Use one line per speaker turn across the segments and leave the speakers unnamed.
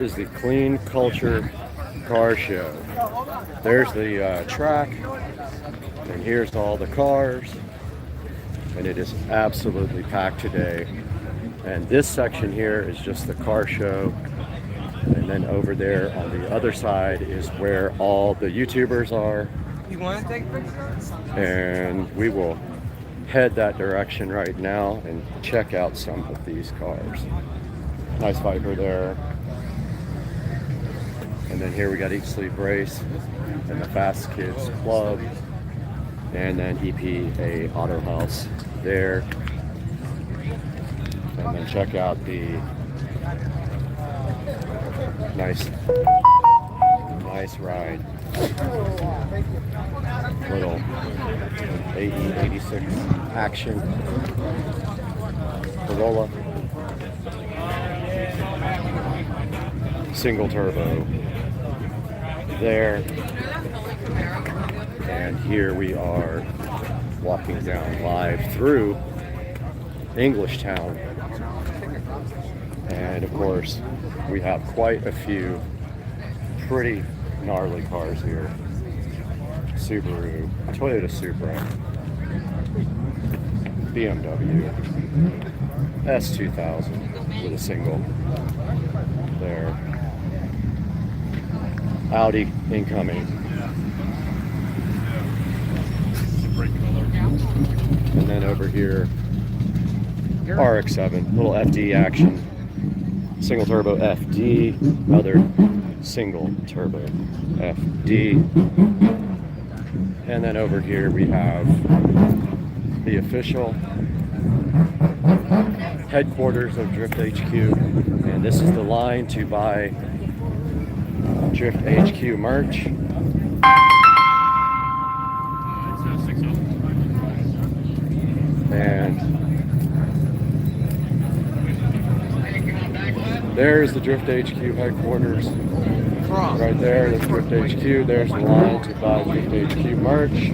This is the Clean Culture Car Show. There's the track, and here's all the cars, and it is absolutely packed today. And this section here is just the car show, and then over there on the other side is where all the YouTubers are.
You want to take pictures?
And we will head that direction right now and check out some of these cars. Nice Viper there. And then here we got Eat Sleep Race and the Fast Kids Club, and then EPA Auto House there. And then check out the nice ride. Little AE86 action Corolla. Single turbo there, and here we are walking down live through English Town, and of course we have quite a few pretty gnarly cars here. Subaru, Toyota Supra, BMW S2000 with a single there. Audi incoming. And then over here, RX-7, little FD action. Single turbo FD, other single turbo FD. And then over here we have the official headquarters of Drift HQ. And this is the line to buy Drift HQ merch. And there's the Drift HQ headquarters. Right there, that's Drift HQ. There's the line to buy Drift HQ merch.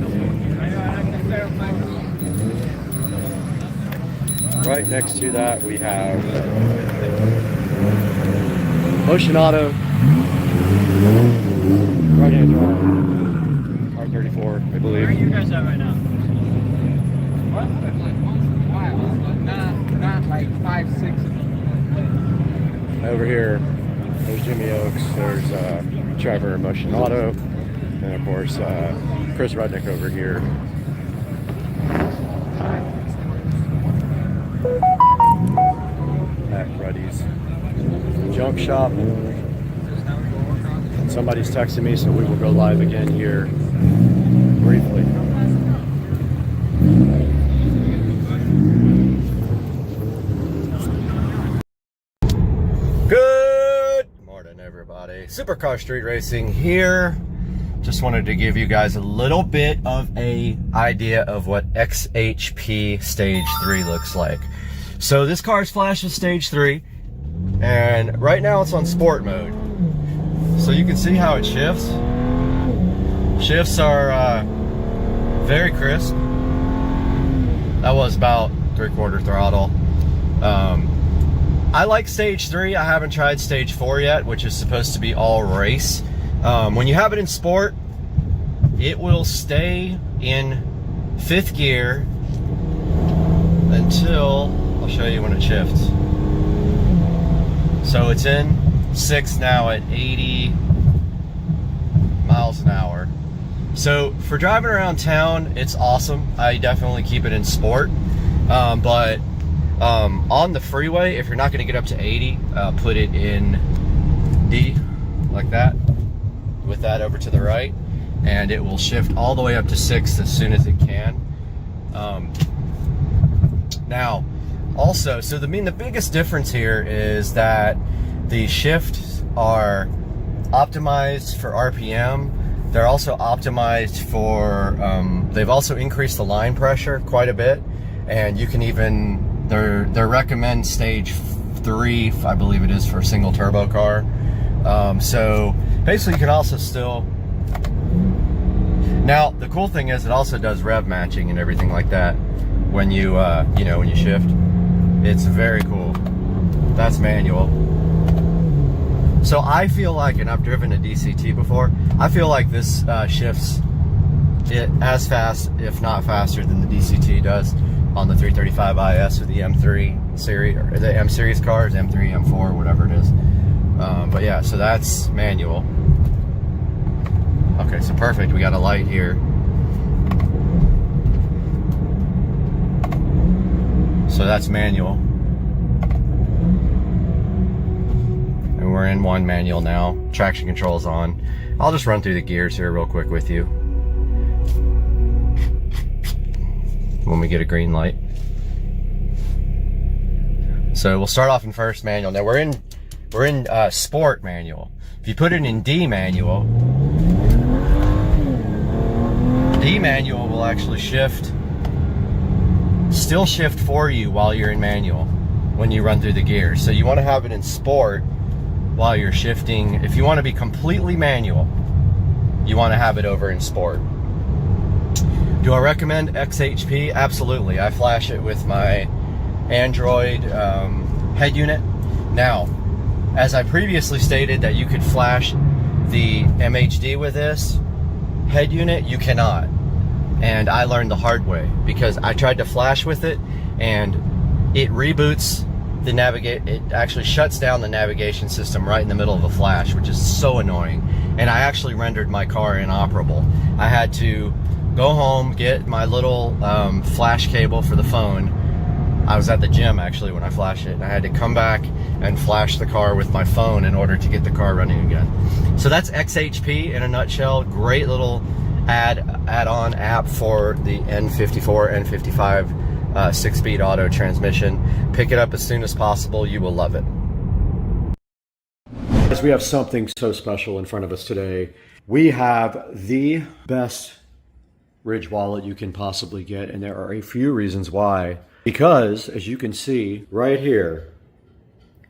Right next to that we have Motion Auto. Right hand drive. R34, I believe.
Where are you guys at right now? Not like 5, 6.
Over here, there's Jimmy Oaks, there's Trevor, Motion Auto, and of course Chris Rudnick over here. At Ruddy's Junk Shop. Somebody's texting me, so we will go live again here briefly. Good morning, everybody. Supercar Street Racing here. Just wanted to give you guys a little bit of an idea of what XHP Stage 3 looks like. So this car's flashed with Stage 3, and right now it's on Sport mode. So you can see how it shifts. Shifts are very crisp. That was about 3/4 throttle. I like Stage 3. I haven't tried Stage 4 yet, which is supposed to be all race. When you have it in Sport, it will stay in 5th gear until, I'll show you when it shifts. So it's in 6th now at 80 miles an hour. So for driving around town, it's awesome. I definitely keep it in Sport. But on the freeway, if you're not going to get up to 80, put it in D, like that, with that over to the right, and it will shift all the way up to 6th as soon as it can. Now, also, so the biggest difference here is that the shifts are optimized for RPM. They're also optimized for, they've also increased the line pressure quite a bit, and you can even, they recommend Stage 3, I believe it is, for a single turbo car. So basically you can also still, now the cool thing is it also does rev matching and everything like that when you, when you shift. It's very cool. That's manual. So I feel like, and I've driven a DCT before, I feel like this shifts it as fast, if not faster, than the DCT does on the 335IS or the M3 series, or the M series cars, M3, M4, whatever it is. But yeah, so that's manual. Okay, so perfect. We got a light here. So that's manual. And we're in one manual now. Traction control's on. I'll just run through the gears here real quick with you when we get a green light. So we'll start off in first manual. Now we're in sport manual. If you put it in D manual will actually still shift for you while you're in manual when you run through the gears. So you want to have it in sport while you're shifting. If you want to be completely manual, you want to have it over in sport. Do I recommend XHP? Absolutely. I flash it with my Android head unit. Now, as I previously stated that you could flash the MHD with this head unit, you cannot. And I learned the hard way because I tried to flash with it and it reboots the it actually shuts down the navigation system right in the middle of a flash, which is so annoying. And I actually rendered my car inoperable. I had to go home, get my little flash cable for the phone. I was at the gym actually when I flashed it, and I had to come back and flash the car with my phone in order to get the car running again. So that's XHP in a nutshell. Great little add-on app for the N54, N55 6-speed auto transmission. Pick it up as soon as possible. You will love it.
As we have something so special in front of us today, we have the best Ridge wallet you can possibly get, and there are a few reasons why. Because, as you can see right here,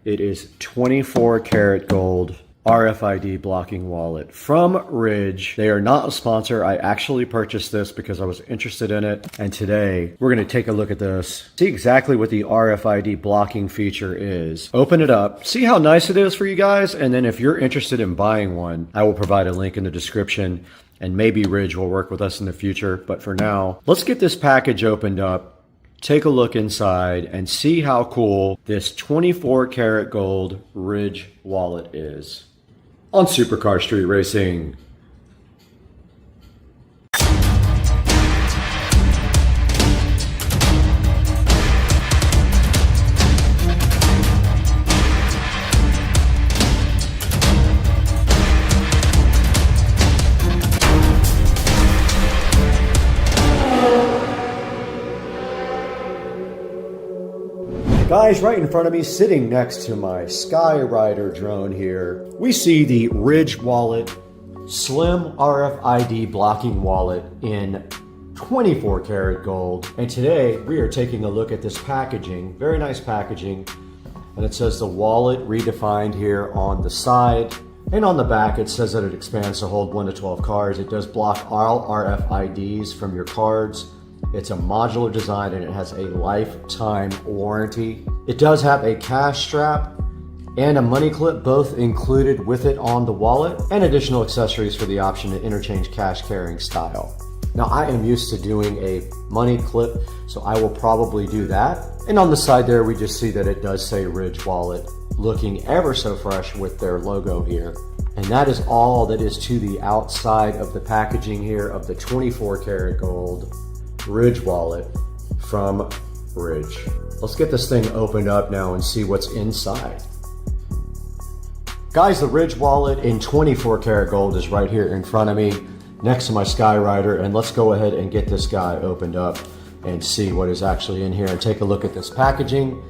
it is 24 karat gold RFID blocking wallet from Ridge. They are not a sponsor. I actually purchased this because I was interested in it. And today we're going to take a look at this, see exactly what the RFID blocking feature is, open it up, see how nice it is for you guys. And then if you're interested in buying one, I will provide a link in the description, and maybe Ridge will work with us in the future. But for now, let's get this package opened up, take a look inside, and see how cool this 24 karat gold Ridge wallet is. On Supercar Street Racing. Guys, right in front of me, sitting next to my Skyrider drone here, we see the Ridge Wallet Slim RFID blocking wallet in 24 karat gold. And today we are taking a look at this packaging, very nice packaging. And it says the wallet redefined here on the side. And on the back, it says that it expands to hold 1 to 12 cards. It does block all RFIDs from your cards. It's a modular design and it has a lifetime warranty. It does have a cash strap and a money clip, both included with it on the wallet, and additional accessories for the option to interchange cash carrying style. Now, I am used to doing a money clip, so I will probably do that. And on the side there, we just see that it does say Ridge Wallet, looking ever so fresh with their logo here. And that is all that is to the outside of the packaging here of the 24 karat gold Ridge wallet from Ridge. Let's get this thing opened up now and see what's inside. Guys, the Ridge wallet in 24 karat gold is right here in front of me next to my Skyrider, and let's go ahead and get this guy opened up and see what is actually in here and take a look at this packaging.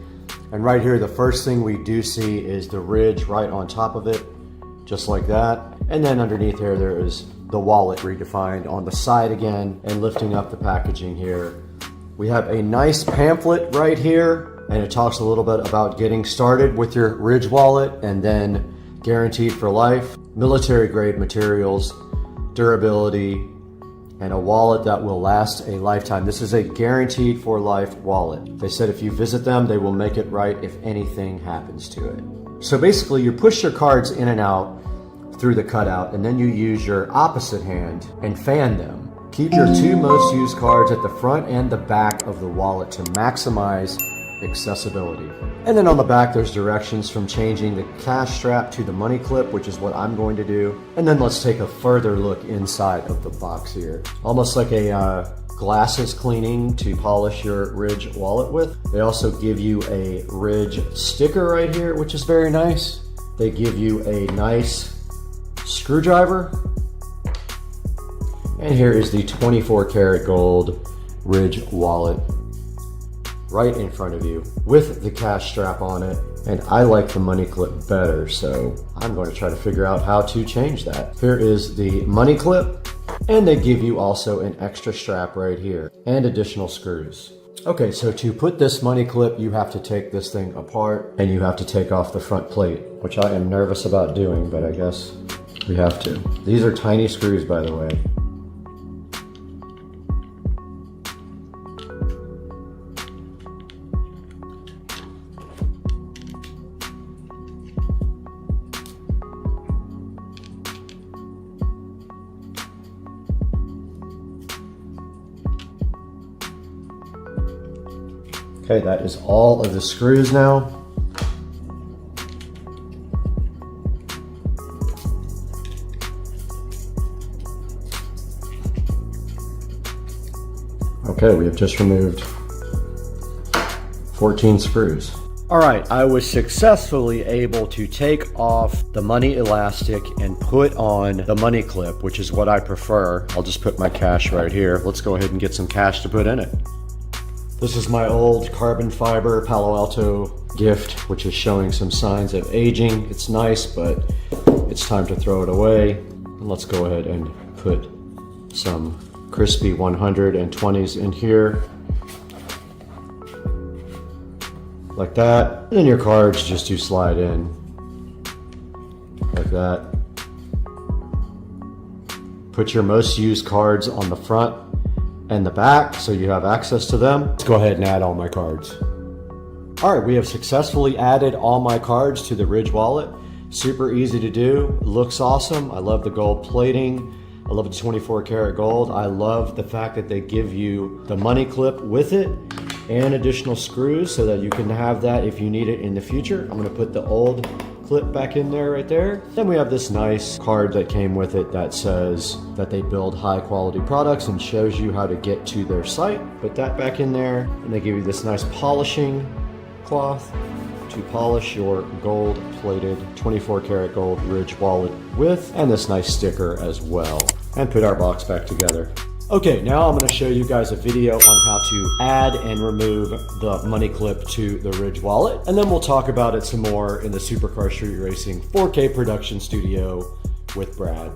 And right here, the first thing we do see is the Ridge right on top of it, just like that. And then underneath here, there is the wallet redefined on the side again, and lifting up the packaging here. We have a nice pamphlet right here, and it talks a little bit about getting started with your Ridge wallet and then guaranteed for life, military grade materials, durability, and a wallet that will last a lifetime. This is a guaranteed for life wallet. They said if you visit them, they will make it right if anything happens to it. So basically you push your cards in and out through the cutout, and then you use your opposite hand and fan them. Keep your two most used cards at the front and the back of the wallet to maximize accessibility. And then on the back there's directions from changing the cash strap to the money clip, which is what I'm going to do. And then let's take a further look inside of the box here. Almost like a glasses cleaning to polish your Ridge wallet with. They also give you a Ridge sticker right here, which is very nice. They give you a nice screwdriver. And here is the 24 karat gold Ridge wallet right in front of you with the cash strap on it. And I like the money clip better, so I'm going to try to figure out how to change that. Here is the money clip, and they give you also an extra strap right here and additional screws. Okay, so to put this money clip, you have to take this thing apart and you have to take off the front plate, which I am nervous about doing, but I guess we have to. These are tiny screws, by the way. Okay, that is all of the screws now. Okay, we have just removed 14 screws. All right, I was successfully able to take off the money elastic and put on the money clip, which is what I prefer. I'll just put my cash right here. Let's go ahead and get some cash to put in it. This is my old carbon fiber Palo Alto gift, which is showing some signs of aging. It's nice, but it's time to throw it away. And let's go ahead and put some crispy 120s in here. Like that. And then your cards just do slide in. Like that. Put your most used cards on the front and the back so you have access to them. Let's go ahead and add all my cards. All right, we have successfully added all my cards to the Ridge wallet. Super easy to do, looks awesome. I love the gold plating. I love the 24 karat gold. I love the fact that they give you the money clip with it and additional screws so that you can have that if you need it in the future. I'm gonna put the old clip back in there right there. Then we have this nice card that came with it that says that they build high quality products and shows you how to get to their site. Put that back in there, and they give you this nice polishing cloth to polish your gold plated 24 karat gold Ridge wallet with, and this nice sticker as well. And put our box back together. Okay, now I'm going to show you guys a video on how to add and remove the money clip to the Ridge wallet, and then we'll talk about it some more in the Supercar Street Racing 4K production studio with Brad.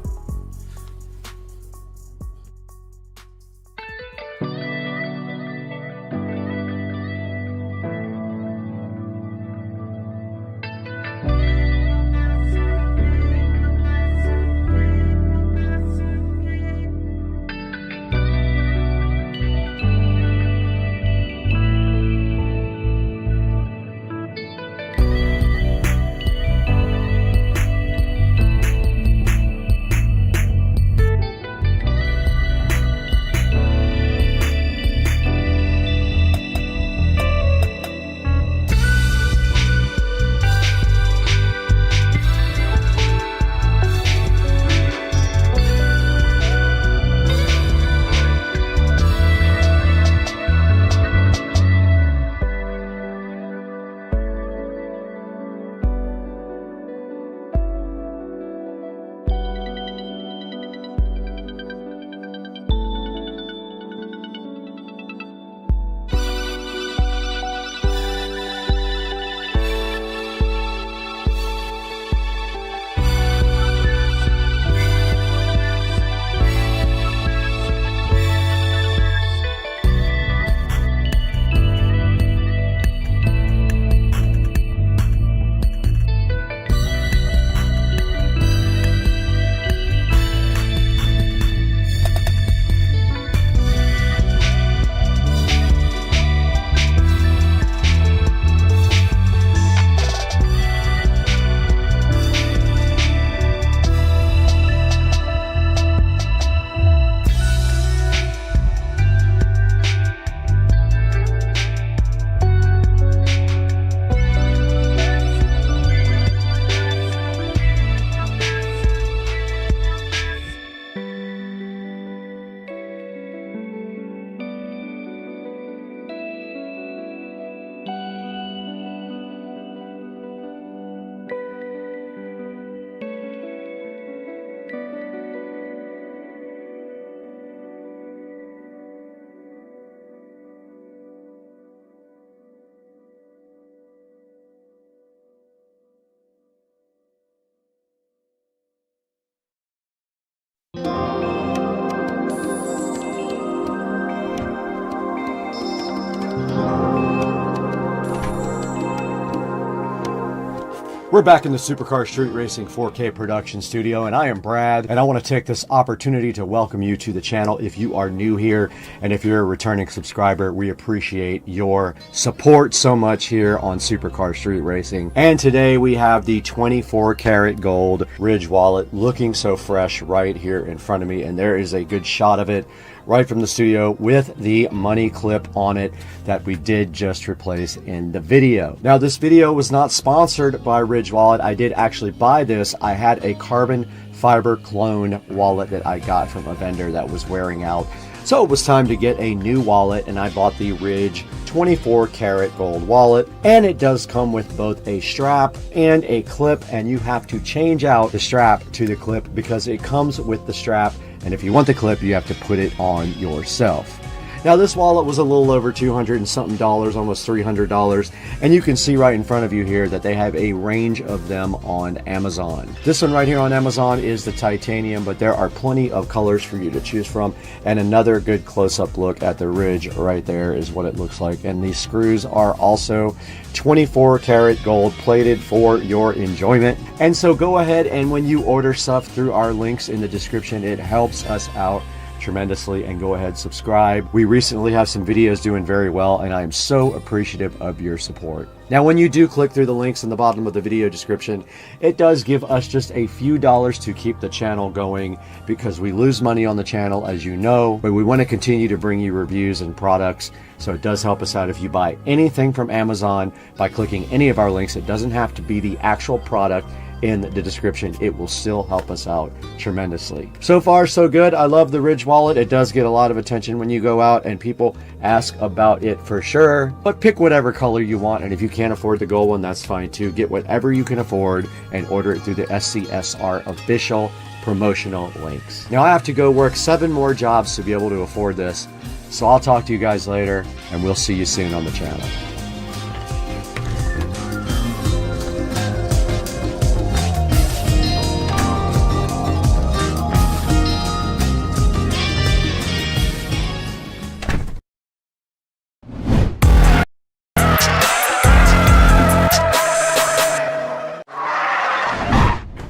We're back in the Supercar Street Racing 4K production studio, and I am Brad, and I want to take this opportunity to welcome you to the channel if you are new here, and if you're a returning subscriber, we appreciate your support so much here on Supercar Street Racing. And today we have the 24 karat gold Ridge wallet looking so fresh right here in front of me, and there is a good shot of it right from the studio with the money clip on it that we did just replace in the video. Now, this video was not sponsored by Ridge Wallet. I did actually buy this. I had a carbon fiber clone wallet that I got from a vendor that was wearing out. So it was time to get a new wallet, and I bought the Ridge 24 karat gold wallet, and it does come with both a strap and a clip, and you have to change out the strap to the clip because it comes with the strap, and if you want the clip, you have to put it on yourself. Now, this wallet was a little over $200 and something, almost $300, and you can see right in front of you here that they have a range of them on Amazon. This one right here on Amazon is the titanium, but there are plenty of colors for you to choose from, and another good close-up look at the Ridge right there is what it looks like. And these screws are also 24 karat gold plated for your enjoyment. And so go ahead, and when you order stuff through our links in the description, it helps us out tremendously, and go ahead, subscribe. We recently have some videos doing very well, and I am so appreciative of your support. Now, when you do click through the links in the bottom of the video description, it does give us just a few dollars to keep the channel going, because we lose money on the channel, as you know, but we want to continue to bring you reviews and products. So it does help us out if you buy anything from Amazon by clicking any of our links. It doesn't have to be the actual product in the description. It will still help us out tremendously. So far, so good. I love the Ridge wallet. It does get a lot of attention when you go out and people ask about it for sure, but pick whatever color you want, and if you can't afford the gold one, that's fine too. Get whatever you can afford and order it through the SCSR official promotional links. Now, I have to go work 7 more jobs to be able to afford this, so I'll talk to you guys later, and we'll see you soon on the channel.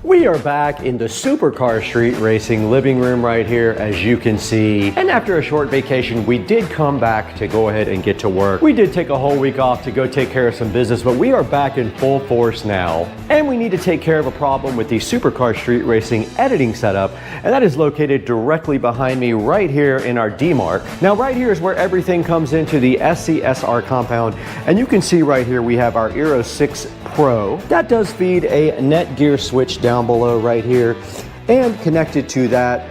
We are back in the Supercar Street Racing living room right here, as you can see. And after a short vacation, we did come back to go ahead and get to work. We did take a whole week off to go take care of some business, but we are back in full force now. And we need to take care of a problem with the Supercar Street Racing editing setup, and that is located directly behind me right here in our D-Mark. Now, right here is where everything comes into the SCSR compound, and you can see right here we have our Eero 6 Pro. That does feed a Netgear switch down below right here, and connected to that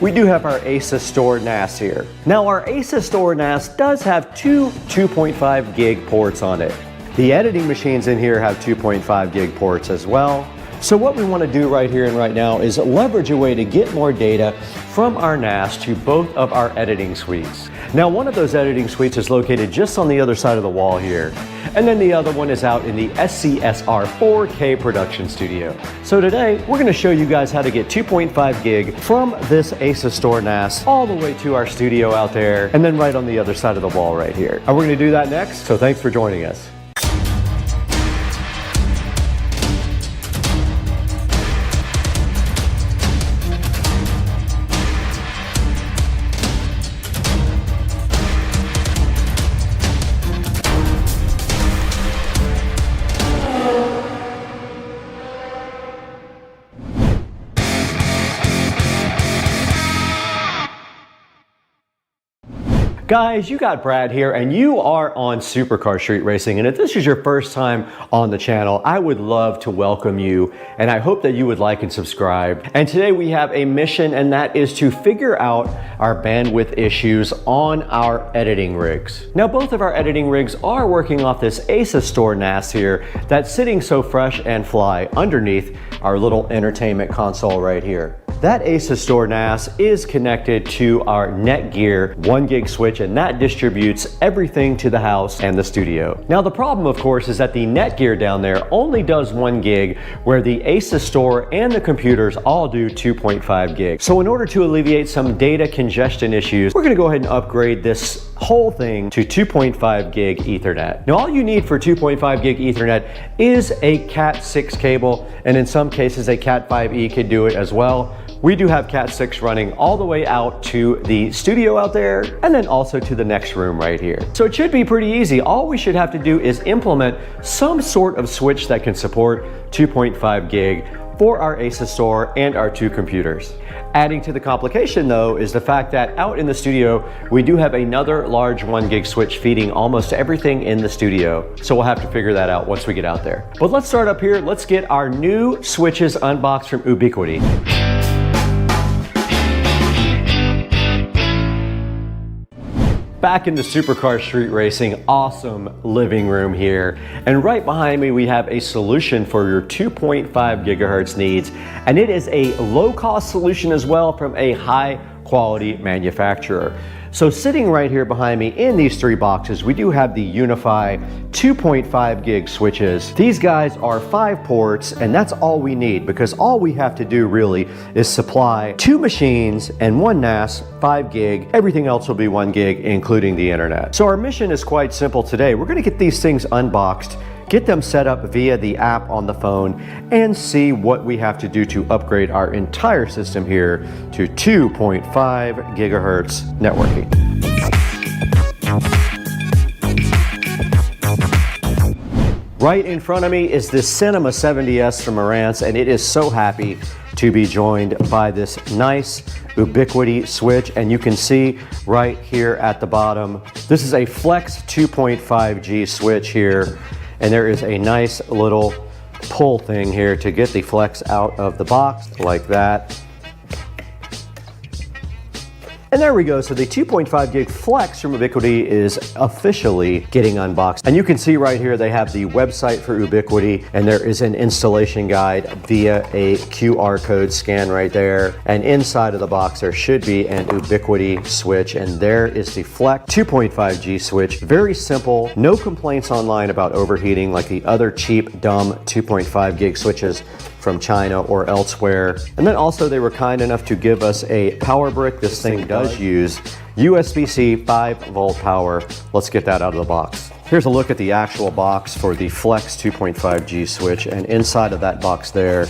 we do have our ASUS Store NAS here. Now, our ASUS Store NAS does have two 2.5 gig ports on it. The editing machines in here have 2.5 gig ports as well. So what we want to do right here and right now is leverage a way to get more data from our NAS to both of our editing suites. Now, one of those editing suites is located just on the other side of the wall here, and then the other one is out in the SCSR 4K production studio. So today, we're going to show you guys how to get 2.5 gig from this ASUS Store NAS all the way to our studio out there, and then right on the other side of the wall right here. And we're going to do that next, so thanks for joining us. Guys, you got Brad here, and you are on Supercar Street Racing. And if this is your first time on the channel, I would love to welcome you, and I hope that you would like and subscribe. And today we have a mission, and that is to figure out our bandwidth issues on our editing rigs. Now, both of our editing rigs are working off this ASUS Store NAS here that's sitting so fresh and fly underneath our little entertainment console right here. That ASUS Store NAS is connected to our Netgear 1 gig switch, and that distributes everything to the house and the studio. Now, the problem, of course, is that the Netgear down there only does 1 gig, where the ASUS Store and the computers all do 2.5 gig. So in order to alleviate some data congestion issues, we're gonna go ahead and upgrade this whole thing to 2.5 gig Ethernet. Now all you need for 2.5 gig Ethernet is a Cat 6 cable, and in some cases a Cat 5e could do it as well. We do have Cat 6 running all the way out to the studio out there, and then also to the next room right here. So it should be pretty easy. All we should have to do is implement some sort of switch that can support 2.5 gig for our ASUS store and our two computers. Adding to the complication though is the fact that out in the studio, we do have another large 1 gig switch feeding almost everything in the studio. So we'll have to figure that out once we get out there. But let's start up here. Let's get our new switches unboxed from Ubiquiti. Back in the Supercar Street Racing awesome living room here, and right behind me we have a solution for your 2.5 gigahertz needs, and it is a low-cost solution as well from a high-quality manufacturer. So sitting right here behind me in these three boxes, we do have the Unify 2.5 gig switches. These guys are 5 ports, and that's all we need because all we have to do really is supply 2 machines and 1 NAS, 5 gig. Everything else will be 1 gig, including the internet. So our mission is quite simple today. We're gonna get these things unboxed, get them set up via the app on the phone, and see what we have to do to upgrade our entire system here to 2.5 gigahertz networking. Right in front of me is this Cinema 70S from Marantz, and it is so happy to be joined by this nice Ubiquiti switch, and you can see right here at the bottom, this is a Flex 2.5G switch here. And there is a nice little pull thing here to get the Flex out of the box like that. And there we go. So the 2.5 gig Flex from Ubiquiti is officially getting unboxed. And you can see right here they have the website for Ubiquiti, and there is an installation guide via a QR code scan right there. And inside of the box there should be an Ubiquiti switch, and there is the Flex 2.5G switch. Very simple, no complaints online about overheating like the other cheap, dumb 2.5 gig switches from China or elsewhere. And then also they were kind enough to give us a power brick. This thing does use USB-C 5-volt power. Let's get that out of the box. Here's a look at the actual box for the Flex 2.5G switch, and inside of that box there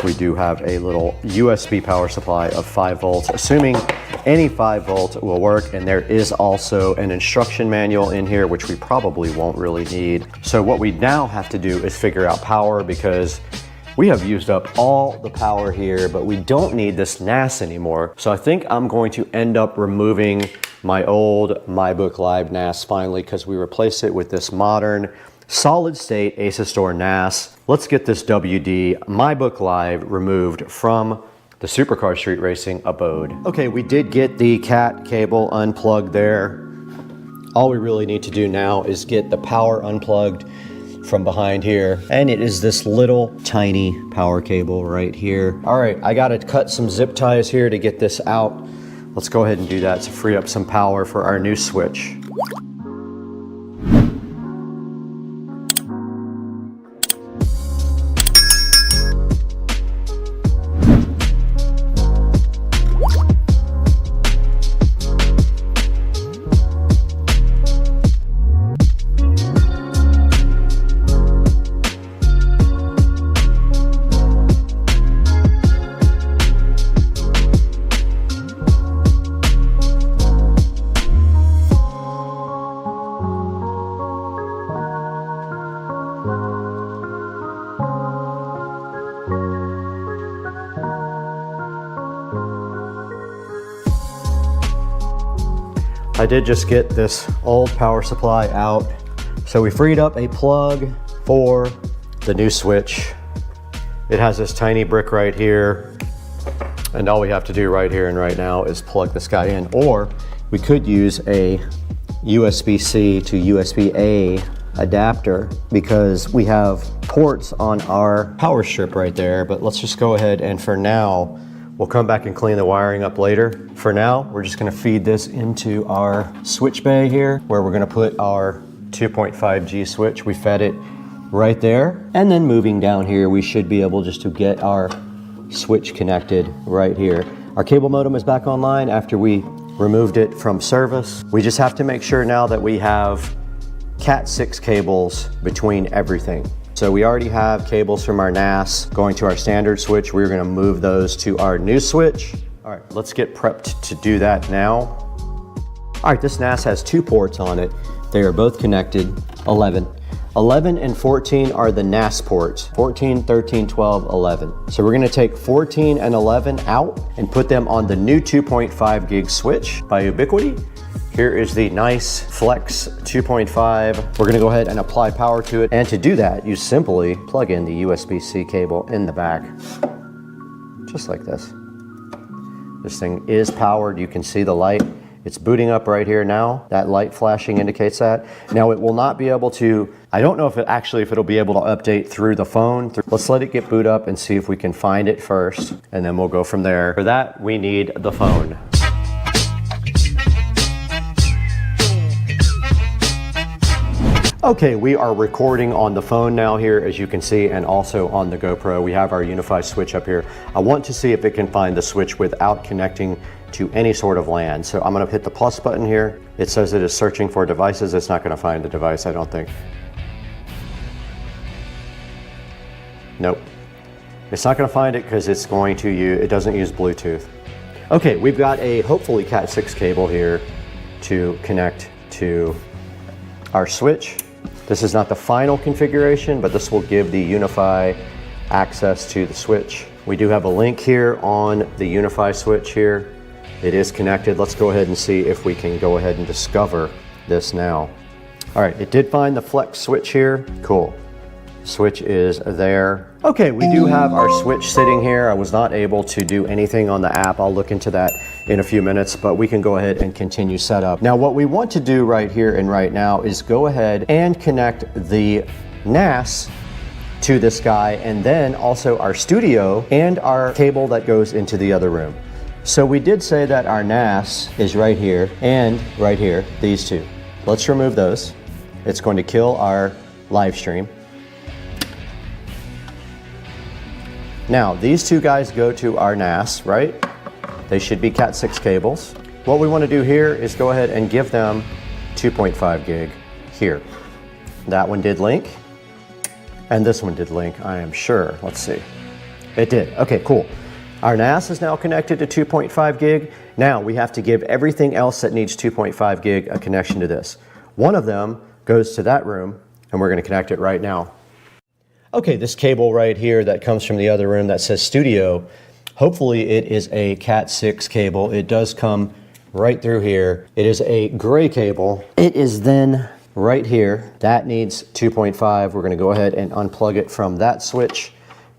we do have a little USB power supply of 5 volts, assuming any 5 volt will work, and there is also an instruction manual in here which we probably won't really need. So what we now have to do is figure out power, because we have used up all the power here, but we don't need this NAS anymore. So I think I'm going to end up removing my old MyBook Live NAS finally, because we replaced it with this modern solid state ASUS Store NAS. Let's get this WD MyBook Live removed from the Supercar Street Racing abode. Okay, we did get the Cat cable unplugged there. All we really need to do now is get the power unplugged from behind here, and it is this little tiny power cable right here. All right, I gotta cut some zip ties here to get this out. Let's go ahead and do that to free up some power for our new switch. I did just get this old power supply out. So we freed up a plug for the new switch. It has this tiny brick right here, and all we have to do right here and right now is plug this guy in, or we could use a USB-C to USB-A adapter because we have ports on our power strip right there. But let's just go ahead and for now, we'll come back and clean the wiring up later. For now, we're just gonna feed this into our switch bay here, where we're gonna put our 2.5G switch. We fed it right there. And then moving down here, we should be able just to get our switch connected right here. Our cable modem is back online after we removed it from service. We just have to make sure now that we have Cat 6 cables between everything. So we already have cables from our NAS going to our standard switch. We're gonna move those to our new switch. All right, let's get prepped to do that now. All right, this NAS has 2 ports on it. They are both connected, 11. 11 and 14 are the NAS ports, 14, 13, 12, 11. So we're gonna take 14 and 11 out and put them on the new 2.5 gig switch by Ubiquiti. Here is the nice Flex 2.5. We're gonna go ahead and apply power to it. And to do that, you simply plug in the USB-C cable in the back, just like this. This thing is powered. You can see the light. It's booting up right here now. That light flashing indicates that. Now it will not be able to, I don't know if it'll be able to update through the phone. Let's let it get boot up and see if we can find it first, and then we'll go from there. For that, we need the phone. Okay, we are recording on the phone now here, as you can see, and also on the GoPro. We have our UniFi switch up here. I want to see if it can find the switch without connecting to any sort of LAN. So I'm gonna hit the plus button here. It says it is searching for devices. It's not gonna find the device, I don't think. Nope. It's not gonna find it because it's going to use, it doesn't use Bluetooth. Okay, we've got a hopefully Cat 6 cable here to connect to our switch. This is not the final configuration, but this will give the UniFi access to the switch. We do have a link here on the UniFi switch here. It is connected. Let's go ahead and see if we can go ahead and discover this now. All right, it did find the Flex switch here. Cool. Switch is there. Okay, we do have our switch sitting here. I was not able to do anything on the app. I'll look into that in a few minutes, but we can go ahead and continue setup. Now, what we want to do right here and right now is go ahead and connect the NAS to this guy, and then also our studio and our cable that goes into the other room. So we did say that our NAS is right here and right here, these two. Let's remove those. It's going to kill our live stream. Now, these two guys go to our NAS, right? They should be Cat 6 cables. What we want to do here is go ahead and give them 2.5 gig here. That one did link, and this one did link, I am sure. Let's see. It did. Okay, cool. Our NAS is now connected to 2.5 gig. Now we have to give everything else that needs 2.5 gig a connection to this. One of them goes to that room, and we're going to connect it right now. Okay, this cable right here that comes from the other room that says studio, hopefully it is a Cat 6 cable. It does come right through here. It is a gray cable. It is then right here. That needs 2.5. We're going to go ahead and unplug it from that switch,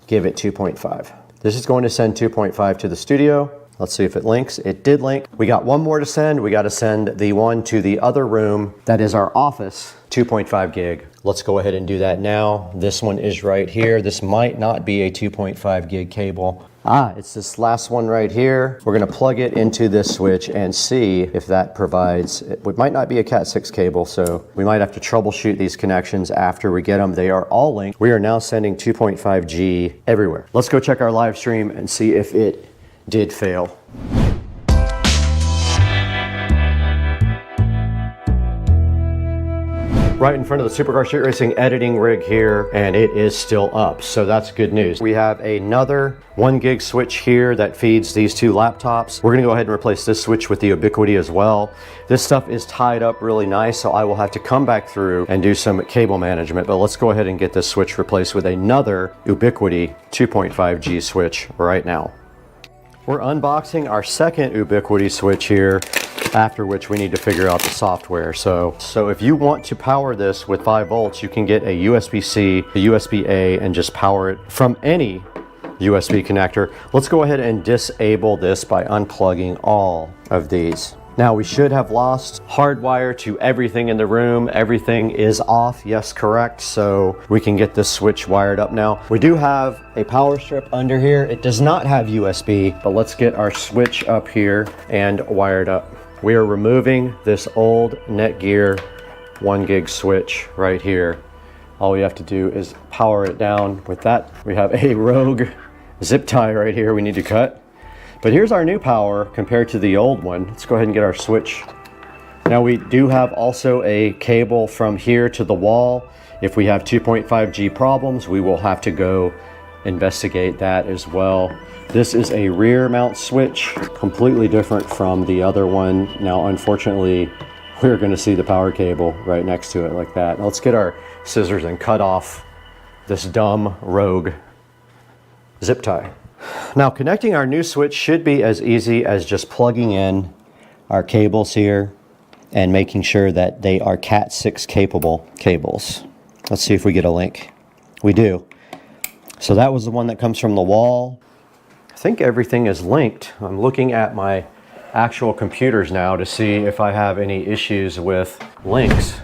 give it 2.5. This is going to send 2.5 to the studio. Let's see if it links. It did link. We got one more to send. We got to send the one to the other room that is our office, 2.5 gig. Let's go ahead and do that now. This one is right here. This might not be a 2.5 gig cable. It's this last one right here. We're going to plug it into this switch and see if that provides, it might not be a Cat 6 cable, so we might have to troubleshoot these connections after we get them. They are all linked. We are now sending 2.5G everywhere. Let's go check our live stream and see if it did fail. Right in front of the Supercar Street Racing editing rig here, and it is still up, so that's good news. We have another 1 gig switch here that feeds these two laptops. We're gonna go ahead and replace this switch with the Ubiquiti as well. This stuff is tied up really nice, so I will have to come back through and do some cable management, but let's go ahead and get this switch replaced with another Ubiquiti 2.5G switch right now. We're unboxing our second Ubiquiti switch here, after which we need to figure out the software. So if you want to power this with 5 volts, you can get a USB-C, a USB-A, and just power it from any USB connector. Let's go ahead and disable this by unplugging all of these. Now we should have lost hardwire to everything in the room. Everything is off, yes, correct. So we can get this switch wired up now. We do have a power strip under here. It does not have USB, but let's get our switch up here and wired up. We are removing this old Netgear 1 gig switch right here. All we have to do is power it down with that. We have a rogue zip tie right here we need to cut. But here's our new power compared to the old one. Let's go ahead and get our switch. Now we do have also a cable from here to the wall. If we have 2.5G problems, we will have to go investigate that as well. This is a rear mount switch, completely different from the other one. Now, unfortunately, we're gonna see the power cable right next to it like that. Now, let's get our scissors and cut off this dumb rogue zip tie. Now, connecting our new switch should be as easy as just plugging in our cables here and making sure that they are Cat 6 capable cables. Let's see if we get a link. We do. So that was the one that comes from the wall. I think everything is linked. I'm looking at my actual computers now to see if I have any issues with links.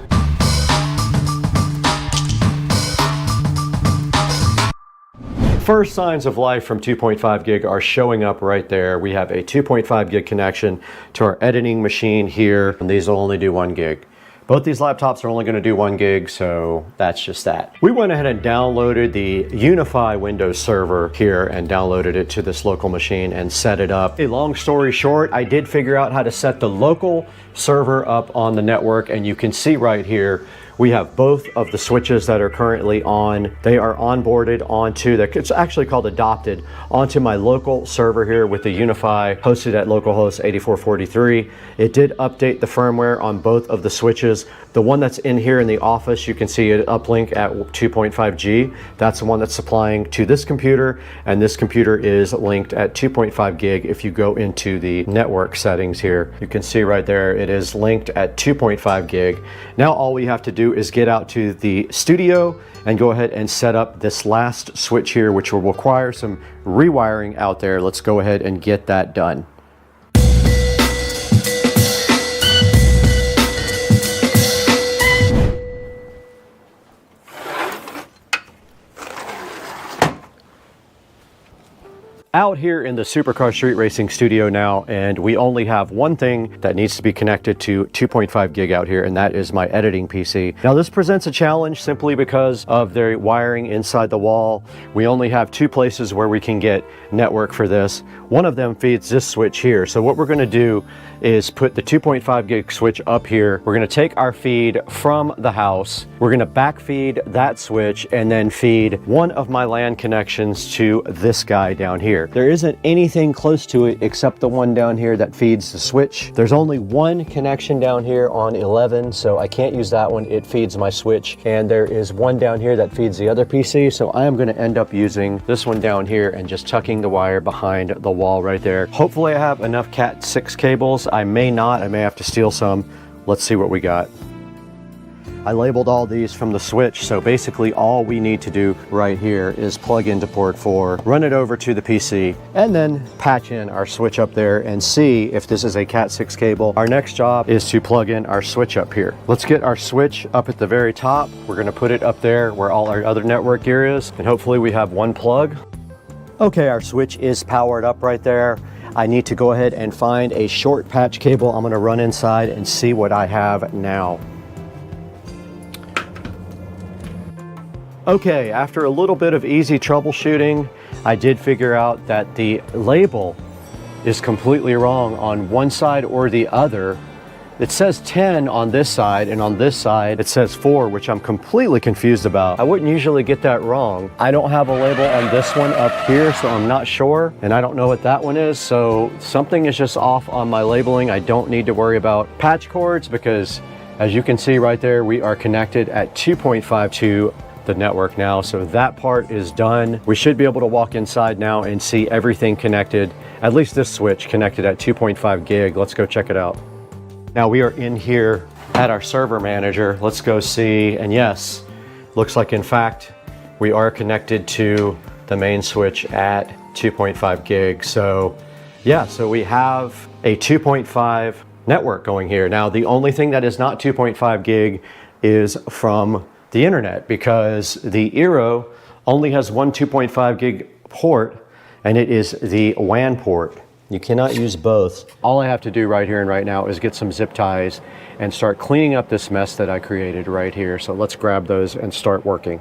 First signs of life from 2.5 gig are showing up right there. We have a 2.5 gig connection to our editing machine here, and these will only do 1 gig. Both these laptops are only going to do 1 gig, so that's just that. We went ahead and downloaded the Unify Windows server here and downloaded it to this local machine and set it up. A long story short, I did figure out how to set the local server up on the network, and you can see right here we have both of the switches that are currently on. They are onboarded onto the, it's actually called adopted, onto my local server here with the Unify hosted at localhost 8443. It did update the firmware on both of the switches. The one that's in here in the office, you can see it uplink at 2.5G. That's the one that's supplying to this computer, and this computer is linked at 2.5 gig. If you go into the network settings here, you can see right there, it is linked at 2.5 gig. Now all we have to do is get out to the studio and go ahead and set up this last switch here, which will require some rewiring out there. Let's go ahead and get that done. Out here in the Supercar Street Racing studio now, and we only have one thing that needs to be connected to 2.5 gig out here, and that is my editing PC. Now this presents a challenge simply because of the wiring inside the wall. We only have 2 places where we can get network for this. One of them feeds this switch here. So what we're going to do is put the 2.5 gig switch up here. We're going to take our feed from the house. We're going to back feed that switch and then feed one of my LAN connections to this guy down here. There isn't anything close to it except the one down here that feeds the switch. There's only one connection down here on 11, so I can't use that one. It feeds my switch. And there is one down here that feeds the other PC, so I am going to end up using this one down here and just tucking the wire behind the wall right there. Hopefully I have enough Cat 6 cables. I may not. I may have to steal some. Let's see what we got. I labeled all these from the switch, so basically all we need to do right here is plug into port 4, run it over to the PC, and then patch in our switch up there and see if this is a Cat 6 cable. Our next job is to plug in our switch up here. Let's get our switch up at the very top. We're going to put it up there where all our other network gear is, and hopefully we have one plug. Okay, our switch is powered up right there. I need to go ahead and find a short patch cable. I'm going to run inside and see what I have now. Okay, after a little bit of easy troubleshooting, I did figure out that the label is completely wrong on one side or the other. It says 10 on this side, and on this side it says 4, which I'm completely confused about. I wouldn't usually get that wrong. I don't have a label on this one up here, so I'm not sure, and I don't know what that one is, so something is just off on my labeling. I don't need to worry about patch cords because, as you can see right there, we are connected at 2.5 to the network now, so that part is done. We should be able to walk inside now and see everything connected, at least this switch connected at 2.5 gig. Let's go check it out. Now we are in here at our server manager. Let's go see, and yes, looks like in fact we are connected to the main switch at 2.5 gig. So yeah, so we have a 2.5 network going here. Now the only thing that is not 2.5 gig is from the internet, because the Eero only has one 2.5 gig port, and it is the WAN port. You cannot use both. All I have to do right here and right now is get some zip ties and start cleaning up this mess that I created right here. So let's grab those and start working.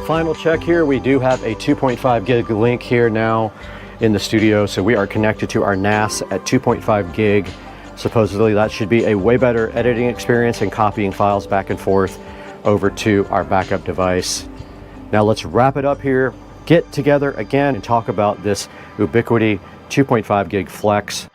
final check here. We do have a 2.5 gig link here now in the studio. So we are connected to our NAS at 2.5 gig. Supposedly that should be a way better editing experience and copying files back and forth over to our backup device. Now let's wrap it up here, get together again and talk about this Ubiquiti 2.5 gig flex.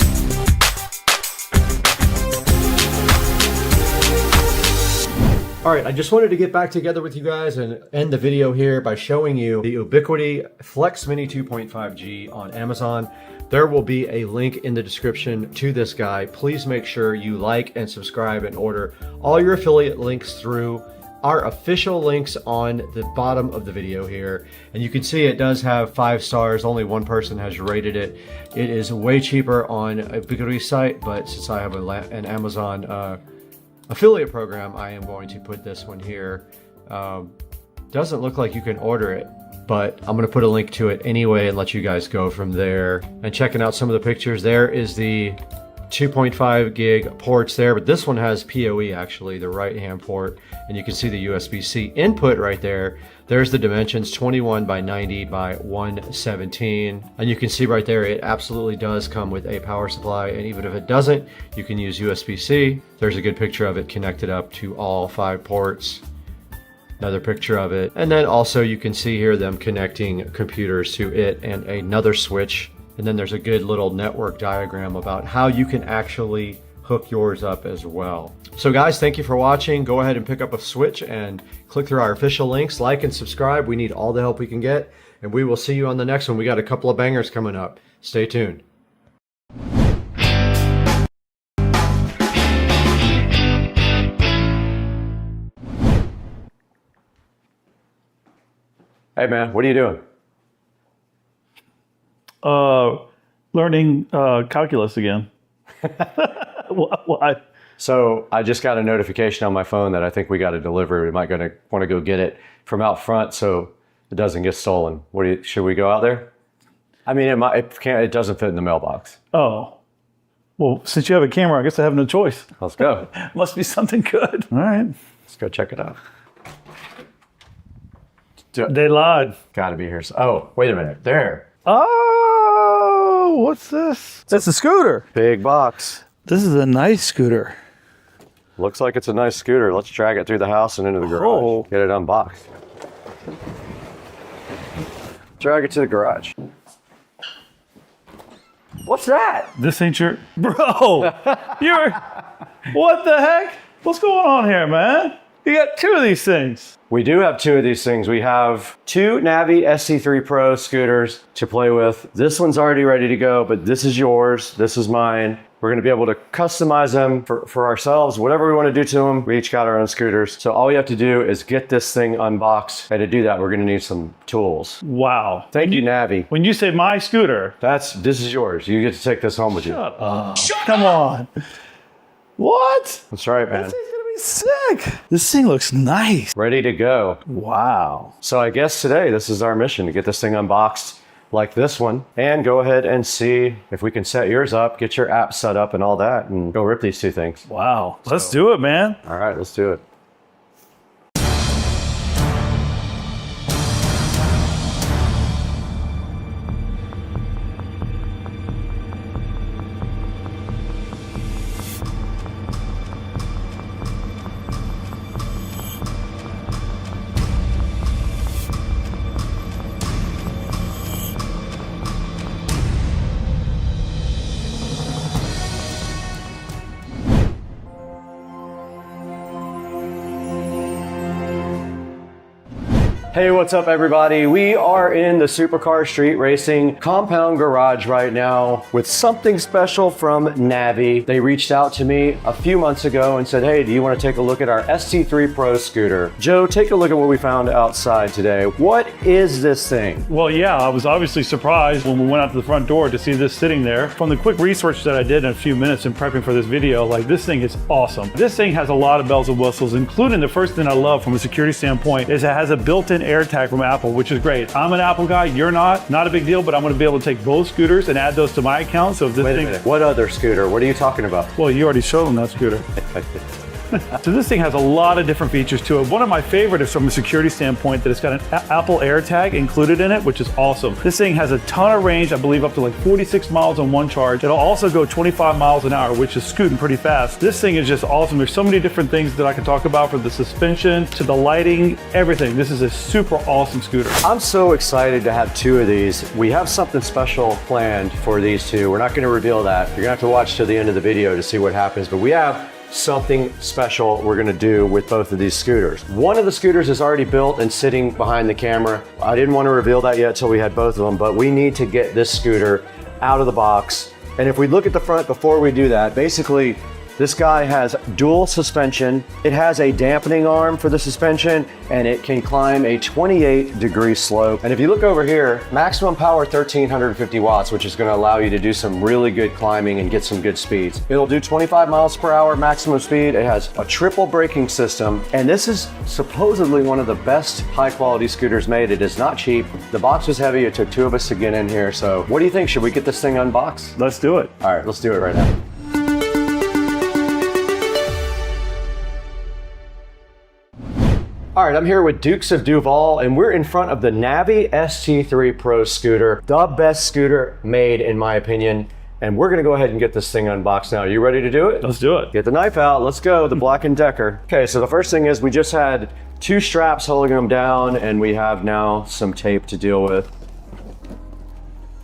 All right, I just wanted to get back together with you guys and end the video here by showing you the Ubiquiti Flex Mini 2.5G on Amazon. There will be a link in the description to this guy. Please make sure you like and subscribe and order all your affiliate links through our official links on the bottom of the video here. And you can see it does have 5 stars. Only one person has rated it. It is way cheaper on Ubiquiti's site, but since I have an Amazon affiliate program, I am going to put this one here. Doesn't look like you can order it, but I'm going to put a link to it anyway and let you guys go from there. And checking out some of the pictures, there is the 2.5 gig ports there, but this one has PoE actually, the right hand port, and you can see the USB-C input right there. There's the dimensions, 21 by 90 by 117, and you can see right there it absolutely does come with a power supply, and even if it doesn't, you can use USB-C. There's a good picture of it connected up to all 5 ports. Another picture of it, and then also you can see here them connecting computers to it and another switch. And then there's a good little network diagram about how you can actually hook yours up as well. So guys, thank you for watching. Go ahead and pick up a switch and click through our official links, like and subscribe. We need all the help we can get, and we will see you on the next one. We got a couple of bangers coming up. Stay tuned. Hey man, what are you doing?
Learning calculus again.
So I just got a notification on my phone that I think we got a delivery. We might want to go get it from out front so it doesn't get stolen. Should we go out there? I mean, it doesn't fit in the mailbox.
Oh, well, since you have a camera, I guess I have no choice.
Let's go.
Must be something good. All right.
Let's go check it out.
They lied.
Gotta be here. Oh, wait a minute. There.
Oh, what's this? That's a scooter.
Big box.
This is a nice scooter.
Looks like it's a nice scooter. Let's drag it through the house and into the garage.
Oh.
Get it unboxed. Drag it to the garage. What's that?
This ain't your... Bro, what the heck? What's going on here, man? You got 2 of these things.
We do have 2 of these things. We have 2 Navi SC3 Pro scooters to play with. This one's already ready to go, but this is yours. This is mine. We're gonna be able to customize them for ourselves, whatever we wanna do to them. We each got our own scooters. So all we have to do is get this thing unboxed. And to do that, we're gonna need some tools.
Wow.
Thank you, Navi.
When you say my scooter...
This is yours. You get to take this home with you.
Shut up. Come on. What?
That's right, man.
This thing's gonna be sick. This thing looks nice.
Ready to go.
Wow.
So I guess today, this is our mission, to get this thing unboxed like this one, and go ahead and see if we can set yours up, get your app set up and all that, and go rip these 2 things.
Wow. Let's do it, man.
All right, let's do it. Hey, what's up everybody? We are in the Supercar Street Racing compound garage right now with something special from Navi. They reached out to me a few months ago and said, hey, do you want to take a look at our ST3 Pro scooter? Joe, take a look at what we found outside today. What is this thing?
Well, yeah, I was obviously surprised when we went out to the front door to see this sitting there. From the quick research that I did in a few minutes in prepping for this video, like, this thing is awesome. This thing has a lot of bells and whistles, including the first thing I love from a security standpoint is it has a built-in AirTag from Apple, which is great. I'm an Apple guy, you're not a big deal, but I'm gonna be able to take both scooters and add those to my account. So if this
Wait a
thing...
minute. What other scooter? What are you talking about?
Well, you already showed them that scooter. So this thing has a lot of different features to it. One of my favorite is from a security standpoint that it's got an Apple AirTag included in it, which is awesome. This thing has a ton of range, I believe up to like 46 miles on one charge. It'll also go 25 miles an hour, which is scooting pretty fast. This thing is just awesome. There's so many different things that I can talk about, from the suspension to the lighting, everything. This is a super awesome scooter.
I'm so excited to have two of these. We have something special planned for these two. We're not going to reveal that. You're going to have to watch to the end of the video to see what happens, but we have something special we're going to do with both of these scooters. One of the scooters is already built and sitting behind the camera. I didn't want to reveal that yet till we had both of them, but we need to get this scooter out of the box. And if we look at the front before we do that, basically this guy has dual suspension. It has a dampening arm for the suspension, and it can climb a 28-degree slope. And if you look over here, maximum power 1,350 watts, which is going to allow you to do some really good climbing and get some good speeds. It'll do 25 miles per hour maximum speed. It has a triple braking system, and this is supposedly one of the best high-quality scooters made. It is not cheap. The box was heavy. It took two of us to get in here. So what do you think? Should we get this thing unboxed?
Let's do it.
All right, let's do it right now. All right, I'm here with Dukes of Duval, and we're in front of the Navi ST3 Pro scooter, the best scooter made, in my opinion. And we're gonna go ahead and get this thing unboxed now. Are you ready to do it?
Let's do it.
Get the knife out, let's go, the Black & Decker. Okay, so the first thing is we just had two straps holding them down, and we have now some tape to deal with.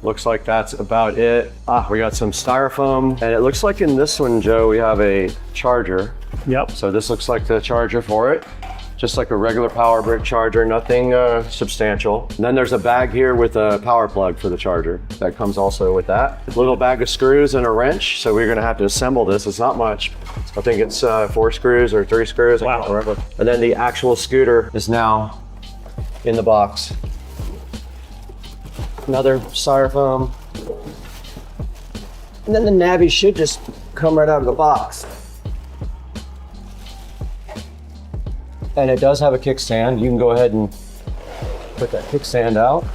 Looks like that's about it. We got some styrofoam, and it looks like in this one, Joe, we have a charger.
Yep.
So this looks like the charger for it. Just like a regular power brick charger, nothing substantial. And then there's a bag here with a power plug for the charger. That comes also with that. A little bag of screws and a wrench. So we're gonna have to assemble this. It's not much. I think it's 4 screws or 3 screws.
Wow.
I can't remember. And then the actual scooter is now in the box. Another styrofoam. And then the Navi should just come right out of the box. And it does have a kickstand. You can go ahead and put that kickstand out.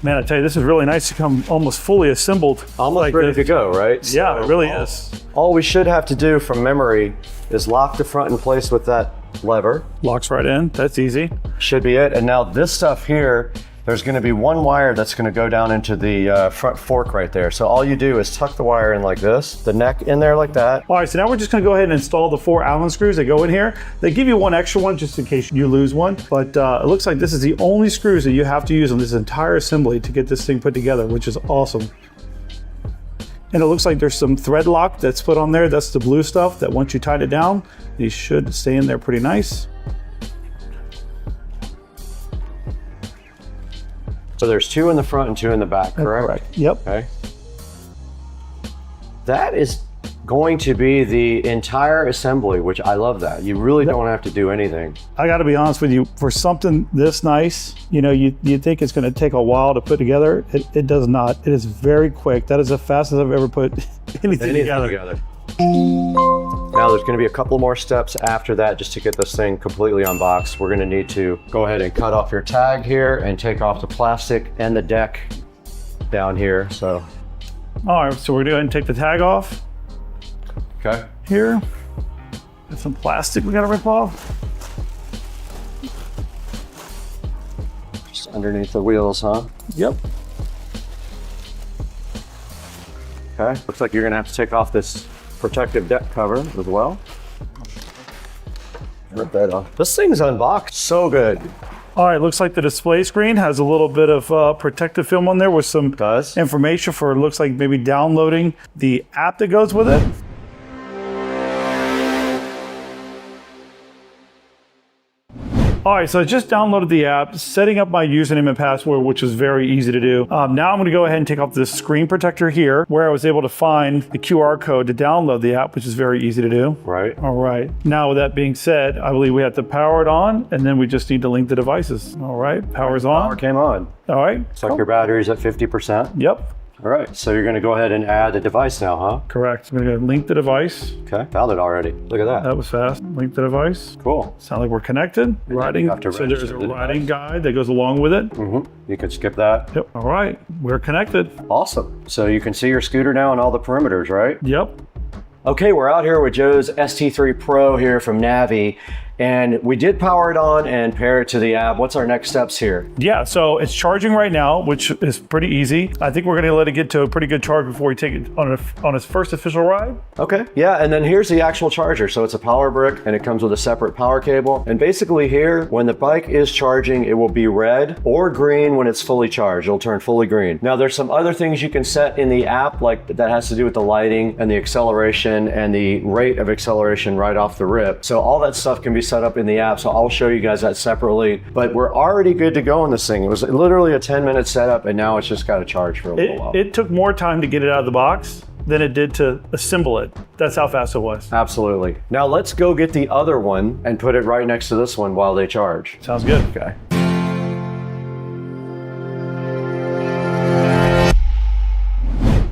Man, I tell you, this is really nice to come almost fully assembled.
Almost
like
ready
this.
to go, right?
Yeah,
So
it really is.
all we should have to do from memory is lock the front in place with that lever.
Locks right in, that's easy.
Should be it. And now this stuff here, there's going to be one wire that's going to go down into the front fork right there. So all you do is tuck the wire in like this, the neck in there like that.
All right, so now we're just gonna go ahead and install the 4 Allen screws that go in here. They give you one extra one just in case you lose one, but it looks like this is the only screws that you have to use on this entire assembly to get this thing put together, which is awesome. And it looks like there's some thread lock that's put on there. That's the blue stuff that once you tighten it down, these should stay in there pretty nice.
So there's 2 in the front and 2 in the back, correct?
Correct, yep.
Okay. That is going to be the entire assembly, which I love that. You really don't have to do anything.
I gotta be honest with you, for something this nice, you know, you'd think it's gonna take a while to put together. It does not. It is very quick. That is the fastest I've ever put anything together.
Now there's going to be a couple more steps after that just to get this thing completely unboxed. We're going to need to go ahead and cut off your tag here and take off the plastic and the deck down here. So,
all right, so we're going to go ahead and take the tag off.
Okay.
Here, got some plastic we got to rip off.
Just underneath the wheels, huh?
Yep.
Okay. Looks like you're going to have to take off this protective deck cover as well. Rip that off. This thing's unboxed so good.
All right, looks like the display screen has a little bit of protective film on there with some information for, looks like maybe downloading the app that goes with it. All right, so I just downloaded the app, setting up my username and password, which was very easy to do. Now I'm gonna go ahead and take off this screen protector here, where I was able to find the QR code to download the app, which is very easy to do.
Right.
All right, now with that being said, I believe we have to power it on, and then we just need to link the devices. All right, power's on.
Power came on.
All right.
Looks like your battery's at 50%.
Yep.
All right, so you're gonna go ahead and add a device now, huh?
Correct. I'm gonna link the device.
Okay, found it already. Look at that.
That was fast. Link the device.
Cool.
Sound like we're connected. Writing. So there's a writing guide that goes along with it.
You can skip that.
Yep. All right, we're connected.
Awesome. So you can see your scooter now on all the perimeters, right?
Yep.
Okay, we're out here with Joe's ST3 Pro here from Navi, and we did power it on and pair it to the app. What's our next steps here?
Yeah, so it's charging right now, which is pretty easy. I think we're gonna let it get to a pretty good charge before we take it on its first official ride.
Okay, yeah, and then here's the actual charger. So it's a power brick and it comes with a separate power cable. And basically here, when the bike is charging, it will be red or green when it's fully charged. It'll turn fully green. Now there's some other things you can set in the app, like that has to do with the lighting and the acceleration and the rate of acceleration right off the rip. So all that stuff can be set up in the app. So I'll show you guys that separately, but we're already good to go on this thing. It was literally a 10-minute setup and now it's just got to charge for a little while.
It took more time to get it out of the box than it did to assemble it. That's how fast it was.
Absolutely. Now let's go get the other one and put it right next to this one while they charge.
Sounds good.
Okay.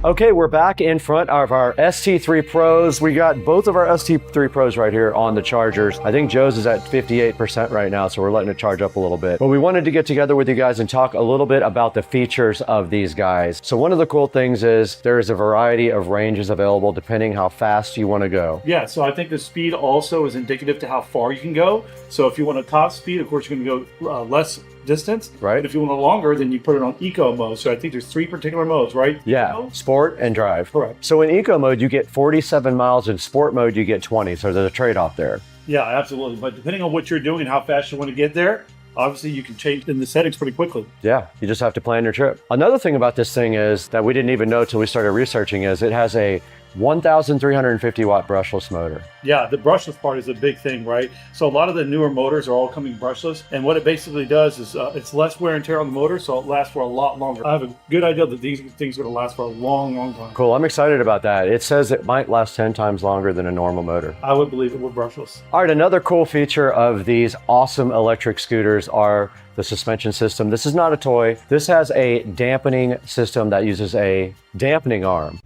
Okay, we're back in front of our ST3 Pros. We got both of our ST3 Pros right here on the chargers. I think Joe's is at 58% right now, so we're letting it charge up a little bit. But we wanted to get together with you guys and talk a little bit about the features of these guys. So one of the cool things is there is a variety of ranges available depending how fast you want to go.
Yeah, so I think the speed also is indicative to how far you can go. So if you want a top speed, of course, you're going to go less distance.
Right.
But if you want a longer, then you put it on eco mode. So I think there's 3 particular modes, right?
Yeah,
Eco?
sport and drive.
Correct.
So in eco mode, you get 47 miles. In sport mode, you get 20. So there's a trade-off there.
Yeah, absolutely. But depending on what you're doing and how fast you want to get there, obviously you can change in the settings pretty quickly.
Yeah, you just have to plan your trip. Another thing about this thing is that we didn't even know till we started researching is it has a 1,350 watt brushless motor.
Yeah, the brushless part is a big thing, right? So a lot of the newer motors are all coming brushless, and what it basically does is it's less wear and tear on the motor, so it lasts for a lot longer. I have a good idea that these things are going to last for a long, long time.
Cool, I'm excited about that. It says it might last 10 times longer than a normal motor.
I would believe it with brushless.
All right, another cool feature of these awesome electric scooters are the suspension system. This is not a toy. This has a dampening system that uses a dampening arm.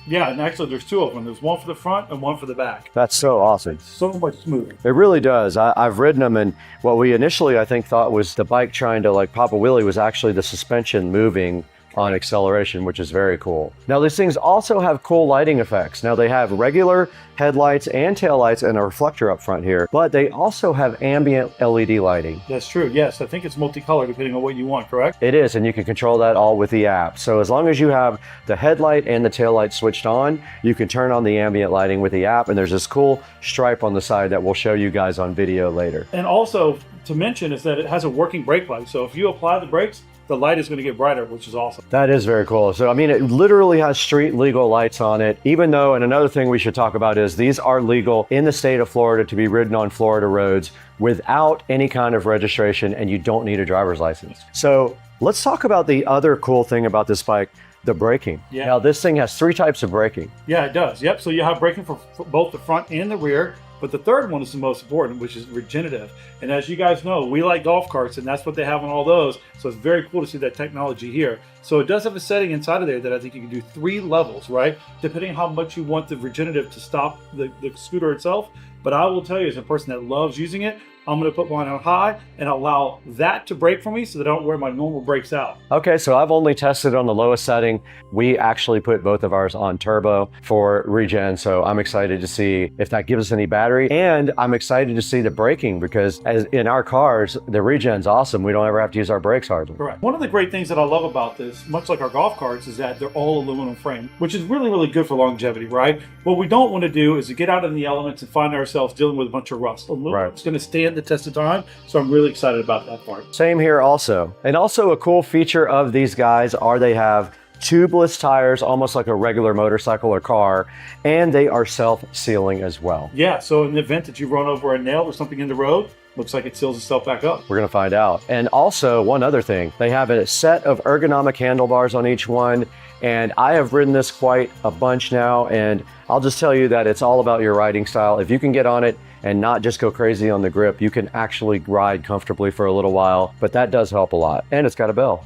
Yeah, and actually there's 2 of them. There's one for the front and one for the back.
That's so awesome.
It's so much smoother.
It really does. I've ridden them, and what we initially, I think, thought was the bike trying to like pop a wheelie was actually the suspension moving on acceleration, which is very cool. Now these things also have cool lighting effects. Now they have regular headlights and taillights and a reflector up front here, but they also have ambient LED lighting.
That's true. Yes, I think it's multicolor depending on what you want, correct?
It is, and you can control that all with the app. So as long as you have the headlight and the taillight switched on, you can turn on the ambient lighting with the app, and there's this cool stripe on the side that we'll show you guys on video later.
And also to mention is that it has a working brake light. So if you apply the brakes, the light is going to get brighter, which is awesome.
That is very cool. So, I mean, it literally has street legal lights on it, even though, and another thing we should talk about is these are legal in the state of Florida to be ridden on Florida roads without any kind of registration, and you don't need a driver's license. So let's talk about the other cool thing about this bike, the braking.
Yeah.
Now, this thing has 3 types of braking.
Yeah, it does. Yep. So you have braking for both the front and the rear. But the third one is the most important, which is regenerative. And as you guys know, we like golf carts, and that's what they have on all those. So it's very cool to see that technology here. So it does have a setting inside of there that I think you can do 3 levels, right? Depending on how much you want the regenerative to stop the scooter itself, but I will tell you, as a person that loves using it, I'm going to put mine on high and allow that to break for me so that I don't wear my normal brakes out.
Okay, so I've only tested on the lowest setting. We actually put both of ours on turbo for regen, so I'm excited to see if that gives us any battery. And I'm excited to see the braking, because as in our cars, the regen's awesome. We don't ever have to use our brakes hardly.
Correct. One of the great things that I love about this, much like our golf carts, is that they're all aluminum frame, which is really, really good for longevity, right? What we don't want to do is to get out in the elements and find ourselves dealing with a bunch of rust. Aluminum's going to stand the test of time, so I'm really excited about that part.
Same here also. And also a cool feature of these guys are they have tubeless tires, almost like a regular motorcycle or car, and they are self-sealing as well.
Yeah, so in the event that you run over a nail or something in the road, looks like it seals itself back up.
We're gonna find out. And also one other thing, they have a set of ergonomic handlebars on each one, and I have ridden this quite a bunch now, and I'll just tell you that it's all about your riding style. If you can get on it and not just go crazy on the grip, you can actually ride comfortably for a little while, but that does help a lot. And it's got a bell.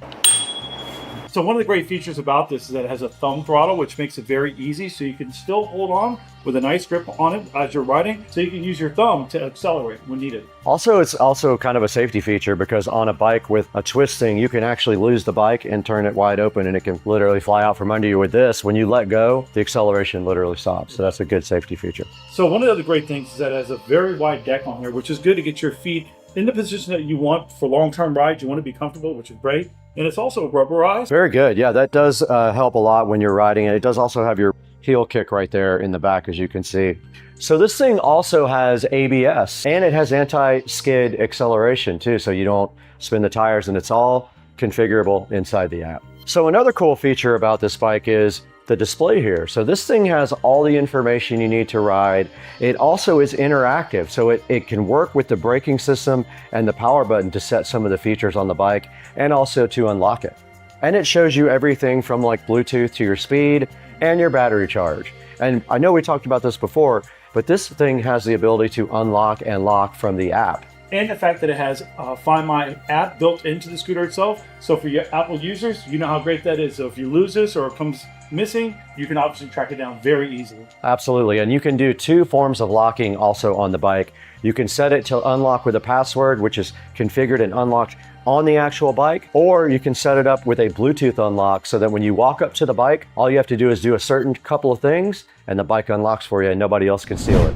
So one of the great features about this is that it has a thumb throttle, which makes it very easy, so you can still hold on with a nice grip on it as you're riding, so you can use your thumb to accelerate when needed.
Also, it's also kind of a safety feature, because on a bike with a twisting, you can actually lose the bike and turn it wide open, and it can literally fly out from under you. With this, when you let go, the acceleration literally stops. So that's a good safety feature.
So one of the other great things is that it has a very wide deck on here, which is good to get your feet in the position that you want for long-term rides. You want to be comfortable, which is great. And it's also rubberized.
Very good. Yeah, that does help a lot when you're riding. And it does also have your heel kick right there in the back, as you can see. So this thing also has ABS, and it has anti-skid acceleration too, so you don't spin the tires, and it's all configurable inside the app. So another cool feature about this bike is the display here. So this thing has all the information you need to ride. It also is interactive, so it can work with the braking system and the power button to set some of the features on the bike, and also to unlock it. And it shows you everything from like Bluetooth to your speed and your battery charge. And I know we talked about this before, but this thing has the ability to unlock and lock from the app.
And the fact that it has Find My app built into the scooter itself. So for your Apple users, you know how great that is. So if you lose this or it comes missing, you can obviously track it down very easily.
Absolutely, and you can do two forms of locking also on the bike. You can set it to unlock with a password, which is configured and unlocked on the actual bike, or you can set it up with a Bluetooth unlock so that when you walk up to the bike, all you have to do is do a certain couple of things and the bike unlocks for you and nobody else can steal it.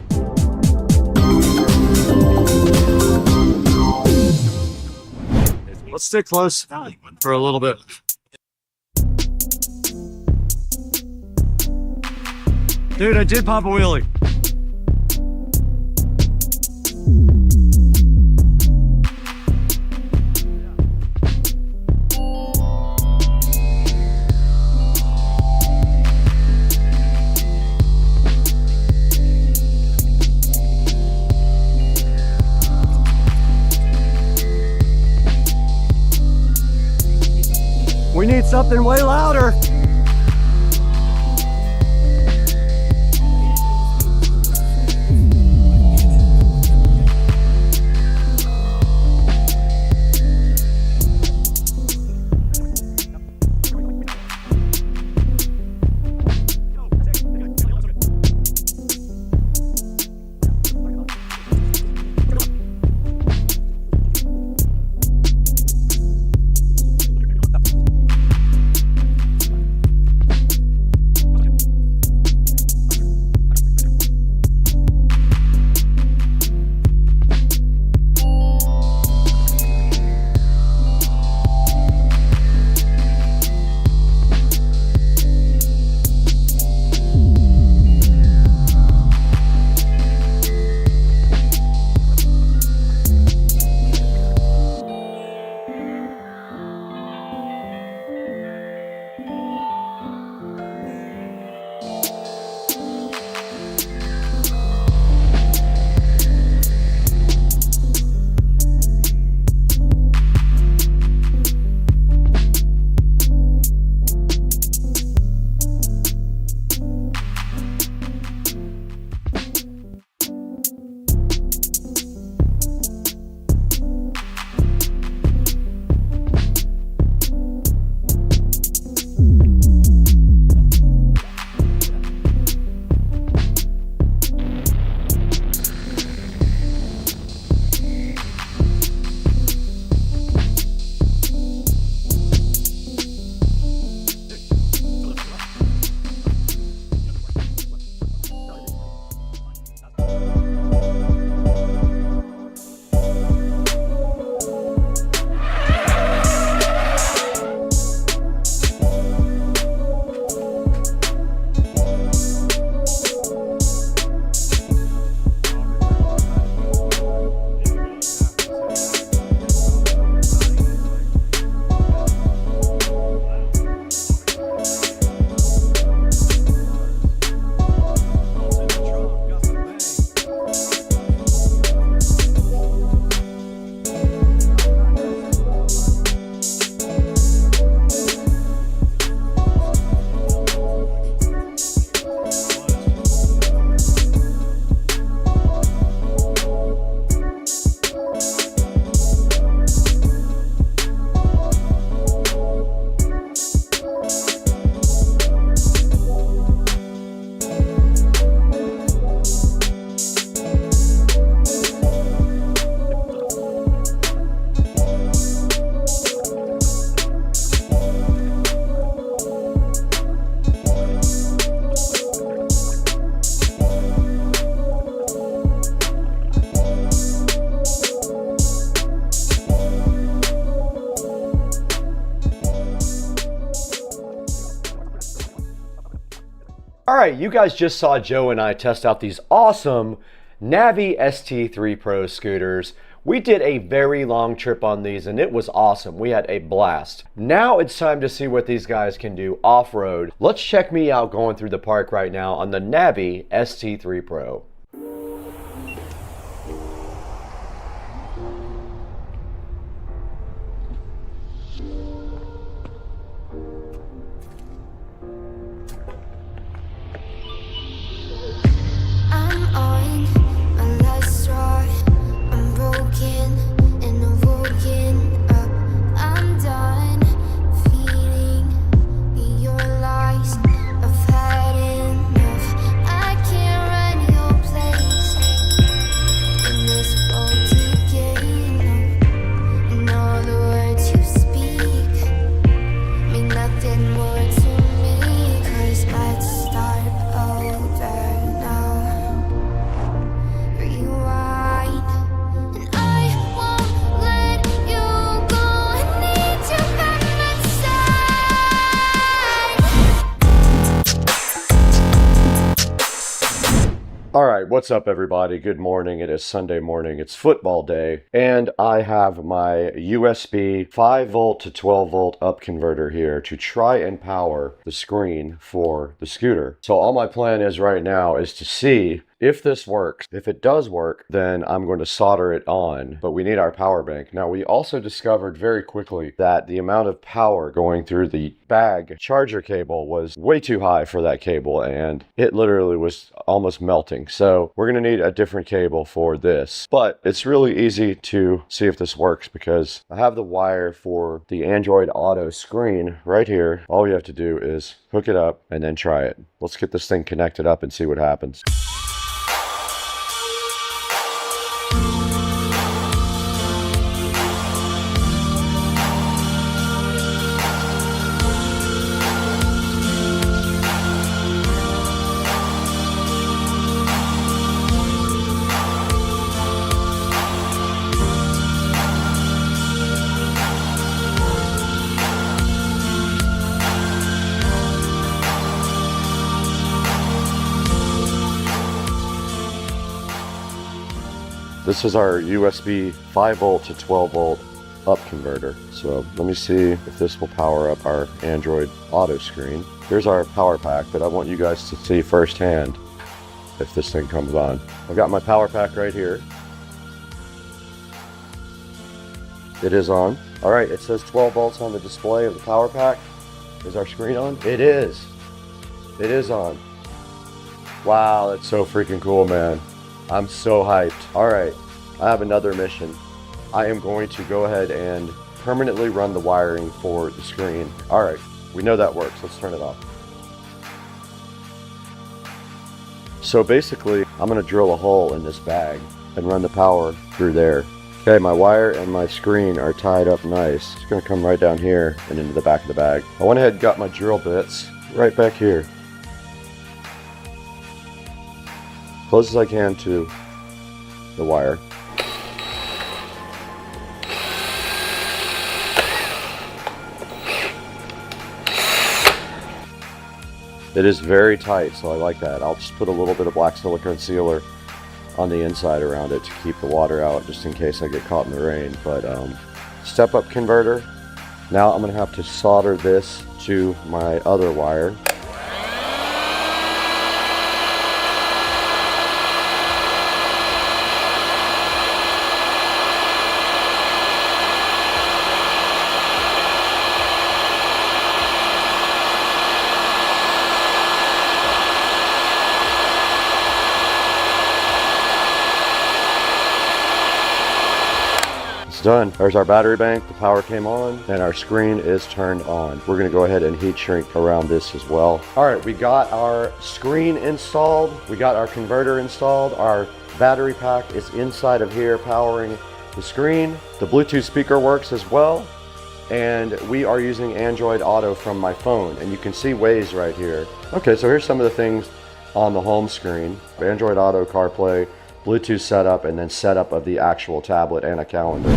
Let's stick close for a little bit. Dude, I did pop a wheelie. We need something way louder. All right, you guys just saw Joe and I test out these awesome Navi ST3 Pro scooters. We did a very long trip on these and it was awesome. We had a blast. Now it's time to see what these guys can do off-road. Let's check me out going through the park right now on the Navi ST3 Pro. All right, what's up everybody? Good morning. It is Sunday morning. It's football day. And I have my USB 5 volt to 12 volt up converter here to try and power the screen for the scooter. So all my plan is right now is to see if this works. If it does work, then I'm going to solder it on, but we need our power bank. Now, we also discovered very quickly that the amount of power going through the bag charger cable was way too high for that cable, and it literally was almost melting. So we're gonna need a different cable for this, but it's really easy to see if this works because I have the wire for the Android Auto screen right here. All you have to do is hook it up and then try it. Let's get this thing connected up and see what happens. This is our USB 5 volt to 12 volt up converter. So let me see if this will power up our Android Auto screen. Here's our power pack, but I want you guys to see firsthand if this thing comes on. I've got my power pack right here. It is on. All right, it says 12 volts on the display of the power pack. Is our screen on? It is. It is on. Wow, that's so freaking cool, man. I'm so hyped. All right, I have another mission. I am going to go ahead and permanently run the wiring for the screen. All right, we know that works. Let's turn it off. So basically, I'm gonna drill a hole in this bag and run the power through there. Okay, my wire and my screen are tied up nice. It's gonna come right down here and into the back of the bag. I went ahead and got my drill bits right back here. Close as I can to the wire. It is very tight, so I like that. I'll just put a little bit of black silicone sealer on the inside around it to keep the water out, just in case I get caught in the rain. But step-up converter. Now I'm gonna have to solder this to my other wire. Done. There's our battery bank, the power came on, and our screen is turned on. We're gonna go ahead and heat shrink around this as well. All right, we got our screen installed, we got our converter installed, our battery pack is inside of here powering the screen. The Bluetooth speaker works as well, and we are using Android Auto from my phone, and you can see Waze right here. Okay, so here's some of the things on the home screen. Android Auto, CarPlay, Bluetooth setup, and then setup of the actual tablet and a calendar.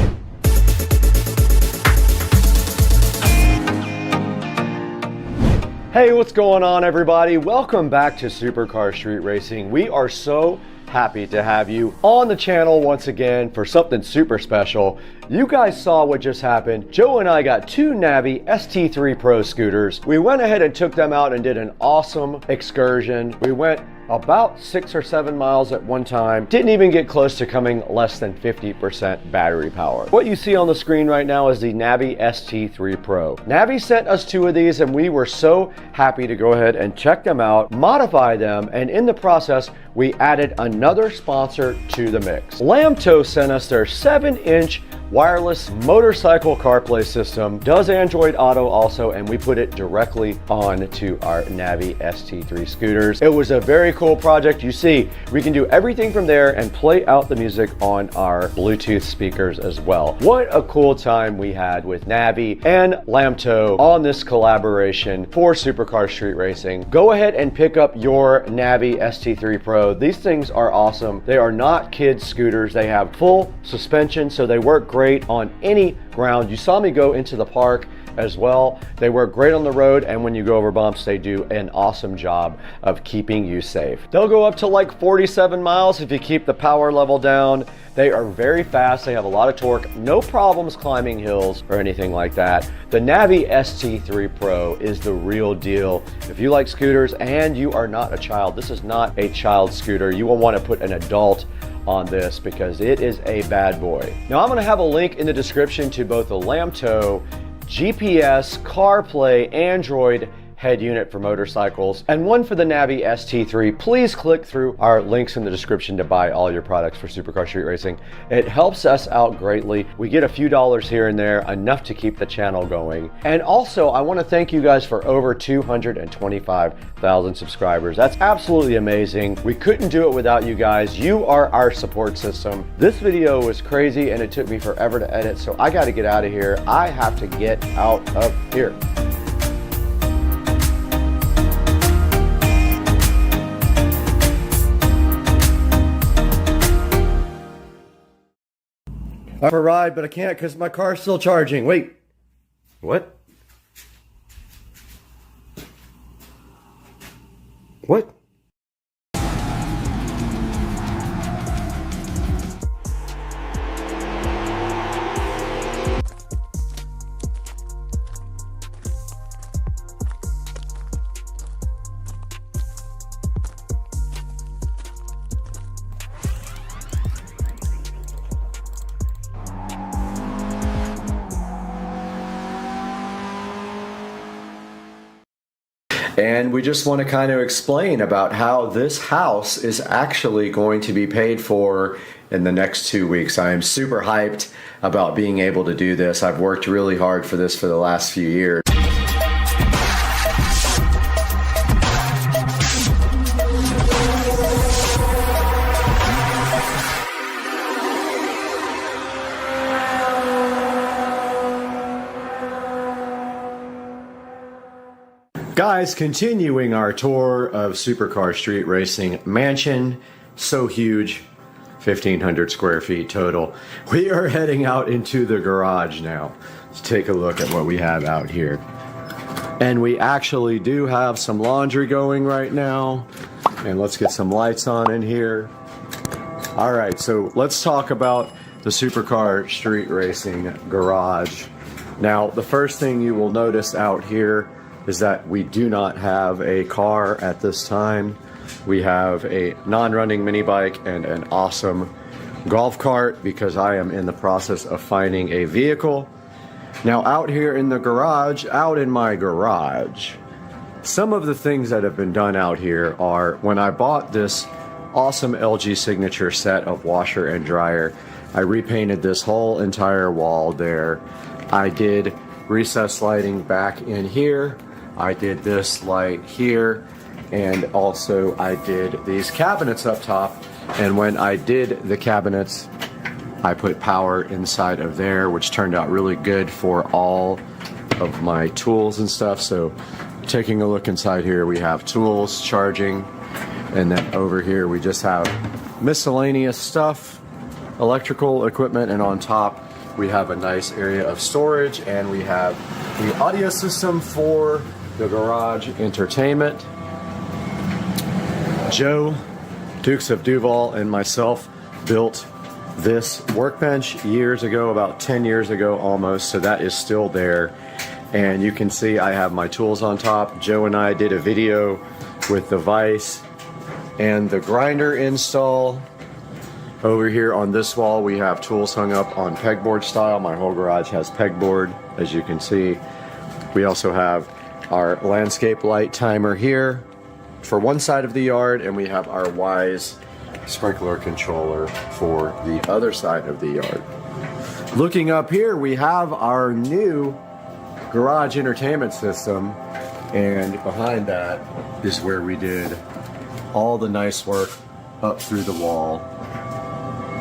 Hey, what's going on, everybody? Welcome back to Supercar Street Racing. We are so happy to have you on the channel once again for something super special. You guys saw what just happened. Joe and I got two Navi ST3 Pro scooters. We went ahead and took them out and did an awesome excursion. We went about 6 or 7 miles at one time. Didn't even get close to coming less than 50% battery power. What you see on the screen right now is the Navi ST3 Pro. Navi sent us two of these and we were so happy to go ahead and check them out, modify them, and in the process, we added another sponsor to the mix. Lamto sent us their 7-inch wireless motorcycle CarPlay system, does Android Auto also, and we put it directly onto our Navi ST3 scooters. It was a very cool project. You see, we can do everything from there and play out the music on our Bluetooth speakers as well. What a cool time we had with Navi and Lamto on this collaboration for Supercar Street Racing. Go ahead and pick up your Navi ST3 Pro. These things are awesome. They are not kids scooters. They have full suspension, so they work great on any ground. You saw me go into the park as well. They work great on the road, and when you go over bumps, they do an awesome job of keeping you safe. They'll go up to like 47 miles if you keep the power level down. They are very fast. They have a lot of torque. No problems climbing hills or anything like that. The Navi ST3 Pro is the real deal. If you like scooters and you are not a child, this is not a child scooter. You will want to put an adult on this because it is a bad boy. Now I'm going to have a link in the description to both the Lamto GPS, CarPlay, Android head unit for motorcycles, and one for the Navi ST3. Please click through our links in the description to buy all your products for Supercar Street Racing. It helps us out greatly. We get a few dollars here and there, enough to keep the channel going. And also, I want to thank you guys for over 225,000 subscribers. That's absolutely amazing. We couldn't do it without you guys. You are our support system. This video was crazy and it took me forever to edit, so I got to get out of here. I have to get out of here. For a ride, but I can't because my car's still charging. Wait. What? What? And we just want to kind of explain about how this house is actually going to be paid for in the next 2 weeks. I am super hyped about being able to do this. I've worked really hard for this for the last few years. Guys, continuing our tour of Supercar Street Racing Mansion, so huge, 1,500 square feet total. We are heading out into the garage now. Let's take a look at what we have out here. And we actually do have some laundry going right now. And let's get some lights on in here. All right, so let's talk about the Supercar Street Racing garage. Now, the first thing you will notice out here is that we do not have a car at this time. We have a non-running mini bike and an awesome golf cart because I am in the process of finding a vehicle. Now out here in the garage, out in my garage, some of the things that have been done out here are, when I bought this awesome LG Signature set of washer and dryer, I repainted this whole entire wall there. I did recessed lighting back in here. I did this light here, and also I did these cabinets up top. And when I did the cabinets, I put power inside of there, which turned out really good for all of my tools and stuff. So taking a look inside here, we have tools, charging, and then over here we just have miscellaneous stuff, electrical equipment, and on top we have a nice area of storage, and we have the audio system for the garage entertainment. Joe, Dukes of Duval, and myself built this workbench years ago, about 10 years ago almost, so that is still there. And you can see I have my tools on top. Joe and I did a video with the vise and the grinder install. Over here on this wall we have tools hung up on pegboard style. My whole garage has pegboard, as you can see. We also have our landscape light timer here for one side of the yard, and we have our Wise sprinkler controller for the other side of the yard. Looking up here, we have our new garage entertainment system, and behind that is where we did all the nice work up through the wall,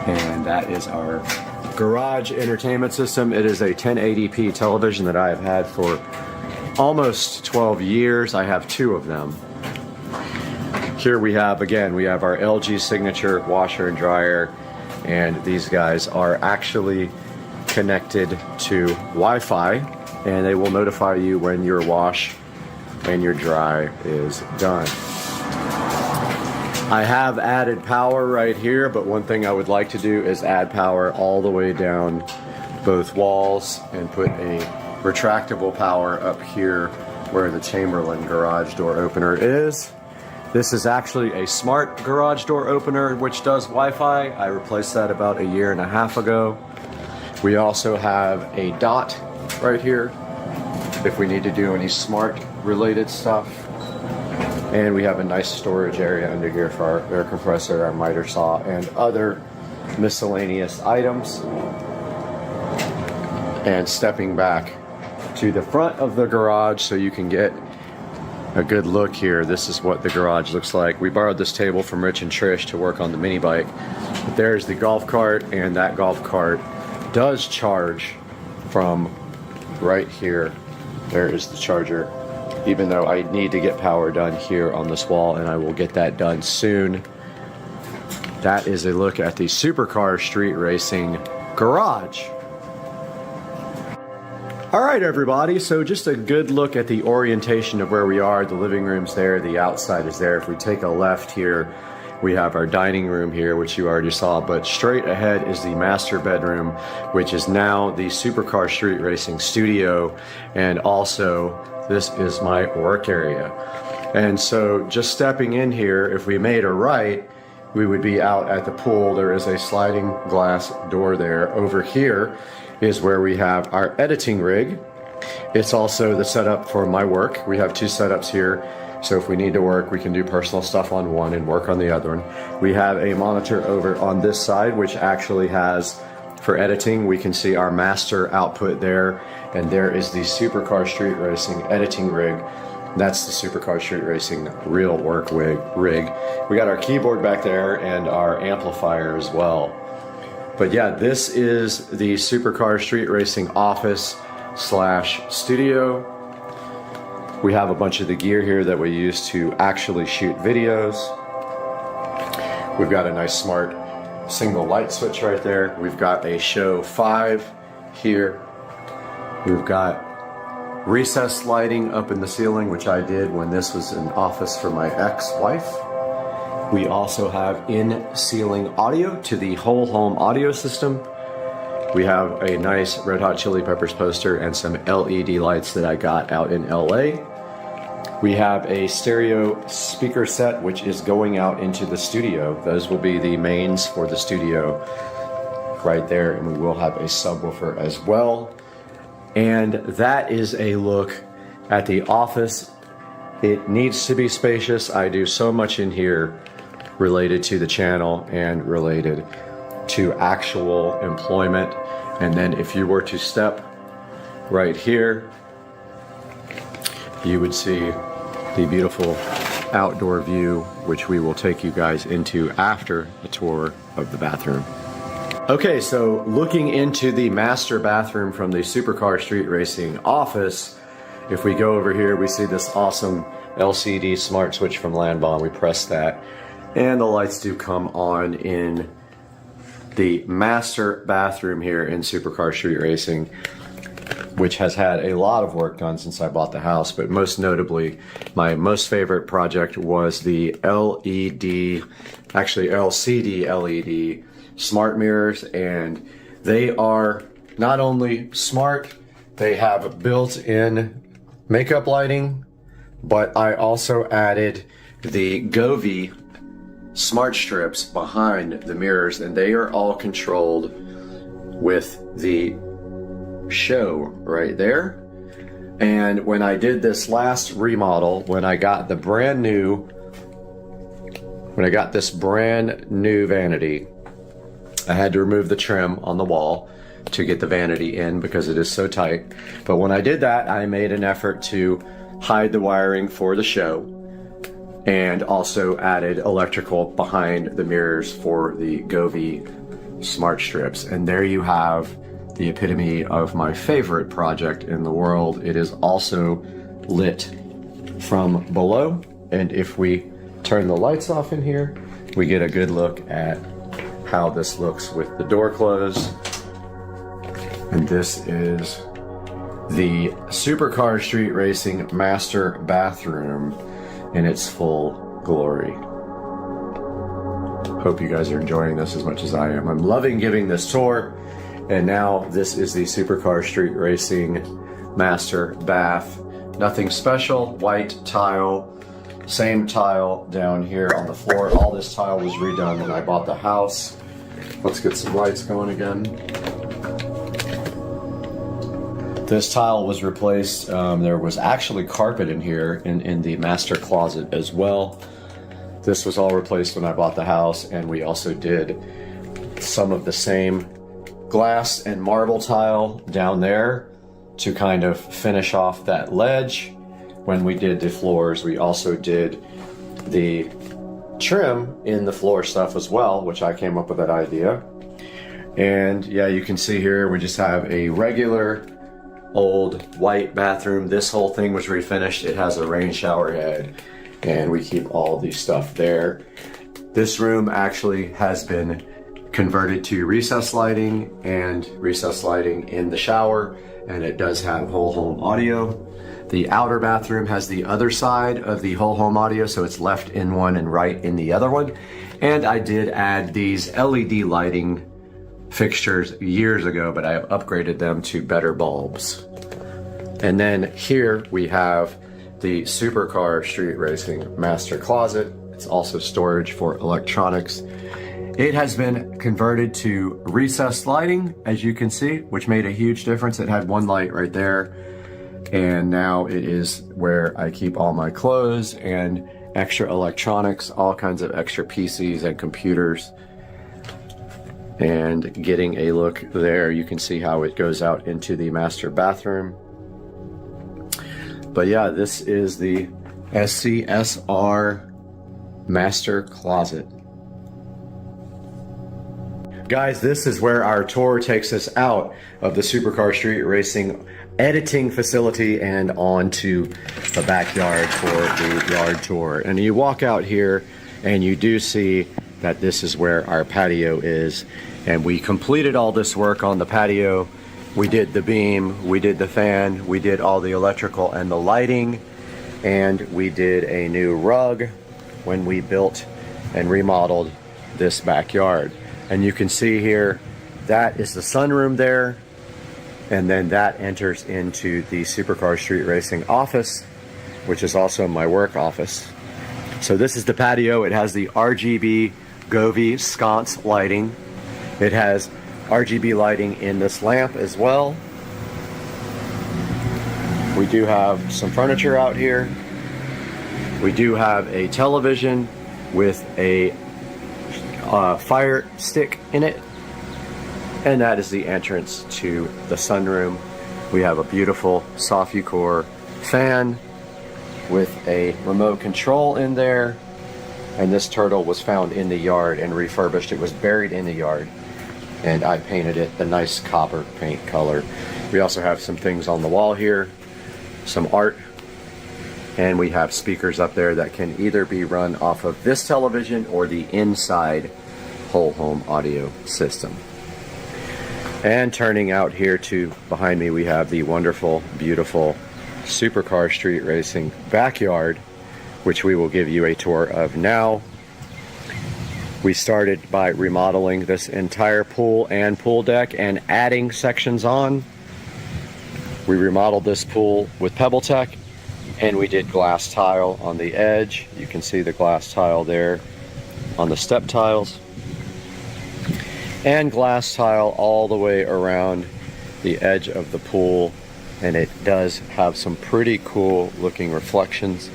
and that is our garage entertainment system. It is a 1080p television that I have had for almost 12 years. I have 2 of them. Here we have, again, we have our LG Signature washer and dryer, and these guys are actually connected to Wi-Fi, and they will notify you when your wash and your dry is done. I have added power right here, but one thing I would like to do is add power all the way down both walls and put a retractable power up here where the Chamberlain garage door opener is. This is actually a smart garage door opener which does Wi-Fi. I replaced that about 1.5 years ago. We also have a dot right here if we need to do any smart related stuff. And we have a nice storage area under here for our air compressor, our miter saw, and other miscellaneous items. And stepping back to the front of the garage so you can get a good look here. This is what the garage looks like. We borrowed this table from Rich and Trish to work on the mini bike. But there's the golf cart, and that golf cart does charge from right here. There is the charger, even though I need to get power done here on this wall, and I will get that done soon. That is a look at the Supercar Street Racing garage. All right, everybody, so just a good look at the orientation of where we are. The living room's there, the outside is there. If we take a left here, we have our dining room here, which you already saw, but straight ahead is the master bedroom, which is now the Supercar Street Racing studio, and also this is my work area. And so just stepping in here, if we made a right, we would be out at the pool. There is a sliding glass door there. Over here is where we have our editing rig. It's also the setup for my work. We have 2 setups here, so if we need to work, we can do personal stuff on one and work on the other one. We have a monitor over on this side, which actually has, for editing, we can see our master output there, and there is the Supercar Street Racing editing rig. That's the Supercar Street Racing real work rig. We got our keyboard back there and our amplifier as well. But yeah, this is the Supercar Street Racing office / studio. We have a bunch of the gear here that we use to actually shoot videos. We've got a nice smart single light switch right there. We've got a Show 5 here. We've got recessed lighting up in the ceiling, which I did when this was an office for my ex-wife. We also have in-ceiling audio to the whole home audio system. We have a nice Red Hot Chili Peppers poster and some LED lights that I got out in LA. We have a stereo speaker set which is going out into the studio. Those will be the mains for the studio right there, and we will have a subwoofer as well. And that is a look at the office. It needs to be spacious. I do so much in here related to the channel and related to actual employment. And then if you were to step right here, you would see the beautiful outdoor view, which we will take you guys into after the tour of the bathroom. Okay, so looking into the master bathroom from the Supercar Street Racing office, if we go over here, we see this awesome LCD smart switch from Landbahn. We press that, and the lights do come on in the master bathroom here in Supercar Street Racing. which has had a lot of work done since I bought the house, but most notably, my most favorite project was the LCD LED smart mirrors, and they are not only smart, they have built-in makeup lighting, but I also added the Govee smart strips behind the mirrors, and they are all controlled with the show right there. And when I did this last remodel, when I got this brand new vanity, I had to remove the trim on the wall to get the vanity in because it is so tight. But when I did that, I made an effort to hide the wiring for the show, and also added electrical behind the mirrors for the Govee smart strips. And there you have the epitome of my favorite project in the world. It is also lit from below, and if we turn the lights off in here, we get a good look at how this looks with the door closed. And this is the Supercar Street Racing master bathroom in its full glory. Hope you guys are enjoying this as much as I am. I'm loving giving this tour. And now this is the Supercar Street Racing master bath. Nothing special, white tile, same tile down here on the floor. All this tile was redone when I bought the house. Let's get some lights going again. This tile was replaced. There was actually carpet in here in the master closet as well. This was all replaced when I bought the house, and we also did some of the same glass and marble tile down there to kind of finish off that ledge. When we did the floors, we also did the trim in the floor stuff as well, which I came up with that idea. And yeah, you can see here we just have a regular old white bathroom. This whole thing was refinished. It has a rain shower head, and we keep all the stuff there. This room actually has been converted to recessed lighting and recessed lighting in the shower, and it does have whole home audio. The outer bathroom has the other side of the whole home audio, so it's left in one and right in the other one. And I did add these LED lighting fixtures years ago, but I have upgraded them to better bulbs. And then here we have the Supercar Street Racing master closet. It's also storage for electronics. It has been converted to recessed lighting, as you can see, which made a huge difference. It had one light right there, and now it is where I keep all my clothes and extra electronics, all kinds of extra PCs and computers. And getting a look there, you can see how it goes out into the master bathroom. But yeah, this is the SCSR master closet. Guys, this is where our tour takes us out of the Supercar Street Racing editing facility and onto the backyard for the yard tour. And you walk out here and you do see that this is where our patio is. And we completed all this work on the patio. We did the beam, we did the fan, we did all the electrical and the lighting, and we did a new rug when we built and remodeled this backyard. And you can see here, that is the sunroom there, and then that enters into the Supercar Street Racing office, which is also my work office. So this is the patio. It has the RGB Govee sconce lighting. It has RGB lighting in this lamp as well. We do have some furniture out here. We do have a television with a fire stick in it, and that is the entrance to the sunroom. We have a beautiful Sofucore fan with a remote control in there, and this turtle was found in the yard and refurbished. It was buried in the yard, and I painted it the nice copper paint color. We also have some things on the wall here, some art, and we have speakers up there that can either be run off of this television or the inside whole home audio system.
And turning out here to behind me, we have the wonderful, beautiful Supercar Street Racing backyard, which we will give you a tour of now. We started by remodeling this entire pool and pool deck and adding sections on. We remodeled this pool with PebbleTech, and we did glass tile on the edge. You can see the glass tile there on the step tiles, and glass tile all the way around the edge of the pool. And it does have some pretty cool looking reflections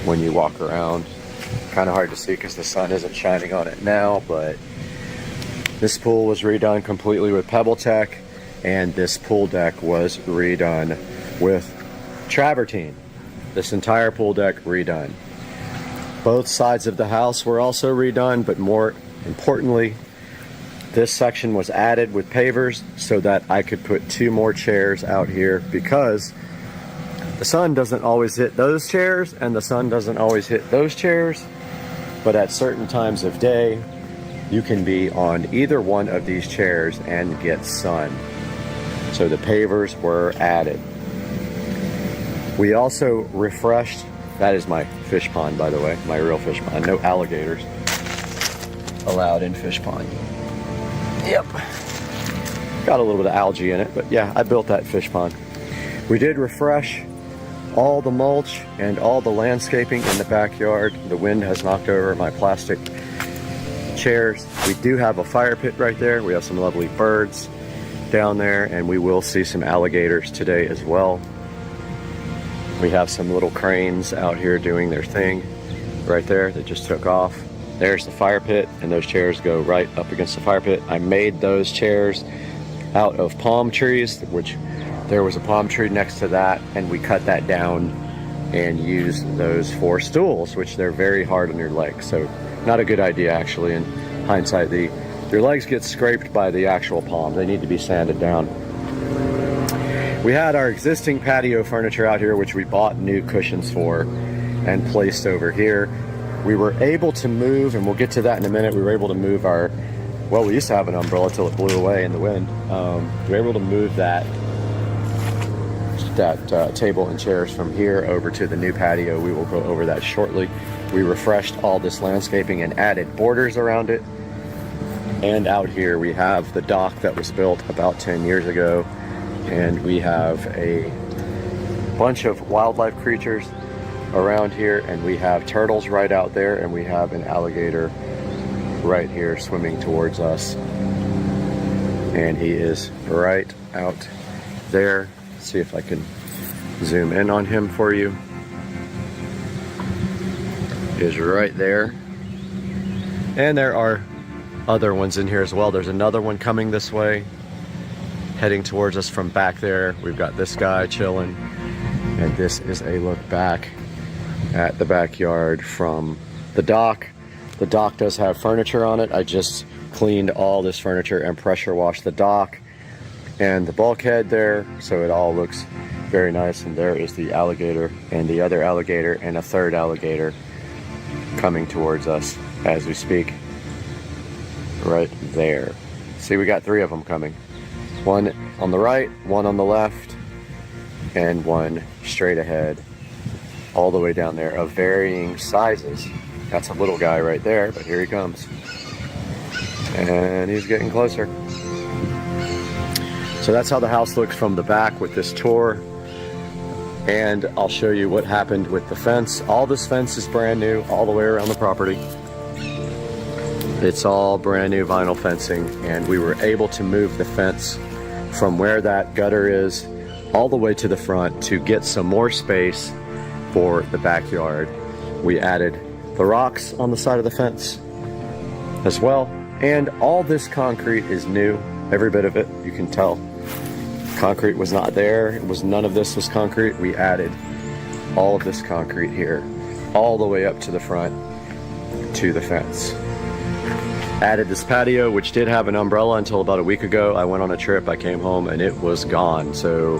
when you walk around. Kind of hard to see because the sun isn't shining on it now, but this pool was redone completely with PebbleTech, and this pool deck was redone with travertine. This entire pool deck redone. Both sides of the house were also redone, but more importantly, this section was added with pavers so that I could put 2 more chairs out here, because the sun doesn't always hit those chairs and the sun doesn't always hit those chairs, but at certain times of day you can be on either one of these chairs and get sun. So the pavers were added. We also refreshed, that is my fish pond, by the way, my real fish pond. No alligators allowed in fish pond. Yep. Got a little bit of algae in it, but yeah, I built that fish pond. We did refresh all the mulch and all the landscaping in the backyard. The wind has knocked over my plastic chairs. We do have a fire pit right there. We have some lovely birds down there, and we will see some alligators today as well. We have some little cranes out here doing their thing right there that just took off. There's the fire pit, and those chairs go right up against the fire pit. I made those chairs out of palm trees, which there was a palm tree next to that, and we cut that down and used those for stools, which they're very hard on your legs. So not a good idea, actually, in hindsight. Your legs get scraped by the actual palm. They need to be sanded down. We had our existing patio furniture out here, which we bought new cushions for and placed over here. We were able to move, and we'll get to that in a minute, we were able to move our, well, we used to have an umbrella till it blew away in the wind. We were able to move that table and chairs from here over to the new patio. We will go over that shortly. We refreshed all this landscaping and added borders around it. And out here we have the dock that was built about 10 years ago, and we have a bunch of wildlife creatures around here, and we have turtles right out there, and we have an alligator right here swimming towards us, and he is right out there. Let's see if I can zoom in on him for you. He is right there, and there are other ones in here as well. There's another one coming this way, heading towards us from back there. We've got this guy chilling, and this is a look back at the backyard from the dock. The dock does have furniture on it. I just cleaned all this furniture and pressure washed the dock and the bulkhead there, so it all looks very nice. And there is the alligator and the other alligator and a third alligator coming towards us as we speak. Right there. See, we got 3 of them coming. One on the right, one on the left, and one straight ahead, all the way down there, of varying sizes. That's a little guy right there, but here he comes. And he's getting closer. So that's how the house looks from the back with this tour. And I'll show you what happened with the fence. All this fence is brand new all the way around the property. It's all brand new vinyl fencing, and we were able to move the fence from where that gutter is all the way to the front to get some more space for the backyard. We added the rocks on the side of the fence as well, and all this concrete is new, every bit of it. You can tell concrete was not there. It was, none of this was concrete. We added all of this concrete here all the way up to the front to the fence. Added this patio, which did have an umbrella until about a week ago. I went on a trip, I came home, and it was gone. So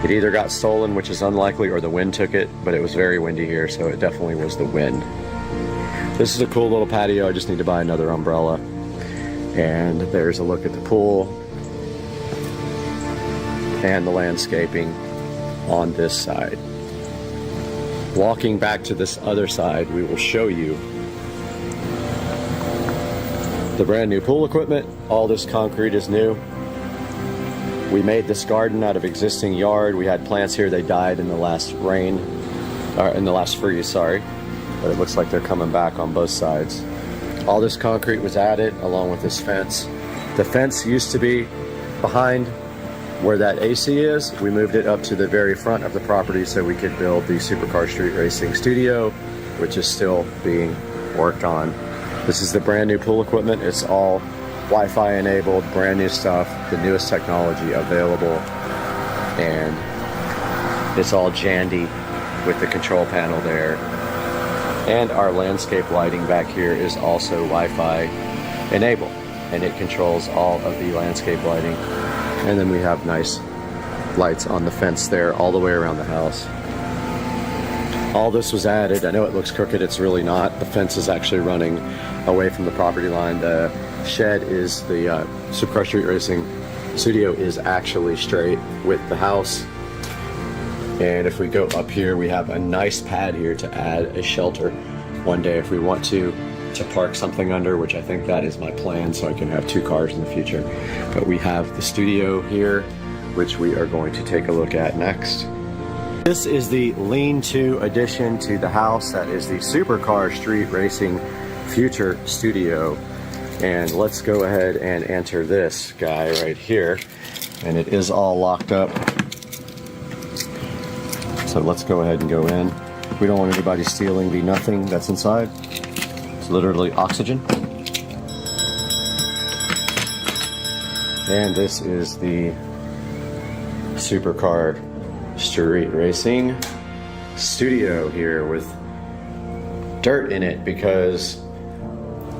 it either got stolen, which is unlikely, or the wind took it, but it was very windy here, so it definitely was the wind. This is a cool little patio. I just need to buy another umbrella. And there's a look at the pool.
and the landscaping on this side. Walking back to this other side, we will show you the brand new pool equipment. All this concrete is new. We made this garden out of existing yard. We had plants here, they died in the last rain, or in the last freeze, sorry. But it looks like they're coming back on both sides. All this concrete was added along with this fence. The fence used to be behind where that AC is. We moved it up to the very front of the property so we could build the Supercar Street Racing studio, which is still being worked on. This is the brand new pool equipment. It's all Wi-Fi enabled, brand new stuff, the newest technology available, and it's all Jandy with the control panel there. And our landscape lighting back here is also Wi-Fi enabled, and it controls all of the landscape lighting. And then we have nice lights on the fence there all the way around the house. All this was added. I know it looks crooked, it's really not. The fence is actually running away from the property line. The shed is, the Supercar Street Racing studio is actually straight with the house. And if we go up here, we have a nice pad here to add a shelter one day if we want to park something under, which I think that is my plan, so I can have 2 cars in the future. But we have the studio here, which we are going to take a look at next. This is the lean-to addition to the house. That is the Supercar Street Racing Future Studio. And let's go ahead and enter this guy right here. And it is all locked up. So let's go ahead and go in. We don't want anybody stealing the nothing that's inside. It's literally oxygen. And this is the Supercar Street Racing studio here with dirt in it because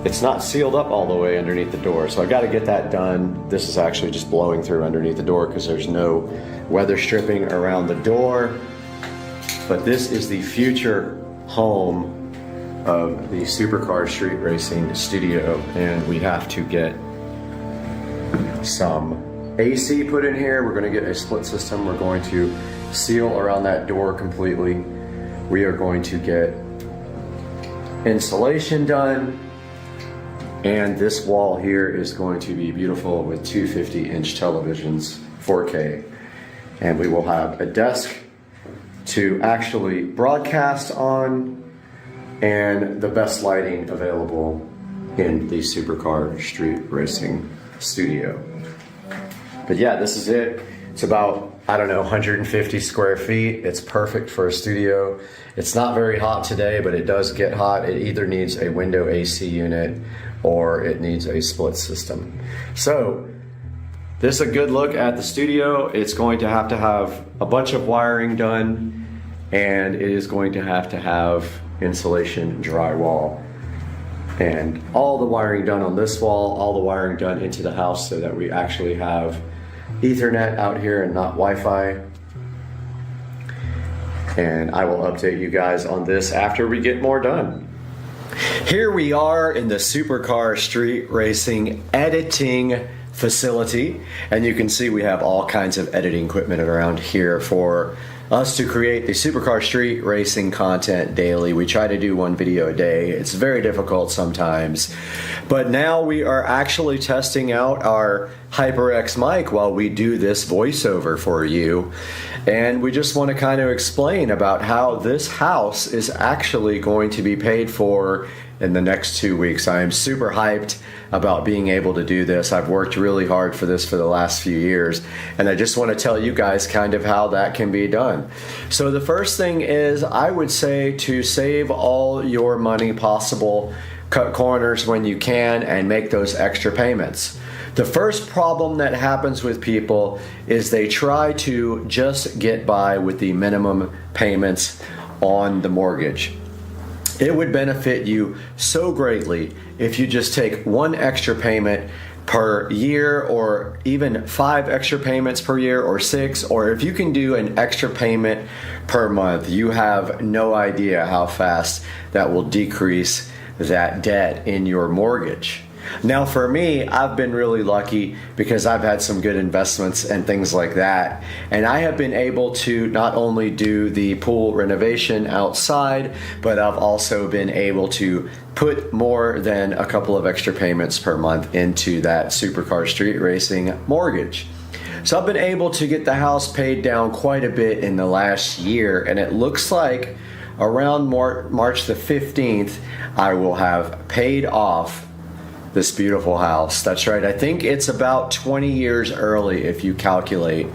it's not sealed up all the way underneath the door. So I got to get that done. This is actually just blowing through underneath the door because there's no weather stripping around the door. But this is the future home of the Supercar Street Racing studio, and we have to get some AC put in here. We're going to get a split system. We're going to seal around that door completely. We are going to get insulation done, and this wall here is going to be beautiful with 250-inch televisions, 4K, and we will have a desk to actually broadcast on, and the best lighting available in the Supercar Street Racing studio. But yeah, this is it. It's about, I don't know, 150 square feet. It's perfect for a studio. It's not very hot today, but it does get hot. It either needs a window AC unit or it needs a split system. So this is a good look at the studio. It's going to have a bunch of wiring done, and it is going to have insulation drywall. And all the wiring done on this wall, all the wiring done into the house so that we actually have Ethernet out here and not Wi-Fi. And I will update you guys on this after we get more done. Here we are in the Supercar Street Racing editing facility, and you can see we have all kinds of editing equipment around here for us to create the Supercar Street Racing content daily. We try to do 1 video a day. It's very difficult sometimes, but now we are actually testing out our HyperX mic while we do this voiceover for you, and we just want to kind of explain about how this house is actually going to be paid for in the next 2 weeks. I am super hyped about being able to do this. I've worked really hard for this for the last few years, and I just want to tell you guys kind of how that can be done. So the first thing is, I would say to save all your money possible, cut corners when you can, and make those extra payments. The first problem that happens with people is they try to just get by with the minimum payments on the mortgage. It would benefit you so greatly if you just take 1 extra payment per year, or even 5 extra payments per year, or 6, or if you can do an extra payment per month. You have no idea how fast that will decrease that debt in your mortgage. Now for me, I've been really lucky because I've had some good investments and things like that. And I have been able to not only do the pool renovation outside, but I've also been able to put more than a couple of extra payments per month into that Supercar Street Racing mortgage. So I've been able to get the house paid down quite a bit in the last year, and it looks like around March the 15th, I will have paid off this beautiful house. That's right, I think it's about 20 years early if you calculate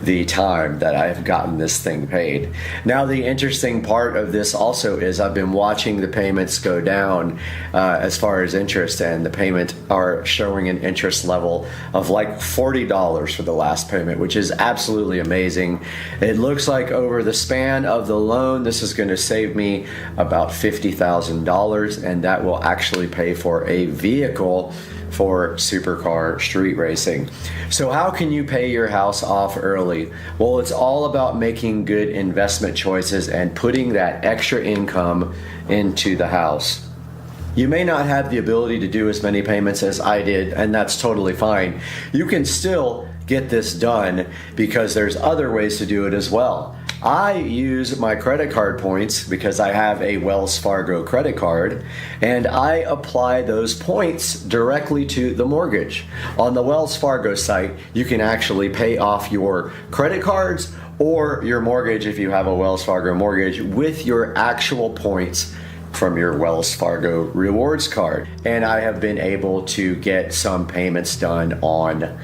the time that I've gotten this thing paid. Now the interesting part of this also is I've been watching the payments go down as far as interest, and the payment are showing an interest level of like $40 for the last payment, which is absolutely amazing. It looks like over the span of the loan, this is going to save me about $50,000, and that will actually pay for a vehicle for Supercar Street Racing. So how can you pay your house off early? Well, it's all about making good investment choices and putting that extra income into the house. You may not have the ability to do as many payments as I did, and that's totally fine. You can still get this done because there's other ways to do it as well. I use my credit card points because I have a Wells Fargo credit card, and I apply those points directly to the mortgage. On the Wells Fargo site, you can actually pay off your credit cards or your mortgage if you have a Wells Fargo mortgage with your actual points from your Wells Fargo rewards card. And I have been able to get some payments done on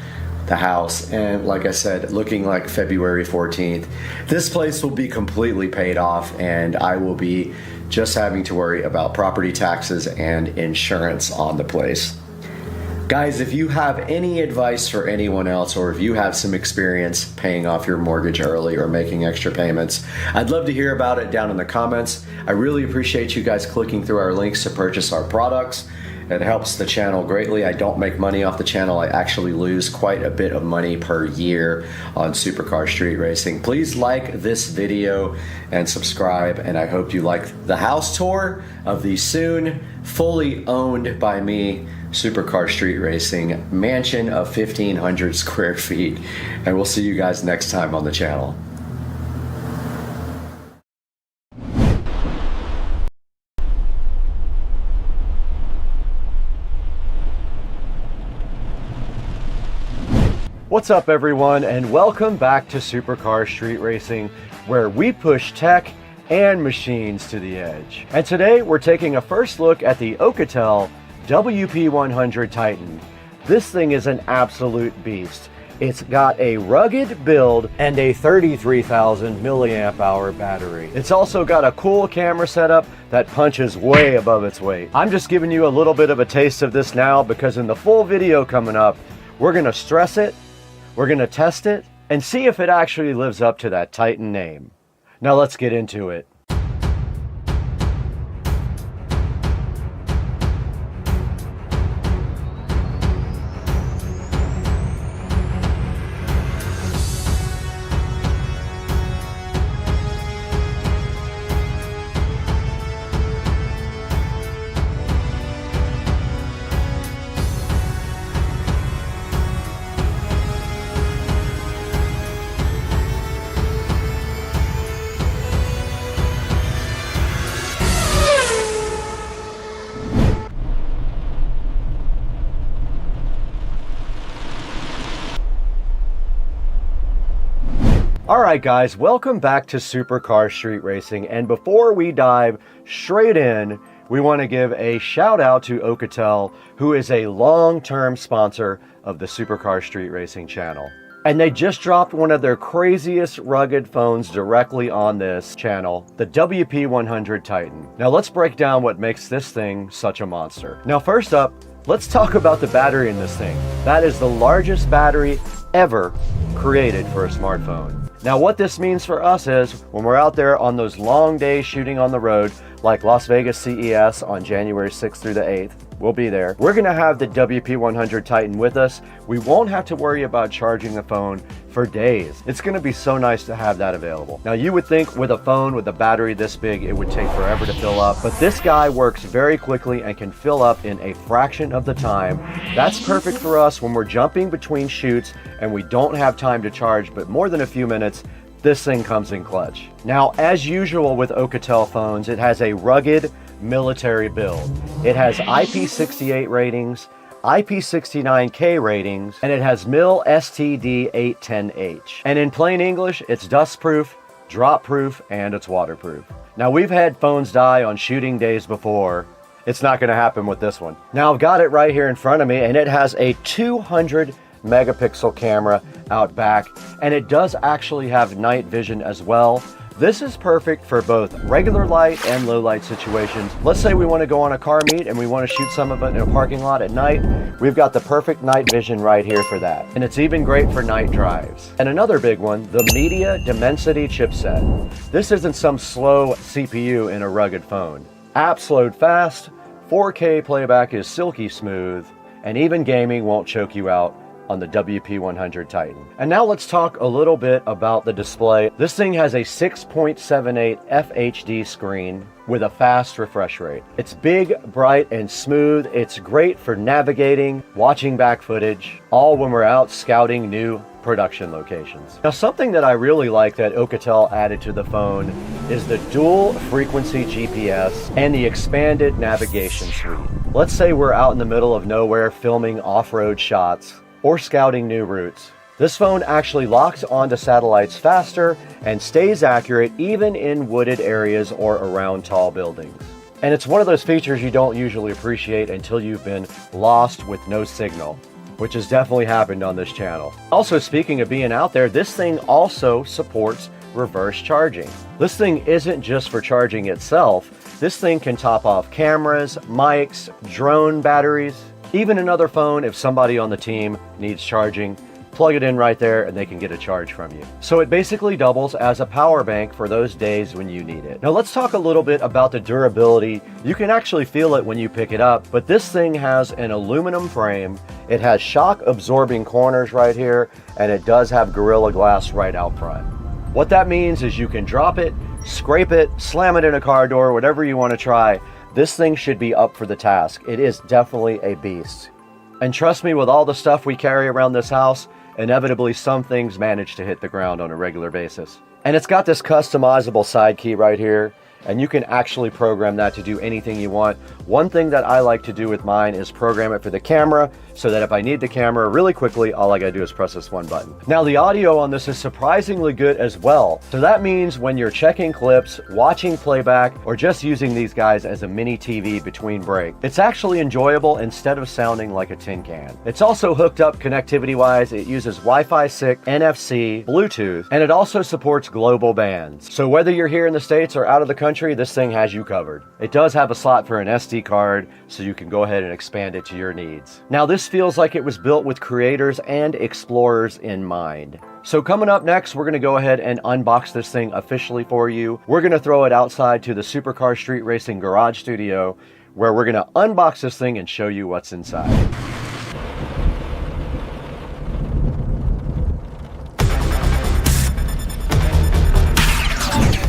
the house, and like I said, looking like February 14th, this place will be completely paid off, and I will be just having to worry about property taxes and insurance on the place. Guys, if you have any advice for anyone else, or if you have some experience paying off your mortgage early or making extra payments, I'd love to hear about it down in the comments. I really appreciate you guys clicking through our links to purchase our products. It helps the channel greatly. I don't make money off the channel. I actually lose quite a bit of money per year on Supercar Street Racing. Please like this video and subscribe, and I hope you like the house tour of the soon fully owned by me Supercar Street Racing mansion of 1,500 square feet. And we'll see you guys next time on the channel.
What's up everyone, and welcome back to Supercar Street Racing, where we push tech and machines to the edge. And today we're taking a first look at the Alcatel WP100 Titan. This thing is an absolute beast. It's got a rugged build and a 33,000 milliamp hour battery. It's also got a cool camera setup that punches way above its weight. I'm just giving you a little bit of a taste of this now, because in the full video coming up, we're gonna stress it, we're gonna test it, and see if it actually lives up to that Titan name. Now let's get into it. Alright guys, welcome back to Supercar Street Racing, and before we dive straight in, we want to give a shout out to Alcatel, who is a long-term sponsor of the Supercar Street Racing channel. And they just dropped one of their craziest rugged phones directly on this channel, the WP100 Titan. Now let's break down what makes this thing such a monster. Now first up, let's talk about the battery in this thing. That is the largest battery ever created for a smartphone. Now what this means for us is, when we're out there on those long days shooting on the road, like Las Vegas CES on January 6th through the 8th,
we'll be there. We're gonna have the WP100 Titan with us. We won't have to worry about charging the phone for days. It's gonna be so nice to have that available. Now you would think with a phone with a battery this big, it would take forever to fill up, but this guy works very quickly and can fill up in a fraction of the time. That's perfect for us when we're jumping between shoots and we don't have time to charge, but more than a few minutes, this thing comes in clutch. Now, as usual with Alcatel phones, it has a rugged military build. It has IP68 ratings, IP69K ratings, and it has MIL STD810H. And in plain English, it's dust-proof, drop-proof, and it's waterproof. Now, we've had phones die on shooting days before. It's not gonna happen with this one. Now, I've got it right here in front of me, and it has a 200 megapixel camera out back, and it does actually have night vision as well. This is perfect for both regular light and low light situations. Let's say we want to go on a car meet and we want to shoot some of it in a parking lot at night. We've got the perfect night vision right here for that. And it's even great for night drives. And another big one, the Media Dimensity chipset. This isn't some slow CPU in a rugged phone. Apps load fast, 4K playback is silky smooth, and even gaming won't choke you out on the WP100 Titan. And now let's talk a little bit about the display. This thing has a 6.78 FHD screen with a fast refresh rate. It's big, bright, and smooth. It's great for navigating, watching back footage, all when we're out scouting new production locations. Now, something that I really like that Alcatel added to the phone is the dual frequency GPS and the expanded navigation suite. Let's say we're out in the middle of nowhere filming off-road shots or scouting new routes. This phone actually locks onto satellites faster and stays accurate even in wooded areas or around tall buildings. And it's one of those features you don't usually appreciate until you've been lost with no signal, which has definitely happened on this channel. Also, speaking of being out there, this thing also supports reverse charging. This thing isn't just for charging itself. This thing can top off cameras, mics, drone batteries, even another phone if somebody on the team needs charging. Plug it in right there and they can get a charge from you. So it basically doubles as a power bank for those days when you need it. Now let's talk a little bit about the durability. You can actually feel it when you pick it up, but this thing has an aluminum frame. It has shock absorbing corners right here, and it does have Gorilla Glass right out front. What that means is you can drop it, scrape it, slam it in a car door, whatever you want to try. This thing should be up for the task. It is definitely a beast. And trust me, with all the stuff we carry around this house, inevitably some things manage to hit the ground on a regular basis. And it's got this customizable side key right here, and you can actually program that to do anything you want. One thing that I like to do with mine is program it for the camera, so that if I need the camera really quickly, all I gotta do is press this one button. Now the audio on this is surprisingly good as well. So that means when you're checking clips, watching playback, or just using these guys as a mini TV between breaks, it's actually enjoyable instead of sounding like a tin can. It's also hooked up connectivity wise. It uses Wi-Fi 6, NFC, Bluetooth, and it also supports global bands. So whether you're here in the States or out of the country, this thing has you covered. It does have a slot for an SD card, so you can go ahead and expand it to your needs. Now this feels like it was built with creators and explorers in mind. So coming up next, we're going to go ahead and unbox this thing officially for you. We're going to throw it outside to the Supercar Street Racing Garage Studio, where we're going to unbox this thing and show you what's inside.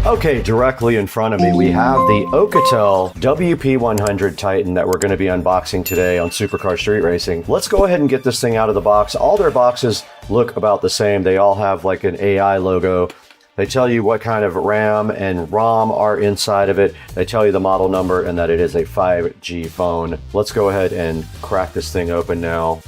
Okay, directly in front of me, we have the Alcatel WP100 Titan that we're going to be unboxing today on Supercar Street Racing. Let's go ahead and get this thing out of the box. All their boxes look about the same. They all have like an AI logo. They tell you what kind of RAM and ROM are inside of it. They tell you the model number and that it is a 5G phone. Let's go ahead and crack this thing open now.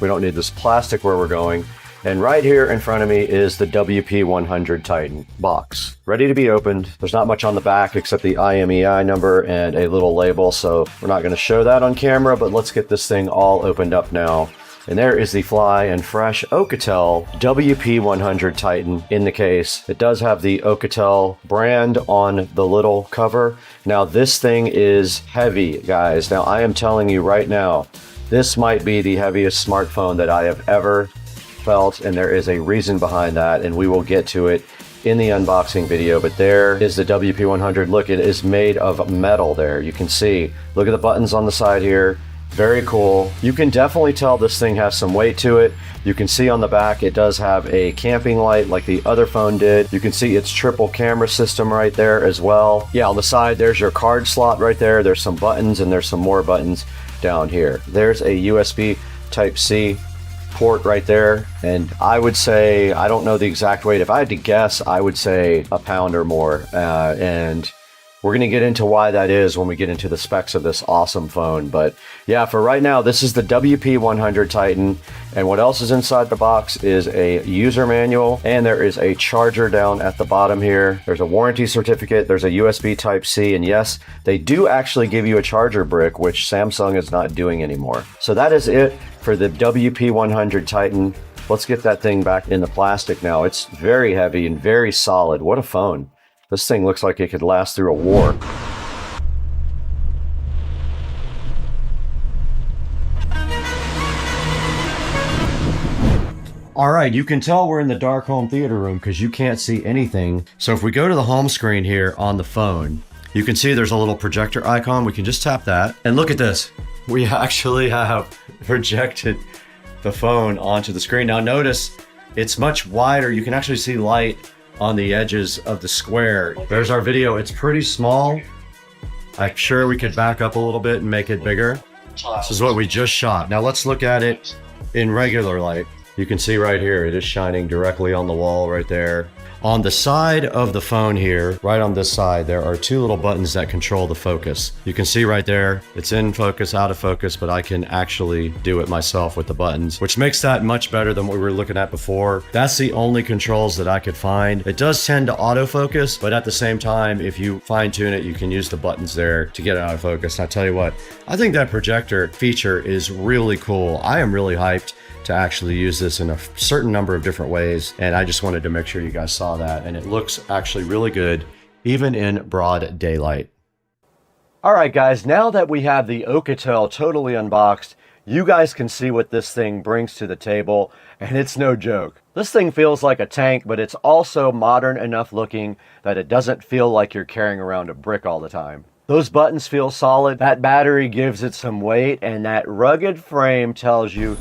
We don't need this plastic where we're going. And right here in front of me is the WP100 Titan box, ready to be opened. There's not much on the back except the IMEI number and a little label, so we're not going to show that on camera, but let's get this thing all opened up now. And there is the fly and fresh Alcatel WP100 Titan in the case. It does have the Alcatel brand on the little cover. Now this thing is heavy, guys. Now I am telling you right now, this might be the heaviest smartphone that I have ever felt, and there is a reason behind that, and we will get to it in the unboxing video, but there is the WP100. Look, it is made of metal there. You can see, look at the buttons on the side here. Very cool. You can definitely tell this thing has some weight to it. You can see on the back it does have a camping light like the other phone did. You can see its triple camera system right there as well. Yeah, on the side there's your card slot right there. There's some buttons and there's some more buttons down here. There's a USB Type-C port right there, and I would say, I don't know the exact weight. If I had to guess, I would say a pound or more, and we're going to get into why that is when we get into the specs of this awesome phone. But yeah, for right now, this is the WP100 Titan. And what else is inside the box is a user manual, and there is a charger down at the bottom here. There's a warranty certificate. There's a USB Type-C. And yes, they do actually give you a charger brick, which Samsung is not doing anymore. So that is it for the WP100 Titan. Let's get that thing back in the plastic now. It's very heavy and very solid. What a phone. This thing looks like it could last through a war. All right, you can tell we're in the dark home theater room because you can't see anything. So if we go to the home screen here on the phone, you can see there's a little projector icon. We can just tap that. And look at this. We actually have projected the phone onto the screen. Now notice it's much wider. You can actually see light on the edges of the square. There's our video. It's pretty small. I'm sure we could back up a little bit and make it bigger. This is what we just shot. Now let's look at it in regular light. You can see right here, it is shining directly on the wall right there. On the side of the phone here, right on this side, there are two little buttons that control the focus. You can see right there, it's in focus, out of focus, but I can actually do it myself with the buttons, which makes that much better than what we were looking at before. That's the only controls that I could find. It does tend to autofocus, but at the same time, if you fine tune it, you can use the buttons there to get it out of focus. And I tell you what, I think that projector feature is really cool. I am really hyped to actually use this in a certain number of different ways, and I just wanted to make sure you guys saw that, and it looks actually really good even in broad daylight. All right guys, now that we have the Alcatel totally unboxed, you guys can see what this thing brings to the table, and it's no joke. This thing feels like a tank, but it's also modern enough looking that it doesn't feel like you're carrying around a brick all the time. Those buttons feel solid, that battery gives it some weight, and that rugged frame tells you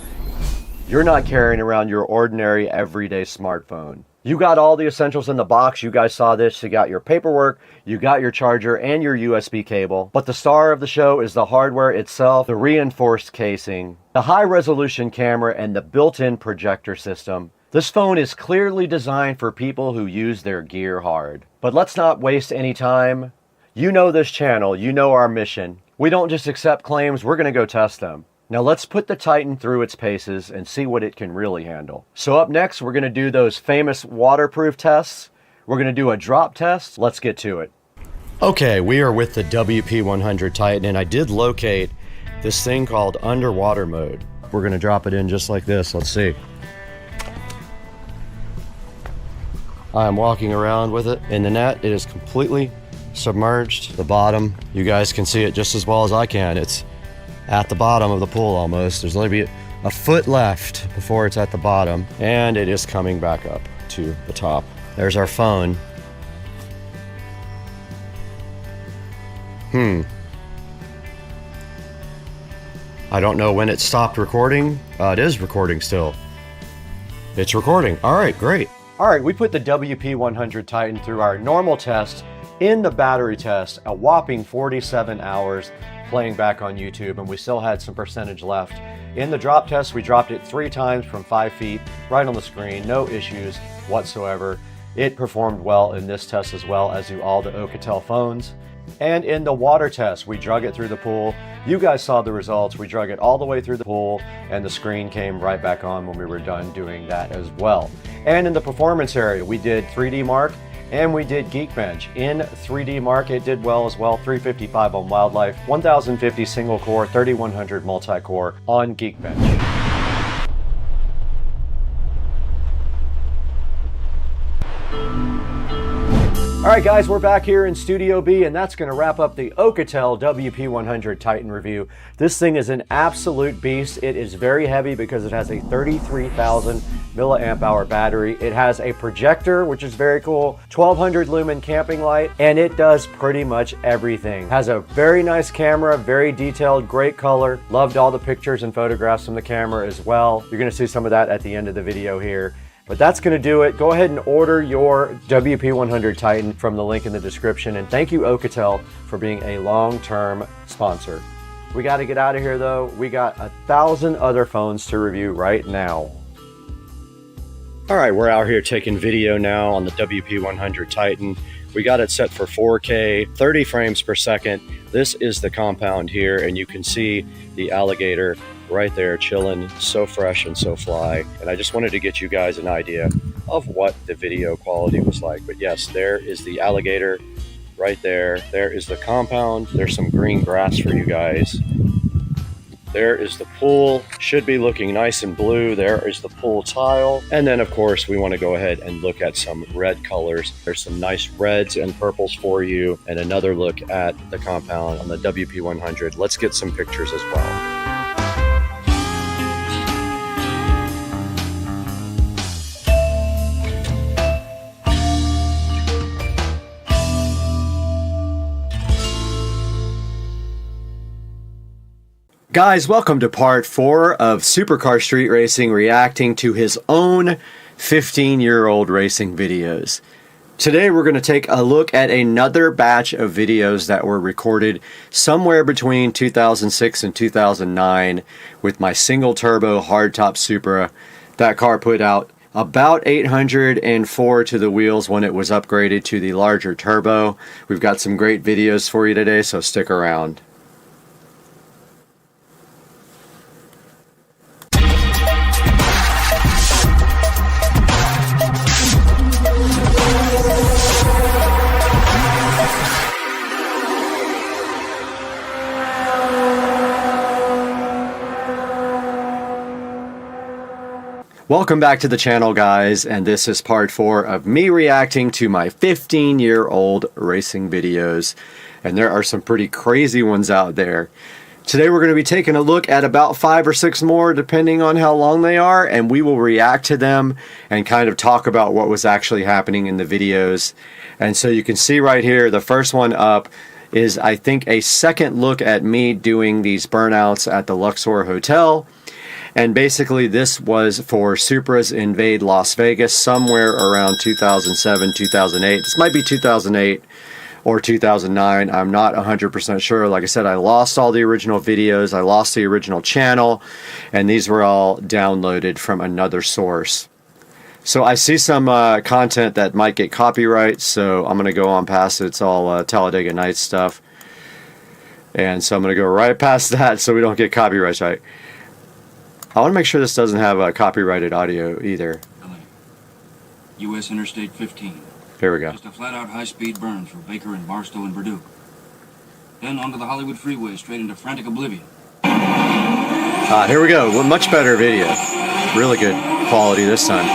you're not carrying around your ordinary everyday smartphone. You got all the essentials in the box. You guys saw this. You got your paperwork, you got your charger and your USB cable. But the star of the show is the hardware itself, the reinforced casing, the high resolution camera, and the built-in projector system. This phone is clearly designed for people who use their gear hard. But let's not waste any time. You know this channel, you know our mission. We don't just accept claims, we're gonna go test them. Now let's put the Titan through its paces and see what it can really handle. So up next, we're gonna do those famous waterproof tests. We're gonna do a drop test. Let's get to it. Okay, we are with the WP100 Titan, and I did locate this thing called underwater mode. We're gonna drop it in just like this. Let's see. I'm walking around with it in the net. It is completely submerged. The bottom, you guys can see it just as well as I can. It's at the bottom of the pool almost. There's only a foot left before it's at the bottom, and it is coming back up to the top. There's our phone. I don't know when it stopped recording. It is recording still. It's recording. All right, great. All right, we put the WP100 Titan through our normal test in the battery test, a whopping 47 hours playing back on YouTube, and we still had some percentage left. In the drop test, we dropped it 3 times from 5 feet, right on the screen, no issues whatsoever. It performed well in this test as well, as do all the Alcatel phones. And in the water test, we drug it through the pool. You guys saw the results. We drug it all the way through the pool, and the screen came right back on when we were done doing that as well. And in the performance area, we did 3D Mark, and we did Geekbench. In 3D Mark, it did well as well. 355 on Wildlife, 1050 single core, 3100 multi-core on Geekbench. All right, guys, we're back here in Studio B, and that's going to wrap up the Alcatel WP100 Titan review. This thing is an absolute beast. It is very heavy because it has a 33,000 milliamp hour battery. It has a projector, which is very cool, 1200 lumen camping light, and it does pretty much everything. Has a very nice camera, very detailed, great color. Loved all the pictures and photographs from the camera as well. You're going to see some of that at the end of the video here. But that's going to do it. Go ahead and order your WP100 Titan from the link in the description. And thank you, Alcatel, for being a long-term sponsor. We got to get out of here, though. We got 1,000 other phones to review right now. All right, we're out here taking video now on the WP100 Titan. We got it set for 4K, 30 frames per second. This is the compound here, and you can see the alligator right there chilling, so fresh and so fly. And I just wanted to get you guys an idea of what the video quality was like. But yes, there is the alligator right there. There is the compound. There's some green grass for you guys. There is the pool, should be looking nice and blue. There is the pool tile. And then of course we want to go ahead and look at some red colors. There's some nice reds and purples for you, and another look at the compound on the WP100. Let's get some pictures as well. Guys, welcome to part 4 of Supercar Street Racing reacting to his own 15-year-old racing videos. Today we're going to take a look at another batch of videos that were recorded somewhere between 2006 and 2009 with my single turbo hardtop Supra. That car put out about 804 to the wheels when it was upgraded to the larger turbo. We've got some great videos for you today, so stick around. Welcome back to the channel, guys, and this is part 4 of me reacting to my 15-year-old racing videos. And there are some pretty crazy ones out there. Today we're going to be taking a look at about 5 or 6 more, depending on how long they are, and we will react to them and kind of talk about what was actually happening in the videos. And so you can see right here, the first one up is, I think, a second look at me doing these burnouts at the Luxor Hotel. And basically this was for Supra's Invade Las Vegas somewhere around 2007, 2008. This might be 2008 or 2009. I'm not 100% sure. Like I said, I lost all the original videos. I lost the original channel, and these were all downloaded from another source. So I see some content that might get copyright, so I'm going to go on past it. It's all Talladega Nights stuff. And so I'm going to go right past that so we don't get copyright. Right? I want to make sure this doesn't have copyrighted audio either.
U.S. Interstate 15.
Here we go.
Just a flat-out high-speed burn through Baker and Barstow and Verduke. Then onto the Hollywood Freeway, straight into frantic oblivion.
Here we go. Well, much better video. Really good quality this time.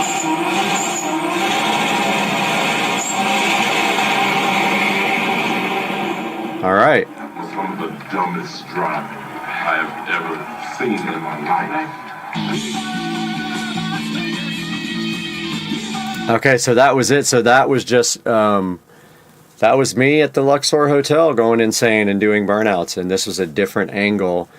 All right.
That was some of the dumbest driving I have ever seen in my life.
Okay, so that was it. So that was just, that was me at the Luxor Hotel going insane and doing burnouts. And this was a different angle.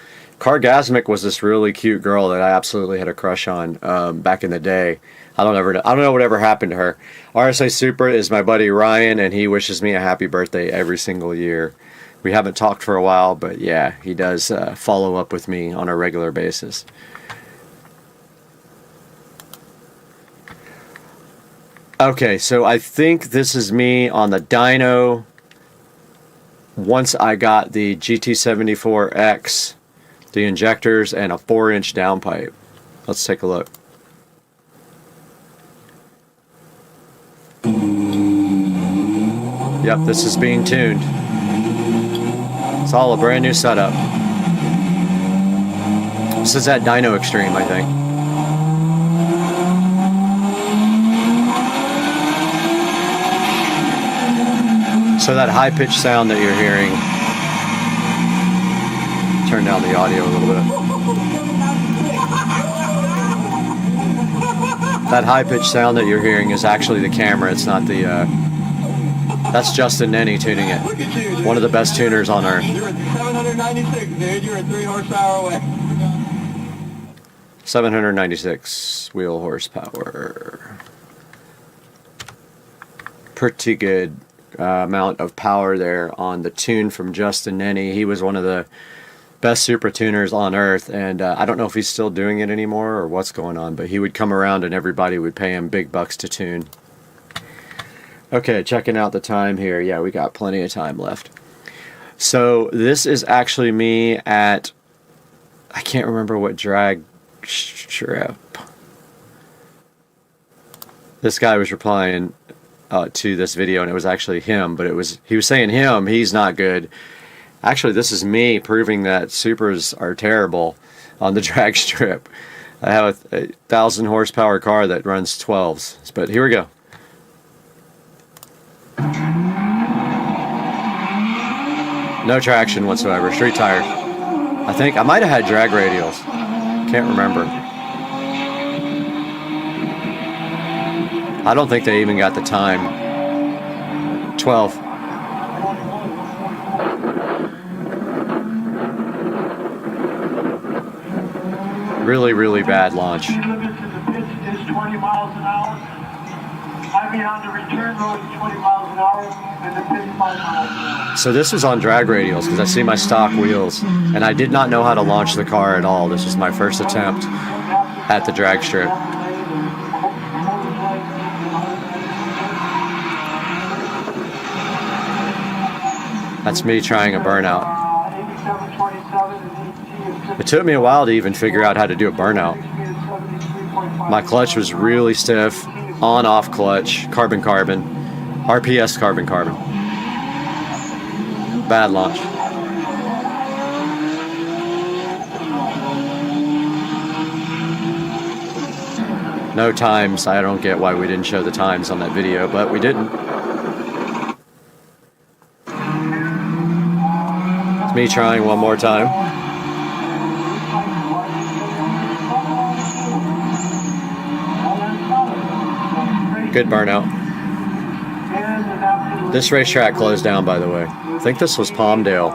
Cargasmic was this really cute girl that I absolutely had a crush on back in the day. I don't know whatever happened to her. RSA Supra is my buddy Ryan, and he wishes me a happy birthday every single year. We haven't talked for a while, but yeah, he does follow up with me on a regular basis. Okay, so I think this is me on the dyno once I got the GT74X, the injectors, and a 4-inch downpipe. Let's take a look. Yep, this is being tuned. It's all a brand new setup. This is at Dyno Extreme, I think. So that high-pitched sound that you're hearing, turn down the audio a little bit. That high-pitched sound that you're hearing is actually the camera. It's not the, that's Justin Nenny tuning it. One of the best tuners on earth.
You're at 796, dude. You're at 3 horsepower away.
796 wheel horsepower. Pretty good amount of power there on the tune from Justin Nenny. He was one of the best super tuners on earth, and I don't know if he's still doing it anymore or what's going on, but he would come around and everybody would pay him big bucks to tune. Okay, checking out the time here. Yeah, we got plenty of time left. So this is actually me at, I can't remember what drag strip. This guy was replying to this video, and it was actually him, but he was saying he's not good. Actually, this is me proving that supers are terrible on the drag strip. I have a 1,000 horsepower car that runs 12s, but here we go. No traction whatsoever, street tire. I think I might have had drag radials. Can't remember. I don't think they even got the time. 12. Really, really bad launch.
The limit to the pits is 20 miles an hour. I mean, on the return road, 20 miles an hour, and the pits 5 miles an hour.
So this was on drag radials because I see my stock wheels, and I did not know how to launch the car at all. This was my first attempt at the drag strip. That's me trying a burnout. It took me a while to even figure out how to do a burnout. My clutch was really stiff, on-off clutch, carbon-carbon, RPS carbon-carbon. Bad launch. No times. I don't get why we didn't show the times on that video, but we didn't. It's me trying one more time. Good burnout. This racetrack closed down, by the way. I think this was Palmdale,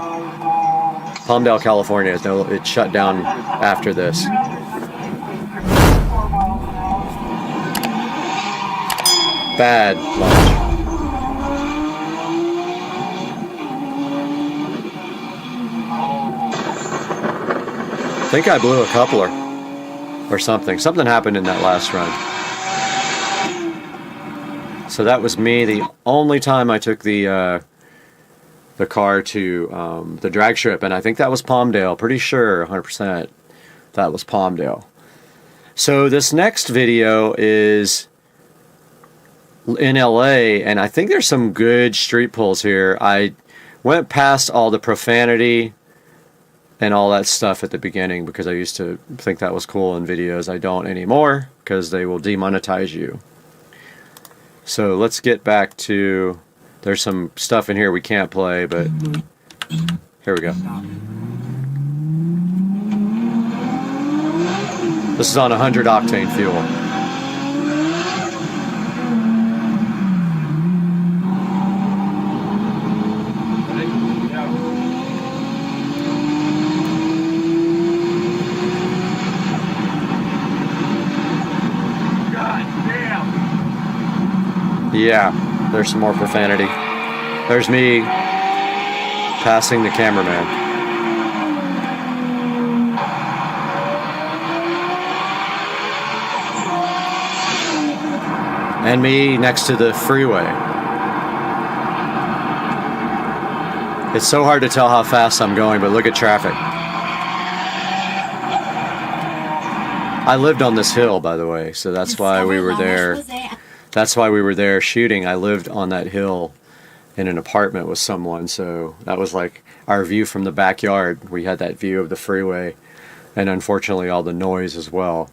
California. No, it shut down after this. Bad launch. I think I blew a coupler or something. Something happened in that last run. So that was me. The only time I took the car to the drag strip, and I think that was Palmdale. Pretty sure, 100%, that was Palmdale. So this next video is in LA, and I think there's some good street pulls here. I went past all the profanity and all that stuff at the beginning because I used to think that was cool in videos. I don't anymore because they will demonetize you. So let's get back to, there's some stuff in here we can't play, but here we go. This is on 100 octane fuel. Yeah, there's some more profanity. There's me passing the cameraman. And me next to the freeway. It's so hard to tell how fast I'm going, but look at traffic. I lived on this hill, by the way, so that's why we were there. That's why we were there shooting. I lived on that hill in an apartment with someone, so that was like our view from the backyard. We had that view of the freeway, and unfortunately all the noise as well.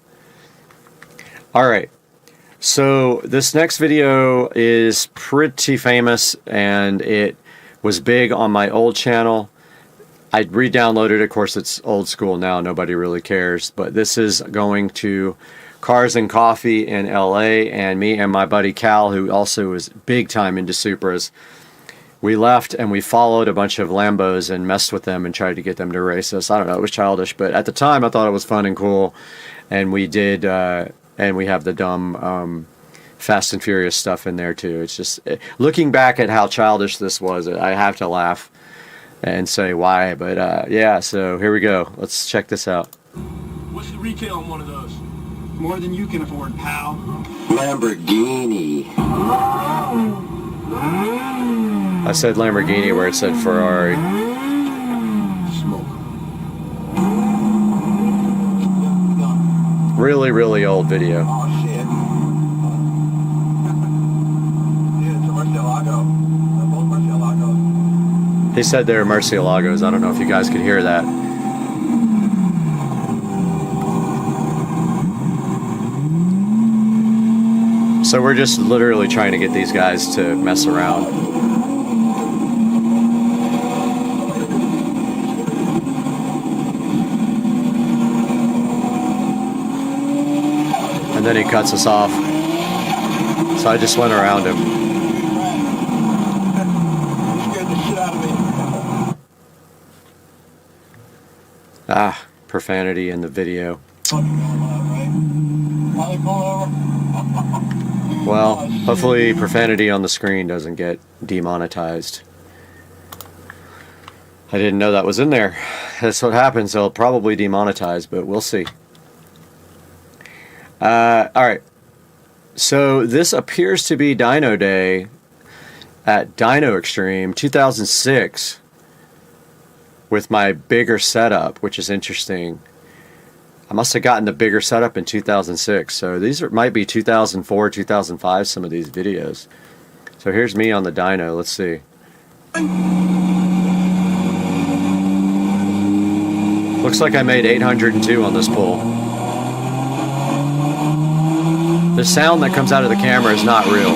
All right, So this next video is pretty famous, and it was big on my old channel. I re-downloaded it. Of course, it's old school now. Nobody really cares. But this is going to Cars and Coffee in LA, and me and my buddy Cal, who also is big time into Supras, we left and we followed a bunch of Lambos and messed with them and tried to get them to race us. I don't know, it was childish, but at the time I thought it was fun and cool. And we did, and we have the dumb Fast and Furious stuff in there too. It's just, looking back at how childish this was, I have to laugh and say why. But yeah, so here we go. Let's check this out.
What's the retail on one of those? More than you can afford, pal.
Lamborghini.
I said Lamborghini where it said Ferrari.
Smoke.
Really, really old video.
Oh, shit. Dude, it's a Murcielago. They're both Murcielagos.
He said they were Murcielagos. I don't know if you guys could hear that. So we're just literally trying to get these guys to mess around. And then he cuts us off. So I just went around him.
You scared the shit out of me.
Ah, profanity in the video.
Finally pull over.
Well, hopefully profanity on the screen doesn't get demonetized. I didn't know that was in there. That's what happens. They'll probably demonetize, but we'll see. Alright. So this appears to be Dyno Day at Dyno Extreme 2006 with my bigger setup, which is interesting. I must have gotten the bigger setup in 2006, so these might be 2004, 2005, some of these videos. So here's me on the dyno, let's see. Looks like I made 802 on this pull. The sound that comes out of the camera is not real.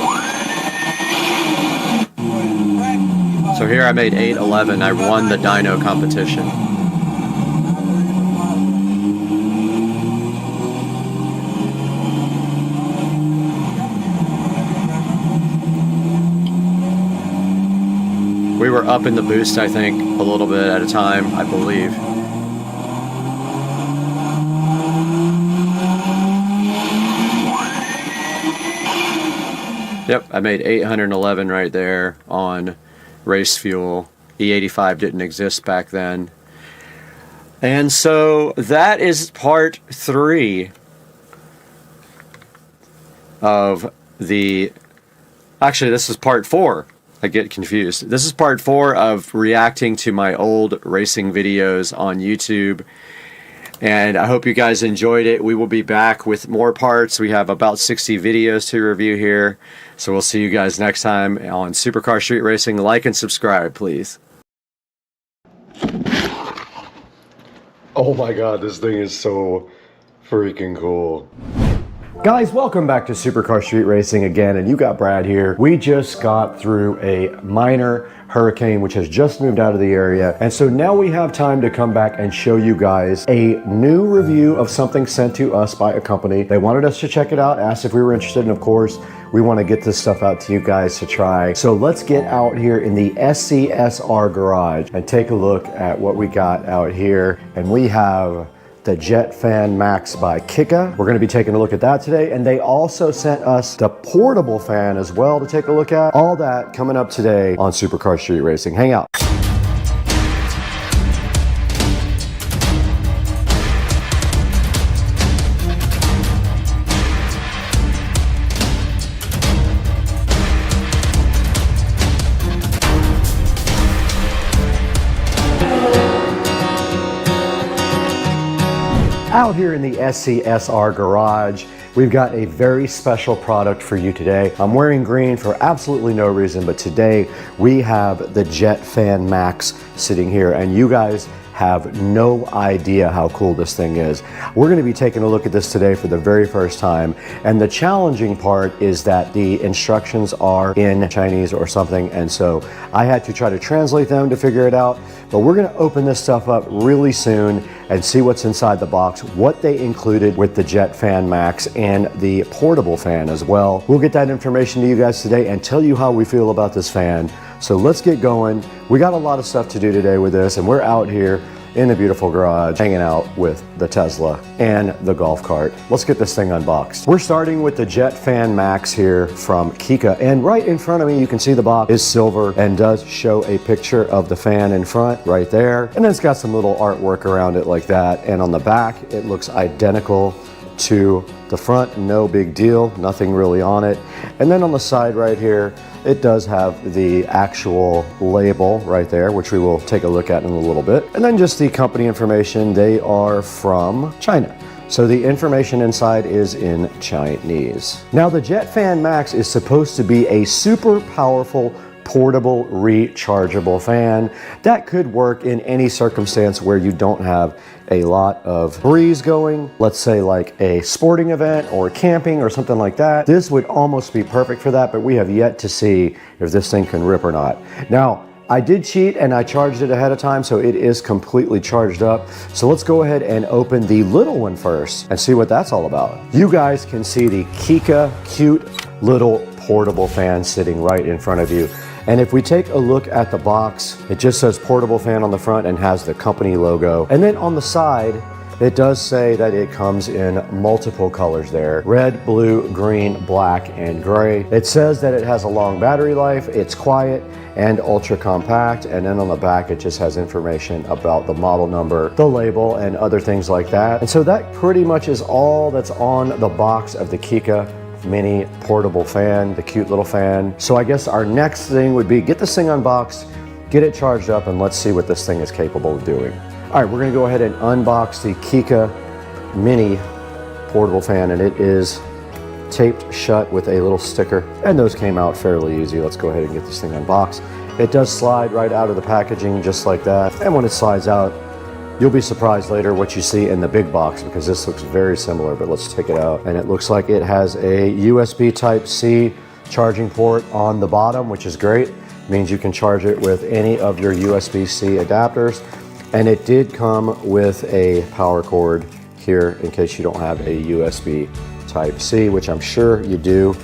So here I made 811, I won the dyno competition. We were up in the boost, I think, a little bit at a time, I believe. Yep, I made 811 right there on race fuel. E85 didn't exist back then. And so that is part 3 of the... Actually, this is part 4. I get confused. This is part 4 of reacting to my old racing videos on YouTube. And I hope you guys enjoyed it. We will be back with more parts. We have about 60 videos to review here. So we'll see you guys next time on Supercar Street Racing. Like and subscribe, please. Oh my god, this thing is so freaking cool. Guys, welcome back to Supercar Street Racing again, and you got Brad here. We just got through a minor hurricane which has just moved out of the area, and so now we have time to come back and show you guys a new review of something sent to us by a company. They wanted us to check it out, asked if we were interested, and of course we want to get this stuff out to you guys to try. So let's get out here in the SCSR garage and take a look at what we got out here. And we have the Jet Fan Max by Kika. We're going to be taking a look at that today, and they also sent us the portable fan as well to take a look at. All that coming up today on Supercar Street Racing. Hang out. Out here in the SCSR garage, we've got a very special product for you today. I'm wearing green for absolutely no reason, but today we have the Jet Fan Max sitting here, and you guys have no idea how cool this thing is. We're going to be taking a look at this today for the very first time, and the challenging part is that the instructions are in Chinese or something, and so I had to try to translate them to figure it out. But we're going to open this stuff up really soon and see what's inside the box, what they included with the Jet Fan Max and the portable fan as well. We'll get that information to you guys today and tell you how we feel about this fan. So let's get going. We got a lot of stuff to do today with this, and we're out here in the beautiful garage hanging out with the Tesla and the golf cart. Let's get this thing unboxed. We're starting with the Jet Fan Max here from Kika, and right in front of me you can see the box is silver and does show a picture of the fan in front right there, and then it's got some little artwork around it like that, and on the back it looks identical to the front. No big deal, nothing really on it. And then on the side right here it does have the actual label right there, which we will take a look at in a little bit. And then just the company information. They are from China, so the information inside is in Chinese. Now the Jet Fan Max is supposed to be a super powerful portable rechargeable fan that could work in any circumstance where you don't have a lot of breeze going, let's say like a sporting event or camping or something like that. This would almost be perfect for that, but we have yet to see if this thing can rip or not. Now, I did cheat and I charged it ahead of time, so it is completely charged up. So let's go ahead and open the little one first and see what that's all about. You guys can see the Kika cute little portable fan sitting right in front of you. And if we take a look at the box, it just says portable fan on the front and has the company logo. And then on the side, it does say that it comes in multiple colors there: red, blue, green, black, and gray. It says that it has a long battery life, it's quiet, and ultra compact. And then on the back, it just has information about the model number, the label, and other things like that. And so that pretty much is all that's on the box of the Kika mini portable fan, the cute little fan. So I guess our next thing would be get this thing unboxed, get it charged up, and let's see what this thing is capable of doing. All right, we're gonna go ahead and unbox the Kika mini portable fan, and it is taped shut with a little sticker, and those came out fairly easy. Let's go ahead and get this thing unboxed. It does slide right out of the packaging just like that, and when it slides out, you'll be surprised later what you see in the big box, because this looks very similar. But let's take it out, and it looks like it has a USB Type-C charging port on the bottom, which is great. It means you can charge it with any of your USB-C adapters. And it did come with a power cord here in case you don't have a USB Type-C, which I'm sure you do.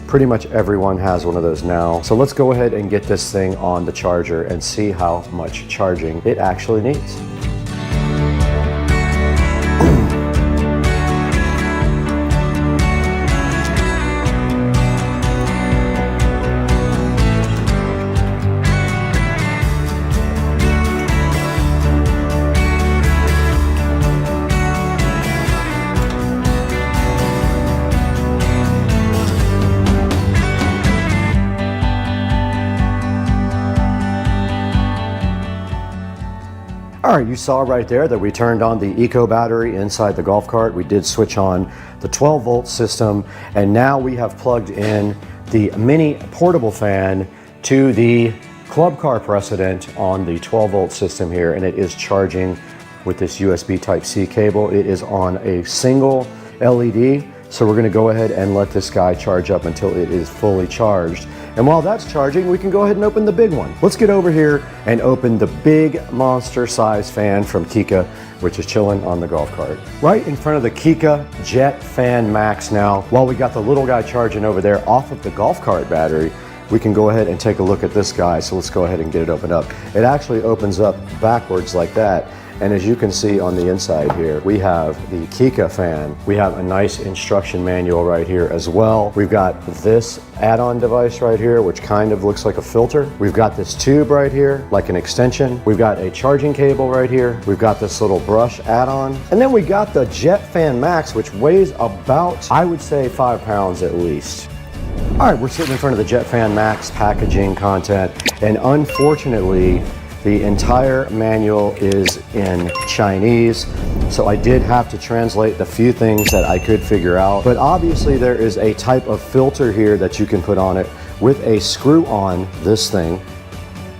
Pretty much everyone has one of those now. So let's go ahead and get this thing on the charger and see how much charging it actually needs. All right, you saw right there that we turned on the eco battery inside the golf cart. We did switch on the 12-volt system, and now we have plugged in the mini portable fan to the club car precedent on the 12-volt system here, and it is charging with this USB Type-C cable. It is on a single LED, so we're gonna go ahead and let this guy charge up until it is fully charged. And while that's charging, we can go ahead and open the big one. Let's get over here and open the big monster size fan from Kika, which is chilling on the golf cart. Right in front of the Kika Jet Fan Max now, while we got the little guy charging over there off of the golf cart battery, we can go ahead and take a look at this guy. So let's go ahead and get it opened up. It actually opens up backwards like that. And as you can see on the inside here, we have the Kika fan. We have a nice instruction manual right here as well. We've got this add-on device right here, which kind of looks like a filter. We've got this tube right here, like an extension. We've got a charging cable right here. We've got this little brush add-on. And then we got the Jet Fan Max, which weighs about, I would say, 5 pounds at least. All right, we're sitting in front of the Jet Fan Max packaging content, and unfortunately, the entire manual is in Chinese, so I did have to translate the few things that I could figure out. But obviously there is a type of filter here that you can put on it with a screw on this thing.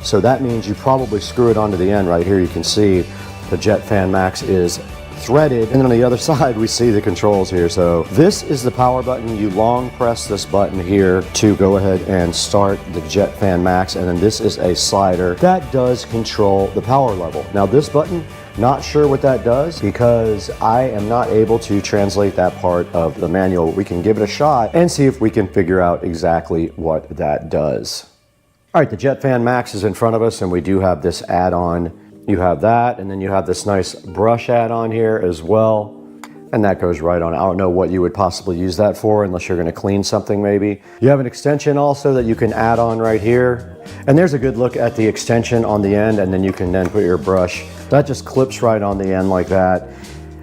So that means you probably screw it onto the end right here. You can see The Jet Fan Max is threaded, and then on the other side we see the controls here. So this is the power button. You long press this button here to go ahead and start the Jet Fan Max, and then this is a slider that does control the power level. Now this button, not sure what that does because I am not able to translate that part of the manual. We can give it a shot and see if we can figure out exactly what that does. All right, the Jet Fan Max is in front of us, and we do have this add-on. You have that, and then you have this nice brush add-on here as well, and that goes right on. I don't know what you would possibly use that for unless you're going to clean something maybe. You have an extension also that you can add on right here, and there's a good look at the extension on the end, and then you can then put your brush. That just clips right on the end like that,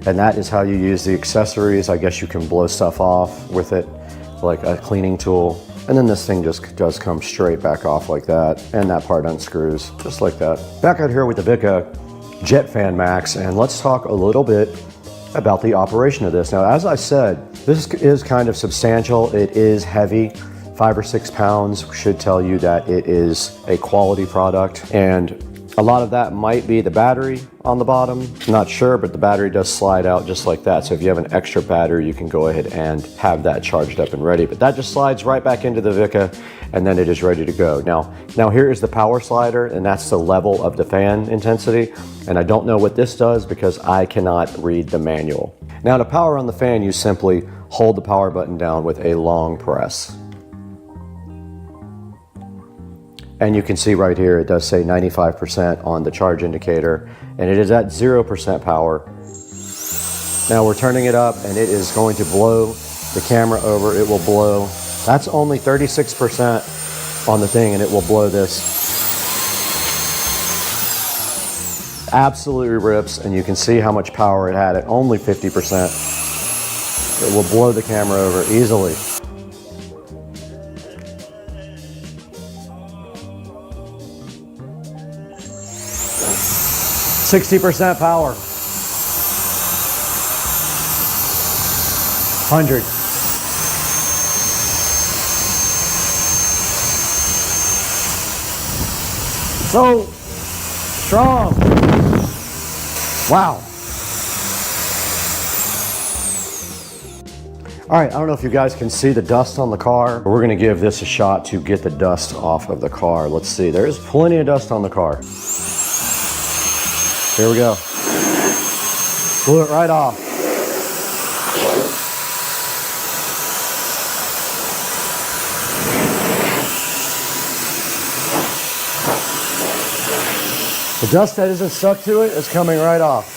and that is how you use the accessories. I guess you can blow stuff off with it like a cleaning tool. And then this thing just does come straight back off like that, and that part unscrews just like that. Back out here with the VESA Jet Fan Max, and let's talk a little bit about the operation of this. Now, as I said, this is kind of substantial. It is heavy. 5 or 6 pounds should tell you that it is a quality product, and a lot of that might be the battery on the bottom. Not sure, but the battery does slide out just like that. So if you have an extra battery, you can go ahead and have that charged up and ready. But that just slides right back into the VESA, and then it is ready to go. Now here is the power slider, and that's the level of the fan intensity. And I don't know what this does because I cannot read the manual. Now to power on the fan, you simply hold the power button down with a long press. And you can see right here, it does say 95% on the charge indicator, and it is at 0% power. Now we're turning it up, and it is going to blow the camera over. It will blow. That's only 36% on the thing, and it will blow this. Absolutely rips, and you can see how much power it had at only 50%. It will blow the camera over easily. 60% power. 100. So strong. Wow. All right, I don't know if you guys can see the dust on the car. We're gonna give this a shot to get the dust off of the car. Let's see, there's plenty of dust on the car. Here we go. Blew it right off. The dust that isn't stuck to it is coming right off.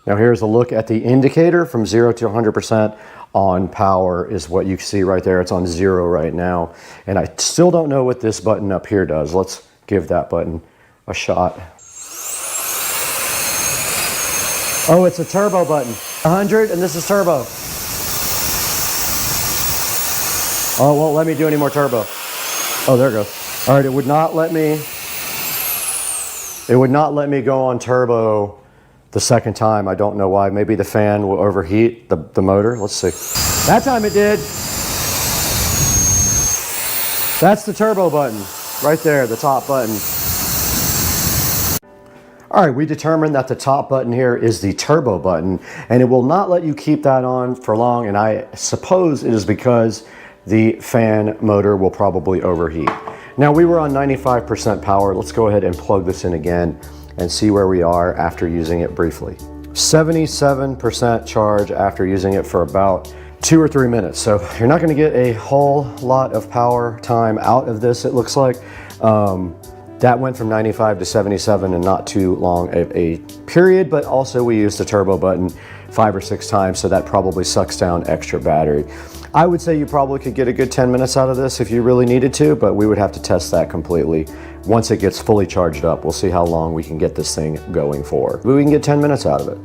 Now here's a look at the indicator from 0 to 100% on power is what you see right there. It's on 0 right now. And I still don't know what this button up here does. Let's give that button a shot. Oh, it's a turbo button. 100, and this is turbo. Oh, it won't let me do any more turbo. Oh, there it goes. All right, it would not let me go on turbo the second time. I don't know why. Maybe the fan will overheat the motor. Let's see. That time it did. That's the turbo button right there, the top button. All right, we determined that the top button here is the turbo button, and it will not let you keep that on for long, and I suppose it is because the fan motor will probably overheat. Now we were on 95% power. Let's go ahead and plug this in again and see where we are after using it briefly. 77% charge after using it for about 2 or 3 minutes. So you're not gonna get a whole lot of power time out of this, it looks like. That went from 95 to 77 in not too long a period, but also we used the turbo button 5 or 6 times, so that probably sucks down extra battery. I would say you probably could get a good 10 minutes out of this if you really needed to, but we would have to test that completely. Once it gets fully charged up, we'll see how long we can get this thing going for. But we can get 10 minutes out of it.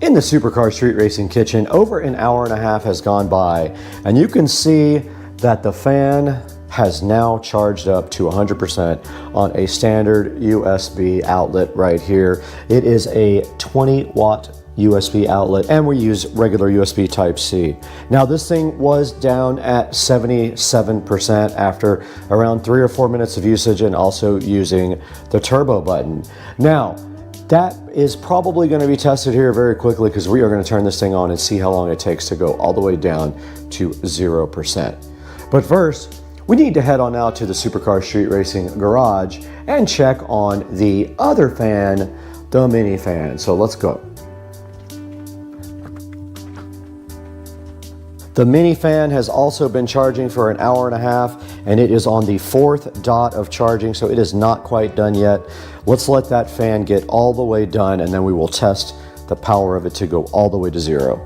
In the Supercar Street Racing kitchen, over an hour and a half has gone by, and you can see that the fan has now charged up to 100% on a standard USB outlet right here. It is a 20 watt USB outlet, and we use regular USB Type-C. Now this thing was down at 77% after around 3 or 4 minutes of usage, and also using the turbo button. Now, that is probably going to be tested here very quickly, because we are going to turn this thing on and see how long it takes to go all the way down to 0%. But first, we need to head on out to the Supercar Street Racing garage and check on the other fan, the mini fan. So let's go. The mini fan has also been charging for an hour and a half, and it is on the 4th dot of charging, so it is not quite done yet. Let's let that fan get all the way done, and then we will test the power of it to go all the way to 0.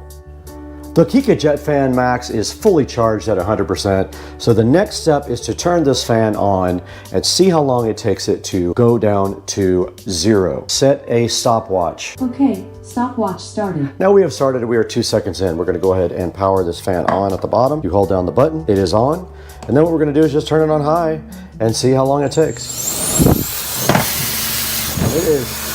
The Kika Jet Fan Max is fully charged at 100%, so the next step is to turn this fan on and see how long it takes it to go down to 0. Set a stopwatch.
Okay, stopwatch started.
Now we have started, we are 2 seconds in. We're gonna go ahead and power this fan on at the bottom. You hold down the button, it is on, and then what we're gonna do is just turn it on high and see how long it takes. It is.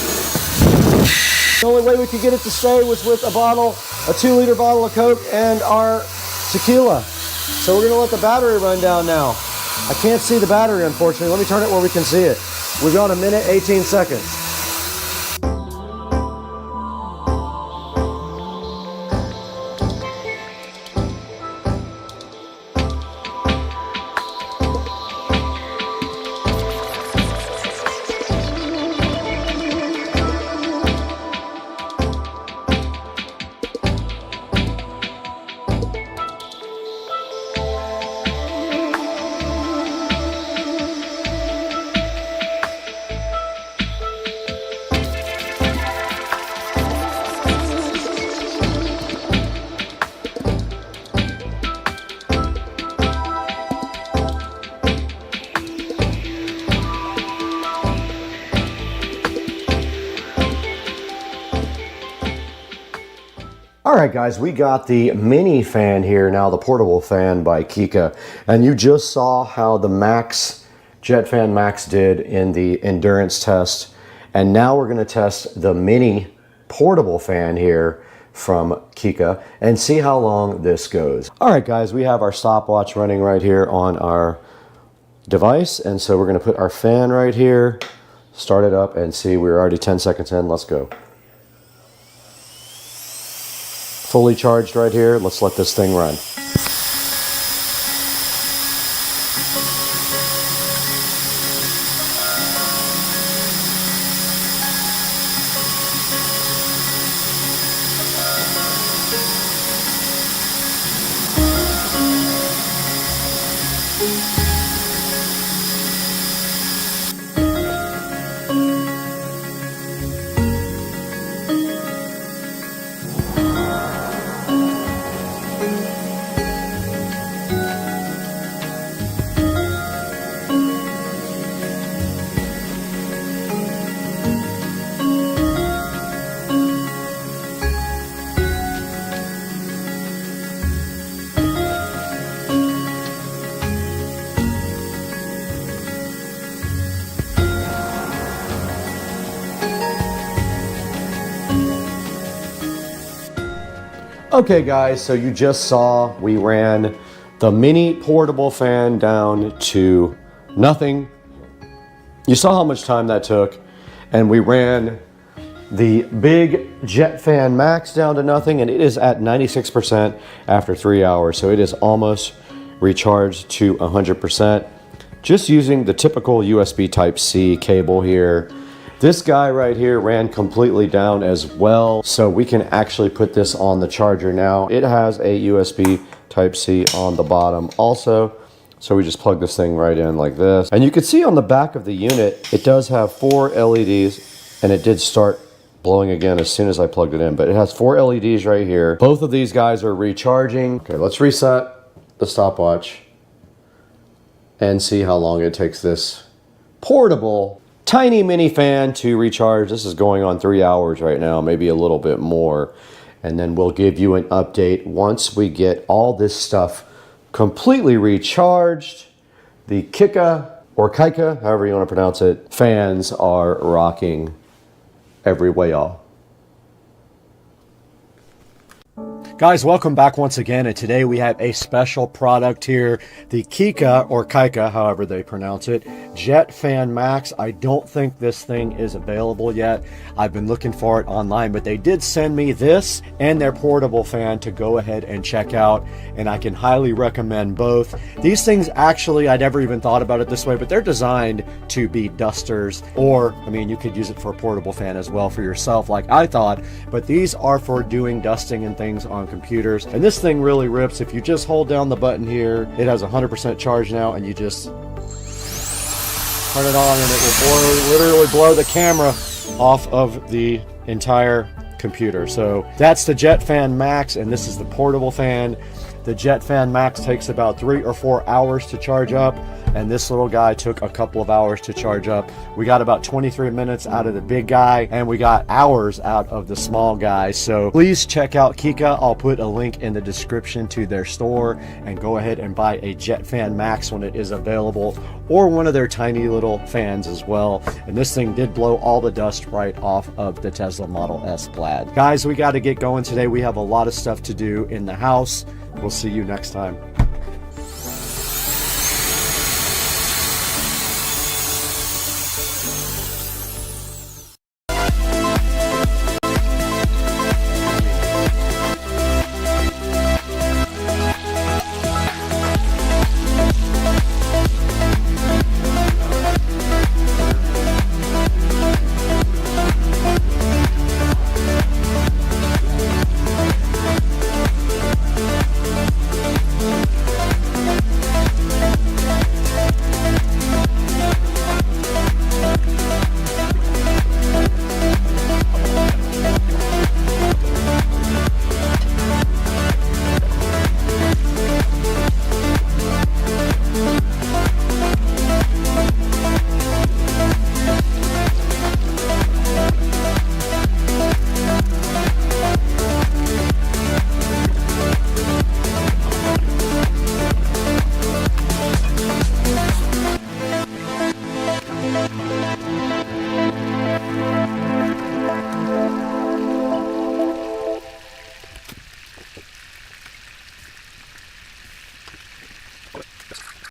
The only way we could get it to stay was with a 2-liter bottle of Coke and our tequila. So we're gonna let the battery run down now. I can't see the battery, unfortunately. Let me turn it where we can see it. We've got 1 minute, 18 seconds. All right, guys, we got the mini fan here now, the portable fan by Kika. And you just saw how the Max, Jet Fan Max did in the endurance test. And now we're gonna test the mini portable fan here from Kika and see how long this goes. All right, guys, we have our stopwatch running right here on our device. And so we're gonna put our fan right here, start it up, and see we're already 10 seconds in. Let's go. Fully charged right here. Let's let this thing run. Okay guys, so you just saw we ran the mini portable fan down to nothing. You saw how much time that took, and we ran the big Jet Fan Max down to nothing, and it is at 96% after 3 hours, so it is almost recharged to 100%. Just using the typical USB Type-C cable here. This guy right here ran completely down as well, so we can actually put this on the charger now. It has a USB Type-C on the bottom also, so we just plug this thing right in like this. And you can see on the back of the unit, it does have 4 LEDs, and it did start blowing again as soon as I plugged it in, but it has 4 LEDs right here. Both of these guys are recharging. Okay, let's reset the stopwatch and see how long it takes this portable tiny mini fan to recharge. This is going on 3 hours right now, maybe a little bit more. And then we'll give you an update once we get all this stuff completely recharged. The Kika, or Kika, however you want to pronounce it, fans are rocking every way, y'all. Guys, welcome back once again, and today we have a special product here, the Kika, or Kaika, however they pronounce it, Jet Fan Max. I don't think this thing is available yet. I've been looking for it online, but they did send me this and their portable fan to go ahead and check out, and I can highly recommend both. These things actually, I never even thought about it this way, but they're designed to be dusters, or, I mean, you could use it for a portable fan as well for yourself, like I thought, but these are for doing dusting and things on computers. And this thing really rips. If you just hold down the button here, it has 100% charge now, and you just turn it on and it will literally blow the camera off of the entire computer. So that's the Jet Fan Max, and this is the portable fan. The Jet Fan Max takes about 3 or 4 hours to charge up, and this little guy took a couple of hours to charge up. We got about 23 minutes out of the big guy, and we got hours out of the small guy. So please check out Kika. I'll put a link in the description to their store, and go ahead and buy a Jet Fan Max when it is available, or one of their tiny little fans as well. And this thing did blow all the dust right off of the Tesla Model S Plaid. Guys, we got to get going today. We have a lot of stuff to do in the house. We'll see you next time.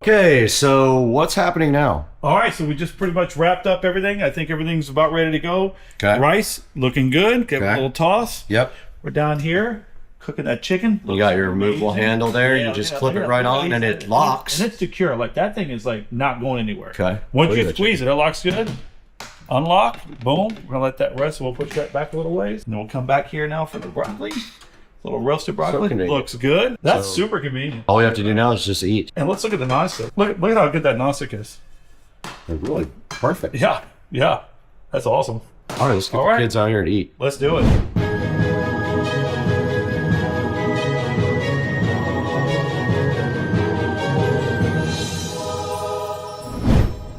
Okay, so what's happening now?
All right, so we just pretty much wrapped up everything. I think everything's about ready to go.
Okay.
Rice looking good. Give it a
Okay.
little toss.
Yep.
We're down here cooking that chicken.
You got your removable handle there.
Yeah,
You just
yeah,
clip
yeah.
it right on, and it locks.
And it's secure. Like, that thing is like not going anywhere.
Okay.
Once
Look
you
at the
squeeze it, it locks good. Unlock. Boom. We're gonna let that rest. We'll push that back a little ways, and then we'll come back here now for the broccoli. Little roasted broccoli.
convenient.
Looks good. That's
So-
super convenient.
All we have to do now is just eat.
And let's look at the nonstick. Look at how good that nonstick is.
They're really perfect.
Yeah. Yeah. That's awesome.
All right, let's get
All
the
right.
kids out here and eat.
Let's do it.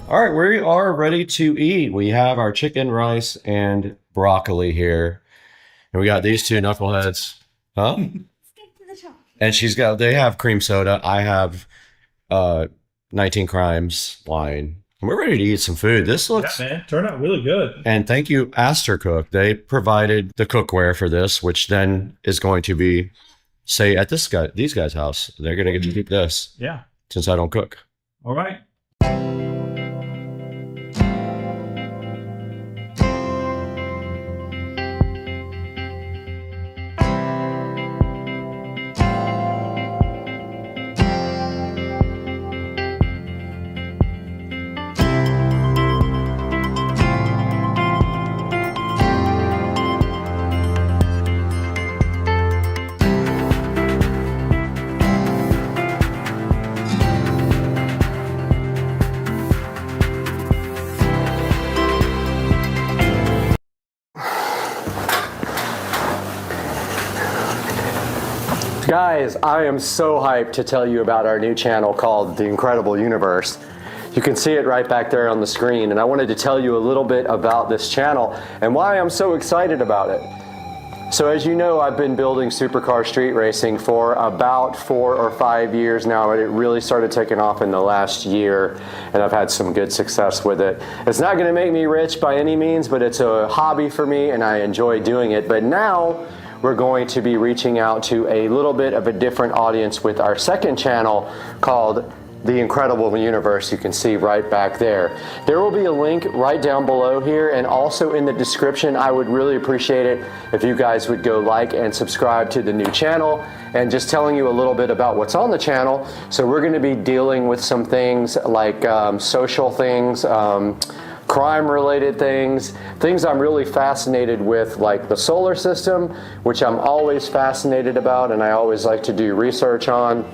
All right, we are ready to eat. We have our chicken, rice, and broccoli here. And we got these two knuckleheads. Huh? And they have cream soda. I have 19 Crimes wine. And we're ready to eat some food. This looks...
Yeah, man. Turned out really good.
And thank you, Aster Cook. They provided the cookware for this, which then is going to be, say, at these guys' house. They're going to get to keep this.
Yeah.
Since I don't cook.
All right.
Guys, I am so hyped to tell you about our new channel called The Incredible Universe. You can see it right back there on the screen, and I wanted to tell you a little bit about this channel and why I'm so excited about it. So as you know, I've been building supercar street racing for about 4 or 5 years now, and it really started taking off in the last year, and I've had some good success with it. It's not going to make me rich by any means, but it's a hobby for me, and I enjoy doing it. But now
we're going to be reaching out to a little bit of a different audience with our second channel called The Incredible Universe. You can see right back there. There will be a link right down below here, and also in the description. I would really appreciate it if you guys would go like and subscribe to the new channel, and just telling you a little bit about what's on the channel. So we're going to be dealing with some things like social things, crime related things I'm really fascinated with, like the solar system, which I'm always fascinated about and I always like to do research on.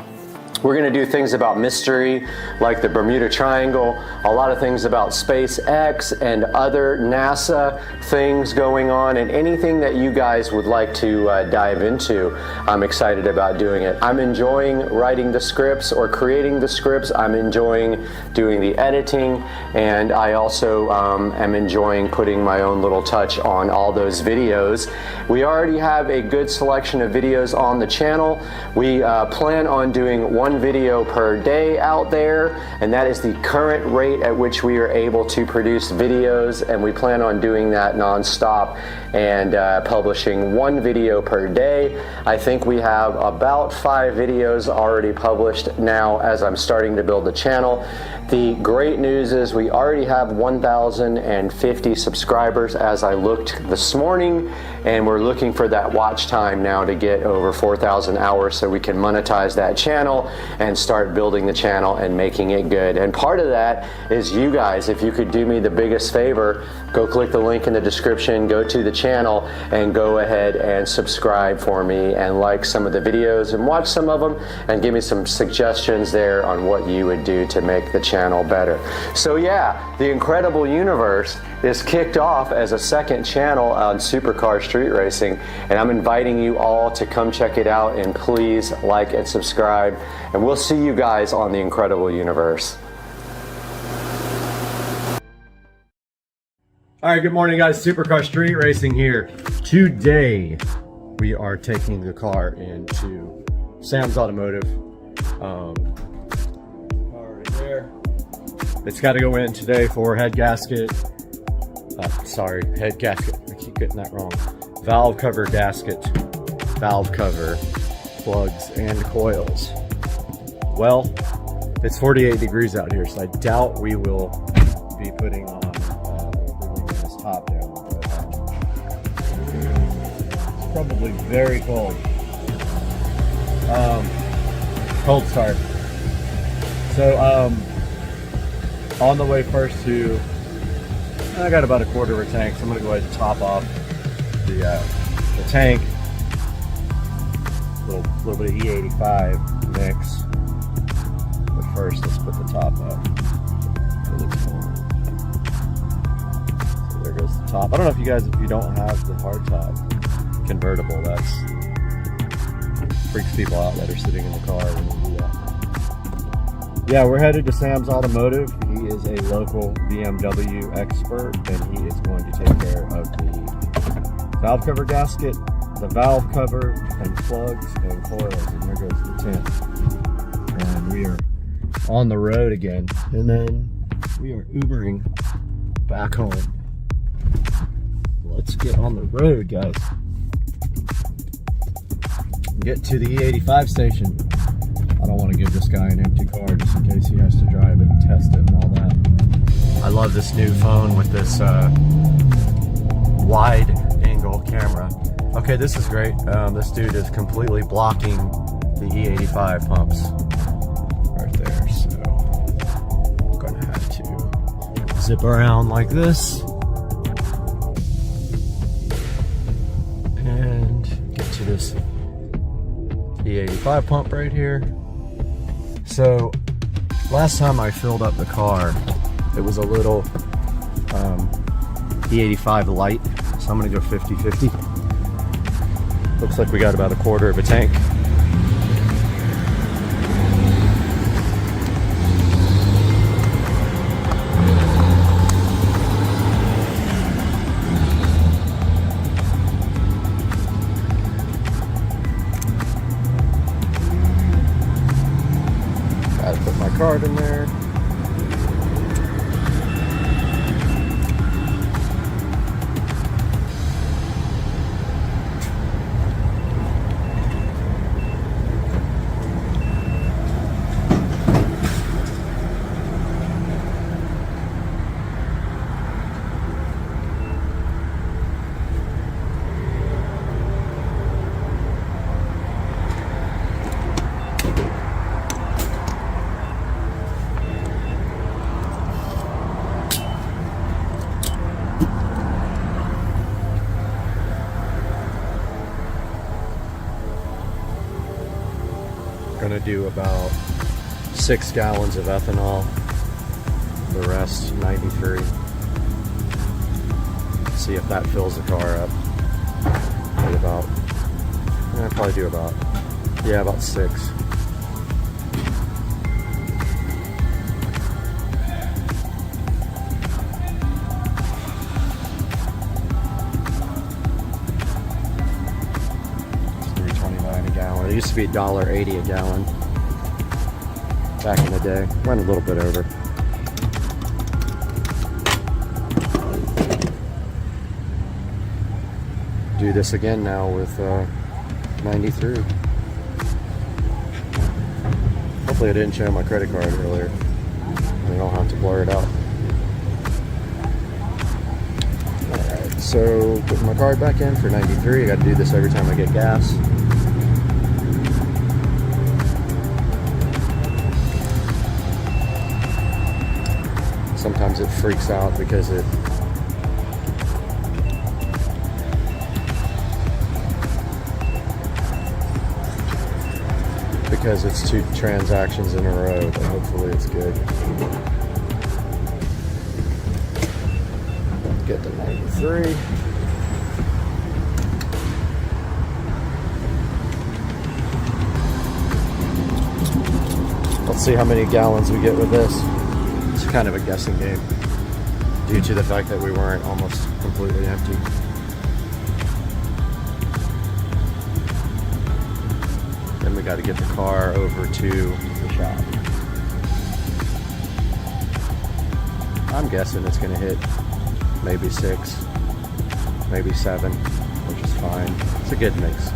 We're going to do things about mystery, like the Bermuda Triangle, a lot of things about SpaceX and other NASA things going on, and anything that you guys would like to dive into. I'm excited about doing it. I'm enjoying writing the scripts or creating the scripts. I'm enjoying doing the editing, and I also am enjoying putting my own little touch on all those videos. We already have a good selection of videos on the channel. We plan on doing one video per day out there, and that is the current rate at which we are able to produce videos, and we plan on doing that non-stop and publishing one video per day. I think we have about 5 videos already published now as I'm starting to build the channel. The great news is we already have 1,050 subscribers as I looked this morning, and we're looking for that watch time now to get over 4,000 hours so we can monetize that channel and start building the channel and making it good. And part of that is you guys. If you could do me the biggest favor, go click the link in the description, go to the channel, and go ahead and subscribe for me and like some of the videos and watch some of them and give me some suggestions there on what you would do to make the channel better. So yeah, The Incredible Universe is kicked off as a second channel on Supercar Street Racing, and I'm inviting you all to come check it out, and please like and subscribe, and we'll see you guys on The Incredible Universe.
All right, good morning, guys. Supercar Street Racing here. Today, we are taking the car into Sam's Automotive. Car right there. It's got to go in today for head gasket. Head gasket. I keep getting that wrong. Valve cover gasket, valve cover, plugs, and coils. Well, it's 48 degrees out here, so I doubt we will be putting on this top down. It's probably very cold. Cold start. So, on the way first to, I got about a quarter of a tank, so I'm gonna go ahead and top off the tank. Little bit of E85 mix. But first, let's put the top up. So there goes the top. I don't know if you guys, if you don't have the hard top convertible, that's freaks people out that are sitting in the car when you do that. Yeah, we're headed to Sam's Automotive. He is a local BMW expert, and he is going to take care of the valve cover gasket, the valve cover, and plugs and coils. And there goes the tent. And we are on the road again. And then we are Ubering back home. Let's get on the road, guys. Get to the E85 station. I don't want to give this guy an empty car just in case he has to drive it and test it and all that. I love this new phone with this wide angle camera. Okay, this is great. This dude is completely blocking the E85 pumps right there. So I'm gonna have to zip around like this and get to this E85 pump right here. So last time I filled up the car, it was a little E85 light, so I'm gonna go 50-50. Looks like we got about a quarter of a tank. Gotta put my card in there. Gonna do about 6 gallons of ethanol. The rest 93. See if that fills the car up. At about, probably do about, yeah, about 6. It used to be $1.80 a gallon back in the day. Went a little bit over. Do this again now with 93. Hopefully I didn't show my credit card earlier. I don't have to blur it out. Alright, so putting my card back in for 93. I got to do this every time I get gas. Sometimes it freaks out because it's 2 transactions in a row, but hopefully it's good. Get to 93. Let's see how many gallons we get with this. It's kind of a guessing game due to the fact that we weren't almost completely empty. Then we got to get the car over to the shop. I'm guessing it's going to hit maybe 6, maybe 7, which is fine. It's a good mix.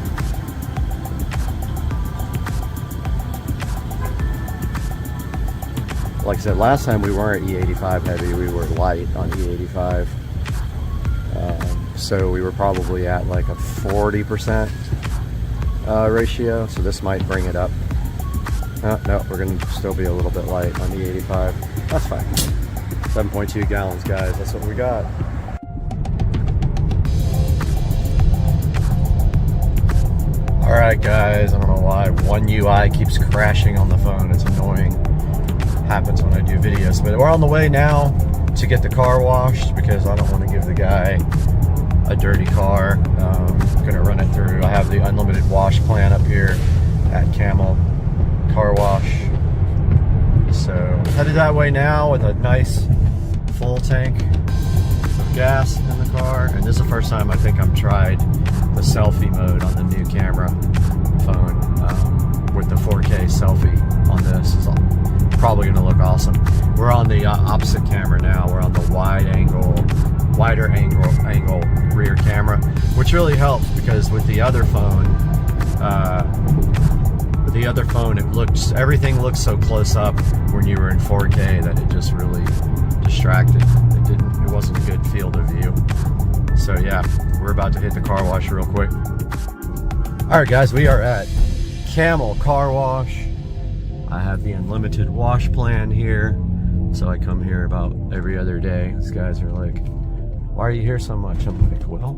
Like I said, last time we weren't E85 heavy, we were light on E85. So we were probably at like a 40% ratio, so this might bring it up. No, we're going to still be a little bit light on E85. That's fine. 7.2 gallons, guys. That's what we got. Alright, guys. I don't know why One UI keeps crashing on the phone. It's annoying. Happens when I do videos, but we're on the way now to get the car washed because I don't want to give the guy a dirty car. I'm gonna run it through. I have the unlimited wash plan up here at Camel Car Wash, so headed that way now with a nice full tank of gas in the car. And this is the first time I think I've tried the selfie mode on the new camera phone with the 4K selfie on this. It's probably going to look awesome. We're on the opposite camera now. We're on the wider angle rear camera, which really helps because with the other phone, everything looks so close up when you were in 4K that it just really distracted. It wasn't a good field of view. So yeah, we're about to hit the car wash real quick. All right, guys, we are at Camel Car Wash. I have the unlimited wash plan here, so I come here about every other day. These guys are like, why are you here so much? I'm like, well,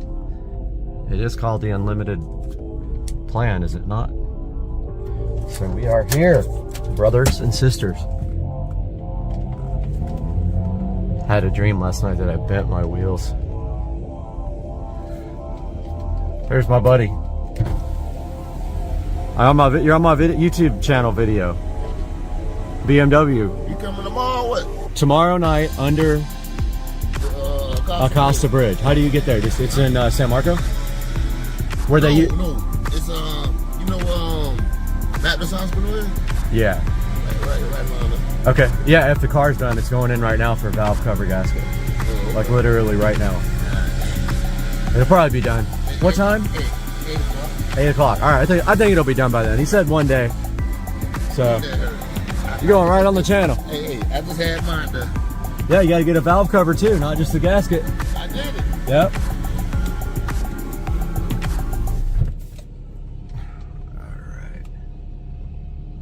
it is called the unlimited plan, is it not? So we are here, brothers and sisters. Had a dream last night that I bent my wheels. There's my buddy. You're on my YouTube channel video. BMW.
You coming tomorrow or what?
Tomorrow night under Acosta Bridge. How do you get there? It's in San Marco? Where
no, it's Baptist Hospital is?
Yeah.
Right around there.
Okay. Yeah, if the car's done, it's going in right now for valve cover gasket.
Oh, okay.
Like literally right now. It'll probably be done. What time?
8 o'clock.
8 o'clock. All right. I think it'll be done by then. He said one day. So you're going right on the channel.
Hey, I just had mine done.
Yeah, you got to get a valve cover too, not just the gasket.
I did it.
Yep.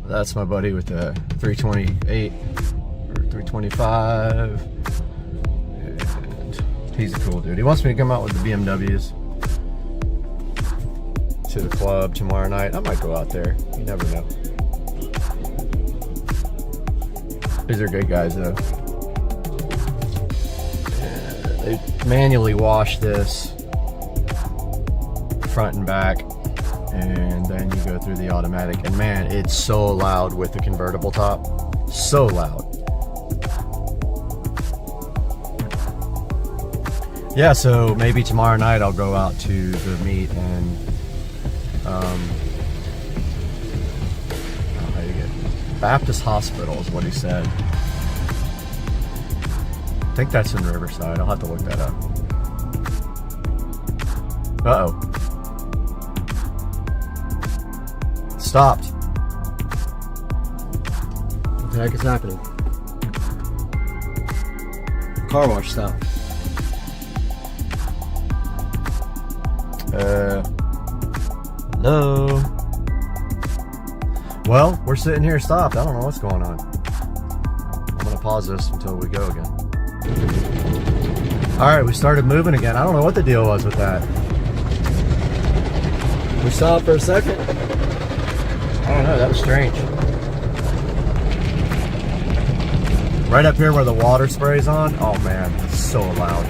That's my buddy with the 328 or 325, and he's a cool dude. He wants me to come out with the BMWs to the club tomorrow night. I might go out there. You never know.
These are good guys though. Yeah, they manually wash this front and back, and then you go through the automatic, and man, it's so loud with the convertible top. So loud. Yeah, so maybe tomorrow night I'll go out to the meet and how do you get Baptist Hospital is what he said. I think that's in Riverside. I'll have to look that up. Uh-oh. Stopped. What the heck is happening? Car wash stopped. Hello? Well, we're sitting here stopped. I don't know what's going on. I'm gonna pause this until we go again. Alright, we started moving again. I don't know what the deal was with that. We stopped for a second. I don't know, that was strange. Right up here where the water sprays on. Oh man, it's so loud.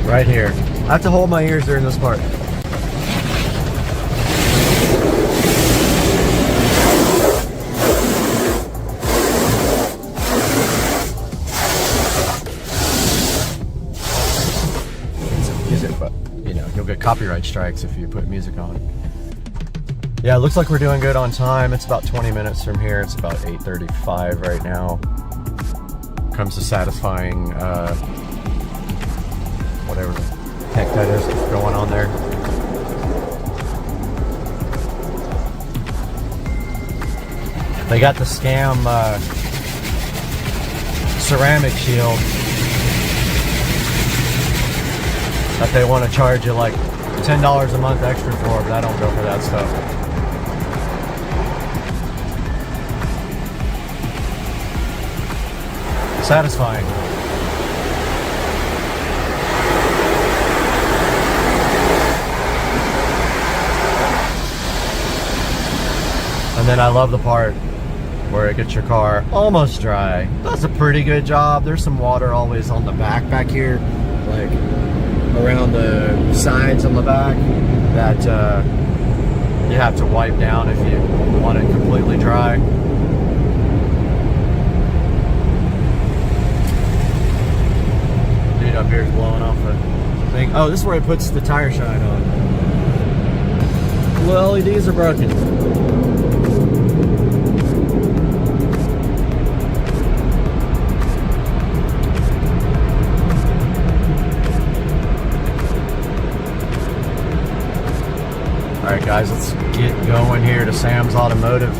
Right here. I have to hold my ears during this part. Music, but you know, you'll get copyright strikes if you put music on. Yeah, it looks like we're doing good on time. It's about 20 minutes from here. It's about 8:35 right now. Comes to satisfying whatever the heck that is going on there. They got the scam ceramic shield that they want to charge you like $10 a month extra for, but I don't go for that stuff. Satisfying. And then I love the part where it gets your car almost dry. Does a pretty good job. There's some water always on the back here, like around the sides on the back, that you have to wipe down if you want it completely dry. Dude up here is blowing off the thing. Oh, this is where it puts the tire shine on. The LEDs are broken. Alright guys, let's get going here to Sam's Automotive.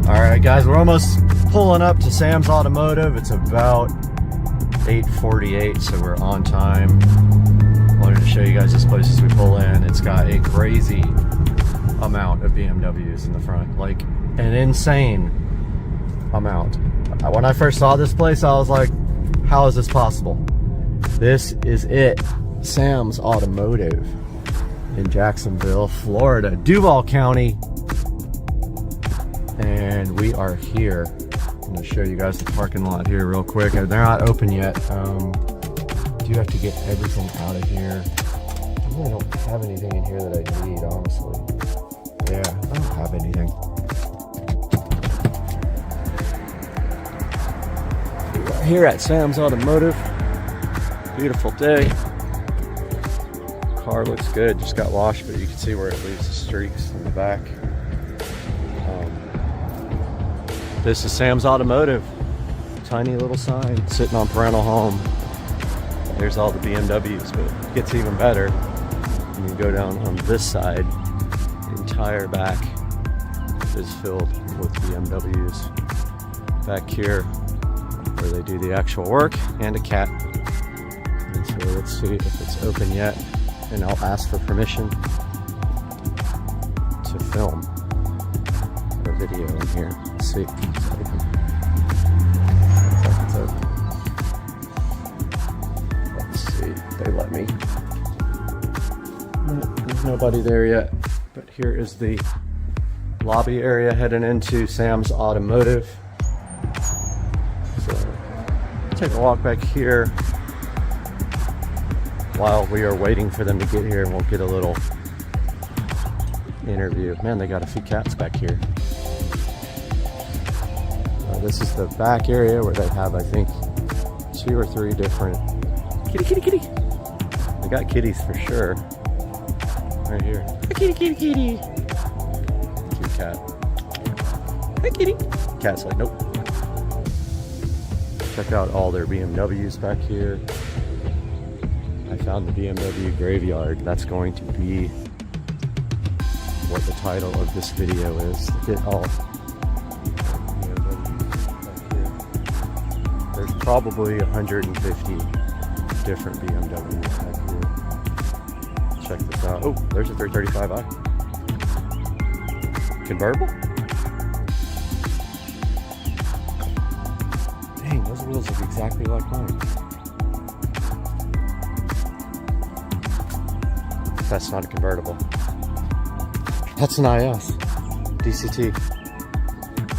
Alright guys, we're almost pulling up to Sam's Automotive. It's about 8:48, so we're on time. Wanted to show you guys this place as we pull in. It's got a crazy amount of BMWs in the front, like an insane amount. When I first saw this place, I was like, how is this possible? This is it, Sam's Automotive in Jacksonville, Florida, Duval County. And we are here. I'm gonna show you guys the parking lot here real quick. They're not open yet. Do have to get everything out of here. I really don't have anything in here that I need, honestly. Yeah, I don't have anything. We're here at Sam's Automotive. Beautiful day. Car looks good, just got washed, but you can see where it leaves the streaks in the back. This is Sam's Automotive. Tiny little sign sitting on parental home. There's all the BMWs, but it gets even better. You can go down on this side. The entire back is filled with BMWs. Back here, where they do the actual work, and a cat. And so let's see if it's open yet, and I'll ask for permission to film.
video in here. Let's see. It's open. Let's see. They let me. No, there's nobody there yet. But here is the lobby area heading into Sam's Automotive. So take a walk back here while we are waiting for them to get here, and we'll get a little interview. Man, they got a few cats back here. This is the back area where they have, I think, 2 or 3 different kitty. They got kitties for sure. Right here. Kitty. Cute cat. Hi, kitty. Cat's like, nope. Check out all their BMWs back here. I found the BMW graveyard. That's going to be what the title of this video is. Look at all BMWs back here. There's probably 150 different BMWs back here. Check this out. Oh, there's a 335i. Convertible? Dang, those wheels look exactly like mine. That's not a convertible. That's an IS. DCT.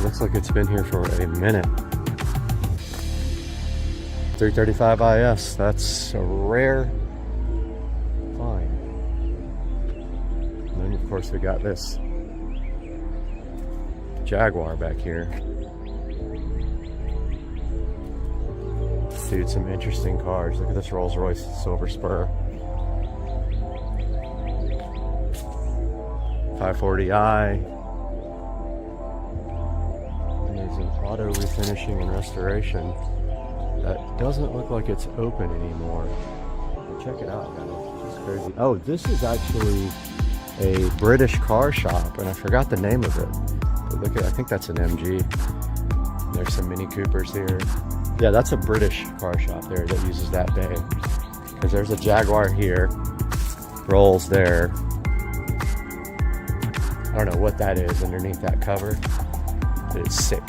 Looks like it's been here for a minute. 335 IS. That's a rare find. And then of course we got this Jaguar back here. Dude, some interesting cars. Look at this Rolls Royce Silver Spur. 540i. There's an auto refinishing and restoration that doesn't look like it's open anymore. But check it out, guys. It's crazy. Oh, this is actually a British car shop, and I forgot the name of it. But look at, I think that's an MG. There's some Mini Coopers here. Yeah, that's a British car shop there that uses that bay. Because there's a Jaguar here, Rolls there. I don't know what that is underneath that cover, but it's sick.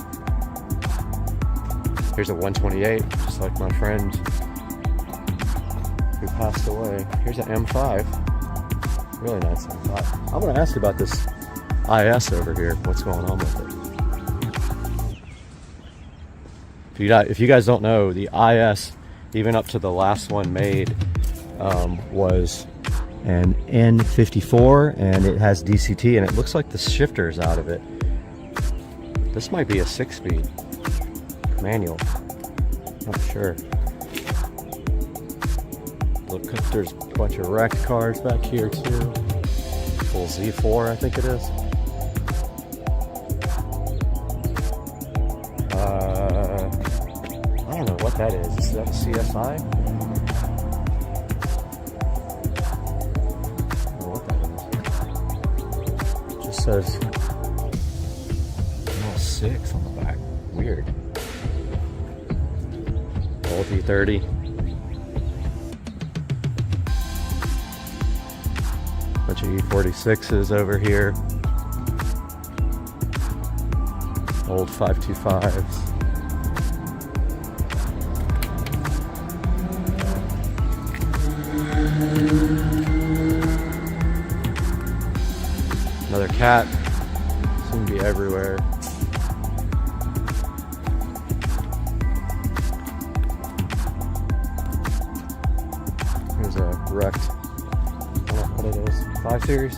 Here's a 128, just like my friend who passed away. Here's an M5, really nice M5. I'm gonna ask you about this IS over here, what's going on with it. If you guys don't know, the IS, even up to the last one made, was an N54, and it has DCT, and it looks like the shifter is out of it. This might be a 6-speed manual, not sure. Look, there's a bunch of wrecked cars back here too. Full Z4, I think it is. I don't know what that is. Is that a CSI? Says L6 on the back. Weird. Old E30. Bunch of E46s over here. Old 525s. Another cat. Seem to be everywhere. Here's a wrecked, I don't know what it is, 5 Series?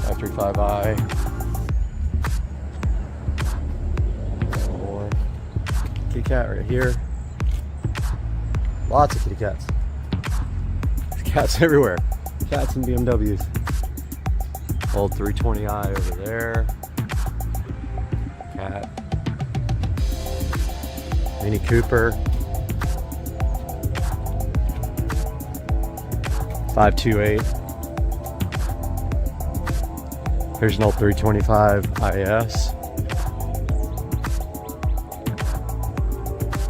535i. More kitty cat right here. Lots of kitty cats. There's cats everywhere. Cats and BMWs. Old 320i over there. Cat. Mini Cooper. 528. Here's an old 325 IS.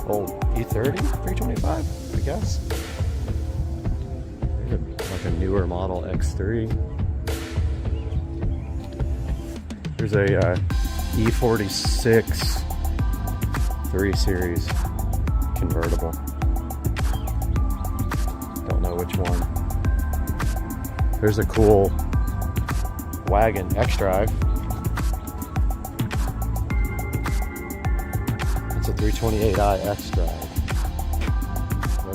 Old E30 325, I guess. Like a newer model X3. Here's a E46 3 Series convertible. Don't know which one. There's a cool wagon X-Drive. It's a 328i X-Drive.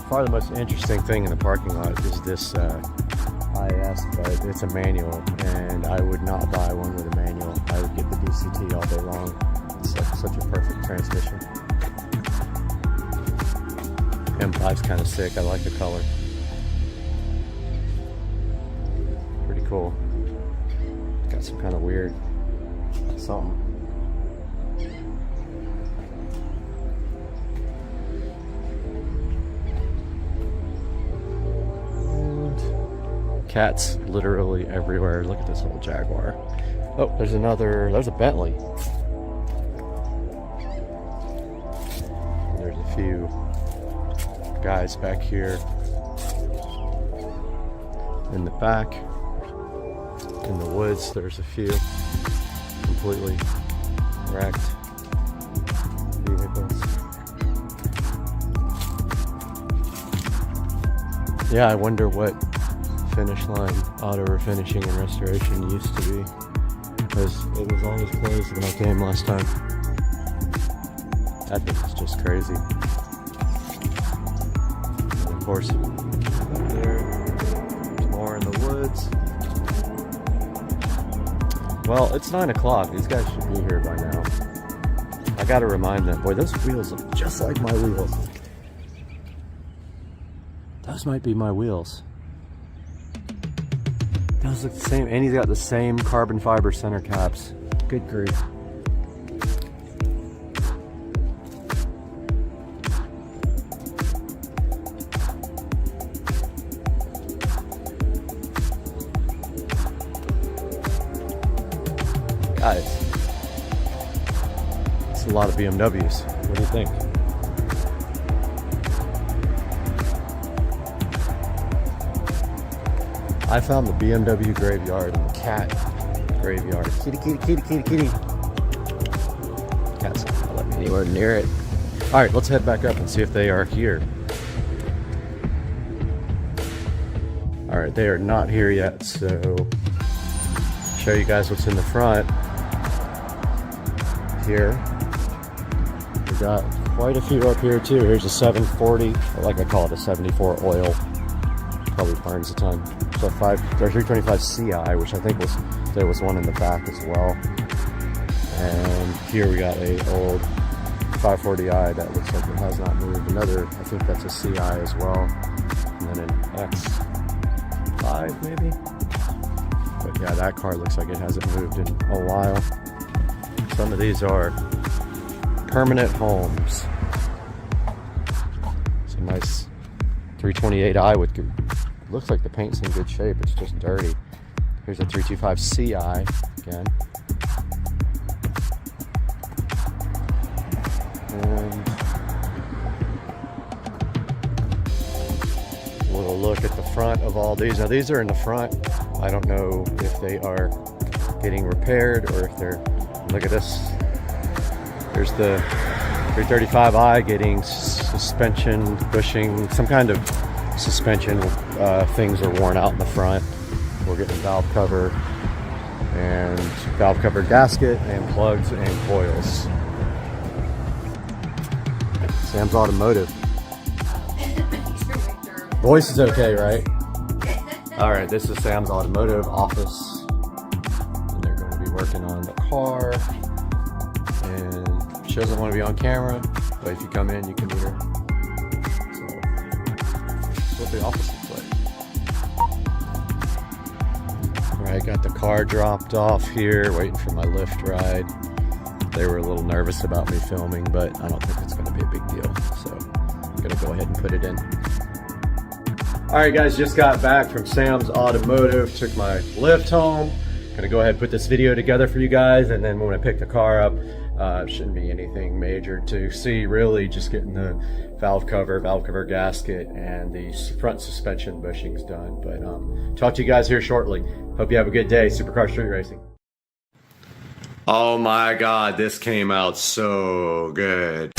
Probably the most interesting thing in the parking lot is this IS, but it's a manual, and I would not buy one with a manual. I would get the DCT all day long. It's like such a perfect transmission. M5's kind of sick. I like the color. Pretty cool. Got some kind of weird something. Cats literally everywhere. Look at this little Jaguar. Oh, there's a Bentley. There's a few guys back here in the back. In the woods, there's a few completely wrecked vehicles. Yeah, I wonder what Finish Line auto refinishing and restoration used to be, because it was always closed when I came last time. That thing is just crazy. And of course, up there's more in the woods. Well, it's 9 o'clock. These guys should be here by now. I gotta remind them. Boy, those wheels look just like my wheels. Those might be my wheels. Those look the same, and he's got the same carbon fiber center caps. Good grief. Guys, it's a lot of BMWs. What do you think? I found the BMW graveyard and the cat graveyard. Kitty, kitty, kitty, kitty, kitty. Cat's not gonna let me anywhere near it. All right, let's head back up and see if they are here. All right, they are not here yet, so show you guys what's in the front. Here, we got quite a few up here too. Here's a 740, or like I call it, a 74 oil. Probably burns a ton. So 325 CI, which I think there was one in the back as well. And here we got a old 540i that looks like it has not moved. Another, I think that's a CI as well. And then an X5 maybe. But yeah, that car looks like it hasn't moved in a while. Some of these are permanent homes. It's a nice 328i with good. Looks like the paint's in good shape, it's just dirty. Here's a 325 CI again. And a little look at the front of all these. Now these are in the front. I don't know if they are getting repaired or if they're, look at this. There's the 335i getting suspension, bushing, some kind of suspension things are worn out in the front. We're getting valve cover and valve cover gasket and plugs and coils. Sam's Automotive. Voice is okay, right? All right, this is Sam's Automotive office, and they're going to be working on the car. And she doesn't want to be on camera, but if you come in, you can meet her. What the office looks like. Alright, got the car dropped off here, waiting for my Lyft ride. They were a little nervous about me filming, but I don't think it's going to be a big deal, so I'm going to go ahead and put it in. Alright guys, just got back from Sam's Automotive, took my Lyft home. Going to go ahead and put this video together for you guys, and then when I pick the car up, shouldn't be anything major to see, really, just getting the valve cover gasket, and the front suspension bushings done. But talk to you guys here shortly. Hope you have a good day. Supercar Street Racing. Oh my God, this came out so good.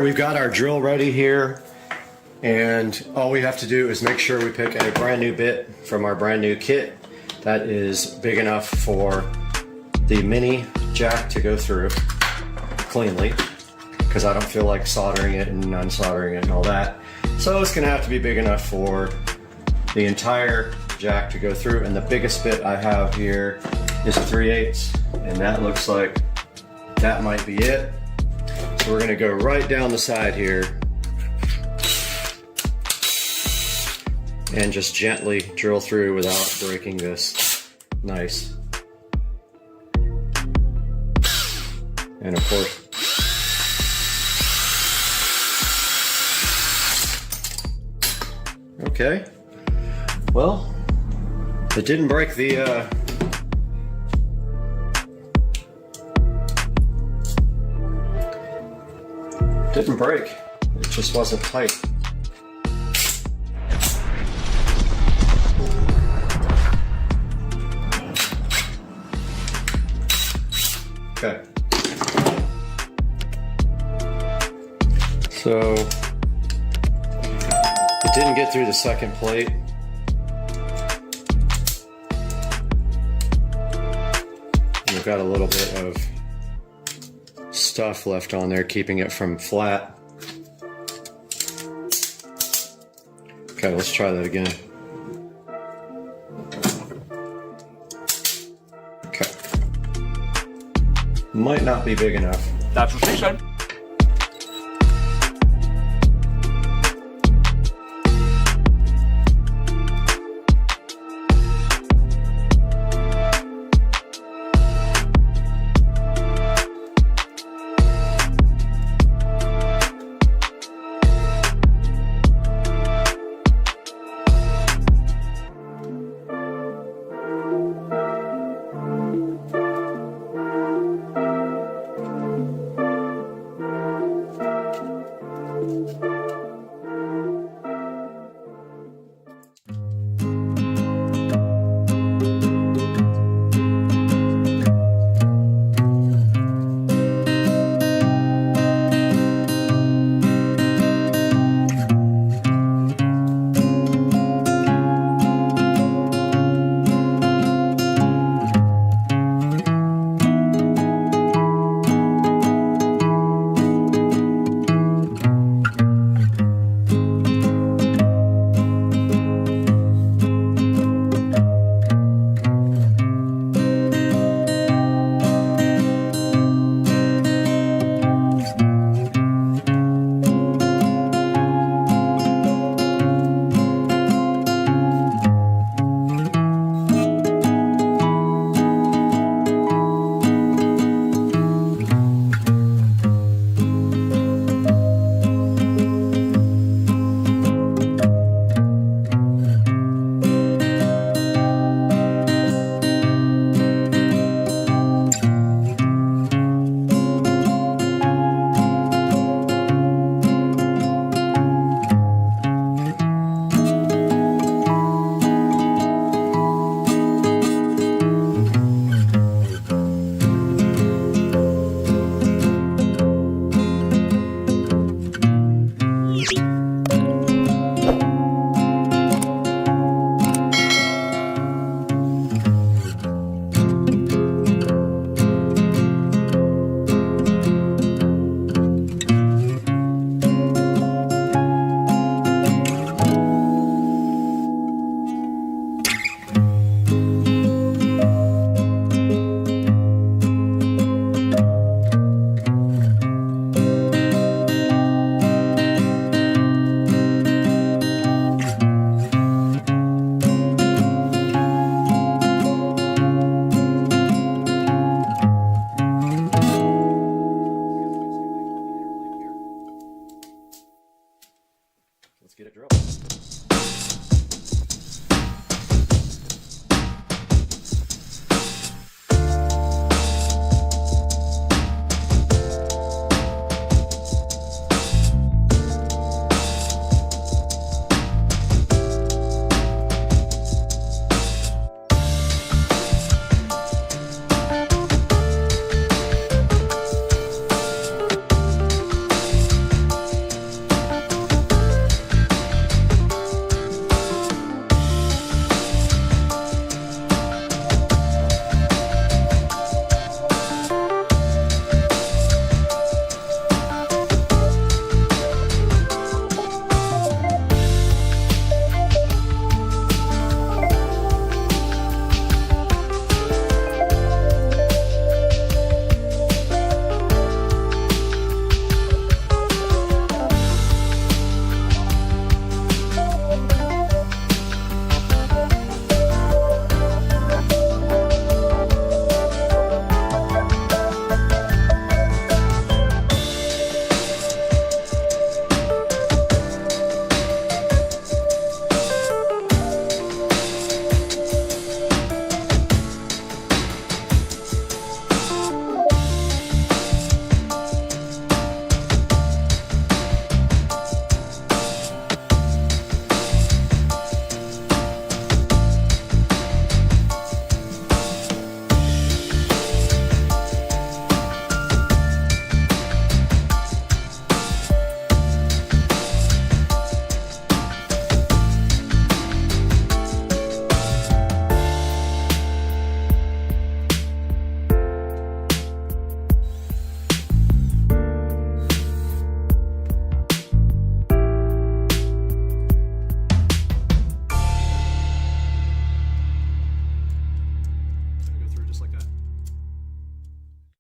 We've got our drill ready here, and all we have to do is make sure we pick a brand new bit from our brand new kit that is big enough for the mini jack to go through cleanly, because I don't feel like soldering it and unsoldering it and all that. So it's gonna have to be big enough for the entire jack to go through, and the biggest bit I have here is a 3/8, and that looks like that might be it. So we're gonna go right down the side here and just gently drill through without breaking this. Nice. And of course, okay. Well, it didn't break the didn't break. It just wasn't tight. Okay. So it didn't get through the second plate. And we've got a little bit of stuff left on there, keeping it from flat. Okay, let's try that again. Okay. Might not be big enough.
That's what she said.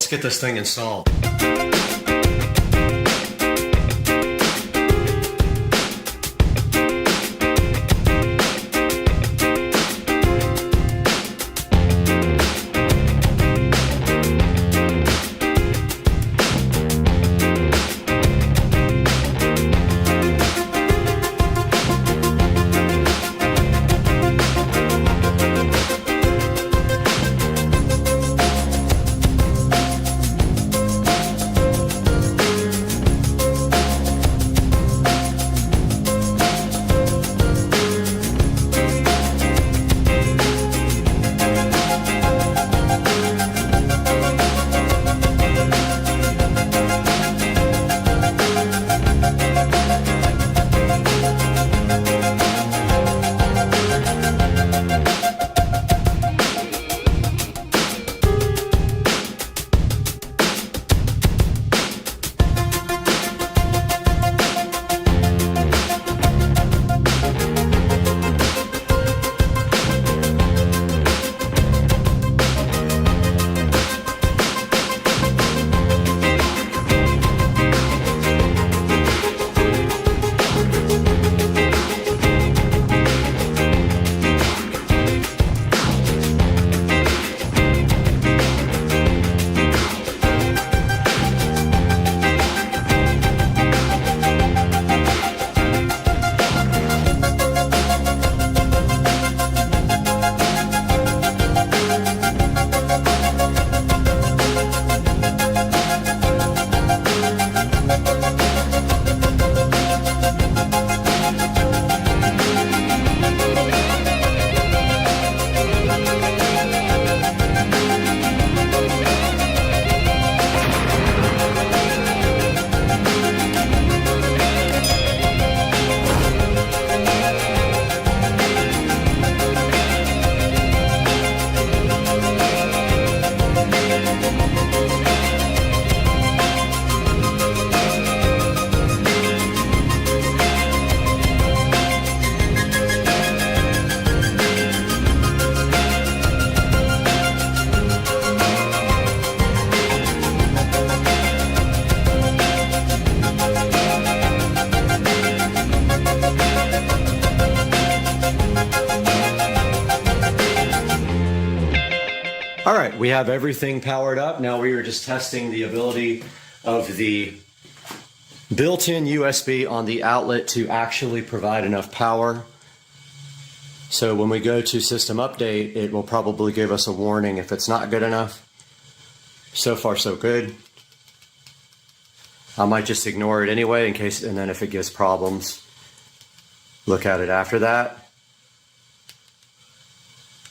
Let's get this thing installed. All right, we have everything powered up. Now we are just testing the ability of the built-in USB on the outlet to actually provide enough power. So when we go to system update, it will probably give us a warning if it's not good enough. So far, so good. I might just ignore it anyway in case, and then if it gives problems, look at it after that.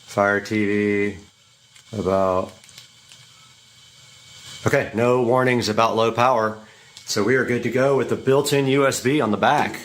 Fire TV. Okay, no warnings about low power. So we are good to go with the built-in USB on the back.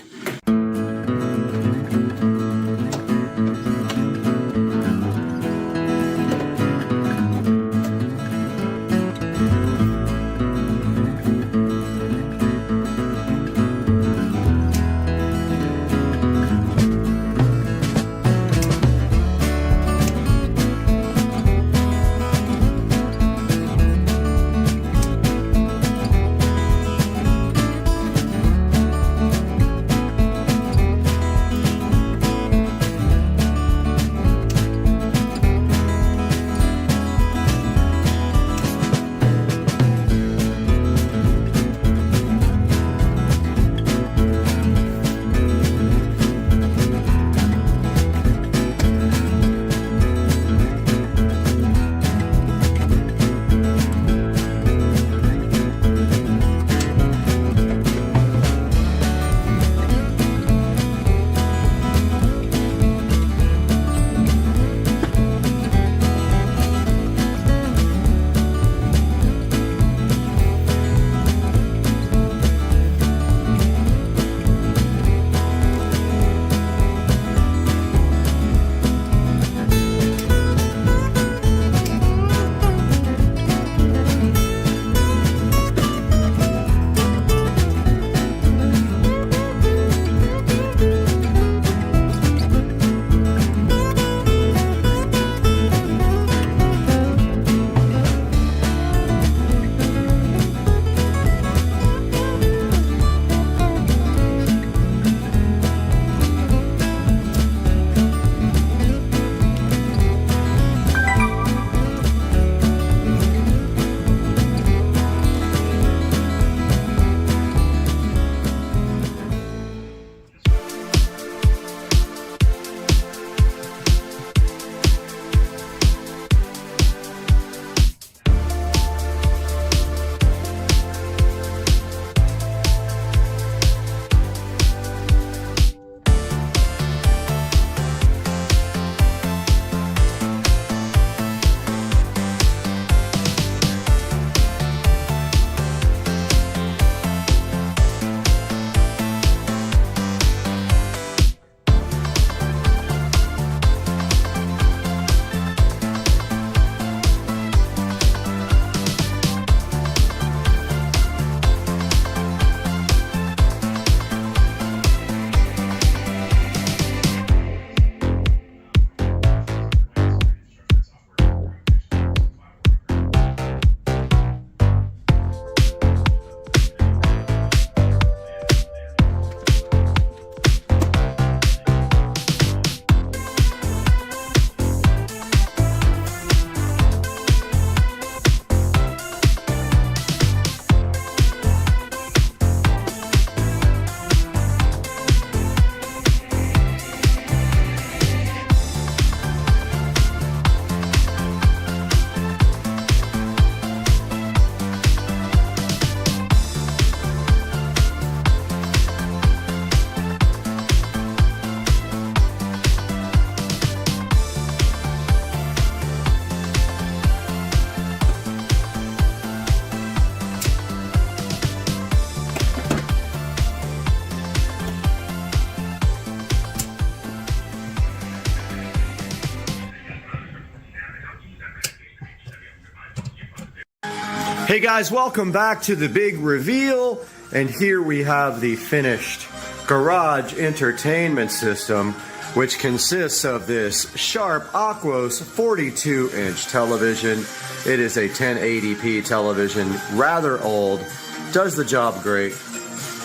Hey guys, welcome back to the big reveal. And here we have the finished garage entertainment system, which consists of this Sharp Aquos 42-inch television. It is a 1080p television, rather old, does the job great.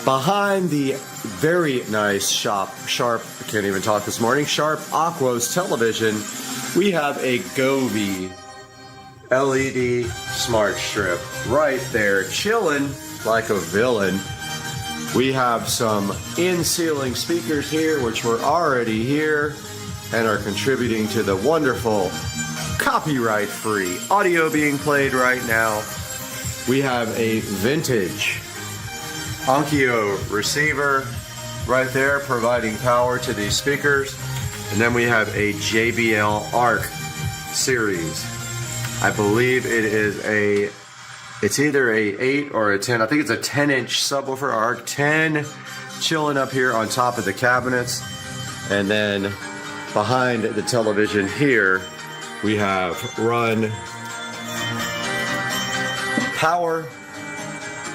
Behind the very nice Sharp, I can't even talk this morning, Sharp Aquos television, we have a Govee LED smart strip right there, chilling like a villain. We have some in-ceiling speakers here, which were already here and are contributing to the wonderful copyright-free audio being played right now. We have a vintage Onkyo receiver right there providing power to these speakers. And then we have a JBL ARC series. I believe it is it's either a 8 or a 10. I think it's a 10-inch subwoofer ARC 10 chilling up here on top of the cabinets. And then behind the television here, we have run power.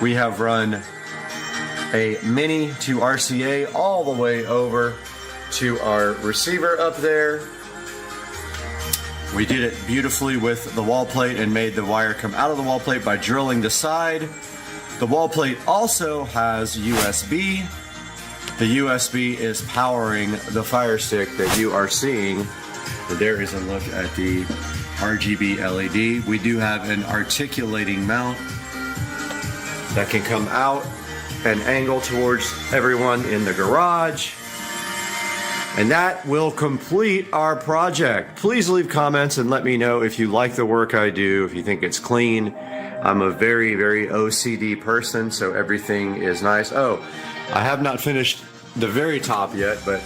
We have run a mini to RCA all the way over to our receiver up there. We did it beautifully with the wall plate and made the wire come out of the wall plate by drilling the side. The wall plate also has USB. The USB is powering the Fire Stick that you are seeing. And there is a look at the RGB LED. We do have an articulating mount that can come out and angle towards everyone in the garage. And that will complete our project. Please leave comments and let me know if you like the work I do, if you think it's clean. I'm a very, very OCD person, so everything is nice. Oh, I have not finished the very top yet, but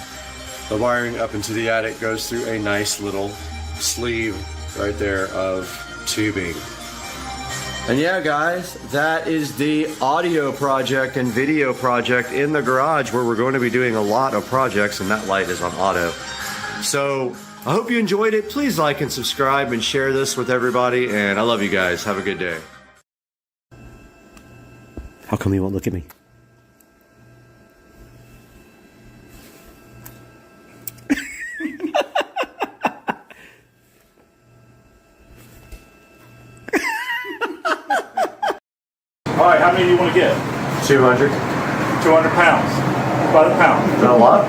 the wiring up into the attic goes through a nice little sleeve right there of tubing. And yeah, guys, that is the audio project and video project in the garage, where we're going to be doing a lot of projects, and that light is on auto. So I hope you enjoyed it. Please like and subscribe and share this with everybody, and I love you guys. Have a good day. How come you won't look at me?
All right, how many do you want to get?
200.
200 pounds. By the pound.
Is that a lot?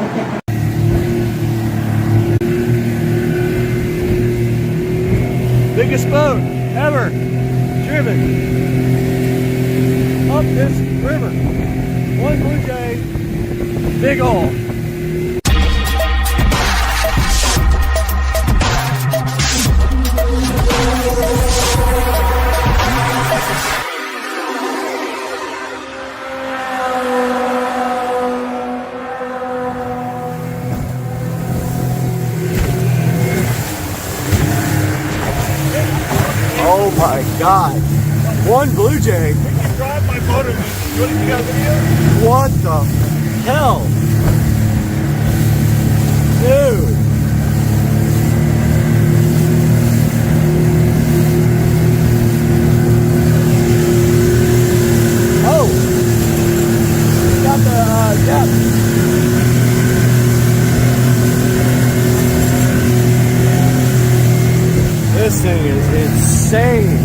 Biggest boat ever driven up this river. One Blue Jay, big ol'.
Oh my God. One Blue Jay.
You can drive my motor. You got a video?
What the hell? Dude. Oh. Got the depth. This thing is insane.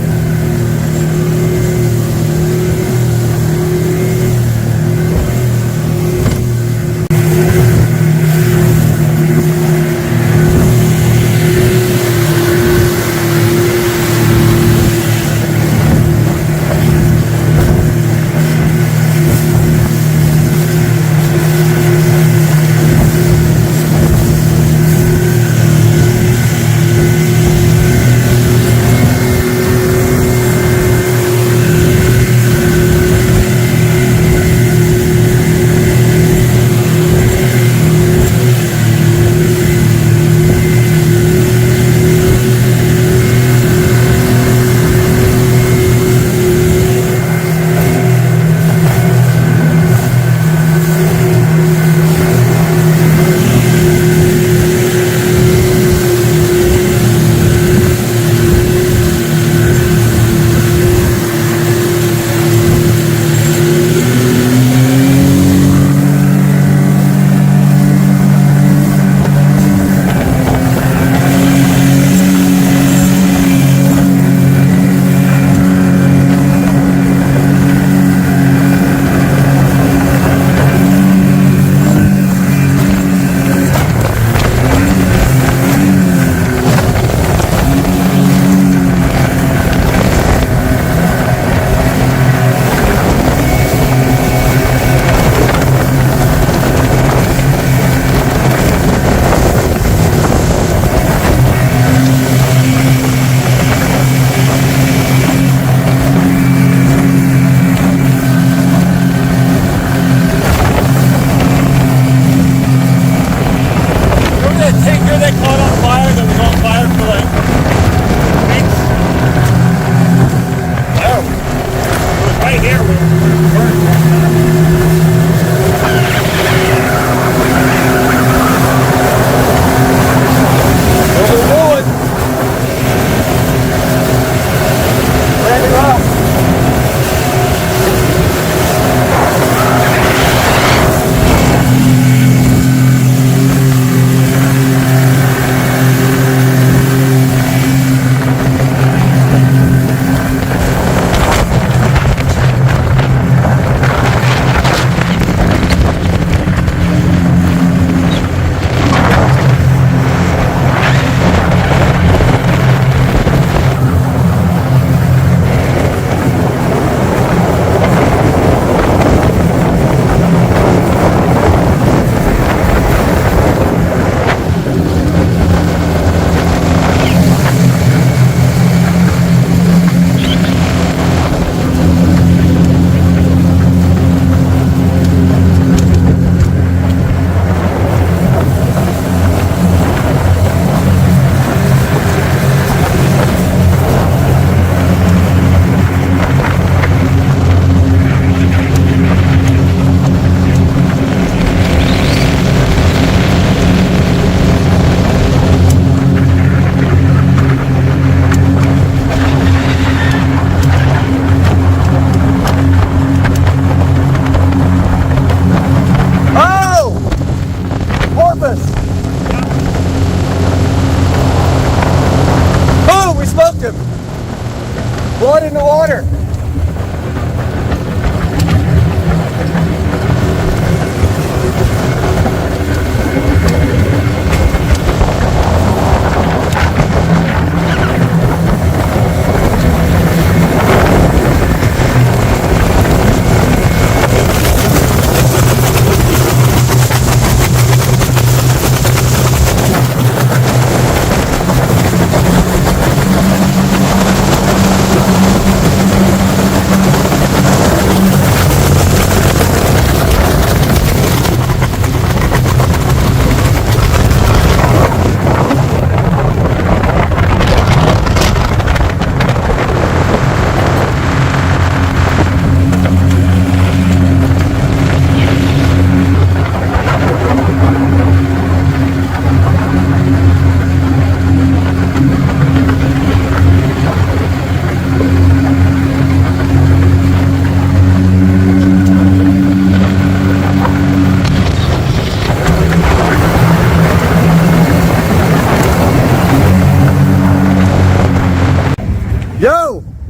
smoked him. Blood in the water.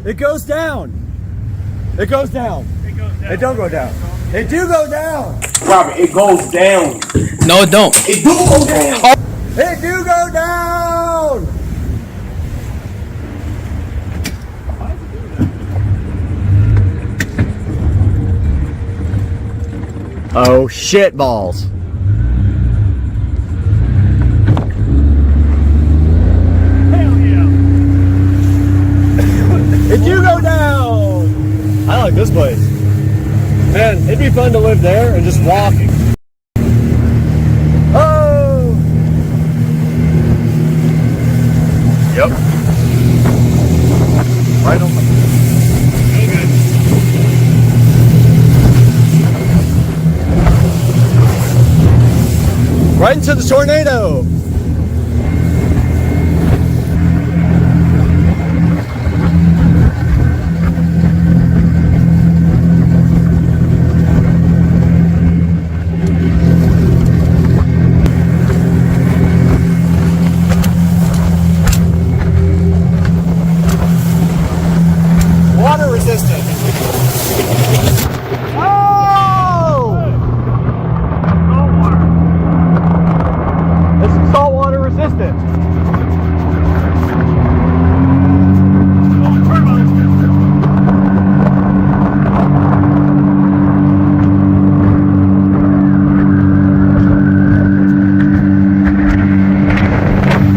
It goes down. It goes down. It goes down. It don't go down. It do go down.
Robert, it goes down.
No, it don't.
It do go down.
It do go down. Oh shit balls. It do go down! I like this place. Man, it'd be fun to live there and just walk. Oh! Yep. Right on the... Right into the tornado! Water resistant. Oh! Saltwater. This is saltwater resistant.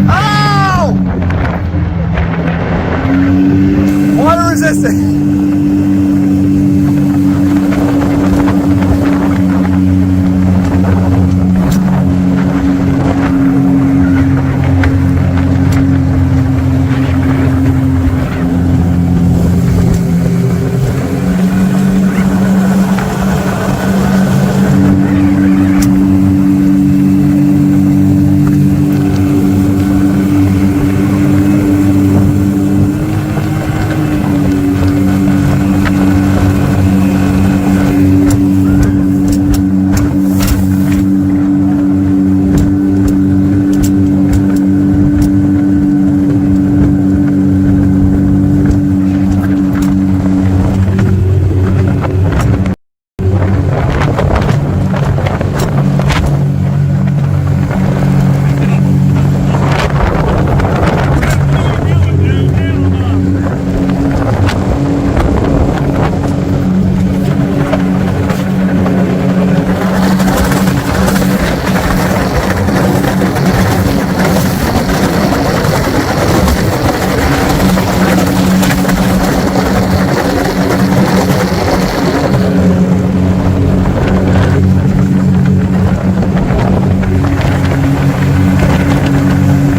Oh! Water resistant.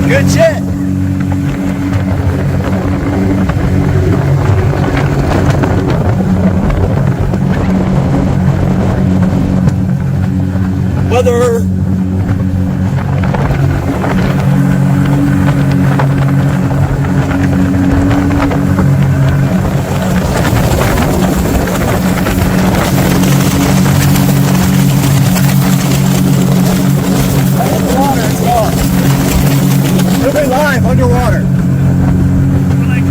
Good shit. Weather. It'll be live underwater.
For like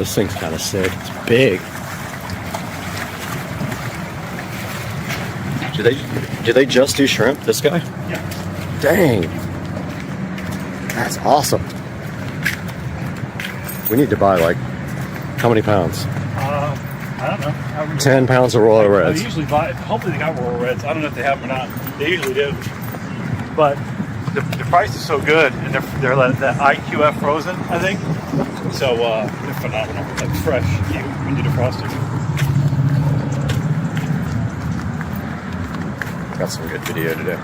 This thing's kind of sick. It's big. Do they just do shrimp? This guy?
Yeah.
Dang. That's awesome. We need to buy like how many pounds?
I don't know.
10 pounds of Royal Reds.
They usually buy. Hopefully they got Royal Reds. I don't know if they have them or not. They usually do. But the price is so good, and they're like that IQF frozen, I think. So they're phenomenal. Like fresh when you defrost it.
Got some good video today.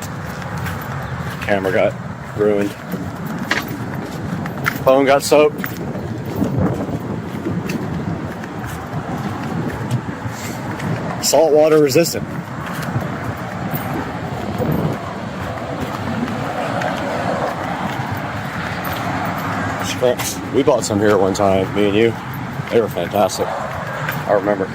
Camera got ruined. Phone got soaked. Saltwater resistant. Shrimps. We bought some here at one time, me and you. They were fantastic. I remember.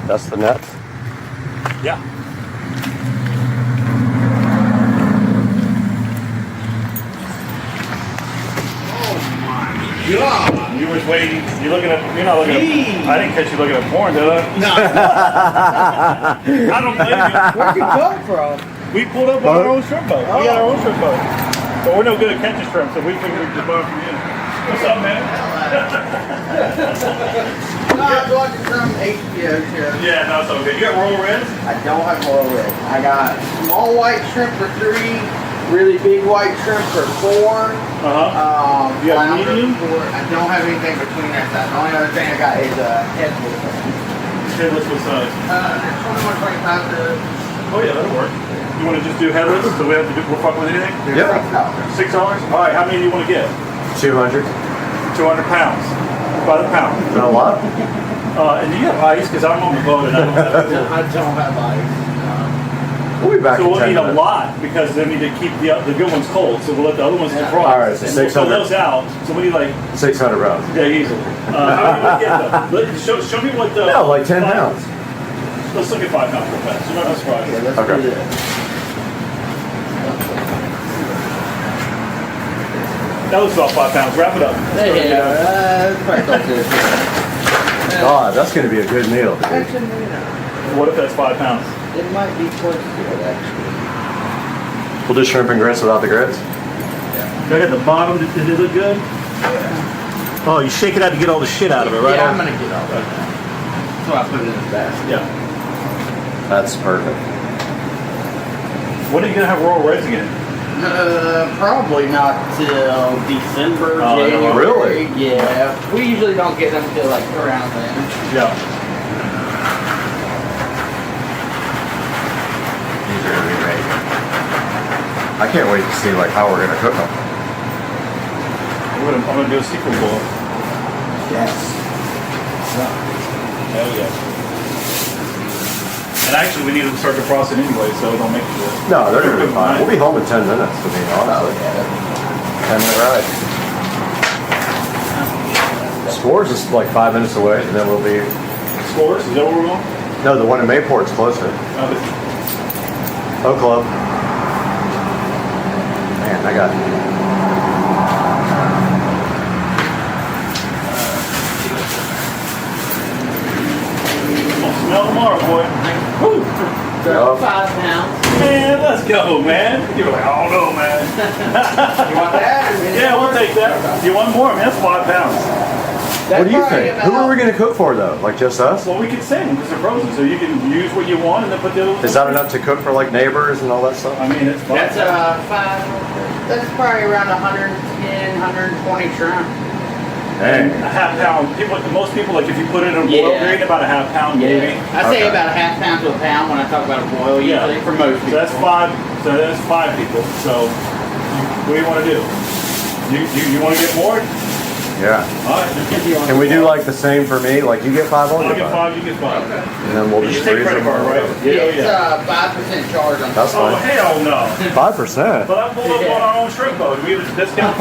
That's the net?
Yeah.
God.
You was waiting. You're looking at. You're not looking at. I didn't catch you looking at porn, did I?
No.
I don't blame you.
Where'd you come from?
We pulled up on our own shrimp boat. We got our own shrimp boat. But we're no good at catching shrimp, so we figured we'd just borrow from you. What's up, man?
No, I was watching some HBO show.
Yeah, no, it's okay. You got Royal Reds?
I don't have Royal Red. I got small white shrimp for 3, really big white shrimp for 4.
You got
flounder
medium?
for, I don't have anything between that side. The only other thing I got is headless.
Headless what size?
21.25 to...
Oh yeah, that'll work. You want to just do headless? So we have to do, we're fucking with anything?
Yeah.
$6.
$6? All right, how many do you want to get?
200.
200 pounds. By the pound.
Is that a lot?
And do you have ice? Because I'm on the boat and I don't have
I don't have ice.
We'll be back
So
in
we'll
10
need a
minutes.
lot because they need to keep the good ones cold. So we'll let the other ones defrost.
All right, so
and we'll
600.
throw those out. So we need like
600 pounds.
yeah, easily. How many you want to get though? Show me what the
No, like 10 pounds.
Let's look at 5 pounds real fast. You're not surprised.
Yeah, let's
Okay.
do that.
That looks about 5 pounds. Wrap it up.
God, that's going to be a good meal, dude.
Actually,
What if that's 5 pounds?
it might be close to it, actually.
We'll do shrimp and grits without the grits.
Look at the bottom. Did it look good? Oh, you shake it out to get all the shit out of it, right?
Yeah, I'm going to get all that. So I put it in the basket.
Yeah.
That's perfect.
When are you going to have Royal Reds again?
Probably not till December,
Oh, no,
January.
really?
Yeah. We usually don't get them till like around then.
Yeah.
These are going to be amazing. I can't wait to see like how we're going to cook them.
I'm gonna do a sequel boil.
Yes.
Hell yeah. And actually, we need to start defrosting anyway, so don't make it good.
No, they're going to be fine. We'll be home in 10 minutes, to be honest. 10-minute ride. Scores is like 5 minutes away, and then we'll be...
Scores? Is that where we're going?
No, the one in Mayport's closer. Oh, Club. Man, I got...
Smell tomorrow, boy. Woo!
5 pounds.
Man, let's go, man. You were like, I don't know, man.
You want that?
Yeah, we'll take that. You want more? Man, that's 5 pounds.
What do you think? Who are we going to cook for, though? Like just us?
Well, we can send them because they're frozen, so you can use what you want and then put the other ones.
Is that enough to cook for like neighbors and all that stuff?
I mean, it's fine.
That's 5. That's probably around 110, 120 shrimp.
Dang.
A half pound. Most people, like if you put it in a boil,
Yeah.
you're eating about a half pound, maybe.
I say
Okay.
about a half pound to a pound when I talk about a boil,
Yeah.
usually for most people.
So that's 5. So that's 5 people. So what do you want to do? You want to get more?
Yeah.
All right.
Can we do like the same for me? Like you get 5,
I'll get 5, you get 5. Okay.
And then we'll
You
just
take
freeze
credit
them.
card, right?
It's 5% charge on
That's
Oh,
fine.
hell no.
5%.
But I pulled up on our own shrimp boat. We have a discount.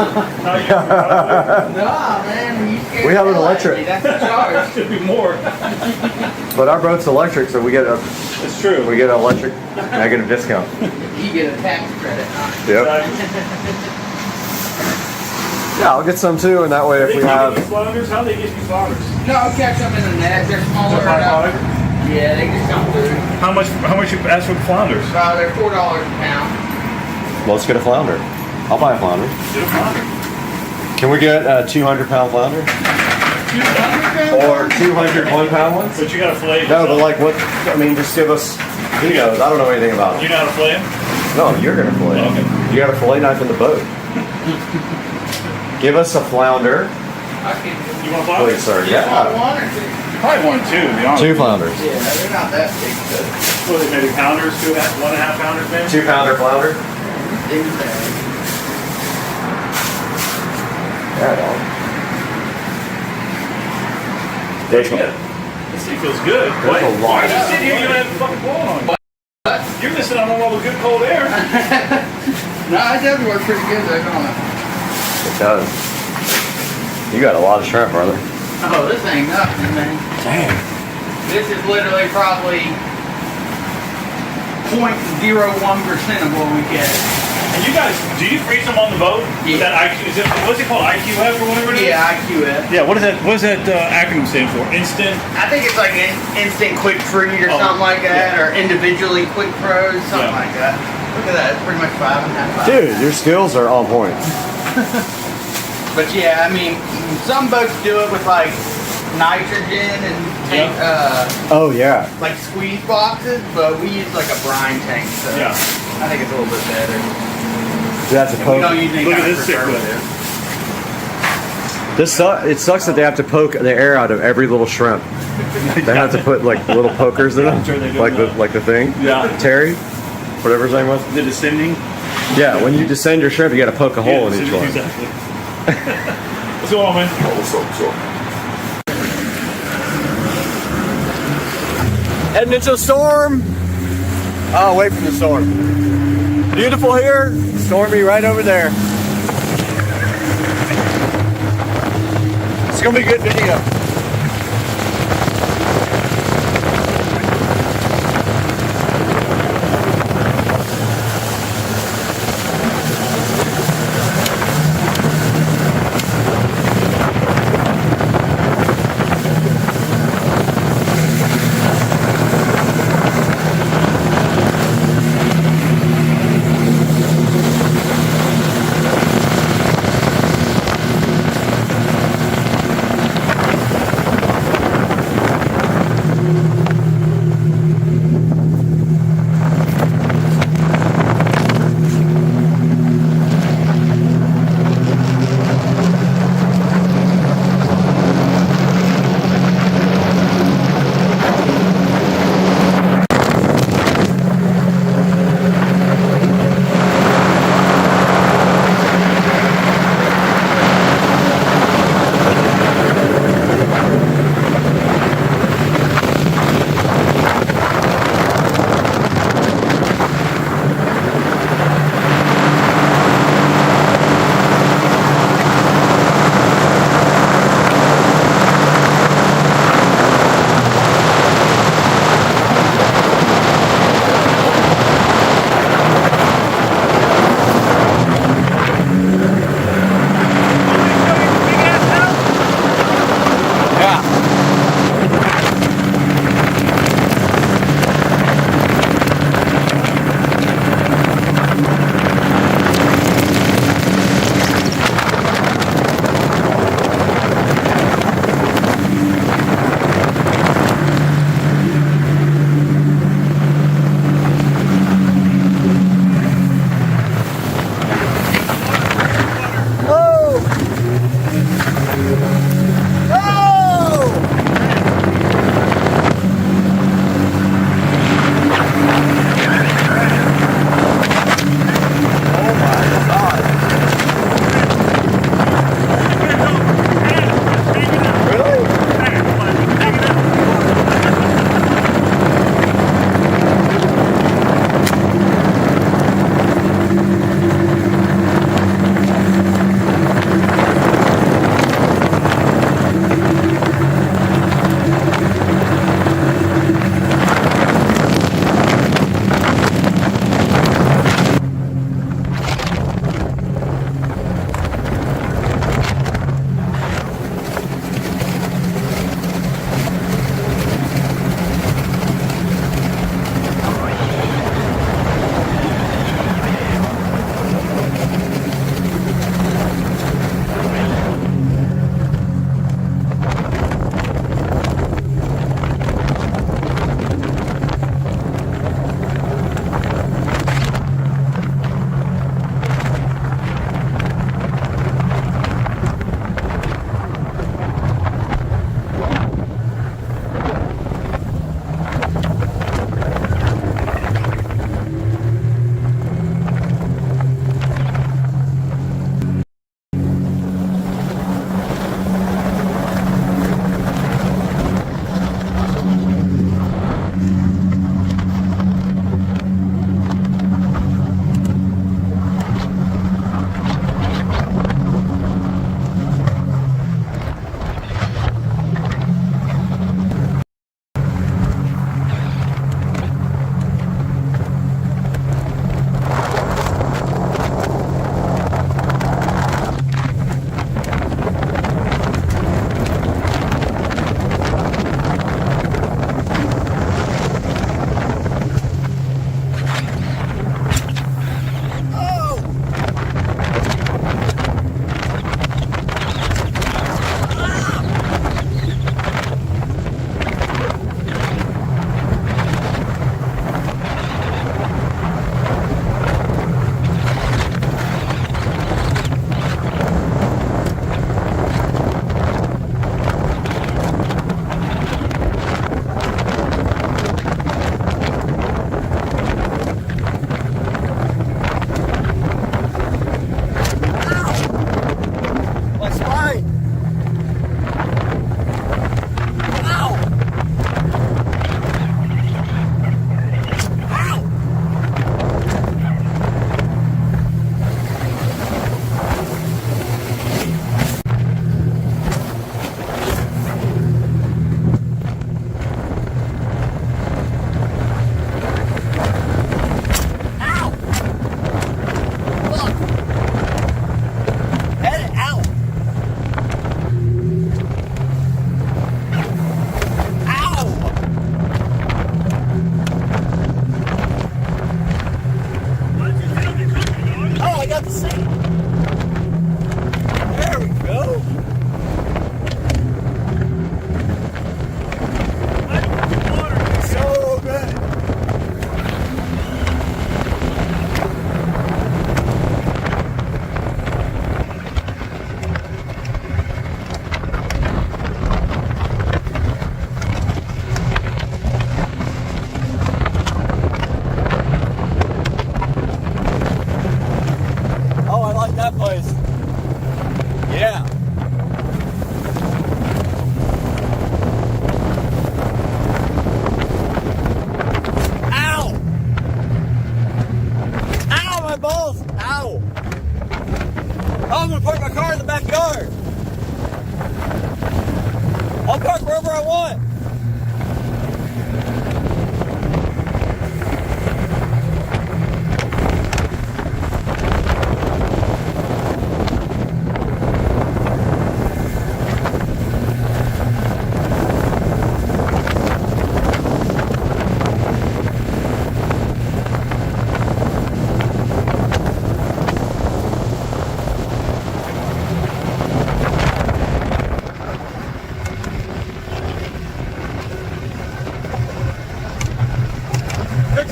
Nah, man.
We have an electric.
That's the charge.
Should be more.
But our boat's electric, so we get a
It's true.
we get an electric negative discount.
You get a tax credit.
Yep. Yeah, I'll get some too, and that way if we have.
Flounders? How do they get these flounders?
No, I'll catch them in the net. They're smaller. Yeah, they just come through.
How much you ask for the flounders?
They're $4 a pound.
Let's get a flounder. I'll buy a flounder.
Get a flounder.
Can we get a 200-pound flounder?
200
Or 200 1-pound ones?
But you got to fillet.
No, but like what? I mean, just give us. He knows. I don't know anything about
You
it.
know how to fillet them?
No, you're gonna fillet.
Oh, okay.
You got a fillet knife in the boat. Give us a flounder,
You want flounders?
please, sir.
Want
Yeah.
one or two?
Probably 1 or 2, to be honest.
2 flounders.
Yeah, they're not that big.
What are they, maybe pounders? 1.5 pounders, maybe?
2-pounder flounder.
Exactly.
Yeah, dog.
That's good. This thing feels good.
There's a lot.
Why are you sitting here? You don't have the fucking blow on. You're missing out on all the good cold air.
No, it does work pretty good though, don't it?
It does. You got a lot of shrimp, brother.
Oh, this ain't nothing, man.
Damn.
This is literally probably 0.01% of what we get.
And you guys, do you freeze them on the boat?
Yeah.
That IQ, what's it called? IQF or whatever it is?
Yeah, IQF.
Yeah, what does that acronym stand for? Instant?
I think it's like instant quick freeze or
Oh,
something like that,
yeah.
or individually quick froze, something
Yeah.
like that. Look at that, it's pretty much 5.5.
Dude, your skills are on point.
But yeah, I mean, some boats do it with like nitrogen and tank,
Oh yeah.
like squeeze boxes, but we use like a brine tank, so
Yeah.
I think it's a little bit better.
That's a
We
poke.
don't use any
Look at
kind of
this sick
preservative.
It sucks that they have to poke the air out of every little shrimp. They have to put like little pokers in them,
I'm sure they do
like the
that.
thing.
Yeah.
Terry, whatever his name was.
The descending?
Yeah, when you descend your shrimp, you got to poke a hole in each one.
Exactly. What's going on, man?
Heading into a storm. Oh, away from the storm. Beautiful here, stormy right over there. It's gonna be a good video.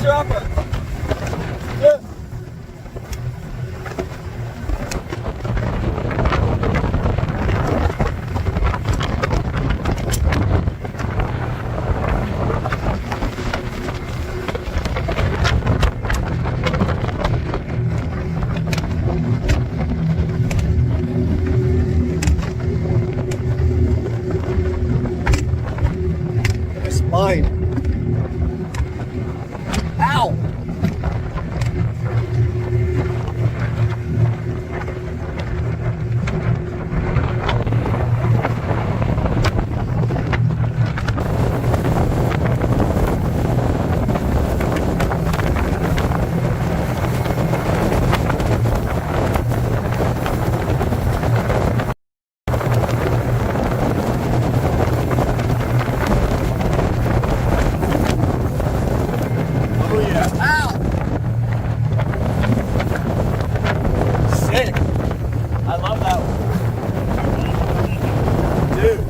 dropper. Yeah.
It's mine. Ow! Oh yeah. Ow! Sick. I love that one. Dude.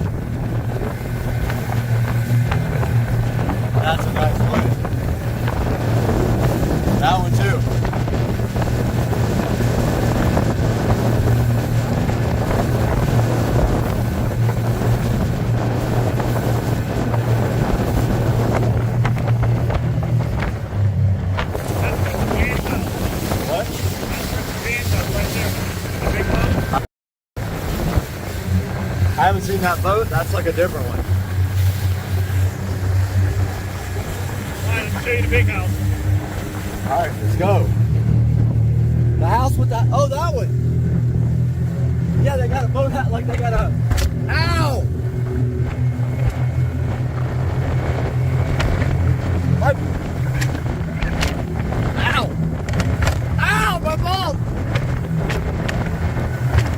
That's a nice one. That one too. What? I haven't seen that boat. That's like a different one.
Let me show you the big house.
All right, let's go. The house with that. Oh, that one. Yeah, they got a boat hat. Like they got a. Ow! What? Ow! Ow! My balls!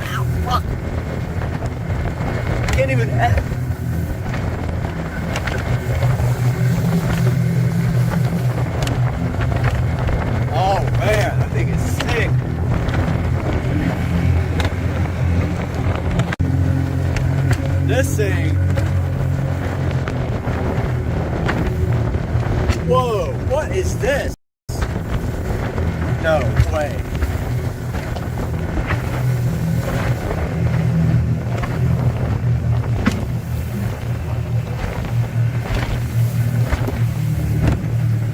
Ow! Fuck! Can't even edit. Oh man, that thing is sick. This thing. Whoa, what is this? No way.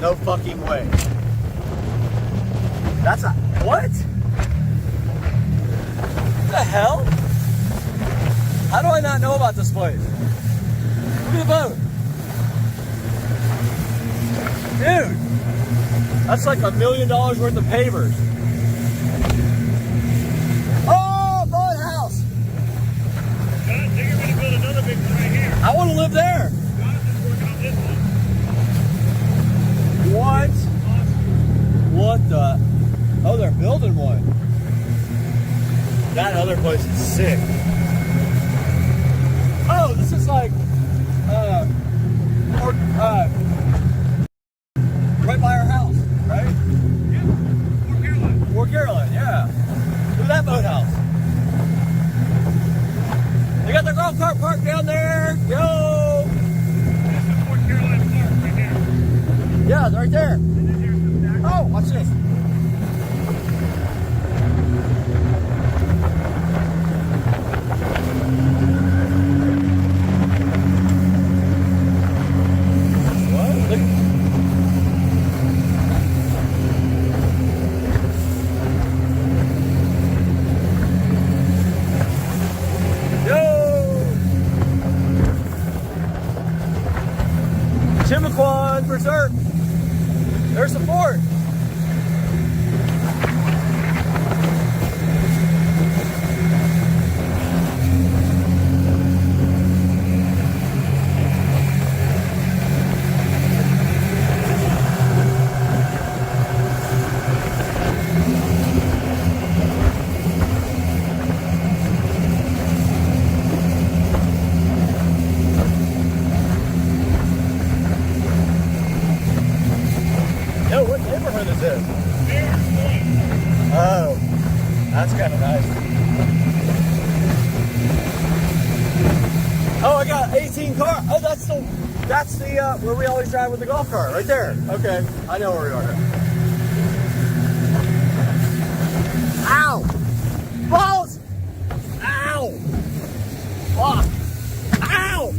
No fucking way. That's a, what? What the hell? How do I not know about this place? Look at the boat. Dude, that's like $1 million worth of pavers. Oh, boathouse.
I think you're gonna build another big one right here.
I want to live there.
Jonathan's working on this one.
What? What the? Oh, they're building one. That other place is sick. Oh, this is like, right by our house, right?
Yeah, Fort Caroline.
Fort Caroline, yeah. Look at that boathouse. They got their golf cart parked down there. Yo!
That's the Fort Caroline Park right there.
Yeah, right there.
And then here's the back.
Oh, watch this. What? Look. Yo! Chimiquan Berserk. There's the fort. Yo, what neighborhood is this? Oh, that's kind of nice. Oh, I got 18 cars. Oh, that's the That's the, where we always drive with the golf cart, right there. Okay, I know where we are. Ow! Balls! Ow! Fuck! Ow!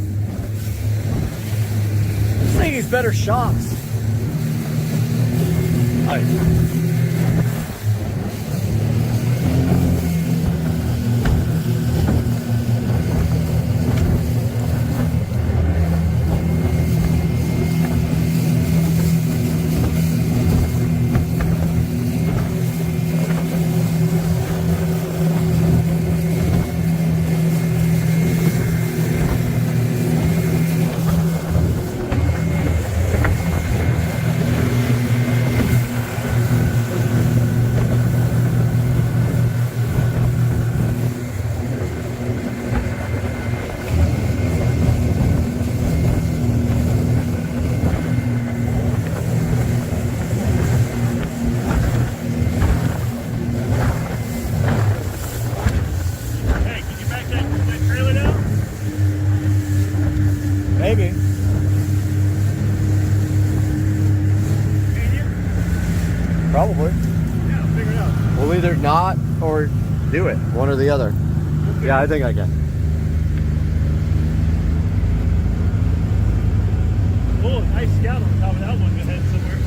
This thing needs better shocks. Maybe. Probably.
Yeah, I'll figure it out.
We'll either not or do it. One or the other. Okay. Yeah, I think I can.
Oh, nice scout on top of that one. Go ahead somewhere.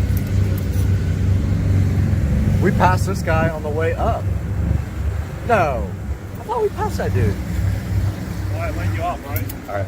We passed this guy on the way up. No. I thought we passed that dude.
All right, letting you off, right?
All right.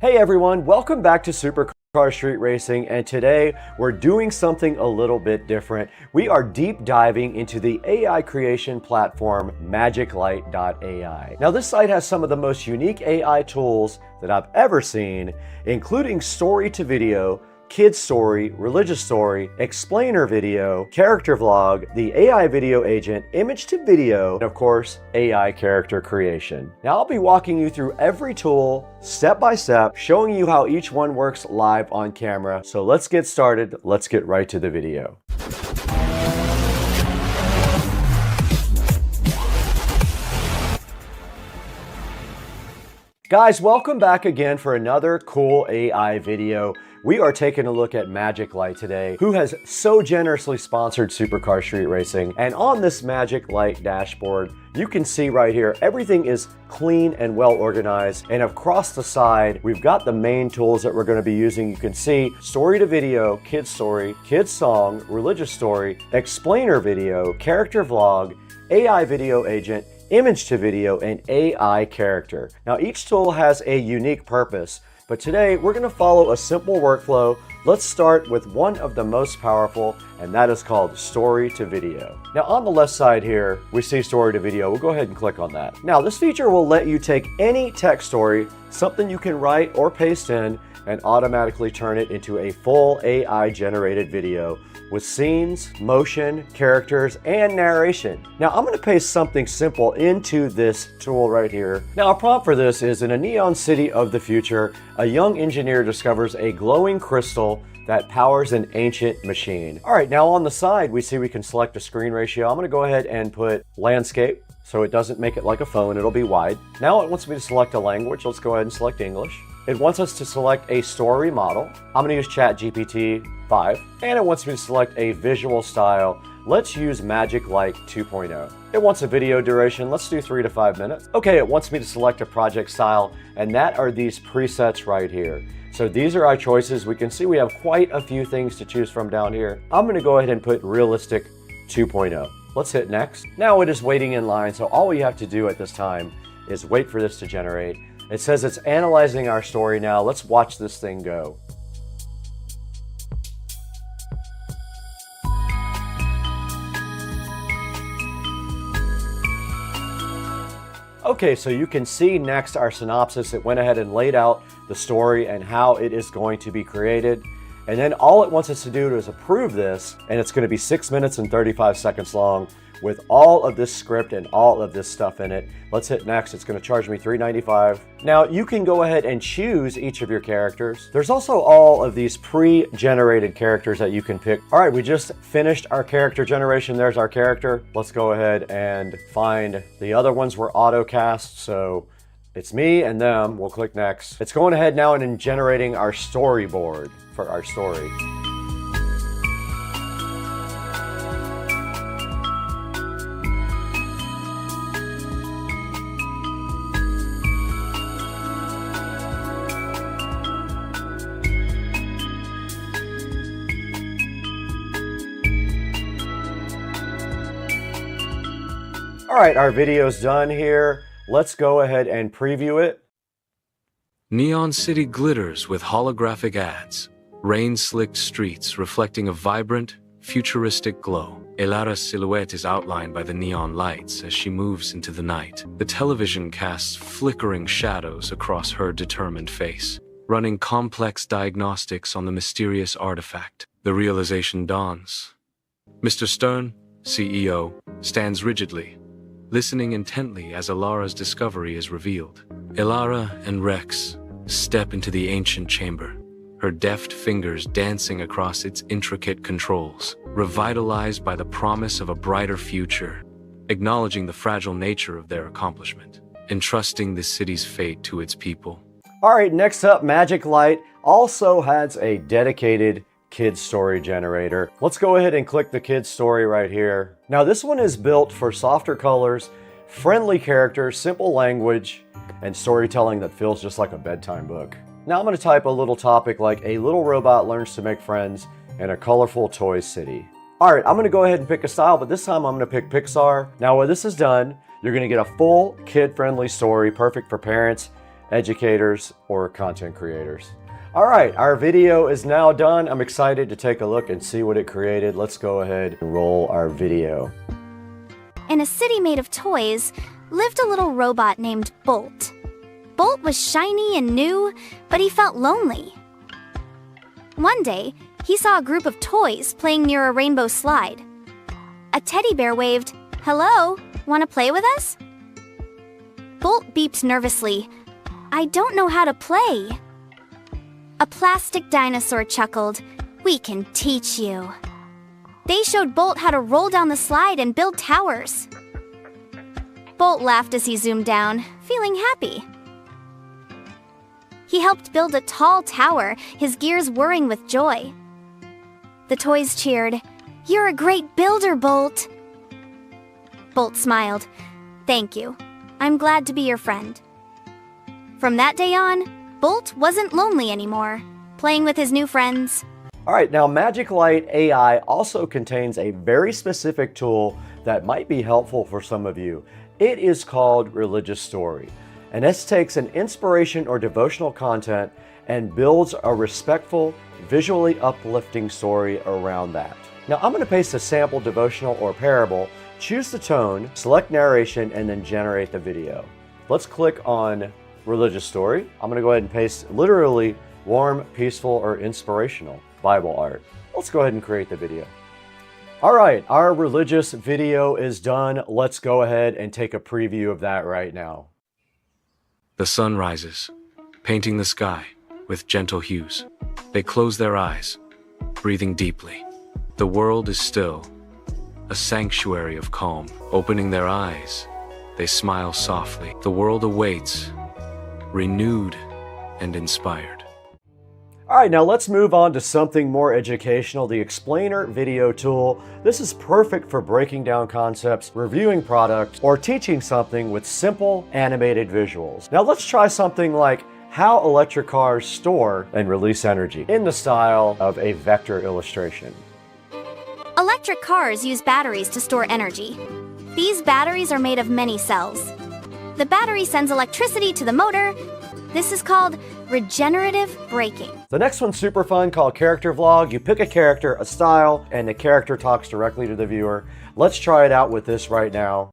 Hey everyone, welcome back to Supercar Street Racing, and today we're doing something a little bit different. We are deep diving into the AI creation platform magiclight.ai. Now this site has some of the most unique AI tools that I've ever seen, including story to video, kids story, religious story, explainer video, character vlog, the AI video agent, image to video, and of course, AI character creation. Now I'll be walking you through every tool step by step, showing you how each one works live on camera. So let's get started. Let's get right to the video. Guys, welcome back again for another cool AI video. We are taking a look at Magic Light today, who has so generously sponsored Supercar Street Racing. And on this Magic Light dashboard, you can see right here, everything is clean and well organized. And across the side, we've got the main tools that we're going to be using. You can see story to video, kids story, kids song, religious story, explainer video, character vlog, AI video agent, image to video, and AI character. Now each tool has a unique purpose, but today we're going to follow a simple workflow. Let's start with one of the most powerful, and that is called story to video. Now on the left side here, we see story to video. We'll go ahead and click on that. Now this feature will let you take any text story, something you can write or paste in, and automatically turn it into a full AI generated video with scenes, motion, characters, and narration. Now I'm going to paste something simple into this tool right here. Now a prompt for this is: in a neon city of the future, a young engineer discovers a glowing crystal that powers an ancient machine. All right, now on the side, we see we can select a screen ratio. I'm going to go ahead and put landscape, so it doesn't make it like a phone, it'll be wide. Now it wants me to select a language. Let's go ahead and select English. It wants us to select a story model. I'm going to use ChatGPT 5, and it wants me to select a visual style. Let's use Magic Light 2.0. It wants a video duration. Let's do 3 to 5 minutes. Okay, it wants me to select a project style, and that are these presets right here. So these are our choices. We can see we have quite a few things to choose from down here. I'm going to go ahead and put Realistic 2.0. Let's hit next. Now it is waiting in line, so all we have to do at this time is wait for this to generate. It says it's analyzing our story now. Let's watch this thing go. Okay, so you can see next our synopsis. It went ahead and laid out the story and how it is going to be created. And then all it wants us to do is approve this, and it's going to be 6 minutes and 35 seconds long with all of this script and all of this stuff in it. Let's hit next. It's going to charge me $3.95. Now you can go ahead and choose each of your characters. There's also all of these pre-generated characters that you can pick. All right, we just finished our character generation. There's our character. Let's go ahead and find the other ones were auto cast. So It's me and them. We'll click next. It's going ahead now and generating our storyboard for our story. All right, our video's done here. Let's go ahead and preview it.
Neon City glitters with holographic ads. Rain-slicked streets reflecting a vibrant, futuristic glow. Elara's silhouette is outlined by the neon lights as she moves into the night. The television casts flickering shadows across her determined face, running complex diagnostics on the mysterious artifact. The realization dawns. Mr. Stern, CEO, stands rigidly, listening intently as Elara's discovery is revealed. Elara and Rex step into the ancient chamber, her deft fingers dancing across its intricate controls, revitalized by the promise of a brighter future, acknowledging the fragile nature of their accomplishment, entrusting the city's fate to its people.
All right, next up, Magic Light also has a dedicated kids story generator. Let's go ahead and click the kids story right here. Now this one is built for softer colors, friendly characters, simple language, and storytelling that feels just like a bedtime book. Now I'm going to type a little topic like a little robot learns to make friends in a colorful toy city. All right, I'm going to go ahead and pick a style, but this time I'm going to pick Pixar. Now when this is done, you're going to get a full kid-friendly story, perfect for parents, educators, or content creators. All right, our video is now done. I'm excited to take a look and see what it created. Let's go ahead and roll our video.
In a city made of toys, lived a little robot named Bolt. Bolt was shiny and new, but he felt lonely. One day, he saw a group of toys playing near a rainbow slide. A teddy bear waved, "Hello, want to play with us?" Bolt beeped nervously, "I don't know how to play." A plastic dinosaur chuckled, "We can teach you." They showed Bolt how to roll down the slide and build towers. Bolt laughed as he zoomed down, feeling happy. He helped build a tall tower, his gears whirring with joy. The toys cheered, "You're a great builder, Bolt." Bolt smiled, "Thank you. I'm glad to be your friend." From that day on, Bolt wasn't lonely anymore, playing with his new friends.
All right, now Magic Light AI also contains a very specific tool that might be helpful for some of you. It is called Religious Story, and this takes an inspiration or devotional content and builds a respectful, visually uplifting story around that. Now I'm going to paste a sample devotional or parable, choose the tone, select narration, and then generate the video. Let's click on Religious Story. I'm going to go ahead and paste literally warm, peaceful, or inspirational Bible art. Let's go ahead and create the video. All right, our religious video is done. Let's go ahead and take a preview of that right now.
The sun rises, painting the sky with gentle hues. They close their eyes, breathing deeply. The world is still, a sanctuary of calm. Opening their eyes, they smile softly. The world awaits, renewed and inspired.
All right, now let's move on to something more educational, the Explainer video tool. This is perfect for breaking down concepts, reviewing products, or teaching something with simple animated visuals. Now let's try something like how electric cars store and release energy in the style of a vector illustration.
Electric cars use batteries to store energy. These batteries are made of many cells. The battery sends electricity to the motor. This is called regenerative braking.
The next one's super fun, called Character Vlog. You pick a character, a style, and the character talks directly to the viewer. Let's try it out with this right now.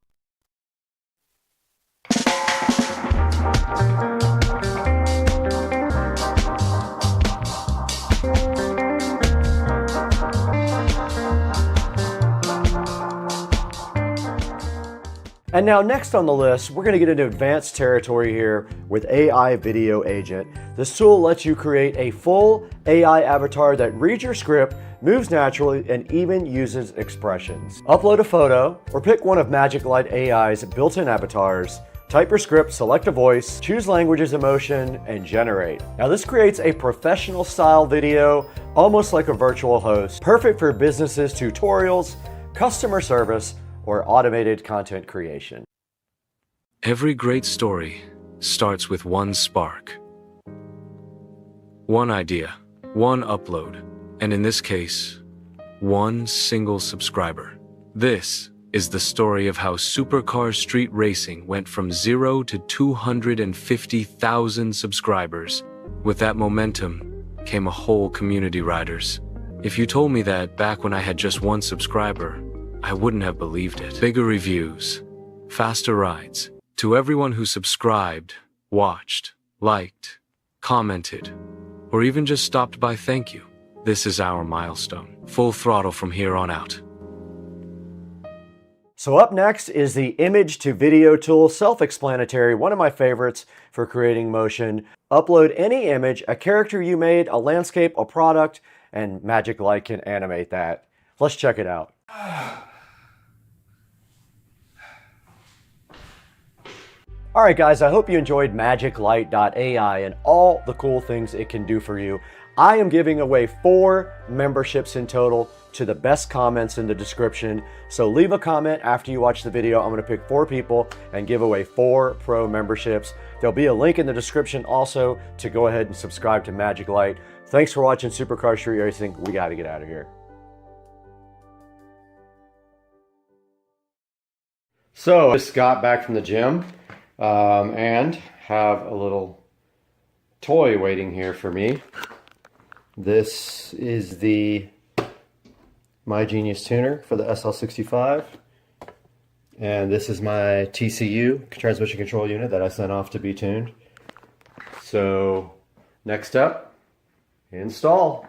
And now next on the list, we're going to get into advanced territory here with AI Video Agent. This tool lets you create a full AI avatar that reads your script, moves naturally, and even uses expressions. Upload a photo or pick one of Magic Light AI's built-in avatars, Type your script, select a voice, choose languages of motion, and generate. Now this creates a professional style video, almost like a virtual host, perfect for businesses, tutorials, customer service, or automated content creation.
Every great story starts with one spark. One idea, one upload, and in this case, one single subscriber. This is the story of how supercar street racing went from 0 to 250,000 subscribers. With that momentum came a whole community riders. If you told me that back when I had just one subscriber, I wouldn't have believed it. Bigger reviews, faster rides. To everyone who subscribed, watched, liked, commented, or even just stopped by, thank you. This is our milestone. Full throttle from here on out.
So up next is the image to video tool, self-explanatory, one of my favorites for creating motion. Upload any image, a character you made, a landscape, a product, and Magic Light can animate that. Let's check it out. All right, guys, I hope you enjoyed magiclight.ai and all the cool things it can do for you. I am giving away 4 memberships in total to the best comments in the description. So leave a comment after you watch the video. I'm gonna pick 4 people and give away 4 pro memberships. There'll be a link in the description also to go ahead and subscribe to Magic Light. Thanks for watching Supercar Street Racing. We gotta get out of here. So, just got back from the gym and have a little toy waiting here for me. This is the My Genius tuner for the SL65, and this is my TCU, transmission control unit, that I sent off to be tuned. So next up, install.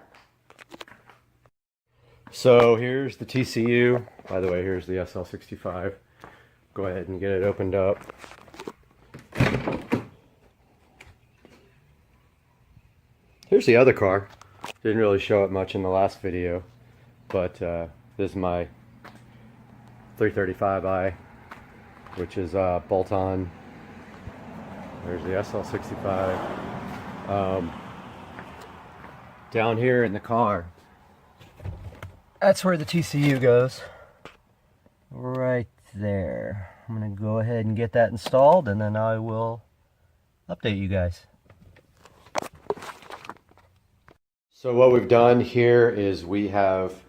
So here's the TCU. By the way, here's the SL65. Go ahead and get it opened up. Here's the other car. Didn't really show it much in the last video, but this is my 335i, which is bolt-on. There's the SL65. Down here in the car, that's where the TCU goes. Right there. I'm gonna go ahead and get that installed, and then I will update you guys. So what we've done here is we have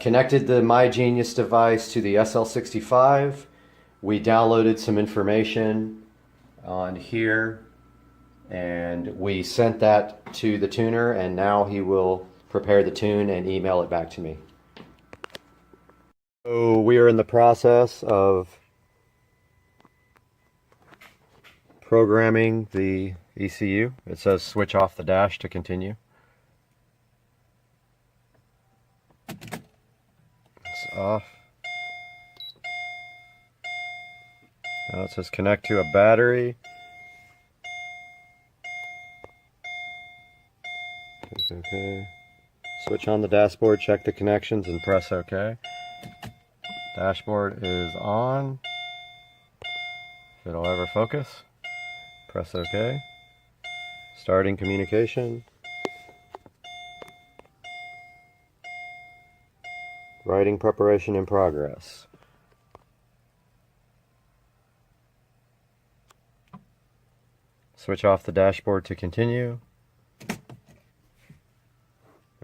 connected the My Genius device to the SL65. We downloaded some information on here, and we sent that to the tuner, and now he will prepare the tune and email it back to me. So we are in the process of programming the ECU. It says switch off the dash to continue. It's off. Now it says connect to a battery. Okay. Switch on the dashboard, check the connections, and press OK. Dashboard is on. If it'll ever focus, press OK. Starting communication. Writing preparation in progress. Switch off the dashboard to continue.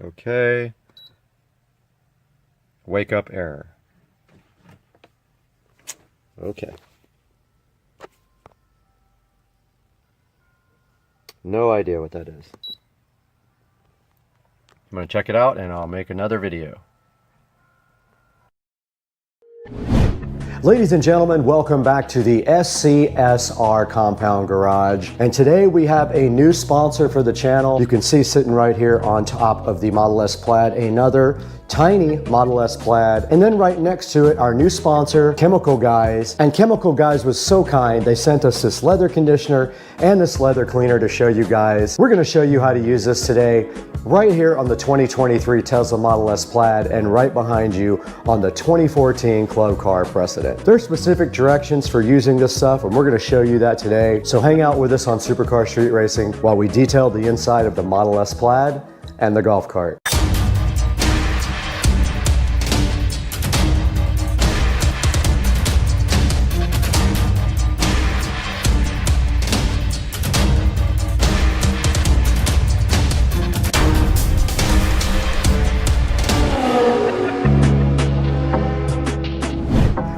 Okay. Wake up error. Okay. No idea what that is. I'm going to check it out and I'll make another video. Ladies and gentlemen, welcome back to the SCSR Compound Garage. And today we have a new sponsor for the channel. You can see sitting right here on top of the Model S Plaid, another tiny Model S plaid, and then right next to it, our new sponsor, Chemical Guys. And Chemical Guys was so kind, they sent us this leather conditioner and this leather cleaner to show you guys. We're gonna show you how to use this today, right here on the 2023 Tesla Model S Plaid, and right behind you on the 2014 Club Car Precedent. There's specific directions for using this stuff, and we're gonna show you that today. So hang out with us on Supercar Street Racing while we detail the inside of the Model S Plaid and the golf cart.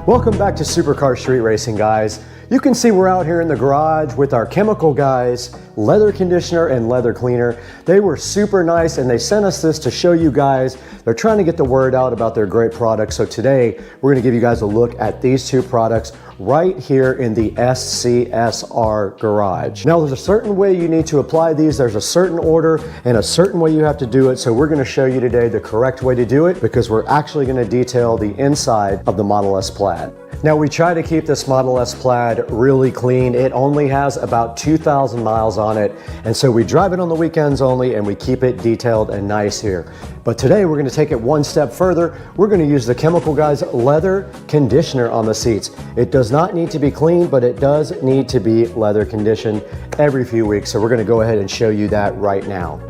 Welcome back to Supercar Street Racing, guys. You can see we're out here in the garage with our Chemical Guys leather conditioner and leather cleaner. They were super nice, and they sent us this to show you guys. They're trying to get the word out about their great products. So today we're going to give you guys a look at these two products right here in the SCSR garage. Now, there's a certain way you need to apply these. There's a certain order and a certain way you have to do it. So we're going to show you today the correct way to do it, because we're actually going to detail the inside of the Model S Plaid. Now, we try to keep this Model S Plaid really clean. It only has about 2,000 miles on it, and so we drive it on the weekends only, and we keep it detailed and nice here. But today we're going to take it one step further. We're going to use the Chemical Guys leather conditioner on the seats. It does not need to be clean, but it does need to be leather conditioned every few weeks. So we're going to go ahead and show you that right now.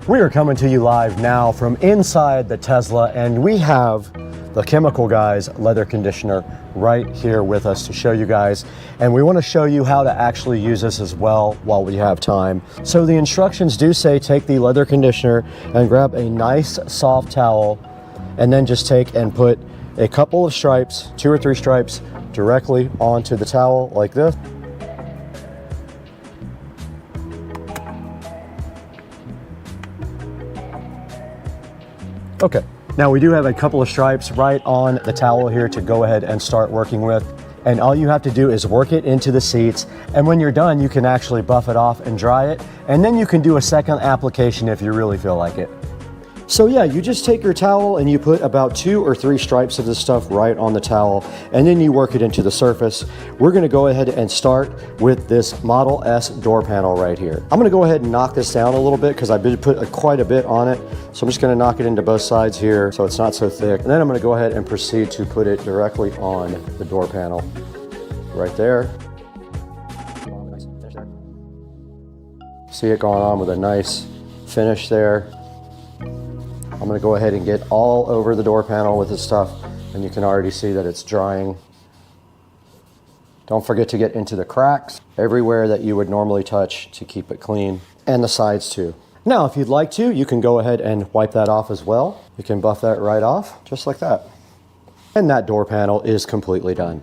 We are coming to you live now from inside the Tesla, and we have the Chemical Guys leather conditioner right here with us to show you guys. And we want to show you how to actually use this as well while we have time. So the instructions do say take the leather conditioner and grab a nice soft towel, and then just take and put a couple of stripes, 2 or 3 stripes, directly onto the towel like this. Okay. Now, we do have a couple of stripes right on the towel here to go ahead and start working with. And all you have to do is work it into the seats. And when you're done, you can actually buff it off and dry it. And then you can do a second application if you really feel like it. So yeah, you just take your towel and you put about 2 or 3 stripes of this stuff right on the towel, and then you work it into the surface. We're going to go ahead and start with this Model S door panel right here. I'm going to go ahead and knock this down a little bit because I did put quite a bit on it. So I'm just going to knock it into both sides here so it's not so thick. And then I'm going to go ahead and proceed to put it directly on the door panel right there. See it going on with a nice finish there. I'm going to go ahead and get all over the door panel with this stuff, and you can already see that it's drying. Don't forget to get into the cracks everywhere that you would normally touch to keep it clean, and the sides too. Now, if you'd like to, you can go ahead and wipe that off as well. You can buff that right off, just like that. And that door panel is completely done.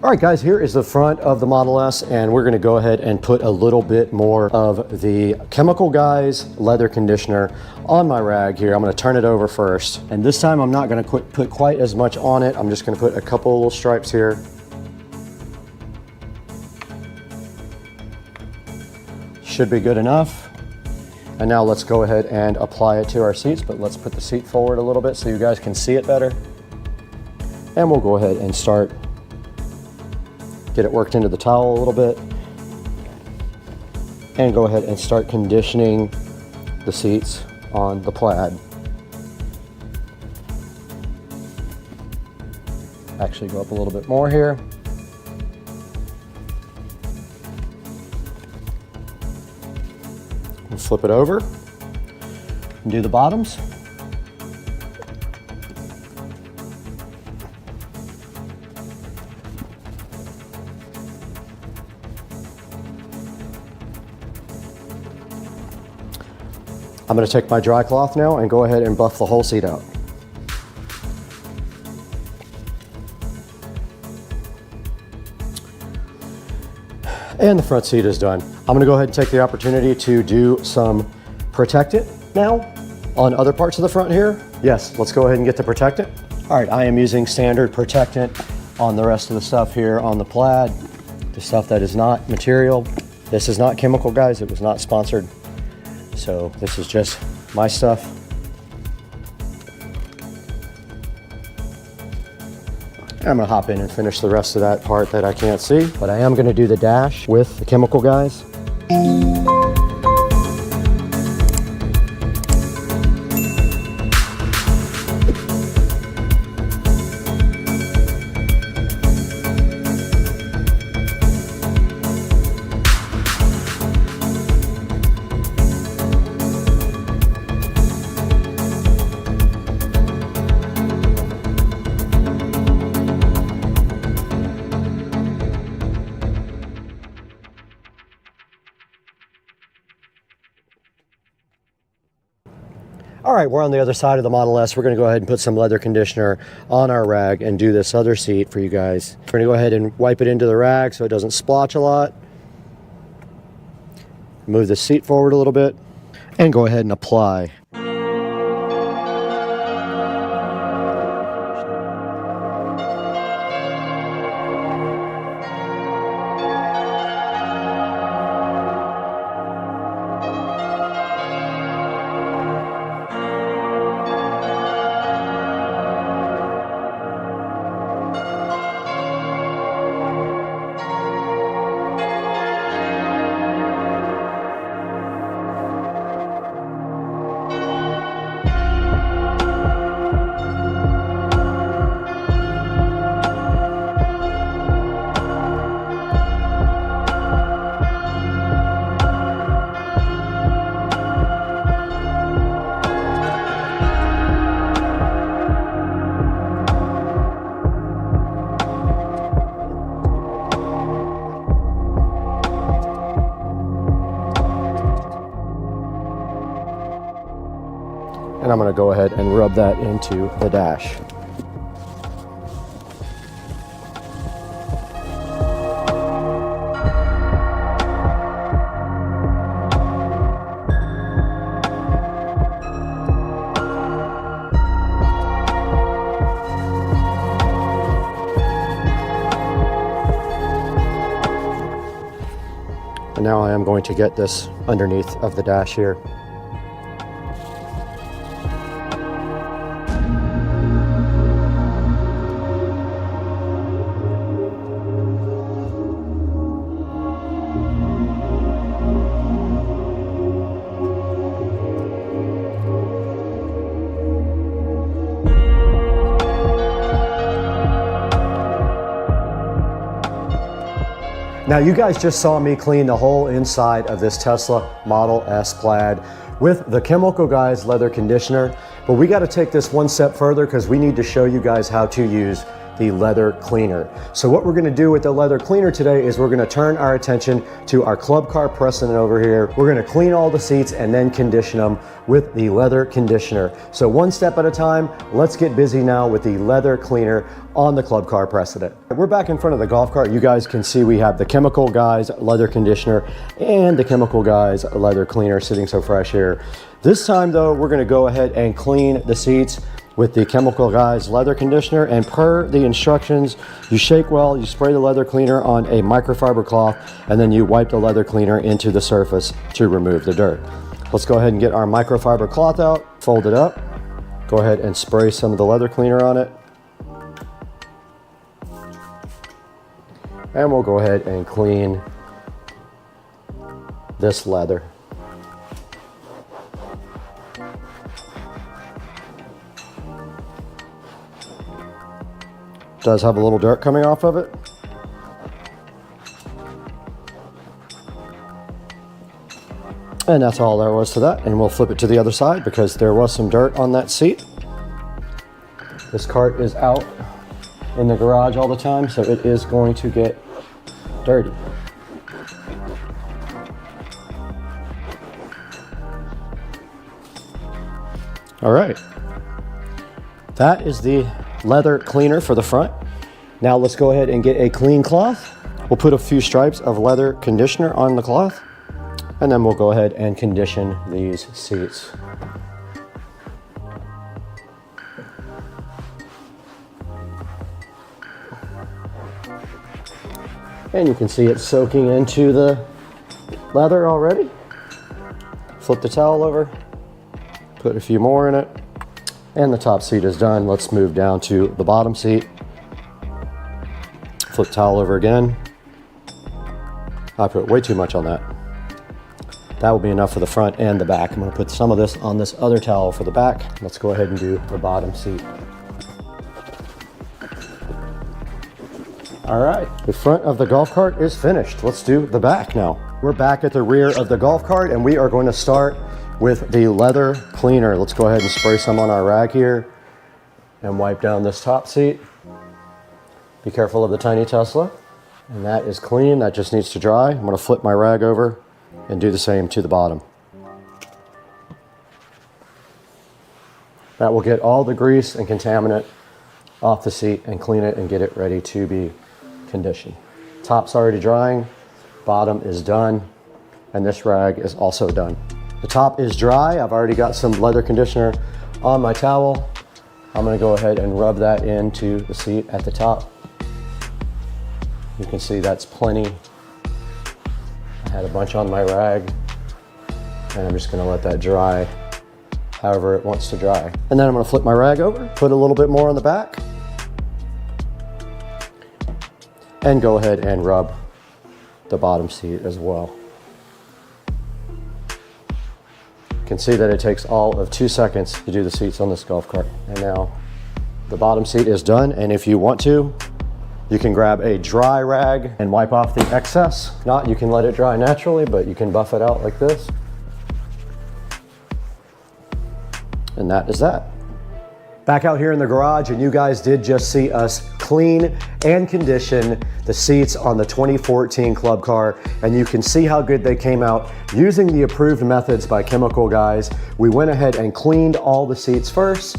All right, guys, here is the front of the Model S, and we're going to go ahead and put a little bit more of the Chemical Guys leather conditioner on my rag here. I'm going to turn it over first, and this time I'm not going to put quite as much on it. I'm just going to put a couple little stripes here. Should be good enough. And now let's go ahead and apply it to our seats, but let's put the seat forward a little bit so you guys can see it better. And we'll go ahead and start. Get it worked into the towel a little bit, and go ahead and start conditioning the seats on the Plaid. Actually go up a little bit more here. And flip it over and do the bottoms. I'm going to take my dry cloth now and go ahead and buff the whole seat out. And the front seat is done. I'm going to go ahead and take the opportunity to do some protectant now on other parts of the front here. Yes, let's go ahead and get the protectant. All right, I am using standard protectant on the rest of the stuff here on the Plaid. The stuff that is not material. This is not Chemical Guys. It was not sponsored. So this is just my stuff. I'm gonna hop in and finish the rest of that part that I can't see, but I am gonna do the dash with the chemical guys. All right, we're on the other side of the Model S. We're gonna go ahead and put some leather conditioner on our rag and do this other seat for you guys. We're gonna go ahead and wipe it into the rag so it doesn't splotch a lot. Move the seat forward a little bit and go ahead and apply. And I'm going to go ahead and rub that into the dash. And now I am going to get this underneath of the dash here. Now you guys just saw me clean the whole inside of this Tesla Model S Plaid with the Chemical Guys leather conditioner, but we got to take this one step further because we need to show you guys how to use the leather cleaner. So what we're going to do with the leather cleaner today is we're going to turn our attention to our club car precedent over here. We're going to clean all the seats and then condition them with the leather conditioner. So one step at a time, let's get busy now with the leather cleaner on the club car precedent. We're back in front of the golf cart. You guys can see we have the Chemical Guys leather conditioner and the Chemical Guys leather cleaner sitting so fresh here. This time though, we're going to go ahead and clean the seats with the Chemical Guys leather conditioner, and per the instructions, you shake well, you spray the leather cleaner on a microfiber cloth, and then you wipe the leather cleaner into the surface to remove the dirt. Let's go ahead and get our microfiber cloth out, fold it up, go ahead and spray some of the leather cleaner on it. And we'll go ahead and clean this leather. Does have a little dirt coming off of it. And that's all there was to that. And we'll flip it to the other side because there was some dirt on that seat. This cart is out in the garage all the time, so it is going to get dirty. All right. That is the leather cleaner for the front. Now let's go ahead and get a clean cloth. We'll put a few stripes of leather conditioner on the cloth, and then we'll go ahead and condition these seats. And you can see it soaking into the leather already. Flip the towel over, put a few more in it. And the top seat is done. Let's move down to the bottom seat. Flip towel over again. I put way too much on that. That will be enough for the front and the back. I'm gonna put some of this on this other towel for the back. Let's go ahead and do the bottom seat. All right, the front of the golf cart is finished. Let's do the back now. We're back at the rear of the golf cart and we are going to start with the leather cleaner. Let's go ahead and spray some on our rag here and wipe down this top seat. Be careful of the tiny Tesla. And that is clean, that just needs to dry. I'm gonna flip my rag over and do the same to the bottom. That will get all the grease and contaminant off the seat and clean it and get it ready to be conditioned. Top's already drying, bottom is done, and this rag is also done. The top is dry. I've already got some leather conditioner on my towel. I'm gonna go ahead and rub that into the seat at the top. You can see that's plenty. I had a bunch on my rag, and I'm just gonna let that dry however it wants to dry. And then I'm gonna flip my rag over, put a little bit more on the back, and go ahead and rub the bottom seat as well. You can see that it takes all of 2 seconds to do the seats on this golf cart. And now the bottom seat is done, and if you want to, you can grab a dry rag and wipe off the excess. If not, you can let it dry naturally, but you can buff it out like this. And that is that. Back out here in the garage, and you guys did just see us clean and condition the seats on the 2014 club car, and you can see how good they came out using the approved methods by chemical guys. We went ahead and cleaned all the seats first,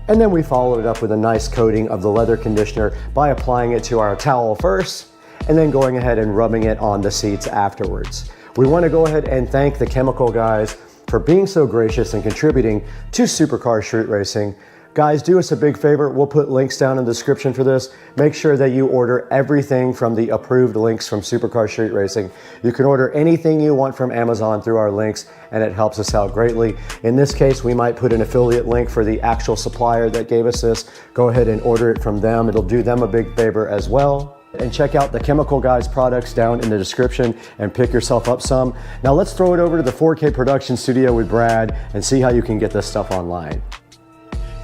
and then we followed it up with a nice coating of the leather conditioner by applying it to our towel first, and then going ahead and rubbing it on the seats afterwards. We want to go ahead and thank the chemical guys for being so gracious and contributing to Supercar Street Racing. Guys, do us a big favor. We'll put links down in the description for this. Make sure that you order everything from the approved links from Supercar Street Racing. You can order anything you want from Amazon through our links, and it helps us out greatly. In this case, we might put an affiliate link for the actual supplier that gave us this. Go ahead and order it from them. It'll do them a big favor as well. And check out the Chemical Guys products down in the description and pick yourself up some. Now let's throw it over to the 4K production studio with Brad and see how you can get this stuff online.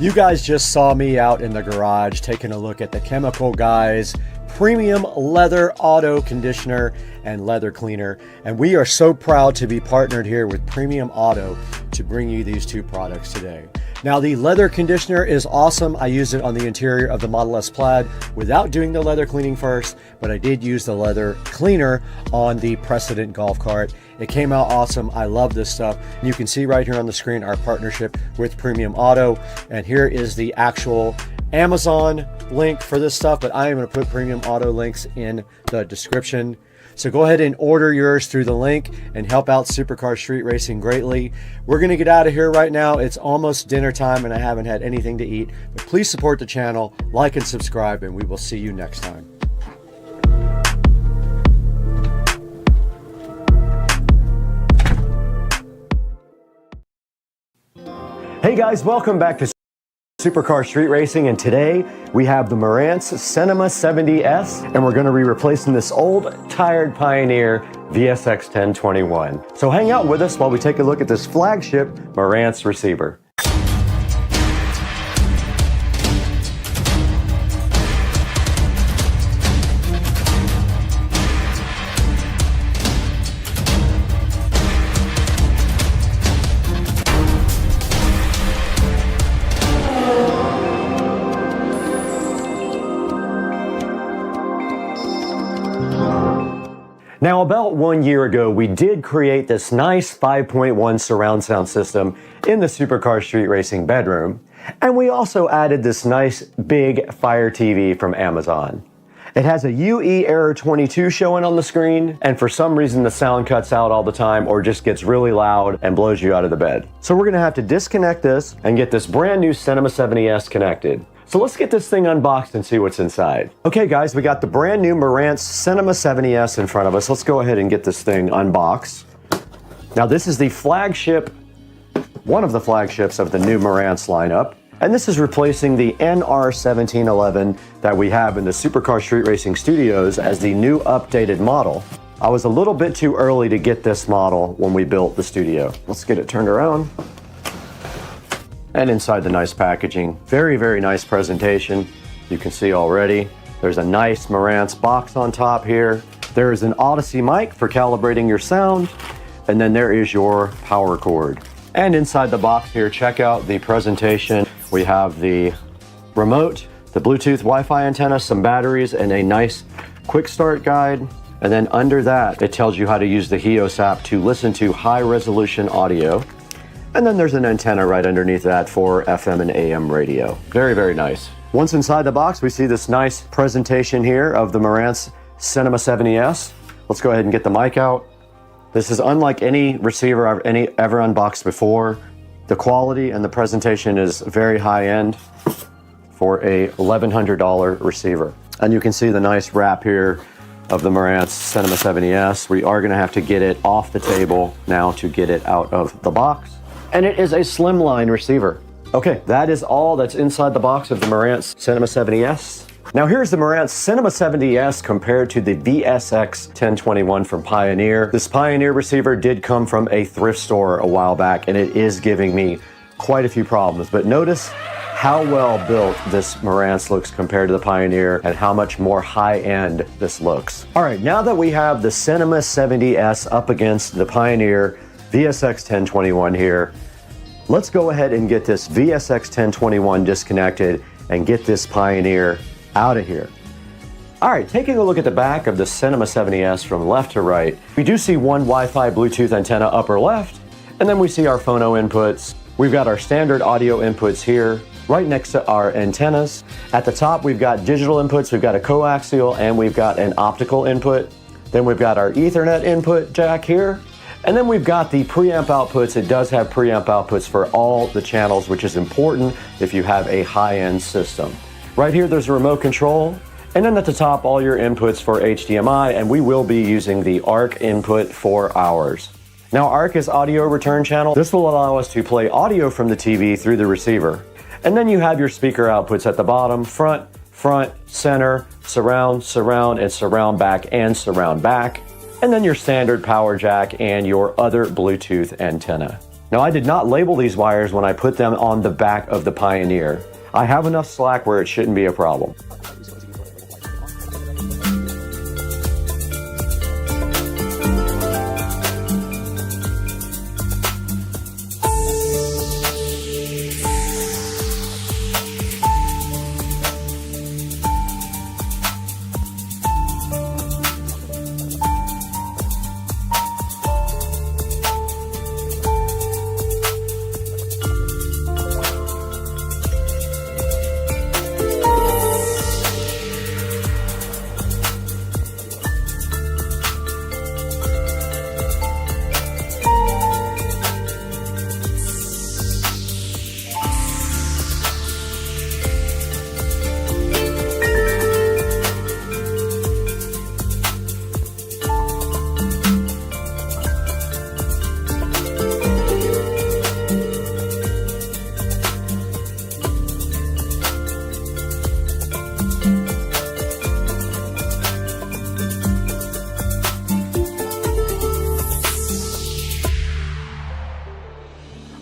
You guys just saw me out in the garage taking a look at the Chemical Guys premium leather auto conditioner and leather cleaner, and we are so proud to be partnered here with Premium Auto to bring you these two products today. Now the leather conditioner is awesome. I used it on the interior of the Model S Plaid without doing the leather cleaning first, but I did use the leather cleaner on the Precedent golf cart. It came out awesome. I love this stuff. And you can see right here on the screen our partnership with Premium Auto, and here is the actual Amazon link for this stuff, but I am going to put Premium Auto links in the description. So go ahead and order yours through the link and help out Supercar Street Racing greatly. We're going to get out of here right now. It's almost dinner time and I haven't had anything to eat, but please support the channel, like and subscribe, and we will see you next time. Hey guys, welcome back to Supercar Street Racing, and today we have the Marantz Cinema 70S, and we're going to be replacing this old, tired Pioneer VSX 1021. So hang out with us while we take a look at this flagship Marantz receiver. Now, about 1 year ago, we did create this nice 5.1 surround sound system in the Supercar Street Racing bedroom, and we also added this nice big Fire TV from Amazon. It has a UE Error 22 showing on the screen, and for some reason the sound cuts out all the time or just gets really loud and blows you out of the bed. So we're gonna have to disconnect this and get this brand new Cinema 70S connected. So let's get this thing unboxed and see what's inside. Okay guys, we got the brand new Marantz Cinema 70S in front of us. Let's go ahead and get this thing unboxed. Now this is the flagship, one of the flagships of the new Marantz lineup. And this is replacing the NR1711 that we have in the Supercar Street Racing Studios as the new updated model. I was a little bit too early to get this model when we built the studio. Let's get it turned around. And inside the nice packaging, very, very nice presentation. You can see already, there's a nice Marantz box on top here. There is an Odyssey mic for calibrating your sound. And then there is your power cord. And inside the box here, check out the presentation. We have the remote, the Bluetooth Wi-Fi antenna, some batteries, and a nice quick start guide. And then under that, it tells you how to use the HEOS app to listen to high resolution audio. And then there's an antenna right underneath that for FM and AM radio. Very, very nice. Once inside the box, we see this nice presentation here of the Marantz Cinema 70S. Let's go ahead and get the mic out. This is unlike any receiver I've ever unboxed before. The quality and the presentation is very high end for a $1,100 receiver. And you can see the nice wrap here of the Marantz Cinema 70S. We are gonna have to get it off the table now to get it out of the box. And it is a slimline receiver. Okay, that is all that's inside the box of the Marantz Cinema 70S. Now here's the Marantz Cinema 70S compared to the VSX 1021 from Pioneer. This Pioneer receiver did come from a thrift store a while back, and it is giving me quite a few problems. But notice how well built this Marantz looks compared to the Pioneer and how much more high-end this looks. All right, now that we have the Cinema 70S up against the Pioneer VSX 1021 here, let's go ahead and get this VSX 1021 disconnected and get this Pioneer out of here. All right, taking a look at the back of the Cinema 70S from left to right, we do see one Wi-Fi Bluetooth antenna upper left, and then we see our phono inputs. We've got our standard audio inputs here, right next to our antennas. At the top, we've got digital inputs, we've got a coaxial, and we've got an optical input. Then we've got our Ethernet input jack here. And then we've got the preamp outputs. It does have preamp outputs for all the channels, which is important if you have a high-end system. Right here, there's a remote control. And then at the top, all your inputs for HDMI, and we will be using the ARC input for ours. Now, ARC is audio return channel. This will allow us to play audio from the TV through the receiver. And then you have your speaker outputs at the bottom, front, center, surround, and surround back and surround back. And then your standard power jack and your other Bluetooth antenna. Now, I did not label these wires when I put them on the back of the Pioneer. I have enough slack where it shouldn't be a problem.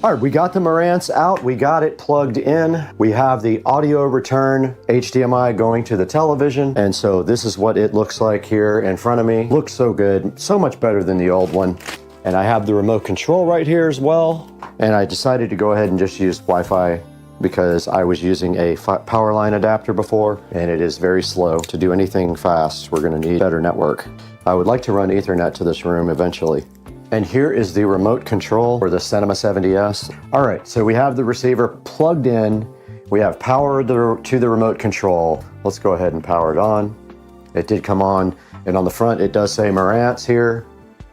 All right, we got the Marantz out, we got it plugged in. We have the audio return HDMI going to the television. And so this is what it looks like here in front of me. Looks so good, so much better than the old one. And I have the remote control right here as well. And I decided to go ahead and just use Wi-Fi because I was using a power line adapter before, and it is very slow. To do anything fast, we're gonna need better network. I would like to run Ethernet to this room eventually. And here is the remote control for the Cinema 70S. All right, so we have the receiver plugged in. We have power to the remote control. Let's go ahead and power it on. It did come on, and on the front, it does say Marantz here.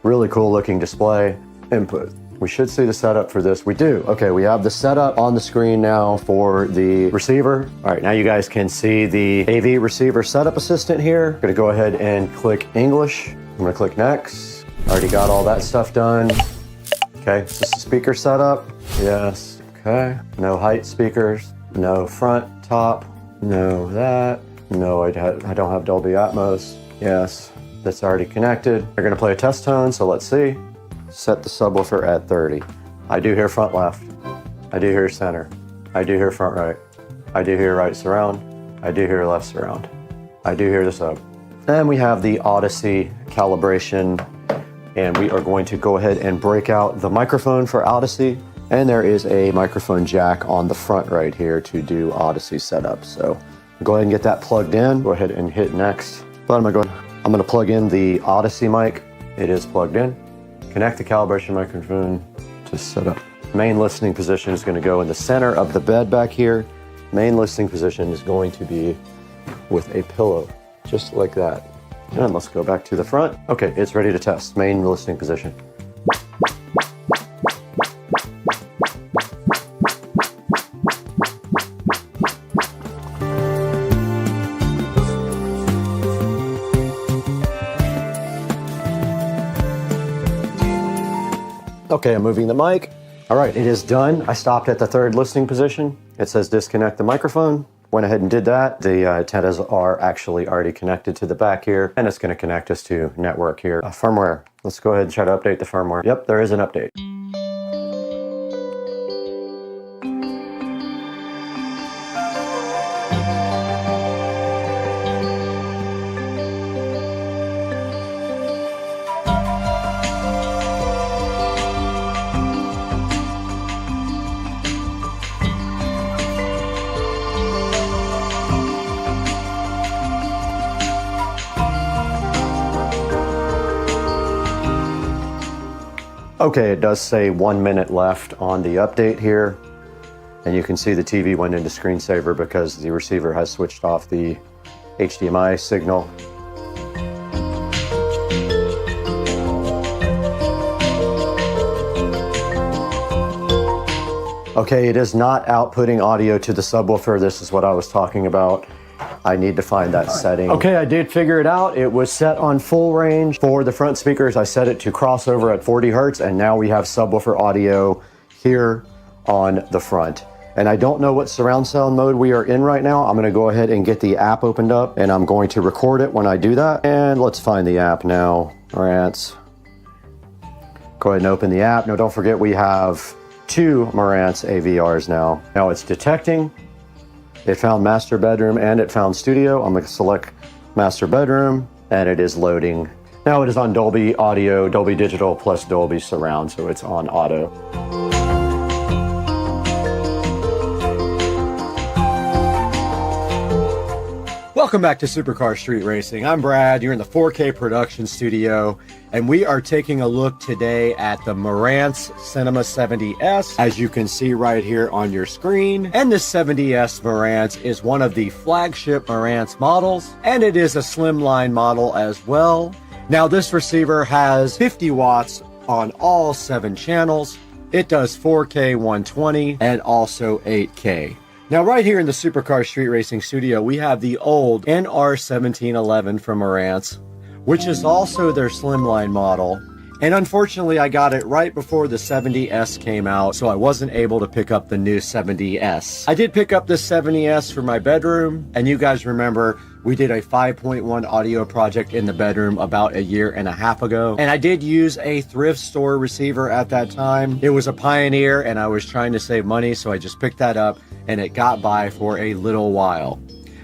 Really cool looking display. Input. We should see the setup for this. We do. Okay, we have the setup on the screen now for the receiver. All right, now you guys can see the AV receiver setup assistant here. I'm gonna go ahead and click English. I'm gonna click next. Already got all that stuff done. Okay, is this the speaker setup? Yes, okay. No height speakers. No front, top, no that. No, I don't have Dolby Atmos. Yes, that's already connected. We're gonna play a test tone, so let's see. Set the subwoofer at 30. I do hear front left. I do hear center. I do hear front right. I do hear right surround. I do hear left surround. I do hear the sub. Then we have the Odyssey calibration, and we are going to go ahead and break out the microphone for Odyssey. And there is a microphone jack on the front right here to do Odyssey setup. So go ahead and get that plugged in. Go ahead and hit next. But I'm gonna plug in the Odyssey mic. It is plugged in. Connect the calibration microphone to set up. Main listening position is gonna go in the center of the bed back here. Main listening position is going to be with a pillow, just like that. And let's go back to the front. Okay, it's ready to test. Main listening position. Okay, I'm moving the mic. All right, it is done. I stopped at the third listening position. It says disconnect the microphone. Went ahead and did that. The antennas are actually already connected to the back here, and it's gonna connect us to network here. Firmware, let's go ahead and try to update the firmware. Yep, there is an update. Okay, it does say 1 minute left on the update here. And you can see the TV went into screensaver because the receiver has switched off the HDMI signal. Okay, it is not outputting audio to the subwoofer. This is what I was talking about. I need to find that setting. Okay, I did figure it out. It was set on full range. For the front speakers, I set it to crossover at 40 Hertz, and now we have subwoofer audio here on the front. And I don't know what surround sound mode we are in right now. I'm gonna go ahead and get the app opened up, and I'm going to record it when I do that. And let's find the app now. Marantz. Go ahead and open the app. Now don't forget we have 2 Marantz AVRs now. Now it's detecting. It found master bedroom and it found studio. I'm going to select master bedroom and it is loading. Now it is on Dolby Audio, Dolby Digital plus Dolby Surround, so it's on auto. Welcome back to Supercar Street Racing. I'm Brad. You're in the 4K production studio, and we are taking a look today at the Marantz Cinema 70S, as you can see right here on your screen. And this 70S Marantz is one of the flagship Marantz models, and it is a slimline model as well. Now, this receiver has 50 watts on all 7 channels. It does 4K 120 and also 8K. Now, right here in the Supercar Street Racing studio, we have the old NR1711 from Marantz, which is also their slimline model. And unfortunately, I got it right before the 70S came out, so I wasn't able to pick up the new 70S. I did pick up the 70S for my bedroom, and you guys remember we did a 5.1 audio project in the bedroom about 1.5 years ago. And I did use a thrift store receiver at that time. It was a Pioneer, and I was trying to save money, so I just picked that up, and it got by for a little while.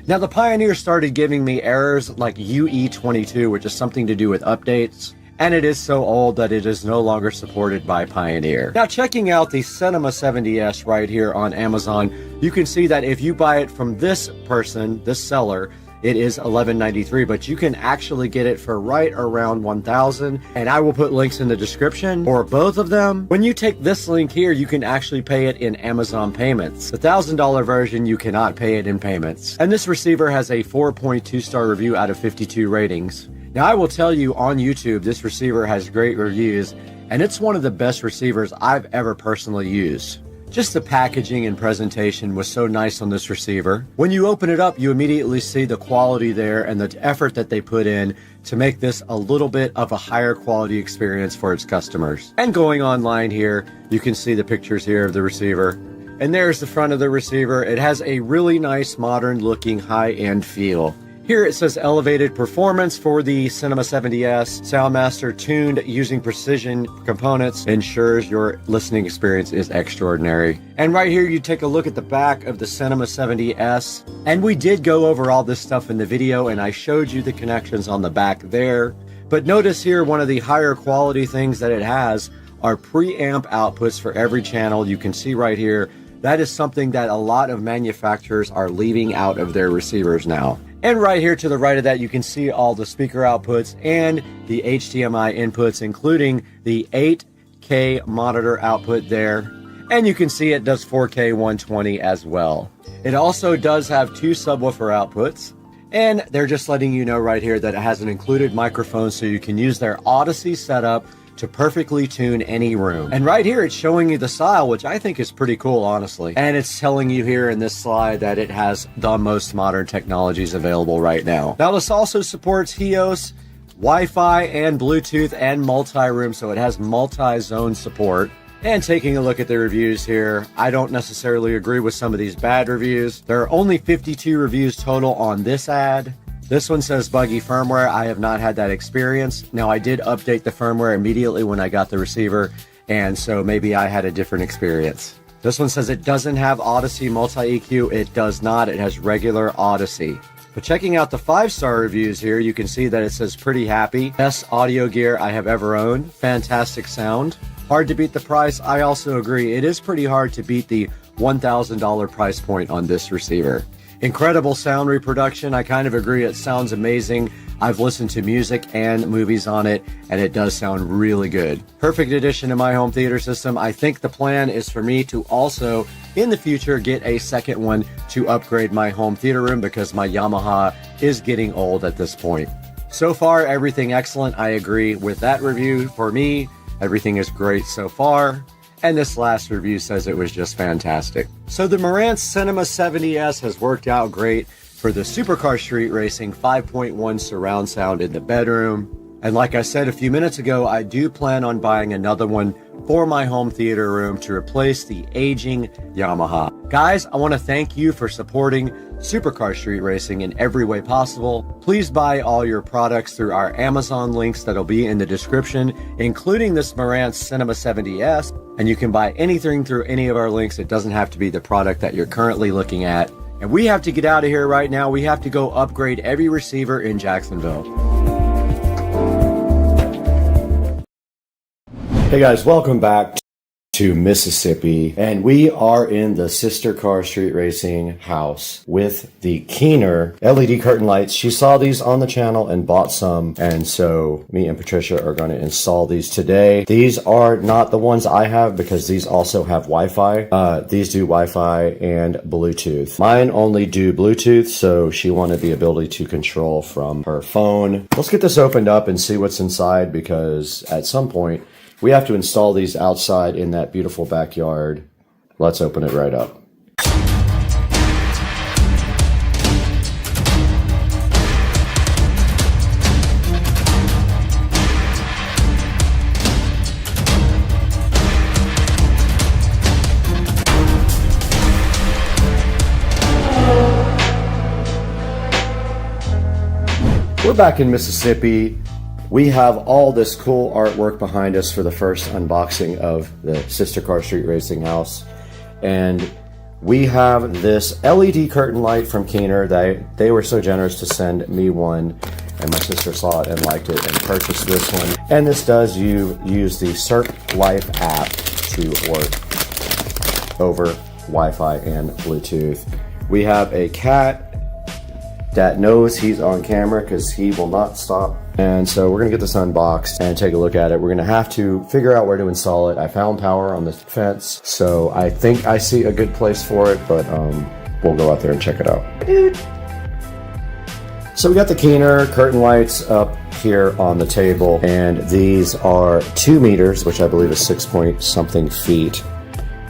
Now, the Pioneer started giving me errors like UE22, which is something to do with updates. And it is so old that it is no longer supported by Pioneer. Now, checking out the Cinema 70S right here on Amazon, you can see that if you buy it from this person, this seller, it is $11.93, but you can actually get it for right around $1,000, and I will put links in the description for both of them. When you take this link here, you can actually pay it in Amazon payments. The $1,000 version, you cannot pay it in payments. And this receiver has a 4.2 star review out of 52 ratings. Now, I will tell you on YouTube, this receiver has great reviews, and it's one of the best receivers I've ever personally used. Just the packaging and presentation was so nice on this receiver. When you open it up, you immediately see the quality there and the effort that they put in to make this a little bit of a higher quality experience for its customers. And going online here, you can see the pictures here of the receiver. And there's the front of the receiver. It has a really nice modern looking high-end feel. Here it says elevated performance for the Cinema 70S. Soundmaster tuned using precision components ensures your listening experience is extraordinary. And right here you take a look at the back of the Cinema 70S. And we did go over all this stuff in the video and I showed you the connections on the back there. But notice here one of the higher quality things that it has are preamp outputs for every channel. You can see right here, that is something that a lot of manufacturers are leaving out of their receivers now. And right here to the right of that, you can see all the speaker outputs and the HDMI inputs, including the 8K monitor output there. And you can see it does 4K 120 as well. It also does have 2 subwoofer outputs. And they're just letting you know right here that it has an included microphone so you can use their Odyssey setup to perfectly tune any room. And right here, it's showing you the style, which I think is pretty cool, honestly. And it's telling you here in this slide that it has the most modern technologies available right now. Now, this also supports HEOS, Wi-Fi, and Bluetooth, and multi-room, so it has multi-zone support. And taking a look at the reviews here, I don't necessarily agree with some of these bad reviews. There are only 52 reviews total on this ad. This one says buggy firmware. I have not had that experience. Now, I did update the firmware immediately when I got the receiver, and so maybe I had a different experience. This one says it doesn't have Odyssey multi-EQ. It does not. It has regular Odyssey. But checking out the 5-star reviews here, you can see that it says pretty happy. Best audio gear I have ever owned. Fantastic sound. Hard to beat the price. I also agree. It is pretty hard to beat the $1,000 price point on this receiver. Incredible sound reproduction. I kind of agree. It sounds amazing. I've listened to music and movies on it, and it does sound really good. Perfect addition to my home theater system. I think the plan is for me to also, in the future, get a second one to upgrade my home theater room because my Yamaha is getting old at this point. So far, everything excellent. I agree with that review. For me, everything is great so far. And this last review says it was just fantastic. So the Marantz Cinema 70S has worked out great for the Supercar Street Racing 5.1 surround sound in the bedroom. And like I said a few minutes ago, I do plan on buying another one for my home theater room to replace the aging Yamaha. Guys, I want to thank you for supporting Supercar Street Racing in every way possible. Please buy all your products through our Amazon links that'll be in the description, including this Marantz Cinema 70S. And you can buy anything through any of our links. It doesn't have to be the product that you're currently looking at. And we have to get out of here right now. We have to go upgrade every receiver in Jacksonville. Hey guys, welcome back to Mississippi, and we are in the Sister Car Street Racing house with the Keener LED curtain lights. She saw these on the channel and bought some, and so me and Patricia are going to install these today. These are not the ones I have because these also have Wi-Fi. These do Wi-Fi and Bluetooth. Mine only do Bluetooth, so she wanted the ability to control from her phone. Let's get this opened up and see what's inside, because at some point we have to install these outside in that beautiful backyard. Let's open it right up. We're back in Mississippi. We have all this cool artwork behind us for the first unboxing of the Sister Car Street Racing house. And we have this LED curtain light from Keener. They were so generous to send me one, and my sister saw it and liked it and purchased this one. And this does use the Circ Life app to work over Wi-Fi and Bluetooth. We have a cat that knows he's on camera because he will not stop. And so we're gonna get this unboxed and take a look at it. We're gonna have to figure out where to install it. I found power on the fence, so I think I see a good place for it, but we'll go out there and check it out. So we got the Keener curtain lights up here on the table, and these are 2 meters, which I believe is 6 point something feet,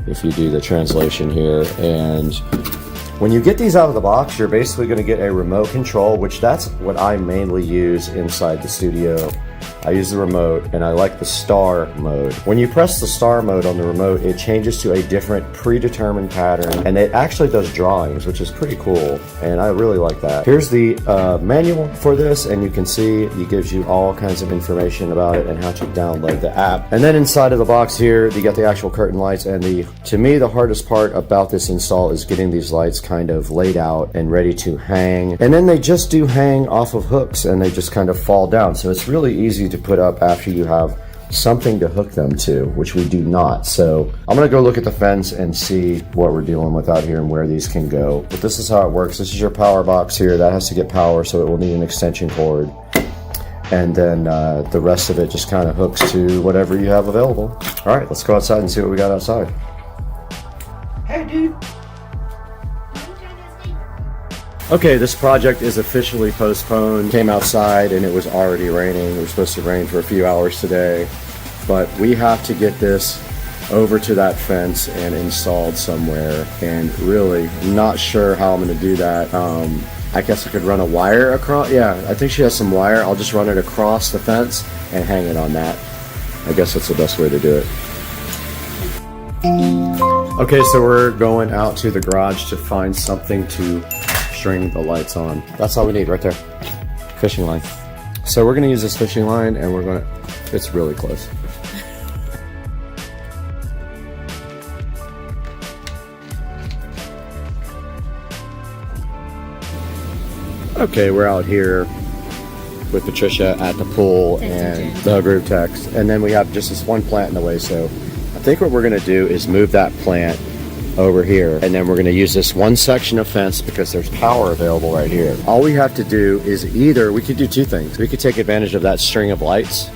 if you do the translation here. And when you get these out of the box, you're basically going to get a remote control, which that's what I mainly use inside the studio I use the remote, and I like the star mode. When you press the star mode on the remote, it changes to a different predetermined pattern, and it actually does drawings, which is pretty cool, and I really like that. Here's the manual for this, and you can see it gives you all kinds of information about it and how to download the app. And then inside of the box here, you got the actual curtain lights, and to me, the hardest part about this install is getting these lights kind of laid out and ready to hang. And then they just do hang off of hooks, and they just kind of fall down. So it's really easy to put up after you have something to hook them to, which we do not. So I'm gonna go look at the fence and see what we're dealing with out here and where these can go. But this is how it works. This is your power box here. That has to get power, so it will need an extension cord. And then the rest of it just kind of hooks to whatever you have available. All right, let's go outside and see what we got outside. Hey, dude. Okay, this project is officially postponed. Came outside and it was already raining. It was supposed to rain for a few hours today. But we have to get this over to that fence and installed somewhere. And really, not sure how I'm gonna do that. I guess I could run a wire across. Yeah, I think she has some wire. I'll just run it across the fence and hang it on that. I guess that's the best way to do it. Okay, so we're going out to the garage to find something to string the lights on. That's all we need right there. Fishing line. So we're gonna use this fishing line, and it's really close. Okay, we're out here with Patricia at the pool and the group text, and then we have just this one plant in the way. So I think what we're gonna do is move that plant over here, and then we're going to use this one section of fence because there's power available right here. All we have to do is we could do two things. We could take advantage of that string of lights,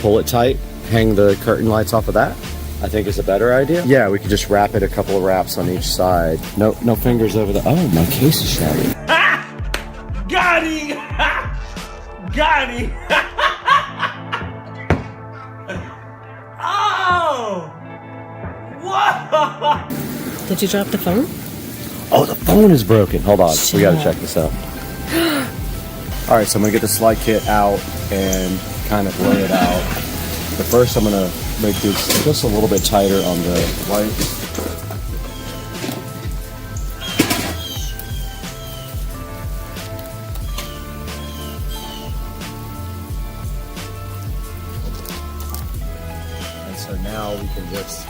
pull it tight, hang the curtain lights off of that. I think is a better idea. Yeah, we could just wrap it a couple of wraps on each side. No fingers over the. Oh, my case is shattered.
Got him! Got him! Oh! Whoa!
Did you drop the phone?
Oh, the phone is broken. Hold on. We got to check this out. All right, so I'm going to get the slide kit out and kind of lay it out. But first, I'm going to make this just a little bit tighter on the lights. And so now we can just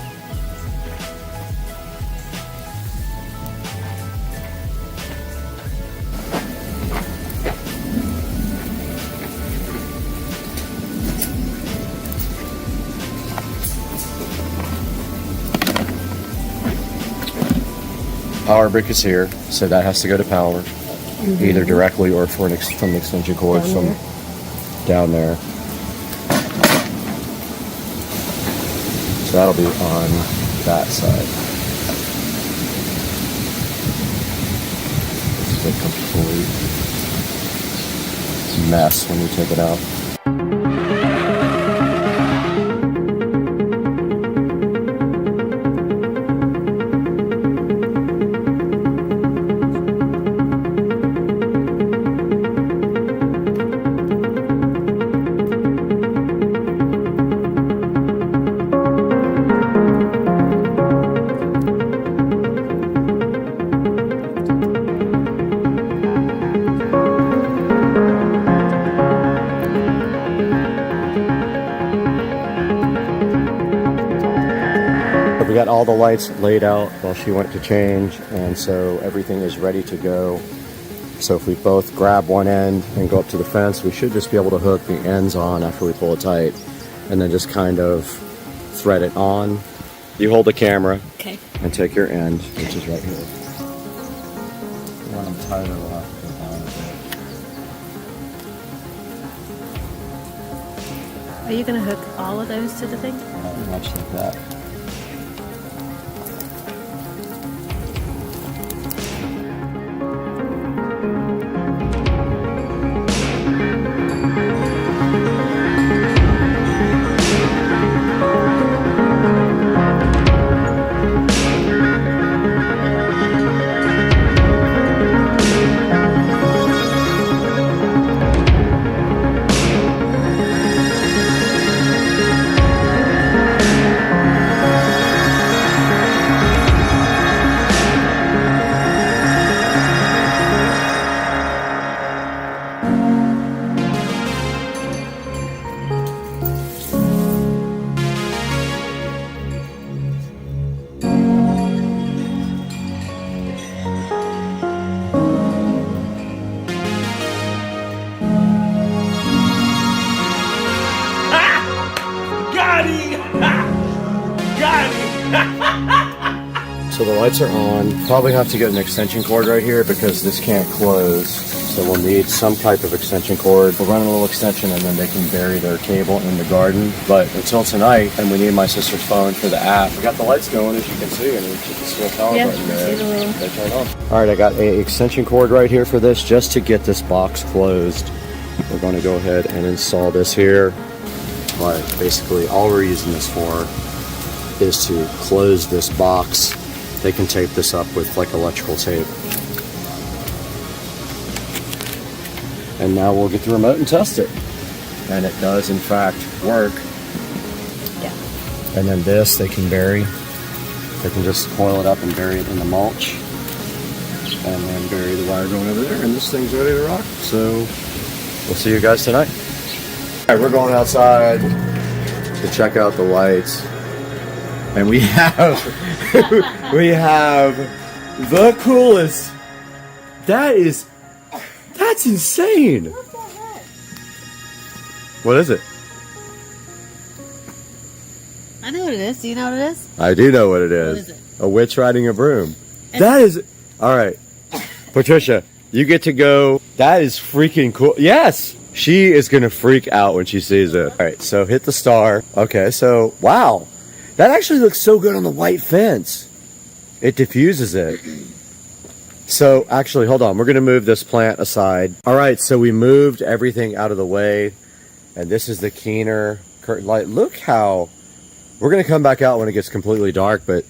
power brick is here, so that has to go to power, either directly or from the extension cord from down there. So that'll be on that side. This is a complete mess when you take it out. We got all the lights laid out while she went to change, and so everything is ready to go. So if we both grab one end and go up to the fence, we should just be able to hook the ends on after we pull it tight, and then just kind of thread it on. You hold the camera,
okay,
and take your end, which is right here. When I'm tighter, we'll have to go down a bit.
Are you going to hook all of those to the thing?
Much like that. lights are on. Probably have to get an extension cord right here because this can't close. So we'll need some type of extension cord. We'll run a little extension and then they can bury their cable in the garden. But until tonight, and we need my sister's phone for the app. We got the lights going, as you can see, and it's just a little power button there. They turn on. All right, I got an extension cord right here for this just to get this box closed. We're going to go ahead and install this here. But basically, all we're using this for is to close this box. They can tape this up with like electrical tape. And now we'll get the remote and test it. And it does in fact work.
Yeah.
And then this they can bury. They can just coil it up and bury it in the mulch. And then bury the wire going over there, and this thing's ready to rock. So we'll see you guys tonight. All right, we're going outside to check out the lights. And we have the coolest. That's insane.
What the heck?
What is it?
I know what it is. Do you know what it is?
I do know what it is.
What is it?
A witch riding a broom. That is... All right. Patricia, you get to go. That is freaking cool. Yes! She is going to freak out when she sees it. All right, so hit the star. Okay, so, wow. That actually looks so good on the white fence. It diffuses it. So, actually, hold on. We're going to move this plant aside. All right, so we moved everything out of the way. And this is the Keener curtain light. Look how... We're going to come back out when it gets completely dark, but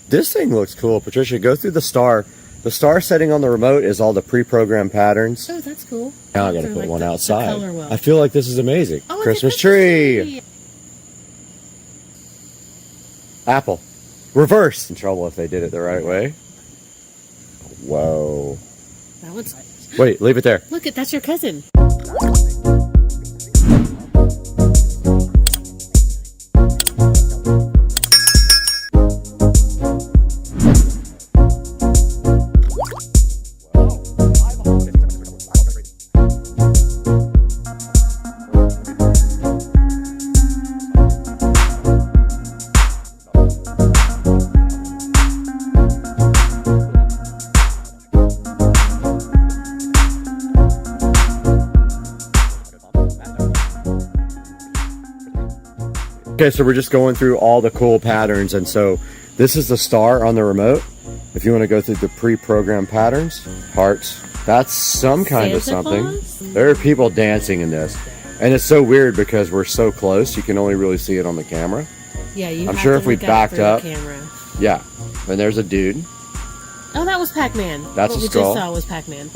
this thing looks cool. Patricia, go through the star. The star setting on the remote is all the pre-programmed patterns.
Oh, that's cool.
Now I got to put one outside.
color wheel.
I feel like this is amazing.
Oh, it's a
Christmas tree. Apple. Reverse. In trouble if they did it the right way. Whoa.
That one's...
Wait, leave it there.
Look, that's your cousin.
Okay, so we're just going through all the cool patterns, and so this is the star on the remote. If you want to go through the pre-programmed patterns, hearts, that's some kind of something. There are people dancing in this, and it's so weird because we're so close, you can only really see it on the camera.
Yeah,
I'm sure if we backed up, yeah, and there's a dude.
Oh, that was Pac-Man.
That's
what
a skull.
We just saw was Pac-Man.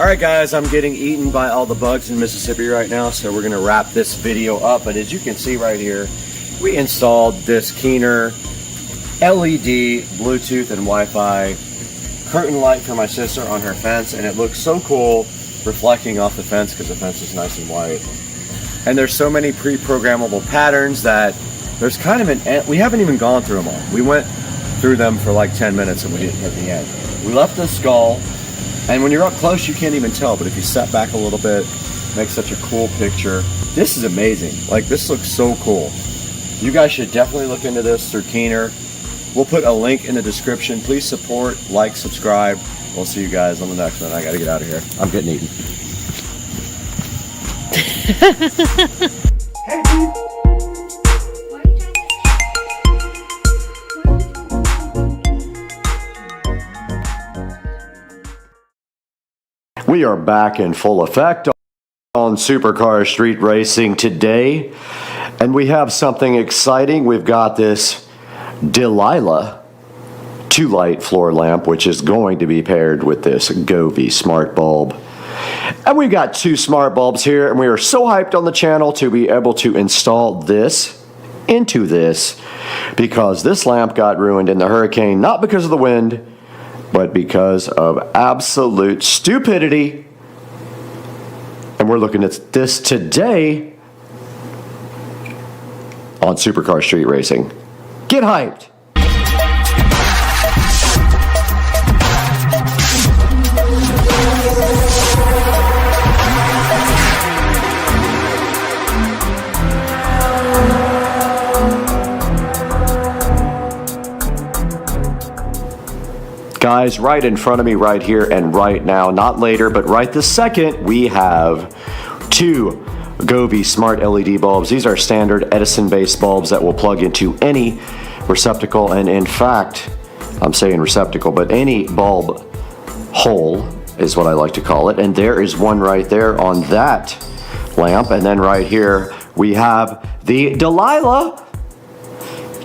Alright guys, I'm getting eaten by all the bugs in Mississippi right now, so we're going to wrap this video up. But as you can see right here, we installed this Keener LED, Bluetooth, and Wi-Fi curtain light for my sister on her fence, and it looks so cool reflecting off the fence because the fence is nice and white. And there's so many pre-programmable patterns that there's kind of an... We haven't even gone through them all. We went through them for like 10 minutes and we didn't hit the end. We left the skull. And when you're up close, you can't even tell, but if you step back a little bit, it makes such a cool picture. This is amazing. Like, this looks so cool. You guys should definitely look into this through Keener. We'll put a link in the description. Please support, like, subscribe. We'll see you guys on the next one. I gotta get out of here. I'm getting eaten. We are back in full effect on Supercar Street Racing today, and we have something exciting. We've got this Delilah 2-light floor lamp, which is going to be paired with this Govee smart bulb. And we've got 2 smart bulbs here, and we are so hyped on the channel to be able to install this into this, because this lamp got ruined in the hurricane, not because of the wind, but because of absolute stupidity. And we're looking at this today on Supercar Street Racing. Get hyped! Guys, right in front of me right here and right now, not later, but right this second, we have two Govee smart LED bulbs. These are standard Edison-based bulbs that will plug into any receptacle, and in fact, I'm saying receptacle, but any bulb hole is what I like to call it. And there is one right there on that lamp. And then right here, we have the Delilah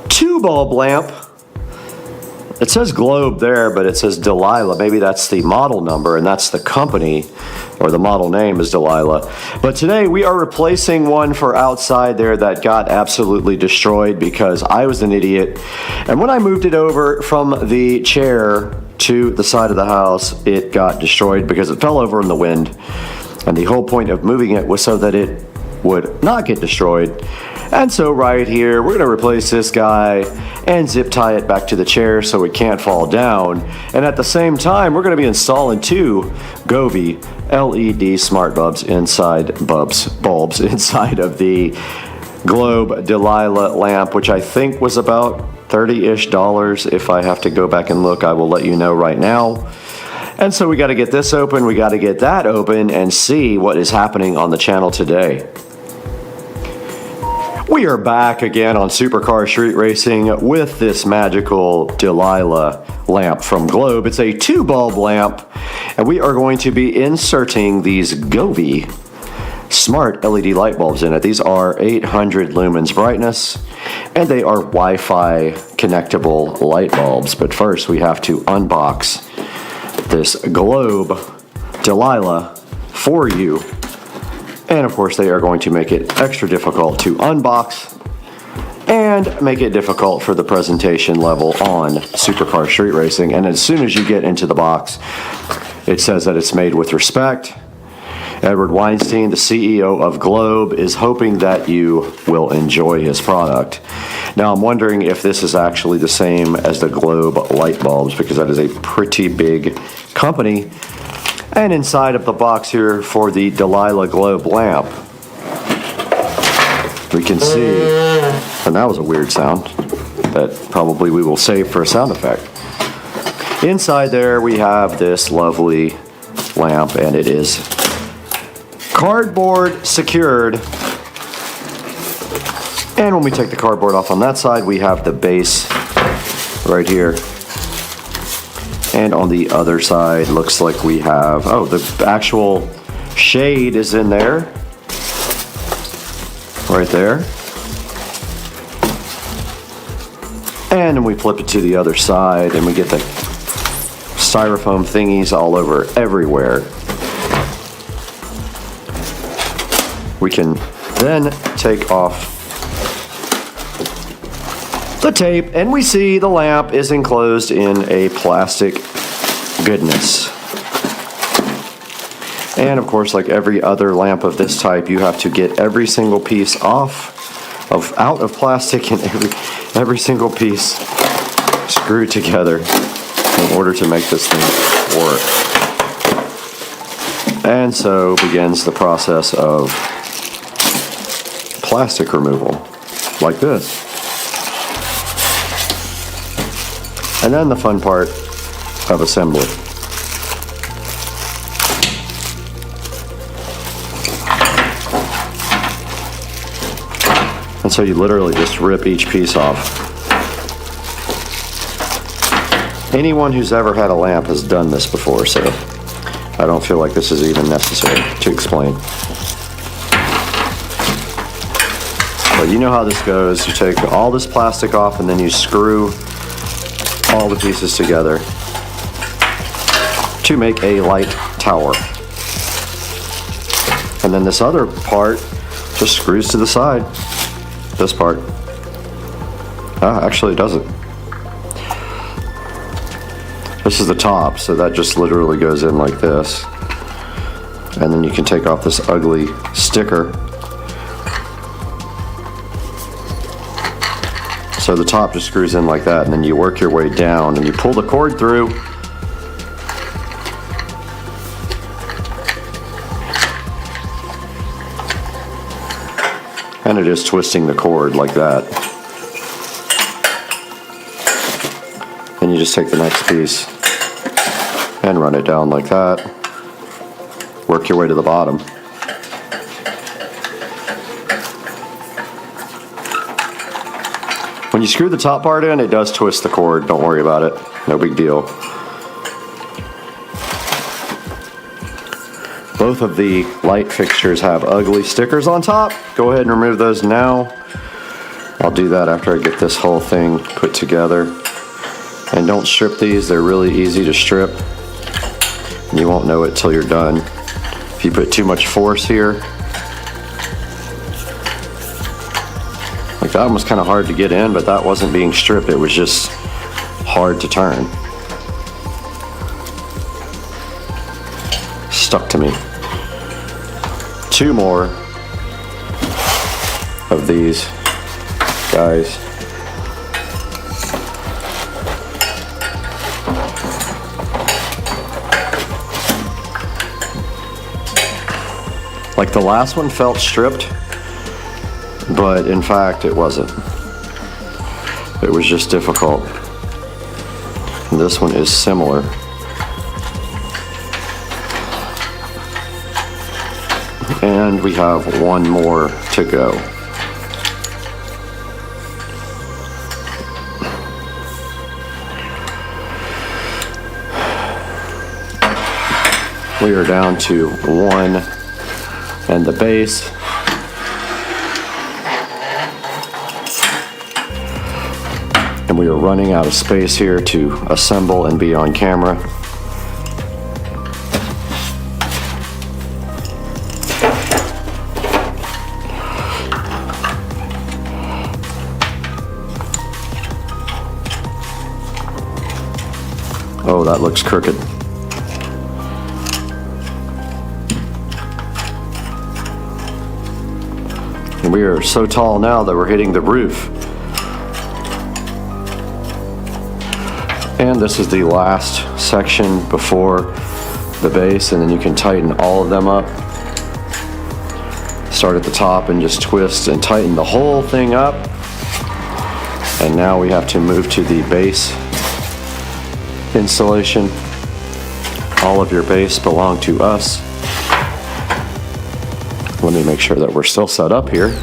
2-bulb lamp. It says Globe there, but it says Delilah. Maybe that's the model number, and that's the company, or the model name is Delilah. But today we are replacing one for outside there that got absolutely destroyed because I was an idiot. And when I moved it over from the chair to the side of the house, it got destroyed because it fell over in the wind. And the whole point of moving it was so that it would not get destroyed. And so right here, we're gonna replace this guy and zip tie it back to the chair so it can't fall down. And at the same time, we're gonna be installing two Govee LED smart bulbs inside of the Globe Delilah lamp, which I think was about $30-ish. If I have to go back and look, I will let you know right now. And so we gotta get this open, we gotta get that open and see what is happening on the channel today. We are back again on Supercar Street Racing with this magical Delilah lamp from Globe. It's a 2-bulb lamp, and we are going to be inserting these Govee smart LED light bulbs in it. These are 800 lumens brightness, and they are Wi-Fi connectable light bulbs. But first, we have to unbox this Globe Delilah for you. And of course, they are going to make it extra difficult to unbox and make it difficult for the presentation level on Supercar Street Racing. And as soon as you get into the box, it says that it's made with respect. Edward Weinstein, the CEO of Globe, is hoping that you will enjoy his product. Now, I'm wondering if this is actually the same as the Globe light bulbs, because that is a pretty big company. And inside of the box here for the Delilah Globe lamp, we can see, and that was a weird sound that probably we will save for a sound effect. Inside there we have this lovely lamp, and it is cardboard secured. And when we take the cardboard off on that side, we have the base right here. And on the other side, looks like we have, oh, the actual shade is in there. Right there. And then we flip it to the other side and we get the styrofoam thingies all over everywhere. We can then take off the tape, and we see the lamp is enclosed in a plastic goodness. And of course, like every other lamp of this type, you have to get every single piece out of plastic and every single piece screwed together in order to make this thing work. And so begins the process of plastic removal, like this. And then the fun part of assembly. And so you literally just rip each piece off. Anyone who's ever had a lamp has done this before, so I don't feel like this is even necessary to explain. But you know how this goes. You take all this plastic off and then you screw all the pieces together to make a light tower. And then this other part just screws to the side. This part. Actually it doesn't. This is the top, so that just literally goes in like this. And then you can take off this ugly sticker. So the top just screws in like that, and then you work your way down and you pull the cord through. And it is twisting the cord like that. And you just take the next piece and run it down like that. Work your way to the bottom. When you screw the top part in, it does twist the cord. Don't worry about it. No big deal. Both of the light fixtures have ugly stickers on top. Go ahead and remove those now. I'll do that after I get this whole thing put together. And don't strip these. They're really easy to strip. And you won't know it till you're done. If you put too much force here, like that one was kind of hard to get in, but that wasn't being stripped. It was just hard to turn. Stuck to me. 2 more of these guys. Like the last one felt stripped, but in fact it wasn't. It was just difficult. And this one is similar. And we have 1 more to go. We are down to 1 and the base. And we are running out of space here to assemble and be on camera. Oh, that looks crooked. And we are so tall now that we're hitting the roof. And this is the last section before the base, and then you can tighten all of them up. Start at the top and just twist and tighten the whole thing up. And now we have to move to the base installation. All of your base belong to us. Let me make sure that we're still set up here.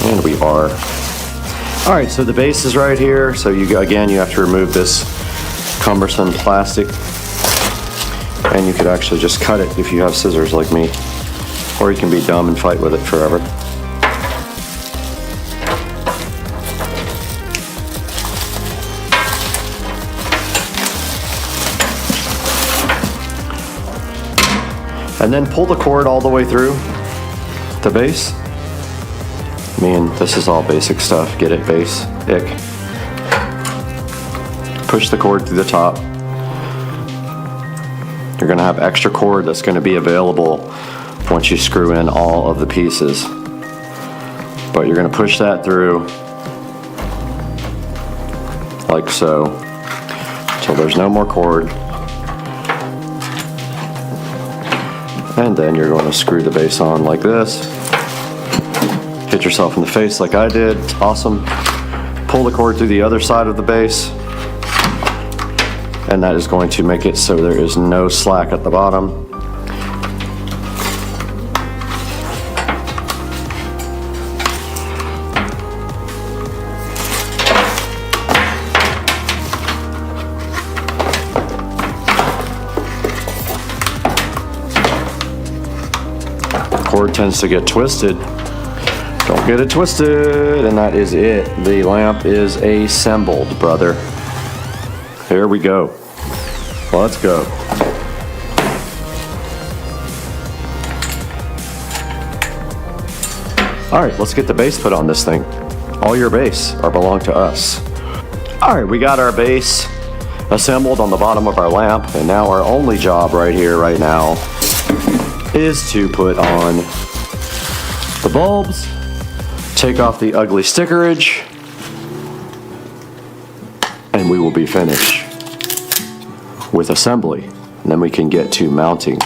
And we are. All right, so the base is right here. So you have to remove this cumbersome plastic. And you could actually just cut it if you have scissors like me. Or you can be dumb and fight with it forever. And then pull the cord all the way through the base. I mean, this is all basic stuff. Get it, base, ick. Push the cord through the top. You're gonna have extra cord that's gonna be available once you screw in all of the pieces. But you're gonna push that through like so, until there's no more cord. And then you're going to screw the base on like this. Hit yourself in the face like I did. It's awesome. Pull the cord through the other side of the base. And that is going to make it so there is no slack at the bottom. Cord tends to get twisted. Don't get it twisted, and that is it. The lamp is assembled, brother. Here we go. Let's go. All right, let's get the base put on this thing. All your base belong to us. All right, we got our base assembled on the bottom of our lamp, and now our only job right here, right now, is to put on the bulbs, take off the ugly stickerage, and we will be finished with assembly. And then we can get to mounting.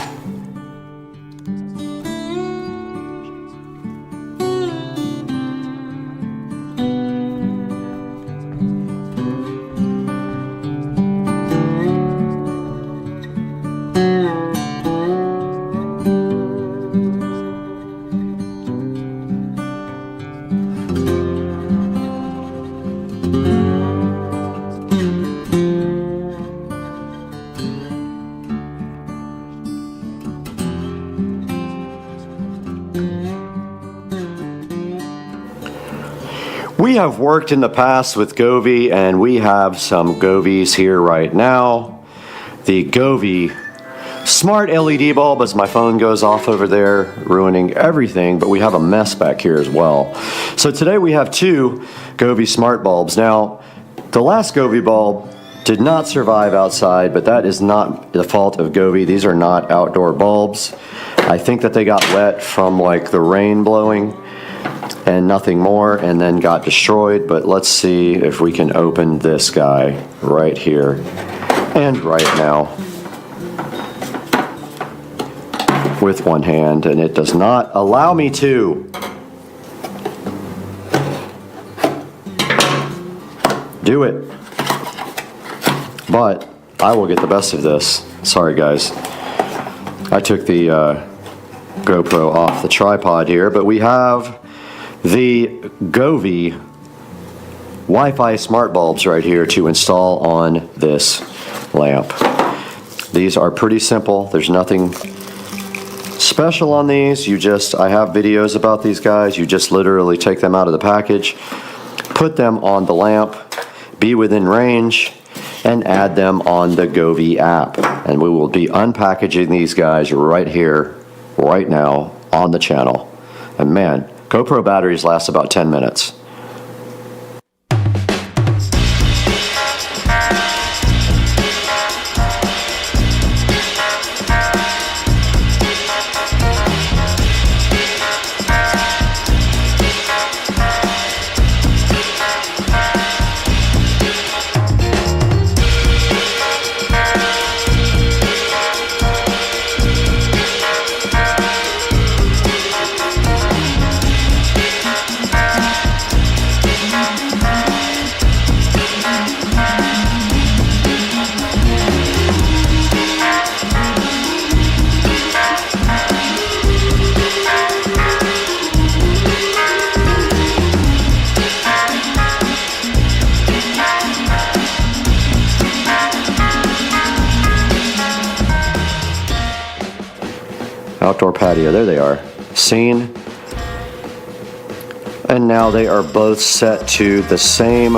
We have worked in the past with Govee, and we have some Govees here right now. The Govee smart LED bulb, as my phone goes off over there, ruining everything, but we have a mess back here as well. So today we have two Govee smart bulbs. Now, the last Govee bulb did not survive outside, but that is not the fault of Govee. These are not outdoor bulbs. I think that they got wet from like the rain blowing and nothing more, and then got destroyed. But let's see if we can open this guy right here and right now with one hand, and it does not allow me to. Do it. But I will get the best of this. Sorry guys, I took the GoPro off the tripod here, but we have the Govee Wi-Fi smart bulbs right here to install on this lamp. These are pretty simple. There's nothing special on these. I have videos about these guys. You just literally take them out of the package, put them on the lamp, be within range, and add them on the Govee app. And we will be unpackaging these guys right here, right now on the channel. And man, GoPro batteries last about 10 minutes. Outdoor patio, there they are, seen. And now they are both set to the same,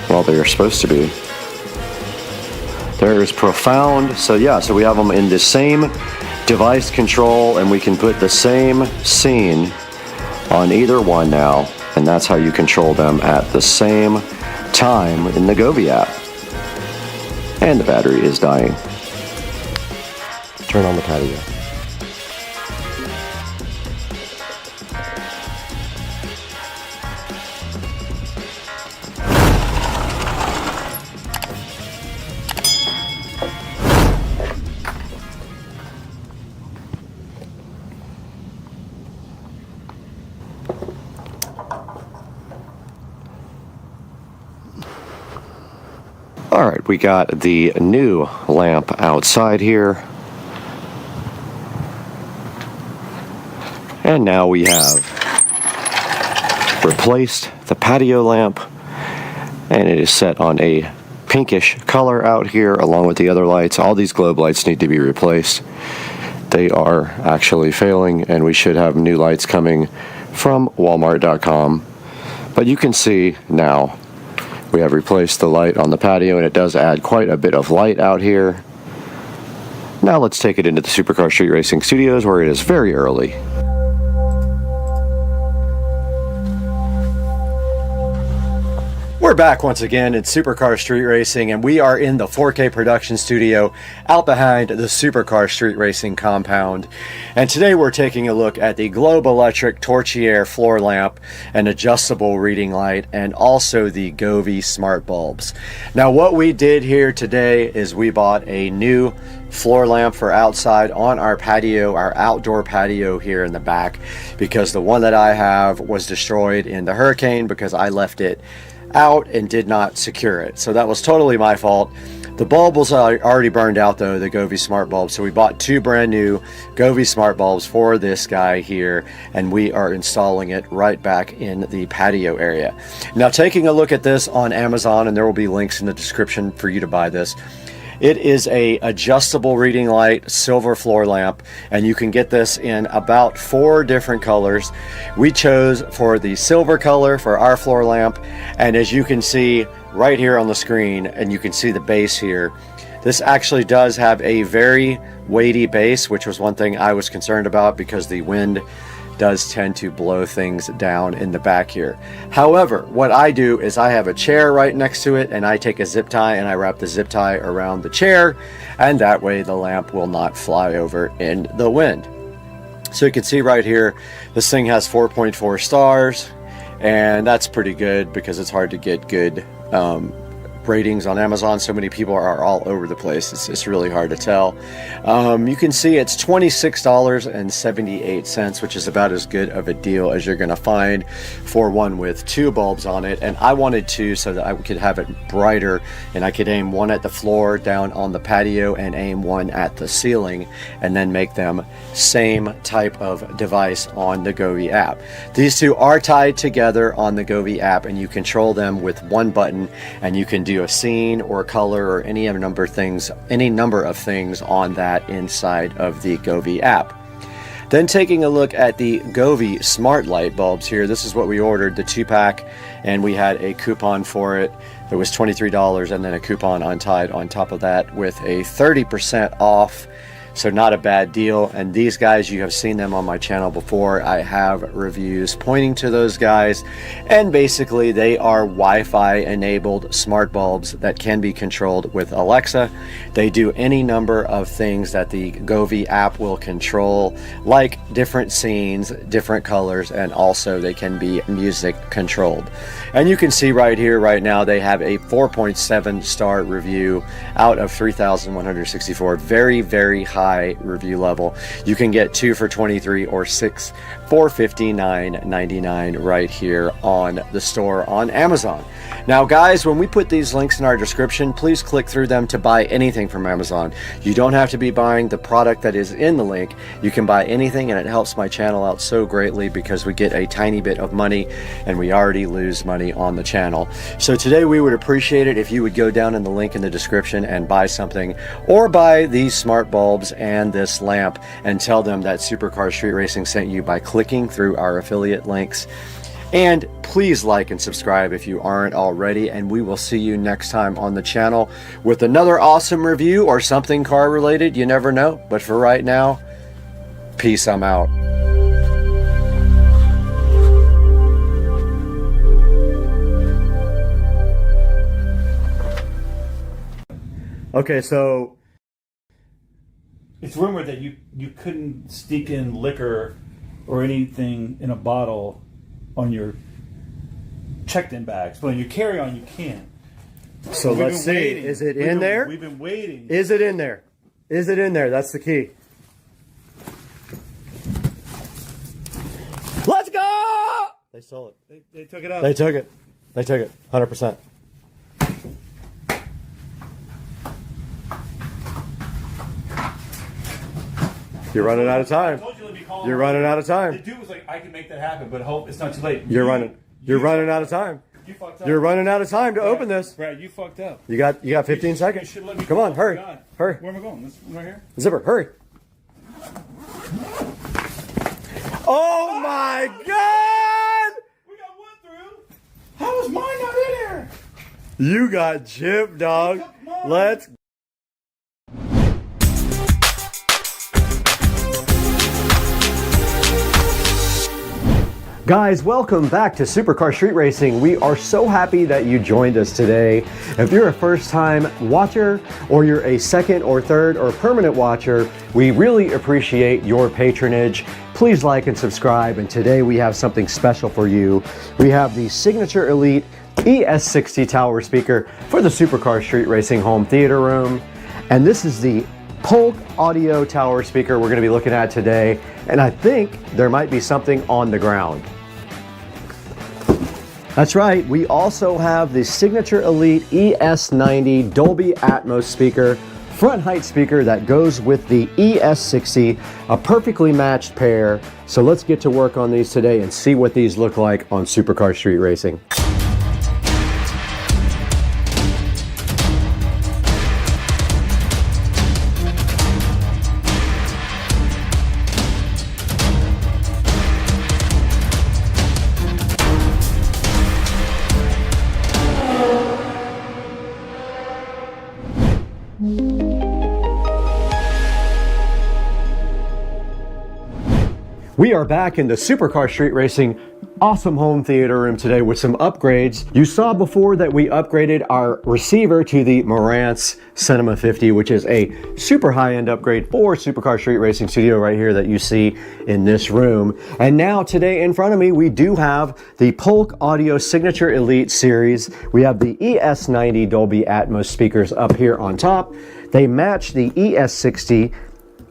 well, they are supposed to be. There is profound, so yeah, so we have them in the same device control, and we can put the same scene on either one now, and that's how you control them at the same time in the Govee app. And the battery is dying. Turn on the patio. All right, we got the new lamp outside here. And now we have replaced the patio lamp, and it is set on a pinkish color out here along with the other lights. All these globe lights need to be replaced. They are actually failing, and we should have new lights coming from Walmart.com. But you can see now we have replaced the light on the patio, and it does add quite a bit of light out here. Now let's take it into the Supercar Street Racing Studios, where it is very early. We're back once again in Supercar Street Racing, and we are in the 4K production studio out behind the Supercar Street Racing compound. And today we're taking a look at the Globe Electric Torchiere floor lamp, an adjustable reading light, and also the Govee smart bulbs. Now what we did here today is we bought a new floor lamp for outside on our patio, our outdoor patio here in the back, because the one that I have was destroyed in the hurricane because I left it out and did not secure it. So that was totally my fault. The bulb was already burned out though, the Govee smart bulb. So we bought two brand new Govee smart bulbs for this guy here, and we are installing it right back in the patio area. Now taking a look at this on Amazon, and there will be links in the description for you to buy this. It is a adjustable reading light silver floor lamp, and you can get this in about 4 different colors. We chose for the silver color for our floor lamp, and as you can see right here on the screen, and you can see the base here, this actually does have a very weighty base, which was one thing I was concerned about because the wind does tend to blow things down in the back here. However, what I do is I have a chair right next to it, and I take a zip tie and I wrap the zip tie around the chair, and that way the lamp will not fly over in the wind. So you can see right here, this thing has 4.4 stars, and that's pretty good because it's hard to get good ratings on Amazon. So many people are all over the place. It's really hard to tell. You can see it's $26.78, which is about as good of a deal as you're going to find for one with 2 bulbs on it. And I wanted 2 so that I could have it brighter, and I could aim one at the floor down on the patio and aim one at the ceiling, and then make them same type of device on the Govee app. These two are tied together on the Govee app, and you control them with one button, and you can do a scene or color or any number of things on that inside of the Govee app. Then taking a look at the Govee smart light bulbs here, this is what we ordered, the 2-pack, and we had a coupon for it. It was $23, and then a coupon untied on top of that with a 30% off. So not a bad deal. And these guys, you have seen them on my channel before. I have reviews pointing to those guys, and basically they are Wi-Fi enabled smart bulbs that can be controlled with Alexa. They do any number of things that the Govee app will control, like different scenes, different colors, and also they can be music controlled. And you can see right here right now they have a 4.7 star review out of 3,164. Very, very high review level. You can get 2 for $23 or 6 for $59.99 right here on the store on Amazon. Now guys, when we put these links in our description, please click through them to buy anything from Amazon. You don't have to be buying the product that is in the link. You can buy anything, and it helps my channel out so greatly because we get a tiny bit of money, and we already lose money on the channel. So today we would appreciate it if you would go down in the link in the description and buy something, or buy these smart bulbs and this lamp, and tell them that Supercar Street Racing sent you by clicking through our affiliate links. And please like and subscribe if you aren't already, and we will see you next time on the channel with another awesome review or something car related. You never know. But for right now, peace. I'm out.
Okay, so
It's rumored that you couldn't sneak in liquor or anything in a bottle on your checked-in bags, but on your carry-on you can.
So let's see. Is it in there?
We've been waiting.
Is it in there? Is it in there? That's the key. Let's go! They stole it.
They took it out.
They took it. They took it. 100%. You're running out of time. You're running out of time.
The dude was like, I can make that happen, but hope it's not too late.
You're running out of time.
You fucked up.
You're running out of time to open this.
Brad, you fucked up.
You got 15 seconds. Come on, hurry. Hurry.
Where am I going? This right here?
Zipper, hurry. Oh my God!
We got one through. How was mine not in here?
You got chipped, dog. Let's go.
Guys, welcome back to Supercar Street Racing. We are so happy that you joined us today. If you're a first-time watcher, or you're a second or third or permanent watcher, we really appreciate your patronage. Please like and subscribe, and today we have something special for you. We have the Signature Elite ES60 tower speaker for the Supercar Street Racing home theater room. And this is the Polk audio tower speaker we're going to be looking at today, and I think there might be something on the ground. That's right, we also have the Signature Elite ES90 Dolby Atmos speaker, front height speaker that goes with the ES60, a perfectly matched pair. So let's get to work on these today and see what these look like on Supercar Street Racing. We are back in the Supercar Street Racing awesome home theater room today with some upgrades. You saw before that we upgraded our receiver to the Marantz Cinema 50, which is a super high-end upgrade for Supercar Street Racing Studio right here that you see in this room. And now today in front of me, we do have the Polk Audio Signature Elite series. We have the ES90 Dolby Atmos speakers up here on top. They match the ES60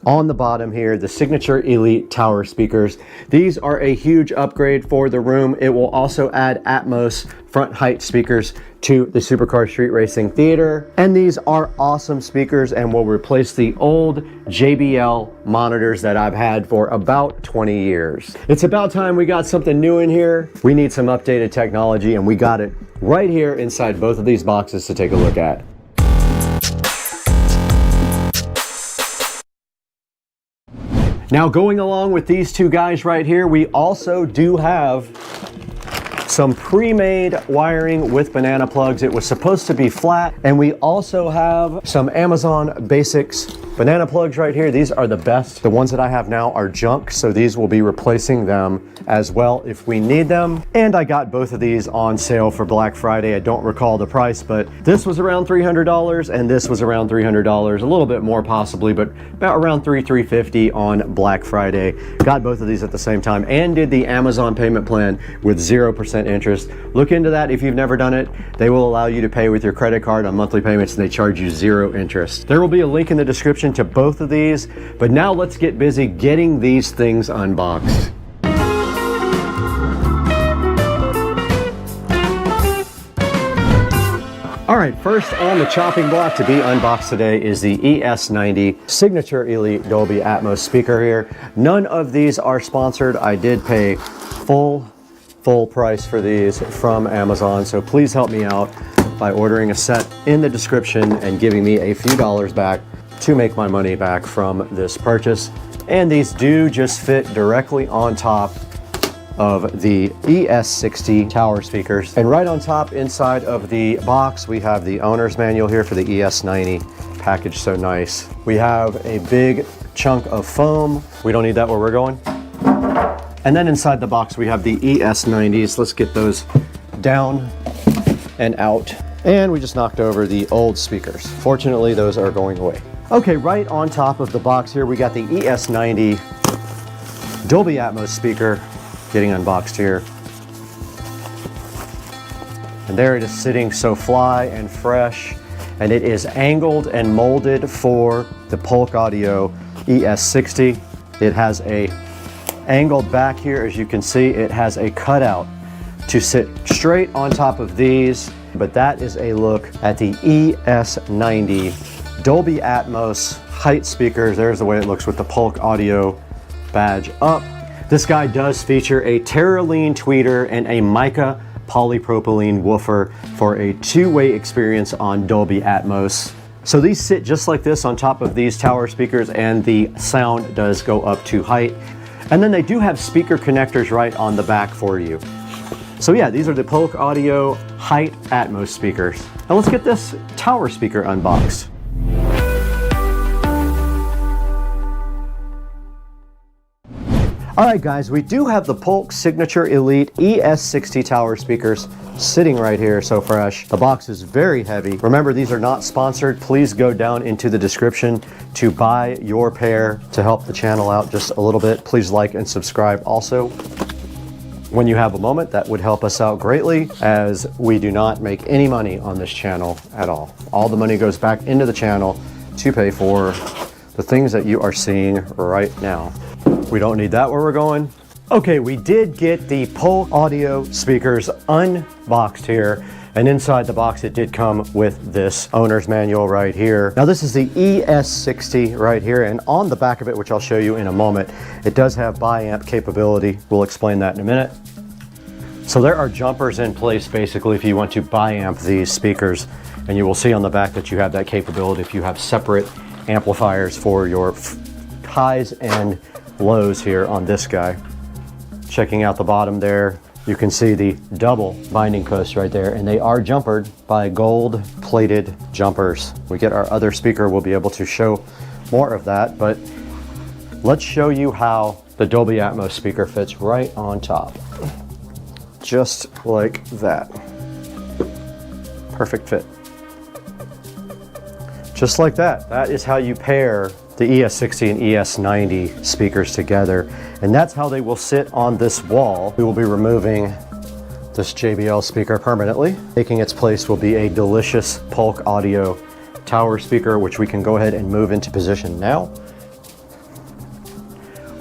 on the bottom here, the Signature Elite tower speakers. These are a huge upgrade for the room. It will also add Atmos front height speakers to the Supercar Street Racing Theater. And these are awesome speakers and will replace the old JBL monitors that I've had for about 20 years. It's about time we got something new in here. We need some updated technology, and we got it right here inside both of these boxes to take a look at. Now, going along with these two guys right here, we also do have some pre-made wiring with banana plugs. It was supposed to be flat, and we also have some Amazon Basics banana plugs right here. These are the best. The ones that I have now are junk, so these will be replacing them as well if we need them. And I got both of these on sale for Black Friday. I don't recall the price, but this was around $300 and this was around $300, a little bit more possibly, but about around $350 on Black Friday. Got both of these at the same time and did the Amazon payment plan with 0% interest. Look into that if you've never done it. They will allow you to pay with your credit card on monthly payments, and they charge you 0 interest. There will be a link in the description to both of these, but now let's get busy getting these things unboxed. All right, first on the chopping block to be unboxed today is the ES90 Signature Elite Dolby Atmos speaker here. None of these are sponsored. I did pay full price for these from Amazon, so please help me out by ordering a set in the description and giving me a few dollars back to make my money back from this purchase. And these do just fit directly on top of the ES60 tower speakers. And right on top inside of the box, we have the owner's manual here for the ES90, packaged so nice. We have a big chunk of foam. We don't need that where we're going. And then inside the box, we have the ES90s. Let's get those down and out. And we just knocked over the old speakers. Fortunately, those are going away. Okay, right on top of the box here, we got the ES90 Dolby Atmos speaker getting unboxed here. And there it is sitting so fly and fresh. And it is angled and molded for the Polk Audio ES60. It has a angled back here, as you can see. It has a cutout to sit straight on top of these. But that is a look at the ES90 Dolby Atmos height speakers. There's the way it looks with the Polk Audio badge up. This guy does feature a Terraline tweeter and a mica polypropylene woofer for a two-way experience on Dolby Atmos. So these sit just like this on top of these tower speakers, and the sound does go up to height. And then they do have speaker connectors right on the back for you. So yeah, these are the Polk Audio Height Atmos speakers. Now let's get this tower speaker unboxed. All right, guys, we do have the Polk Signature Elite ES60 tower speakers sitting right here, so fresh. The box is very heavy. Remember, these are not sponsored. Please go down into the description to buy your pair to help the channel out just a little bit. Please like and subscribe also. When you have a moment, that would help us out greatly, as we do not make any money on this channel at all. All the money goes back into the channel to pay for the things that you are seeing right now. We don't need that where we're going. Okay, we did get the Polk audio speakers unboxed here, and inside the box it did come with this owner's manual right here. Now this is the ES60 right here, and on the back of it, which I'll show you in a moment, it does have biamp capability. We'll explain that in a minute. So there are jumpers in place basically if you want to biamp these speakers, and you will see on the back that you have that capability if you have separate amplifiers for your highs and lows here on this guy. Checking out the bottom there, you can see the double binding posts right there, and they are jumpered by gold plated jumpers. We get our other speaker, we'll be able to show more of that, but let's show you how the Dolby Atmos speaker fits right on top. Just like that. Perfect fit. Just like that. That is how you pair the ES60 and ES90 speakers together, and that's how they will sit on this wall. We will be removing this JBL speaker permanently. Taking its place will be a delicious Polk Audio tower speaker, which we can go ahead and move into position now.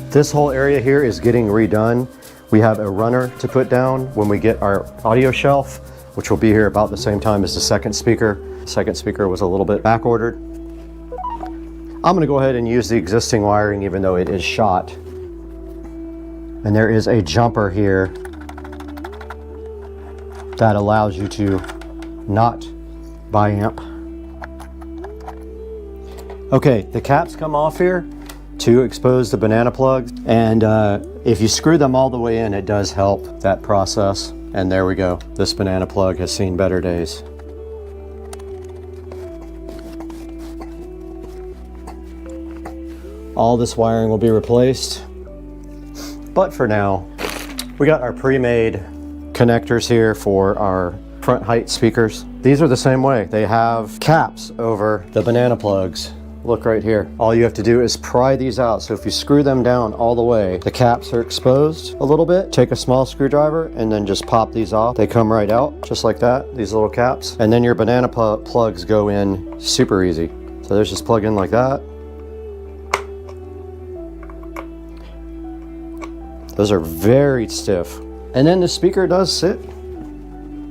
This whole area here is getting redone. We have a runner to put down when we get our audio shelf, which will be here about the same time as the second speaker. The second speaker was a little bit back ordered. I'm going to go ahead and use the existing wiring even though it is shot. And there is a jumper here that allows you to not biamp. Okay, the caps come off here to expose the banana plugs, and if you screw them all the way in, it does help that process. And there we go. This banana plug has seen better days. All this wiring will be replaced, but for now, we got our pre-made connectors here for our front height speakers. These are the same way. They have caps over the banana plugs. Look right here. All you have to do is pry these out. So if you screw them down all the way, the caps are exposed a little bit. Take a small screwdriver and then just pop these off. They come right out just like that, these little caps. And then your banana plugs go in super easy. So there's just plug in like that. Those are very stiff. And then the speaker does sit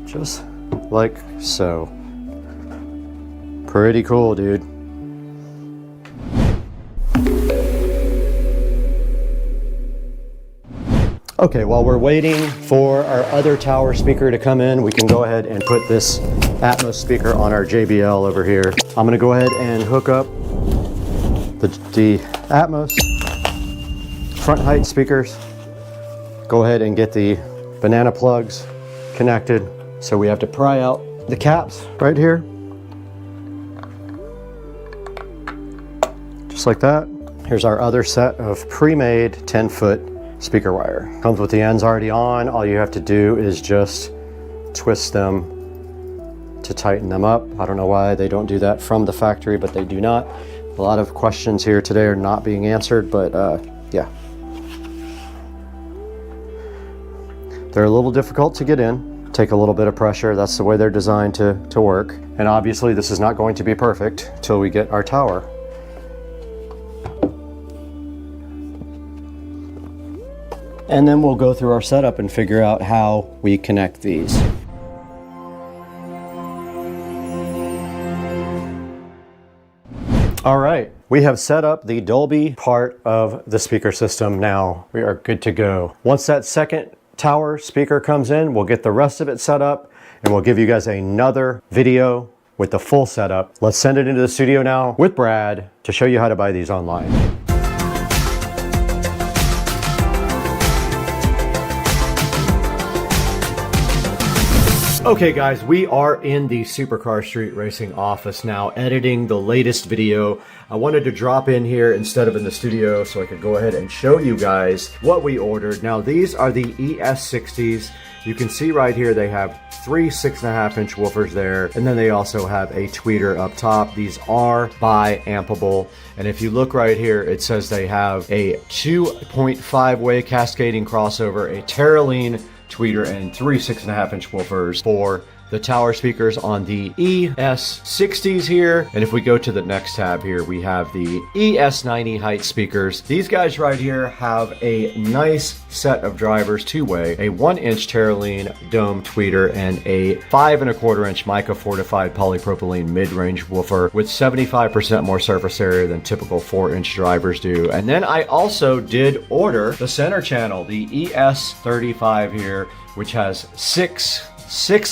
just like so. Pretty cool, dude. Okay, while we're waiting for our other tower speaker to come in, we can go ahead and put this Atmos speaker on our JBL over here. I'm gonna go ahead and hook up the Atmos front height speakers. Go ahead and get the banana plugs connected. So we have to pry out the caps right here. Just like that. Here's our other set of pre-made 10-foot speaker wire. Comes with the ends already on. All you have to do is just twist them to tighten them up. I don't know why they don't do that from the factory, but they do not. A lot of questions here today are not being answered, but yeah. They're a little difficult to get in. Take a little bit of pressure. That's the way they're designed to work. And obviously this is not going to be perfect till we get our tower. And then we'll go through our setup and figure out how we connect these. All right, we have set up the Dolby part of the speaker system now. We are good to go. Once that second tower speaker comes in, we'll get the rest of it set up and we'll give you guys another video with the full setup. Let's send it into the studio now with Brad to show you how to buy these online. Okay guys, we are in the Supercar Street Racing office now, editing the latest video I wanted to drop in here instead of in the studio so I could go ahead and show you guys what we ordered. Now these are the ES60s. You can see right here they have 3 6.5-inch woofers there, and then they also have a tweeter up top. These are bi-ampable, and if you look right here, it says they have a 2.5-way cascading crossover, a Terraline tweeter, and 3 6.5-inch woofers for the tower speakers on the ES60s here. And if we go to the next tab here, we have the ES90 height speakers. These guys right here have a nice set of drivers, two-way, a 1-inch Terraline dome tweeter, and a 5.25-inch mica fortified polypropylene mid-range woofer with 75% more surface area than typical 4-inch drivers do. And then I also did order the center channel, the ES35 here, which has six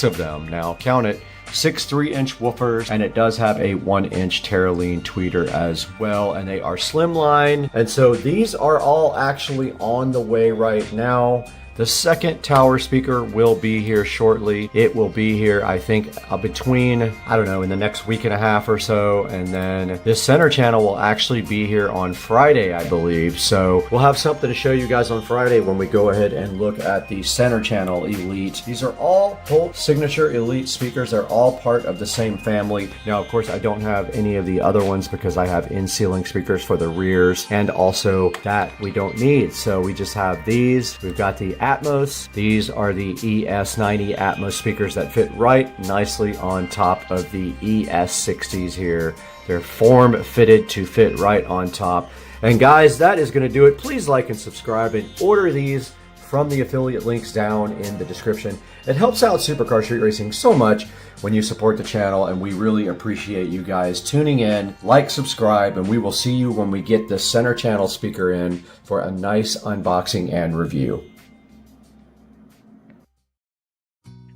of them, now count it, 6 3-inch woofers, and it does have a 1-inch Terraline tweeter as well, and they are slimline. And so these are all actually on the way right now. The second tower speaker will be here shortly. It will be here, I think, between, I don't know, in the next week and a half or so. And then this center channel will actually be here on Friday, I believe. So we'll have something to show you guys on Friday when we go ahead and look at the center channel Elite. These are all Bolt Signature Elite speakers. They're all part of the same family. Now, of course, I don't have any of the other ones because I have in-ceiling speakers for the rears, and also that we don't need. So we just have these. We've got the Atmos. These are the ES90 Atmos speakers that fit right nicely on top of the ES60s here. They're form fitted to fit right on top. And guys, that is going to do it. Please like and subscribe and order these from the affiliate links down in the description. It helps out Supercar Street Racing so much when you support the channel, and we really appreciate you guys tuning in. Like, subscribe, and we will see you when we get the center channel speaker in for a nice unboxing and review.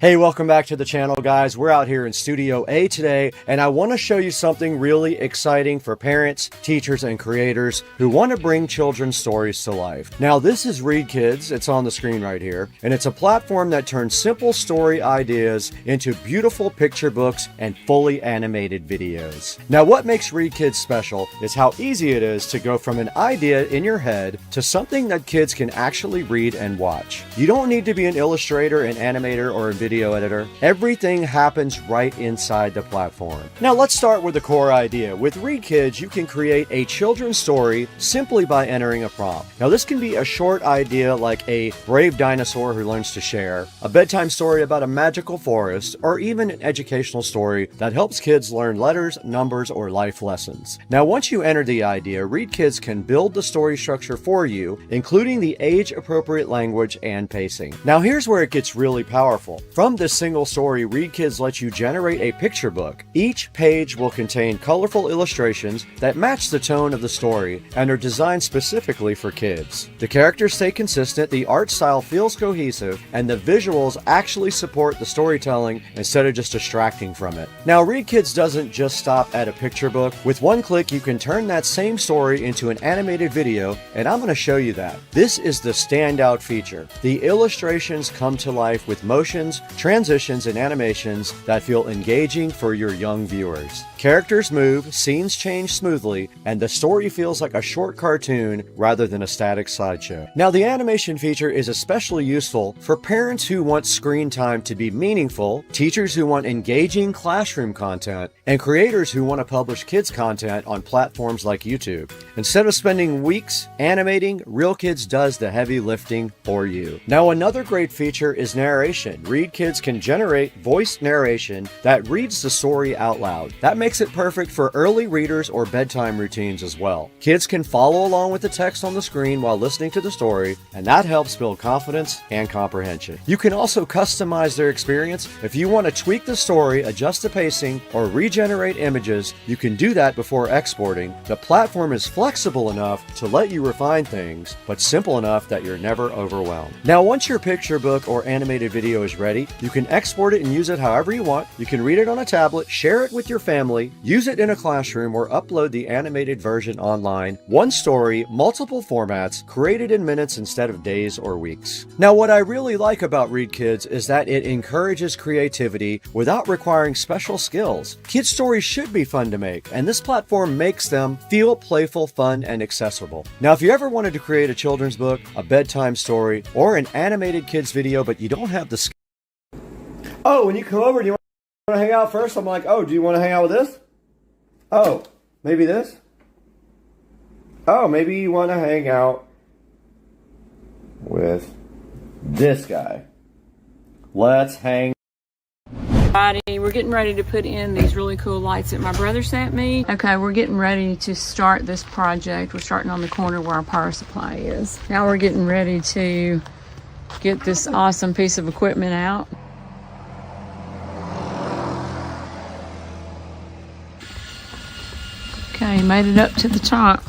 Hey, welcome back to the channel, guys. We're out here in Studio A today, and I want to show you something really exciting for parents, teachers, and creators who want to bring children's stories to life. Now, this is Read Kids. It's on the screen right here, and it's a platform that turns simple story ideas into beautiful picture books and fully animated videos. Now, what makes Read Kids special is how easy it is to go from an idea in your head to something that kids can actually read and watch. You don't need to be an illustrator, an animator, or a video editor. Everything happens right inside the platform. Now let's start with the core idea. With Read Kids, you can create a children's story simply by entering a prompt. Now this can be a short idea like a brave dinosaur who learns to share, a bedtime story about a magical forest, or even an educational story that helps kids learn letters, numbers, or life lessons. Now once you enter the idea, Read Kids can build the story structure for you, including the age-appropriate language and pacing. Now here's where it gets really powerful. From this single story, Read Kids lets you generate a picture book. Each page will contain colorful illustrations that match the tone of the story and are designed specifically for kids. The characters stay consistent, the art style feels cohesive, and the visuals actually support the storytelling instead of just distracting from it. Now, Read Kids doesn't just stop at a picture book. With one click, you can turn that same story into an animated video, and I'm going to show you that. This is the standout feature. The illustrations come to life with motions, transitions, and animations that feel engaging for your young viewers. Characters move, scenes change smoothly, and the story feels like a short cartoon rather than a static slideshow. Now, the animation feature is especially useful for parents who want screen time to be meaningful, teachers who want engaging classroom content, and creators who want to publish kids content on platforms like YouTube. Instead of spending weeks animating, Real Kids does the heavy lifting for you. Now, another great feature is narration. Read Kids can generate voiced narration that reads the story out loud. That makes it perfect for early readers or bedtime routines as well. Kids can follow along with the text on the screen while listening to the story, and that helps build confidence and comprehension. You can also customize their experience. If you want to tweak the story, adjust the pacing, or regenerate images, you can do that before exporting. The platform is flexible enough to let you refine things, but simple enough that you're never overwhelmed. Now, once your picture book or animated video is ready, quality. You can export it and use it however you want. You can read it on a tablet, share it with your family, use it in a classroom, or upload the animated version online. One story, multiple formats, created in minutes instead of days or weeks. Now, what I really like about Read Kids is that it encourages creativity without requiring special skills. Kids' stories should be fun to make, and this platform makes them feel playful, fun, and accessible. Now, if you ever wanted to create a children's book, a bedtime story, or an animated kids video, but you don't have the skills. Oh, when you come over, do you want to hang out first? I'm like, oh, do you want to hang out with this? Oh, maybe this? Oh, maybe you want to hang out with this guy. Let's hang.
We're getting ready to put in these really cool lights that my brother sent me. Okay, we're getting ready to start this project. We're starting on the corner where our power supply is. Now we're getting ready to get this awesome piece of equipment out. Okay, made it up to the top.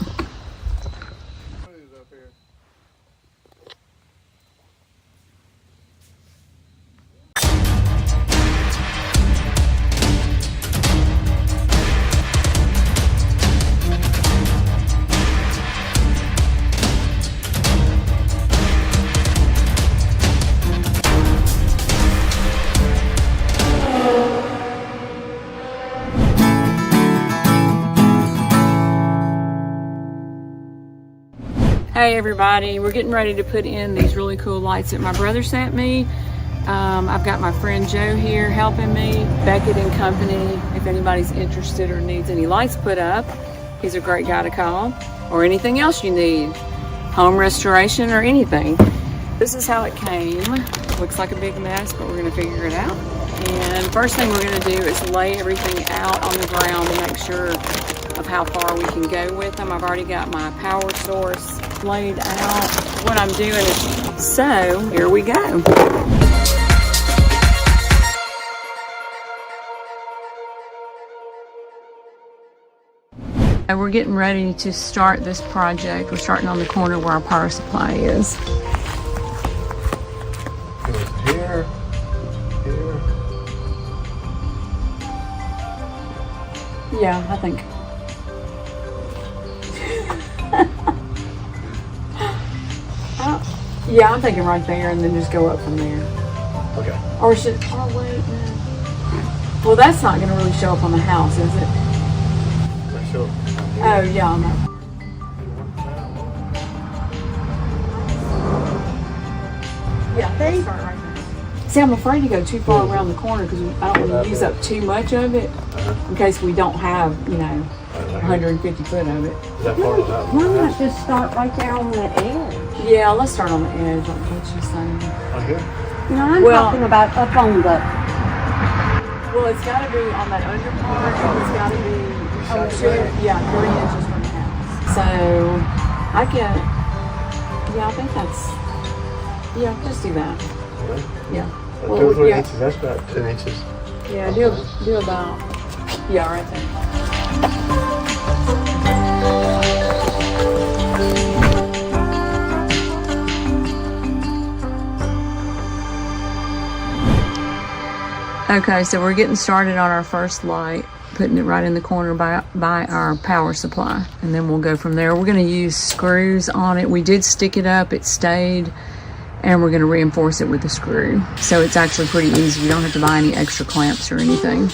Hey everybody, we're getting ready to put in these really cool lights that my brother sent me. I've got my friend Joe here helping me, Beckett and Company. If anybody's interested or needs any lights put up, he's a great guy to call. Or anything else you need, home restoration or anything. This is how it came. Looks like a big mess, but we're gonna figure it out. And first thing we're gonna do is lay everything out on the ground to make sure of how far we can go with them. I've already got my power source laid out. What I'm doing is, so here we go. We're getting ready to start this project. We're starting on the corner where our power supply is.
Here, here.
Yeah, I think. Yeah, I'm thinking right there and then just go up from there.
Okay.
Or should, oh wait, no. Well, that's not gonna really show up on the house, is it? Oh, yeah, on that. Yeah, they start right there. See, I'm afraid to go too far around the corner because I don't want to use up too much of it in case we don't have, you know, 150 foot of it.
Why not just start right there on the edge?
Yeah, let's start on the edge, like what you're saying.
Okay.
No, I'm talking about up on the...
Well, it's got to be on that under part. It's got to be, yeah, 3 inches from the house. So, I can, yeah, I think that's, yeah, just do that. Yeah. Well,
2
yeah.
inches, that's about 10 inches.
Yeah, do about, yeah, right there. Okay, so we're getting started on our first light, putting it right in the corner by our power supply, and then we'll go from there. We're going to use screws on it. We did stick it up, it stayed, and we're going to reinforce it with a screw. So it's actually pretty easy. You don't have to buy any extra clamps or anything.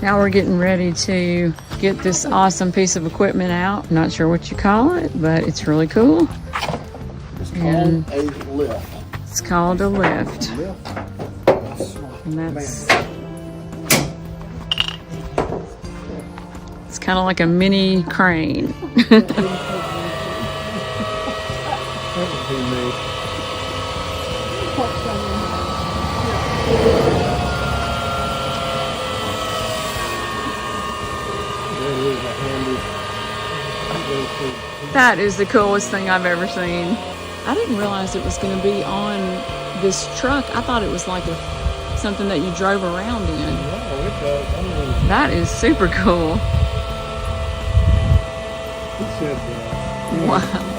Now we're getting ready to get this awesome piece of equipment out. I'm not sure what you call it, but it's really cool.
And a lift.
It's called a lift. And that's, it's kind of like a mini crane. That is the coolest thing I've ever seen. I didn't realize it was going to be on this truck. I thought it was like something that you drove around in. That is super cool. Wow.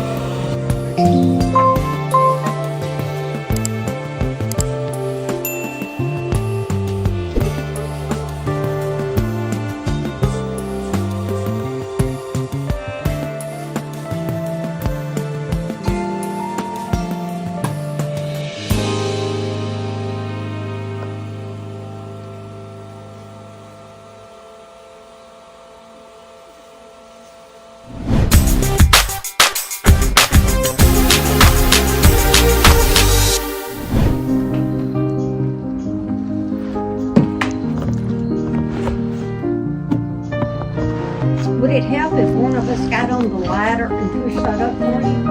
Would it help if one of us got on the ladder and do a setup for you?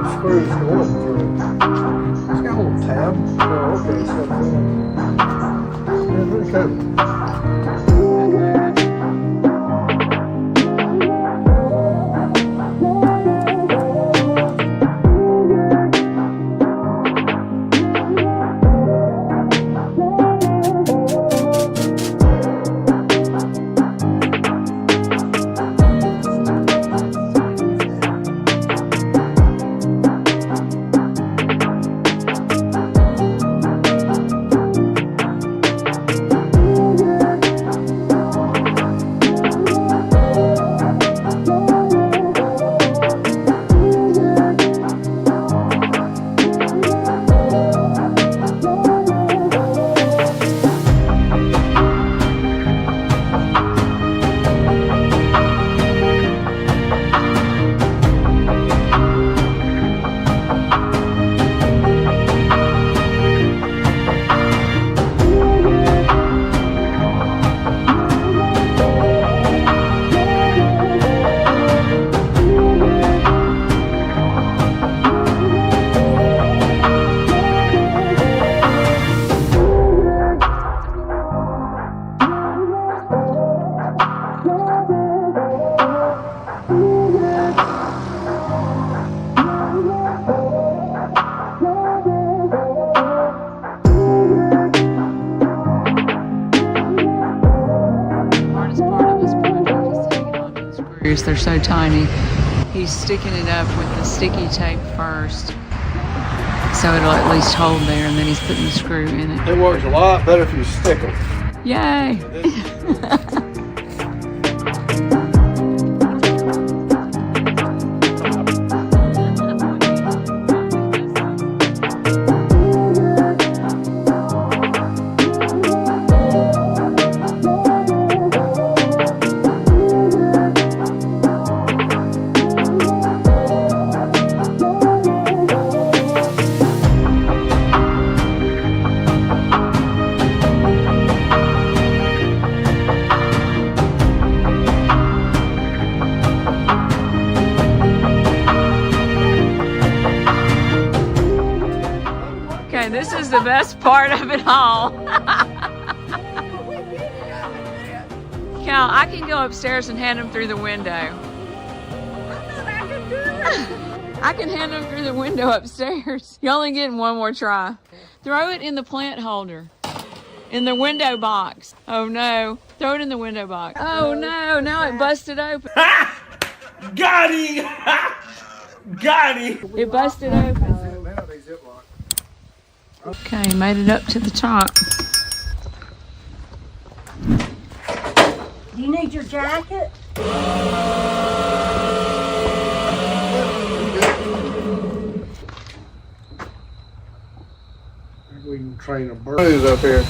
The screw's going through. It's got a little tab. Oh, okay. So, yeah, pretty cool.
They're so tiny. He's sticking it up with the sticky tape first, so it'll at least hold there, and then he's putting the screw in it.
It works a lot better if you stick them.
Yay! This is the best part of it all. Cal, I can go upstairs and hand them through the window. I can hand them through the window upstairs. You're only getting one more try. Throw it in the plant holder. In the window box. Oh no. Throw it in the window box. Oh no, now it busted open.
Got him! Got him!
It busted open. Okay, made it up to the top.
Do you need your jacket?
train of birds. Who's up here?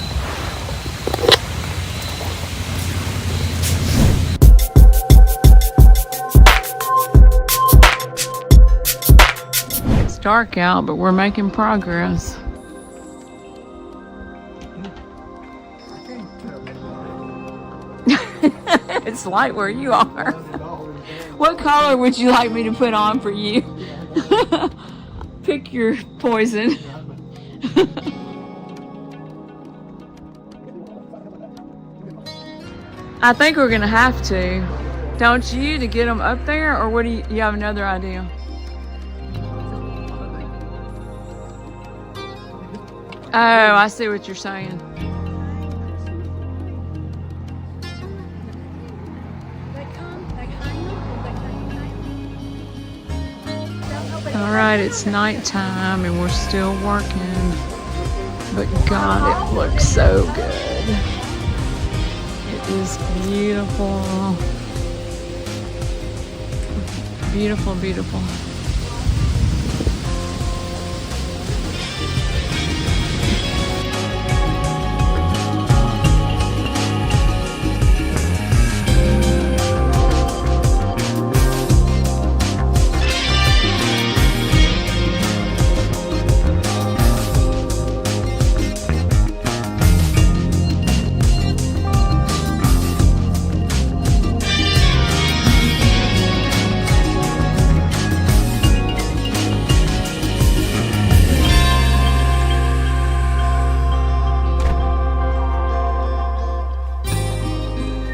It's dark out, but we're making progress. It's light where you are. What color would you like me to put on for you? Pick your poison. I think we're gonna have to, don't you, to get them up there, or what do you have another idea? Oh, I see what you're saying. All right, it's nighttime and we're still working, but God, it looks so good. It is beautiful. Beautiful, beautiful.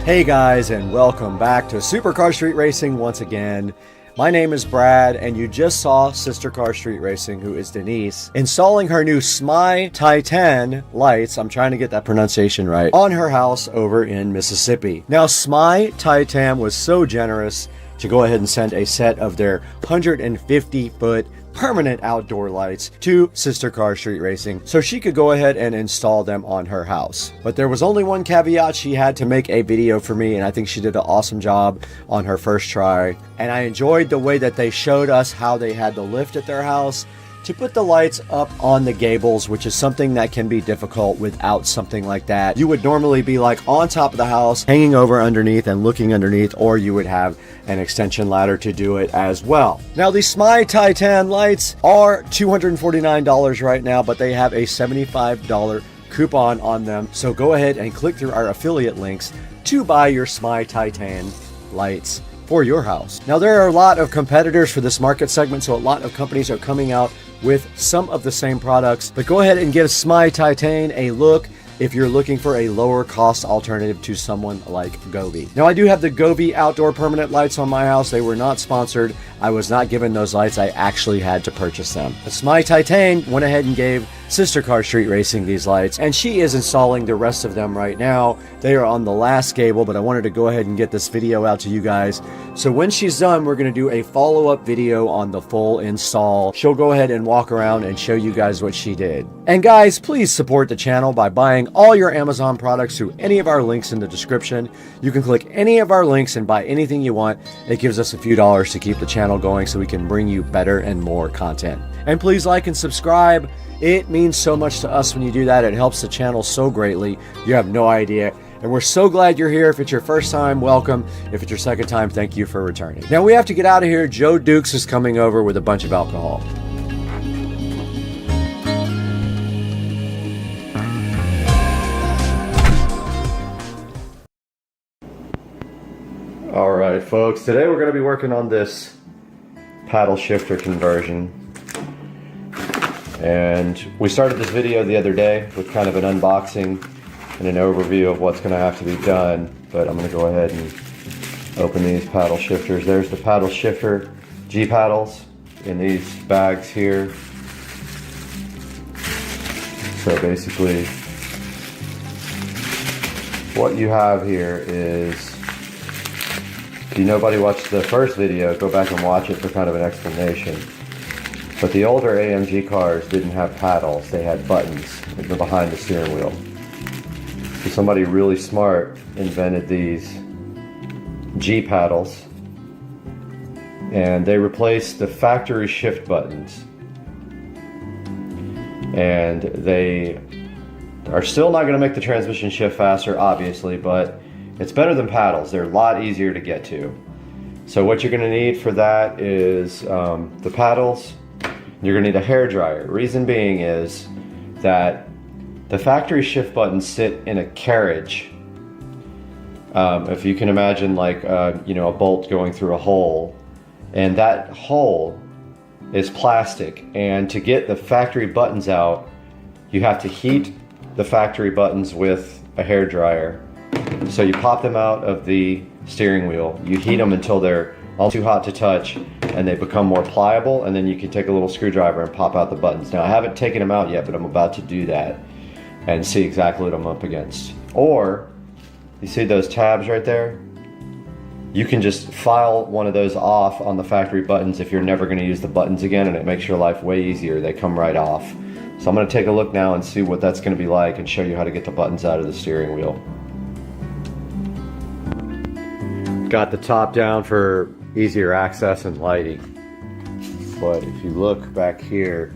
Hey guys, and welcome back to Supercar Street Racing once again. My name is Brad, and you just saw Sister Car Street Racing, who is Denise, installing her new SMI Titan lights, I'm trying to get that pronunciation right, on her house over in Mississippi. Now, SMI Titan was so generous to go ahead and send a set of their 150-foot permanent outdoor lights to Sister Car Street Racing so she could go ahead and install them on her house. But there was only one caveat: she had to make a video for me, and I think she did an awesome job on her first try. And I enjoyed the way that they showed us how they had the lift at their house to put the lights up on the gables, which is something that can be difficult without something like that. You would normally be like on top of the house, hanging over underneath and looking underneath, or you would have an extension ladder to do it as well. Now, the SMI Titan lights are $249 right now, but they have a $75 coupon on them. So go ahead and click through our affiliate links to buy your SMI Titan lights for your house. Now, there are a lot of competitors for this market segment, so a lot of companies are coming out with some of the same products, but go ahead and give SMI Titan a look if you're looking for a lower cost alternative to someone like Govee. Now, I do have the Govee outdoor permanent lights on my house. They were not sponsored. I was not given those lights. I actually had to purchase them. The SMI Titan went ahead and gave Sister Car Street Racing these lights, and she is installing the rest of them right now. They are on the last gable, but I wanted to go ahead and get this video out to you guys. So when she's done, we're going to do a follow-up video on the full install. She'll go ahead and walk around and show you guys what she did. And guys, please support the channel by buying all your Amazon products through any of our links in the description. You can click any of our links and buy anything you want. It gives us a few dollars to keep the channel going so we can bring you better and more content. And please like and subscribe. It means so much to us when you do that. It helps the channel so greatly. You have no idea. And we're so glad you're here. If it's your first time, welcome. If it's your second time, thank you for returning. Now we have to get out of here. Joe Dukes is coming over with a bunch of alcohol. All right, folks. Today we're going to be working on this paddle shifter conversion. And we started this video the other day with kind of an unboxing and an overview of what's going to have to be done. But I'm going to go ahead and open these paddle shifters. There's the paddle shifter G paddles in these bags here. So basically what you have here is, if nobody watched the first video, go back and watch it for kind of an explanation. But the older AMG cars didn't have paddles, they had buttons that were behind the steering wheel. So somebody really smart invented these G paddles, and they replaced the factory shift buttons. And they are still not going to make the transmission shift faster, obviously, but it's better than paddles. They're a lot easier to get to. So what you're going to need for that is the paddles. You're going to need a hair dryer. Reason being is that the factory shift buttons sit in a carriage. If you can imagine, like you know, a bolt going through a hole, and that hole is plastic, and to get the factory buttons out, you have to heat the factory buttons with a hair dryer. So you pop them out of the steering wheel, you heat them until they're all too hot to touch and they become more pliable, and then you can take a little screwdriver and pop out the buttons. Now I haven't taken them out yet, but I'm about to do that and see exactly what I'm up against. Or, you see those tabs right there? You can just file one of those off on the factory buttons if you're never going to use the buttons again, and it makes your life way easier. They come right off. So I'm going to take a look now and see what that's going to be like and show you how to get the buttons out of the steering wheel. Got the top down for easier access and lighting. But if you look back here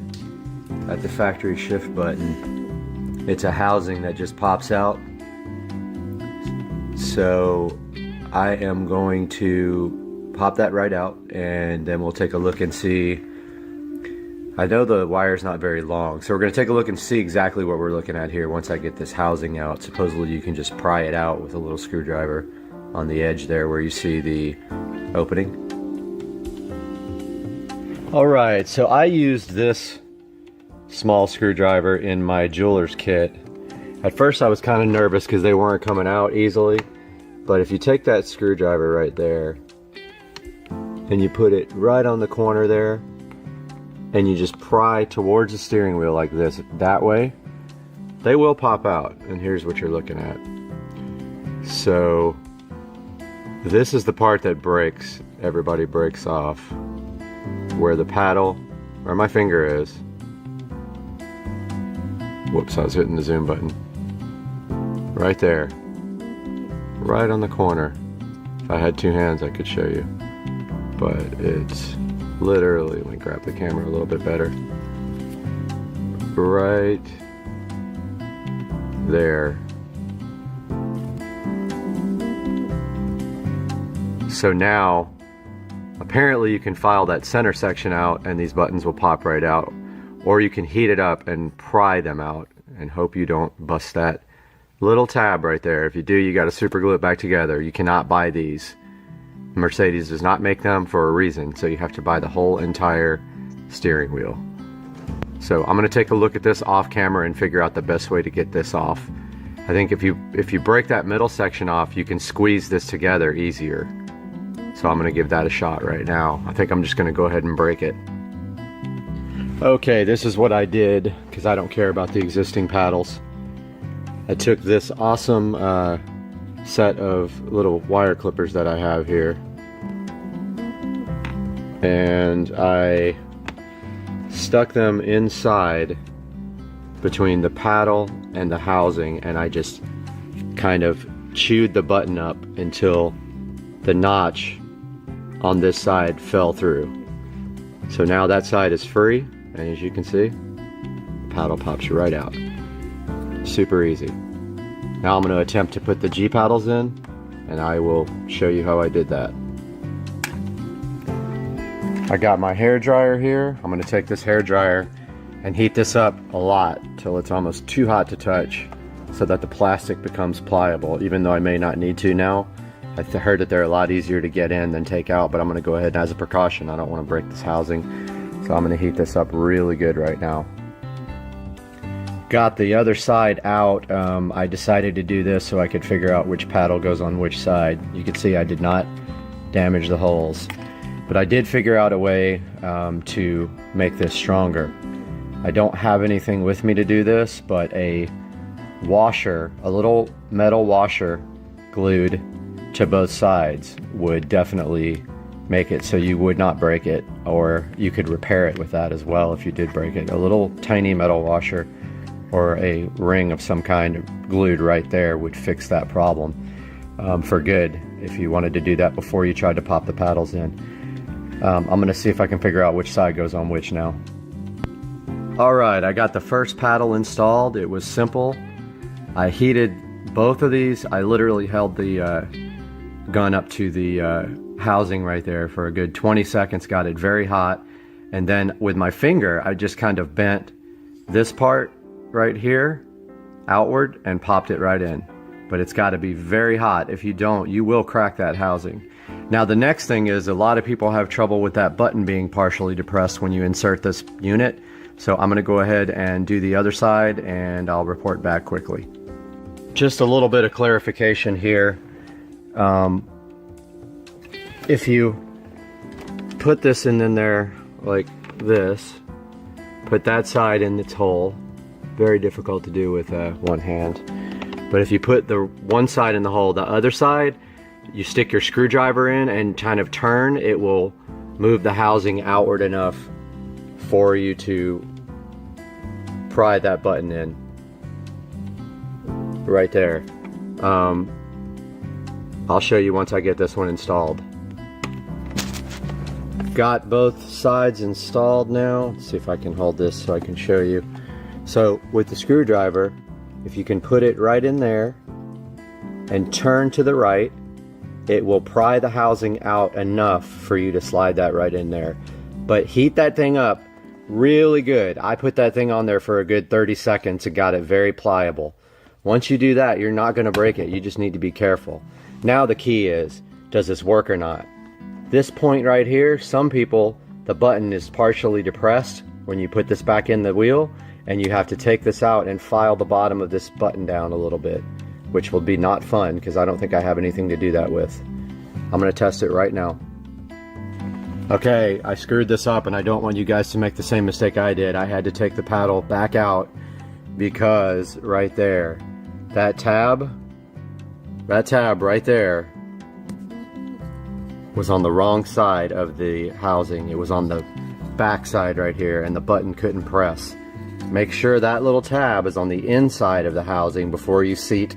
at the factory shift button, it's a housing that just pops out. So I am going to pop that right out, and then we'll take a look and see. I know the wire's not very long, so we're going to take a look and see exactly what we're looking at here once I get this housing out. Supposedly you can just pry it out with a little screwdriver on the edge there where you see the opening. Alright, so I used this small screwdriver in my jeweler's kit. At first I was kind of nervous because they weren't coming out easily. But if you take that screwdriver right there and you put it right on the corner there and you just pry towards the steering wheel like this, that way, they will pop out. And here's what you're looking at. So this is the part that breaks. Everybody breaks off. Where the paddle, where my finger is. Whoops, I was hitting the zoom button. Right there. Right on the corner. If I had two hands I could show you, but it's literally, let me grab the camera a little bit better, right there. So now apparently you can file that center section out and these buttons will pop right out, or you can heat it up and pry them out and hope you don't bust that little tab right there. If you do, you got to super glue it back together. You cannot buy these. Mercedes does not make them for a reason, so you have to buy the whole entire steering wheel. So I'm going to take a look at this off camera and figure out the best way to get this off. I think if you break that middle section off, you can squeeze this together easier. So I'm going to give that a shot right now. I think I'm just going to go ahead and break it. Okay, this is what I did because I don't care about the existing paddles. I took this awesome set of little wire clippers that I have here, and I stuck them inside between the paddle and the housing, and I just kind of chewed the button up until the notch on this side fell through. So now that side is free, and as you can see, the paddle pops right out. Super easy. Now I'm going to attempt to put the G paddles in, and I will show you how I did that. I got my hair dryer here. I'm going to take this hair dryer and heat this up a lot till it's almost too hot to touch so that the plastic becomes pliable, even though I may not need to now. I heard that they're a lot easier to get in than take out, but I'm going to go ahead and, as a precaution, I don't want to break this housing, so I'm going to heat this up really good right now. Got the other side out. I decided to do this so I could figure out which paddle goes on which side. You can see I did not damage the holes, but I did figure out a way to make this stronger. I don't have anything with me to do this, but a washer, a little metal washer glued to both sides would definitely make it so you would not break it, or you could repair it with that as well if you did break it. A little tiny metal washer or a ring of some kind glued right there would fix that problem for good if you wanted to do that before you tried to pop the paddles in. I'm going to see if I can figure out which side goes on which now. Alright, I got the first paddle installed. It was simple.
I heated both of these. I literally held the gun up to the housing right there for a good 20 seconds, got it very hot, and then with my finger I just kind of bent this part right here outward and popped it right in. But it's got to be very hot. If you don't, you will crack that housing. Now the next thing is, a lot of people have trouble with that button being partially depressed when you insert this unit. So I'm going to go ahead and do the other side and I'll report back quickly. Just a little bit of clarification here. If you put this in there like this, put that side in its hole, very difficult to do with one hand. But if you put the one side in the hole, the other side, you stick your screwdriver in and kind of turn, it will move the housing outward enough for you to pry that button in. Right there. I'll show you once I get this one installed. Got both sides installed now. Let's see if I can hold this so I can show you. So with the screwdriver, if you can put it right in there and turn to the right, it will pry the housing out enough for you to slide that right in there. But heat that thing up really good. I put that thing on there for a good 30 seconds and got it very pliable. Once you do that, you're not going to break it. You just need to be careful. Now the key is, does this work or not? This point right here, some people, the button is partially depressed when you put this back in the wheel, and you have to take this out and file the bottom of this button down a little bit, which will be not fun because I don't think I have anything to do that with. I'm going to test it right now. Okay, I screwed this up and I don't want you guys to make the same mistake I did. I had to take the paddle back out because right there, that tab right there was on the wrong side of the housing. It was on the back side right here and the button couldn't press. Make sure that little tab is on the inside of the housing before you seat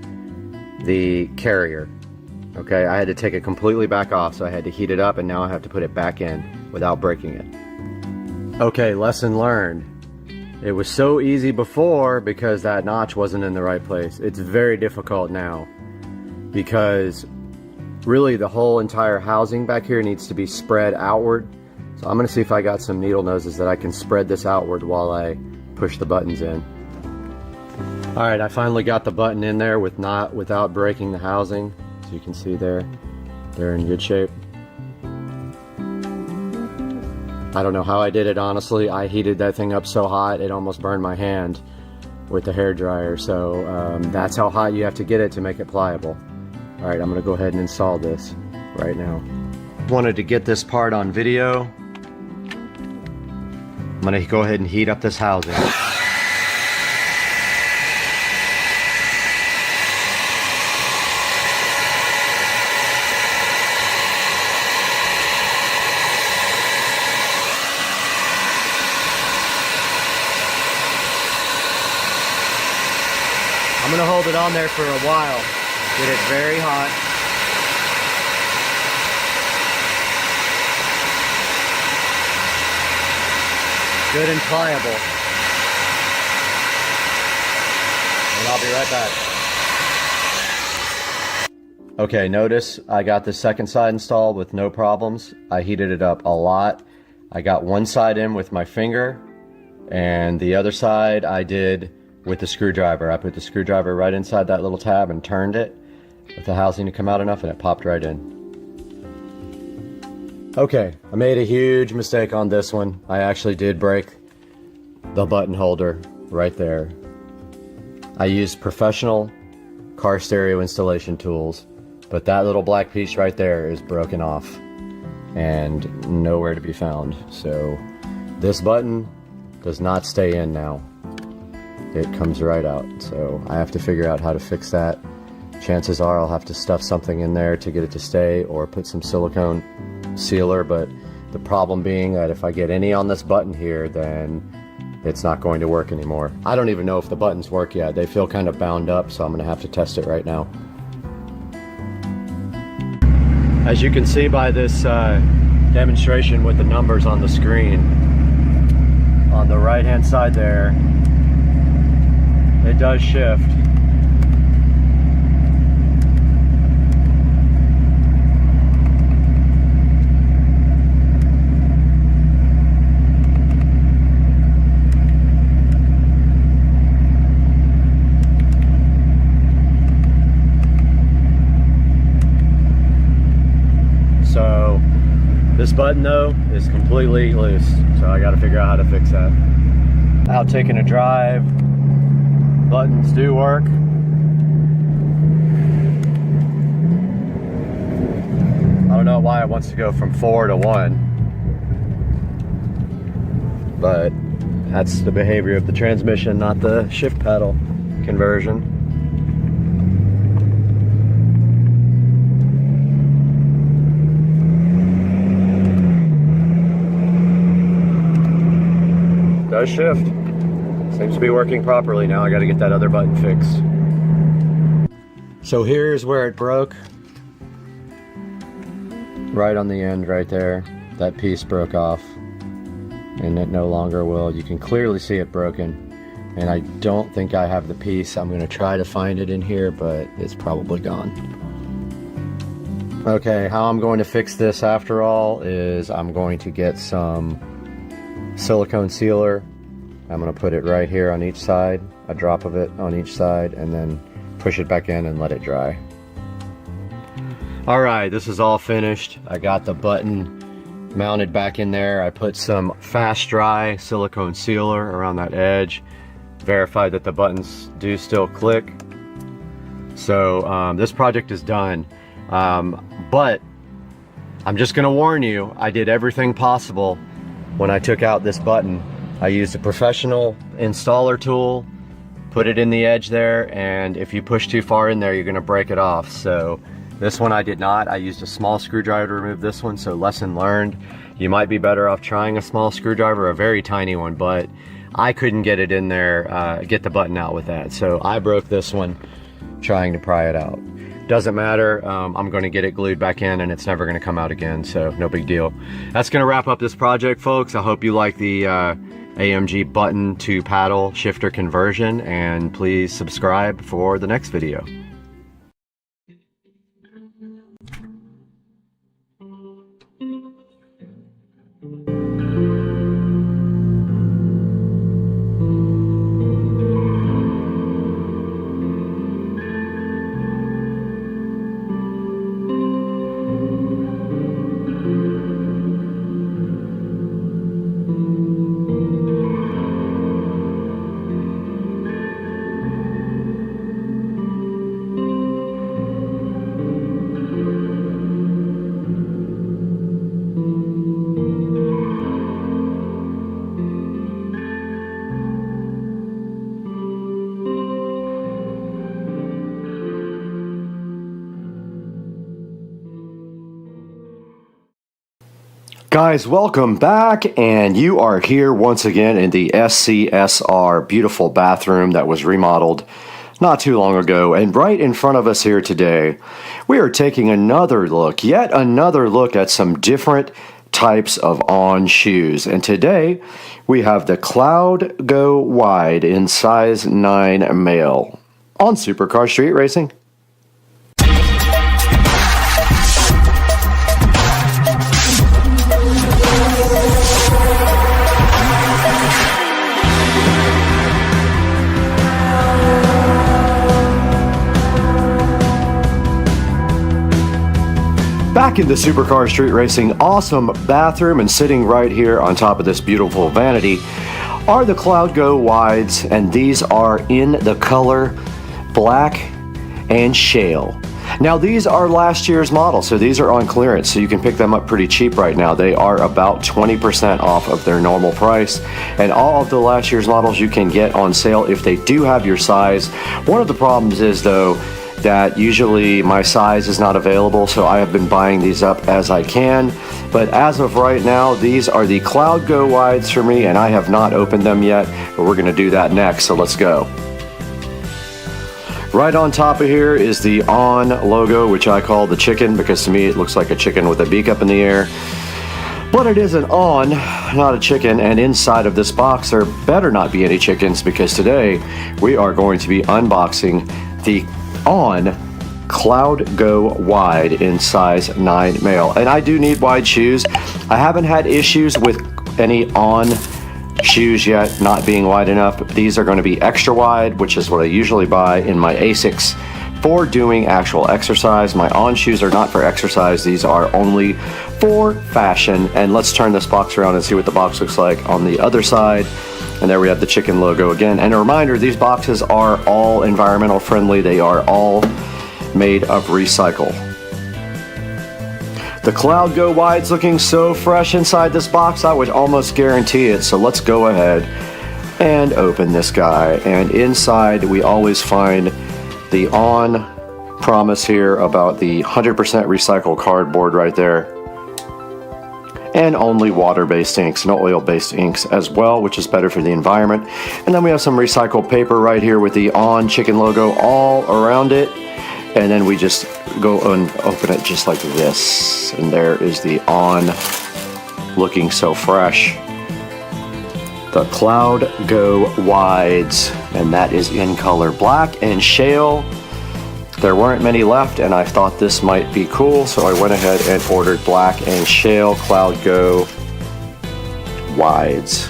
the carrier. Okay, I had to take it completely back off, so I had to heat it up and now I have to put it back in without breaking it. Okay, lesson learned. It was so easy before because that notch wasn't in the right place. It's very difficult now because really the whole entire housing back here needs to be spread outward. So I'm going to see if I got some needle noses that I can spread this outward while I push the buttons in. Alright, I finally got the button in there without breaking the housing. As you can see there, they're in good shape. I don't know how I did it, honestly. I heated that thing up so hot it almost burned my hand with the hairdryer. So that's how hot you have to get it to make it pliable. Alright, I'm going to go ahead and install this right now. Wanted to get this part on video. I'm going to go ahead and heat up this housing. I'm going to hold it on there for a while. Get it very hot. Good and pliable. And I'll be right back. Okay, notice I got the second side installed with no problems. I heated it up a lot. I got one side in with my finger, and the other side I did with the screwdriver. I put the screwdriver right inside that little tab and turned it with the housing to come out enough, and it popped right in. Okay, I made a huge mistake on this one. I actually did break the button holder right there. I used professional car stereo installation tools, but that little black piece right there is broken off and nowhere to be found. So this button does not stay in now. It comes right out. So I have to figure out how to fix that. Chances are I'll have to stuff something in there to get it to stay or put some silicone sealer, but the problem being that if I get any on this button here, then it's not going to work anymore. I don't even know if the buttons work yet. They feel kind of bound up, so I'm going to have to test it right now. As you can see by this demonstration with the numbers on the screen, on the right hand side there, it does shift.
button though is completely loose, so I got to figure out how to fix that. Out taking a drive, buttons do work. I don't know why it wants to go from 4 to 1, but that's the behavior of the transmission, not the shift pedal conversion. Does shift. Seems to be working properly now. I got to get that other button fixed. So here's where it broke. Right on the end right there. That piece broke off. And it no longer will. You can clearly see it broken. And I don't think I have the piece. I'm going to try to find it in here, but it's probably gone. Okay, how I'm going to fix this after all is I'm going to get some silicone sealer. I'm going to put it right here on each side, a drop of it on each side, and then push it back in and let it dry. Alright, this is all finished. I got the button mounted back in there. I put some fast dry silicone sealer around that edge, verified that the buttons do still click. So this project is done, but I'm just going to warn you, I did everything possible. When I took out this button, I used a professional installer tool, put it in the edge there, and if you push too far in there, you're going to break it off. So this one I did not. I used a small screwdriver to remove this one, so lesson learned. You might be better off trying a small screwdriver, a very tiny one, but I couldn't get it in there, get the button out with that. So I broke this one trying to pry it out. Doesn't matter, I'm going to get it glued back in and it's never going to come out again, so no big deal. That's going to wrap up this project, folks. I hope you like the AMG button to paddle shifter conversion, and please subscribe for the next video. Guys, welcome back, and you are here once again in the SCSR beautiful bathroom that was remodeled not too long ago. And right in front of us here today, we are taking another look, yet another look at some different types of on shoes. And today we have the Cloud Go Wide in size 9 male on Supercar Street Racing. Back in the Supercar Street Racing awesome bathroom, and sitting right here on top of this beautiful vanity are the Cloud Go Wides, and these are in the color black and shale. Now these are last year's models, so these are on clearance, so you can pick them up pretty cheap right now. They are about 20% off of their normal price, and all of the last year's models you can get on sale if they do have your size. One of the problems is though that usually my size is not available, so I have been buying these up as I can. But as of right now, these are the Cloud Go Wides for me, and I have not opened them yet, but we're going to do that next, so let's go. Right on top of here is the On logo, which I call the chicken, because to me it looks like a chicken with a beak up in the air. But it is an On, not a chicken, and inside of this box there better not be any chickens, because today we are going to be unboxing the On Cloud Go Wide in size 9 male. And I do need wide shoes. I haven't had issues with any On shoes yet not being wide enough. These are going to be extra wide, which is what I usually buy in my ASICs for doing actual exercise. My On shoes are not for exercise. These are only for fashion. And let's turn this box around and see what the box looks like on the other side. And there we have the chicken logo again. And a reminder, these boxes are all environmental friendly. They are all made of recycle. The Cloud Go Wide's looking so fresh inside this box, I would almost guarantee it. So let's go ahead and open this guy. And inside we always find the on promise here about the 100% recycled cardboard right there. And only water-based inks, no oil-based inks as well, which is better for the environment. And then we have some recycled paper right here with the On Chicken logo all around it. And then we just go and open it just like this. And there is the On, looking so fresh. The Cloud Go Wides, and that is in color black and shale. There weren't many left, and I thought this might be cool, so I went ahead and ordered black and shale Cloud Go Wides.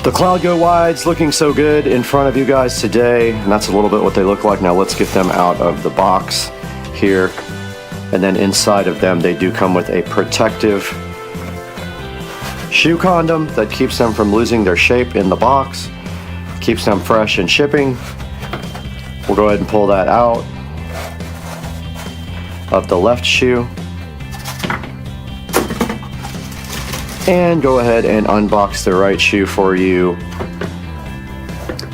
The Cloud Go Wides looking so good in front of you guys today, and that's a little bit what they look like. Now let's get them out of the box here. And then inside of them, they do come with a protective shoe condom that keeps them from losing their shape in the box, keeps them fresh in shipping. We'll go ahead and pull that out of the left shoe. And go ahead and unbox the right shoe for you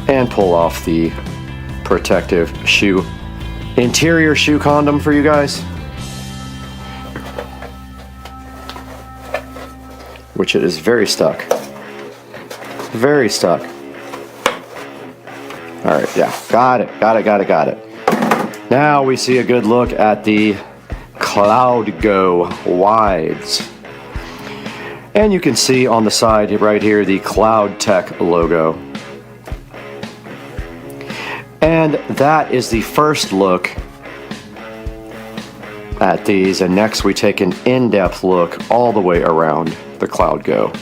and pull off the protective shoe interior shoe condom for you guys, which it is very stuck. Very stuck. All right, yeah, got it. Now we see a good look at the Cloud Go Wides. And you can see on the side right here the Cloud Tech logo. And that is the first look at these. And next we take an in-depth look all the way around the Cloud Go.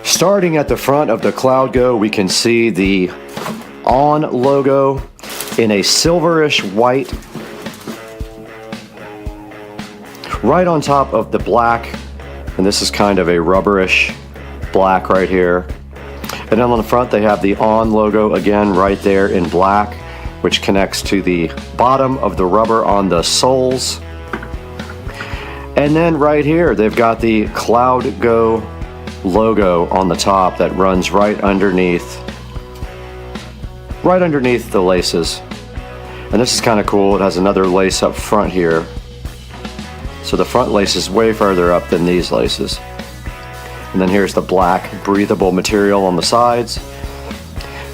Starting at the front of the Cloud Go, we can see the On logo in a silverish white, right on top of the black, and this is kind of a rubberish black right here. And then on the front they have the On logo again right there in black, which connects to the bottom of the rubber on the soles. And then right here they've got the Cloud Go logo on the top that runs right underneath the laces. And this is kind of cool. It has another lace up front here. So the front lace is way further up than these laces. And then here's the black breathable material on the sides.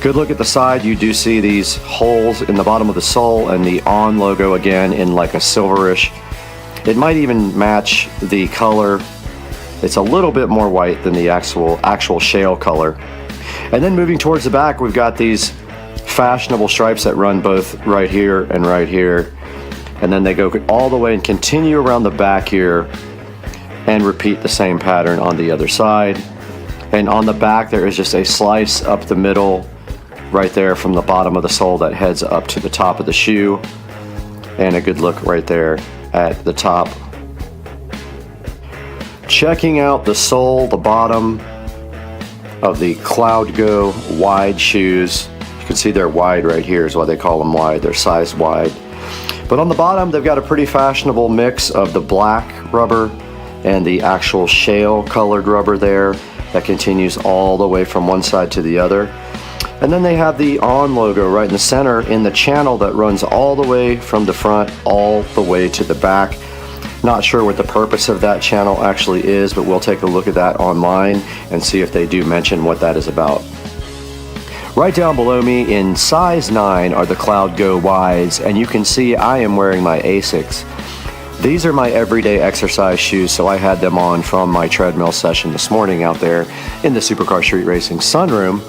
Good look at the side. You do see these holes in the bottom of the sole and the On logo again in like a silverish. It might even match the color. It's a little bit more white than the actual shale color. And then moving towards the back, we've got these fashionable stripes that run both right here and right here. And then they go all the way and continue around the back here and repeat the same pattern on the other side. And on the back there is just a slice up the middle right there from the bottom of the sole that heads up to the top of the shoe. And a good look right there at the top. Checking out the sole, the bottom of the Cloud Go Wide shoes. You can see they're wide right here is why they call them wide. They're sized wide. But on the bottom, they've got a pretty fashionable mix of the black rubber and the actual shale colored rubber there that continues all the way from one side to the other. And then they have the On logo right in the center in the channel that runs all the way from the front all the way to the back. Not sure what the purpose of that channel actually is, but we'll take a look at that online and see if they do mention what that is about. Right down below me in size 9 are the Cloud Go Wides, and you can see I am wearing my ASICs. These are my everyday exercise shoes, so I had them on from my treadmill session this morning out there in the Supercar Street Racing sunroom.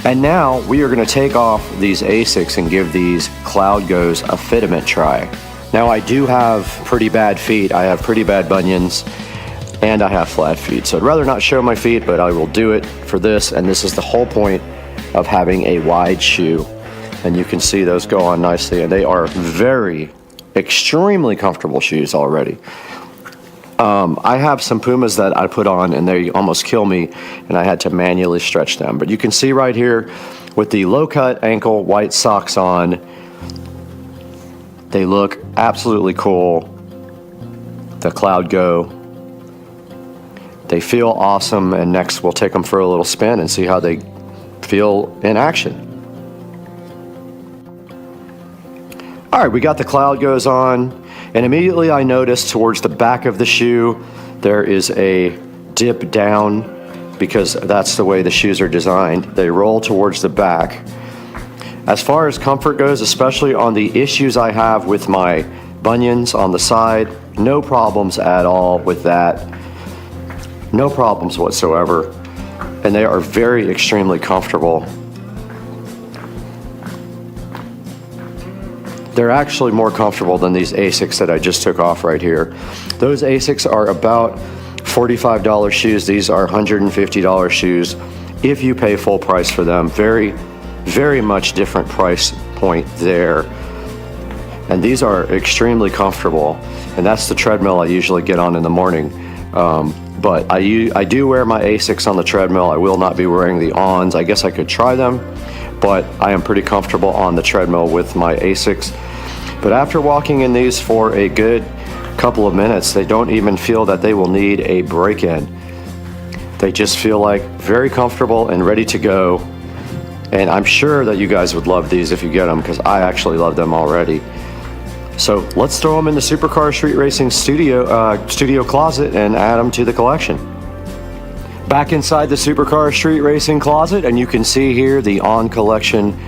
And now we are going to take off these ASICs and give these Cloud Go's a fitment try. Now I do have pretty bad feet. I have pretty bad bunions and I have flat feet. So I'd rather not show my feet, but I will do it for this. And this is the whole point of having a wide shoe. And you can see those go on nicely, and they are very extremely comfortable shoes already. I have some Pumas that I put on and they almost kill me, and I had to manually stretch them. But you can see right here with the low-cut ankle white socks on, they look absolutely cool. The Cloud Go. They feel awesome, and next we'll take them for a little spin and see how they feel in action. All right, we got the Cloud Goes on, and immediately I noticed towards the back of the shoe there is a dip down because that's the way the shoes are designed. They roll towards the back. As far as comfort goes, especially on the issues I have with my bunions on the side, no problems at all with that. No problems whatsoever. And they are very extremely comfortable. They're actually more comfortable than these ASICs that I just took off right here. Those ASICs are about $45 shoes. These are $150 shoes if you pay full price for them. Very, very much different price point there. And these are extremely comfortable. And that's the treadmill I usually get on in the morning. But I do wear my ASICs on the treadmill. I will not be wearing the ONs. I guess I could try them, but I am pretty comfortable on the treadmill with my ASICs. But after walking in these for a good couple of minutes, they don't even feel that they will need a break-in. They just feel like very comfortable and ready to go. And I'm sure that you guys would love these if you get them, because I actually love them already. So let's throw them in the Supercar Street Racing studio closet and add them to the collection. Back inside the Supercar Street Racing closet, and you can see here the On collection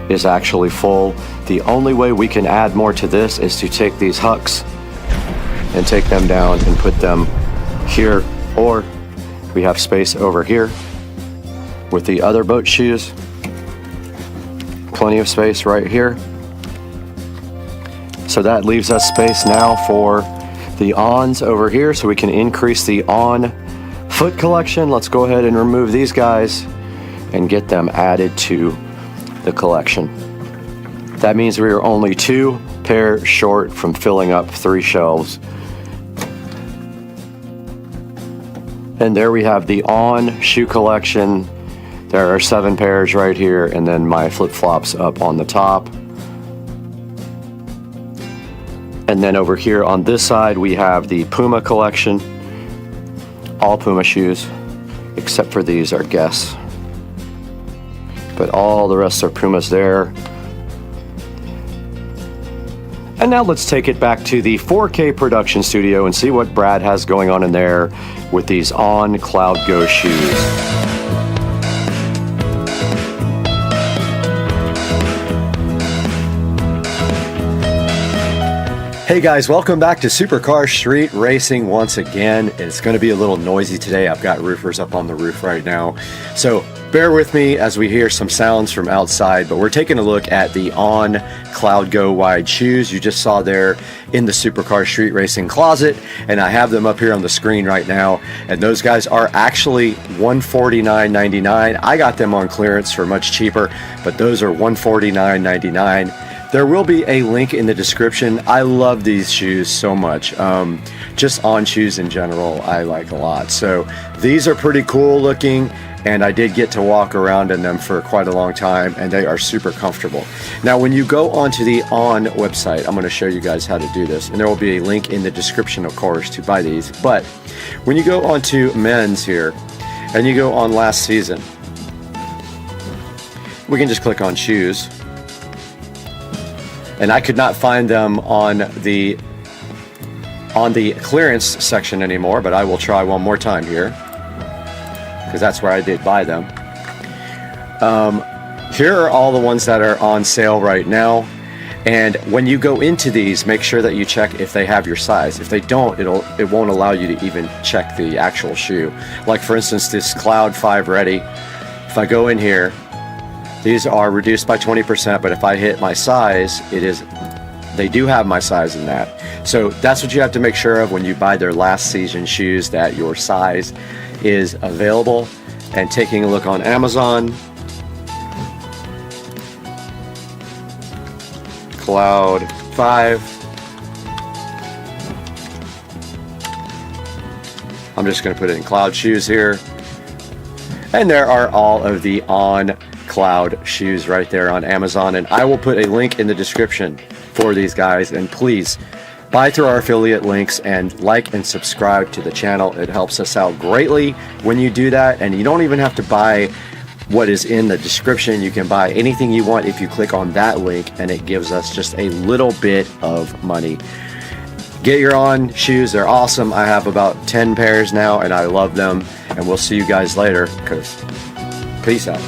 is actually full. The only way we can add more to this is to take these hucks and take them down and put them here, or we have space over here with the other boat shoes. Plenty of space right here. So that leaves us space now for the ONs over here, so we can increase the On foot collection. Let's go ahead and remove these guys and get them added to the collection. That means we are only 2 pairs short from filling up 3 shelves. And there we have the On shoe collection. There are 7 pairs right here, and then my flip-flops up on the top. And then over here on this side, we have the Puma collection. All Puma shoes, except for these are Guess. But all the rest are Pumas there. And now let's take it back to the 4K production studio and see what Brad has going on in there with these On Cloud Go shoes. Hey guys, welcome back to Supercar Street Racing once again. It's going to be a little noisy today. I've got roofers up on the roof right now. So bear with me as we hear some sounds from outside, but we're taking a look at the On Cloud Go wide shoes you just saw there in the Supercar Street Racing closet, and I have them up here on the screen right now, and those guys are actually $149.99. I got them on clearance for much cheaper, but those are $149.99. There will be a link in the description. I love these shoes so much. Just On shoes in general, I like a lot. So these are pretty cool looking, and I did get to walk around in them for quite a long time, and they are super comfortable. Now, when you go onto the On website, I'm going to show you guys how to do this, and there will be a link in the description, of course, to buy these. But when you go onto men's here, and you go on last season, we can just click on shoes. And I could not find them on the clearance section anymore, but I will try one more time here, because that's where I did buy them. Here are all the ones that are on sale right now, and when you go into these, make sure that you check if they have your size. If they don't, it won't allow you to even check the actual shoe. Like for instance, this Cloud 5 Ready, if I go in here, these are reduced by 20%, but if I hit my size, they do have my size in that. So that's what you have to make sure of when you buy their last season shoes, that your size is available. And taking a look on Amazon, Cloud 5, I'm just going to put it in cloud shoes here. And there are all of the on cloud shoes right there on Amazon. And I will put a link in the description for these guys. And please buy through our affiliate links and like and subscribe to the channel. It helps us out greatly when you do that. And you don't even have to buy what is in the description. You can buy anything you want if you click on that link, and it gives us just a little bit of money. Get your on shoes. They're awesome. I have about 10 pairs now and I love them. And we'll see you guys later, because peace out.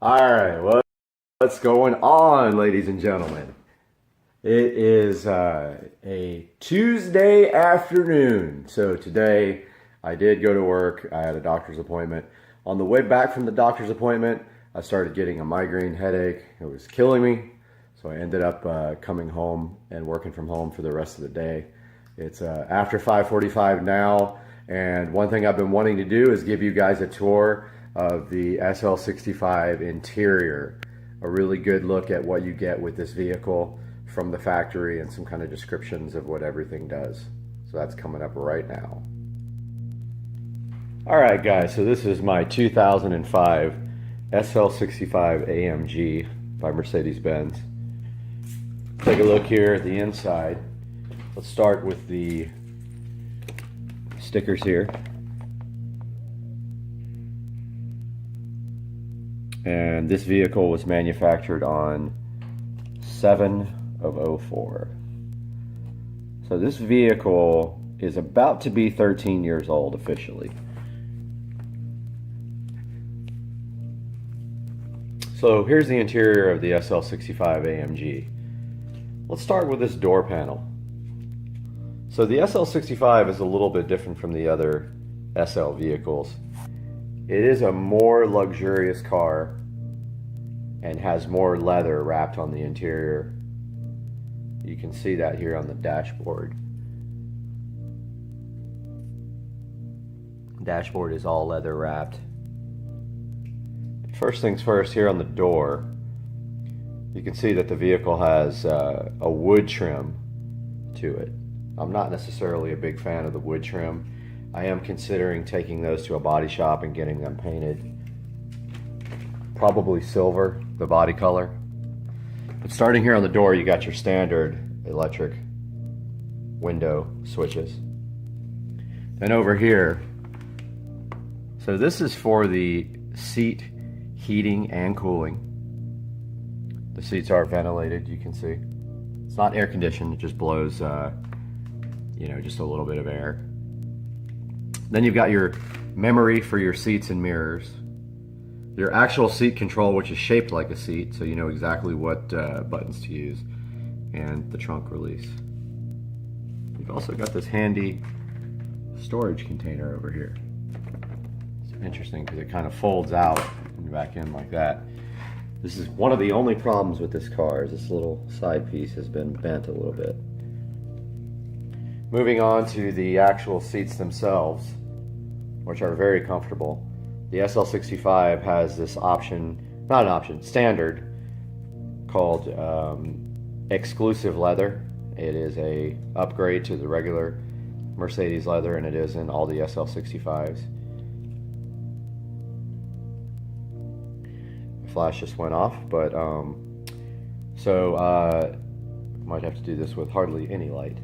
All right, what's going on, ladies and gentlemen? It is a Tuesday afternoon. So today I did go to work. I had a doctor's appointment. On the way back from the doctor's appointment, I started getting a migraine headache. It was killing me. So I ended up coming home and working from home for the rest of the day. It's after 5:45 now. And one thing I've been wanting to do is give you guys a tour of the SL65 interior. A really good look at what you get with this vehicle from the factory and some kind of descriptions of what everything does. So that's coming up right now. All right, guys, so this is my 2005 SL65 AMG by Mercedes-Benz. Take a look here at the inside. Let's start with the stickers here. And this vehicle was manufactured on 7/04. So this vehicle is about to be 13 years old officially. So here's the interior of the SL65 AMG. Let's start with this door panel. So the SL65 is a little bit different from the other SL vehicles. It is a more luxurious car and has more leather wrapped on the interior. You can see that here on the dashboard. The dashboard is all leather wrapped. First things first, here on the door, you can see that the vehicle has a wood trim to it. I'm not necessarily a big fan of the wood trim. I am considering taking those to a body shop and getting them painted. Probably silver, the body color. But starting here on the door, you got your standard electric window switches. Then over here, so this is for the seat heating and cooling. The seats are ventilated, you can see. It's not air conditioned, it just blows, you know, just a little bit of air. Then you've got your memory for your seats and mirrors. Your actual seat control, which is shaped like a seat, so you know exactly what buttons to use. And the trunk release. You've also got this handy storage container over here. It's interesting because it kind of folds out and back in like that. This is one of the only problems with this car, is this little side piece has been bent a little bit. Moving on to the actual seats themselves, which are very comfortable. The SL65 has this option, not an option, standard, called exclusive leather. It is a upgrade to the regular Mercedes leather, and it is in all the SL65s. The flash just went off, but might have to do this with hardly any light.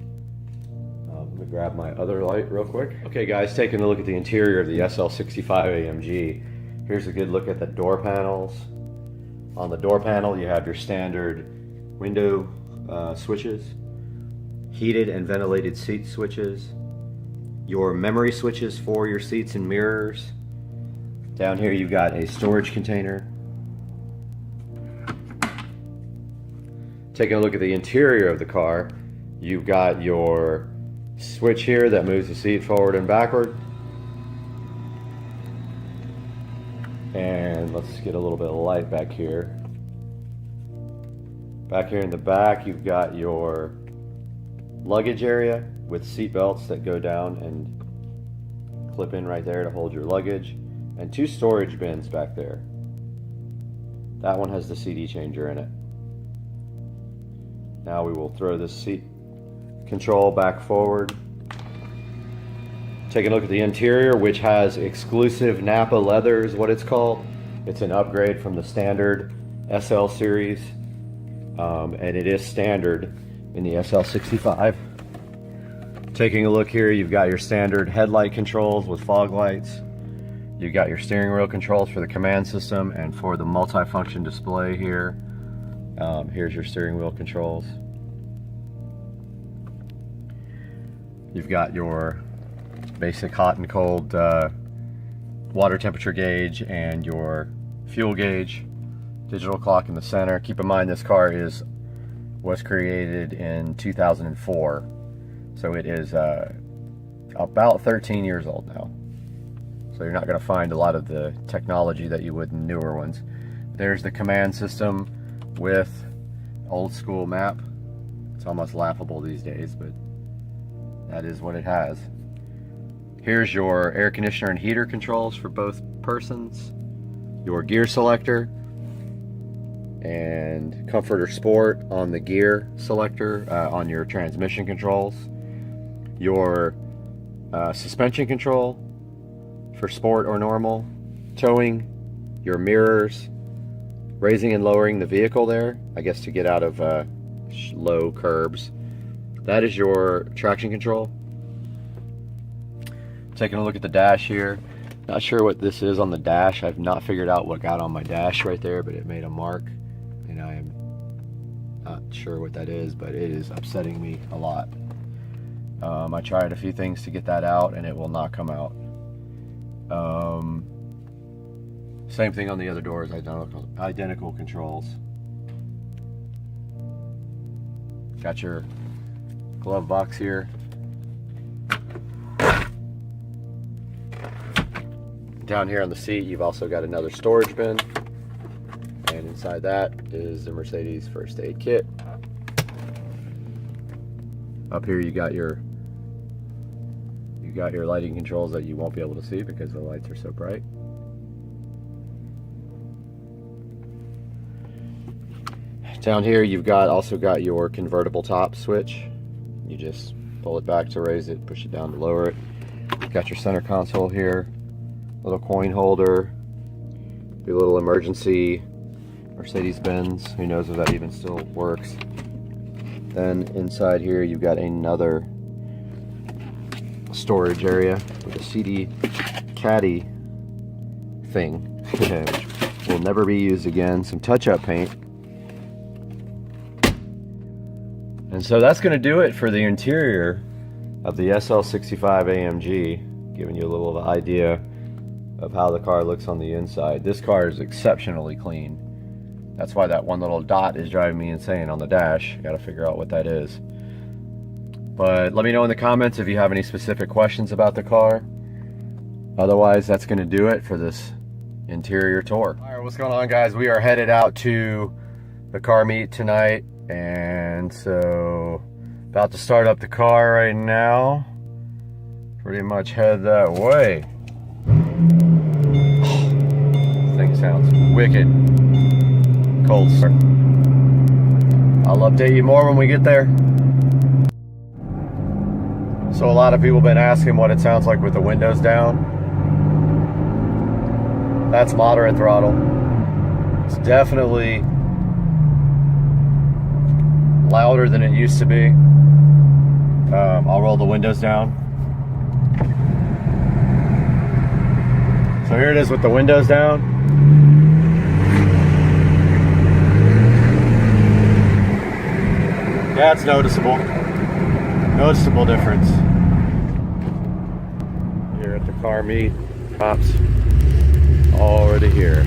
Let me grab my other light real quick. Okay guys, taking a look at the interior of the SL65 AMG. Here's a good look at the door panels. On the door panel you have your standard window switches, heated and ventilated seat switches, your memory switches for your seats and mirrors. Down here you've got a storage container. Taking a look at the interior of the car, you've got your switch here that moves the seat forward and backward. And let's get a little bit of light back here. Back here in the back, you've got your luggage area with seat belts that go down and clip in right there to hold your luggage, and two storage bins back there. That one has the CD changer in it. Now we will throw this seat control back forward. Take a look at the interior, which has exclusive Napa leather is what it's called. It's an upgrade from the standard SL series, and it is standard in the SL65. Taking a look here, you've got your standard headlight controls with fog lights. You've got your steering wheel controls for the command system and for the multi-function display here. Here's your steering wheel controls. You've got your basic hot and cold water temperature gauge and your fuel gauge.
Digital clock in the center. Keep in mind this car was created in 2004, so it is about 13 years old now. So you're not going to find a lot of the technology that you would in newer ones. There's the command system with old school map. It's almost laughable these days, but that is what it has. Here's your air conditioner and heater controls for both persons, your gear selector, and comfort or sport on the gear selector on your transmission controls, your suspension control for sport or normal, towing, your mirrors, raising and lowering the vehicle there, I guess to get out of low curbs. That is your traction control. Taking a look at the dash here. Not sure what this is on the dash. I've not figured out what got on my dash right there, but it made a mark. And I am not sure what that is, but it is upsetting me a lot. I tried a few things to get that out and it will not come out. Same thing on the other doors, identical controls. Got your glove box here. Down here on the seat, you've also got another storage bin. And inside that is the Mercedes first aid kit. Up here you got your lighting controls that you won't be able to see because the lights are so bright. Down here you've also got your convertible top switch. You just pull it back to raise it, push it down to lower it. Got your center console here, little coin holder, your little emergency Mercedes-Benz, who knows if that even still works. Then inside here you've got another storage area with a CD caddy thing, which will never be used again. Some touch-up paint. And so that's going to do it for the interior of the SL65 AMG, giving you a little idea of how the car looks on the inside. This car is exceptionally clean. That's why that one little dot is driving me insane on the dash. Got to figure out what that is. But let me know in the comments if you have any specific questions about the car. Otherwise, that's going to do it for this interior tour. All right, what's going on, guys? We are headed out to the car meet tonight. And so, about to start up the car right now. Pretty much head that way. This thing sounds wicked. Cold start. I'll update you more when we get there. So a lot of people have been asking what it sounds like with the windows down. That's moderate throttle. It's definitely louder than it used to be. I'll roll the windows down. So here it is with the windows down. Yeah, it's noticeable. Noticeable difference. Here at the car meet, cops already here.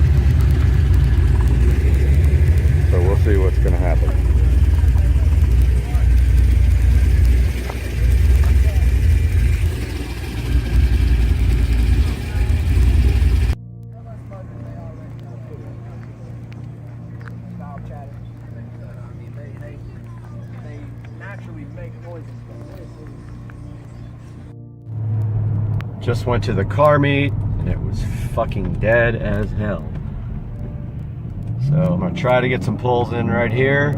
So we'll see what's going to happen. Just went to the car meet and it was fucking dead as hell. So I'm gonna try to get some pulls in right here.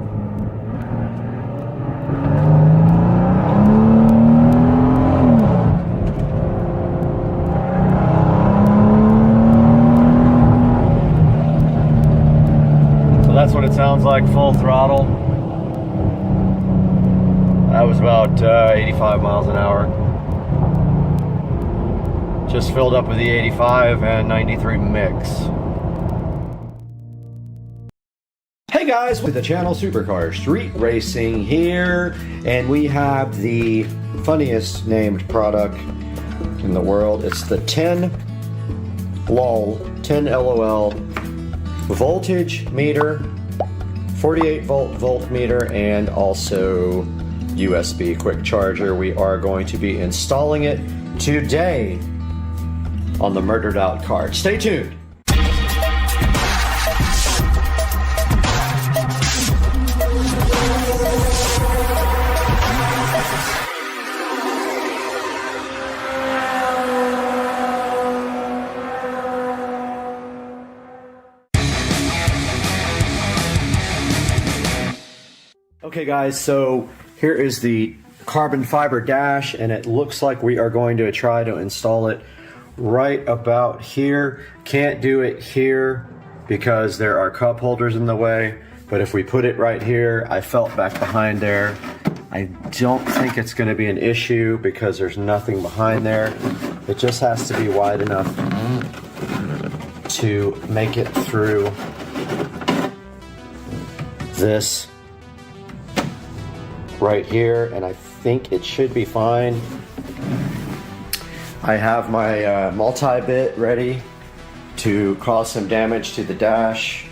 So that's what it sounds like, full throttle. That was about 85 miles an hour. Just filled up with the 85 and 93 mix.
Hey guys, with the channel Supercar Street Racing here, and we have the funniest named product in the world. It's the 10 LOL voltage meter, 48 volt voltmeter, and also USB quick charger. We are going to be installing it today on the Murdered Out card. Stay tuned. Okay guys, so here is the carbon fiber dash, and it looks like we are going to try to install it right about here. Can't do it here because there are cup holders in the way, but if we put it right here, I felt back behind there. I don't think it's going to be an issue because there's nothing behind there. It just has to be wide enough to make it through this right here, and I think it should be fine. I have my multi-bit ready to cause some damage to the dash,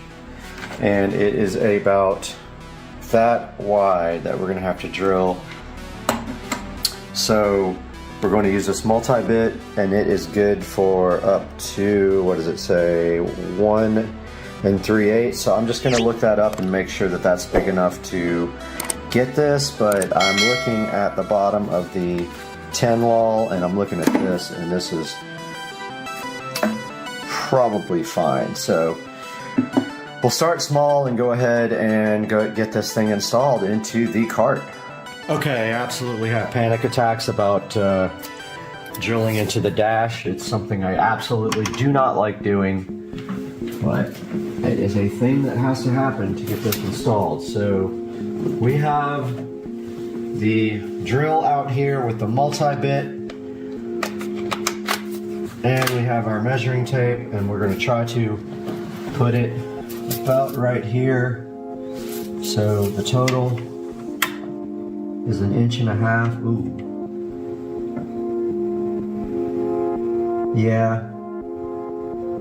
and it is about that wide that we're going to have to drill. So we're going to use this multi-bit, and it is good for up to, what does it say, 1 3/8. So I'm just going to look that up and make sure that that's big enough to get this, but I'm looking at the bottom of the 10 wall, and I'm looking at this, and this is probably fine. So we'll start small and go ahead and go get this thing installed into the cart. Okay, I absolutely have panic attacks about drilling into the dash. It's something I absolutely do not like doing, but it is a thing that has to happen to get this installed. So we have the drill out here with the multi-bit, and we have our measuring tape, and we're going to try to put it about right here. So the total is 1.5 inches. Ooh. Yeah,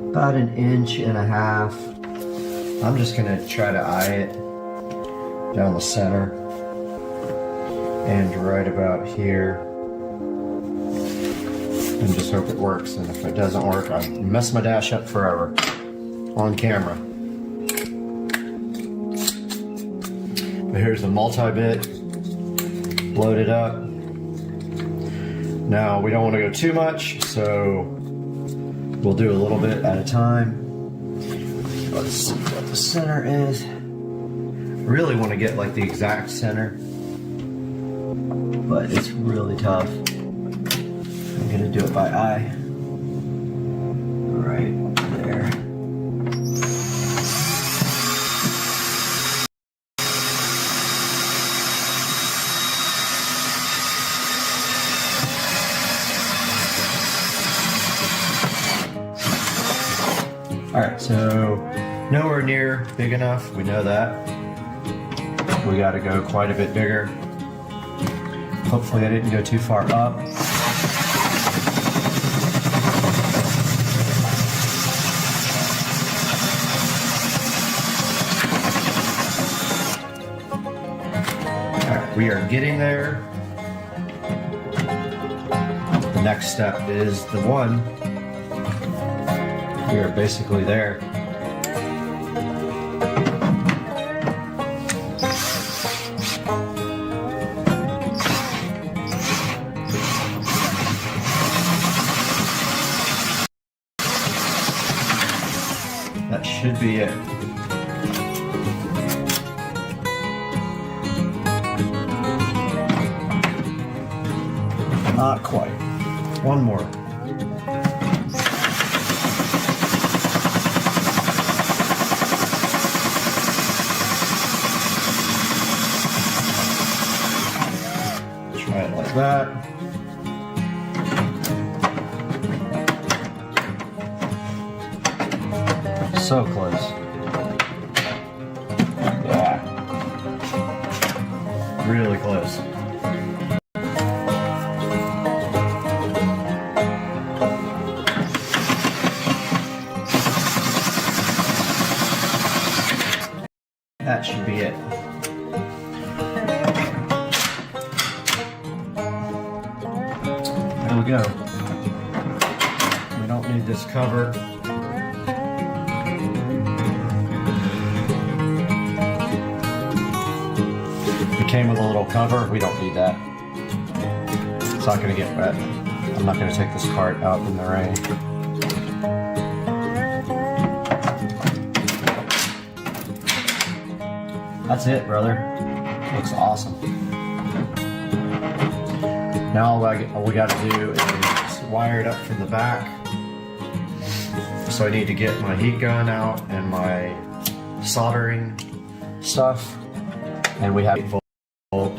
about 1.5 inches. I'm just going to try to eye it down the center and right about here, and just hope it works. And if it doesn't work, I mess my dash up forever on camera. But here's the multi-bit loaded up. Now we don't want to go too much, so we'll do a little bit at a time. Let's see what the center is. Really want to get like the exact center, but it's really tough. I'm gonna do it by eye. Right there. Alright, so nowhere near big enough, we know that. We got to go quite a bit bigger. Hopefully I didn't go too far up. Alright, we are getting there. The next step is the one. We are basically there. That should be it. Not quite. One more. Try it like that. So close. Yeah. Really close. That should be it. There we go. We don't need this cover. It came with a little cover. We don't need that. It's not going to get wet. I'm not going to take this cart out in the rain. That's it, brother. Looks awesome. Now all we got to do is wire it up from the back. So I need to get my heat gun out and my soldering stuff. And we have 8-volt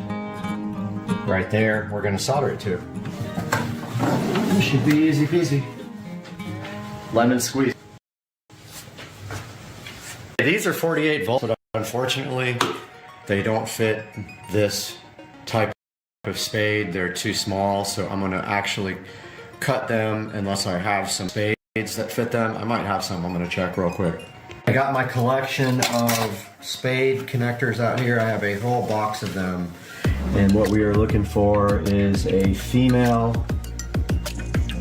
right there. We're going to solder it to. This should be easy peasy. Lemon squeeze. These are 48 volts, but unfortunately, they don't fit this type of spade. They're too small, so I'm gonna actually cut them unless I have some spades that fit them. I might have some, I'm gonna check real quick. I got my collection of spade connectors out here. I have a whole box of them. And what we are looking for is a female,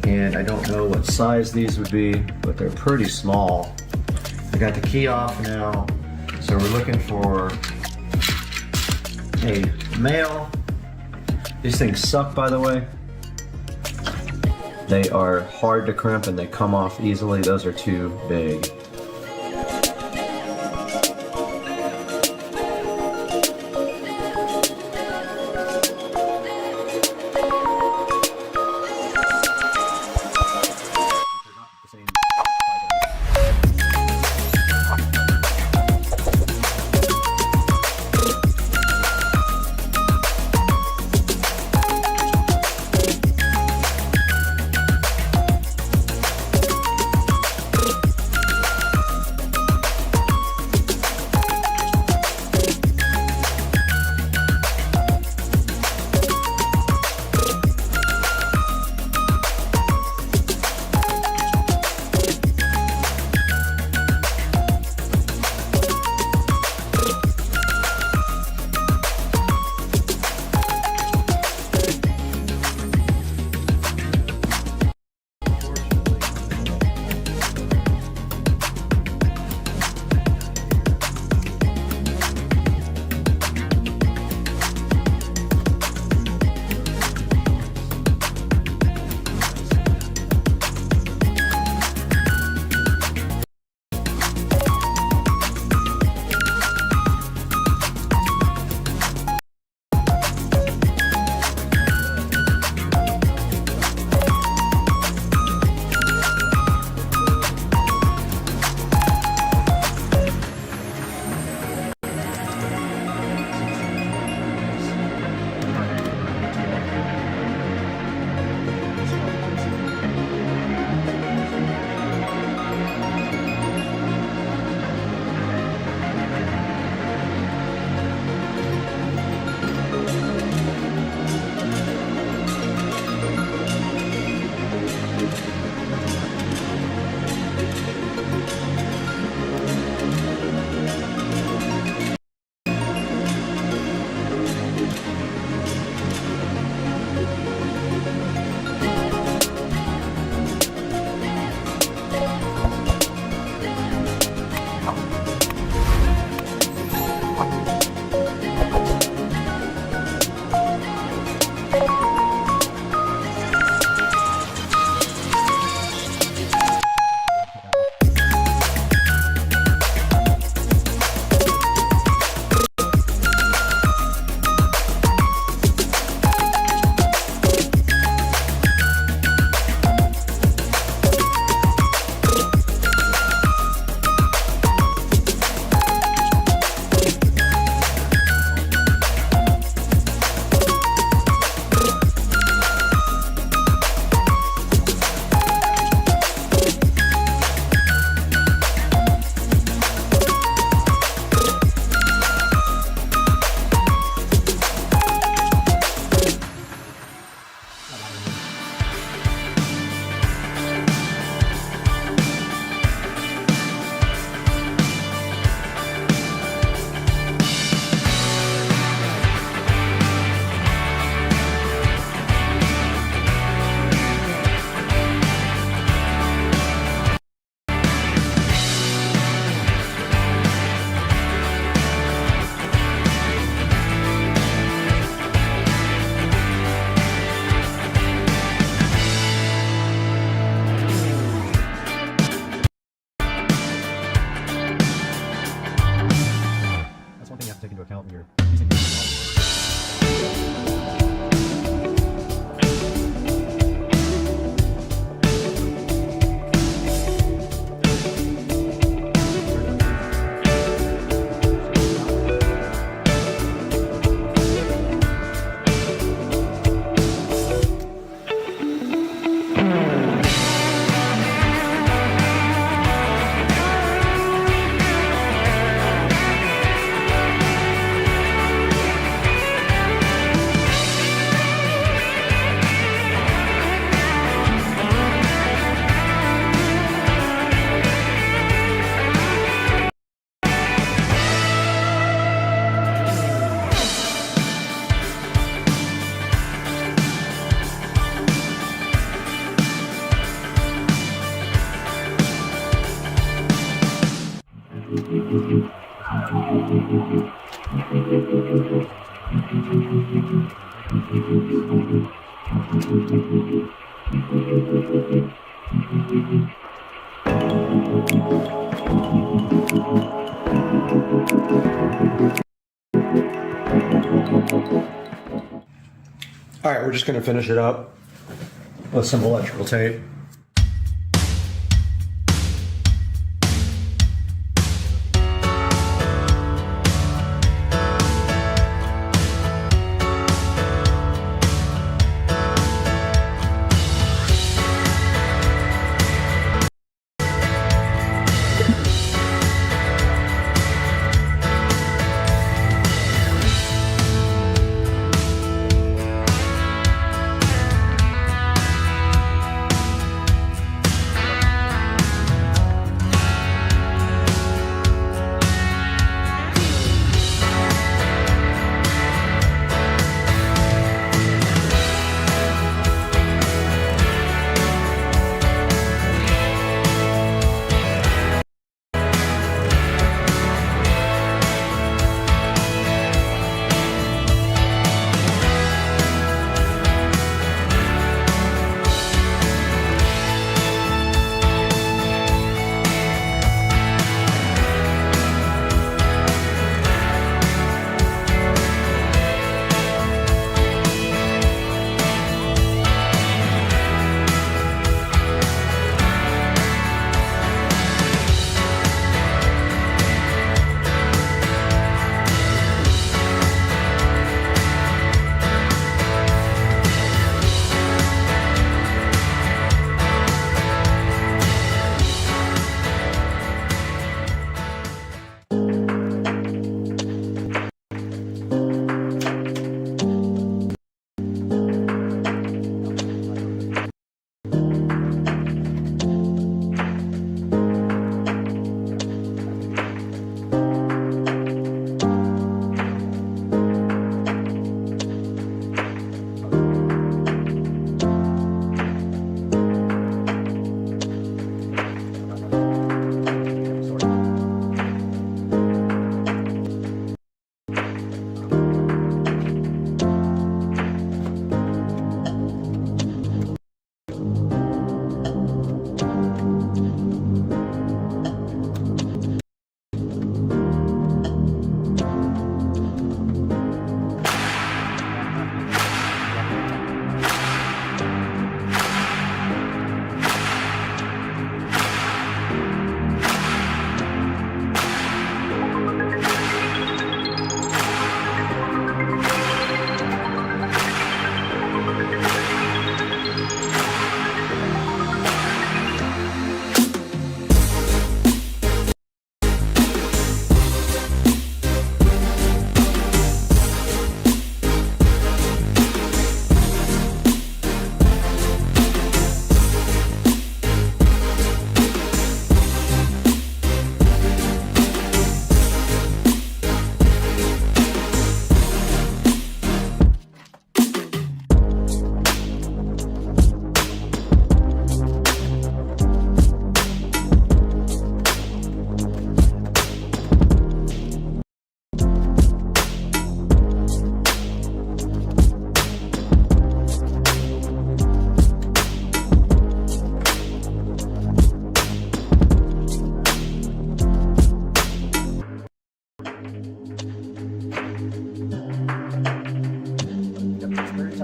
and I don't know what size these would be, but they're pretty small. I got the key off now. So we're looking for a male. These things suck, by the way. They are hard to crimp and they come off easily. Those are too big. account when you're All right, we're just going to finish it up with some electrical tape.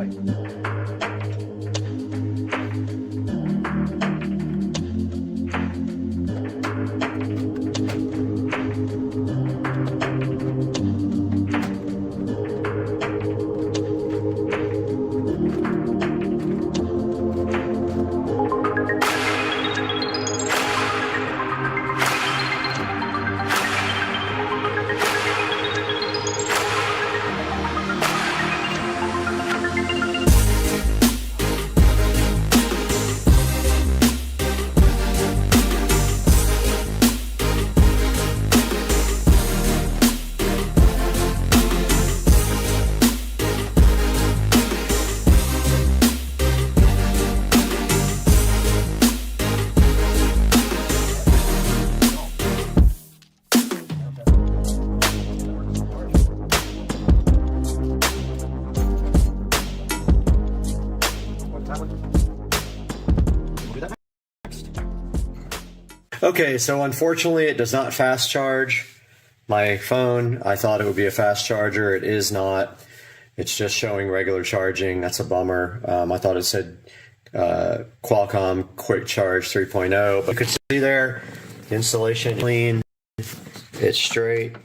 site. Okay, so unfortunately it does not fast charge. My phone, I thought it would be a fast charger. It is not. It's just showing regular charging. That's a bummer. I thought it said Qualcomm Quick Charge 3.0, but you can see there, installation clean. It's straight.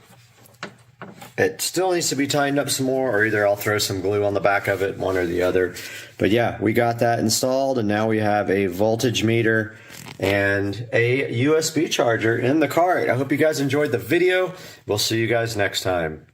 It still needs to be tightened up some more, or either I'll throw some glue on the back of it, one or the other. But yeah, we got that installed, and now we have a voltage meter and a USB charger in the cart. I hope you guys enjoyed the video. We'll see you guys next time.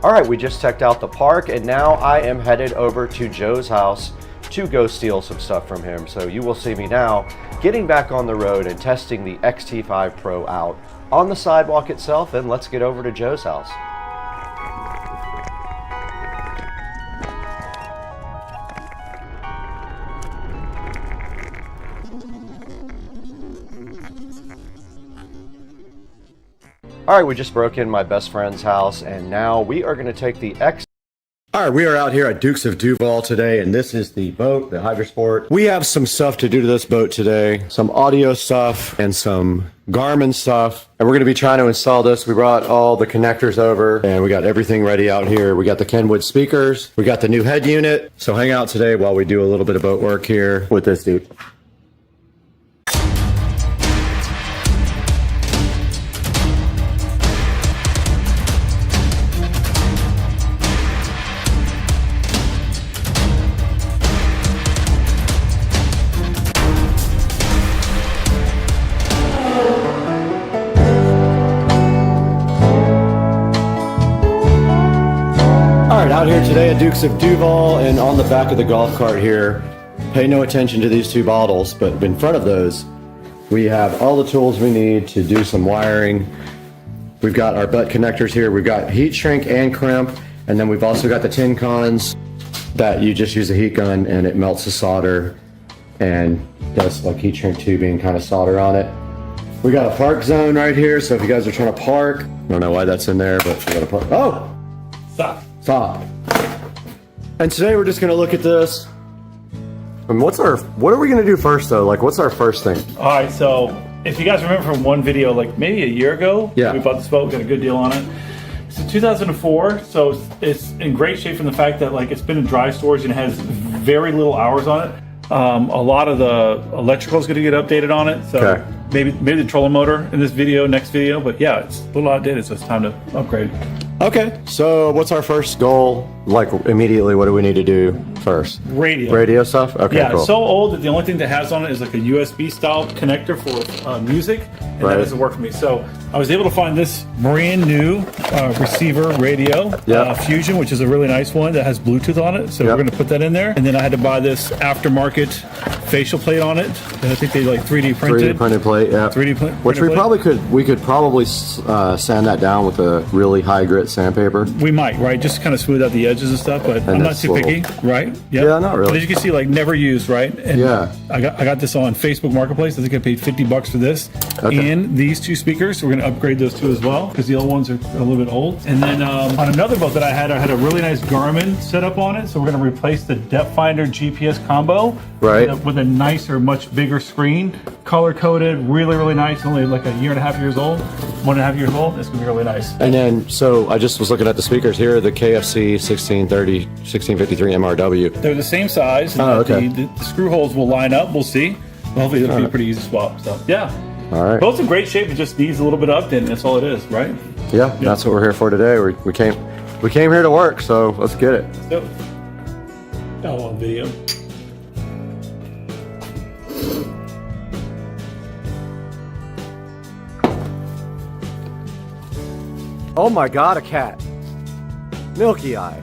All right, we just checked out the park, and now I am headed over to Joe's house to go steal some stuff from him. So you will see me now getting back on the road and testing the XT5 Pro out on the sidewalk itself, and let's get over to Joe's house. All right, we just broke in my best friend's house, and now we are going to take the All right, we are out here at Dukes of Duval today, and this is the boat, the Hydrosport. We have some stuff to do to this boat today, some audio stuff and some Garmin stuff, and we're going to be trying to install this. We brought all the connectors over, and we got everything ready out here. We got the Kenwood speakers, we got the new head unit, so hang out today while we do a little bit of boat work here with this dude. Out here today at Dukes of Duval, and on the back of the golf cart here, pay no attention to these two bottles, but in front of those we have all the tools we need to do some wiring. We've got our butt connectors here, we've got heat shrink and crimp, and then we've also got the tin cons that you just use a heat gun and it melts the solder and does like heat shrink tubing kind of solder on it. We got a park zone right here, so if you guys are trying to park, I don't know why that's in there, but we got a park. Oh! Stop. And today we're just going to look at this. And what are we gonna do first though? Like, what's our first thing?
All right, so if you guys remember from one video, like maybe a year ago,
yeah,
we bought this boat, got a good deal on it. It's a 2004, so it's in great shape from the fact that like it's been in dry storage and it has very little hours on it. A lot of the electrical is going to get updated on it, so
okay,
maybe the trolling motor in this video, next video, but yeah, it's a little outdated, so it's time to upgrade.
Okay, so what's our first goal? Like immediately, what do we need to do first? Radio stuff? Okay,
yeah,
cool.
it's so old that the only thing that has on it is like a USB style connector for music, and that doesn't work for me. So I was able to find this brand new receiver radio, Fusion, which is a really nice one that has Bluetooth on it. So we're going to put that in there. And then I had to buy this aftermarket facial plate on it. And I think they like 3D printed.
3D printed plate, yeah.
3D printed
which we
plate.
probably could sand that down with a really high grit sandpaper.
We might, right? Just kind of smooth out the edges and stuff, but I'm not too picky, right? Yep.
Yeah, not really.
But as you can see, like never used, right? And I got this on Facebook Marketplace. I think I paid $50 for this.
Okay.
And these two speakers, we're going to upgrade those two as well because the old ones are a little bit old. And then on another boat that I had a really nice Garmin setup on it. So we're going to replace the depth finder GPS combo with a nicer, much bigger screen, color coded, really, really nice. Only like a 1.5 years old, 1.5 years old. It's going to be really nice.
And then, so I just was looking at the speakers here, the KFC 1630, 1653 MRW.
They're the same size.
Oh, okay.
The screw holes will line up. We'll see. Hopefully it'll be a pretty easy swap. So yeah.
All right.
Both in great shape. It just needs a little bit of updating. That's all it is, right?
Yeah, that's what we're here for today. We came here to work, so let's get it.
Yep. Got one video.
Oh my God, a cat. Milky Eye.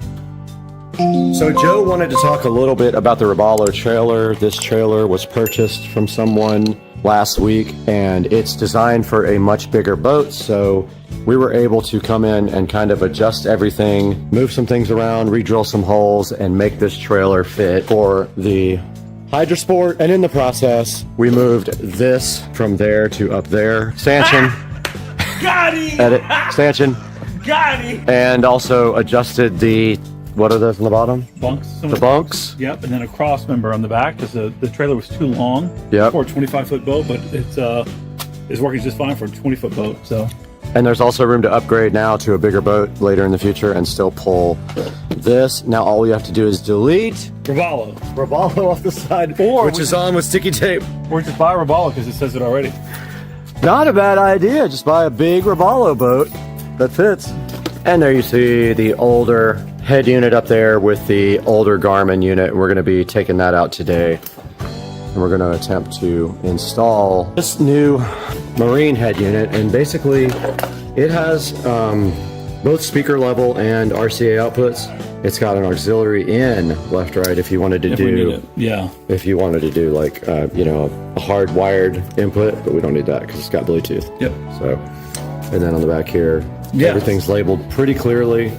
So Joe wanted to talk a little bit about the Robalo trailer. This trailer was purchased from someone last week, and it's designed for a much bigger boat, so we were able to come in and kind of adjust everything, move some things around, re-drill some holes, and make this trailer fit for the Hydrosport. And in the process, we moved this from there to up there. Stanchion.
Got him!
Edit. Stanchion.
Got him!
And also adjusted the, what are those on the bottom?
Bunks.
The bunks.
Yep, and then a cross member on the back because the trailer was too long for a 25-foot boat, but it's working just fine for a 20-foot boat. So.
And there's also room to upgrade now to a bigger boat later in the future and still pull this. Now all we have to do is delete Robalo off the side, which is on with sticky tape.
Or just buy a Robalo because it says it already.
Not a bad idea. Just buy a big Robalo boat that fits. And there you see the older head unit up there with the older Garmin unit. We're going to be taking that out today. And we're going to attempt to install this new marine head unit. And basically it has both speaker level and RCA outputs. It's got an auxiliary in left, right, if you wanted to if you wanted to do like, you know, a hardwired input, but we don't need that because it's got Bluetooth.
Yep.
So, and then on the back here, everything's labeled pretty clearly.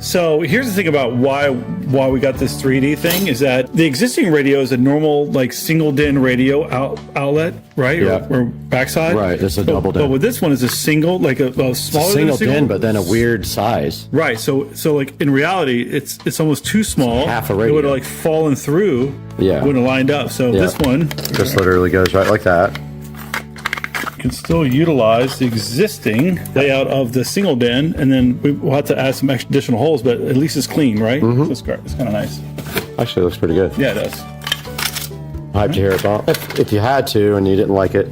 So here's the thing about why we got this 3D thing is that the existing radio is a normal like single DIN radio outlet, right?
Yeah.
Or backside.
Right. This is a double DIN.
But with this one is a single, like a smaller
single DIN, but then a weird size.
Right. So like in reality, it's almost too small.
It's half a radio.
It would have like fallen through.
Yeah.
Would have lined up. So this one
just literally goes right like that.
Can still utilize the existing layout of the single DIN, and then we'll have to add some additional holes, but at least it's clean, right? So it's kind of nice.
Actually, it looks pretty good.
Yeah, it does.
Hyped to hear it bump. If you had to and you didn't like it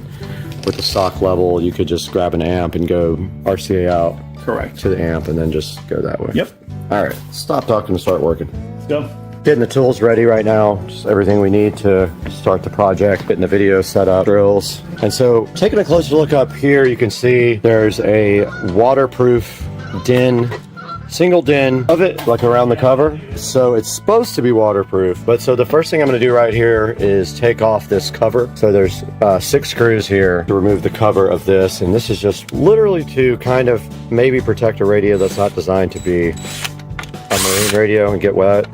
with the stock level, you could just grab an amp and go RCA out.
Correct.
To the amp and then just go that way.
Yep.
All right, stop talking and start working.
Let's go.
Getting the tools ready right now, just everything we need to start the project, getting the video set up, drills. And so taking a closer look up here, you can see there's a waterproof DIN, single DIN of it, like around the cover. So it's supposed to be waterproof, but so the first thing I'm gonna do right here is take off this cover. So there's 6 screws here to remove the cover of this. And this is just literally to kind of maybe protect a radio that's not designed to be a marine radio and get wet.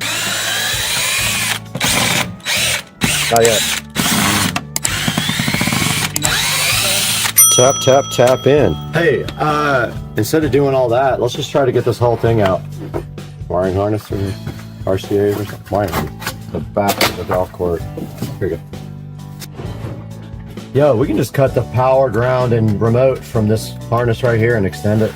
Not yet. Tap, tap, tap in. Hey, instead of doing all that, let's just try to get this whole thing out. Wiring harness or RCAs or something. Wiring. the back of the golf court. Here you go. Yo, we can just cut the power, ground, and remote from this harness right here and extend it.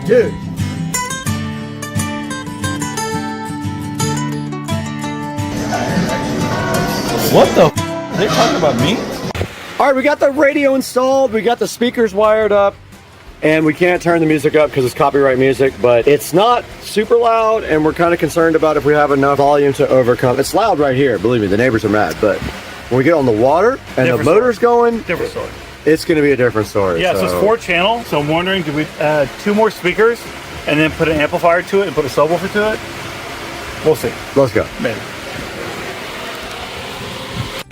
Dude.
What the f? Are they talking about me?
All right, we got the radio installed, we got the speakers wired up, and we can't turn the music up because it's copyright music, but it's not super loud, and we're kind of concerned about if we have enough volume to overcome. It's loud right here, believe me, the neighbors are mad, but when we get on the water and
Different
the motor's going,
Different story.
it's going to be a different story.
Yeah, so it's 4 channel, so I'm wondering, do we add 2 more speakers and then put an amplifier to it and put a subwoofer to it? We'll see.
Let's go.
Maybe.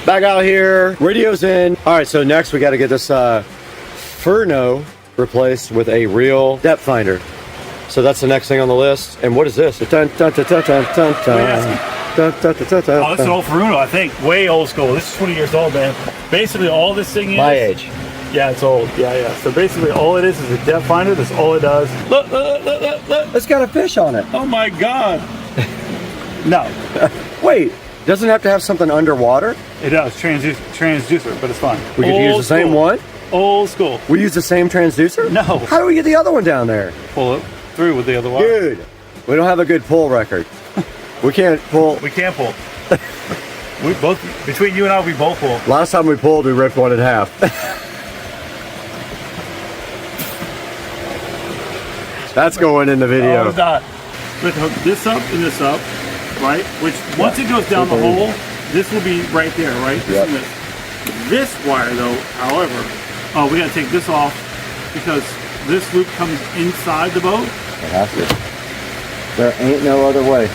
Back out here, radio's in. All right, so next we got to get this Furno replaced with a real depth finder. So that's the next thing on the list. And what is this? Dun, dun, dun, dun, dun, dun, dun. Dun, dun, dun, dun, dun.
Oh, this is an old Furno, I think. Way old school. This is 20 years old, man. Basically, all this thing is...
My age.
Yeah, it's old. Yeah. So basically, all it is a depth finder. That's all it does. Look.
It's got a fish on it.
Oh, my God. No.
Wait, doesn't it have to have something underwater?
It does. Transducer, but it's fine.
We could use the same one?
Old school.
We use the same transducer?
No.
How do we get the other one down there?
Pull it through with the other one.
Dude, we don't have a good pull record. We can't pull.
We can't pull. We both, between you and I, we both pull.
Last time we pulled, we ripped one in half. That's going in the video.
Oh, it's not. We have to hook this up and this up, right? Which, once it goes down the hole, this will be right there, right?
Yep.
This wire, though, however, we got to take this off because this loop comes inside the boat.
It has to. There ain't no other way.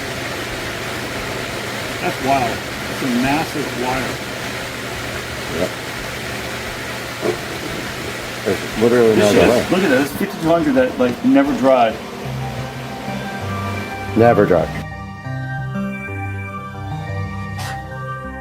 That's wild. It's a massive wire.
Yep. There's literally no other way.
Look at that. It's 5200 that like never dried.
Never drunk.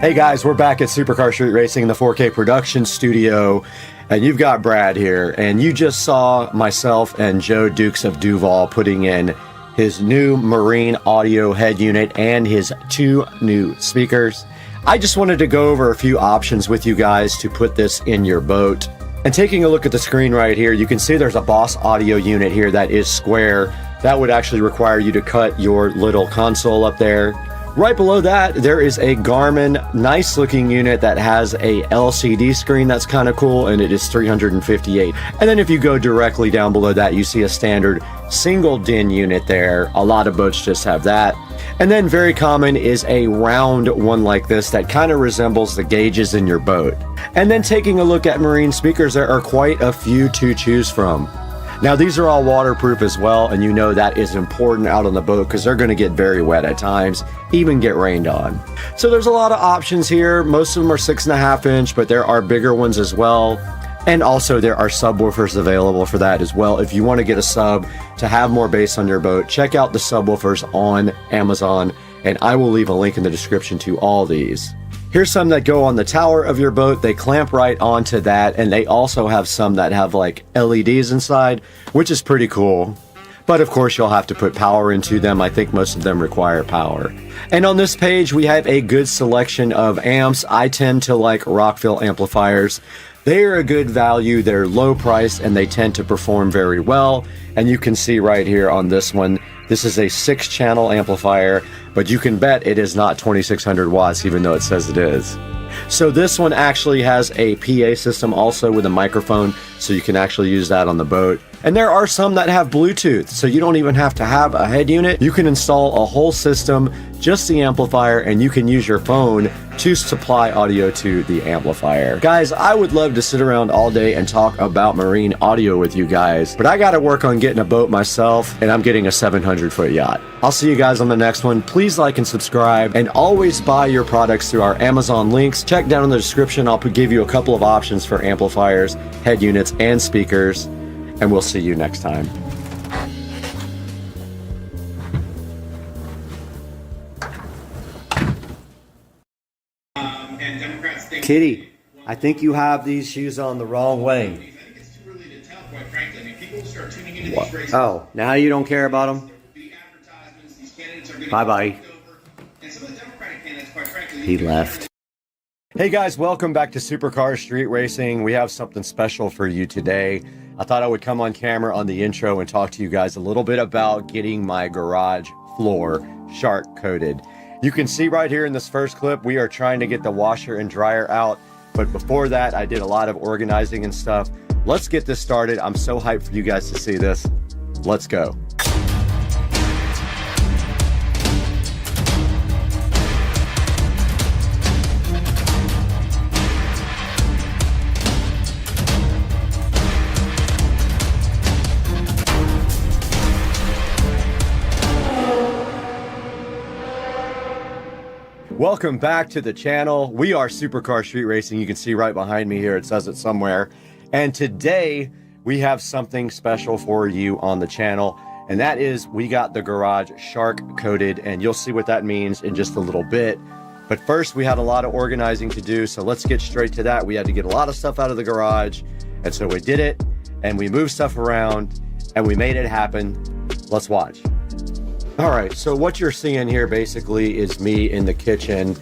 Hey guys, we're back at Supercar Street Racing in the 4K production studio, and you've got Brad here, and you just saw myself and Joe Dukes of Duval putting in his new Marine audio head unit and his 2 new speakers. I just wanted to go over a few options with you guys to put this in your boat. And taking a look at the screen right here, you can see there's a Boss audio unit here that is square. That would actually require you to cut your little console up there. Right below that, there is a Garmin nice looking unit that has a LCD screen that's kind of cool, and it is $358. And then if you go directly down below that, you see a standard single DIN unit there. A lot of boats just have that. And then very common is a round one like this that kind of resembles the gauges in your boat. And then taking a look at Marine speakers, there are quite a few to choose from. Now these are all waterproof as well, and you know that is important out on the boat because they're going to get very wet at times, even get rained on. So there's a lot of options here. Most of them are 6.5 inch, but there are bigger ones as well. And also there are subwoofers available for that as well. If you want to get a sub to have more bass on your boat, check out the subwoofers on Amazon, and I will leave a link in the description to all these. Here's some that go on the tower of your boat. They clamp right onto that, and they also have some that have like LEDs inside, which is pretty cool. But of course you'll have to put power into them. I think most of them require power. And on this page we have a good selection of amps. I tend to like Rockville amplifiers. They are a good value, they're low price, and they tend to perform very well. And you can see right here on this one, this is a 6-channel amplifier, but you can bet it is not 2600 watts, even though it says it is. So this one actually has a PA system also with a microphone, so you can actually use that on the boat. And there are some that have Bluetooth, so you don't even have to have a head unit. You can install a whole system, just the amplifier, and you can use your phone to supply audio to the amplifier. Guys, I would love to sit around all day and talk about marine audio with you guys, but I gotta work on getting a boat myself, and I'm getting a 700-foot yacht. I'll see you guys on the next one. Please like and subscribe, and always buy your products through our Amazon links. Check down in the description. I'll give you a couple of options for amplifiers, head units, and speakers. And we'll see you next time. Kitty, I think you have these shoes on the wrong way. What? Oh, now you don't care about them? Bye-bye. He left. Hey guys, welcome back to Supercar Street Racing. We have something special for you today. I thought I would come on camera on the intro and talk to you guys a little bit about getting my garage floor shark coated. You can see right here in this first clip, we are trying to get the washer and dryer out. But before that, I did a lot of organizing and stuff. Let's get this started. I'm so hyped for you guys to see this. Let's go. Welcome back to the channel. We are Supercar Street Racing. You can see right behind me here, it says it somewhere. And today we have something special for you on the channel. And that is we got the garage shark coated, and you'll see what that means in just a little bit. But first we had a lot of organizing to do, so let's get straight to that. We had to get a lot of stuff out of the garage. And so we did it, and we moved stuff around, and we made it happen. Let's watch. All right, so what you're seeing here basically is me in the kitchen,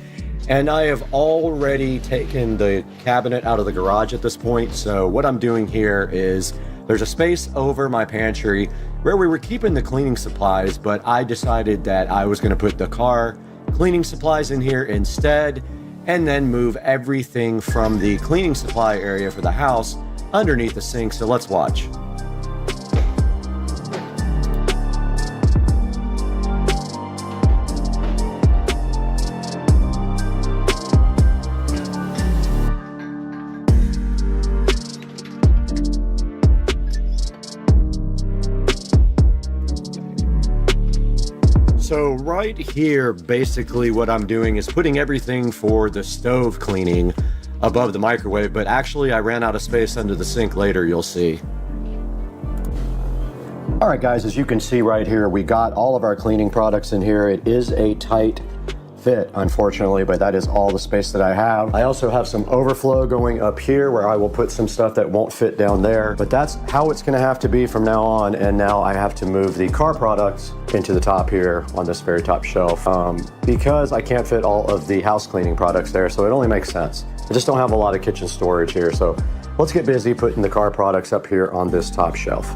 and I have already taken the cabinet out of the garage at this point. So what I'm doing here is there's a space over my pantry where we were keeping the cleaning supplies, but I decided that I was going to put the car cleaning supplies in here instead, and then move everything from the cleaning supply area for the house underneath the sink. So let's watch. So right here, basically what I'm doing is putting everything for the stove cleaning above the microwave, but actually I ran out of space under the sink later, you'll see. All right, guys, as you can see right here, we got all of our cleaning products in here. It is a tight fit, unfortunately, but that is all the space that I have. I also have some overflow going up here where I will put some stuff that won't fit down there, but that's how it's gonna have to be from now on. And now I have to move the car products into the top here on this very top shelf because I can't fit all of the house cleaning products there, so it only makes sense. I just don't have a lot of kitchen storage here, so let's get busy putting the car products up here on this top shelf.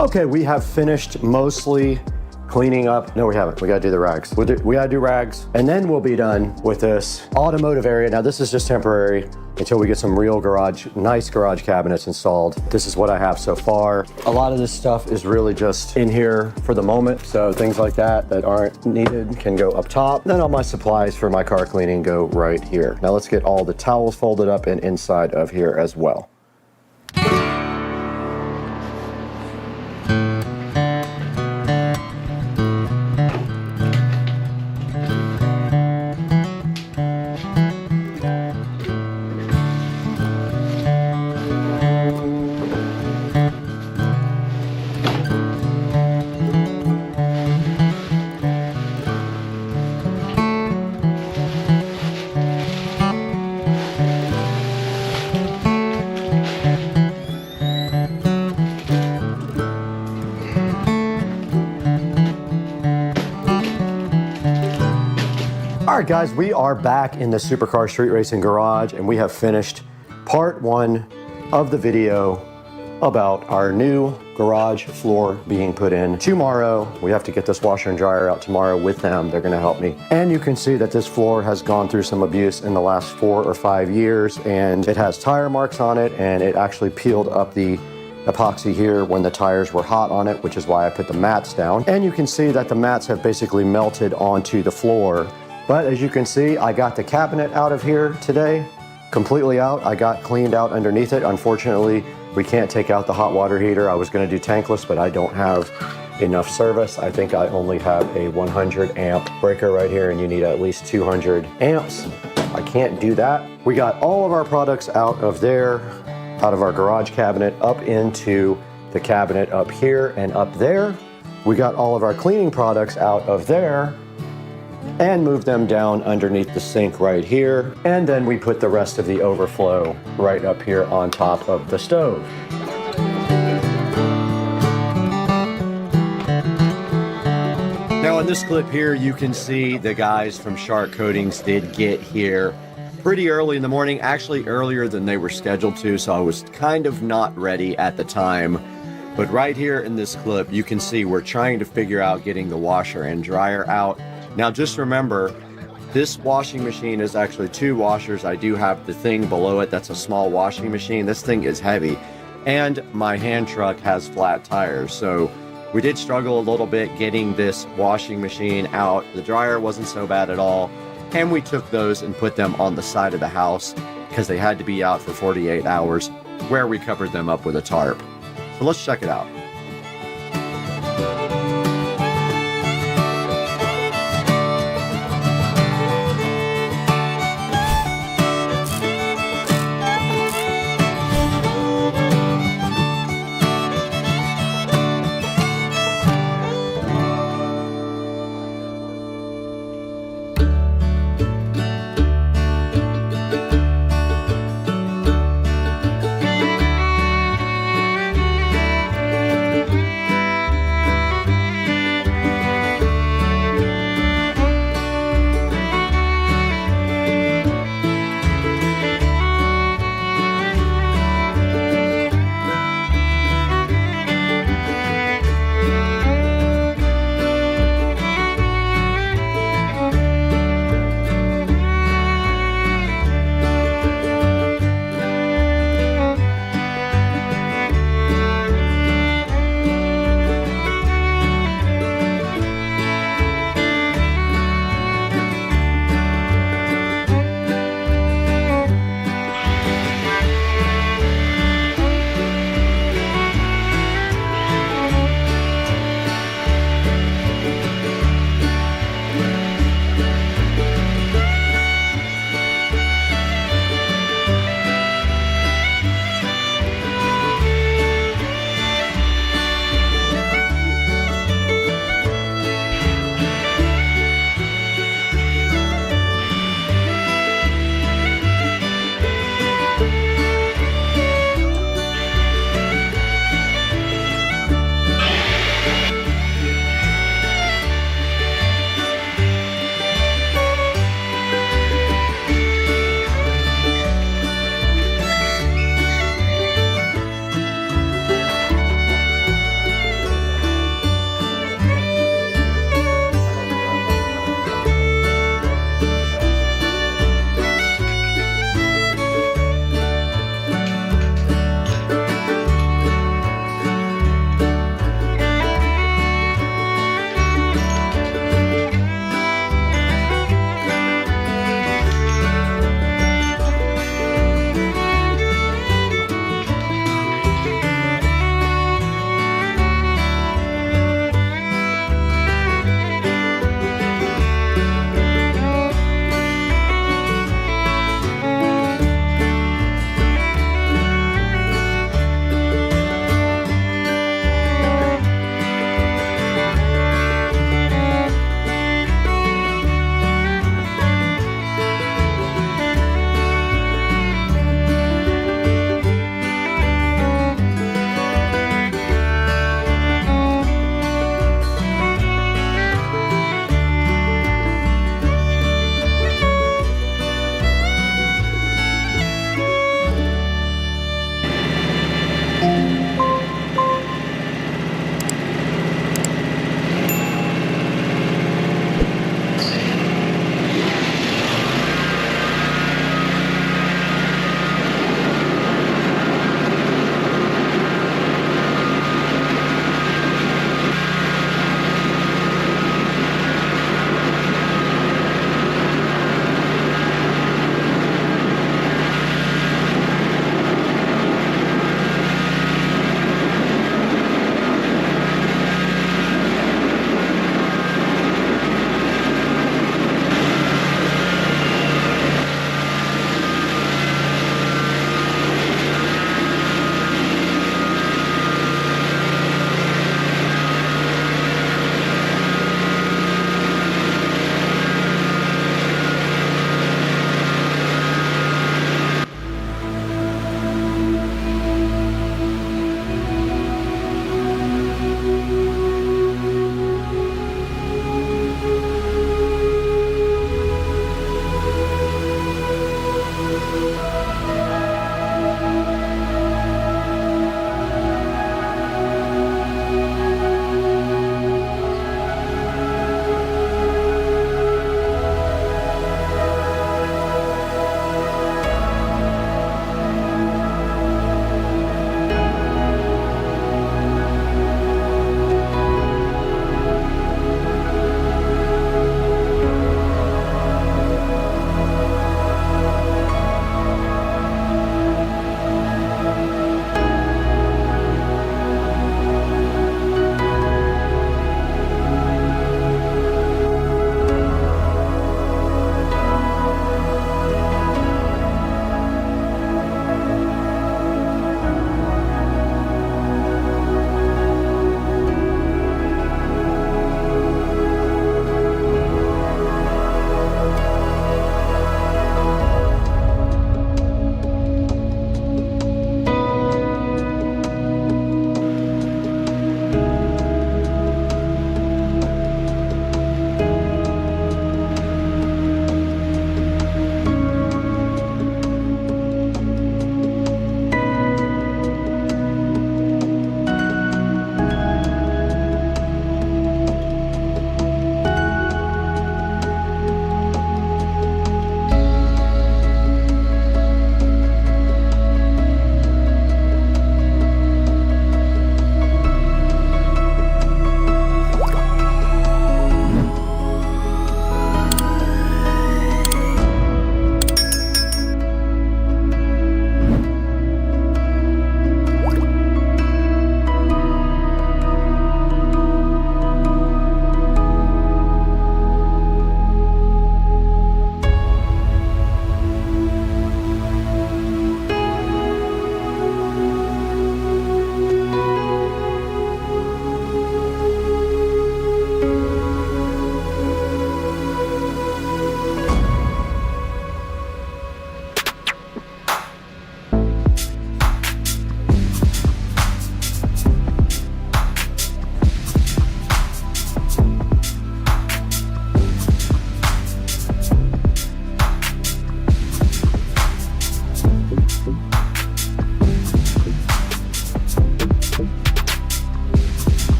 Okay, we have finished mostly cleaning up. No, we haven't. We gotta do the rags. We gotta do rags, and then we'll be done with this automotive area. Now, this is just temporary until we get some real nice garage cabinets installed. This is what I have so far. A lot of this stuff is really just in here for the moment, so things like that aren't needed can go up top. Then all my supplies for my car cleaning go right here. Now let's get all the towels folded up and inside of here as well. All right, guys, we are back in the Supercar Street Racing garage, and we have finished part 1 of the video about our new garage floor being put in tomorrow. We have to get this washer and dryer out tomorrow with them. They're gonna help me. And you can see that this floor has gone through some abuse in the last 4 or 5 years, and it has tire marks on it, and it actually peeled up the epoxy here when the tires were hot on it, which is why I put the mats down. And you can see that the mats have basically melted onto the floor. But as you can see, I got the cabinet out of here today, completely out. I got cleaned out underneath it. Unfortunately, we can't take out the hot water heater. I was gonna do tankless, but I don't have enough service. I think I only have a 100 amp breaker right here, and you need at least 200 amps. I can't do that. We got all of our products out of there, out of our garage cabinet, up into the cabinet up here and up there. We got all of our cleaning products out of there and move them down underneath the sink right here. And then we put the rest of the overflow right up here on top of the stove. Now in this clip here, you can see the guys from Shark Coatings did get here pretty early in the morning, actually earlier than they were scheduled to, so I was kind of not ready at the time. But right here in this clip, you can see we're trying to figure out getting the washer and dryer out. Now just remember, this washing machine is actually 2 washers. I do have the thing below it that's a small washing machine. This thing is heavy, and my hand truck has flat tires, so we did struggle a little bit getting this washing machine out. The dryer wasn't so bad at all, and we took those and put them on the side of the house because they had to be out for 48 hours, where we covered them up with a tarp. So let's check it out.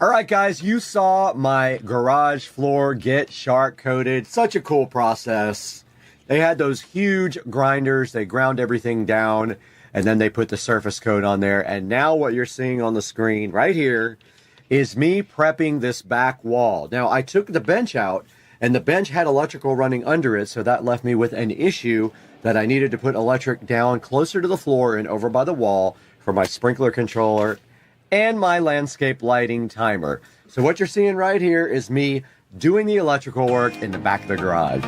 All right, guys, you saw my garage floor get shark coated. Such a cool process. They had those huge grinders. They ground everything down, and then they put the surface coat on there. And now what you're seeing on the screen right here is me prepping this back wall. Now, I took the bench out, and the bench had electrical running under it, so that left me with an issue that I needed to put electric down closer to the floor and over by the wall for my sprinkler controller and my landscape lighting timer. So what you're seeing right here is me doing the electrical work in the back of the garage.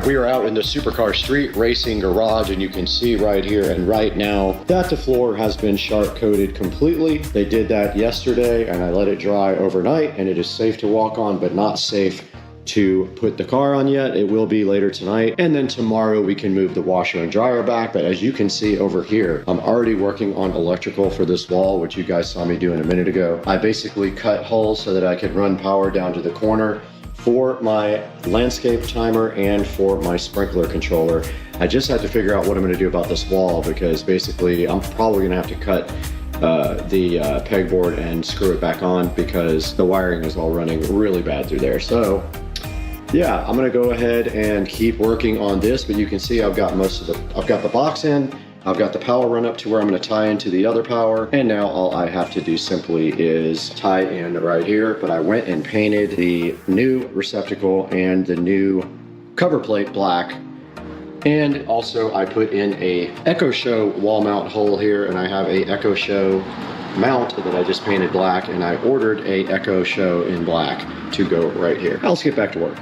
We are out in the Supercar Street Racing Garage, and you can see right here and right now that the floor has been shark coated completely. They did that yesterday, and I let it dry overnight, and it is safe to walk on, but not safe to put the car on yet. It will be later tonight, and then tomorrow we can move the washer and dryer back. But as you can see over here, I'm already working on electrical for this wall, which you guys saw me doing a minute ago. I basically cut holes so that I could run power down to the corner for my landscape timer and for my sprinkler controller. I just had to figure out what I'm going to do about this wall, because basically I'm probably going to have to cut the pegboard and screw it back on, because the wiring is all running really bad through there. So yeah, I'm going to go ahead and keep working on this, but you can see I've got the box in. I've got the power run up to where I'm going to tie into the other power, and now all I have to do simply is tie in right here. But I went and painted the new receptacle and the new cover plate black, and also I put in a Echo Show wall mount hole here, and I have a Echo Show mount that I just painted black, and I ordered a Echo Show in black to go right here. Now let's get back to work.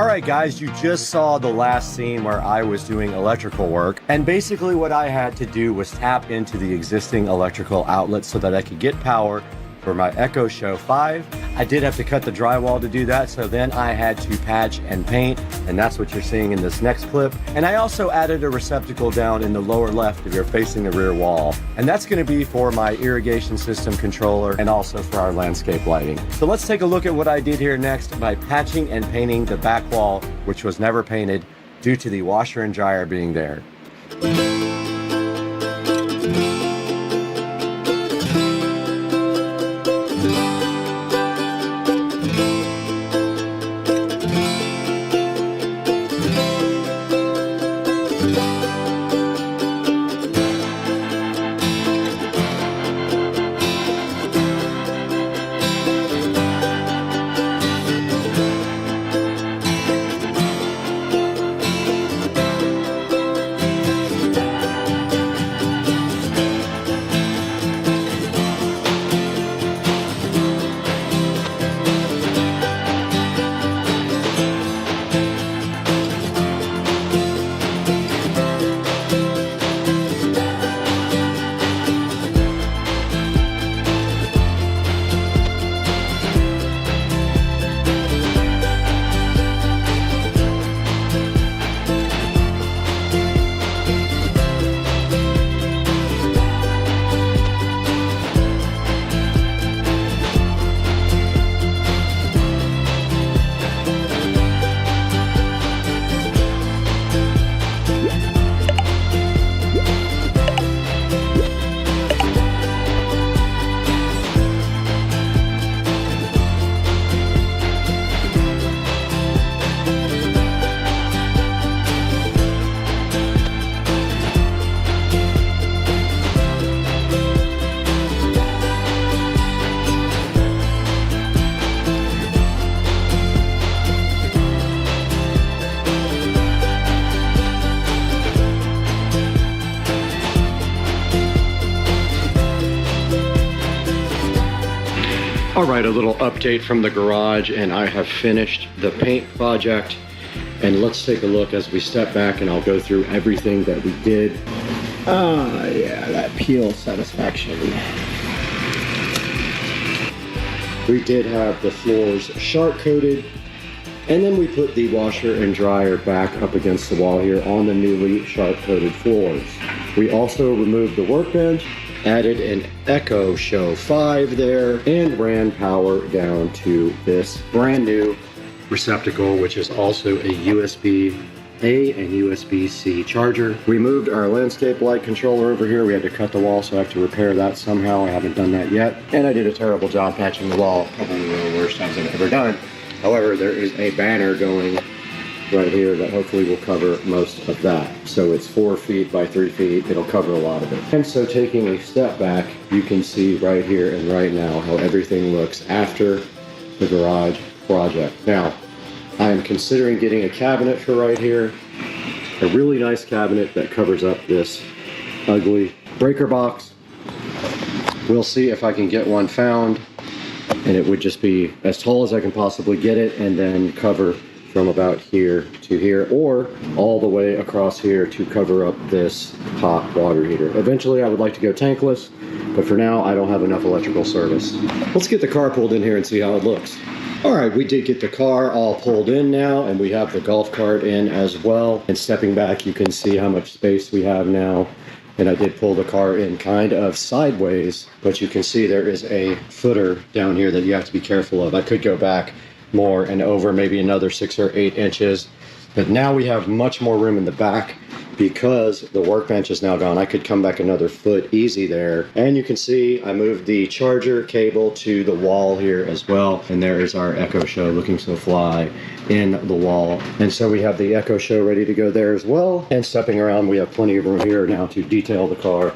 All right, guys, you just saw the last scene where I was doing electrical work. And basically what I had to do was tap into the existing electrical outlet so that I could get power for my Echo Show 5. I did have to cut the drywall to do that, so then I had to patch and paint, and that's what you're seeing in this next clip. And I also added a receptacle down in the lower left if you're facing the rear wall. And that's gonna be for my irrigation system controller and also for our landscape lighting. So let's take a look at what I did here next by patching and painting the back wall, which was never painted due to the washer and dryer being there. All right, a little update from the garage, and I have finished the paint project. And let's take a look as we step back, and I'll go through everything that we did. Yeah, that peel satisfaction. We did have the floors sharp coated, and then we put the washer and dryer back up against the wall here on the newly sharp coated floors. We also removed the workbench, added an Echo Show 5 there, and ran power down to this brand new receptacle, which is also a USB-A and USB-C charger. We moved our landscape light controller over here. We had to cut the wall, so I have to repair that somehow. I haven't done that yet. And I did a terrible job patching the wall, probably one of the worst jobs I've ever done. However, there is a banner going right here that hopefully will cover most of that. So it's 4 feet by 3 feet. It'll cover a lot of it. And so taking a step back, you can see right here and right now how everything looks after the garage project. Now, I am considering getting a cabinet for right here. A really nice cabinet that covers up this ugly breaker box. We'll see if I can get one found, and it would just be as tall as I can possibly get it and then cover from about here to here, or all the way across here to cover up this hot water heater. Eventually I would like to go tankless, but for now I don't have enough electrical service. Let's get the car pulled in here and see how it looks. All right, we did get the car all pulled in now, and we have the golf cart in as well. And stepping back, you can see how much space we have now. And I did pull the car in kind of sideways, but you can see there is a footer down here that you have to be careful of. I could go back more and over maybe another 6 or 8 inches, but now we have much more room in the back because the workbench is now gone. I could come back another foot easy there. And you can see I moved the charger cable to the wall here as well, and there is our Echo Show looking so fly in the wall. And so we have the Echo Show ready to go there as well. And stepping around, we have plenty of room here now to detail the car.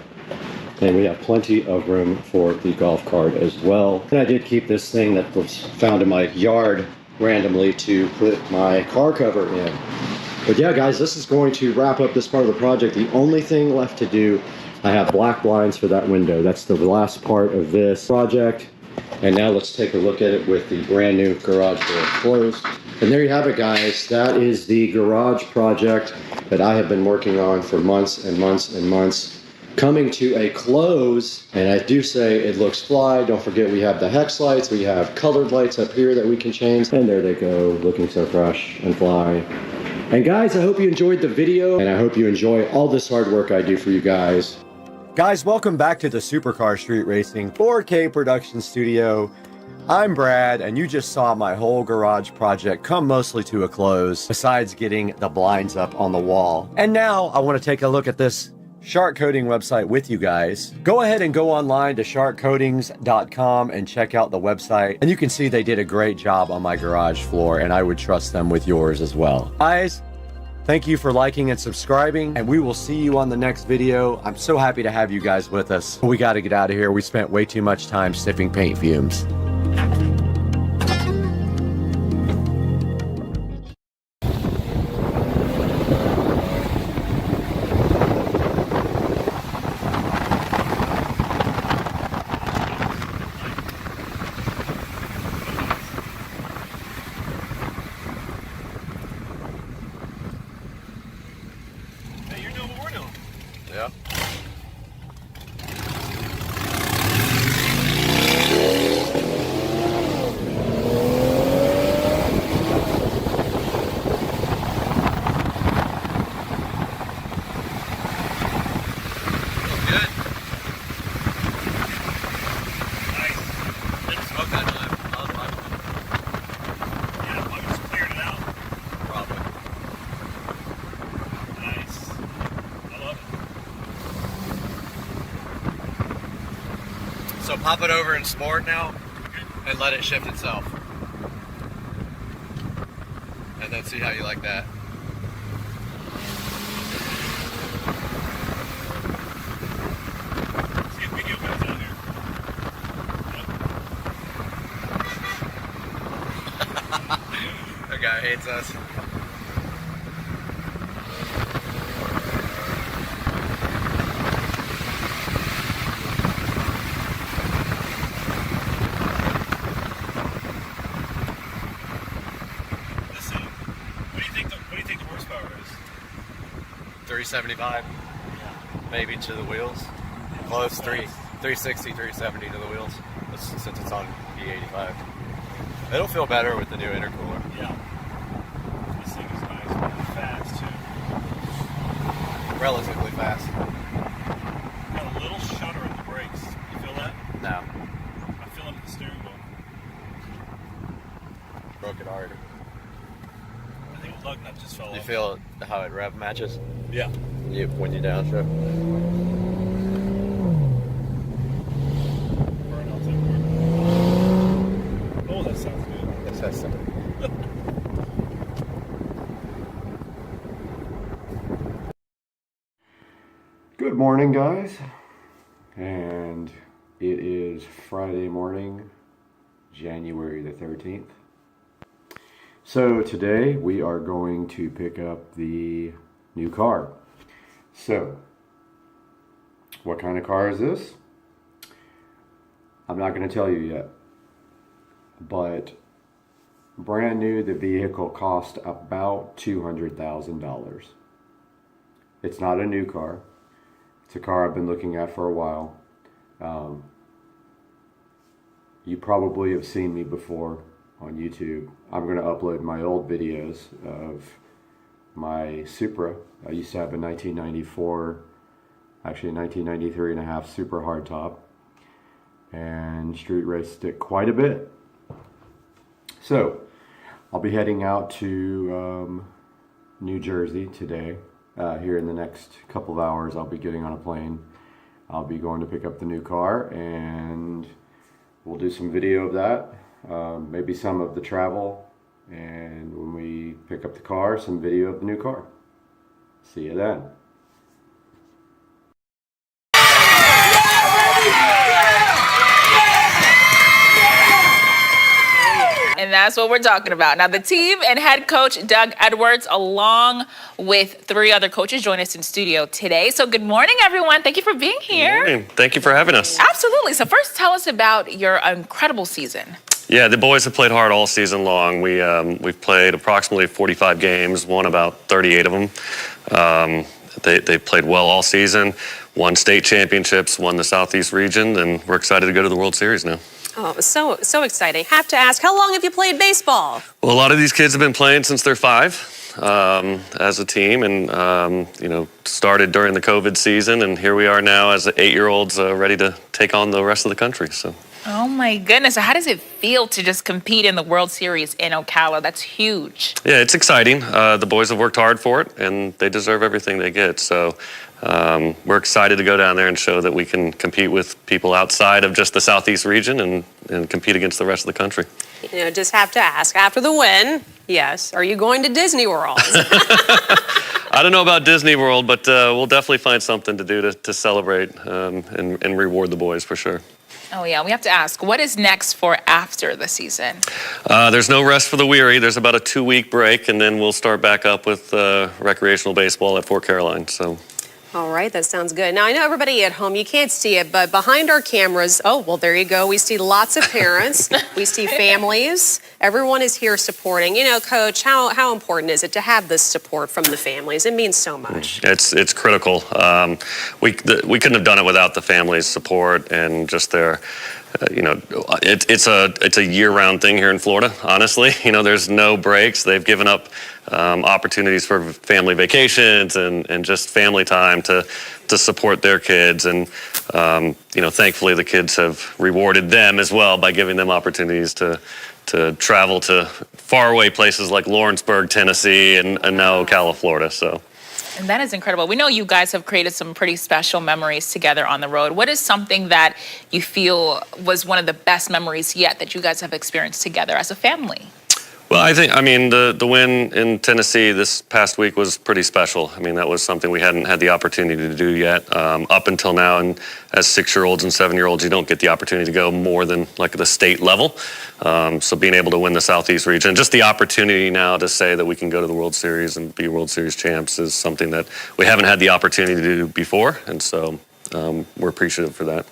And we have plenty of room for the golf cart as well. And I did keep this thing that was found in my yard randomly to put my car cover in. But yeah, guys, this is going to wrap up this part of the project. The only thing left to do, I have black blinds for that window. That's the last part of this project. And now let's take a look at it with the brand new garage door closed. And there you have it, guys. That is the garage project that I have been working on for months and months and months, coming to a close. And I do say it looks fly. Don't forget we have the hex lights. We have colored lights up here that we can change. And there they go, looking so fresh and fly. And guys, I hope you enjoyed the video, and I hope you enjoy all this hard work I do for you guys. Guys, welcome back to the Supercar Street Racing 4K production studio. I'm Brad, and you just saw my whole garage project come mostly to a close, besides getting the blinds up on the wall. And now I want to take a look at this shark coating website with you guys. Go ahead and go online to sharkcoatings.com and check out the website. And you can see they did a great job on my garage floor, and I would trust them with yours as well. Guys, thank you for liking and subscribing, and we will see you on the next video. I'm so happy to have you guys with us. We got to get out of here. We spent way too much time sniffing paint fumes.
Yeah. So pop it over in sport now and let it shift itself. And then see how you like that. That guy hates us.
What do you think the horsepower is?
375, maybe to the wheels. Close, 360, 370 to the wheels, since it's on E85. It'll feel better with the new intercooler.
Yeah. This thing is nice. Fast, too.
Relatively fast.
Got a little shudder in the brakes. You feel that?
No.
I feel it in the steering wheel.
Broke it already.
I think the lug nut just fell off.
You feel how it rev matches?
Yeah.
When you downshift?
Burnouts everywhere. Oh, that sounds good.
That's something.
Good morning, guys. And it is Friday morning, January the 13th. So today we are going to pick up the new car. So, what kind of car is this? I'm not going to tell you yet. But brand new, the vehicle cost about $200,000. It's not a new car. It's a car I've been looking at for a while. You probably have seen me before on YouTube. I'm going to upload my old videos of my Supra. I used to have a 1994, actually a 1993 and a half Super hardtop, and street raced it quite a bit. So I'll be heading out to New Jersey today. Here in the next couple of hours, I'll be getting on a plane. I'll be going to pick up the new car, and we'll do some video of that. Maybe some of the travel, and when we pick up the car, some video of the new car. See you then.
And that's what we're talking about. Now, the team and head coach, Doug Edwards, along with 3 other coaches, join us in studio today. So good morning, everyone. Thank you for being here.
Good morning. Thank you for having us.
Absolutely. So first, tell us about your incredible season.
Yeah, the boys have played hard all season long. We've played approximately 45 games, won about 38 of them. They played well all season, won state championships, won the Southeast region, and we're excited to go to the World Series now.
Oh, it was so exciting. Have to ask, how long have you played baseball?
Well, a lot of these kids have been playing since they're 5 as a team, and started during the COVID season, and here we are now as 8-year-olds ready to take on the rest of the country. So.
Oh my goodness. So how does it feel to just compete in the World Series in Ocala? That's huge.
Yeah, it's exciting. The boys have worked hard for it, and they deserve everything they get. So we're excited to go down there and show that we can compete with people outside of just the Southeast region and compete against the rest of the country.
Just have to ask, after the win, yes, are you going to Disney World?
I don't know about Disney World, but we'll definitely find something to do to celebrate and reward the boys for sure.
Oh yeah, we have to ask, what is next for after the season?
There's no rest for the weary. There's about a 2-week break, and then we'll start back up with recreational baseball at Fort Caroline. So.
All right, that sounds good. Now, I know everybody at home, you can't see it, but behind our cameras, oh, well, there you go. We see lots of parents. We see families. Everyone is here supporting. Coach, how important is it to have this support from the families? It means so much.
It's critical. We couldn't have done it without the families' support and just their, it's a year-round thing here in Florida, honestly. There's no breaks. They've given up opportunities for family vacations and just family time to support their kids. And, thankfully the kids have rewarded them as well by giving them opportunities to travel to faraway places like Lawrenceburg, Tennessee, and now Ocala, Florida. So.
And that is incredible. We know you guys have created some pretty special memories together on the road. What is something that you feel was one of the best memories yet that you guys have experienced together as a family?
Well, the win in Tennessee this past week was pretty special. That was something we hadn't had the opportunity to do yet up until now. And as 6-year-olds and 7-year-olds, you don't get the opportunity to go more than like the state level. So being able to win the Southeast region, just the opportunity now to say that we can go to the World Series and be World Series champs is something that we haven't had the opportunity to do before. And so we're appreciative for that.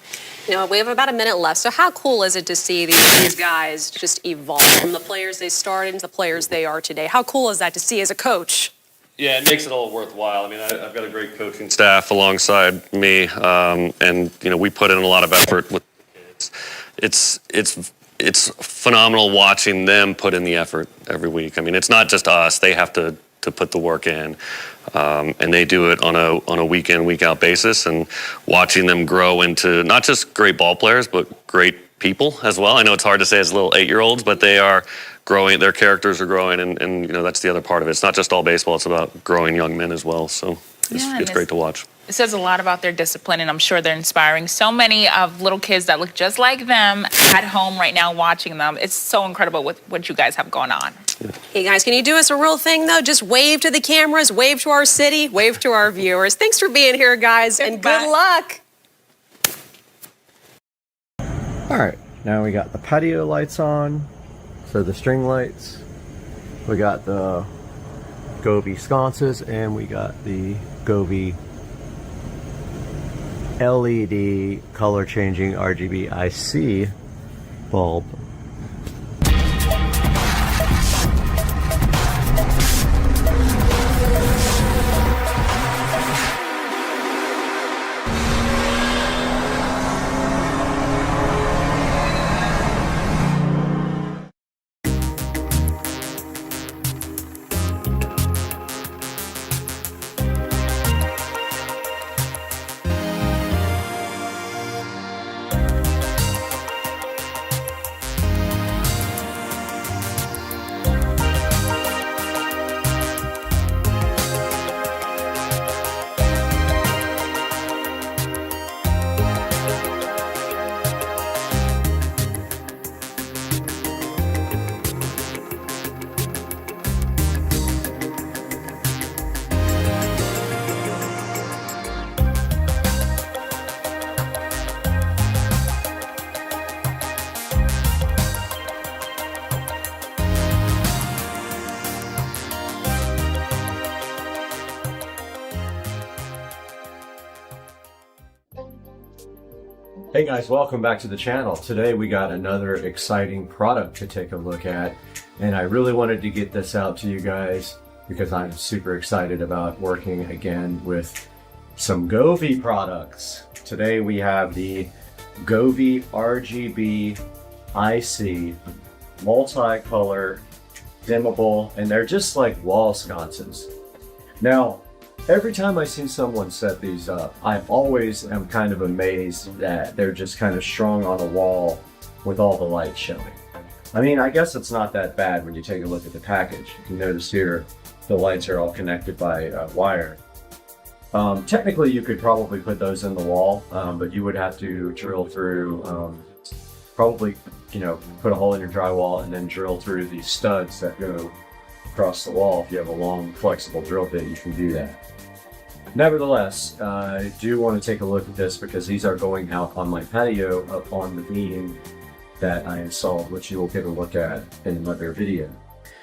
We have about a minute left. So how cool is it to see these guys just evolve from the players they started into the players they are today? How cool is that to see as a coach?
Yeah, it makes it all worthwhile. I've got a great coaching staff alongside me, and we put in a lot of effort with the kids. It's phenomenal watching them put in the effort every week. It's not just us; they have to put the work in, and they do it on a week in, week out basis. And watching them grow into not just great ball players, but great people as well. I know it's hard to say as little 8-year-olds, but they are growing. Their characters are growing, and that's the other part of it. It's not just all baseball; it's about growing young men as well. So it's great to watch.
It says a lot about their discipline, and I'm sure they're inspiring so many of little kids that look just like them at home right now watching them. It's so incredible with what you guys have going on.
Hey, guys, can you do us a real thing, though? Just wave to the cameras, wave to our city, wave to our viewers. Thanks for being here, guys, and good luck.
All right, now we got the patio lights on, so the string lights. We got the Govee sconces, and we got the Govee LED color changing RGB IC bulb. Hey guys, welcome back to the channel. Today we got another exciting product to take a look at, and I really wanted to get this out to you guys because I'm super excited about working again with some Govee products. Today we have the Govee RGB IC multicolor dimmable, and they're just like wall sconces. Now, every time I see someone set these up, I always am kind of amazed that they're just kind of strung on a wall with all the light showing. I mean, I guess it's not that bad when you take a look at the package. You can notice here, the lights are all connected by wire. Technically, you could probably put those in the wall, but you would have to drill through, probably, you know, put a hole in your drywall and then drill through the studs that go across the wall. If you have a long, flexible drill bit, you can do that. Nevertheless, I do want to take a look at this because these are going out on my patio up on the beam that I installed, which you will get a look at in another video.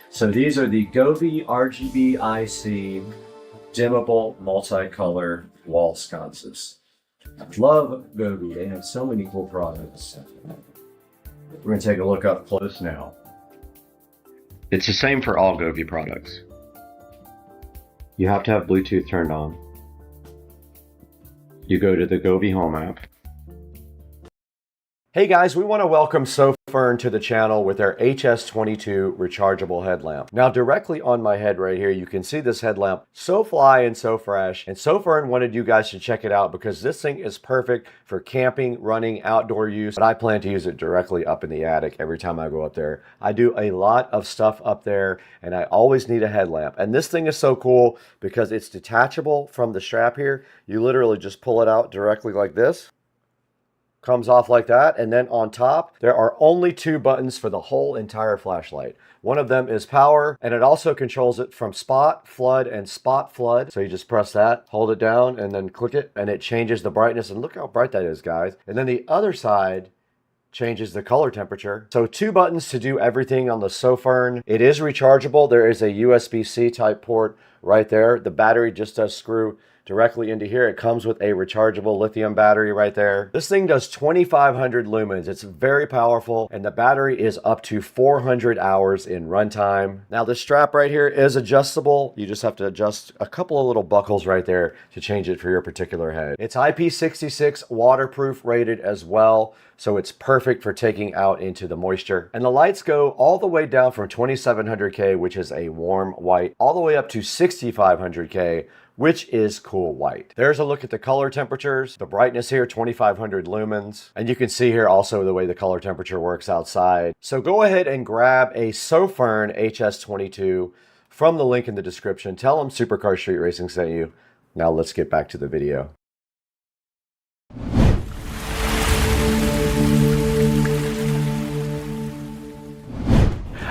So these are the Govee RGB IC dimmable multicolor wall sconces. Love Govee, they have so many cool products. We're going to take a look up close now. It's the same for all Govee products. You have to have Bluetooth turned on. You go to the Govee Home app. Hey guys, we want to welcome SoFern to the channel with our HS22 rechargeable headlamp. Now directly on my head right here, you can see this headlamp, so fly and so fresh, and SoFern wanted you guys to check it out because this thing is perfect for camping, running, outdoor use, but I plan to use it directly up in the attic every time I go up there. I do a lot of stuff up there and I always need a headlamp, and this thing is so cool because it's detachable from the strap here. You literally just pull it out directly like this. Comes off like that, and then on top there are only two buttons for the whole entire flashlight. One of them is power, and it also controls it from spot, flood, and spot flood. So you just press that, hold it down, and then click it, and it changes the brightness, and look how bright that is, guys. And then the other side changes the color temperature. So two buttons to do everything on the SoFern. It is rechargeable. There is a USB-C type port right there. The battery just does screw directly into here. It comes with a rechargeable lithium battery right there. This thing does 2,500 lumens. It's very powerful, and the battery is up to 400 hours in runtime. Now the strap right here is adjustable. You just have to adjust a couple of little buckles right there to change it for your particular head. It's IP66 waterproof rated as well, so it's perfect for taking out into the moisture. And the lights go all the way down from 2700K, which is a warm white, all the way up to 6500K, which is cool white. There's a look at the color temperatures. The brightness here, 2,500 lumens. And you can see here also the way the color temperature works outside. So go ahead and grab a SoFern HS22 from the link in the description. Tell them Supercar Street Racing sent you. Now let's get back to the video.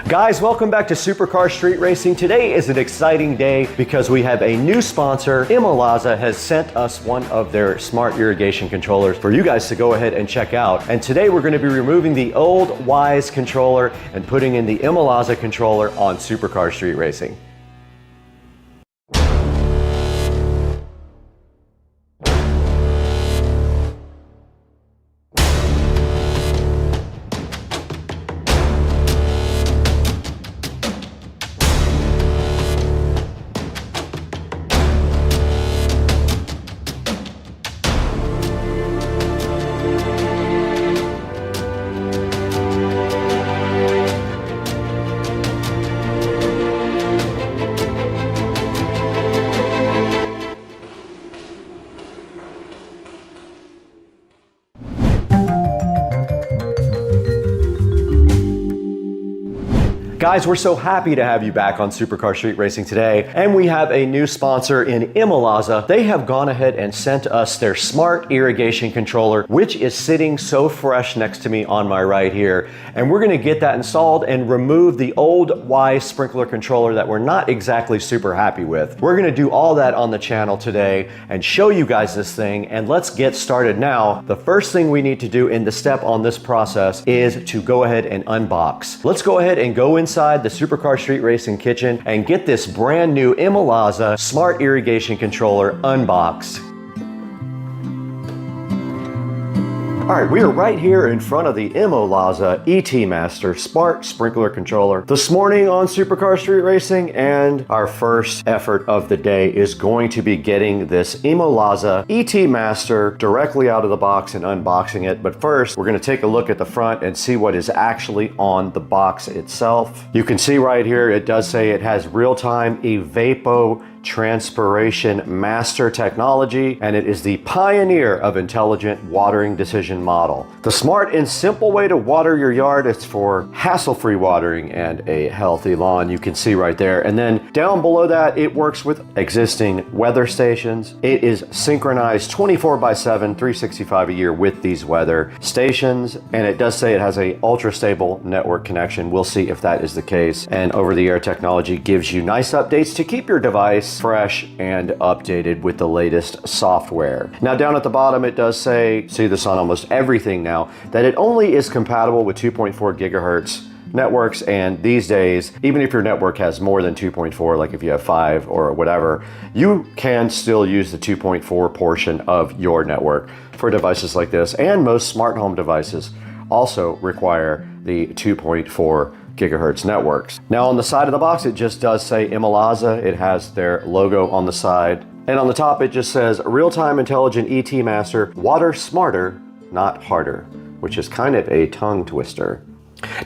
Guys, welcome back to Supercar Street Racing. Today is an exciting day because we have a new sponsor. Imalaza has sent us one of their smart irrigation controllers for you guys to go ahead and check out. And today we're going to be removing the old Wise controller and putting in the Imalaza controller on Supercar Street Racing. Guys, we're so happy to have you back on Supercar Street Racing today, and we have a new sponsor in Imalaza. They have gone ahead and sent us their smart irrigation controller, which is sitting so fresh next to me on my right here. And we're gonna get that installed and remove the old Wise sprinkler controller that we're not exactly super happy with. We're gonna do all that on the channel today and show you guys this thing, and let's get started now. The first thing we need to do in the step on this process is to go ahead and unbox. Let's go ahead and go inside the Supercar Street Racing kitchen and get this brand new Imalaza smart irrigation controller unboxed. All right, we are right here in front of the Imolaza ET Master Smart Sprinkler Controller. This morning on Supercar Street Racing, and our first effort of the day is going to be getting this Imolaza ET Master directly out of the box and unboxing it. But first, we're gonna take a look at the front and see what is actually on the box itself. You can see right here, it does say it has real-time evapotranspiration master technology, and it is the pioneer of intelligent watering decision model. The smart and simple way to water your yard is for hassle-free watering and a healthy lawn. You can see right there. And then down below that, it works with existing weather stations. It is synchronized 24/7, 365 a year with these weather stations. And it does say it has a ultra-stable network connection. We'll see if that is the case. And over-the-air technology gives you nice updates to keep your device fresh and updated with the latest software. Now down at the bottom it does say, see this on almost everything now, that it only is compatible with 2.4 gigahertz networks, and these days, even if your network has more than 2.4, like if you have 5 or whatever, you can still use the 2.4 portion of your network for devices like this, and most smart home devices also require the 2.4 gigahertz networks. Now on the side of the box, it just does say Imolaza. It has their logo on the side. And on the top, it just says real-time intelligent ET Master, water smarter, not harder, which is kind of a tongue twister.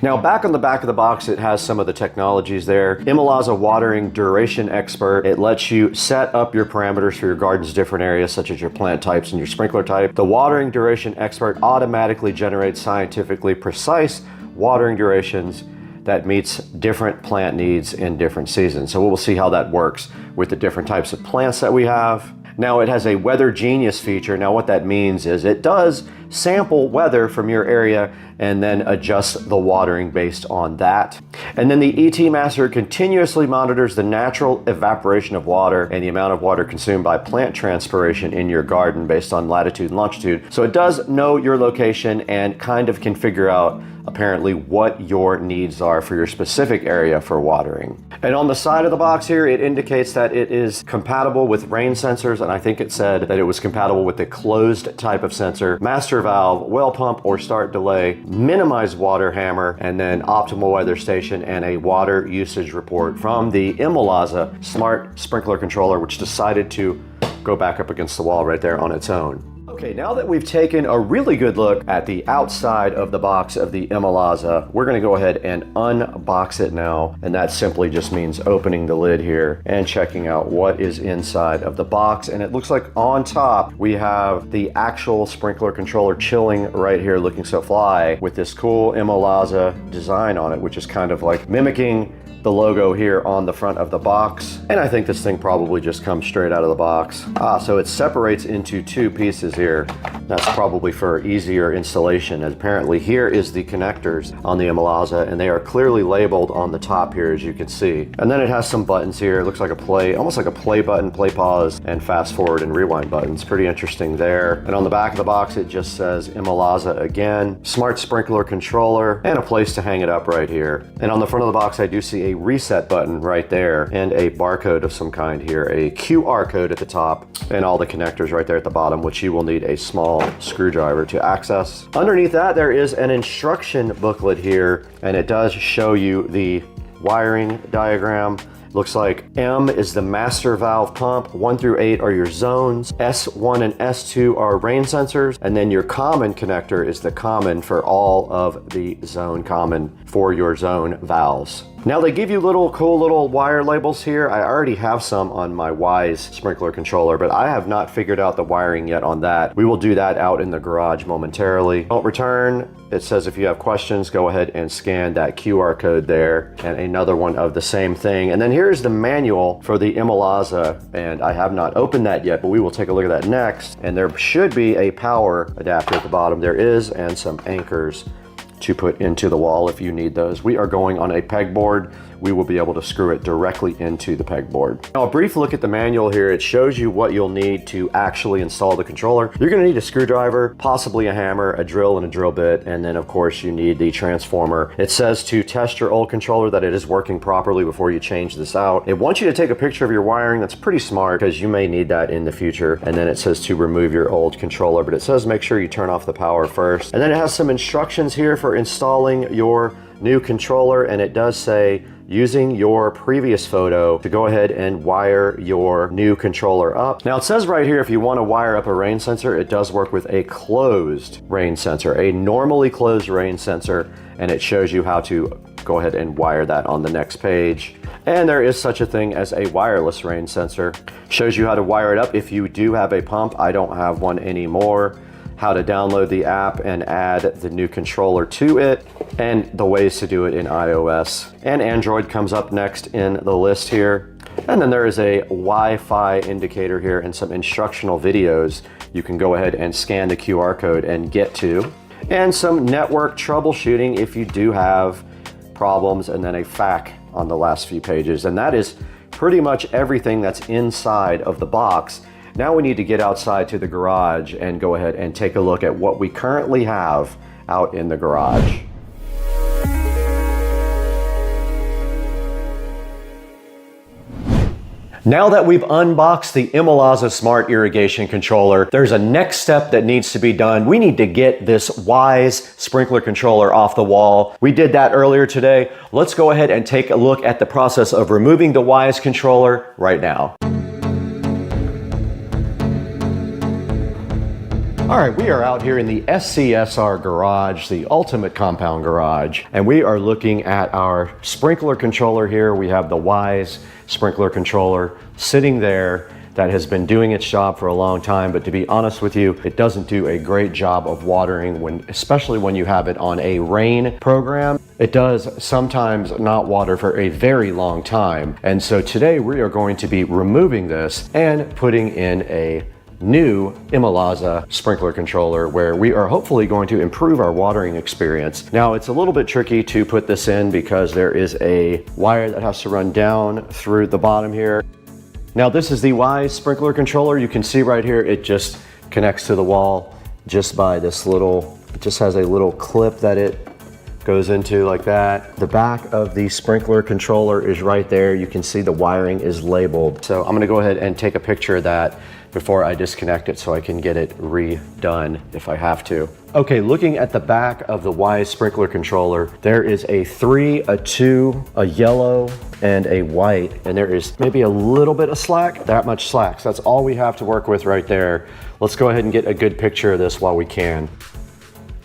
Now back on the back of the box, it has some of the technologies there. Imolaza Watering Duration Expert. It lets you set up your parameters for your garden's different areas, such as your plant types and your sprinkler type. The Watering Duration Expert automatically generates scientifically precise watering durations that meets different plant needs in different seasons. So we'll see how that works with the different types of plants that we have. Now it has a Weather Genius feature. Now what that means is it does sample weather from your area and then adjust the watering based on that. And then the ET Master continuously monitors the natural evaporation of water and the amount of water consumed by plant transpiration in your garden based on latitude and longitude. So it does know your location and kind of can figure out apparently what your needs are for your specific area for watering. And on the side of the box here, it indicates that it is compatible with rain sensors, and I think it said that it was compatible with the closed type of sensor, master valve, well pump or start delay, minimize water hammer, and then optimal weather station and a water usage report from the Imolaza Smart Sprinkler Controller, which decided to go back up against the wall right there on its own. Okay, now that we've taken a really good look at the outside of the box of the Imolaza, we're gonna go ahead and unbox it now. And that simply just means opening the lid here and checking out what is inside of the box. And it looks like on top, we have the actual sprinkler controller chilling right here, looking so fly, with this cool Imolaza design on it, which is kind of like mimicking the logo here on the front of the box. And I think this thing probably just comes straight out of the box. So it separates into two pieces here. That's probably for easier installation. And apparently here is the connectors on the Imolaza, and they are clearly labeled on the top here, as you can see. And then it has some buttons here. It looks like a play, almost like a play button, play pause, and fast forward and rewind buttons. Pretty interesting there. And on the back of the box, it just says Imolaza again, smart sprinkler controller, and a place to hang it up right here. And on the front of the box, I do see a reset button right there and a barcode of some kind here, a QR code at the top, and all the connectors right there at the bottom, which you will need a small screwdriver to access. Underneath that, there is an instruction booklet here, and it does show you the wiring diagram. Looks like M is the master valve pump, 1 through 8 are your zones, S1 and S2 are rain sensors, and then your common connector is the common for all of the zone common for your zone valves. Now they give you cool little wire labels here. I already have some on my Wise sprinkler controller, but I have not figured out the wiring yet on that. We will do that out in the garage momentarily. Don't return. It says if you have questions, go ahead and scan that QR code there, and another one of the same thing. And then here's the manual for the Imolaza, and I have not opened that yet, but we will take a look at that next. And there should be a power adapter at the bottom. There is, and some anchors to put into the wall if you need those. We are going on a pegboard. We will be able to screw it directly into the pegboard. Now, a brief look at the manual here. It shows you what you'll need to actually install the controller. You're gonna need a screwdriver, possibly a hammer, a drill and a drill bit, and then of course you need the transformer. It says to test your old controller that it is working properly before you change this out. It wants you to take a picture of your wiring. That's pretty smart because you may need that in the future. And then it says to remove your old controller, but it says make sure you turn off the power first. And then it has some instructions here for installing your new controller, and it does say using your previous photo to go ahead and wire your new controller up. Now it says right here, if you want to wire up a rain sensor, it does work with a closed rain sensor, a normally closed rain sensor, and it shows you how to go ahead and wire that on the next page. And there is such a thing as a wireless rain sensor. Shows you how to wire it up if you do have a pump. I don't have one anymore. How to download the app and add the new controller to it, and the ways to do it in iOS. And Android comes up next in the list here. And then there is a Wi-Fi indicator here and some instructional videos you can go ahead and scan the QR code and get to. And some network troubleshooting if you do have problems, and then a FAQ on the last few pages. And that is pretty much everything that's inside of the box. Now we need to get outside to the garage and go ahead and take a look at what we currently have out in the garage. Now that we've unboxed the Imalaza Smart Irrigation Controller, there's a next step that needs to be done. We need to get this Wise sprinkler controller off the wall. We did that earlier today. Let's go ahead and take a look at the process of removing the Wise controller right now. All right, we are out here in the SCSR garage, the ultimate compound garage, and we are looking at our sprinkler controller here. We have the Wise sprinkler controller sitting there that has been doing its job for a long time, but to be honest with you, it doesn't do a great job of watering, especially when you have it on a rain program. It does sometimes not water for a very long time. And so today we are going to be removing this and putting in a new Imalaza sprinkler controller, where we are hopefully going to improve our watering experience. Now it's a little bit tricky to put this in because there is a wire that has to run down through the bottom here. Now this is the Wise sprinkler controller. You can see right here, it just connects to the wall just by this little, it just has a little clip that it goes into like that. The back of the sprinkler controller is right there. You can see the wiring is labeled. So I'm gonna go ahead and take a picture of that before I disconnect it so I can get it redone if I have to. Okay, looking at the back of the Wise sprinkler controller, there is a 3, a 2, a yellow, and a white, and there is maybe a little bit of slack, that much slack. So that's all we have to work with right there. Let's go ahead and get a good picture of this while we can.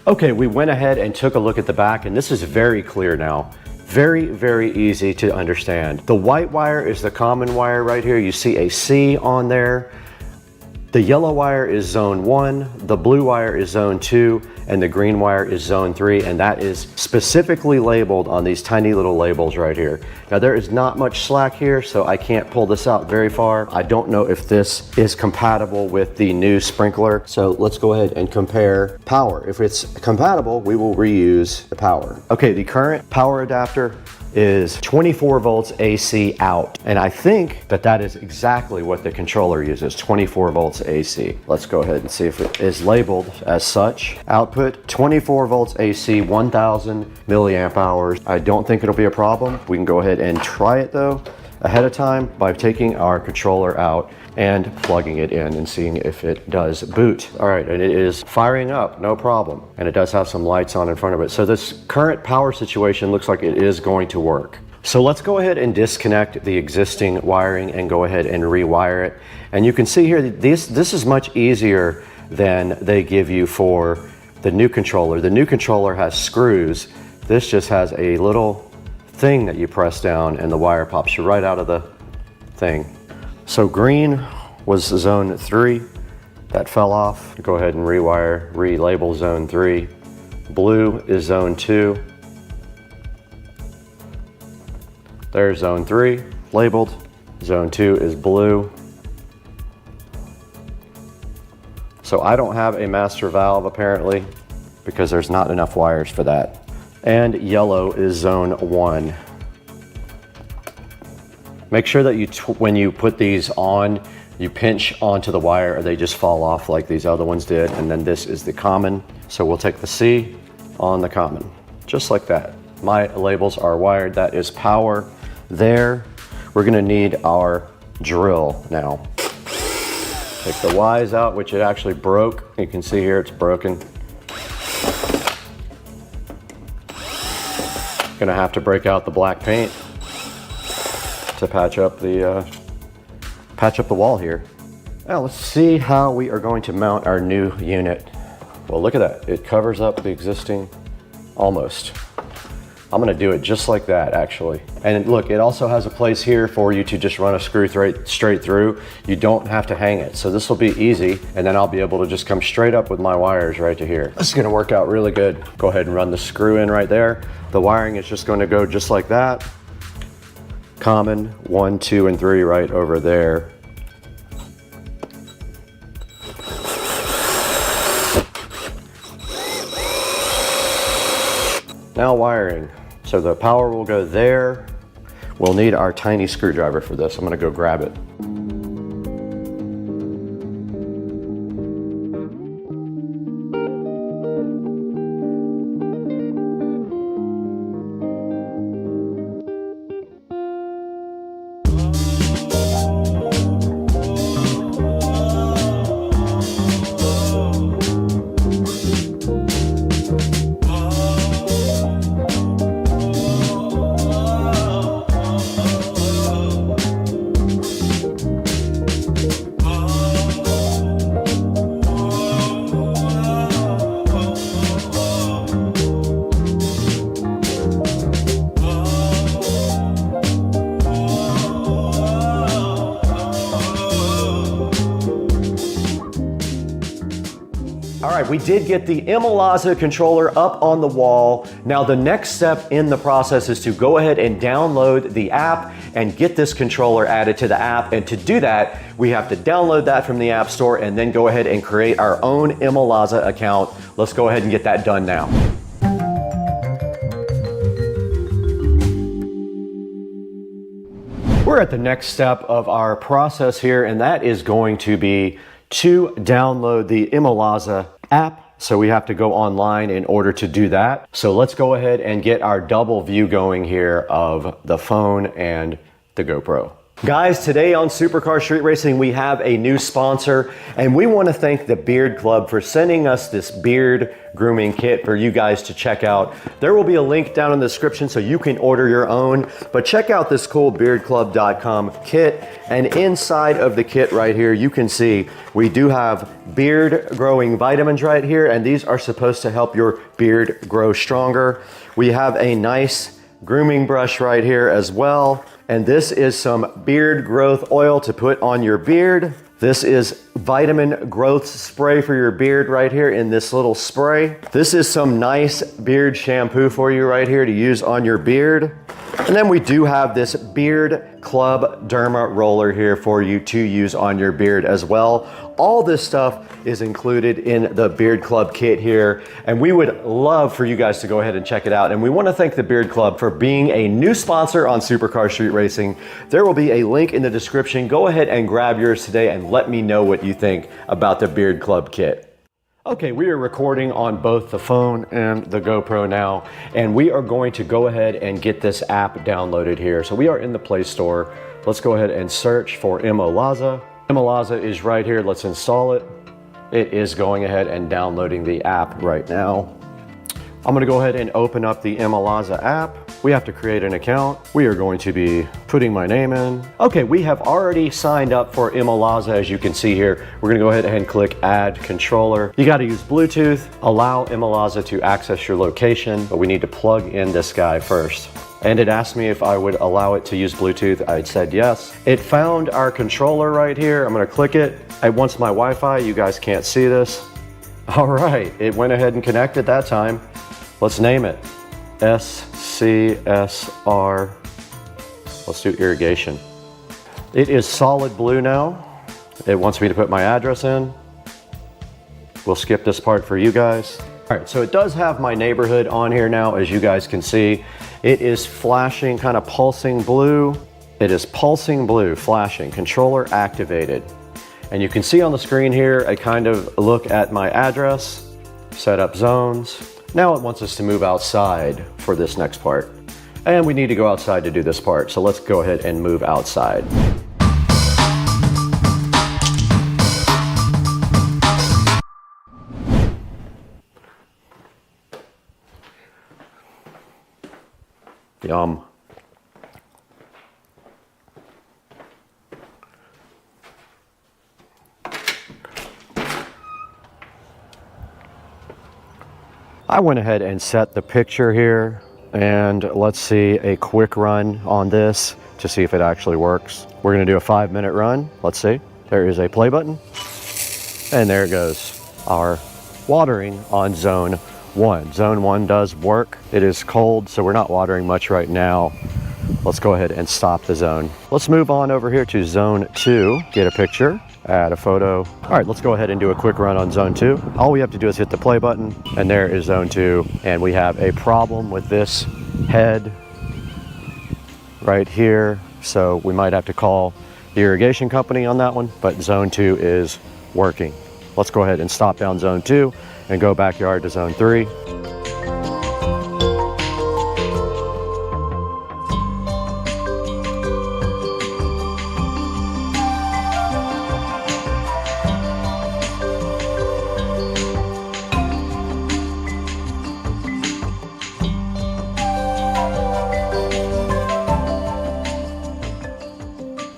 Okay, we went ahead and took a look at the back, and this is very clear now. Very, very easy to understand. The white wire is the common wire right here. You see a C on there. The yellow wire is zone 1, the blue wire is zone 2, and the green wire is zone 3, and that is specifically labeled on these tiny little labels right here. Now there is not much slack here, so I can't pull this out very far. I don't know if this is compatible with the new sprinkler, so let's go ahead and compare power. If it's compatible, we will reuse the power. Okay, the current power adapter is 24 volts AC out. And I think that that is exactly what the controller uses, 24 volts AC. Let's go ahead and see if it is labeled as such. Output 24 volts AC, 1000 milliamp hours. I don't think it'll be a problem. We can go ahead and try it though ahead of time by taking our controller out and plugging it in and seeing if it does boot. All right, and it is firing up, no problem. And it does have some lights on in front of it. So this current power situation looks like it is going to work. So let's go ahead and disconnect the existing wiring and go ahead and rewire it. And you can see here, this is much easier than they give you for the new controller. The new controller has screws. This just has a little thing that you press down and the wire pops right out of the thing. So green was zone 3, that fell off. Go ahead and rewire, relabel zone 3. Blue is zone 2. There's zone 3, labeled. Zone 2 is blue. So I don't have a master valve apparently, because there's not enough wires for that. and yellow is zone 1. Make sure that when you put these on, you pinch onto the wire or they just fall off like these other ones did. And then this is the common. So we'll take the C on the common, just like that. My labels are wired. That is power there. We're gonna need our drill now. Take the Y's out, which it actually broke. You can see here it's broken. Gonna have to break out the black paint to patch up the wall here. Now let's see how we are going to mount our new unit. Well, look at that. It covers up the existing almost. I'm gonna do it just like that, actually. And look, it also has a place here for you to just run a screw straight through. You don't have to hang it. So this will be easy, and then I'll be able to just come straight up with my wires right to here. This is gonna work out really good. Go ahead and run the screw in right there. The wiring is just gonna go just like that. Common 1, 2, and 3 right over there. Now wiring. So the power will go there. We'll need our tiny screwdriver for this. I'm gonna go grab it. All right, we did get the Imalaza controller up on the wall. Now the next step in the process is to go ahead and download the app and get this controller added to the app. And to do that, we have to download that from the App Store and then go ahead and create our own Imalaza account. Let's go ahead and get that done now. We're at the next step of our process here, and that is going to be to download the Imalaza app. So we have to go online in order to do that. So let's go ahead and get our double view going here of the phone and the GoPro. Guys, today on Supercar Street Racing, we have a new sponsor, and we want to thank the Beard Club for sending us this beard grooming kit for you guys to check out. There will be a link down in the description so you can order your own, but check out this cool beardclub.com kit, and inside of the kit right here, you can see we do have beard growing vitamins right here, and these are supposed to help your beard grow stronger. We have a nice grooming brush right here as well. And this is some beard growth oil to put on your beard. This is vitamin growth spray for your beard right here in this little spray. This is some nice beard shampoo for you right here to use on your beard. And then we do have this Beard Club Derma roller here for you to use on your beard as well. All this stuff is included in the Beard Club kit here, and we would love for you guys to go ahead and check it out. And we want to thank the Beard Club for being a new sponsor on Supercar Street Racing. There will be a link in the description. Go ahead and grab yours today and let me know what you think about the Beard Club kit. Okay, we are recording on both the phone and the GoPro now, and we are going to go ahead and get this app downloaded here. So we are in the Play Store. Let's go ahead and search for Imalaza. Imalaza is right here. Let's install it. It is going ahead and downloading the app right now. I'm going to go ahead and open up the Imalaza app. We have to create an account. We are going to be putting my name in. Okay, we have already signed up for Imalaza, as you can see here. We're gonna go ahead and click Add Controller. You gotta use Bluetooth, allow Imalaza to access your location, but we need to plug in this guy first. And it asked me if I would allow it to use Bluetooth. I said yes. It found our controller right here. I'm gonna click it. It wants my Wi-Fi. You guys can't see this. All right, it went ahead and connected that time. Let's name it. SCSR. Let's do irrigation. It is solid blue now. It wants me to put my address in. We'll skip this part for you guys. All right, so it does have my neighborhood on here now, as you guys can see. It is flashing, kind of pulsing blue. It is pulsing blue, flashing, controller activated. And you can see on the screen here, a kind of look at my address, set up zones. Now it wants us to move outside for this next part. And we need to go outside to do this part. So let's go ahead and move outside. Yum. I went ahead and set the picture here, and let's see a quick run on this to see if it actually works. We're gonna do a 5-minute run. Let's see. There is a play button, and there it goes. Our watering on zone 1. Zone 1 does work. It is cold, so we're not watering much right now. Let's go ahead and stop the zone. Let's move on over here to zone 2, get a picture, add a photo. All right, let's go ahead and do a quick run on zone 2. All we have to do is hit the play button, and there is zone 2. And we have a problem with this head right here. So we might have to call the irrigation company on that one, but zone 2 is working. Let's go ahead and stop down zone 2 and go backyard to zone 3.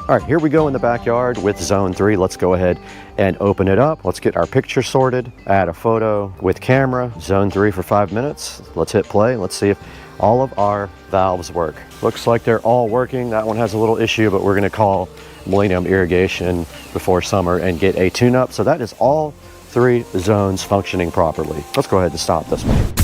All right, here we go in the backyard with zone 3. Let's go ahead and open it up. Let's get our picture sorted, add a photo with camera, zone 3 for 5 minutes. Let's hit play. Let's see if all of our valves work. Looks like they're all working. That one has a little issue, but we're gonna call Millennium Irrigation before summer and get a tune-up. So that is all 3 zones functioning properly. Let's go ahead and stop this one.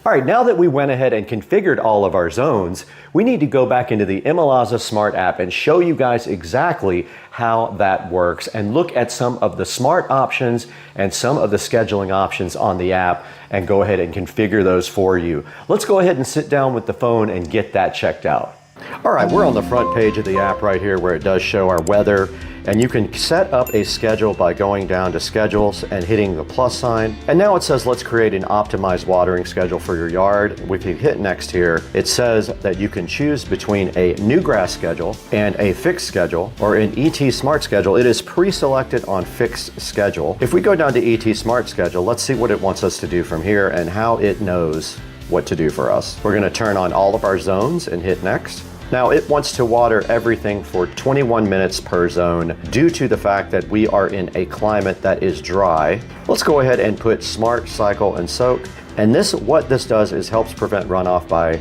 All right, now that we went ahead and configured all of our zones, we need to go back into the Imalaza Smart app and show you guys exactly how that works and look at some of the smart options and some of the scheduling options on the app and go ahead and configure those for you. Let's go ahead and sit down with the phone and get that checked out. All right, we're on the front page of the app right here where it does show our weather, and you can set up a schedule by going down to schedules and hitting the plus sign. And now it says let's create an optimized watering schedule for your yard. If you hit next here, it says that you can choose between a new grass schedule and a fixed schedule, or an ET Smart schedule. It is pre-selected on fixed schedule. If we go down to ET Smart schedule, let's see what it wants us to do from here and how it knows what to do for us. We're gonna turn on all of our zones and hit next. Now it wants to water everything for 21 minutes per zone due to the fact that we are in a climate that is dry. Let's go ahead and put Smart Cycle and Soak. And what this does is helps prevent runoff by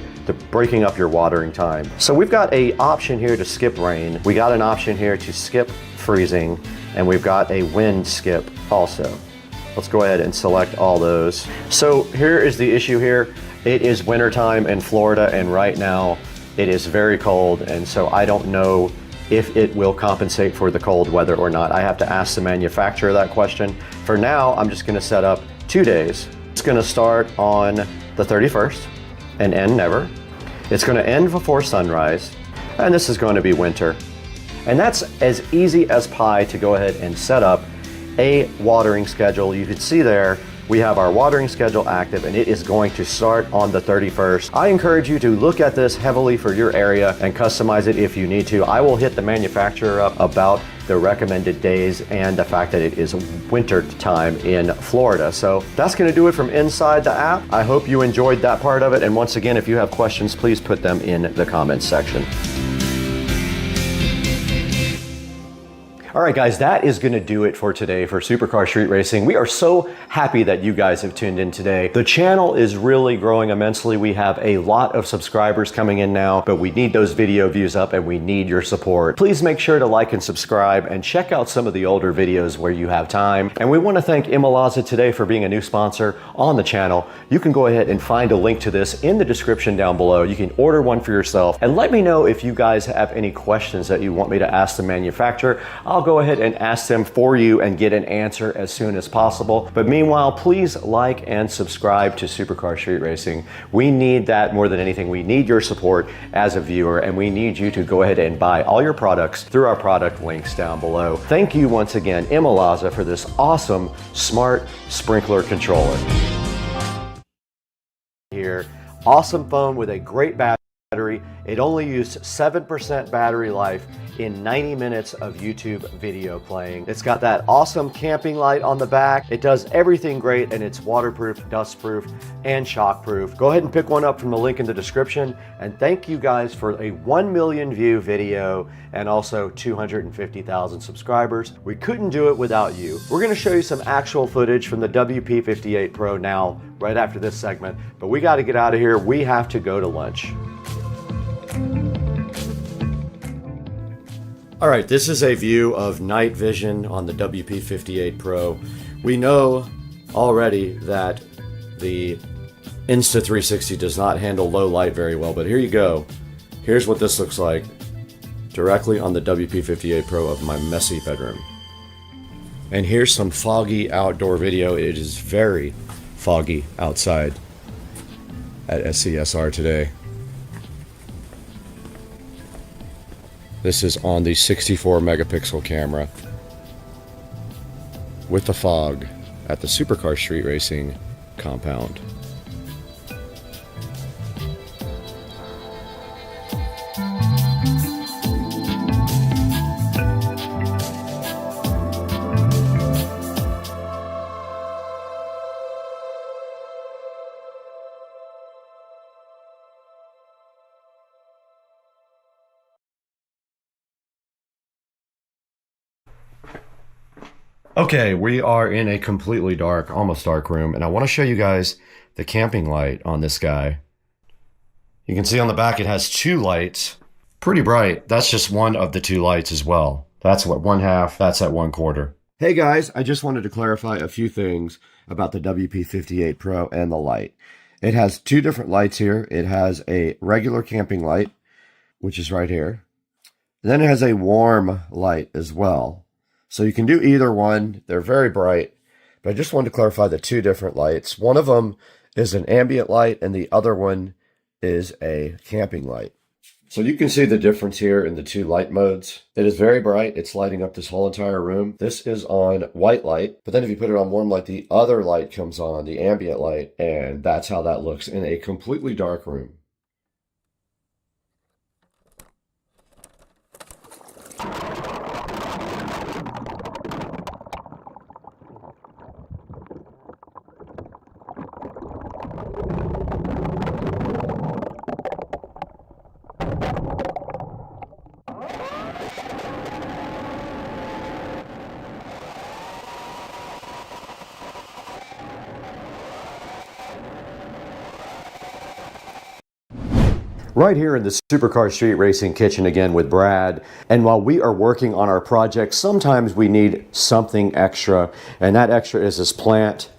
breaking up your watering time. So we've got an option here to skip rain. We got an option here to skip freezing, and we've got a wind skip also. Let's go ahead and select all those. So here is the issue here. It is wintertime in Florida, and right now it is very cold, and so I don't know if it will compensate for the cold weather or not. I have to ask the manufacturer that question. For now, I'm just gonna set up 2 days. It's gonna start on the 31st and end never. It's gonna end before sunrise, and this is going to be winter. And that's as easy as pie to go ahead and set up a watering schedule. You can see there, we have our watering schedule active, and it is going to start on the 31st. I encourage you to look at this heavily for your area and customize it if you need to. I will hit the manufacturer up about the recommended days and the fact that it is winter time in Florida. So that's gonna do it from inside the app. I hope you enjoyed that part of it. And once again, if you have questions, please put them in the comments section. All right, guys, that is gonna do it for today for Supercar Street Racing. We are so happy that you guys have tuned in today. The channel is really growing immensely. We have a lot of subscribers coming in now, but we need those video views up and we need your support. Please make sure to like and subscribe and check out some of the older videos where you have time. And we wanna thank Imalaza today for being a new sponsor on the channel. You can go ahead and find a link to this in the description down below. You can order one for yourself, and let me know if you guys have any questions that you want me to ask the manufacturer. I'll go ahead and ask them for you and get an answer as soon as possible. But meanwhile, please like and subscribe to Supercar Street Racing. We need that more than anything. We need your support as a viewer, and we need you to go ahead and buy all your products through our product links down below. Thank you once again, Imalaza, for this awesome smart sprinkler controller. Here, awesome phone with a great battery. It only used 7% battery life in 90 minutes of YouTube video playing. It's got that awesome camping light on the back. It does everything great, and it's waterproof, dustproof, and shockproof. Go ahead and pick one up from the link in the description. And thank you guys for a 1 million view video and also 250,000 subscribers. We couldn't do it without you. We're gonna show you some actual footage from the WP58 Pro now, right after this segment, but we gotta get out of here. We have to go to lunch. All right, this is a view of night vision on the WP58 Pro. We know already that the Insta360 does not handle low light very well, but here you go. Here's what this looks like directly on the WP58 Pro of my messy bedroom. And here's some foggy outdoor video. It is very foggy outside at SCSR today. This is on the 64 megapixel camera with the fog at the Supercar Street Racing compound. Okay, we are in a completely dark, almost dark room, and I want to show you guys the camping light on this guy. You can see on the back it has two lights, pretty bright. That's just one of the two lights as well. That's what, 1/2, that's at 1/4. Hey guys, I just wanted to clarify a few things about the WP58 Pro and the light. It has two different lights here. It has a regular camping light, which is right here. Then it has a warm light as well. So you can do either one. They're very bright, but I just wanted to clarify the two different lights. One of them is an ambient light and the other one is a camping light. So you can see the difference here in the two light modes. It is very bright. It's lighting up this whole entire room. This is on white light, but then if you put it on warm light, the other light comes on, the ambient light, and that's how that looks in a completely dark room. Right here in the Supercar Street Racing kitchen again with Brad. And while we are working on our project, sometimes we need something extra. And that extra is this plant.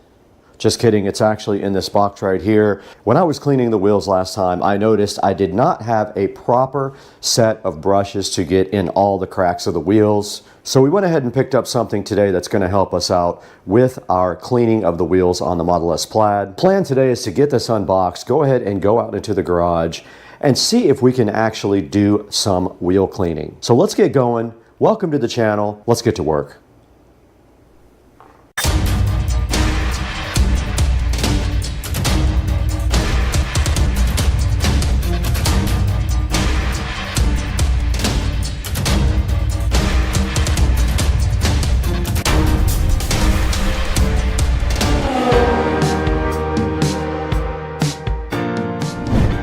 Just kidding, it's actually in this box right here. When I was cleaning the wheels last time, I noticed I did not have a proper set of brushes to get in all the cracks of the wheels. So we went ahead and picked up something today that's going to help us out with our cleaning of the wheels on the Model S Plaid. Plan today is to get this unboxed, go ahead and go out into the garage and see if we can actually do some wheel cleaning. So let's get going. Welcome to the channel. Let's get to work.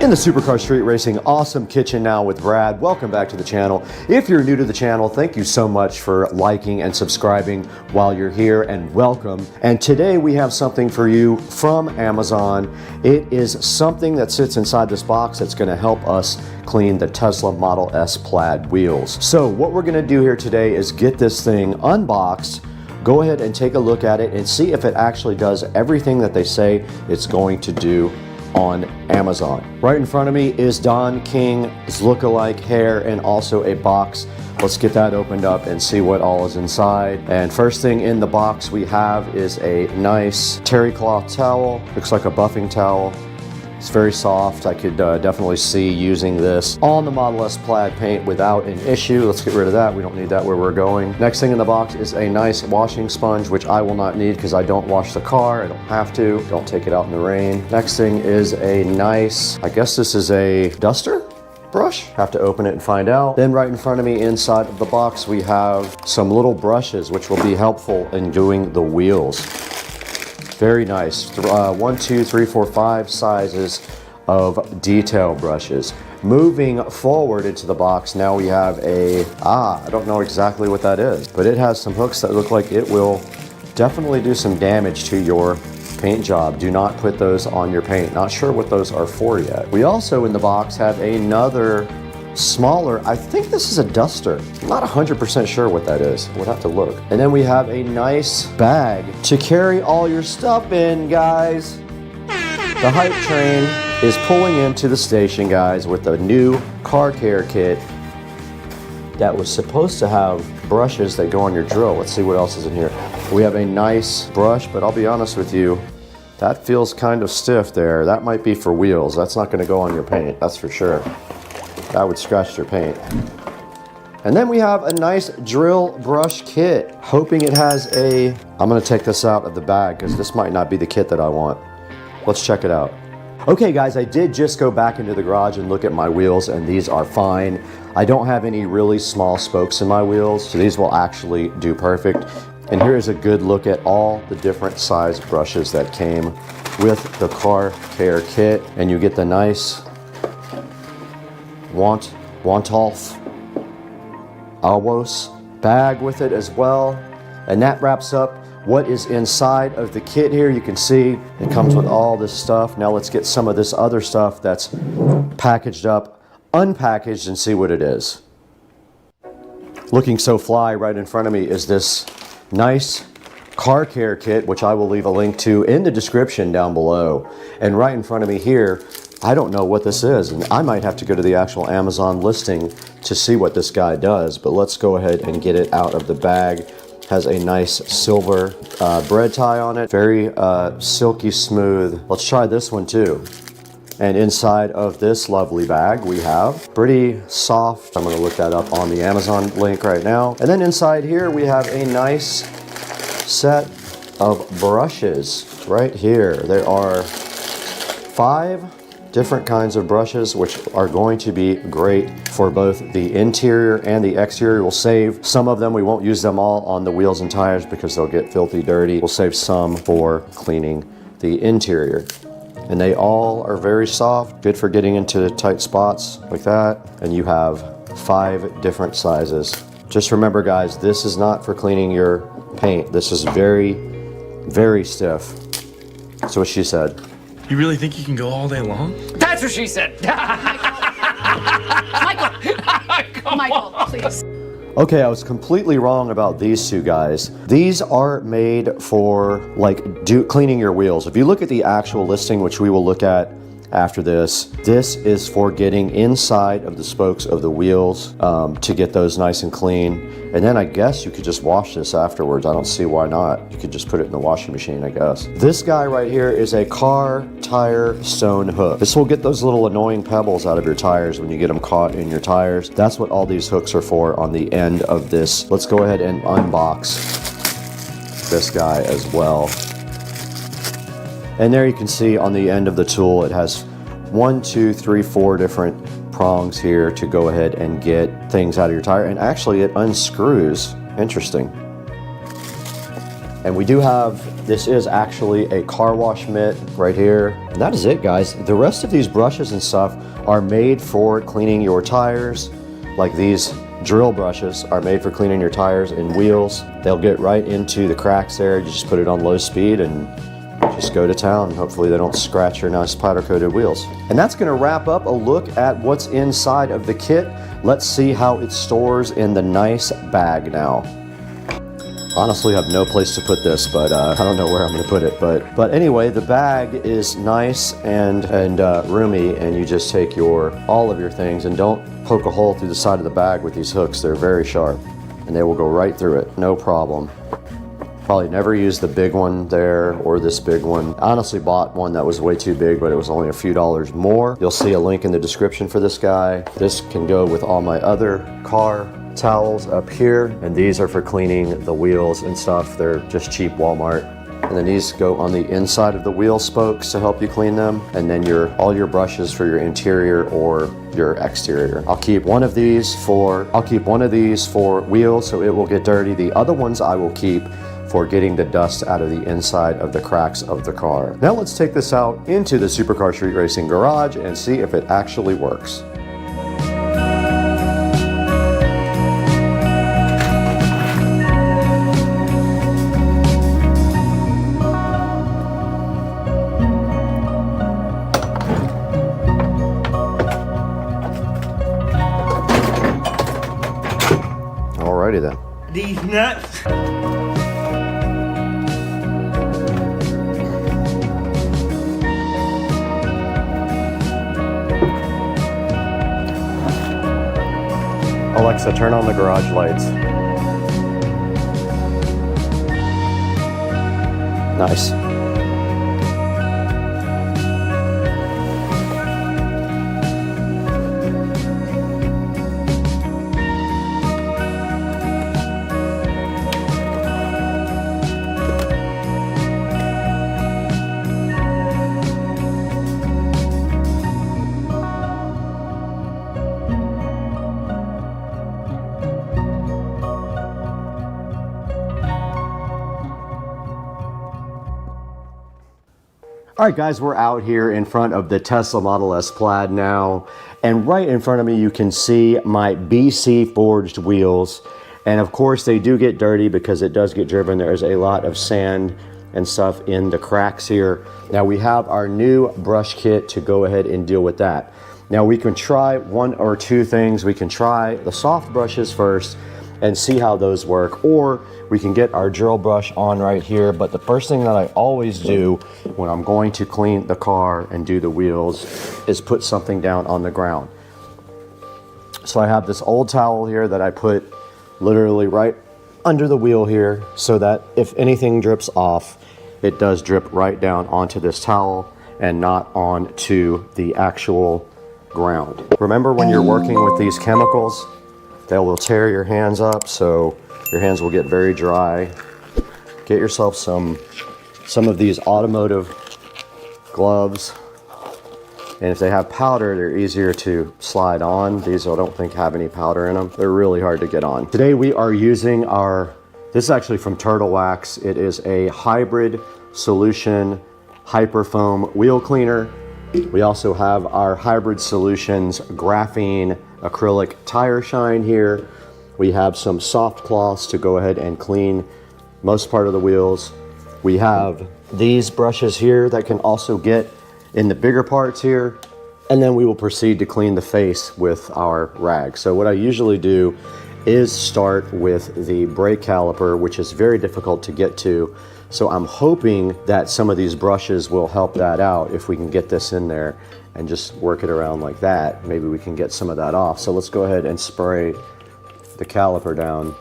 In the Supercar Street Racing awesome kitchen now with Brad. Welcome back to the channel. If you're new to the channel, thank you so much for liking and subscribing while you're here, and welcome. And today we have something for you from Amazon. It is something that sits inside this box that's going to help us clean the Tesla Model S Plaid wheels. So what we're going to do here today is get this thing unboxed, go ahead and take a look at it and see if it actually does everything that they say it's going to do on Amazon. Right in front of me is Don King's lookalike hair and also a box. Let's get that opened up and see what all is inside. And first thing in the box we have is a nice terry cloth towel. Looks like a buffing towel. It's very soft. I could definitely see using this on the Model S plaid paint without an issue. Let's get rid of that. We don't need that where we're going. Next thing in the box is a nice washing sponge, which I will not need because I don't wash the car. I don't have to. Don't take it out in the rain. Next thing is a nice, I guess this is a duster brush. Have to open it and find out. Then right in front of me inside of the box we have some little brushes which will be helpful in doing the wheels. Very nice. 1, 2, 3, 4, 5 sizes of detail brushes. Moving forward into the box, now we have a, I don't know exactly what that is, but it has some hooks that look like it will definitely do some damage to your paint job. Do not put those on your paint. Not sure what those are for yet. We also in the box have another smaller, I think this is a duster. I'm not 100% sure what that is. We'll have to look. And then we have a nice bag to carry all your stuff in, guys. The hype train is pulling into the station, guys, with a new car care kit that was supposed to have brushes that go on your drill. Let's see what else is in here. We have a nice brush, but I'll be honest with you, that feels kind of stiff there. That might be for wheels. That's not gonna go on your paint, that's for sure. That would scratch your paint. And then we have a nice drill brush kit. Hoping it has a, I'm gonna take this out of the bag because this might not be the kit that I want. Let's check it out. Okay guys, I did just go back into the garage and look at my wheels and these are fine. I don't have any really small spokes in my wheels, so these will actually do perfect. And here's a good look at all the different size brushes that came with the car care kit. And you get the nice Wantolf Alwos bag with it as well. And that wraps up what is inside of the kit here. You can see it comes with all this stuff. Now let's get some of this other stuff that's packaged up, unpackaged, and see what it is. Looking so fly right in front of me is this nice car care kit, which I will leave a link to in the description down below. And right in front of me here, I don't know what this is, and I might have to go to the actual Amazon listing to see what this guy does, but let's go ahead and get it out of the bag. Has a nice silver bread tie on it, very silky smooth. Let's try this one too. And inside of this lovely bag we have pretty soft, I'm gonna look that up on the Amazon link right now. And then inside here we have a nice set of brushes right here. There are 5 different kinds of brushes, which are going to be great for both the interior and the exterior. We'll save some of them. We won't use them all on the wheels and tires because they'll get filthy dirty. We'll save some for cleaning the interior. And they all are very soft, good for getting into tight spots like that. And you have 5 different sizes. Just remember guys, this is not for cleaning your paint. This is very, very stiff. That's what she said.
You really think you can go all day long?
That's what she said. Michael, please.
Okay, I was completely wrong about these two guys. These are made for like cleaning your wheels. If you look at the actual listing, which we will look at after this is for getting inside of the spokes of the wheels to get those nice and clean. And then I guess you could just wash this afterwards. I don't see why not. You could just put it in the washing machine, I guess. This guy right here is a car tire stone hook. This will get those little annoying pebbles out of your tires when you get them caught in your tires. That's what all these hooks are for on the end of this. Let's go ahead and unbox this guy as well. And there you can see on the end of the tool, it has 1, 2, 3, 4 different prongs here to go ahead and get things out of your tire. And actually it unscrews. Interesting. And we do have, this is actually a car wash mitt right here. And that is it, guys. The rest of these brushes and stuff are made for cleaning your tires. Like these drill brushes are made for cleaning your tires and wheels. They'll get right into the cracks there. You just put it on low speed and just go to town. Hopefully they don't scratch your nice powder coated wheels. And that's going to wrap up a look at what's inside of the kit. Let's see how it stores in the nice bag now. Honestly, I have no place to put this, but I don't know where I'm going to put it. But anyway, the bag is nice and roomy, and you just take all of your things, and don't poke a hole through the side of the bag with these hooks. They're very sharp, and they will go right through it, no problem. Probably never used the big one there or this big one. I honestly bought one that was way too big, but it was only a few dollars more. You'll see a link in the description for this guy. This can go with all my other car towels up here, and these are for cleaning the wheels and stuff. They're just cheap Walmart. And then these go on the inside of the wheel spokes to help you clean them. And then all your brushes for your interior or your exterior. I'll keep one of these for wheels, so it will get dirty. The other ones I will keep for getting the dust out of the inside of the cracks of the car. Now let's take this out into the Supercar Street Racing garage and see if it actually works. Alrighty then.
These nuts.
Alexa, turn on the garage lights. Nice. All right, guys, we're out here in front of the Tesla Model S Plaid now, and right in front of me you can see my BC forged wheels, and of course they do get dirty because it does get driven. There's a lot of sand and stuff in the cracks here. Now we have our new brush kit to go ahead and deal with that. Now we can try one or two things. We can try the soft brushes first and see how those work, or we can get our drill brush on right here. But the first thing that I always do when I'm going to clean the car and do the wheels is put something down on the ground. So I have this old towel here that I put literally right under the wheel here, so that if anything drips off, it does drip right down onto this towel and not onto the actual ground. Remember, when you're working with these chemicals, they will tear your hands up, so your hands will get very dry. Get yourself some of these automotive gloves, and if they have powder, they're easier to slide on. These I don't think have any powder in them. They're really hard to get on. Today we are using this is actually from Turtle Wax. It is a hybrid solution hyperfoam wheel cleaner. We also have our Hybrid Solutions graphene acrylic tire shine here. We have some soft cloths to go ahead and clean most part of the wheels. We have these brushes here that can also get in the bigger parts here, and then we will proceed to clean the face with our rag. So what I usually do is start with the brake caliper, which is very difficult to get to. So I'm hoping that some of these brushes will help that out. If we can get this in there and just work it around like that, maybe we can get some of that off. So let's go ahead and spray the caliper down.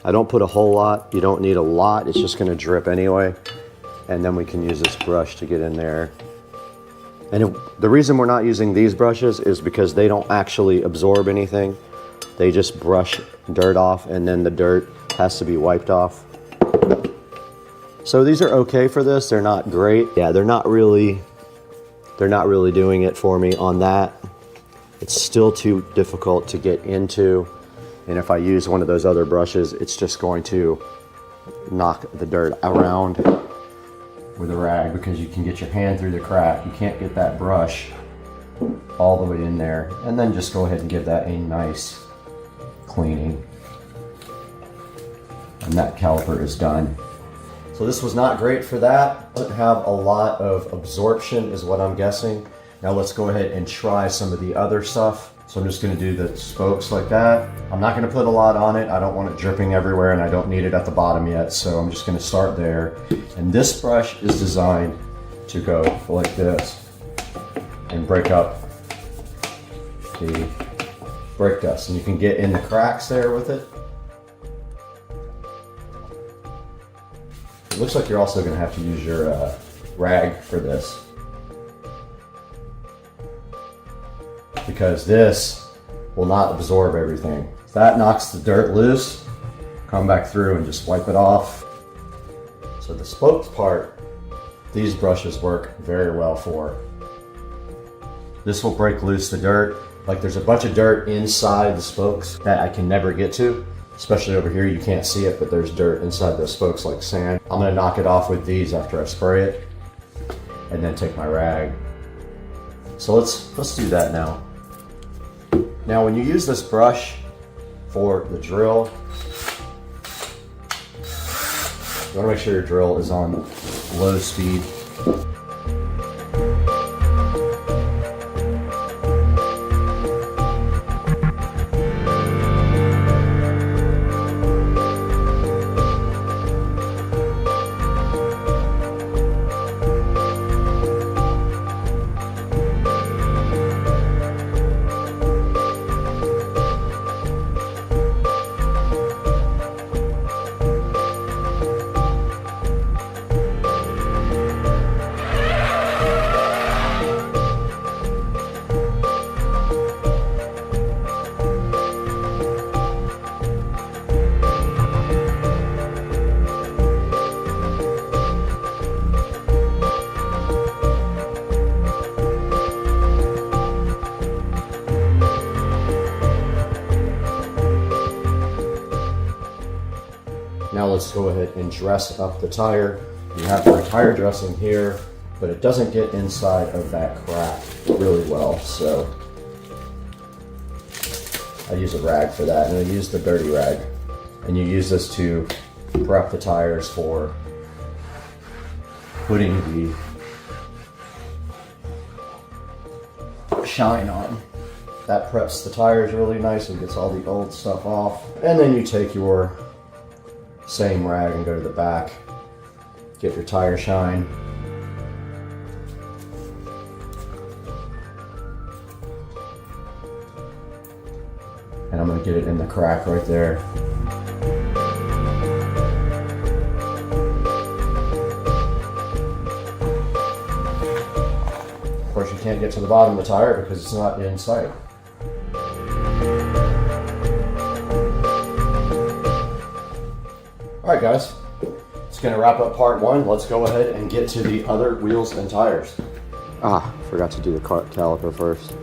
I don't put a whole lot. You don't need a lot. It's just going to drip anyway. And then we can use this brush to get in there. And the reason we're not using these brushes is because they don't actually absorb anything. They just brush dirt off, and then the dirt has to be wiped off. So these are okay for this. They're not great. Yeah, they're not really doing it for me on that. It's still too difficult to get into. And if I use one of those other brushes, it's just going to knock the dirt around with a rag, because you can get your hand through the crack. You can't get that brush all the way in there. And then just go ahead and give that a nice cleaning. And that caliper is done. So this was not great for that. Doesn't have a lot of absorption is what I'm guessing. Now let's go ahead and try some of the other stuff. So I'm just gonna do the spokes like that. I'm not gonna put a lot on it. I don't want it dripping everywhere and I don't need it at the bottom yet. So I'm just gonna start there. And this brush is designed to go like this and break up the brake dust. And you can get in the cracks there with it. It looks like you're also gonna have to use your rag for this, because this will not absorb everything. If that knocks the dirt loose, come back through and just wipe it off. So the spokes part, these brushes work very well for. This will break loose the dirt. Like there's a bunch of dirt inside the spokes that I can never get to, especially over here. You can't see it, but there's dirt inside those spokes like sand. I'm gonna knock it off with these after I spray it and then take my rag. So let's do that now. Now when you use this brush for the drill, you want to make sure your drill is on low speed. Now let's go ahead and dress up the tire. You have my tire dressing here, but it doesn't get inside of that crack really well, so I use a rag for that, and I use the dirty rag. And you use this to prep the tires for putting the shine on. That preps the tires really nice and gets all the old stuff off. And then you take your same rag and go to the back, get your tire shine. And I'm gonna get it in the crack right there. Of course, you can't get to the bottom of the tire because it's not in sight. All right, guys, it's gonna wrap up part one. Let's go ahead and get to the other wheels and tires. Forgot to do the caliper first.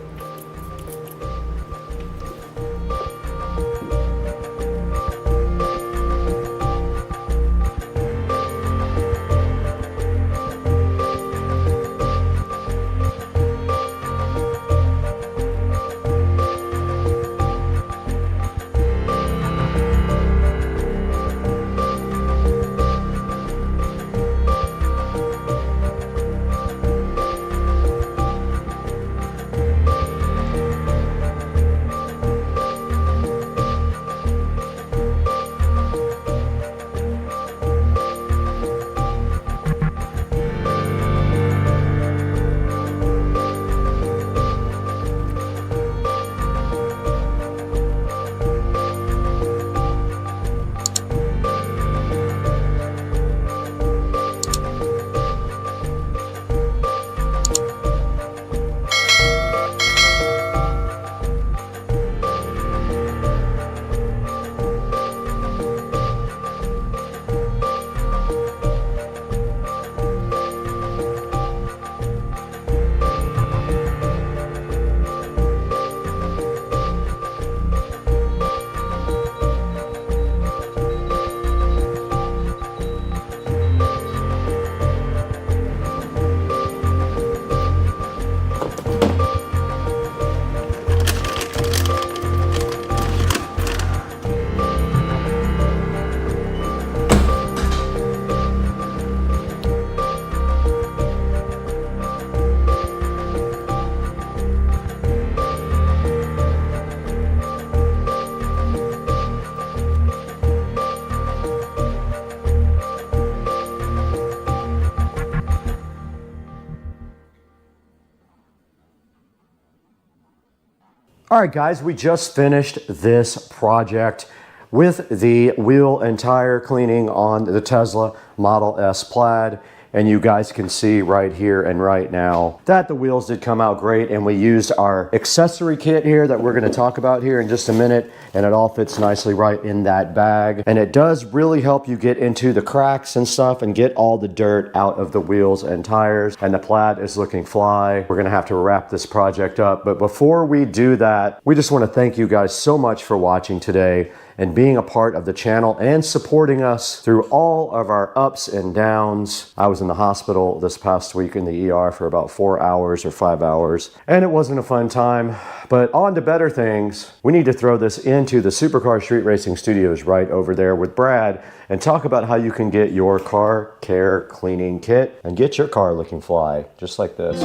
All right, guys, we just finished this project with the wheel and tire cleaning on the Tesla Model S Plaid. And you guys can see right here and right now that the wheels did come out great, and we used our accessory kit here that we're going to talk about here in just a minute, and it all fits nicely right in that bag. And it does really help you get into the cracks and stuff and get all the dirt out of the wheels and tires. And the Plaid is looking fly. We're going to have to wrap this project up, but before we do that, we just want to thank you guys so much for watching today and being a part of the channel and supporting us through all of our ups and downs. I was in the hospital this past week in the ER for about 4 hours or 5 hours, and it wasn't a fun time, but on to better things. We need to throw this into the Supercar Street Racing Studios right over there with Brad and talk about how you can get your car care cleaning kit and get your car looking fly, just like this.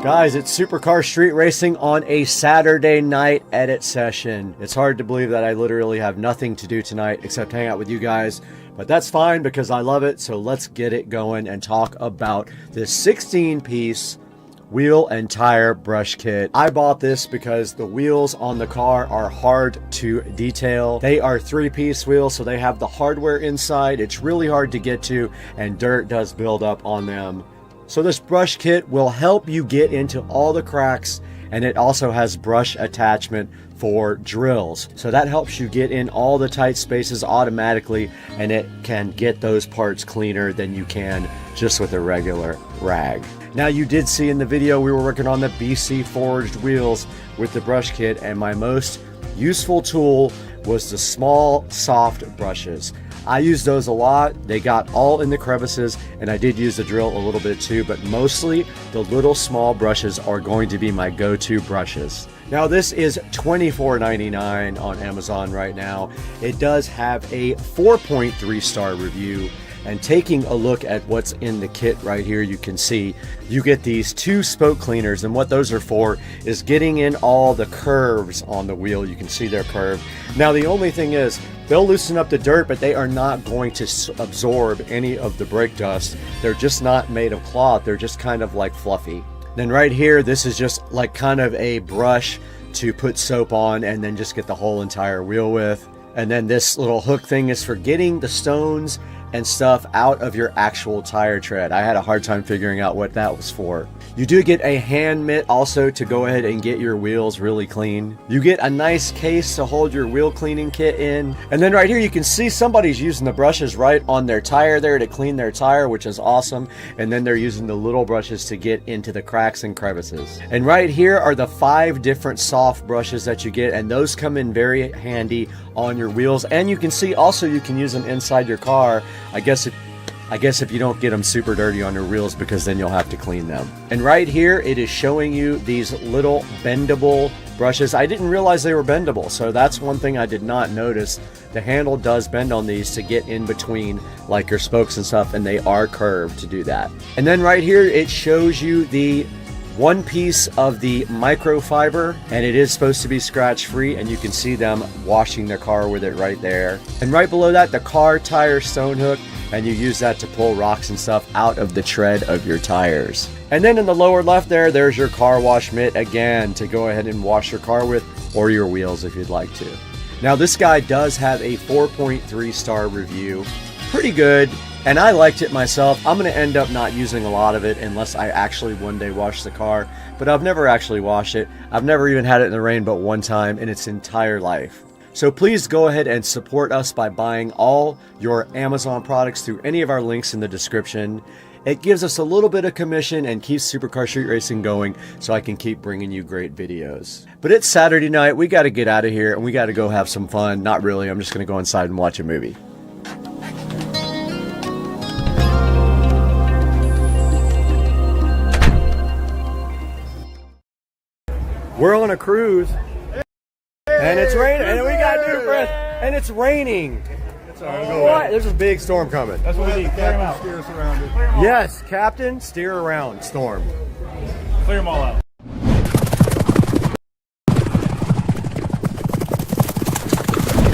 Guys, it's Supercar Street Racing on a Saturday night edit session. It's hard to believe that I literally have nothing to do tonight except hang out with you guys, but that's fine because I love it. So let's get it going and talk about this 16-piece wheel and tire brush kit. I bought this because the wheels on the car are hard to detail. They are 3-piece wheels, so they have the hardware inside. It's really hard to get to, and dirt does build up on them. So this brush kit will help you get into all the cracks, and it also has brush attachment for drills. So that helps you get in all the tight spaces automatically, and it can get those parts cleaner than you can just with a regular rag. Now, you did see in the video we were working on the BC forged wheels with the brush kit, and my most useful tool was the small soft brushes. I use those a lot. They got all in the crevices, and I did use the drill a little bit too, but mostly the little small brushes are going to be my go-to brushes. Now, this is $24.99 on Amazon right now. It does have a 4.3 star review. And taking a look at what's in the kit right here, you can see you get these 2 spoke cleaners, and what those are for is getting in all the curves on the wheel. You can see they're curved. Now, the only thing is they'll loosen up the dirt, but they are not going to absorb any of the brake dust. They're just not made of cloth. They're just kind of like fluffy. Then right here, this is just like kind of a brush to put soap on and then just get the whole entire wheel with. And then this little hook thing is for getting the stones and stuff out of your actual tire tread. I had a hard time figuring out what that was for. You do get a hand mitt also to go ahead and get your wheels really clean. You get a nice case to hold your wheel cleaning kit in. And then right here you can see somebody's using the brushes right on their tire there to clean their tire, which is awesome. And then they're using the little brushes to get into the cracks and crevices. And right here are the 5 different soft brushes that you get, and those come in very handy on your wheels. And you can see also you can use them inside your car. I guess if you don't get them super dirty on your wheels, because then you'll have to clean them. And right here, it is showing you these little bendable brushes. I didn't realize they were bendable, so that's one thing I did not notice. The handle does bend on these to get in between like your spokes and stuff, and they are curved to do that. And then right here, it shows you the 1 piece of the microfiber, and it is supposed to be scratch free, and you can see them washing their car with it right there. And right below that, the car tire stone hook, and you use that to pull rocks and stuff out of the tread of your tires. And then in the lower left there's your car wash mitt again to go ahead and wash your car with, or your wheels if you'd like to. Now, this guy does have a 4.3 star review. Pretty good. And I liked it myself. I'm going to end up not using a lot of it unless I actually one day wash the car. But I've never actually washed it. I've never even had it in the rain but one time in its entire life. So please go ahead and support us by buying all your Amazon products through any of our links in the description. It gives us a little bit of commission and keeps Supercar Street Racing going, so I can keep bringing you great videos. But it's Saturday night. We got to get out of here and we got to go have some fun. Not really. I'm just going to go inside and watch a movie. We're on a cruise, and it's raining, and we got new breath, and it's raining. It's all right, what? There's a big storm coming.
That's what we need. Clear them out.
Steer us around it.
Yes, Captain, steer around storm.
Clear them all out.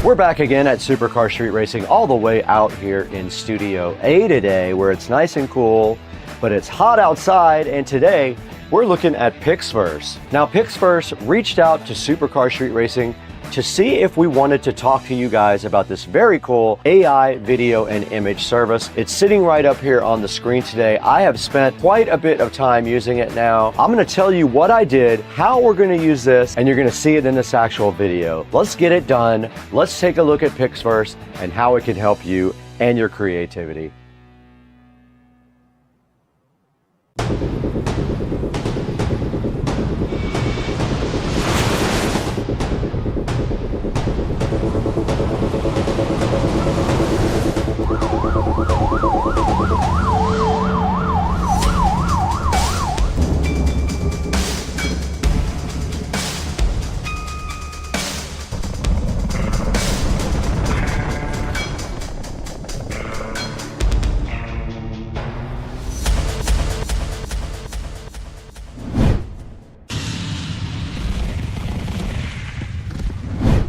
We're back again at Supercar Street Racing, all the way out here in Studio A today, where it's nice and cool. but it's hot outside, and today we're looking at Pixverse. Now, Pixverse reached out to Supercar Street Racing to see if we wanted to talk to you guys about this very cool AI video and image service. It's sitting right up here on the screen today. I have spent quite a bit of time using it now. I'm gonna tell you what I did, how we're gonna use this, and you're gonna see it in this actual video. Let's get it done. Let's take a look at Pixverse and how it can help you and your creativity.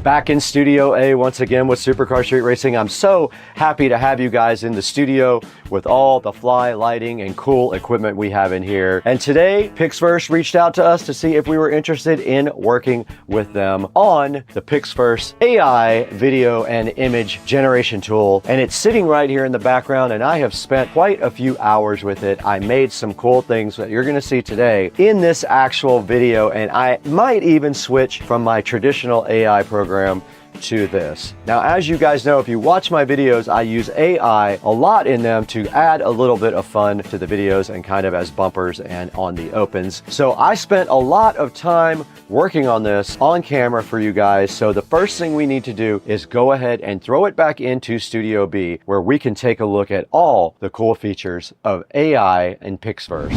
Back in Studio A once again with Supercar Street Racing. I'm so happy to have you guys in the studio with all the fly lighting and cool equipment we have in here. And today, Pixverse reached out to us to see if we were interested in working with them on the Pixverse AI video and image generation tool. And it's sitting right here in the background, and I have spent quite a few hours with it. I made some cool things that you're gonna see today in this actual video, and I might even switch from my traditional AI program to this. Now, as you guys know, if you watch my videos, I use AI a lot in them to add a little bit of fun to the videos and kind of as bumpers and on the opens. So I spent a lot of time working on this on camera for you guys. So the first thing we need to do is go ahead and throw it back into Studio B, where we can take a look at all the cool features of AI in Pixverse.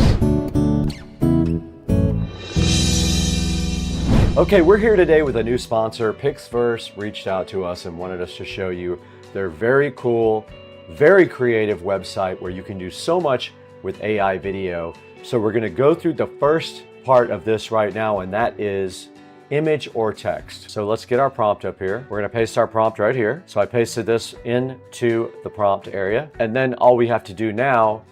Okay, we're here today with a new sponsor. Pixverse reached out to us and wanted us to show you their very cool, very creative website where you can do so much with AI video. So we're gonna go through the first part of this right now, and that is image or text. So let's get our prompt up here. We're gonna paste our prompt right here. So I pasted this into the prompt area, and then all we have to do now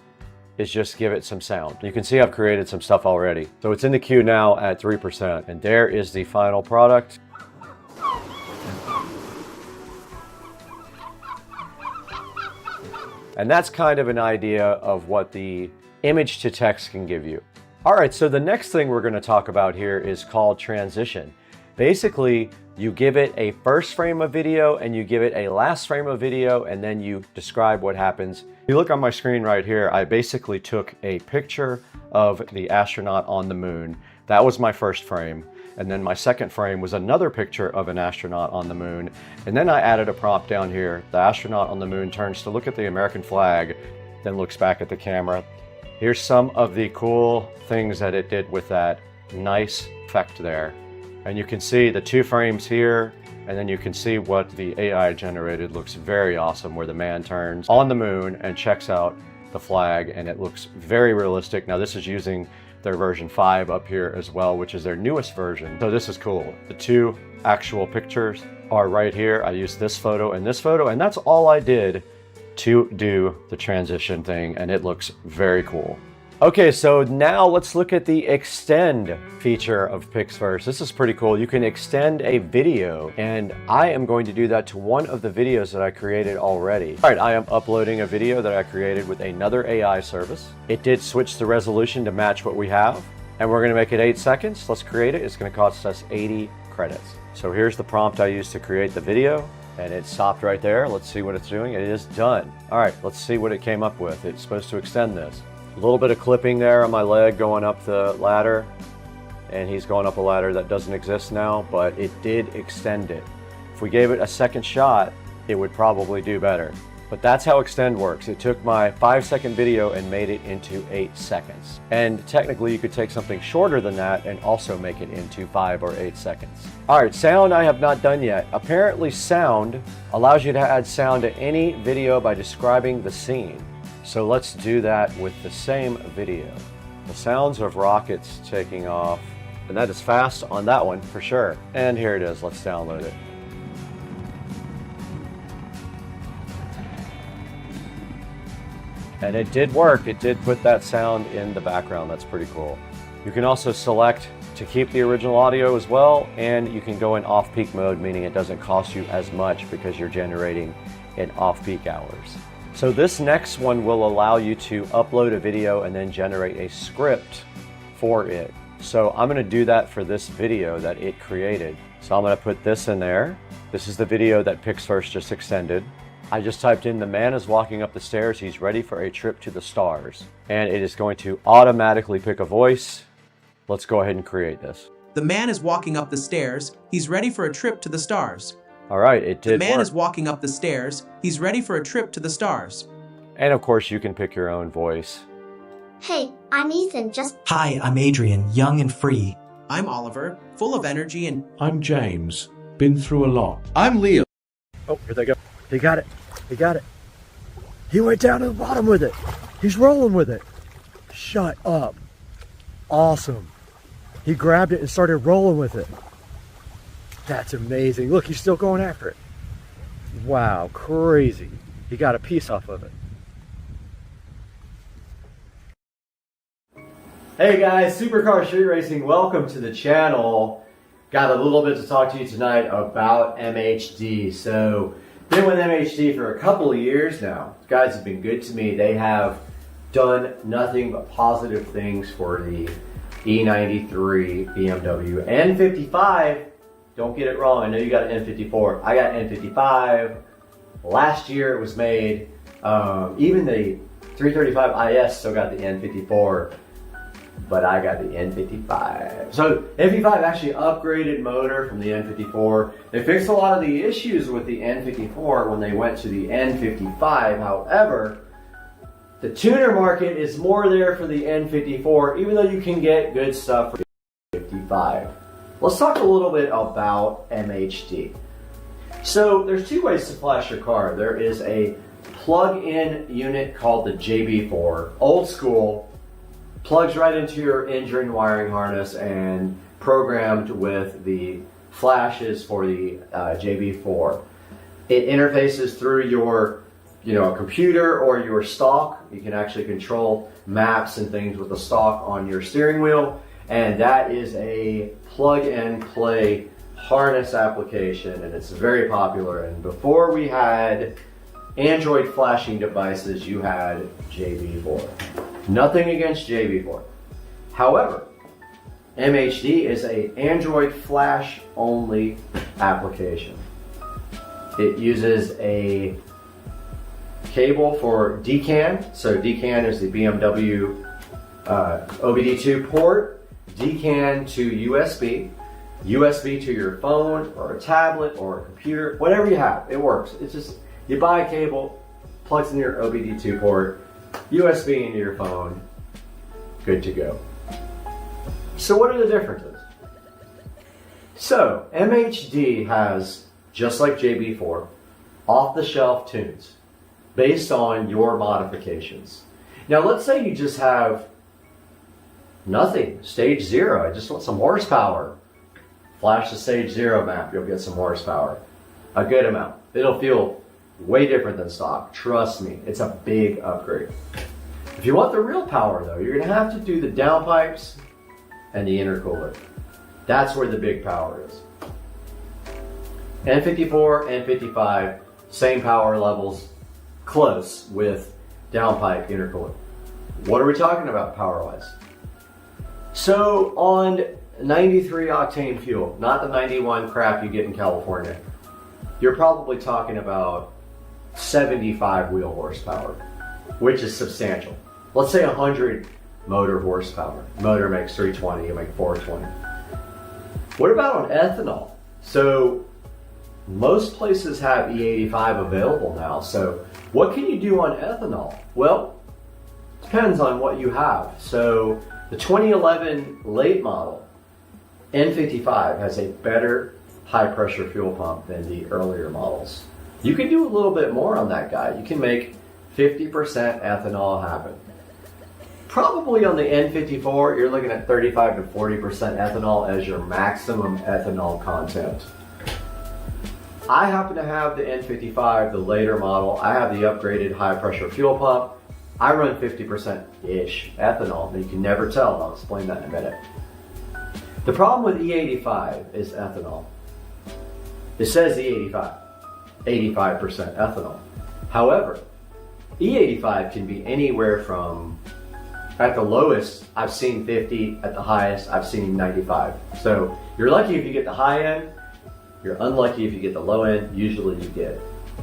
is just give it some sound. You can see I've created some stuff already. So it's in the queue now at 3%, and there is the final product. And that's kind of an idea of what the image to text can give you. All right, so the next thing we're gonna talk about here is called transition. Basically, you give it a first frame of video and you give it a last frame of video, and then you describe what happens. You look on my screen right here, I basically took a picture of the astronaut on the moon. That was my first frame. And then my second frame was another picture of an astronaut on the moon. And then I added a prompt down here. The astronaut on the moon turns to look at the American flag, then looks back at the camera. Here's some of the cool things that it did with that nice effect there. And you can see the 2 frames here, and then you can see what the AI generated looks very awesome, where the man turns on the moon and checks out the flag, and it looks very realistic. Now this is using their version 5 up here as well, which is their newest version. So this is cool. The 2 actual pictures are right here. I used this photo, and that's all I did to do the transition thing, and it looks very cool. Okay, so now let's look at the extend feature of Pixverse. This is pretty cool. You can extend a video, and I am going to do that to one of the videos that I created already. All right, I am uploading a video that I created with another AI service. It did switch the resolution to match what we have, and we're gonna make it 8 seconds. Let's create it. It's gonna cost us 80 credits. So here's the prompt I used to create the video, and it stopped right there. Let's see what it's doing. It is done. All right, let's see what it came up with. It's supposed to extend this. A little bit of clipping there on my leg going up the ladder, and he's going up a ladder that doesn't exist now, but it did extend it. If we gave it a second shot, it would probably do better. But that's how extend works. It took my 5-second video and made it into 8 seconds. And technically you could take something shorter than that and also make it into 5 or 8 seconds. All right, sound I have not done yet. Apparently sound allows you to add sound to any video by describing the scene. So let's do that with the same video. The sounds of rockets taking off, and that is fast on that one for sure. And here it is, let's download it. And it did work. It did put that sound in the background. That's pretty cool. You can also select to keep the original audio as well, and you can go in off-peak mode, meaning it doesn't cost you as much because you're generating in off-peak hours. So this next one will allow you to upload a video and then generate a script for it. So I'm going to do that for this video that it created. So I'm going to put this in there. This is the video that PixFirst just extended. I just typed in, the man is walking up the stairs, he's ready for a trip to the stars. And it is going to automatically pick a voice. Let's go ahead and create this.
The man is walking up the stairs, he's ready for a trip to the stars.
All right, it did
The man
work.
is walking up the stairs, he's ready for a trip to the stars.
And of course you can pick your own voice.
Hey, I'm Ethan, just...
Hi, I'm Adrian, young and free.
I'm Oliver, full of energy and...
I'm James, been through a lot.
I'm Leo. Oh, here they go. He got it. He got it. He went down to the bottom with it. He's rolling with it. Shut up. Awesome. He grabbed it and started rolling with it. That's amazing. Look, he's still going after it. Wow, crazy. He got a piece off of it.
Hey guys, Supercar Street Racing, welcome to the channel. Got a little bit to talk to you tonight about MHD. So, been with MHD for a couple of years now. You guys have been good to me. They have done nothing but positive things for the E93 BMW N55. Don't get it wrong, I know you got an N54. I got an N55. Last year it was made. Even the 335 IS still got the N54. But I got the N55. So N55 actually upgraded motor from the N54. They fixed a lot of the issues with the N54 when they went to the N55. However, the tuner market is more there for the N54, even though you can get good stuff for the N55. Let's talk a little bit about MHD. So there's two ways to flash your car. There is a plug-in unit called the JB4, old school. Plugs right into your engine wiring harness and programmed with the flashes for the JB4. It interfaces through your computer or your stock. You can actually control maps and things with the stock on your steering wheel, and that is a plug and play harness application, and it's very popular. And before we had Android flashing devices, you had JB4. Nothing against JB4. However, MHD is an Android flash only application. It uses a cable for DCAN. So DCAN is the BMW OBD2 port. DCAN to USB. USB to your phone or a tablet or a computer. Whatever you have, it works. It's just, you buy a cable, plugs in your OBD2 port, USB into your phone, good to go. So what are the differences? So MHD has, just like JB4, off-the-shelf tunes based on your modifications. Now let's say you just have nothing, stage 0, I just want some horsepower. Flash the stage 0 map, you'll get some horsepower. A good amount. It'll feel way different than stock. Trust me, it's a big upgrade. If you want the real power though, you're gonna have to do the downpipes and the intercooler. That's where the big power is. N54, N55, same power levels, close with downpipe intercooler. What are we talking about power-wise? So on 93 octane fuel, not the 91 crap you get in California, you're probably talking about 75 wheel horsepower, which is substantial. Let's say 100 motor horsepower. Motor makes 320, you make 420. What about on ethanol? So most places have E85 available now. So what can you do on ethanol? Well, depends on what you have. So the 2011 late model N55 has a better high pressure fuel pump than the earlier models. You can do a little bit more on that guy. You can make 50% ethanol happen. Probably on the N54, you're looking at 35 to 40% ethanol as your maximum ethanol content. I happen to have the N55, the later model. I have the upgraded high pressure fuel pump. I run 50%-ish ethanol, but you can never tell. I'll explain that in a minute. The problem with E85 is ethanol. It says E85, 85% ethanol. However, E85 can be anywhere from, at the lowest, I've seen 50, at the highest, I've seen 95. So you're lucky if you get the high end, you're unlucky if you get the low end. Usually you get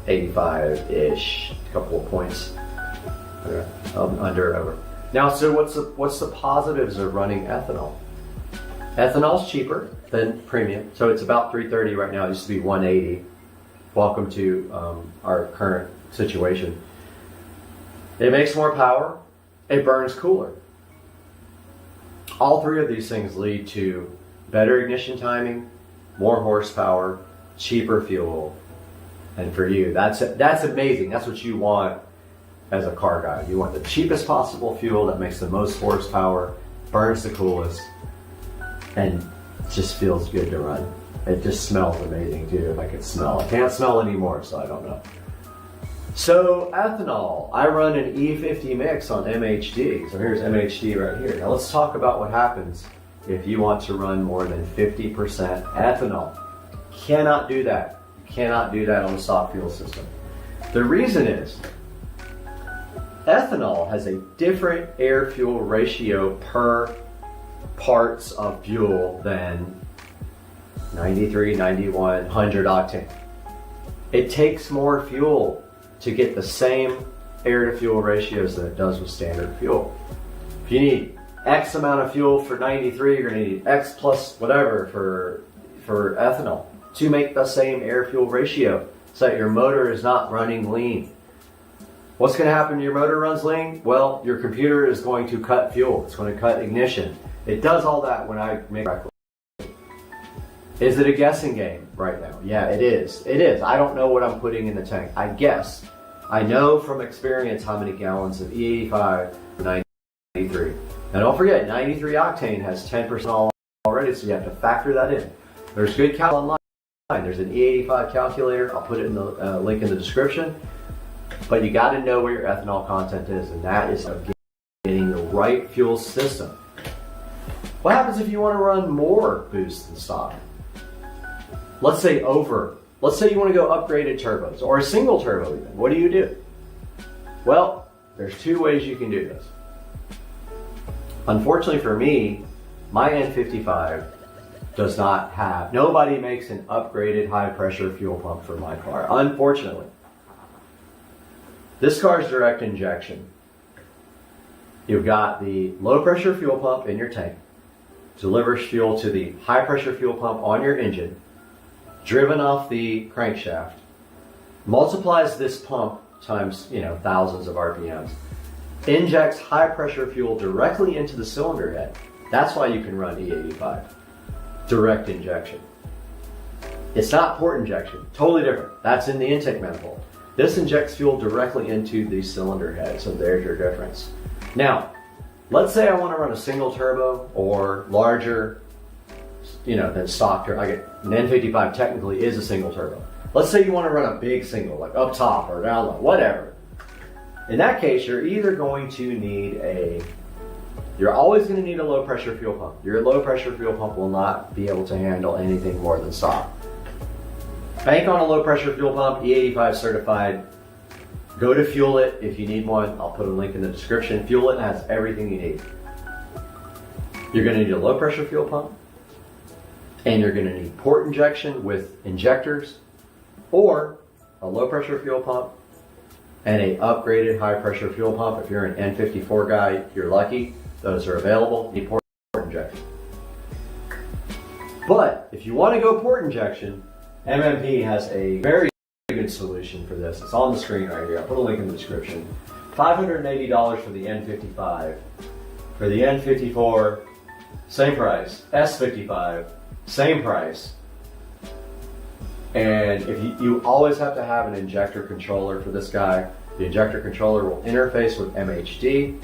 85-ish, a couple of points under or over. Now, so what's the positives of running ethanol? Ethanol's cheaper than premium, so it's about $3.30 right now. It used to be $1.80. Welcome to our current situation. It makes more power. It burns cooler. All three of these things lead to better ignition timing, more horsepower, cheaper fuel, and for you, that's amazing. That's what you want as a car guy. You want the cheapest possible fuel that makes the most horsepower, burns the coolest, and just feels good to run. It just smells amazing too, if I could smell. I can't smell anymore, so I don't know. So ethanol, I run an E50 mix on MHD. So here's MHD right here. Now let's talk about what happens if you want to run more than 50% ethanol. Cannot do that. Cannot do that on the stock fuel system. The reason is ethanol has a different air-fuel ratio per parts of fuel than 93, 91, 100 octane. It takes more fuel to get the same air-to-fuel ratios that it does with standard fuel. If you need X amount of fuel for 93, you're going to need X plus whatever for ethanol to make the same air-fuel ratio so that your motor is not running lean. What's going to happen when your motor runs lean? Well, your computer is going to cut fuel. It's going to cut ignition. It does all that when I make it. Is it a guessing game right now? Yeah, it is. It is. I don't know what I'm putting in the tank. I guess. I know from experience how many gallons of E85 for 93. Now don't forget, 93 octane has 10% already, so you have to factor that in. There's good cal online. There's an E85 calculator. I'll put it in the link in the description. But you got to know where your ethanol content is, and that is getting the right fuel system. What happens if you want to run more boost than stock? Let's say you want to go upgraded turbos or a single turbo even. What do? Well, there's two ways you can do this. Unfortunately for me, my N55 does not have, nobody makes an upgraded high pressure fuel pump for my car, unfortunately. This car is direct injection. You've got the low pressure fuel pump in your tank, delivers fuel to the high pressure fuel pump on your engine, driven off the crankshaft, multiplies this pump times, thousands of RPMs, injects high pressure fuel directly into the cylinder head. That's why you can run E85. Direct injection. It's not port injection, totally different. That's in the intake manifold. This injects fuel directly into the cylinder head, so there's your difference. Now, let's say I want to run a single turbo or larger, than stock turbo. An N55 technically is a single turbo. Let's say you want to run a big single, like up top or down low, whatever. In that case, you're either going to need you're always going to need a low pressure fuel pump. Your low pressure fuel pump will not be able to handle anything more than stock. Bank on a low pressure fuel pump, E85 certified. Go to Fuel It if you need one. I'll put a link in the description. Fuel It has everything you need. You're going to need a low pressure fuel pump, and you're going to need port injection with injectors, or a low pressure fuel pump and a upgraded high pressure fuel pump. If you're an N54 guy, you're lucky. Those are available. You need port injection. But if you want to go port injection, MMP has a very good solution for this. It's on the screen right here. I'll put a link in the description. $580 for the N55. For the N54, same price. S55, same price. And if you always have to have an injector controller for this guy. The injector controller will interface with MHD.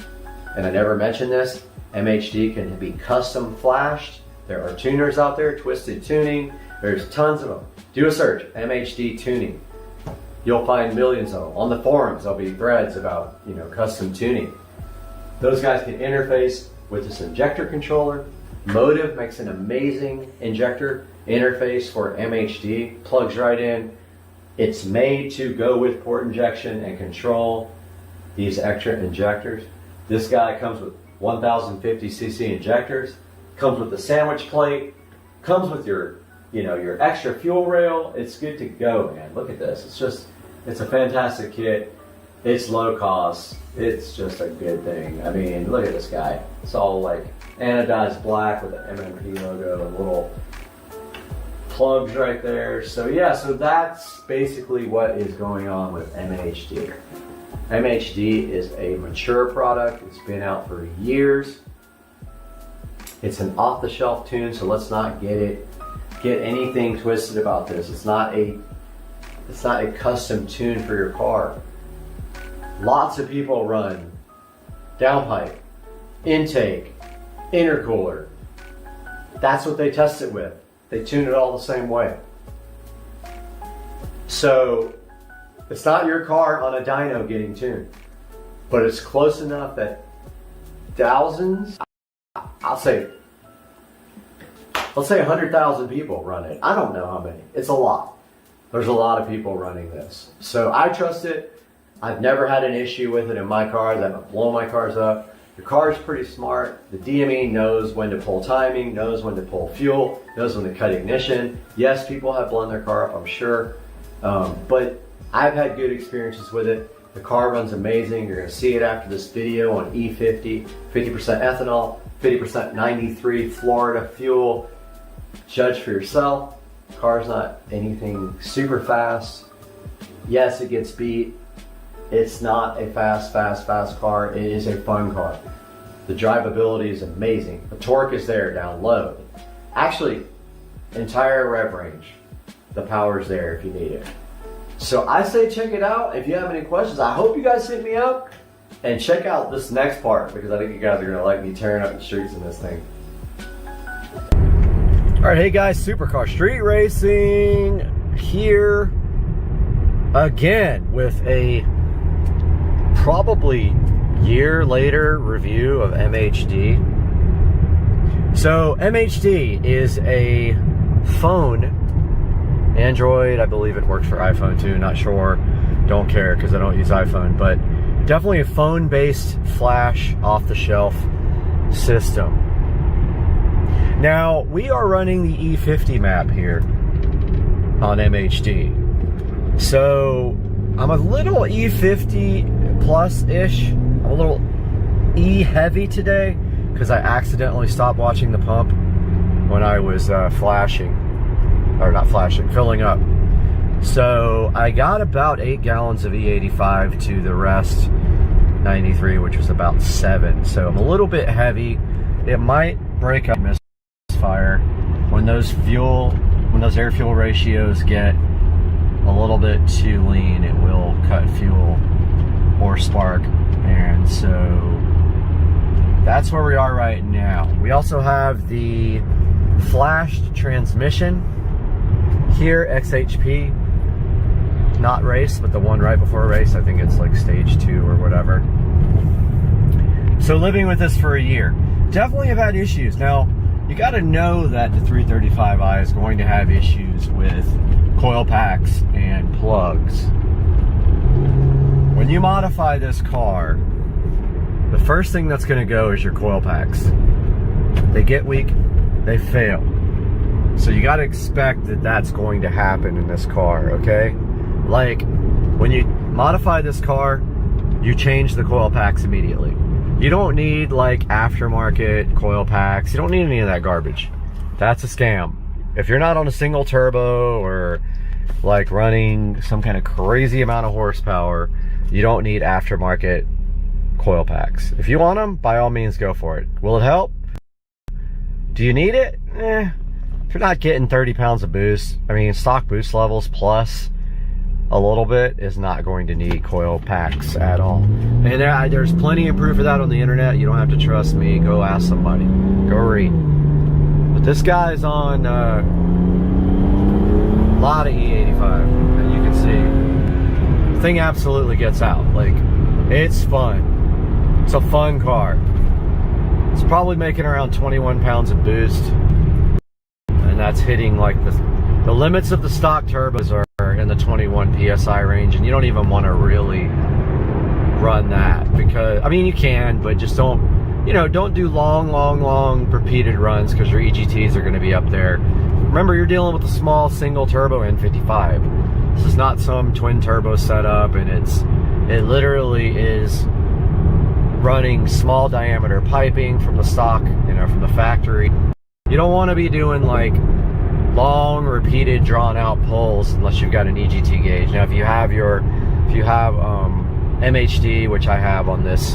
And I never mentioned this, MHD can be custom flashed. There are tuners out there, Twisted Tuning. There's tons of them. Do a search, MHD tuning. You'll find millions of them. On the forums, there'll be threads about, you know, custom tuning. Those guys can interface with this injector controller. Motive makes an amazing injector interface for MHD, plugs right in. It's made to go with port injection and control these extra injectors. This guy comes with 1050cc injectors, comes with the sandwich plate, comes with your, you know, your extra fuel rail. It's good to go, man. Look at this. It's a fantastic kit. It's low cost. It's just a good thing. I mean, look at this guy. It's all like anodized black with the MMP logo and little plugs right there. So yeah, so that's basically what is going on with MHD. MHD is a mature product. It's been out for years. It's an off-the-shelf tune, so let's not get anything twisted about this. It's not a custom tune for your car. Lots of people run downpipe, intake, intercooler. That's what they test it with. They tune it all the same way. So it's not your car on a dyno getting tuned, but it's close enough that thousands, let's say 100,000 people run it. I don't know how many. It's a lot. There's a lot of people running this. So I trust it. I've never had an issue with it in my car that blow my cars up. The car is pretty smart. The DME knows when to pull timing, knows when to pull fuel, knows when to cut ignition. Yes, people have blown their car up, I'm sure. But I've had good experiences with it. The car runs amazing. You're gonna see it after this video on E50, 50% ethanol, 50% 93 Florida fuel. Judge for yourself. The car's not anything super fast. Yes, it gets beat. It's not a fast car. It is a fun car. The drivability is amazing. The torque is there down low. Actually, entire rev range. The power's there if you need it. So I say check it out. If you have any questions, I hope you guys hit me up and check out this next part because I think you guys are gonna like me tearing up the streets in this thing.
All right, hey guys, Supercar Street Racing here again with a probably year later review of MHD. So MHD is a phone, Android, I believe it works for iPhone too, not sure, don't care because I don't use iPhone, but definitely a phone-based flash off-the-shelf system. Now, we are running the E50 map here on MHD. So, I'm a little E50 plus-ish. I'm a little E-heavy today because I accidentally stopped watching the pump when I was filling up. So, I got about 8 gallons of E85 to the rest 93, which was about 7. So, I'm a little bit heavy. It might break up misfire when those air fuel ratios get a little bit too lean. It will cut fuel or spark, and so that's where we are right now. We also have the flashed transmission here, XHP, not race, but the one right before race. I think it's like stage 2 or whatever. So living with this for a year, definitely have had issues. Now you got to know that the 335i is going to have issues with coil packs and plugs. When you modify this car, the first thing that's going to go is your coil packs. They get weak, they fail. So you got to expect that that's going to happen in this car, okay? Like, when you modify this car, you change the coil packs immediately. You don't need like aftermarket coil packs. You don't need any of that garbage. That's a scam. If you're not on a single turbo or like running some kind of crazy amount of horsepower, you don't need aftermarket coil packs. If you want them, by all means go for it. Will it help? Do you need it? If you're not getting 30 pounds of boost, I mean stock boost levels plus a little bit is not going to need coil packs at all. And there's plenty of proof of that on the internet. You don't have to trust me. Go ask somebody. Go read. But this guy's on a lot of E85, and you can see thing absolutely gets out. Like, it's fun. It's a fun car. It's probably making around 21 pounds of boost, and that's hitting like the limits of the stock turbos are in the 21 PSI range, and you don't even want to really run that, because, I mean, you can, but just don't, you know, don't do long repeated runs, because your EGTs are going to be up there. Remember, you're dealing with a small single turbo N55. This is not some twin turbo setup, and it literally is running small diameter piping from the stock, you know, from the factory. You don't want to be doing like long repeated drawn out pulls unless you've got an EGT gauge. Now if you have MHD, which I have on this,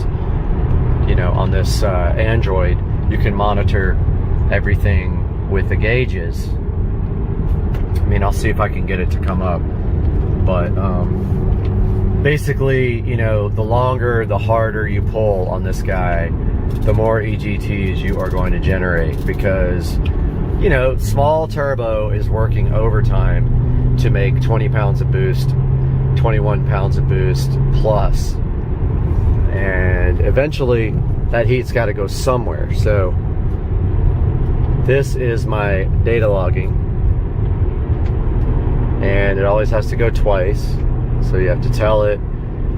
you know, on this Android, you can monitor everything with the gauges. I mean, I'll see if I can get it to come up, but basically, you know, the longer, the harder you pull on this guy, the more EGTs you are going to generate, because, you know, small turbo is working overtime to make 20 pounds of boost, 21 pounds of boost plus, and eventually that heat's got to go somewhere. So this is my data logging, and it always has to go twice. So you have to tell it,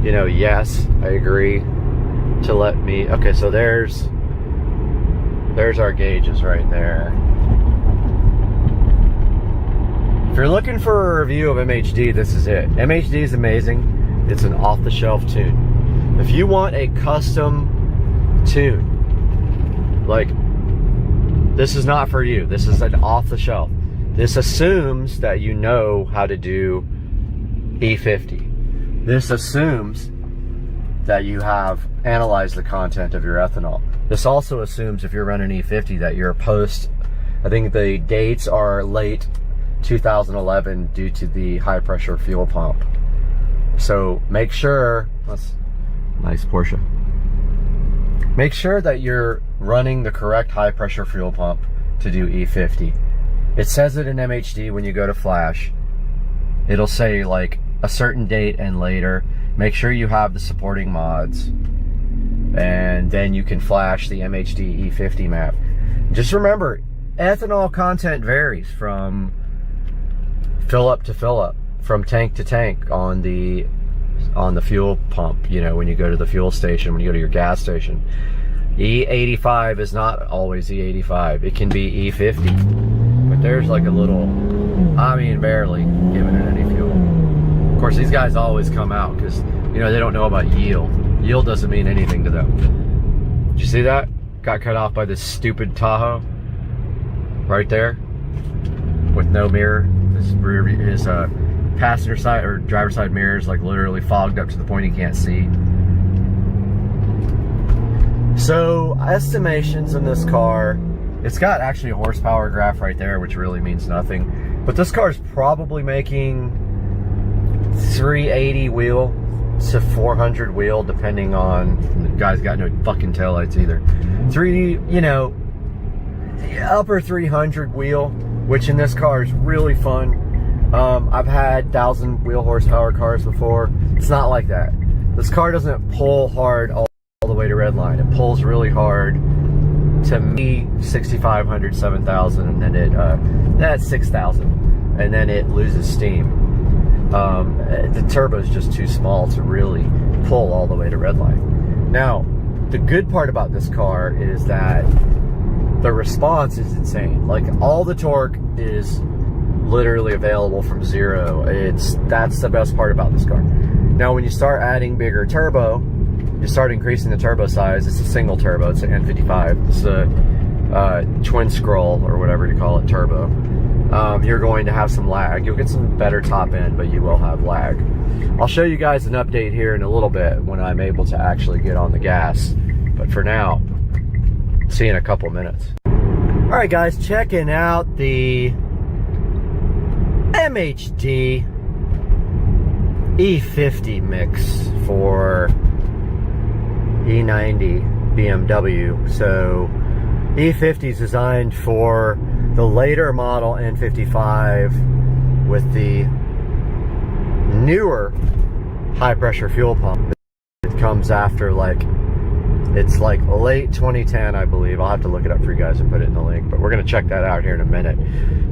you know, yes, I agree to let me. Okay, so there's our gauges right there. If you're looking for a review of MHD, this is it. MHD is amazing. It's an off-the-shelf tune. If you want a custom tune, like, this is not for you. This is an off-the-shelf. This assumes that you know how to do E50. This assumes that you have analyzed the content of your ethanol. This also assumes, if you're running E50, that you're post, I think the dates are late 2011 due to the high pressure fuel pump. So make sure, that's nice Porsche. Make sure that you're running the correct high pressure fuel pump to do E50. It says it in MHD when you go to flash. It'll say like a certain date and later. Make sure you have the supporting mods, and then you can flash the MHD E50 map. Just remember, ethanol content varies from fill up to fill up, from tank to tank on the fuel pump. You know, when you go to the fuel station, when you go to your gas station, E85 is not always E85. It can be E50, but there's like a little, I mean, barely giving it any fuel. Of course, these guys always come out because, you know, they don't know about yield. Yield doesn't mean anything to them. Did you see that? Got cut off by this stupid Tahoe right there with no mirror. His passenger side or driver side mirror is like literally fogged up to the point he can't see. So estimations in this car, it's got actually a horsepower graph right there, which really means nothing. But this car is probably making 380 wheel to 400 wheel, depending on, the guy's got no fucking taillights either. You know, upper 300 wheel, which in this car is really fun. I've had 1,000 wheel horsepower cars before. It's not like that. This car doesn't pull hard all the way to redline. It pulls really hard to me 6,500, 7,000, and then that's 6,000, and then it loses steam. The turbo is just too small to really pull all the way to redline. Now, the good part about this car is that the response is insane. Like, all the torque is literally available from zero. That's the best part about this car. Now, when you start adding bigger turbo, you start increasing the turbo size. It's a single turbo. It's an N55. It's a twin scroll or whatever you call it turbo. You're going to have some lag. You'll get some better top end, but you will have lag. I'll show you guys an update here in a little bit when I'm able to actually get on the gas. But for now, see you in a couple minutes. All right, guys, checking out the MHD E50 mix for E90 BMW. So E50 is designed for the later model N55 with the newer
high pressure fuel pump. It comes after like, it's like late 2010, I believe. I'll have to look it up for you guys and put it in the link, but we're gonna check that out here in a minute.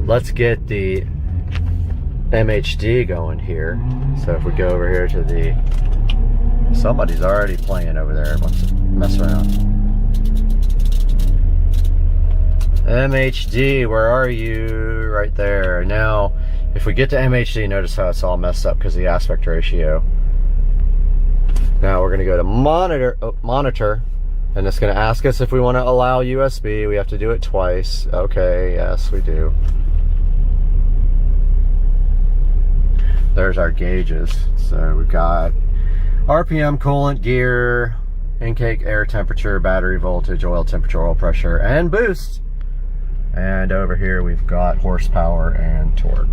Let's get the MHD going here. So if we go over here to the, somebody's already playing over there, wants to mess around. MHD, where are you? Right there. Now, if we get to MHD, notice how it's all messed up because of the aspect ratio. Now we're gonna go to monitor, and it's gonna ask us if we want to allow USB. We have to do it twice. Okay, yes, we do. There's our gauges. So we've got RPM, coolant, gear, intake air temperature, battery voltage, oil temperature, oil pressure, and boost. And over here we've got horsepower and torque.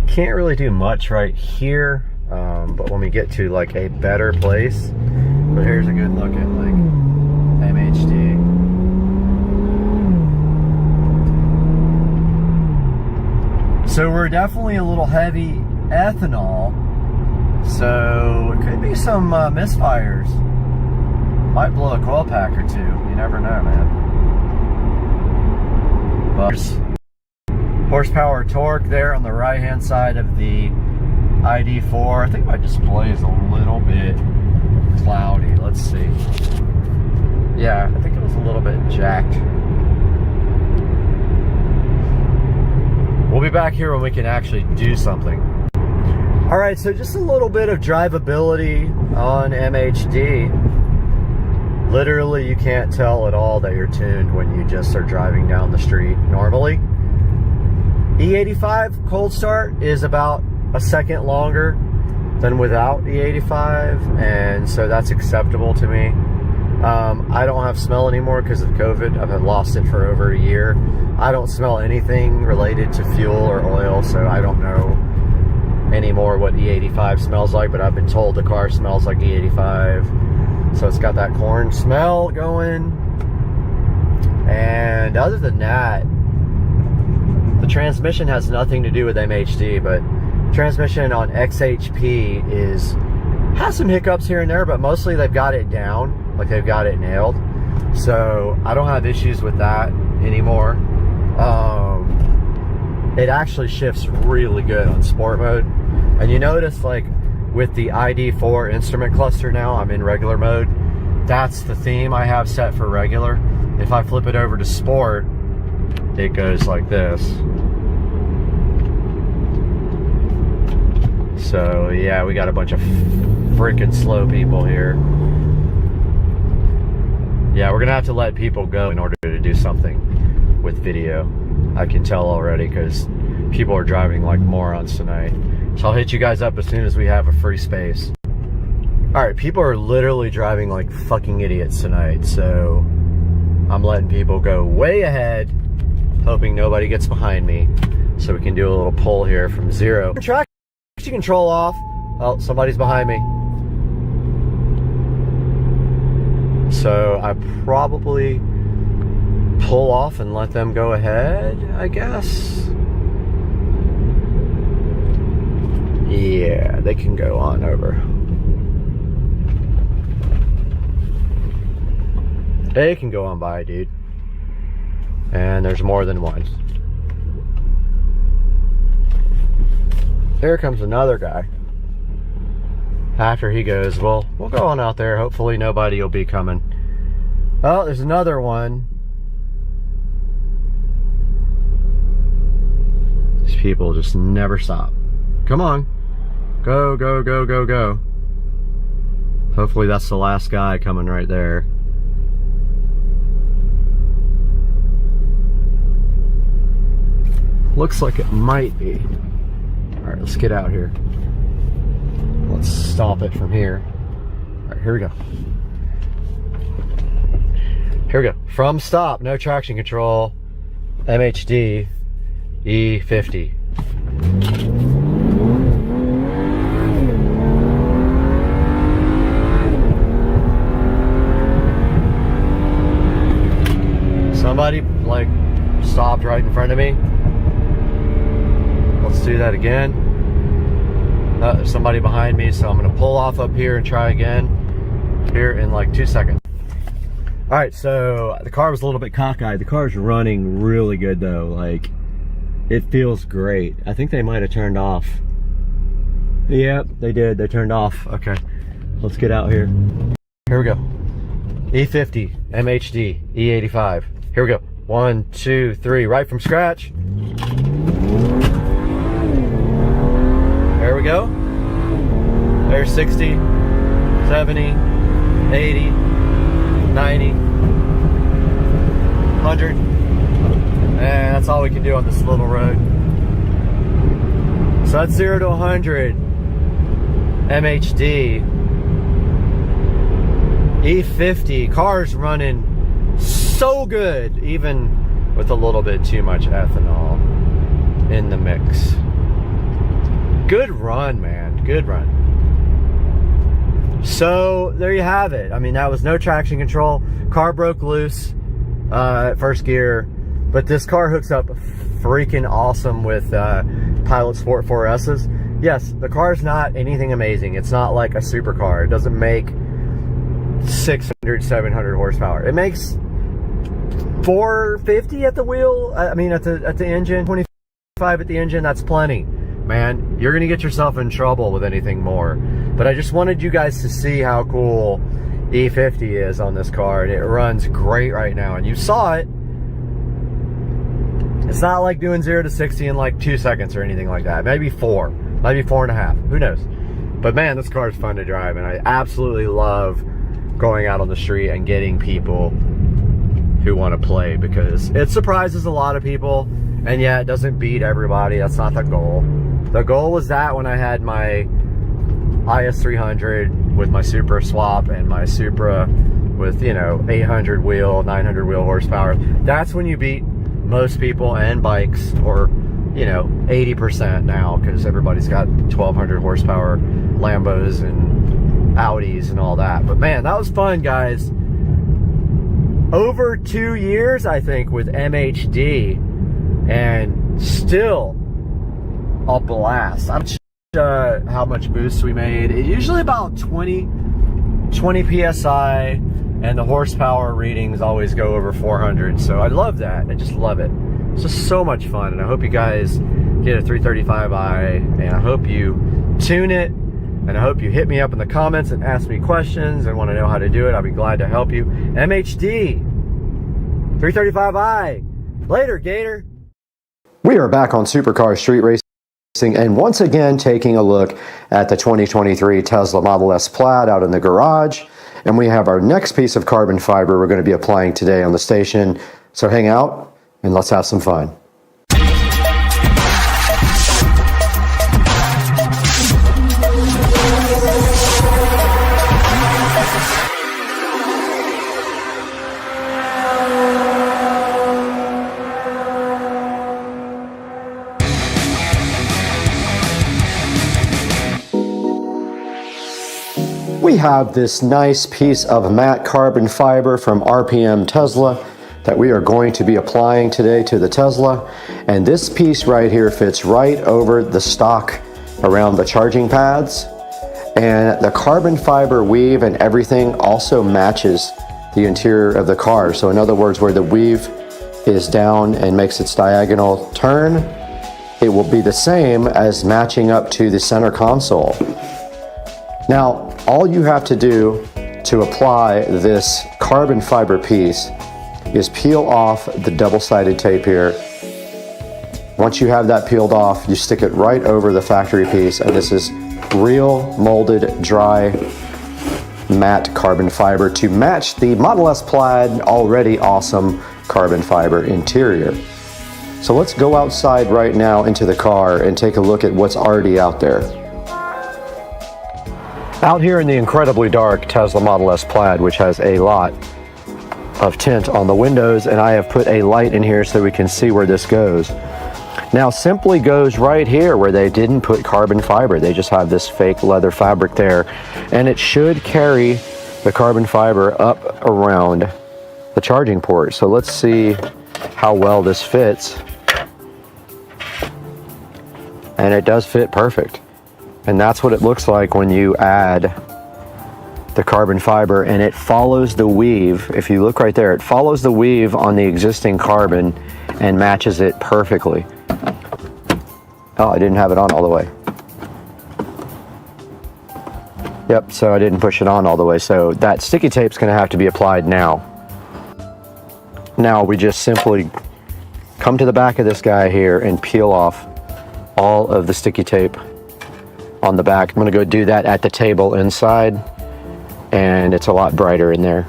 Can't really do much right here, but when we get to like a better place, but here's a good look at like MHD. So we're definitely a little heavy ethanol, so it could be some misfires. Might blow a coil pack or two. You never know, man. But there's horsepower, torque there on the right hand side of the ID4. I think my display is a little bit cloudy. Let's see. Yeah, I think it was a little bit jacked. We'll be back here when we can actually do something. All right, so just a little bit of drivability on MHD. Literally, you can't tell at all that you're tuned when you just are driving down the street normally. E85 cold start is about a second longer than without E85, and so that's acceptable to me. I don't have smell anymore because of COVID. I've lost it for over a year. I don't smell anything related to fuel or oil, so I don't know anymore what E85 smells like, but I've been told the car smells like E85. So it's got that corn smell going. And other than that, the transmission has nothing to do with MHD, but transmission on XHP has some hiccups here and there, but mostly they've got it down, like they've got it nailed. So I don't have issues with that anymore. It actually shifts really good on sport mode. And you notice like with the ID4 instrument cluster now, I'm in regular mode. That's the theme I have set for regular. If I flip it over to sport, it goes like this. So yeah, we got a bunch of freaking slow people here. Yeah, we're gonna have to let people go in order to do something with video. I can tell already because people are driving like morons tonight. So I'll hit you guys up as soon as we have a free space. Alright, people are literally driving like fucking idiots tonight, so I'm letting people go way ahead, hoping nobody gets behind me, so we can do a little pull here from 0. Traction control off. Oh, somebody's behind me. So I probably pull off and let them go ahead, I guess. Yeah, they can go on over. They can go on by, dude. And there's more than one. Here comes another guy. After he goes, well, we'll go on out there. Hopefully nobody will be coming. Oh, there's another one. These people just never stop. Come on. Go, go, go, go, go. Hopefully that's the last guy coming right there. Looks like it might be. Alright, let's get out here. Let's stop it from here. Alright, here we go. Here we go. From stop, no traction control. MHD E50. Somebody like stopped right in front of me. do that again. There's somebody behind me, so I'm gonna pull off up here and try again here in like 2 seconds. All right, so the car was a little bit cockeyed. The car's running really good though. Like, it feels great. I think they might have turned off. Yep, they did. They turned off. Okay, let's get out here. Here we go. E50, MHD, E85. Here we go. 1, 2, 3, right from scratch. There we go. There's 60, 70, 80, 90, 100. And that's all we can do on this little road. So that's 0 to 100. MHD. E50. Car's running so good, even with a little bit too much ethanol in the mix. Good run, man. Good run. So there you have it. I mean, that was no traction control. Car broke loose at first gear, but this car hooks up freaking awesome with Pilot Sport 4S's. Yes, the car's not anything amazing. It's not like a supercar. It doesn't make 600, 700 horsepower. It makes 450 at the wheel. I mean, at the engine, 25 at the engine. That's plenty, man. You're gonna get yourself in trouble with anything more. But I just wanted you guys to see how cool E50 is on this car, and it runs great right now. And you saw it. It's not like doing 0 to 60 in like 2 seconds or anything like that. Maybe 4, maybe 4.5. Who knows? But man, this car is fun to drive, and I absolutely love going out on the street and getting people who want to play, because it surprises a lot of people. And yeah, it doesn't beat everybody. That's not the goal. The goal was that when I had my IS300 with my Supra swap and my Supra with, you know, 800 wheel, 900 wheel horsepower, that's when you beat most people and bikes, or, you know, 80% now, because everybody's got 1200 horsepower Lambos and Audis and all that. But man, that was fun, guys. Over 2 years, I think, with MHD, and still a blast. I'm how much boost we made. Usually about 20 PSI, and the horsepower readings always go over 400. So I love that. I just love it. It's just so much fun, and I hope you guys get a 335i, and I hope you tune it, and I hope you hit me up in the comments and ask me questions and want to know how to do it. I'll be glad to help you. MHD 335i. Later, Gator.
We are back on Supercar Street Racing, and once again taking a look at the 2023 Tesla Model S Plaid out in the garage. And we have our next piece of carbon fiber we're going to be applying today on the station. So hang out and let's have some fun. We have this nice piece of matte carbon fiber from RPM Tesla that we are going to be applying today to the Tesla. And this piece right here fits right over the stock around the charging pads. And the carbon fiber weave and everything also matches the interior of the car. So in other words, where the weave is down and makes its diagonal turn, it will be the same as matching up to the center console. Now, all you have to do to apply this carbon fiber piece is peel off the double-sided tape here. Once you have that peeled off, you stick it right over the factory piece, and this is real molded dry matte carbon fiber to match the Model S Plaid already awesome carbon fiber interior. So let's go outside right now into the car and take a look at what's already out there. Out here in the incredibly dark Tesla Model S Plaid, which has a lot of tint on the windows, and I have put a light in here so we can see where this goes. Now simply goes right here where they didn't put carbon fiber. They just have this fake leather fabric there, and it should carry the carbon fiber up around the charging port. So let's see how well this fits.
and it does fit perfect. And that's what it looks like when you add the carbon fiber, and it follows the weave. If you look right there, it follows the weave on the existing carbon and matches it perfectly. Oh, I didn't have it on all the way. Yep, so I didn't push it on all the way. So that sticky tape's gonna have to be applied now. Now we just simply come to the back of this guy here and peel off all of the sticky tape on the back. I'm gonna go do that at the table inside, and it's a lot brighter in there.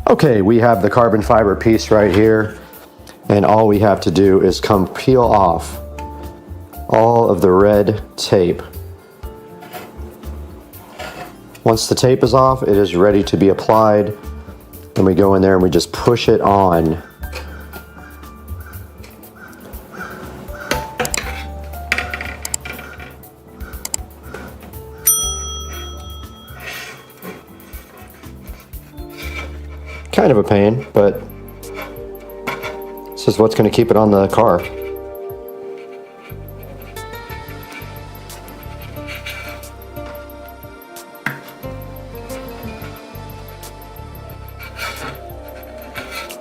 Okay, we have the carbon fiber piece right here, and all we have to do is come peel off all of the red tape. Once the tape is off, it is ready to be applied, and we go in there and we just push it on. Kind of a pain, but this is what's going to keep it on the car.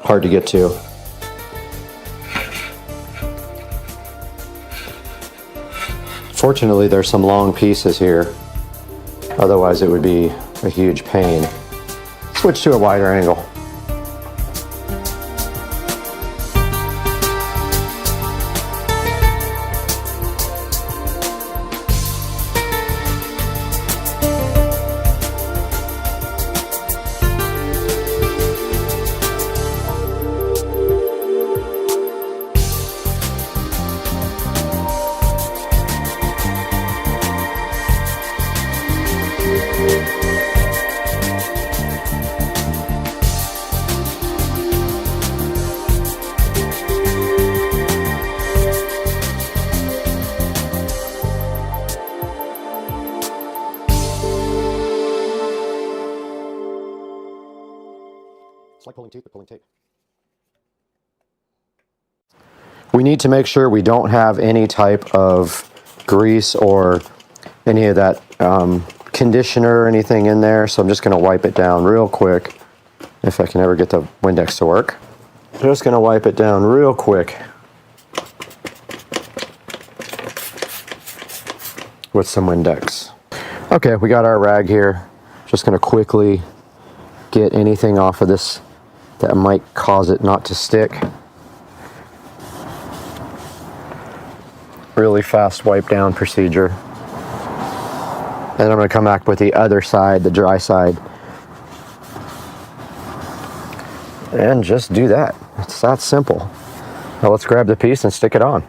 Hard to get to. Fortunately, there's some long pieces here. Otherwise, it would be a huge pain. Switch to a wider angle. It's like pulling teeth, but pulling tape. We need to make sure we don't have any type of grease or any of that conditioner or anything in there, so I'm just going to wipe it down real quick, if I can ever get the Windex to work. Just going to wipe it down real quick with some Windex. Okay, we got our rag here. Just going to quickly get anything off of this that might cause it not to stick. Really fast wipe down procedure. And I'm going to come back with the other side, the dry side, and just do that. It's that simple. Now let's grab the piece and stick it on.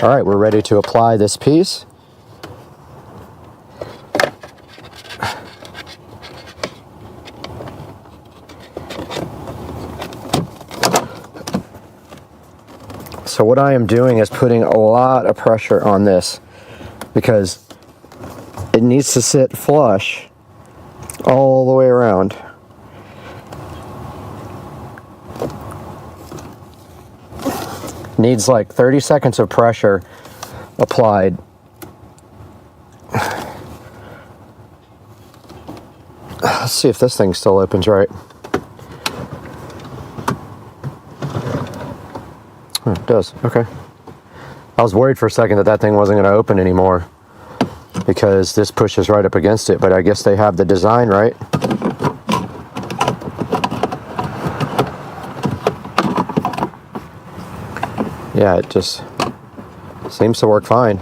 All right, we're ready to apply this piece. So what I am doing is putting a lot of pressure on this because it needs to sit flush all the way around. Needs like 30 seconds of pressure applied. Let's see if this thing still opens right. It does, okay. I was worried for a second that that thing wasn't going to open anymore because this pushes right up against it, but I guess they have the design right. Yeah, it just seems to work fine.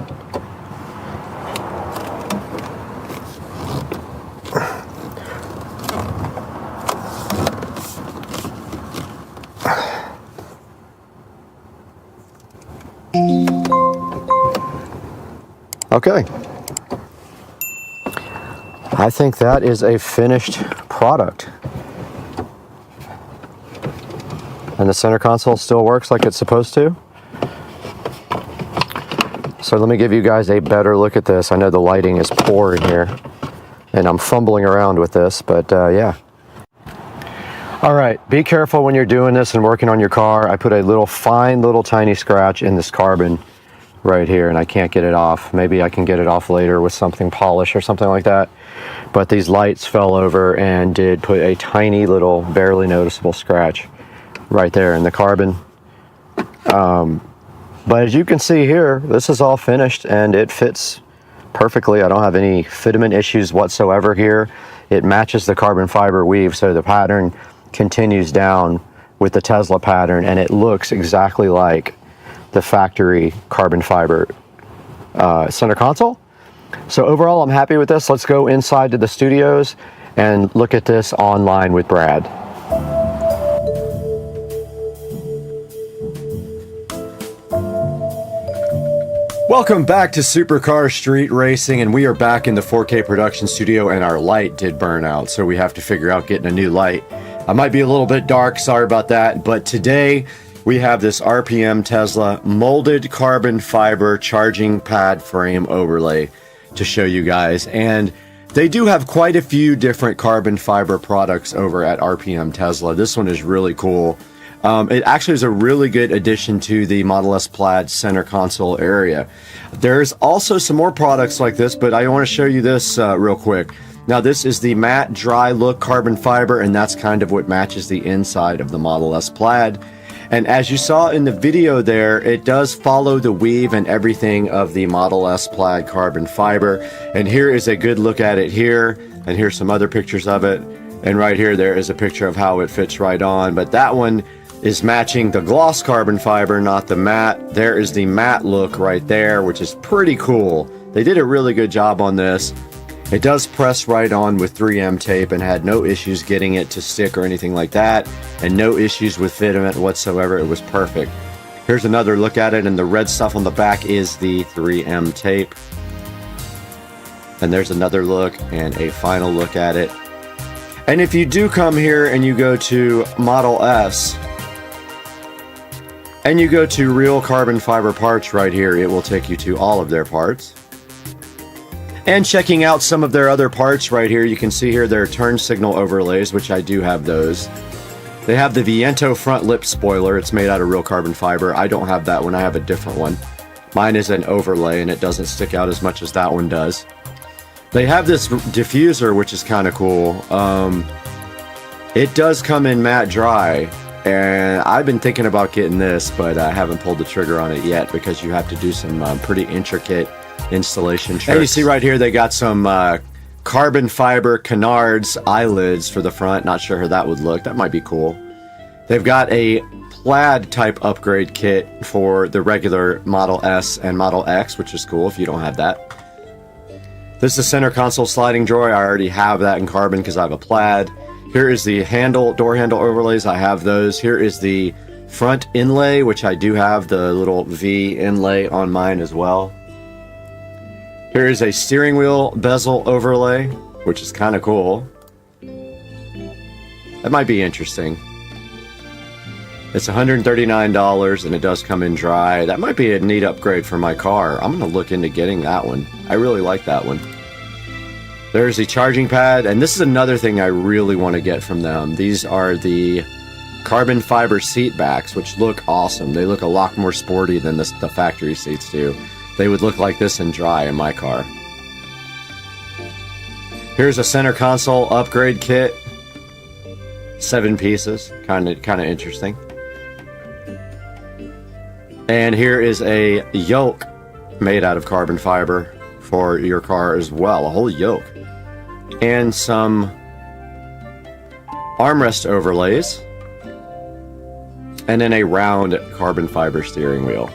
Okay, I think that is a finished product. And the center console still works like it's supposed to. So let me give you guys a better look at this. I know the lighting is poor in here, and I'm fumbling around with this, but yeah. All right, be careful when you're doing this and working on your car. I put a little fine little tiny scratch in this carbon right here, and I can't get it off. Maybe I can get it off later with something polished or something like that. But these lights fell over and did put a tiny little, barely noticeable scratch right there in the carbon. But as you can see here, this is all finished and it fits perfectly. I don't have any fitment issues whatsoever here. It matches the carbon fiber weave, so the pattern continues down with the Tesla pattern, and it looks exactly like the factory carbon fiber center console. So overall, I'm happy with this. Let's go inside to the studios and look at this online with Brad. Welcome back to Supercar Street Racing, and we are back in the 4K production studio, and our light did burn out, so we have to figure out getting a new light. I might be a little bit dark, sorry about that, but today we have this RPM Tesla molded carbon fiber charging pad frame overlay to show you guys, and they do have quite a few different carbon fiber products over at RPM Tesla. This one is really cool. It actually is a really good addition to the Model S Plaid center console area. There's also some more products like this, but I want to show you this real quick. Now this is the matte dry look carbon fiber, and that's kind of what matches the inside of the Model S Plaid. And as you saw in the video there, it does follow the weave and everything of the Model S Plaid carbon fiber. And here is a good look at it here, and here's some other pictures of it. And right here, there is a picture of how it fits right on, but that one is matching the gloss carbon fiber, not the matte. There is the matte look right there, which is pretty cool. They did a really good job on this. It does press right on with 3M tape and had no issues getting it to stick or anything like that, and no issues with fitment whatsoever. It was perfect. Here's another look at it, and the red stuff on the back is the 3M tape. And there's another look and a final look at it. And if you do come here and you go to Model S, and you go to real carbon fiber parts right here, it will take you to all of their parts. And checking out some of their other parts right here, you can see here their turn signal overlays, which I do have those. They have the Viento front lip spoiler. It's made out of real carbon fiber. I don't have that one. I have a different one. Mine is an overlay, and it doesn't stick out as much as that one does. They have this diffuser, which is kind of cool. It does come in matte dry. And I've been thinking about getting this, but I haven't pulled the trigger on it yet because you have to do some pretty intricate installation tricks. And you see right here they got some carbon fiber canards eyelids for the front. Not sure how that would look. That might be cool. They've got a plaid type upgrade kit for the regular Model S and Model X, which is cool if you don't have that. This is the center console sliding drawer. I already have that in carbon because I have a plaid. Here is the door handle overlays. I have those. Here is the front inlay, which I do have the little V inlay on mine as well. Here is a steering wheel bezel overlay, which is kind of cool. That might be interesting. It's $139 and it does come in dry. That might be a neat upgrade for my car. I'm going to look into getting that one. I really like that one. There's the charging pad, and this is another thing I really want to get from them. These are the carbon fiber seat backs, which look awesome. They look a lot more sporty than the factory seats do. They would look like this in dry in my car. Here's a center console upgrade kit. 7 pieces, kind of interesting. And here is a yoke made out of carbon fiber for your car as well, a whole yoke. And some armrest overlays, and then a round carbon fiber steering wheel.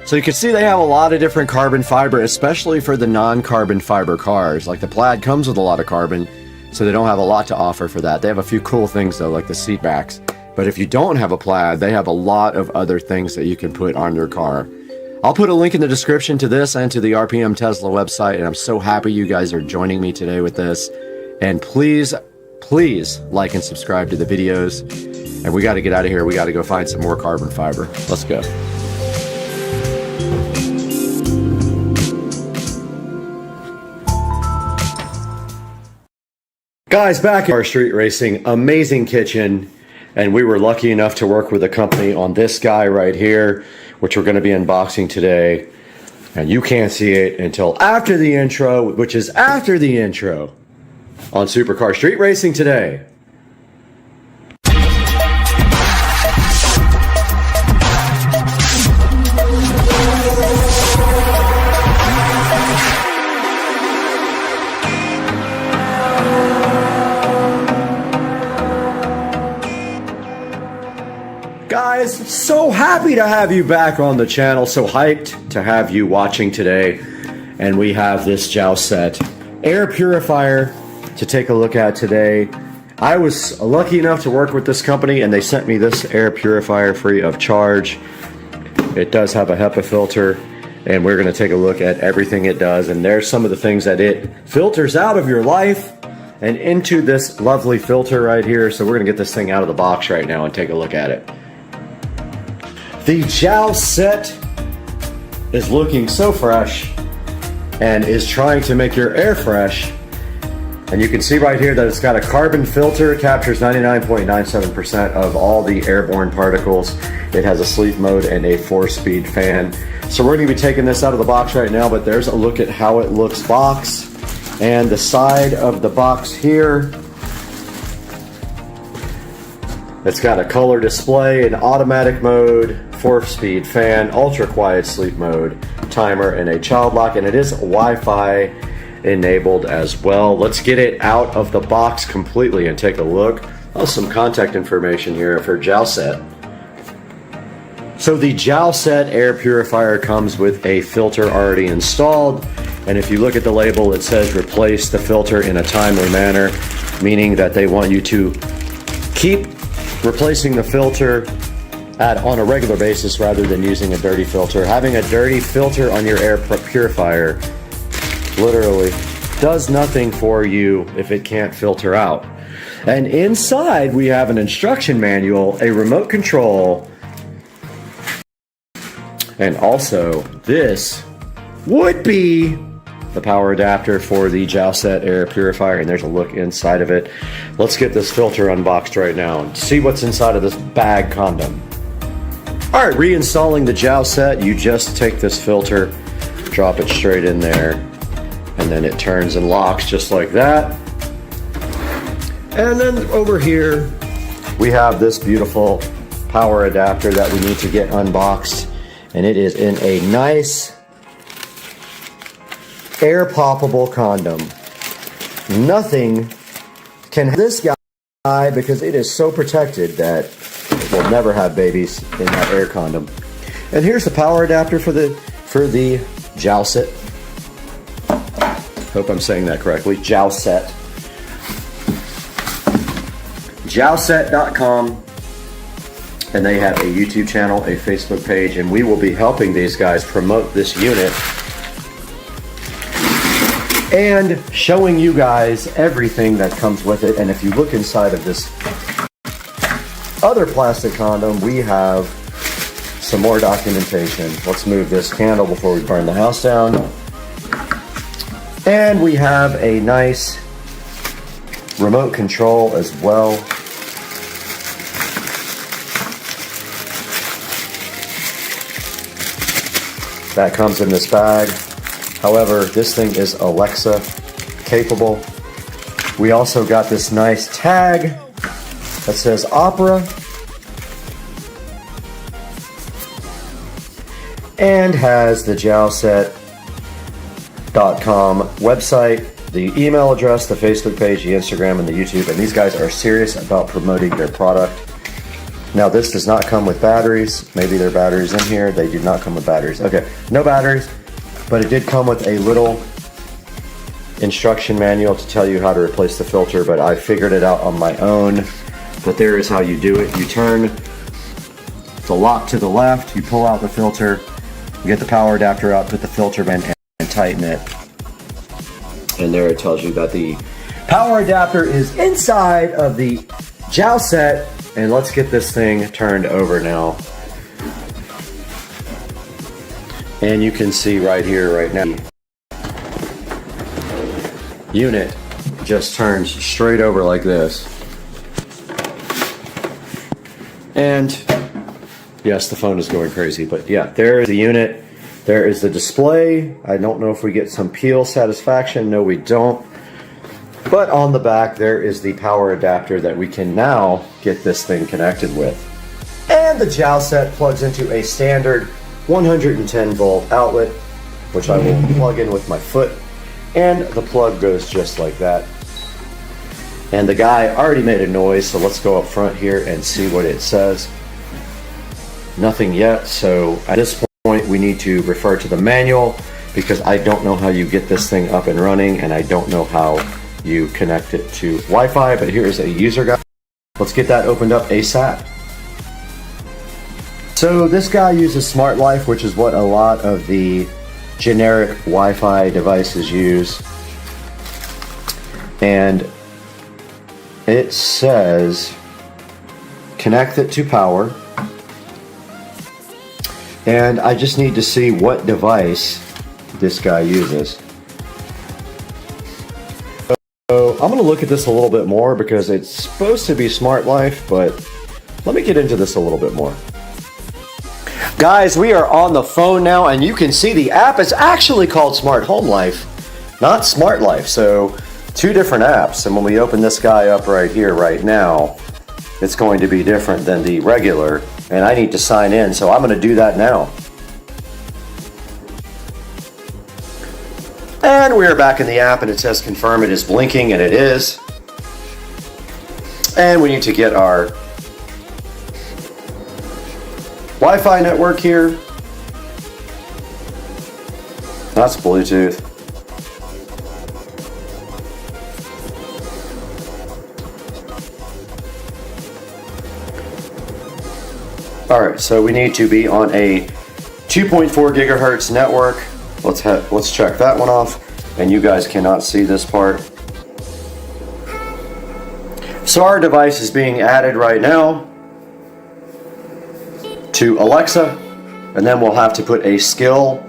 So you can see they have a lot of different carbon fiber, especially for the non-carbon fiber cars. Like the Plaid comes with a lot of carbon, so they don't have a lot to offer for that. They have a few cool things though, like the seat backs. But if you don't have a Plaid, they have a lot of other things that you can put on your car. I'll put a link in the description to this and to the RPM Tesla website, and I'm so happy you guys are joining me today with this. And please, please like and subscribe to the videos. And we got to get out of here. We got to go find some more carbon fiber. Let's go. Guys, back at our street racing, amazing kitchen.
And we were lucky enough to work with a company on this guy right here, which we're going to be unboxing today. And you can't see it until after the intro, which is after the intro on Supercar Street Racing today. Guys, so happy to have you back on the channel. So hyped to have you watching today. And we have this joust set air purifier to take a look at today. I was lucky enough to work with this company and they sent me this air purifier free of charge. It does have a HEPA filter and we're going to take a look at everything it does. And there's some of the things that it filters out of your life and into this lovely filter right here. So we're going to get this thing out of the box right now and take a look at it. The joust set is looking so fresh and is trying to make your air fresh. And you can see right here that it's got a carbon filter. It captures 99.97% of all the airborne particles. It has a sleep mode and a 4-speed fan. So we're going to be taking this out of the box right now, but there's a look at how it looks box. And the side of the box here, it's got a color display, an automatic mode, 4-speed fan, ultra quiet sleep mode, timer, and a child lock, and it is Wi-Fi enabled as well. Let's get it out of the box completely and take a look. Oh, some contact information here for joust set. So the joust set air purifier comes with a filter already installed, and if you look at the label, it says replace the filter in a timely manner, meaning that they want you to keep replacing the filter on a regular basis rather than using a dirty filter. Having a dirty filter on your air purifier literally does nothing for you if it can't filter out. And inside we have an instruction manual, a remote control, and also this would be the power adapter for the joust set air purifier, and there's a look inside of it. Let's get this filter unboxed right now and see what's inside of this bag condom. All right, reinstalling the joust set, you just take this filter, drop it straight in there, and then it turns and locks just like that. And then over here, we have this beautiful power adapter that we need to get unboxed, and it is in a nice air poppable condom. Nothing can have this guy because it is so protected that it will never have babies in that air condom. And here's the power adapter for the joust set. Hope I'm saying that correctly. Joust set. Joustset.com, and they have a YouTube channel, a Facebook page, and we will be helping these guys promote this unit and showing you guys everything that comes with it. And if you look inside of this other plastic condom, we have some more documentation. Let's move this candle before we burn the house down. And we have a nice remote control as well. That comes in this bag. However, this thing is Alexa capable. We also got this nice tag that says Opera and has the joustset.com website, the email address, the Facebook page, the Instagram, and the YouTube. And these guys are serious about promoting their product. Now, this does not come with batteries. Maybe there are batteries in here. They do not come with batteries. Okay, no batteries, but it did come with a little instruction manual to tell you how to replace the filter, but I figured it out on my own. But there is how you do it. You turn the lock to the left, you pull out the filter, you get the power adapter out, put the filter in, and tighten it. And there it tells you that the power adapter is inside of the joust set. And let's get this thing turned over now. And you can see right here, right now, unit just turns straight over like this. And yes, the phone is going crazy, but yeah, there is the unit. There is the display. I don't know if we get some peel satisfaction. No, we don't. But on the back, there is the power adapter that we can now get this thing connected with. And the jowl set plugs into a standard 110 volt outlet, which I will plug in with my foot. And the plug goes just like that. And the guy already made a noise, so let's go up front here and see what it says. Nothing yet, so at this point we need to refer to the manual because I don't know how you get this thing up and running and I don't know how you connect it to Wi-Fi, but here is a user guide. Let's get that opened up ASAP. So this guy uses Smart Life, which is what a lot of the generic Wi-Fi devices use. And it says connect it to power. And I just need to see what device this guy uses. So I'm going to look at this a little bit more because it's supposed to be Smart Life, but let me get into this a little bit more. Guys, we are on the phone now and you can see the app is actually called Smart Home Life, not Smart Life. So two different apps, and when we open this guy up right here right now, it's going to be different than the regular, and I need to sign in, so I'm going to do that now. And we are back in the app and it says confirm it is blinking, and it is. And we need to get our Wi-Fi network here. That's Bluetooth. Alright, so we need to be on a 2.4 gigahertz network. Let's check that one off, and you guys cannot see this part. So our device is being added right now to Alexa, and then we'll have to put a skill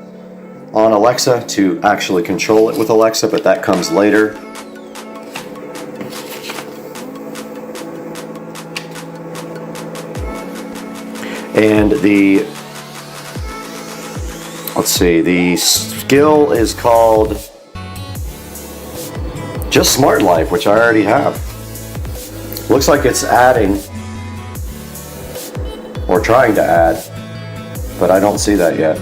on Alexa to actually control it with Alexa, but that comes later. And the skill is called just Smart Life, which I already have. Looks like it's adding or trying to add, but I don't see that yet.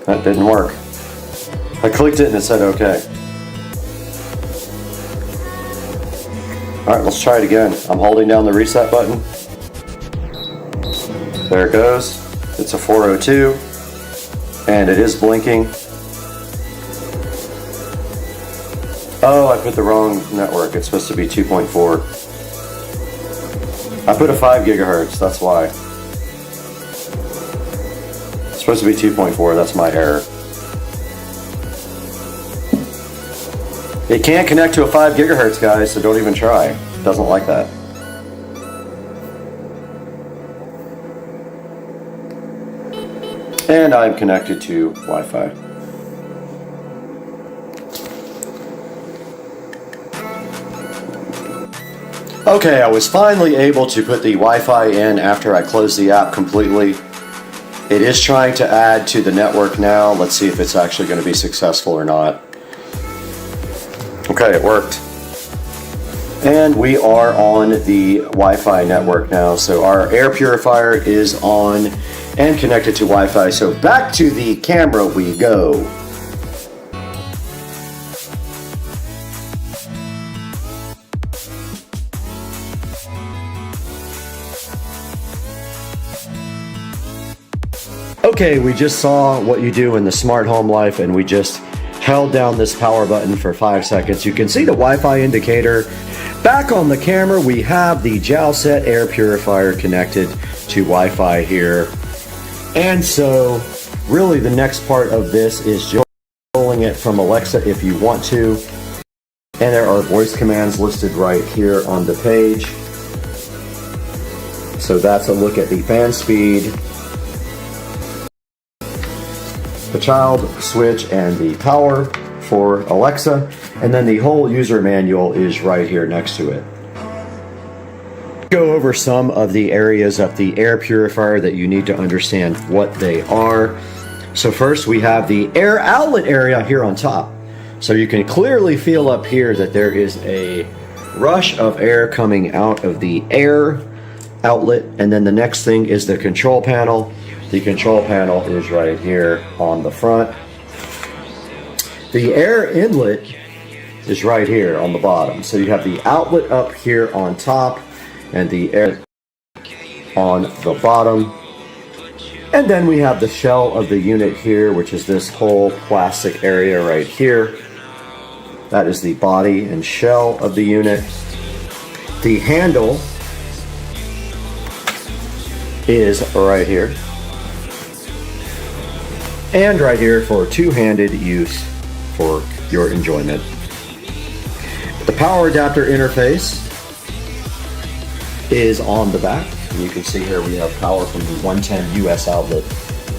That didn't work. I clicked it and it said okay. Alright, let's try it again. I'm holding down the reset button. There it goes. It's a 402 and it is blinking. Oh, I put the wrong network. It's supposed to be 2.4. I put a 5 gigahertz, that's why. It's supposed to be 2.4, that's my error. It can't connect to a 5 gigahertz, guys, so don't even try. It doesn't like that. And I'm connected to Wi-Fi. Okay, I was finally able to put the Wi-Fi in after I closed the app completely. It is trying to add to the network now. Let's see if it's actually going to be successful or not. Okay, it worked. And we are on the Wi-Fi network now. So our air purifier is on and connected to Wi-Fi. So back to the camera we go. Okay, we just saw what you do in the Smart Home Life, and we just held down this power button for 5 seconds. You can see the Wi-Fi indicator. Back on the camera, we have the jowl set air purifier connected to Wi-Fi here. And so, really the next part of this is just controlling it from Alexa if you want to. And there are voice commands listed right here on the page. So that's a look at the fan speed, the child switch, and the power for Alexa, and then the whole user manual is right here next to it. Go over some of the areas of the air purifier that you need to understand what they are. So first we have the air outlet area here on top. So you can clearly feel up here that there is a rush of air coming out of the air outlet. And then the next thing is the control panel. The control panel is right here on the front. The air inlet is right here on the bottom. So you have the outlet up here on top and the air on the bottom. And then we have the shell of the unit here, which is this whole plastic area right here. That is the body and shell of the unit. The handle is right here. And right here for two-handed use for your enjoyment. The power adapter interface is on the back. And you can see here we have power from the 110 US outlet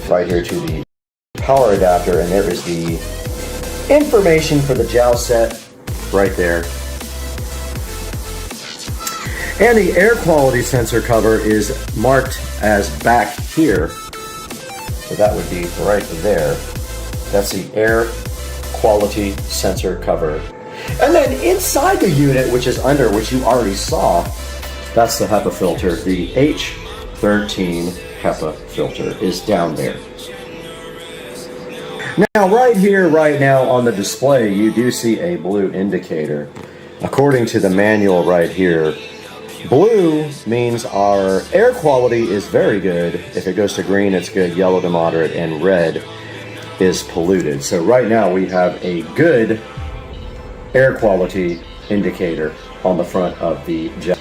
right here to the power adapter, and there is the information for the jowl set right there. And the air quality sensor cover is marked as back here. So that would be right there. That's the air quality sensor cover. And then inside the unit, which is under, which you already saw, that's the HEPA filter. The H13 HEPA filter is down there. Now, right here, right now on the display, you do see a blue indicator. According to the manual right here, blue means our air quality is very good. If it goes to green, it's good. Yellow to moderate, and red is polluted. So right now we have a good air quality indicator on the front of the jet.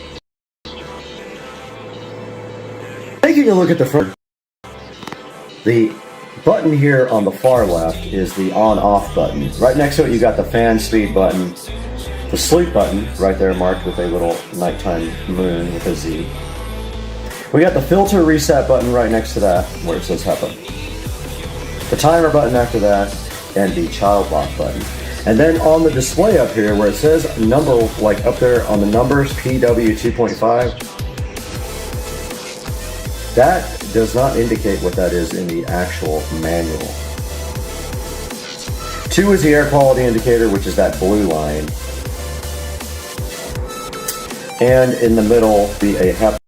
Taking a look at the front, the button here on the far left is the on-off button. Right next to it you got the fan speed button, the sleep button right there marked with a little nighttime moon with a Z. We got the filter reset button right next to that where it says HEPA. The timer button after that, and the child lock button. And then on the display up here where it says number, like up there on the numbers, PW 2.5, that does not indicate what that is in the actual manual. 2 is the air quality indicator, which is that blue line. And in the middle, be a HEPA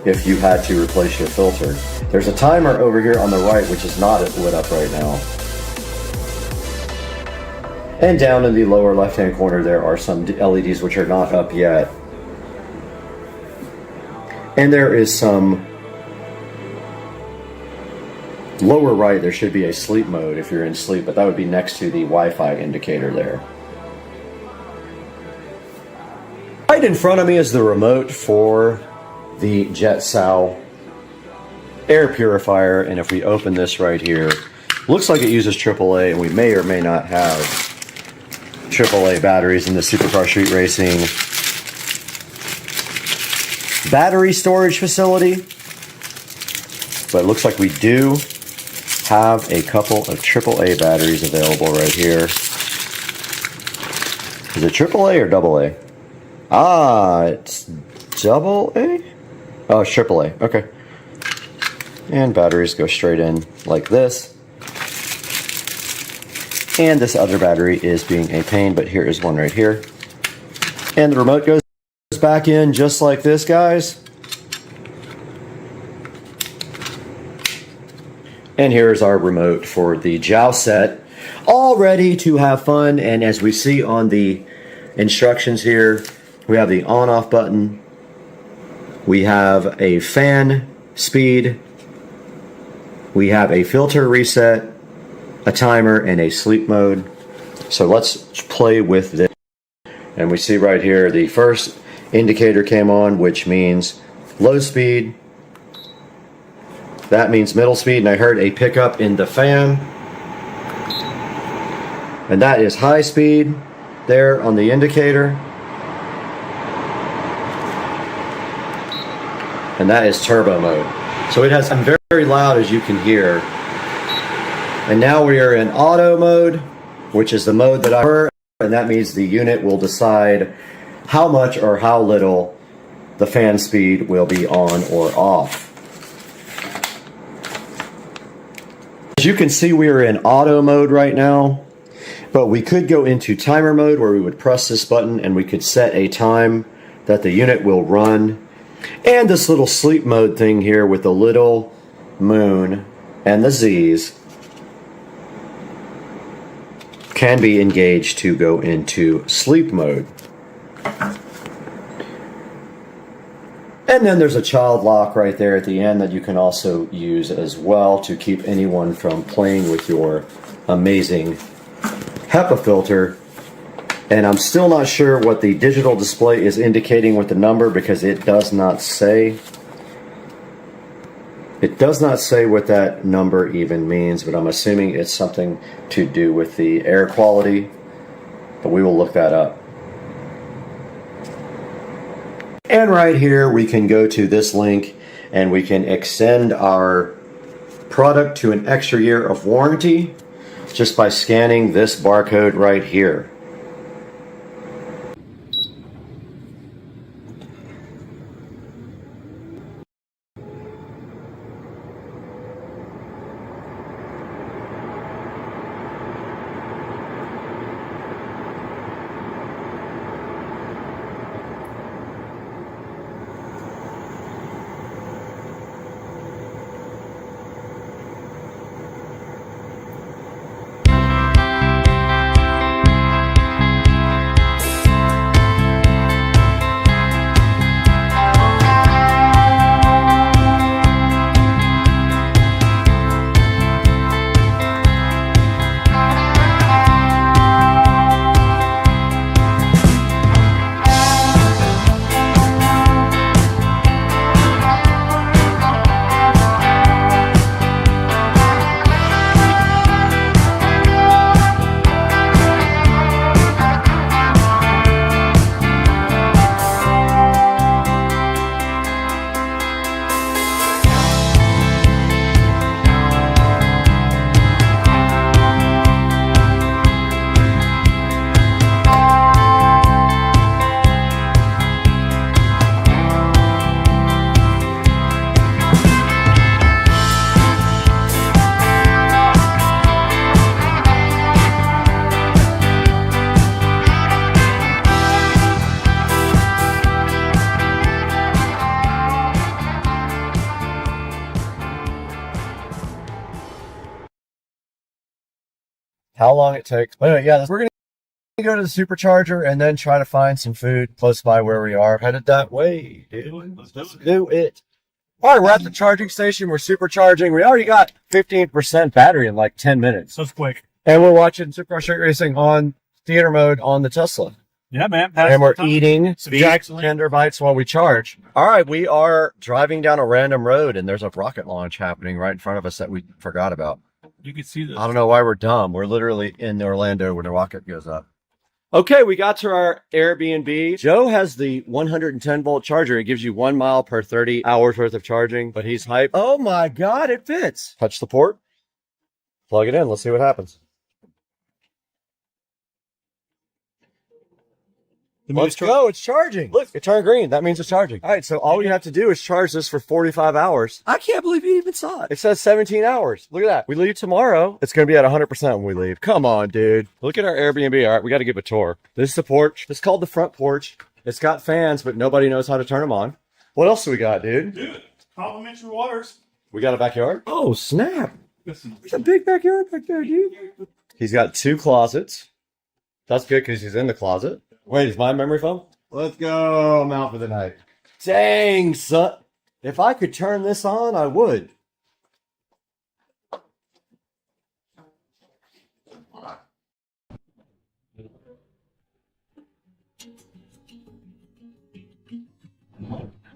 if you had to replace your filter. There's a timer over here on the right, which is not lit up right now. And down in the lower left-hand corner, there are some LEDs which are not up yet. And there is some lower right, there should be a sleep mode if you're in sleep, but that would be next to the Wi-Fi indicator there. Right in front of me is the remote for the JetSow air purifier, and if we open this right here, looks like it uses AAA, and we may or may not have AAA batteries in the Supercar Street Racing battery storage facility, but it looks like we do have a couple of AAA batteries available right here. Is it AAA or AA? Ah, it's AA? Oh, it's AAA. Okay. And batteries go straight in like this. And this other battery is being a pain, but here is one right here. And the remote goes back in just like this, guys. And here's our remote for the jowl set, all ready to have fun. And as we see on the instructions here, we have the on-off button, we have a fan speed, we have a filter reset, a timer, and a sleep mode. So let's play with this. And we see right here the first indicator came on, which means low speed. That means middle speed, and I heard a pickup in the fan. And that is high speed there on the indicator. And that is turbo mode. So it has, I'm very, very loud, as you can hear. And now we are in auto mode, which is the mode that I prefer, and that means the unit will decide how much or how little the fan speed will be on or off. As you can see, we are in auto mode right now, but we could go into timer mode where we would press this button and we could set a time that the unit will run. And this little sleep mode thing here with the little moon and the Z's can be engaged to go into sleep mode. And then there's a child lock right there at the end that you can also use as well to keep anyone from playing with your amazing HEPA filter. And I'm still not sure what the digital display is indicating with the number because it does not say. It does not say what that number even means, but I'm assuming it's something to do with the air quality, but we will look that up. And right here we can go to this link and we can extend our product to an extra year of warranty just by scanning this barcode right here.
How long it takes. But anyway, yeah, we're going to go to the supercharger and then try to find some food close by where we are. Headed that way, dude. Let's do it. All right, we're at the charging station. We're supercharging. We already got 15% battery in like 10 minutes.
So it's quick.
And we're watching Supercar Street Racing on theater mode on the Tesla.
Yeah, man.
And we're eating Tender Bites while we charge. All right, we are driving down a random road, and there's a rocket launch happening right in front of us that we forgot about.
You can see this.
I don't know why we're dumb. We're literally in Orlando when the rocket goes up. Okay, we got to our Airbnb. Joe has the 110 volt charger. It gives you 1 mile per 30 hours worth of charging, but he's hyped. Oh my God, it fits. Touch the port. Plug it in. Let's see what happens. Let's go. It's charging. Look, it turned green. That means it's charging. All right, so all we have to do is charge this for 45 hours. I can't believe you even saw it. It says 17 hours. Look at that. We leave tomorrow. It's going to be at 100% when we leave. Come on, dude. Look at our Airbnb. All right, we got to give a tour. This is the porch. It's called the front porch. It's got fans, but nobody knows how to turn them on. What else do we got, dude?
Dude, complimentary waters.
We got a backyard? Oh, snap. There's a big backyard back there, dude. He's got 2 closets. That's good because he's in the closet. Wait, is my memory foam? Let's go. I'm out for the night. Dang, son. If I could turn this on, I would.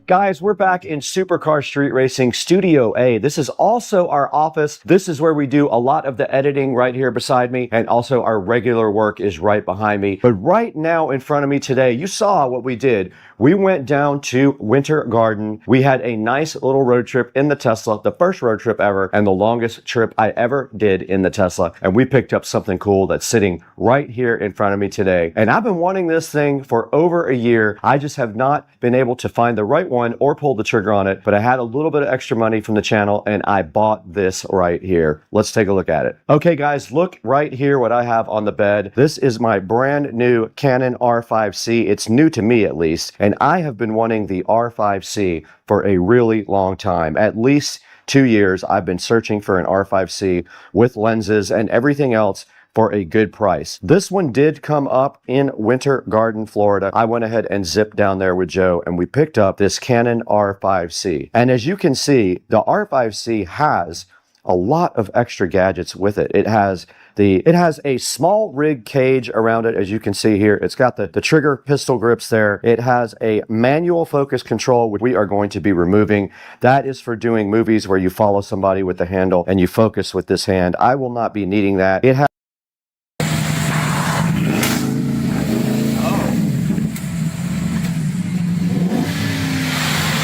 Guys, we're back in Supercar Street Racing Studio A. This is also our office. This is where we do a lot of the editing right here beside me, and also our regular work is right behind me. But right now in front of me today, you saw what we did. We went down to Winter Garden. We had a nice little road trip in the Tesla, the first road trip ever, and the longest trip I ever did in the Tesla. And we picked up something cool that's sitting right here in front of me today. And I've been wanting this thing for over a year. I just have not been able to find the right one or pull the trigger on it, but I had a little bit of extra money from the channel and I bought this right here. Let's take a look at it. Okay guys, look right here what I have on the bed. This is my brand new Canon R5C. It's new to me at least. And I have been wanting the R5C for a really long time. At least 2 years, I've been searching for an R5C with lenses and everything else for a good price. This one did come up in Winter Garden, Florida. I went ahead and zipped down there with Joe and we picked up this Canon R5C. And as you can see, the R5C has a lot of extra gadgets with it. It has a small rig cage around it, as you can see here. It's got the trigger pistol grips there. It has a manual focus control, which we are going to be removing. That is for doing movies where you follow somebody with the handle and you focus with this hand. I will not be needing that. It has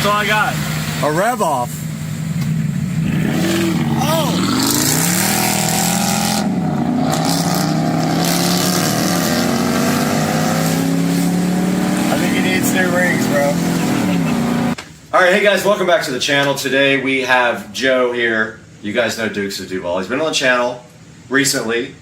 That's all I got.
A rev off.
New rings, bro. All right, hey guys, welcome back to the channel. Today we have Joe here. You guys know Dukes of Duval. He's been on the channel recently.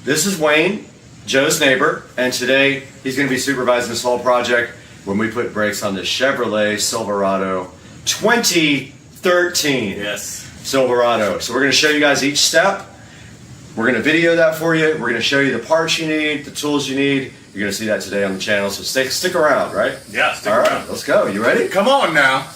This is Wayne, Joe's neighbor, and today he's going to be supervising this whole project when we put brakes on the Chevrolet Silverado 2013.
Yes.
Silverado. So we're going to show you guys each step. We're going to video that for you. We're going to show you the parts you need, the tools you need. You're going to see that today on the channel, so stick around, right?
Yeah, stick
around.
around.
All right, let's go. You ready?
Come on now.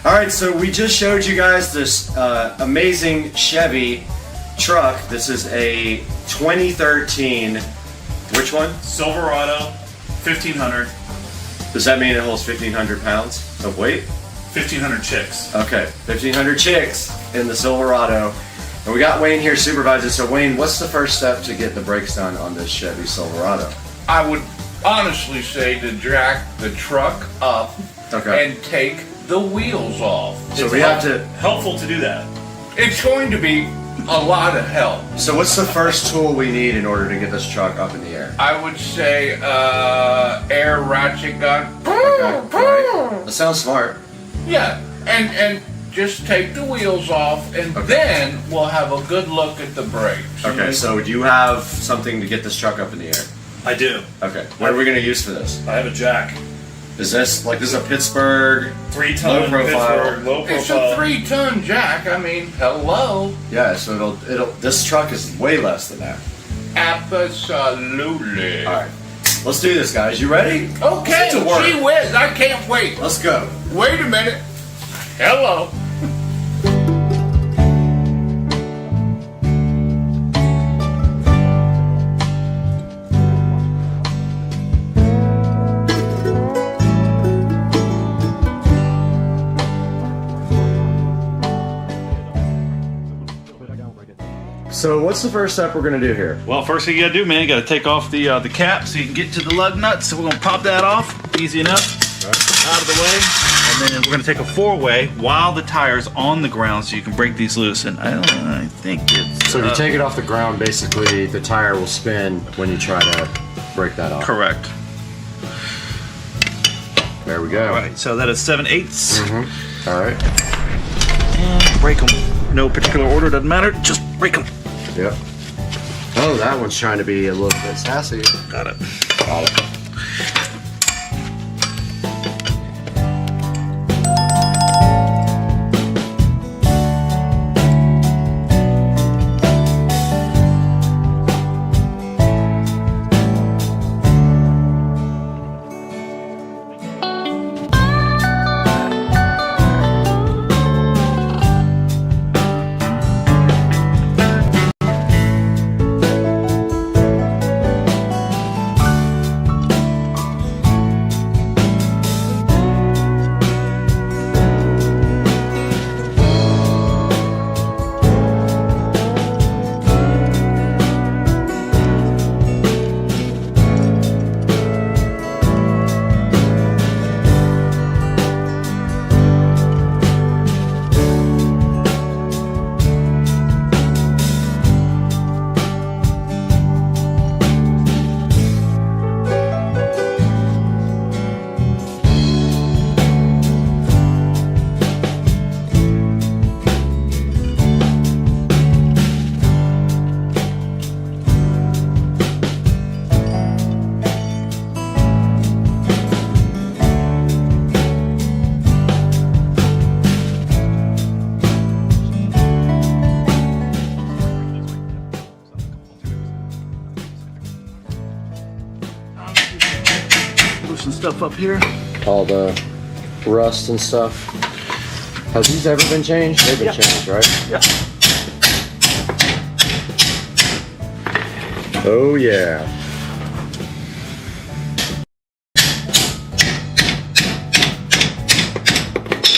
All right, so we just showed you guys this amazing Chevy truck. This is a 2013, which one?
Silverado 1500.
Does that mean it holds 1,500 pounds of weight?
1500 chicks.
Okay, 1,500 chicks in the Silverado. And we got Wayne here supervising. So Wayne, what's the first step to get the brakes done on this Chevy Silverado?
I would honestly say to jack the truck up and take the wheels off.
So we have to...
Helpful to do that.
It's going to be a lot of help.
So what's the first tool we need in order to get this truck up in the air?
I would say air ratchet gun.
Okay, right. That sounds smart.
Yeah, and just take the wheels off, and then we'll have a good look at the brakes.
Okay, so do you have something to get this truck up in the air?
I do.
Okay, what are we going to use for this?
I have a jack.
Is this a Pittsburgh
3-ton
low profile?
Pittsburgh, low profile.
It's a 3-ton jack. I mean, hello.
Yeah, so it'll. This truck is way less than that.
Absolutely.
All right, let's do this, guys. You ready?
Okay. Gee whiz, I can't wait.
Let's go.
Wait a minute. Hello.
So what's the first step we're gonna do here?
Well, first thing you gotta do, man, you gotta take off the cap so you can get to the lug nuts. So we're gonna pop that off, easy enough, out of the way. And then we're gonna take a 4-way while the tire's on the ground so you can break these loose. And I think it's...
So if you take it off the ground, basically the tire will spin when you try to break that off.
Correct.
There we go.
All right, so that is 7/8.
All right.
And break them. No particular order, doesn't matter, just break them.
Yep. Oh, that one's trying to be a little bit sassy.
Got it.
Got it.
stuff up here.
All the rust and stuff. Has these ever been changed? They've been changed, right?
Yeah.
Oh yeah.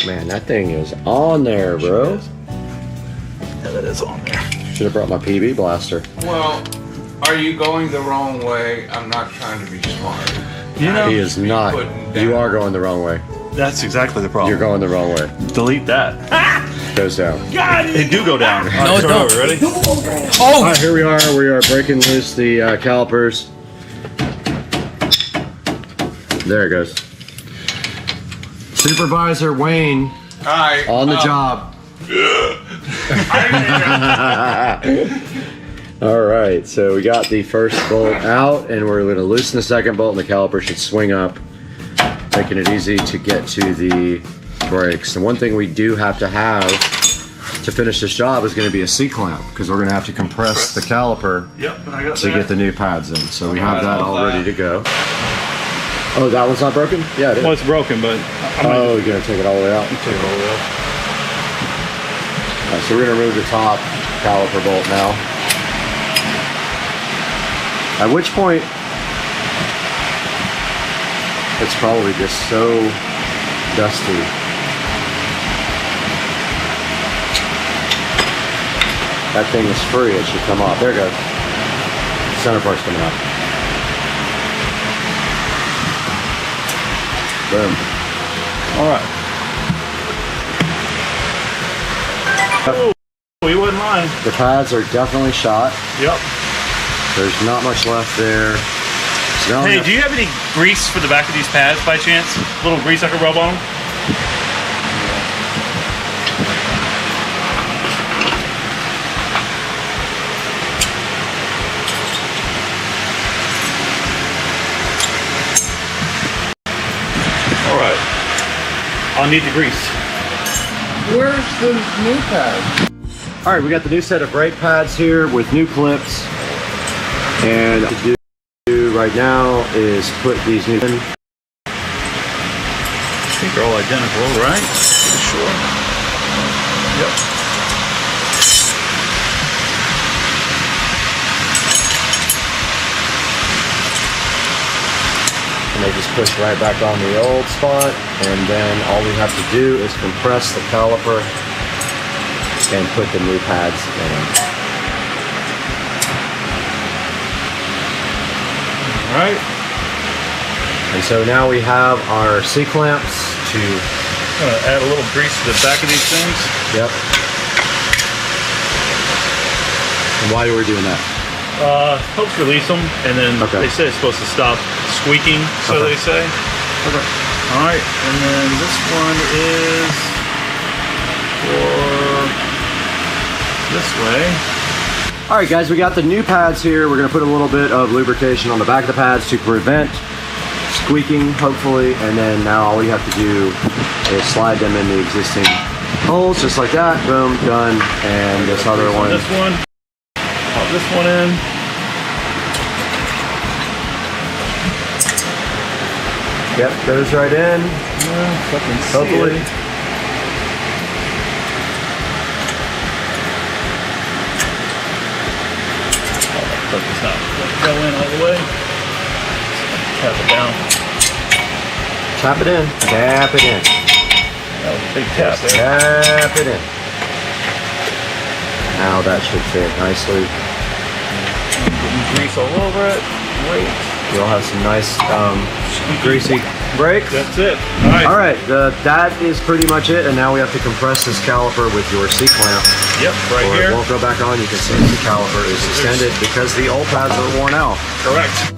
Man, that thing is on there, bro.
Yeah, that is on there.
Should have brought my PB blaster.
Well, are you going the wrong way? I'm not trying to be smart.
You know,
he is not. You are going the wrong way.
That's exactly the problem.
You're going the wrong way.
Delete that.
Goes down.
God, they do go down.
No,
Start over. Ready?
Oh! All right, here we are. We are breaking loose the calipers. There it goes. Supervisor Wayne.
Hi.
On the job. All right, so we got the first bolt out, and we're going to loosen the second bolt, and the caliper should swing up, making it easy to get to the brakes. And one thing we do have to finish this job is going to be a C-clamp, because we're going to have to compress the caliper to get the new pads in. So we have that all ready to go. Oh, that one's not broken? Yeah, it is.
Well, it's broken, but...
Oh, you're going to take it all the way out?
Take it all the way out.
All right, so we're going to remove the top caliper bolt now. At which point, it's probably just so dusty. That thing is free, it should come off. There it goes. Center part's coming out. Boom.
All right. Oh, we wouldn't lie.
The pads are definitely shot.
Yep.
There's not much left there. So
Hey, do you have any grease for the back of these pads by chance? A little grease I could rub on them? All right. I'll need the grease.
Where's the new pad?
All right, we got the new set of brake pads here with new clips. And what to do right now is put these new in.
I think they're all identical, right? For sure. Yep.
And they just push right back on the old spot. And then all we have to do is compress the caliper and put the new pads in.
Right.
And so now we have our C-clamps to...
I'm gonna add a little grease to the back of these things.
Yep. And why are we doing that?
Helps release them, and then they say it's supposed to stop squeaking, so they say.
Okay.
All right, and then this one is for this way.
All right, guys, we got the new pads here. We're gonna put a little bit of lubrication on the back of the pads to prevent squeaking, hopefully. And then now all we have to do is slide them in the existing holes, just like that. Boom, done. And this other one.
This one. Pop this one in.
Yep, goes right in. Hopefully.
It's not go in all the way. Tap it down.
Tap it in. Tap it in.
That was a big tap there.
Tap it in. Now that should fit nicely.
Putting grease all over it. Wait.
You'll have some nice greasy brakes.
That's it.
All right. That is pretty much it. And now we have to compress this caliper with your C-clamp.
Yep, right
or
here.
It won't go back on. You can see the caliper is extended because the old pads are worn out.
Correct.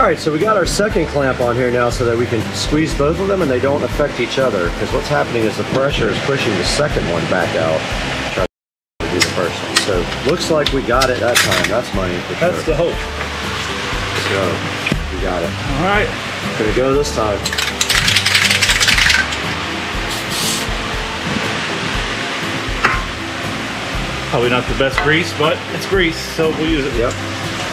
Alright, so we got our second clamp on here now so that we can squeeze both of them and they don't affect each other. Because what's happening is the pressure is pushing the second one back out. Try to do the first one. So looks like we got it that time. That's money for sure.
That's the hope.
Let's go. We got it.
Alright.
Gonna go this time.
Probably not the best grease, but it's grease, so we'll use it.
Yep.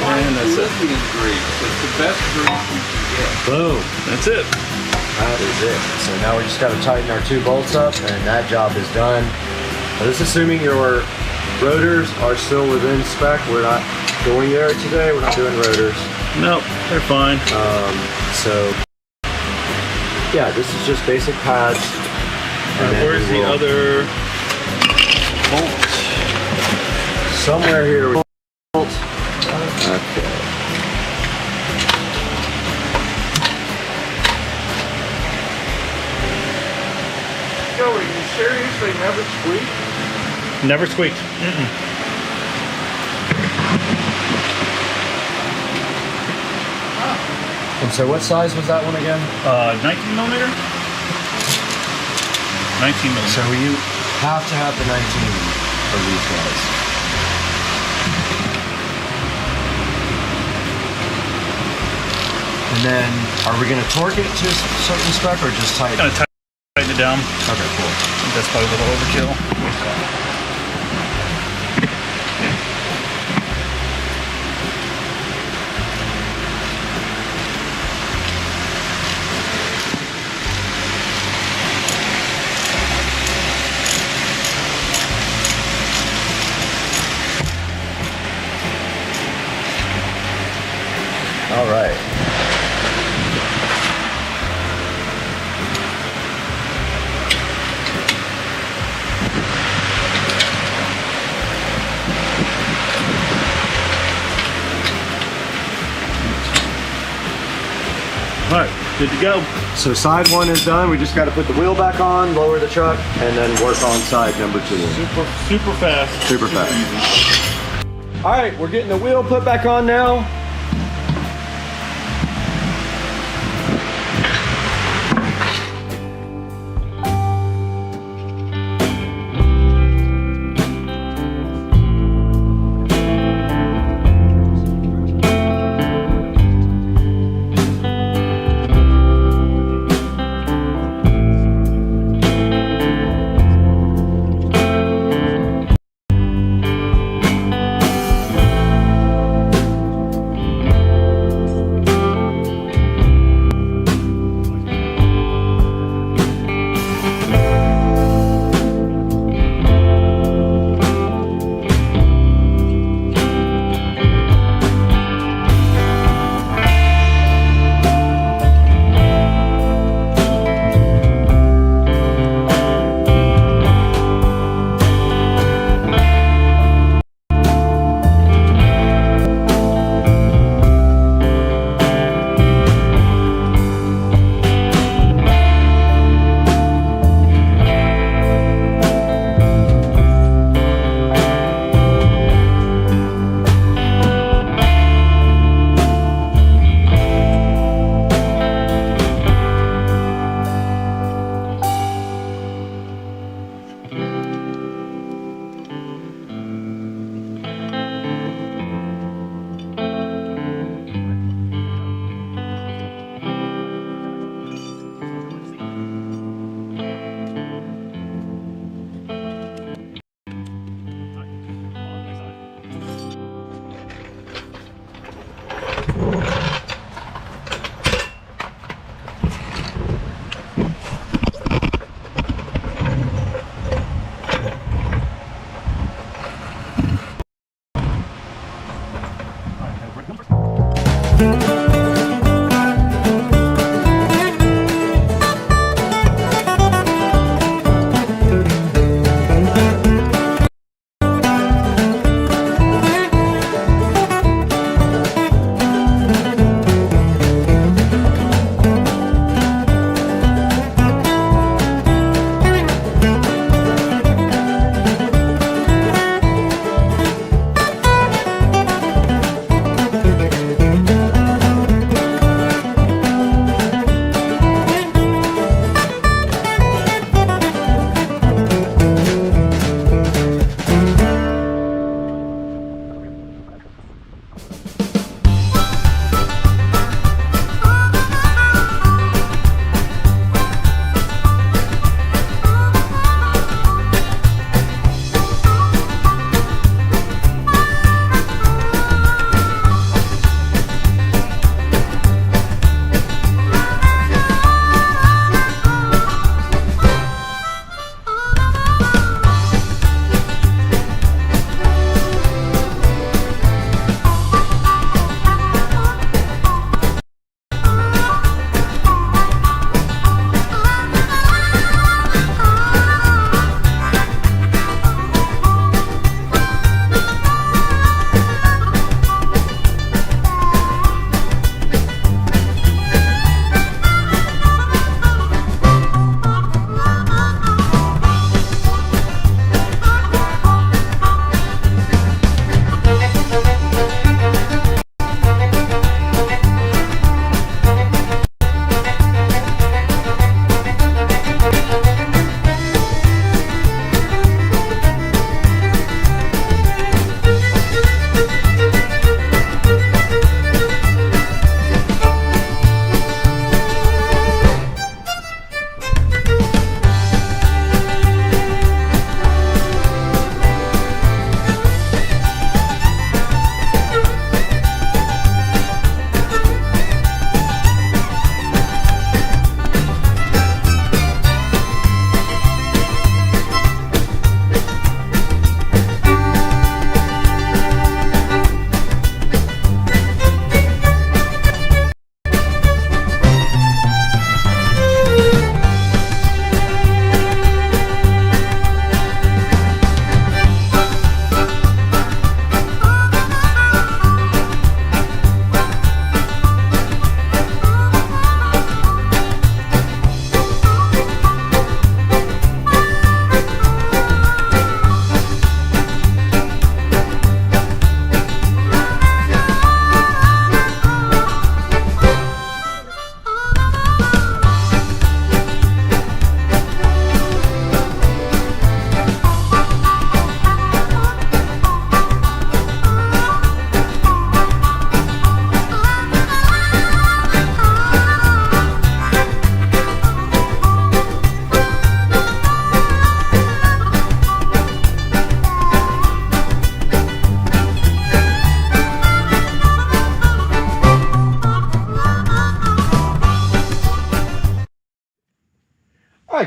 And that's it.
Grease. It's the best grease you can get.
Boom.
That's it.
That is it. So now we just got to tighten our 2 bolts up and that job is done. Now this is assuming your rotors are still within spec. We're not going there today. We're not doing rotors.
Nope, they're fine.
So yeah, this is just basic pads. And then
where's the other bolt?
Somewhere here. Okay.
Joey, you seriously never squeaked?
Never squeaked.
And so what size was that one again?
19 millimeter? 19 millimeter.
So you have to have the 19 for these guys. And then, are we going to torque it to a certain spec or just tighten it?
Tighten it down.
Okay, cool.
That's probably a little overkill.
All right.
All right, good to go.
So side 1 is done. We just got to put the wheel back on, lower the truck, and then work on side number 2.
Super fast.
Super fast. All right, we're getting the wheel put back on now.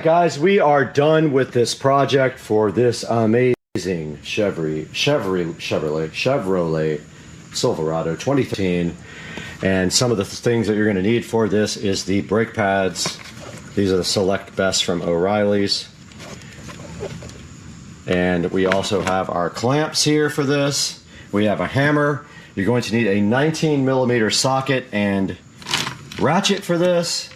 guys, we are done with this project for this amazing Chevrolet Silverado 2013. And some of the things that you're going to need for this is the brake pads. These are the Select Best from O'Reilly's. And we also have our clamps here for this. We have a hammer. You're going to need a 19mm socket and ratchet for this.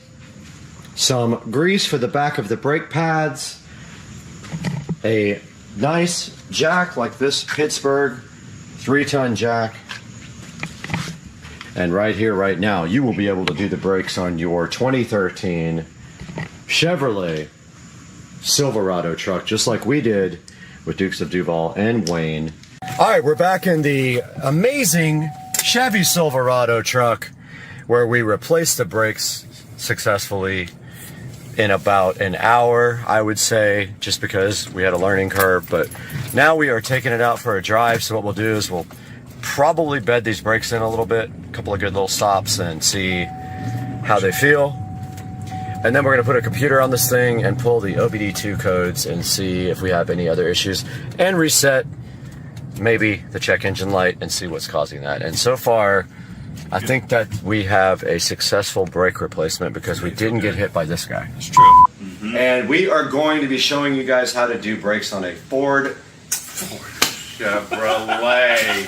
Some grease for the back of the brake pads. A nice jack like this Pittsburgh 3-ton jack. And right here, right now, you will be able to do the brakes on your 2013 Chevrolet Silverado truck, just like we did with Dukes of Duval and Wayne. All right, we're back in the amazing Chevy Silverado truck where we replaced the brakes successfully in about an hour, I would say, just because we had a learning curve. But now we are taking it out for a drive. So what we'll do is we'll probably bed these brakes in a little bit, a couple of good little stops, and see how they feel. And then we're going to put a computer on this thing and pull the OBD2 codes and see if we have any other issues, and reset maybe the check engine light and see what's causing that. And so far, I think that we have a successful brake replacement because we didn't get hit by this guy.
It's true.
And we are going to be showing you guys how to do brakes on a Ford Chevrolet.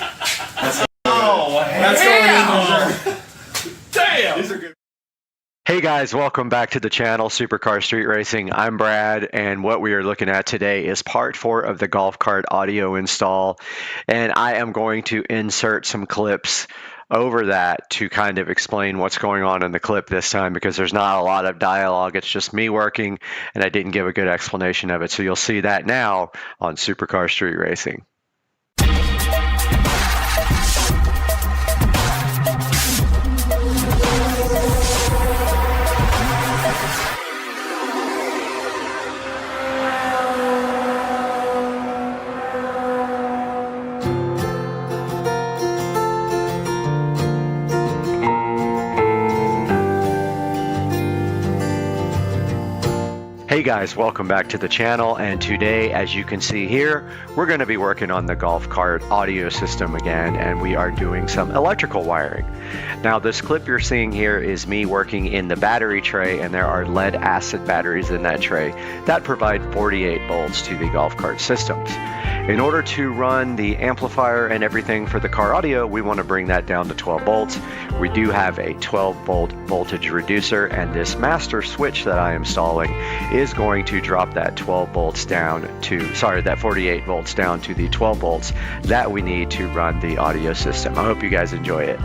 Damn!
These are good. Hey guys, welcome back to the channel, Supercar Street Racing. I'm Brad, and what we are looking at today is part 4 of the golf cart audio install. And I am going to insert some clips over that to kind of explain what's going on in the clip this time, because there's not a lot of dialogue. It's just me working, and I didn't give a good explanation of it. So you'll see that now on Supercar Street Racing. Hey guys, welcome back to the channel, and today, as you can see here, we're going to be working on the golf cart audio system again, and we are doing some electrical wiring. Now this clip you're seeing here is me working in the battery tray, and there are lead acid batteries in that tray that provide 48 volts to the golf cart systems. In order to run the amplifier and everything for the car audio, we want to bring that down to 12 volts. We do have a 12 volt voltage reducer, and this master switch that I am installing is going to drop that 12 volts down to, that 48 volts down to the 12 volts that we need to run the audio system. I hope you guys enjoy it.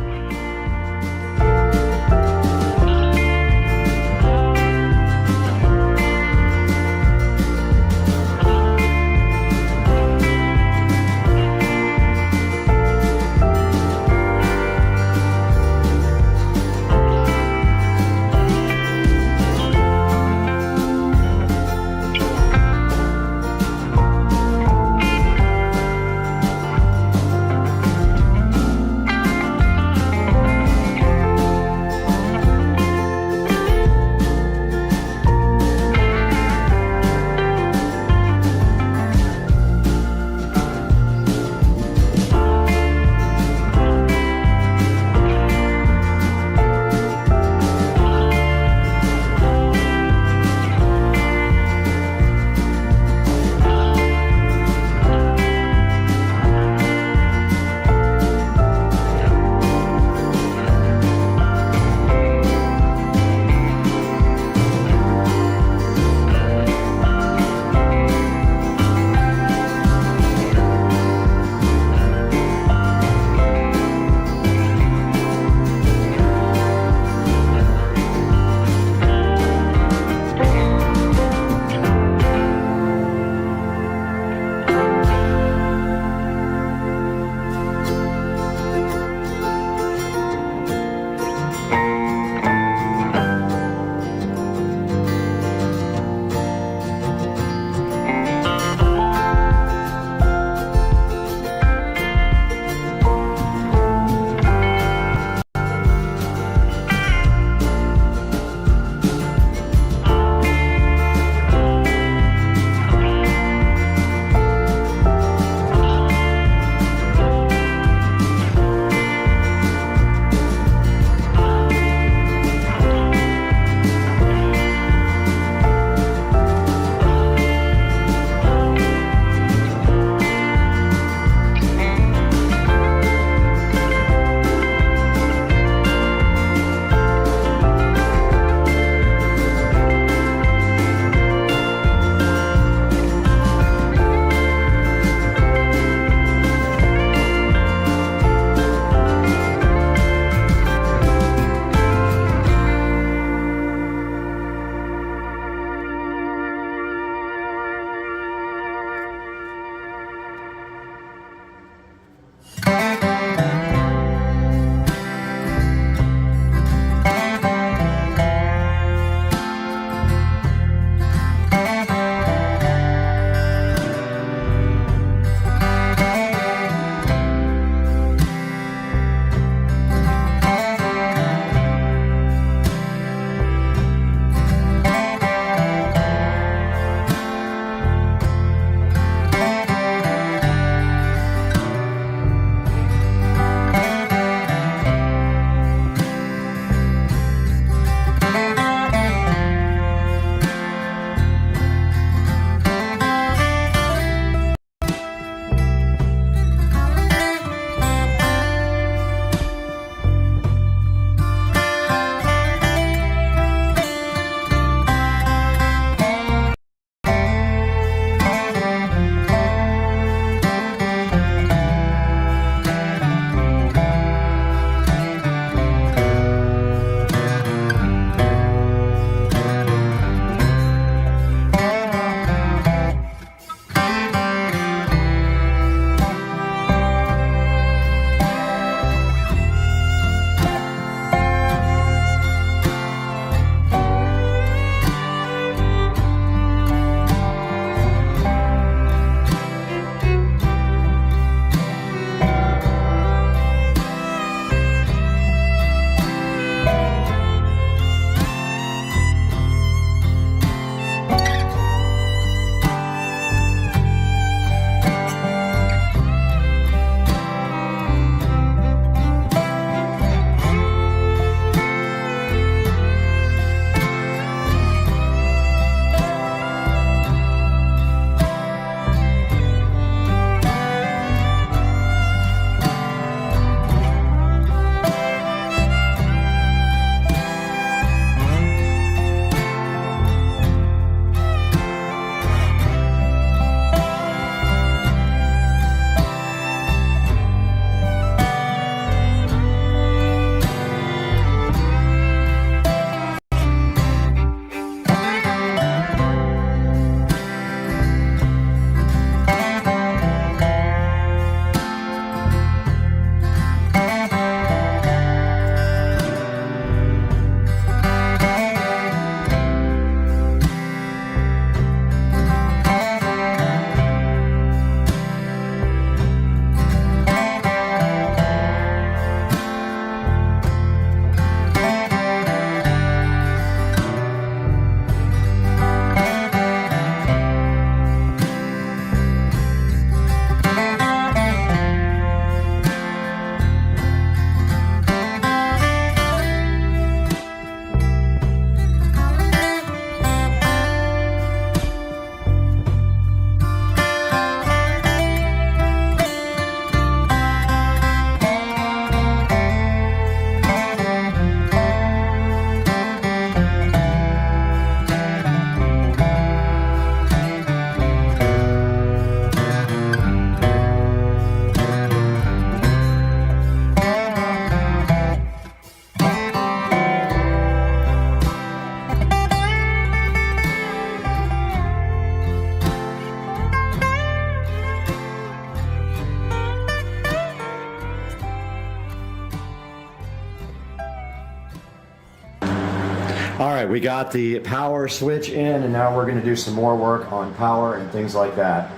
All right, we got the power switch in, and now we're going to do some more work on power and things like that.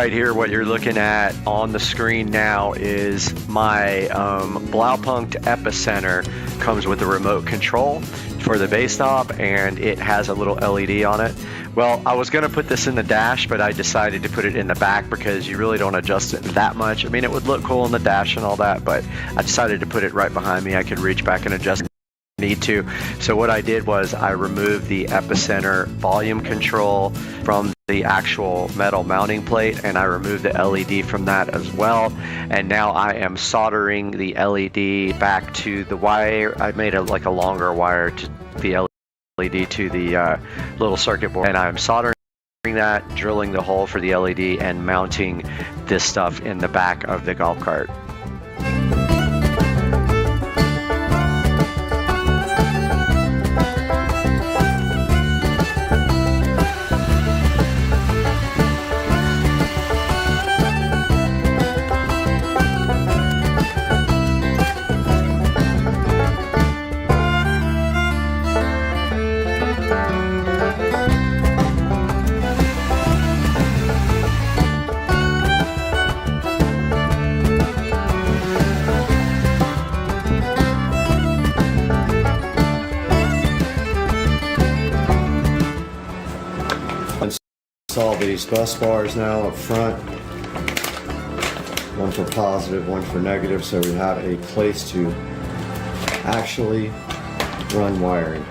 right here, what you're looking at on the screen now is my Blaupunkt Epicenter. Comes with a remote control for the base knob, and it has a little LED on it. Well, I was going to put this in the dash, but I decided to put it in the back because you really don't adjust it that much. I mean, it would look cool in the dash and all that, but I decided to put it right behind me. I could reach back and adjust need to. So what I did was I removed the Epicenter volume control from the actual metal mounting plate, and I removed the LED from that as well. And now I am soldering the LED back to the wire. I made like a longer wire to the LED to the little circuit board, and I'm soldering that, drilling the hole for the LED, and mounting this stuff in the back of the golf cart. Install these bus bars now up front, one for positive, one for negative, so we have a place to actually run wiring.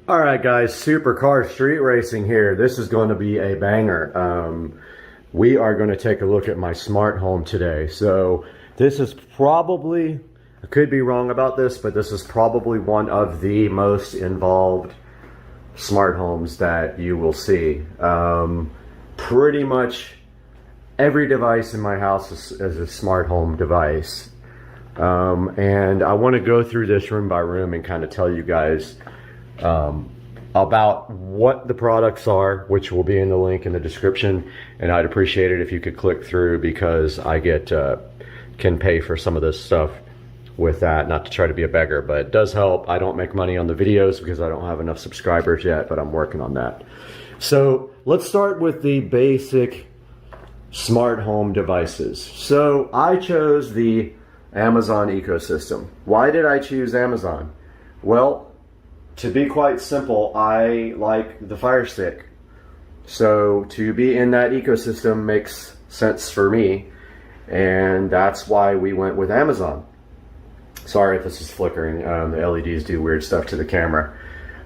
Alright guys, supercar street racing here. This is going to be a banger. We are going to take a look at my smart home today. So this is probably, I could be wrong about this, but this is probably one of the most involved smart homes that you will see. Pretty much every device in my house is a smart home device. And I want to go through this room by room and kind of tell you guys about what the products are, which will be in the link in the description. And I'd appreciate it if you could click through, because I can pay for some of this stuff with that, not to try to be a beggar, but it does help. I don't make money on the videos because I don't have enough subscribers yet, but I'm working on that. So let's start with the basic smart home devices. So I chose the Amazon ecosystem. Why did I choose Amazon? Well, to be quite simple, I like the Fire Stick. So to be in that ecosystem makes sense for me, and that's why we went with Amazon. Sorry if this is flickering. The LEDs do weird stuff to the camera.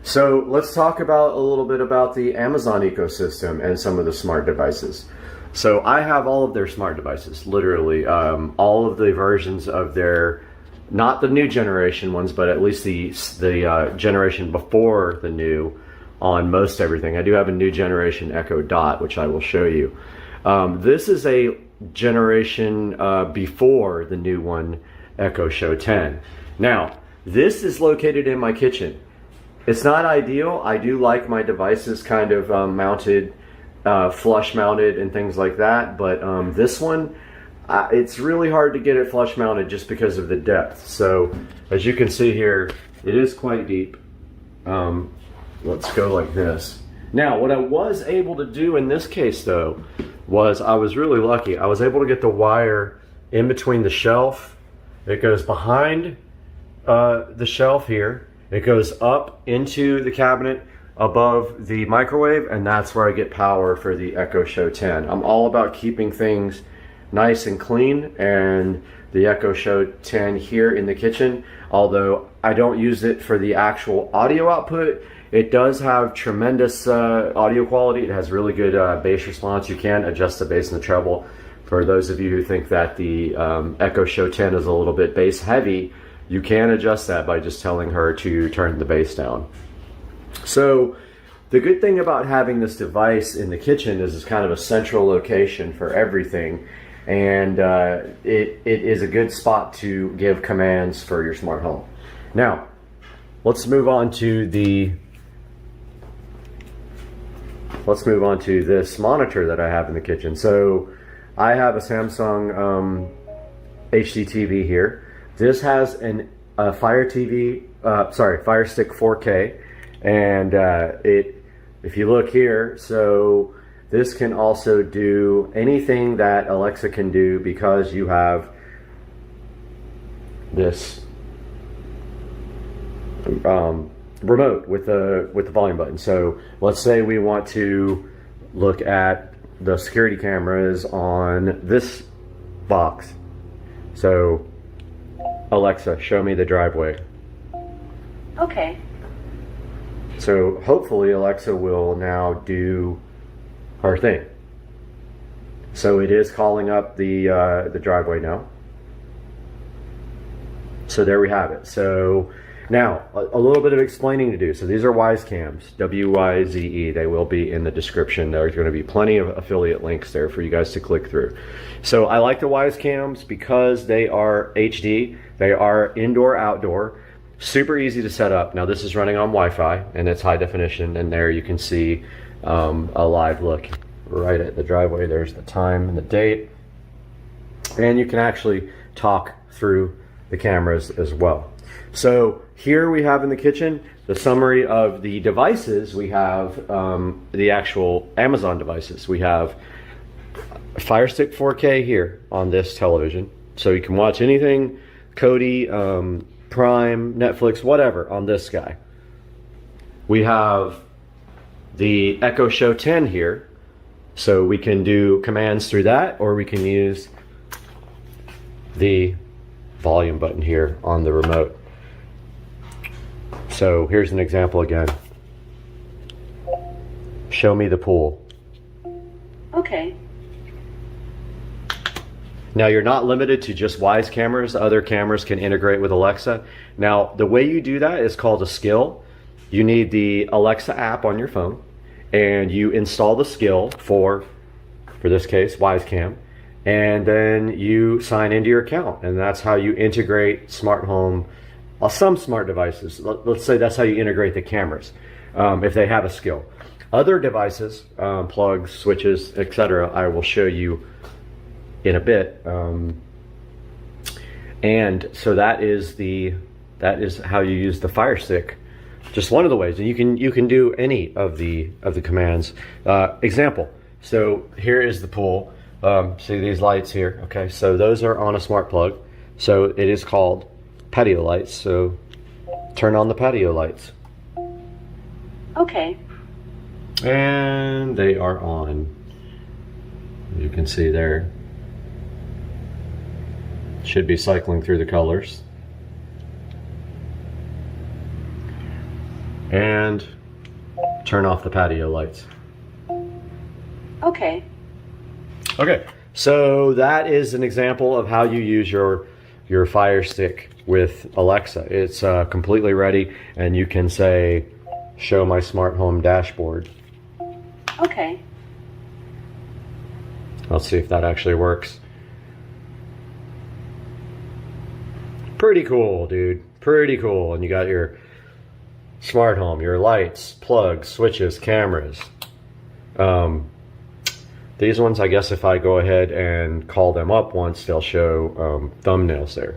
So let's talk about a little bit about the Amazon ecosystem and some of the smart devices. So I have all of their smart devices, literally all of the versions of their, not the new generation ones, but at least the generation before the new on most everything. I do have a new generation Echo Dot, which I will show you. This is a generation before the new one, Echo Show 10. Now, this is located in my kitchen. It's not ideal. I do like my devices kind of mounted, flush mounted and things like that, but this one, it's really hard to get it flush mounted just because of the depth. So as you can see here, it is quite deep. Let's go like this. Now, what I was able to do in this case though, was I was really lucky. I was able to get the wire in between the shelf. It goes behind the shelf here. It goes up into the cabinet above the microwave, and that's where I get power for the Echo Show 10. I'm all about keeping things nice and clean, and the Echo Show 10 here in the kitchen, although I don't use it for the actual audio output, it does have tremendous audio quality. It has really good bass response. You can adjust the bass and the treble. For those of you who think that the Echo Show 10 is a little bit bass heavy, you can adjust that by just telling her to turn the bass down. So the good thing about having this device in the kitchen is it's kind of a central location for everything, and it is a good spot to give commands for your smart home. Now, let's move on to this monitor that I have in the kitchen. So I have a Samsung HD TV here. This has a Fire Stick 4K, and if you look here, so this can also do anything that Alexa can do because you have this remote with the volume button. So let's say we want to look at the security cameras on this box. So Alexa, show me the driveway.
Okay.
So hopefully Alexa will now do her thing. So it is calling up the driveway now. So there we have it. So now a little bit of explaining to do. So these are Wyze cams, W-Y-Z-E. They will be in the description. There's going to be plenty of affiliate links there for you guys to click through. So I like the Wyze cams because they are HD. They are indoor, outdoor, super easy to set up. Now this is running on Wi-Fi and it's high definition, and there you can see a live look right at the driveway. There's the time and the date, and you can actually talk through the cameras as well. So here we have in the kitchen the summary of the devices. We have the actual Amazon devices. We have a Fire Stick 4K here on this television, so you can watch anything Kodi, Prime, Netflix, whatever on this guy. We have the Echo Show 10 here, so we can do commands through that, or we can use the volume button here on the remote. So here's an example again. Show me the pool.
Okay.
Now you're not limited to just Wyze cameras. Other cameras can integrate with Alexa. Now the way you do that is called a skill. You need the Alexa app on your phone, and you install the skill for this case, Wyze Cam, and then you sign into your account, and that's how you integrate smart home. Some smart devices, let's say that's how you integrate the cameras, if they have a skill. Other devices, plugs, switches, etc., I will show you in a bit. And so that is how you use the Fire Stick. Just one of the ways, and you can do any of the commands. Example. So here is the pool. See these lights here? Okay, so those are on a smart plug. So it is called patio lights. So turn on the patio lights.
Okay.
And they are on. You can see there. Should be cycling through the colors. And turn off the patio lights.
Okay.
Okay, so that is an example of how you use your Fire Stick with Alexa. It's completely ready, and you can say, show my smart home dashboard.
Okay.
Let's see if that actually works. Pretty cool, dude. Pretty cool. And you got your smart home, your lights, plugs, switches, cameras. These ones, I guess if I go ahead and call them up once, they'll show thumbnails there.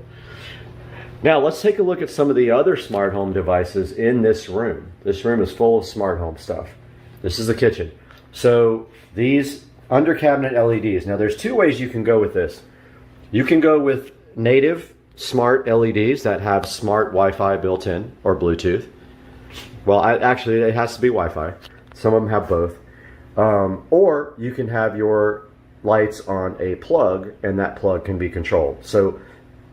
Now let's take a look at some of the other smart home devices in this room. This room is full of smart home stuff. This is the kitchen. So these under cabinet LEDs. Now there's two ways you can go with this. You can go with native smart LEDs that have smart Wi-Fi built in, or Bluetooth. Well, actually it has to be Wi-Fi. Some of them have both. Or you can have your lights on a plug, and that plug can be controlled. So,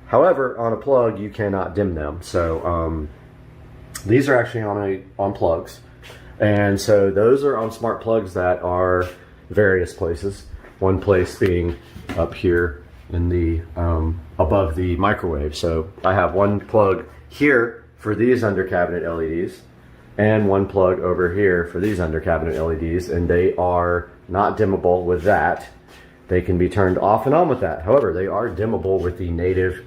however, on a plug you cannot dim them. So these are actually on plugs, and so those are on smart plugs that are various places. One place being up here in the above the microwave. So I have one plug here for these under cabinet LEDs, and one plug over here for these under cabinet LEDs, and they are not dimmable with that. They can be turned off and on with that. However, they are dimmable with the native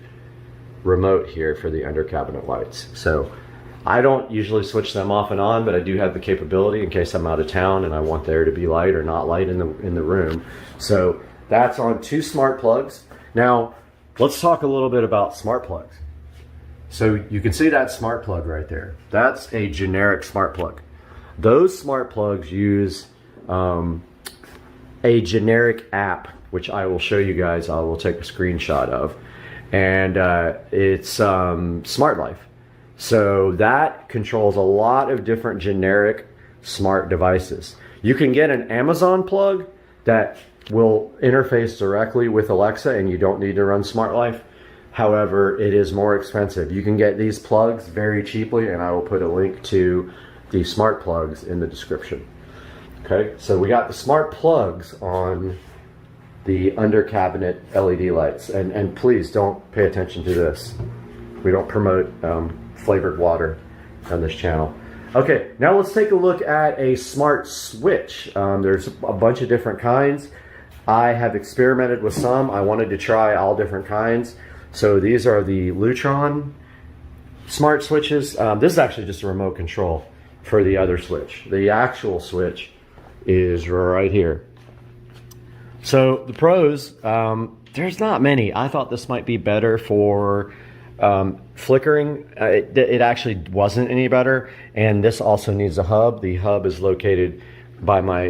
remote here for the under cabinet lights. So I don't usually switch them off and on, but I do have the capability in case I'm out of town and I want there to be light or not light in the room. So that's on two smart plugs. Now let's talk a little bit about smart plugs. So you can see that smart plug right there. That's a generic smart plug. Those smart plugs use a generic app, which I will show you guys. I will take a screenshot of. And it's Smart Life. So that controls a lot of different generic smart devices. You can get an Amazon plug that will interface directly with Alexa, and you don't need to run Smart Life. However, it is more expensive. You can get these plugs very cheaply, and I will put a link to the smart plugs in the description. Okay, so we got the smart plugs on the under cabinet LED lights, and please don't pay attention to this. We don't promote flavored water on this channel. Okay, now let's take a look at a smart switch. There's a bunch of different kinds. I have experimented with some. I wanted to try all different kinds. So these are the Lutron smart switches. This is actually just a remote control for the other switch. The actual switch is right here. So the pros, there's not many. I thought this might be better for flickering. It actually wasn't any better. And this also needs a hub. The hub is located by my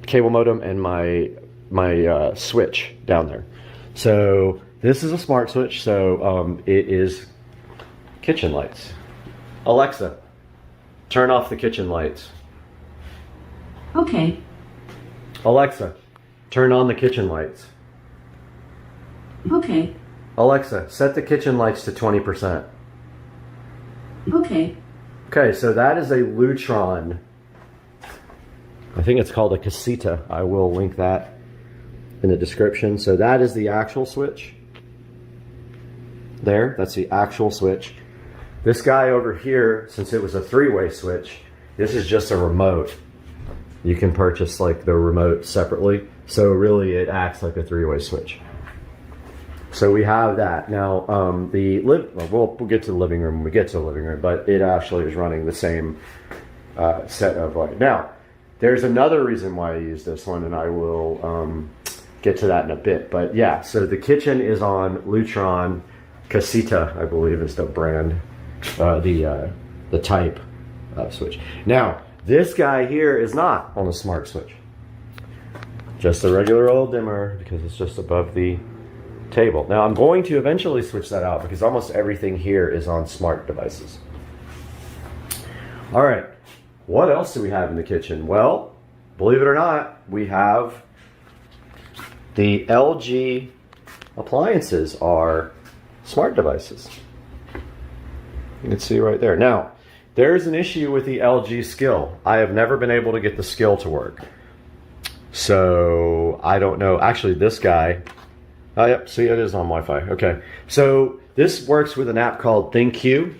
cable modem and my switch down there. So this is a smart switch, so it is kitchen lights. Alexa, turn off the kitchen lights.
Okay.
Alexa, turn on the kitchen lights.
Okay.
Alexa, set the kitchen lights to 20%.
Okay.
Okay, so that is a Lutron. I think it's called a Casita. I will link that in the description. So that is the actual switch. There, that's the actual switch. This guy over here, since it was a three-way switch, this is just a remote. You can purchase like the remote separately. So really it acts like a three-way switch. So we have that. Now, we'll get to the living room when we get to the living room, but it actually is running the same set of light. Now, there's another reason why I use this one, and I will get to that in a bit. But yeah, so the kitchen is on Lutron Casita, I believe is the brand, the type of switch. Now, this guy here is not on a smart switch. Just a regular old dimmer because it's just above the table. Now I'm going to eventually switch that out because almost everything here is on smart devices. All right, what else do we have in the kitchen? Well, believe it or not, we have the LG appliances are smart devices. You can see right there. Now, there's an issue with the LG skill. I have never been able to get the skill to work. So I don't know. Actually, this guy, oh, yep, see, it is on Wi-Fi. Okay, so this works with an app called ThinQ,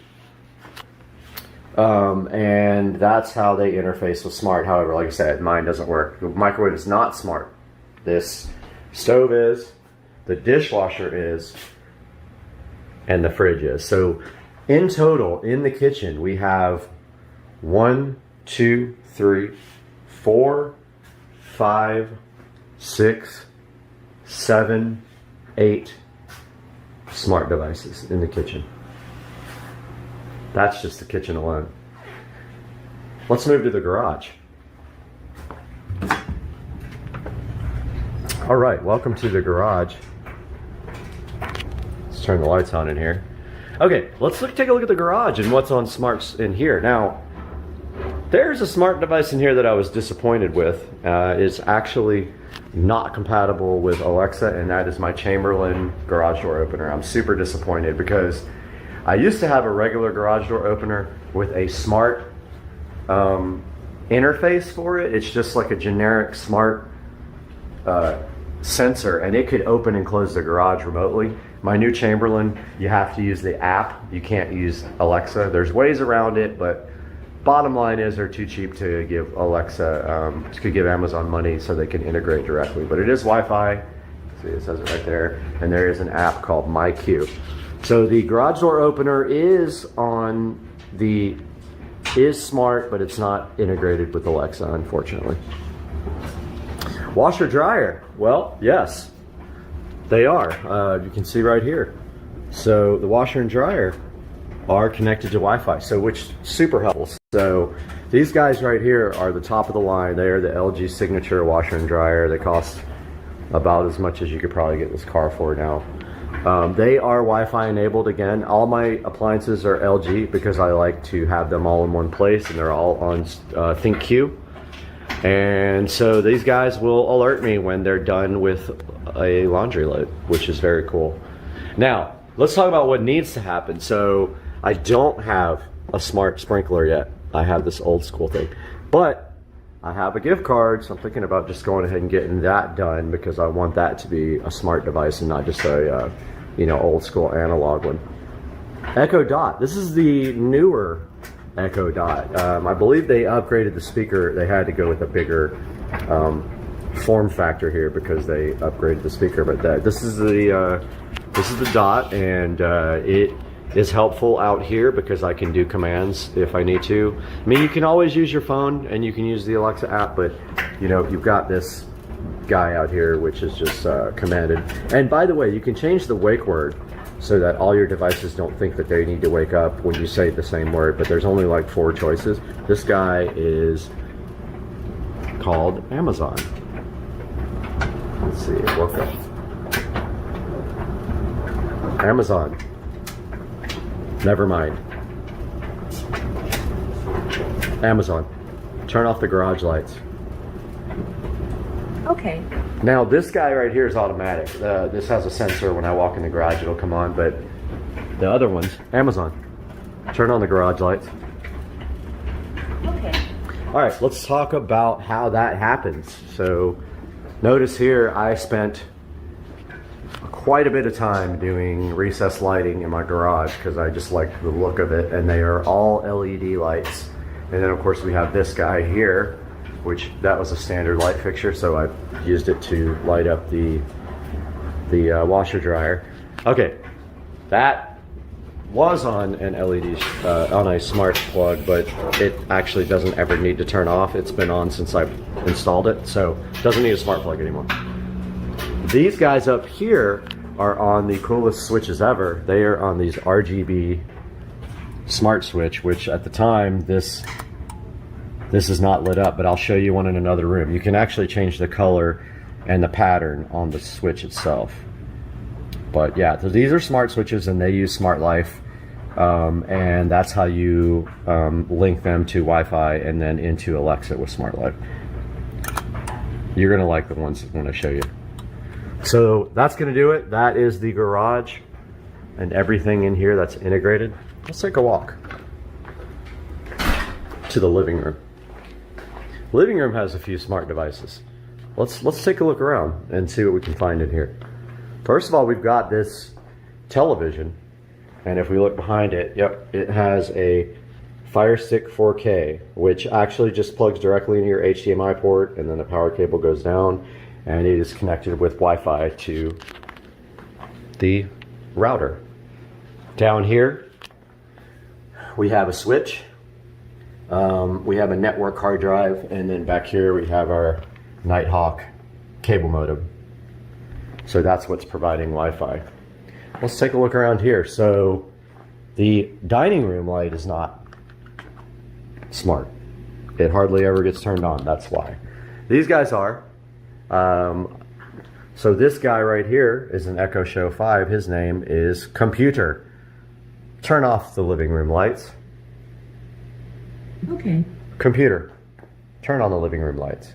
and that's how they interface with smart. However, like I said, mine doesn't work. The microwave is not smart. This stove is, the dishwasher is, and the fridge is. So in total, in the kitchen, we have 1, 2, 3, 4, 5, 6, 7, 8 smart devices in the kitchen. That's just the kitchen alone. Let's move to the garage. All right, welcome to the garage. Let's turn the lights on in here. Okay, let's take a look at the garage and what's on smarts in here. Now, there's a smart device in here that I was disappointed with. It's actually not compatible with Alexa, and that is my Chamberlain garage door opener. I'm super disappointed because I used to have a regular garage door opener with a smart interface for it. It's just like a generic smart sensor, and it could open and close the garage remotely. My new Chamberlain, you have to use the app. You can't use Alexa. There's ways around it, but bottom line is they're too cheap to give Alexa, to give Amazon money so they can integrate directly. But it is Wi-Fi. See, it says it right there. And there is an app called MyQ. So the garage door opener is smart, but it's not integrated with Alexa, unfortunately. Washer dryer. Well, yes, they are. You can see right here. So the washer and dryer are connected to Wi-Fi, so which super helpful. So these guys right here are the top of the line. They are the LG Signature washer and dryer. They cost about as much as you could probably get this car for now. They are Wi-Fi enabled. Again, all my appliances are LG because I like to have them all in one place, and they're all on ThinQ. And so these guys will alert me when they're done with a laundry load, which is very cool. Now, let's talk about what needs to happen. So I don't have a smart sprinkler yet. I have this old school thing. But I have a gift card, so I'm thinking about just going ahead and getting that done because I want that to be a smart device and not just a old school analog one. Echo Dot. This is the newer Echo Dot. I believe they upgraded the speaker. They had to go with a bigger form factor here because they upgraded the speaker. But this is the Dot, and it is helpful out here because I can do commands if I need to. I mean, you can always use your phone and you can use the Alexa app, but you've got this guy out here which is just commanded. And by the way, you can change the wake word so that all your devices don't think that they need to wake up when you say the same word, but there's only like 4 choices. This guy is called Amazon. Let's see, woke up. Amazon. Never mind. Amazon. Turn off the garage lights.
Okay.
Now this guy right here is automatic. This has a sensor. When I walk in the garage it'll come on, but the other ones, Amazon. Turn on the garage lights.
Okay.
All right, let's talk about how that happens. So notice here I spent quite a bit of time doing recessed lighting in my garage because I just like the look of it, and they are all LED lights. And then of course we have this guy here which that was a standard light fixture, so I used it to light up the washer dryer. Okay, that was on an LED, on a smart plug, but it actually doesn't ever need to turn off. It's been on since I've installed it, so it doesn't need a smart plug anymore. These guys up here are on the coolest switches ever. They are on these RGB smart switch, which at the time, this is not lit up, but I'll show you one in another room. You can actually change the color and the pattern on the switch itself. But yeah, so these are smart switches and they use Smart Life, and that's how you link them to Wi-Fi and then into Alexa with Smart Life. You're gonna like the ones I'm gonna show you. So that's gonna do it. That is the garage and everything in here that's integrated. Let's take a walk to the living room. Living room has a few smart devices. Let's take a look around and see what we can find in here. First of all, we've got this television, and if we look behind it, yep, it has a Fire Stick 4K, which actually just plugs directly into your HDMI port, and then the power cable goes down, and it is connected with Wi-Fi to the router. Down here, we have a switch. We have a network hard drive, and then back here we have our Nighthawk cable modem. So that's what's providing Wi-Fi. Let's take a look around here. So the dining room light is not smart. It hardly ever gets turned on. That's why. These guys are. So this guy right here is an Echo Show 5. His name is Computer. Turn off the living room lights.
Okay.
Computer, turn on the living room lights.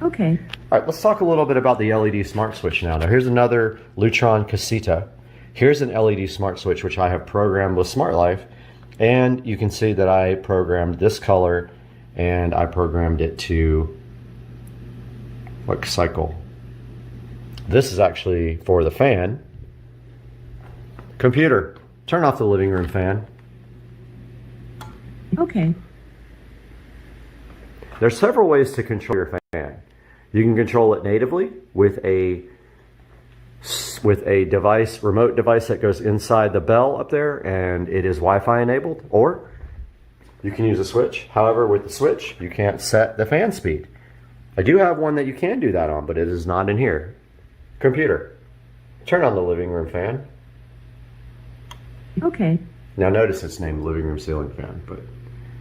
Okay.
All right, let's talk a little bit about the LED smart switch now. Now here's another Lutron Casita. Here's an LED smart switch which I have programmed with Smart Life, and you can see that I programmed this color and I programmed it to what cycle. This is actually for the fan. Computer, turn off the living room fan.
Okay.
There's several ways to control your fan. You can control it natively with a device, remote device that goes inside the bell up there, and it is Wi-Fi enabled, or you can use a switch. However, with the switch, you can't set the fan speed. I do have one that you can do that on, but it is not in here. Computer, turn on the living room fan.
Okay.
Now notice it's named living room ceiling fan,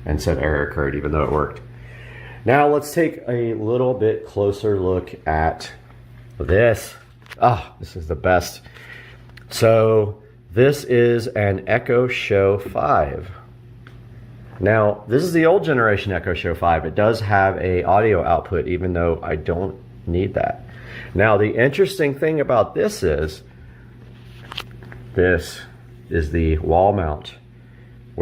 and said error occurred even though it worked. Now let's take a little bit closer look at this. Ah, this is the best. So this is an Echo Show 5. Now this is the old generation Echo Show 5. It does have a audio output even though I don't need that. Now the interesting thing about this is the wall mount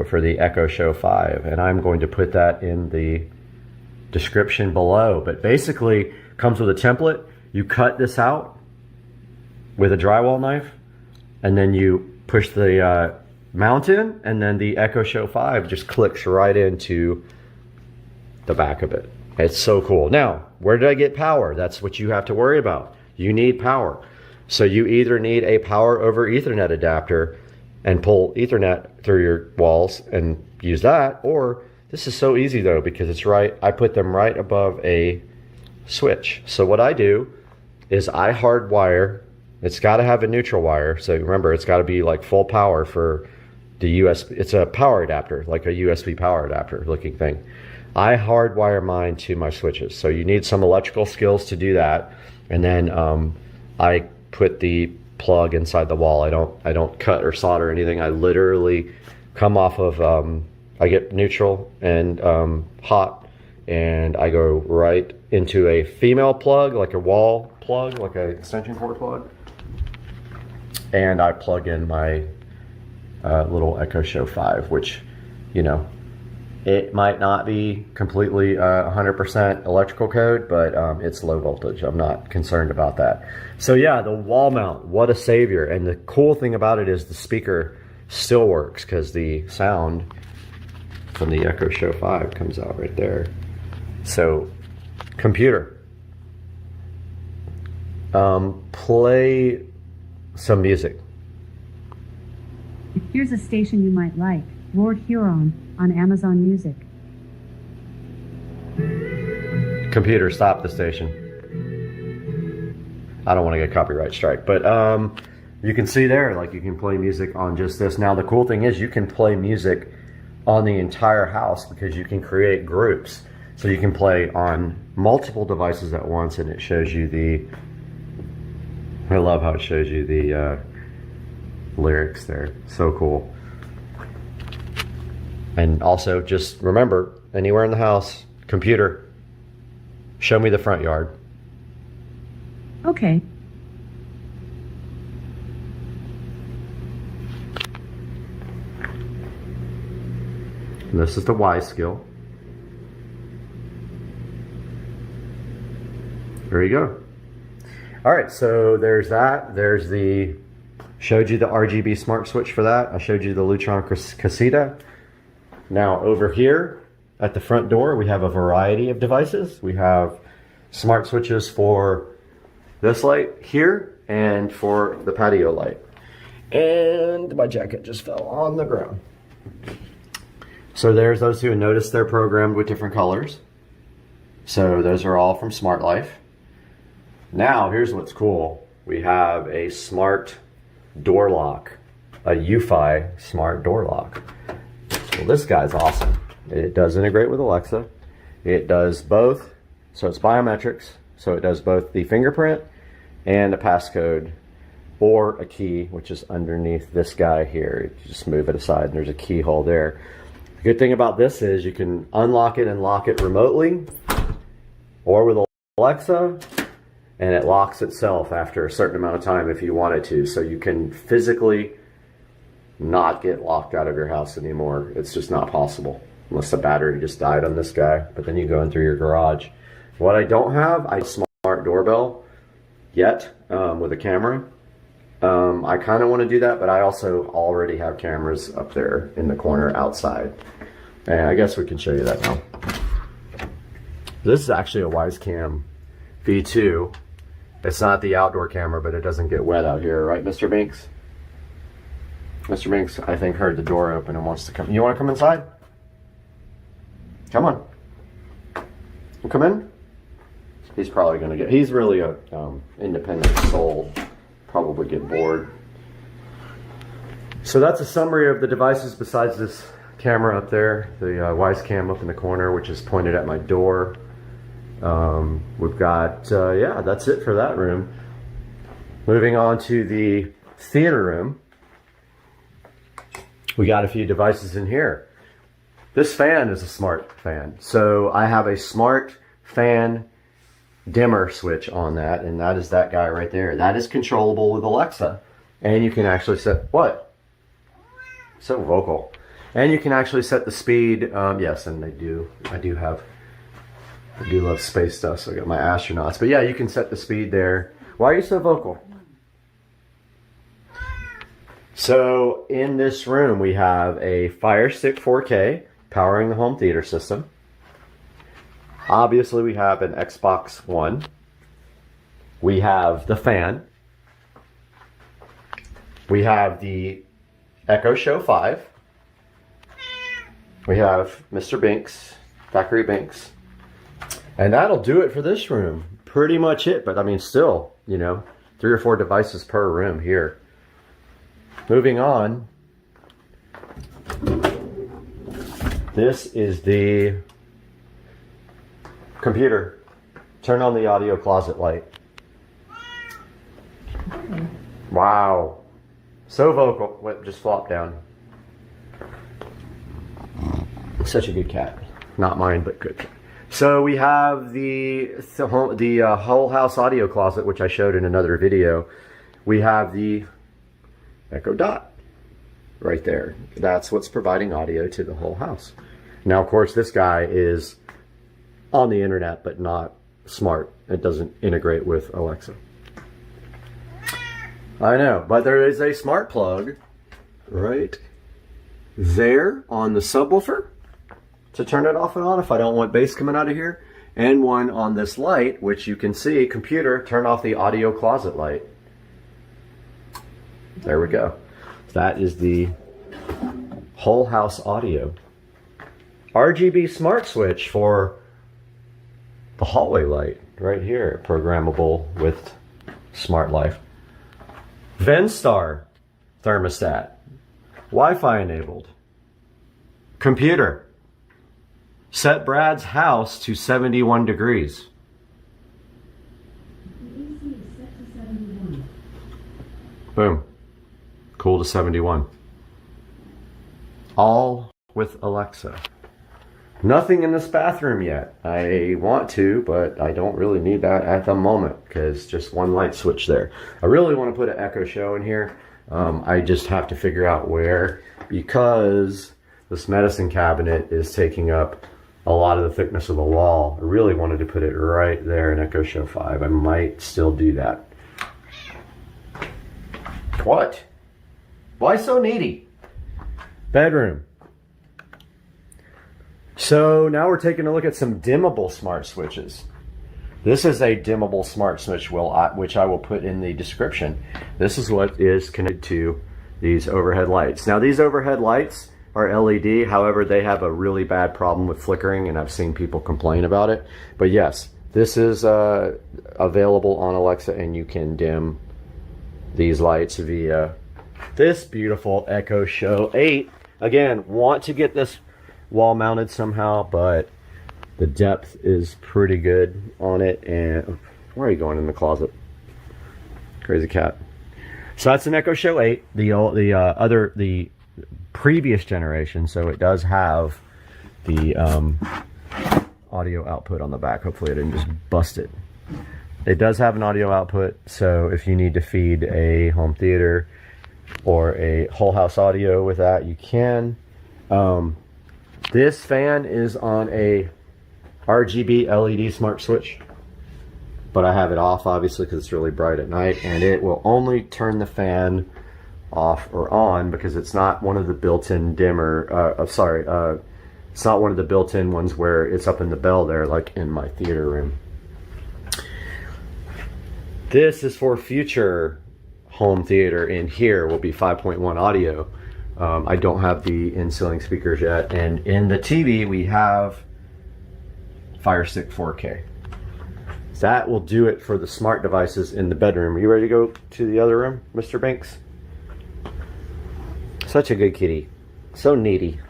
for the Echo Show 5, and I'm going to put that in the description below. But basically comes with a template. You cut this out with a drywall knife, and then you push the mount in, and then the Echo Show 5 just clicks right into the back of it. It's so cool. Now, where did I get power? That's what you have to worry about. You need power. So you either need a power over Ethernet adapter and pull Ethernet through your walls and use that, or this is so easy though, because it's right, I put them right above a switch. So what I do is I hardwire, it's got to have a neutral wire, so remember it's got to be like full power for the USB, it's a power adapter, like a USB power adapter looking thing. I hardwire mine to my switches, so you need some electrical skills to do that, and then I put the plug inside the wall. I don't cut or solder anything. I literally come off of I get neutral and hot, and I go right into a female plug, like a wall plug, like an extension cord plug, and I plug in my little Echo Show 5, which, you know, it might not be completely 100% electrical code, but it's low voltage. I'm not concerned about that. So yeah, the wall mount, what a savior. And the cool thing about it is the speaker still works, because the sound from the Echo Show 5 comes out right there. So, computer. Play some music.
Here's a station you might like, Lord Huron on Amazon Music.
Computer, stop the station. I don't want to get copyright strike, but you can see there, like you can play music on just this. Now the cool thing is you can play music on the entire house because you can create groups. So you can play on multiple devices at once, and it shows you the, I love how it shows you the lyrics there. So cool. And also just remember, anywhere in the house, computer, show me the front yard.
Okay.
And this is the Y skill. There you go. All right, so there's that. There's the, showed you the RGB smart switch for that. I showed you the Lutron Casita. Now over here at the front door, we have a variety of devices. We have smart switches for this light here and for the patio light. And my jacket just fell on the ground. So there's those who noticed they're programmed with different colors. So those are all from Smart Life. Now here's what's cool. We have a smart door lock, a UFI smart door lock. Well, this guy's awesome. It does integrate with Alexa. It does both, so it's biometrics. So it does both the fingerprint and a passcode or a key, which is underneath this guy here. You just move it aside and there's a keyhole there. The good thing about this is you can unlock it and lock it remotely or with Alexa, and it locks itself after a certain amount of time if you wanted to. So you can physically not get locked out of your house anymore. It's just not possible unless the battery just died on this guy. But then you go in through your garage. What I don't have, I smart doorbell yet with a camera. I kind of want to do that, but I also already have cameras up there in the corner outside. And I guess we can show you that now. This is actually a Wisecam V2. It's not the outdoor camera, but it doesn't get wet out here, right, Mr. Binks? Mr. Binks, I think, heard the door open and wants to come. You want to come inside? Come on. You come in? He's probably going to get, he's really a independent soul. Probably get bored. So that's a summary of the devices besides this camera up there, the Wisecam up in the corner, which is pointed at my door. We've got, yeah, that's it for that room. Moving on to the theater room. We got a few devices in here. This fan is a smart fan. So I have a smart fan dimmer switch on that, and that is that guy right there. That is controllable with Alexa. And you can actually set, what? So vocal. And you can actually set the speed, yes, and I do love space stuff, so I got my astronauts. But yeah, you can set the speed there. Why are you so vocal? So in this room, we have a Fire Stick 4K powering the home theater system. Obviously, we have an Xbox One. We have the fan. We have the Echo Show 5. We have Mr. Binks, Thackeray Binks. And that'll do it for this room. Pretty much it, but I mean, still, you know, 3 or 4 devices per room here. Moving on. This is the computer. Turn on the audio closet light. Wow. So vocal. Wait, just flop down. Such a good cat. Not mine, but good. So we have the whole house audio closet, which I showed in another video. We have the Echo Dot right there. That's what's providing audio to the whole house. Now, of course, this guy is on the internet, but not smart. It doesn't integrate with Alexa. I know, but there is a smart plug right there on the subwoofer. to turn it off and on if I don't want bass coming out of here, and one on this light, which you can see, computer, turn off the audio closet light. There we go. That is the whole house audio. RGB smart switch for the hallway light right here, programmable with Smart Life. Venstar thermostat, Wi-Fi enabled. Computer, set Brad's house to 71 degrees. Boom, cool to 71. All with Alexa. Nothing in this bathroom yet. I want to, but I don't really need that at the moment because just one light switch there. I really want to put an Echo Show in here. I just have to figure out where, because this medicine cabinet is taking up a lot of the thickness of the wall. I really wanted to put it right there in Echo Show 5. I might still do that. What? Why so needy? Bedroom. So now we're taking a look at some dimmable smart switches. This is a dimmable smart switch, which I will put in the description. This is what is connected to these overhead lights. Now these overhead lights are LED, however they have a really bad problem with flickering, and I've seen people complain about it. But yes, this is available on Alexa, and you can dim these lights via this beautiful Echo Show 8. Again, want to get this wall mounted somehow, but the depth is pretty good on it. And where are you going in the closet? Crazy cat. So that's an Echo Show 8, the previous generation. So it does have the audio output on the back. Hopefully I didn't just bust it. It does have an audio output, so if you need to feed a home theater or a whole house audio with that, you can. This fan is on a RGB LED smart switch, but I have it off obviously because it's really bright at night, and it will only turn the fan off or on because it's not one of the built-in dimmer, it's not one of the built-in ones where it's up in the bell there like in my theater room. This is for future home theater. In here will be 5.1 audio. I don't have the in-ceiling speakers yet, and in the TV we have Fire Stick 4K. That will do it for the smart devices in the bedroom. Are you ready to go to the other room, Mr. Banks? Such a good kitty. So needy.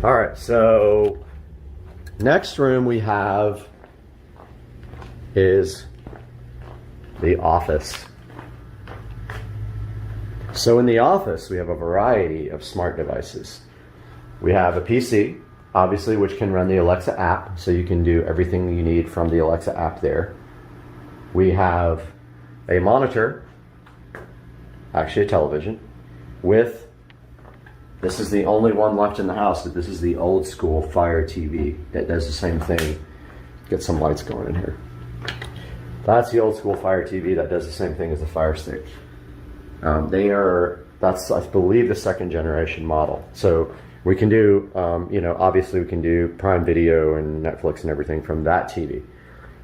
Alright, so next room we have is the office. So in the office, we have a variety of smart devices. We have a PC, obviously, which can run the Alexa app, so you can do everything you need from the Alexa app there. We have a monitor, actually a television, with, this is the only one left in the house, but this is the old school Fire TV that does the same thing. Get some lights going in here. That's the old school Fire TV that does the same thing as the Fire Stick. That's I believe the second generation model. So we can do, obviously we can do Prime Video and Netflix and everything from that TV.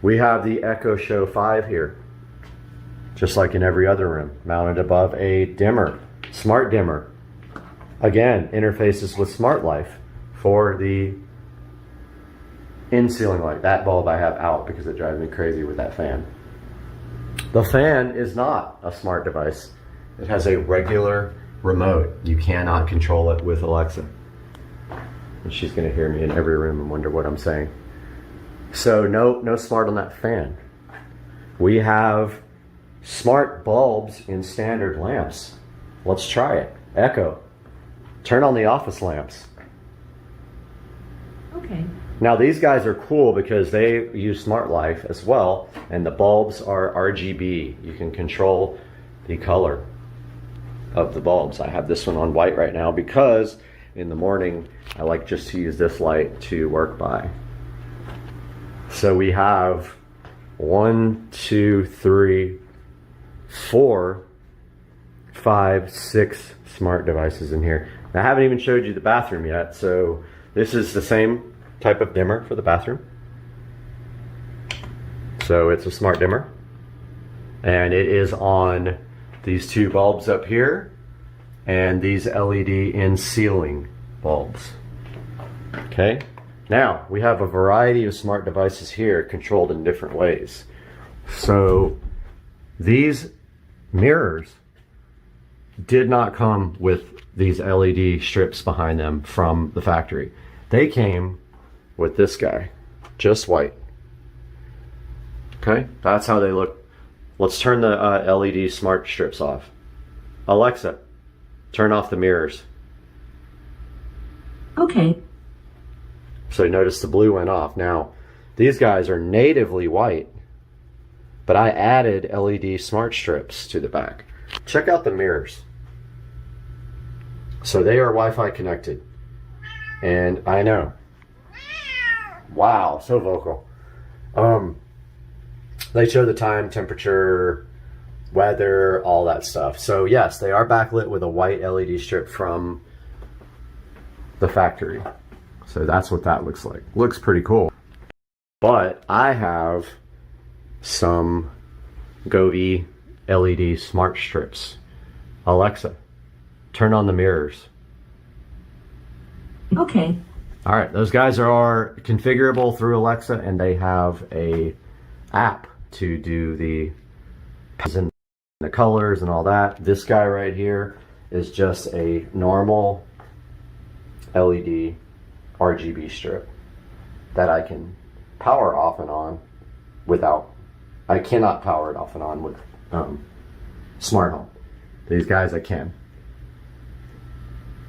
We have the Echo Show 5 here, just like in every other room, mounted above a dimmer, smart dimmer. Again, interfaces with Smart Life for the in-ceiling light. That bulb I have out because it drives me crazy with that fan. The fan is not a smart device. It has a regular remote. You cannot control it with Alexa. And she's going to hear me in every room and wonder what I'm saying. So no smart on that fan. We have smart bulbs in standard lamps. Let's try it. Echo, turn on the office lamps.
Okay.
Now these guys are cool because they use Smart Life as well, and the bulbs are RGB. You can control the color of the bulbs. I have this one on white right now because in the morning I like just to use this light to work by. So we have 1, 2, 3, 4, 5, 6 smart devices in here. I haven't even showed you the bathroom yet, so This is the same type of dimmer for the bathroom. So it's a smart dimmer. And it is on these two bulbs up here and these LED in ceiling bulbs. Okay, now we have a variety of smart devices here controlled in different ways. So these mirrors did not come with these LED strips behind them from the factory. They came with this guy, just white. Okay, that's how they look. Let's turn the LED smart strips off. Alexa, turn off the mirrors.
Okay.
So notice the blue went off. Now, these guys are natively white, but I added LED smart strips to the back. Check out the mirrors. So they are Wi-Fi connected. And I know. Wow, so vocal. They show the time, temperature, weather, all that stuff. So yes, they are backlit with a white LED strip from the factory. So that's what that looks like. Looks pretty cool. But I have some Govee LED smart strips. Alexa, turn on the mirrors.
Okay.
All right, those guys are configurable through Alexa, and they have a app to do the colors and all that. This guy right here is just a normal LED RGB strip that I can power off and on without, I cannot power it off and on with smart home. These guys I can.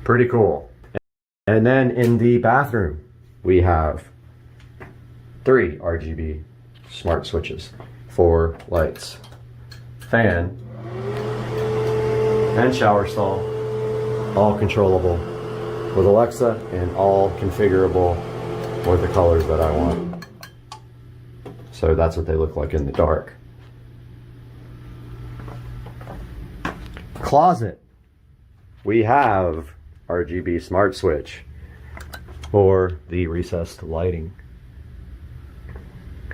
Pretty cool. And then in the bathroom, we have 3 RGB smart switches, 4 lights, fan, and shower stall, all controllable with Alexa and all configurable with the colors that I want. So that's what they look like in the dark. Closet. We have RGB smart switch for the recessed lighting.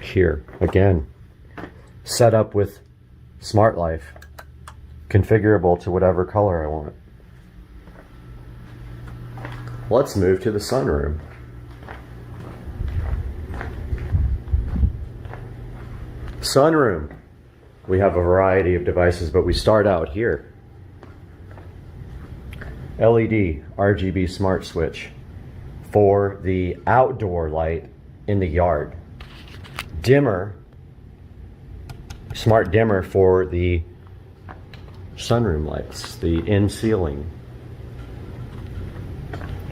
Here, again, set up with Smart Life, configurable to whatever color I want. Let's move to the sunroom. Sunroom. We have a variety of devices, but we start out here. LED RGB smart switch for the outdoor light in the yard. Dimmer, smart dimmer for the sunroom lights, the in ceiling.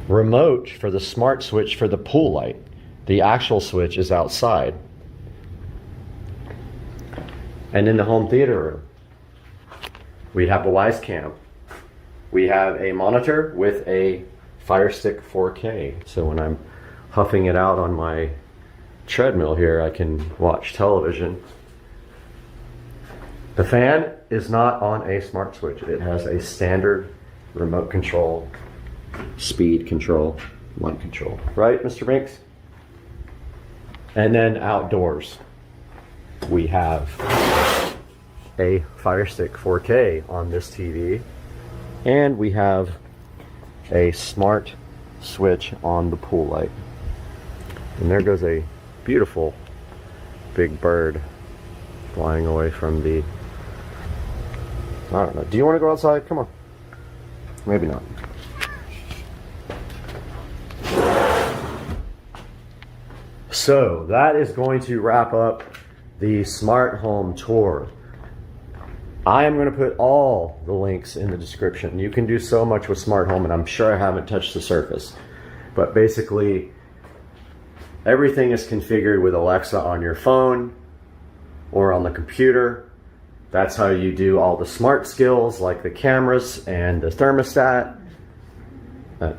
Remote for the smart switch for the pool light. The actual switch is outside. And in the home theater room, we have a Wise Cam. We have a monitor with a Fire Stick 4K. So when I'm huffing it out on my treadmill here, I can watch television. The fan is not on a smart switch. It has a standard remote control, speed control, light control. Right, Mr. Binks? And then outdoors, we have a Fire Stick 4K on this TV, and we have a smart switch on the pool light. And there goes a beautiful big bird flying away from the, I don't know. Do you want to go outside? Come on. Maybe not. So that is going to wrap up the smart home tour. I am going to put all the links in the description. You can do so much with smart home, and I'm sure I haven't touched the surface. But basically, everything is configured with Alexa on your phone or on the computer. That's how you do all the smart skills like the cameras and the thermostat.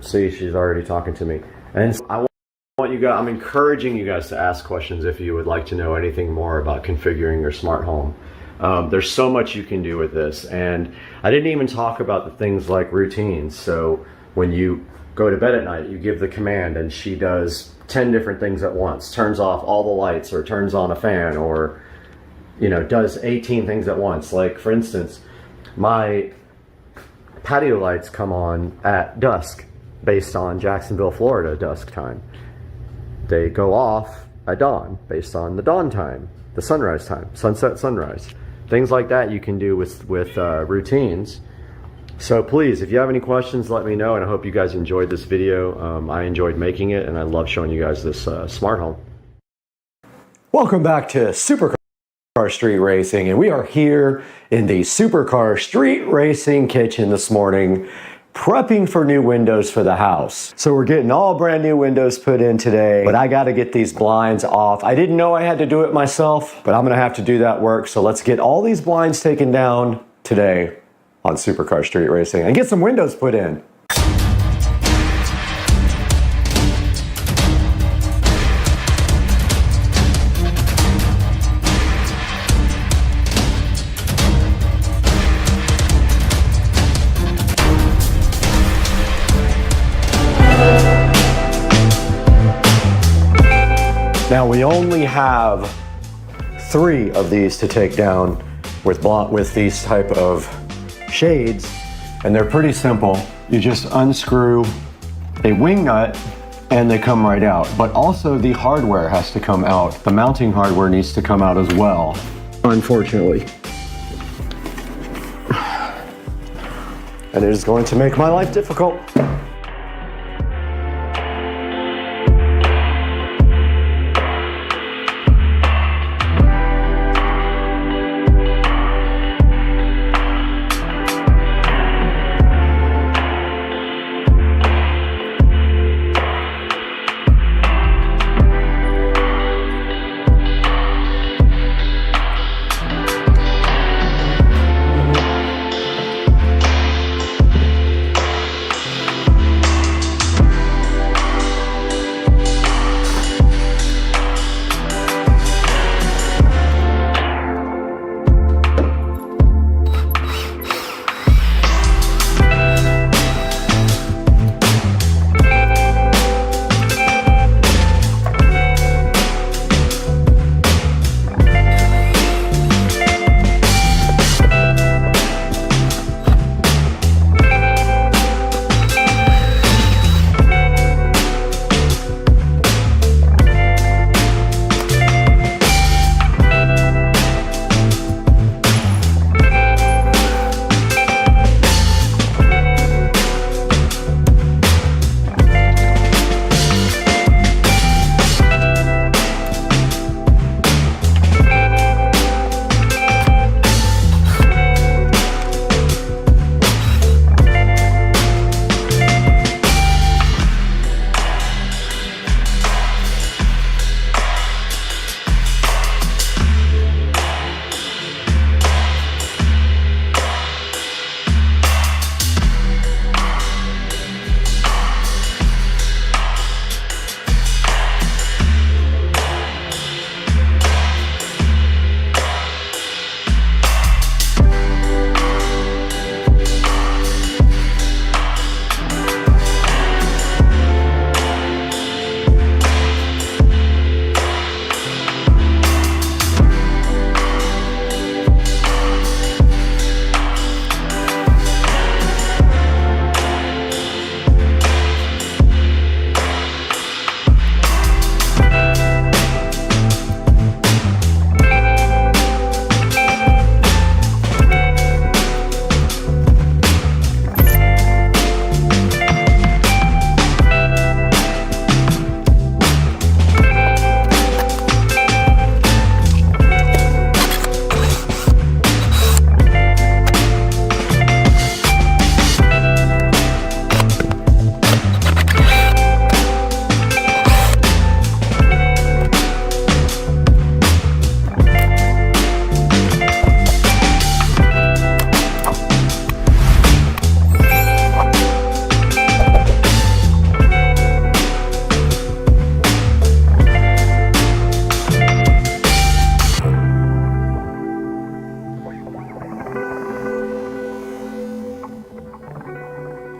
See, she's already talking to me. And I want you guys, I'm encouraging you guys to ask questions if you would like to know anything more about configuring your smart home. There's so much you can do with this, and I didn't even talk about the things like routines. So when you go to bed at night, you give the command and she does 10 different things at once, turns off all the lights or turns on a fan, or, you know, does 18 things at once. Like, for instance, my patio lights come on at dusk based on Jacksonville, Florida dusk time. They go off at dawn based on the dawn time, the sunrise time, sunset, sunrise. Things like that you can do with routines. So please, if you have any questions, let me know, and I hope you guys enjoyed this video. I enjoyed making it, and I love showing you guys this smart home. Welcome back to Supercar Street Racing, and we are here in the Supercar Street Racing kitchen this morning, prepping for new windows for the house. So we're getting all brand new windows put in today, but I gotta get these blinds off. I didn't know I had to do it myself, but I'm gonna have to do that work. So let's get all these blinds taken down today on Supercar Street Racing and get some windows put in. Now we only have 3 of these to take down with these type of shades, and they're pretty simple. You just unscrew a wing nut and they come right out. But also the hardware has to come out. The mounting hardware needs to come out as well, unfortunately. And it is going to make my life difficult.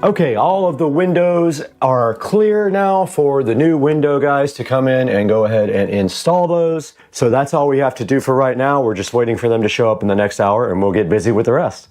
Okay, all of the windows are clear now for the new window guys to come in and go ahead and install those. So that's all we have to do for right now. We're just waiting for them to show up in the next hour and we'll get busy with the rest.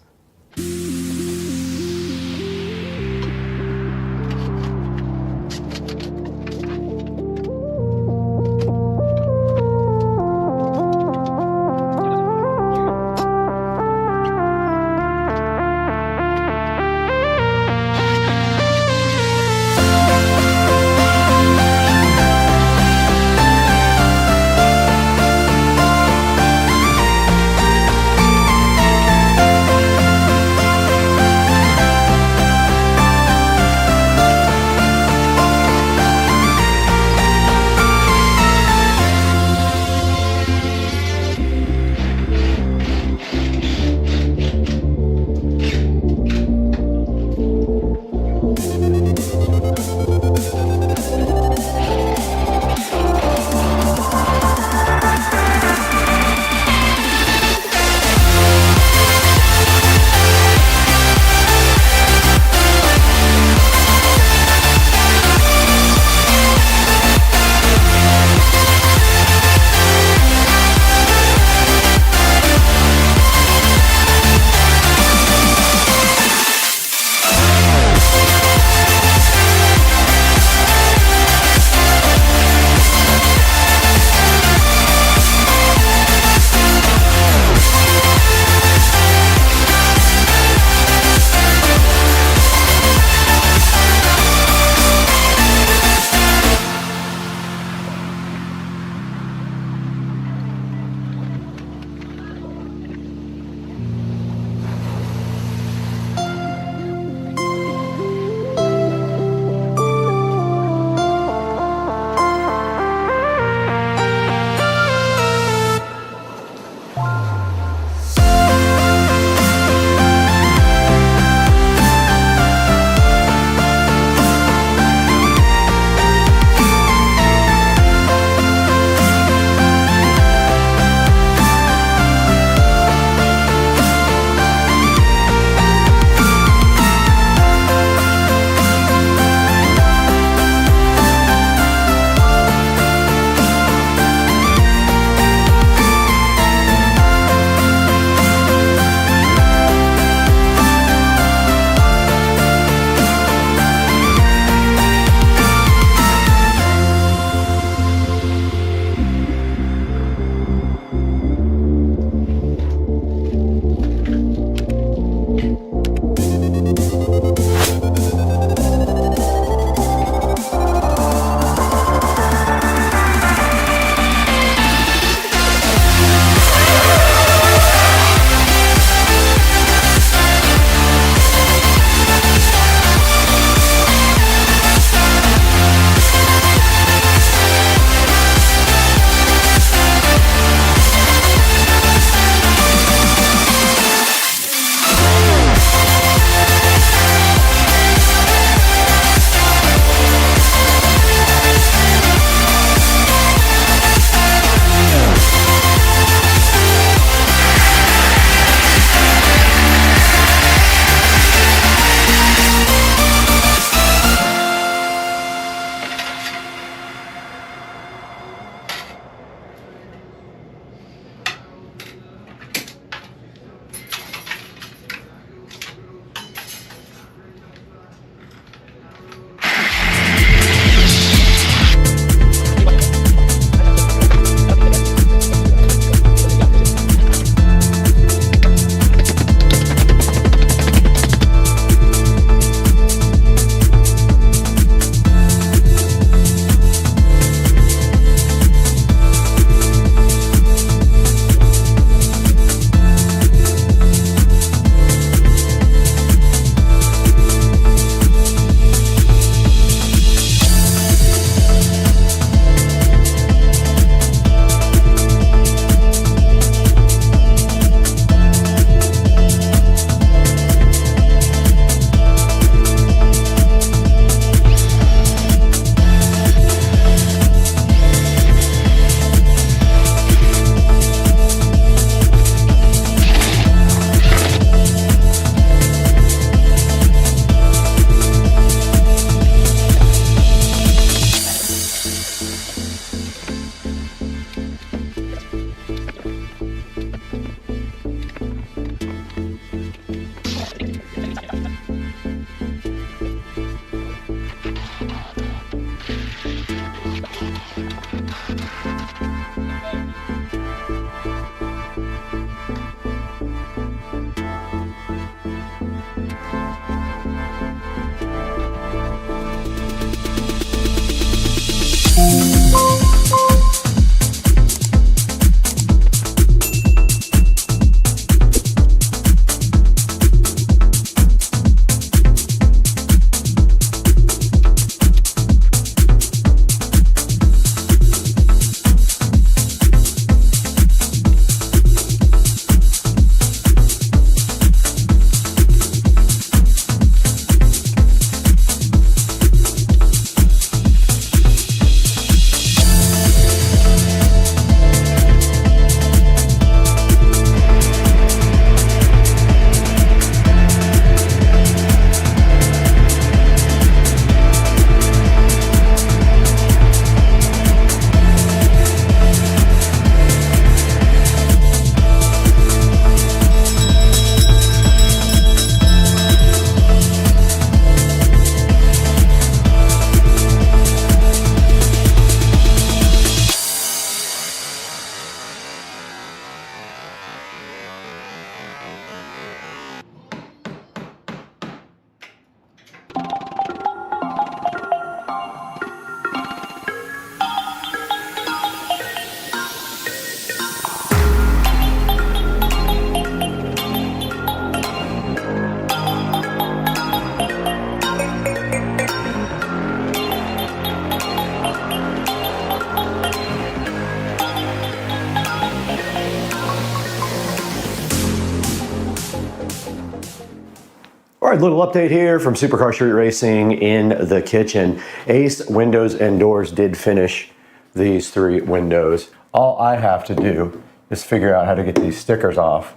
right, little update here from Supercar Street Racing in the kitchen. Ace Windows and Doors did finish these 3 windows. All I have to do is figure out how to get these stickers off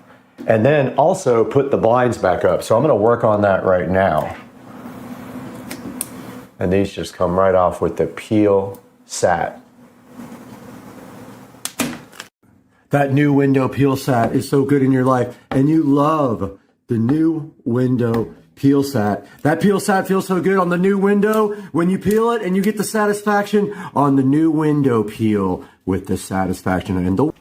and then also put the blinds back up. So I'm gonna work on that right now. And these just come right off with the peel sat. That new window peel sat is so good in your life, and you love the new window peel sat. That peel sat feels so good on the new window when you peel it, and you get the satisfaction on the new window peel with the satisfaction. And the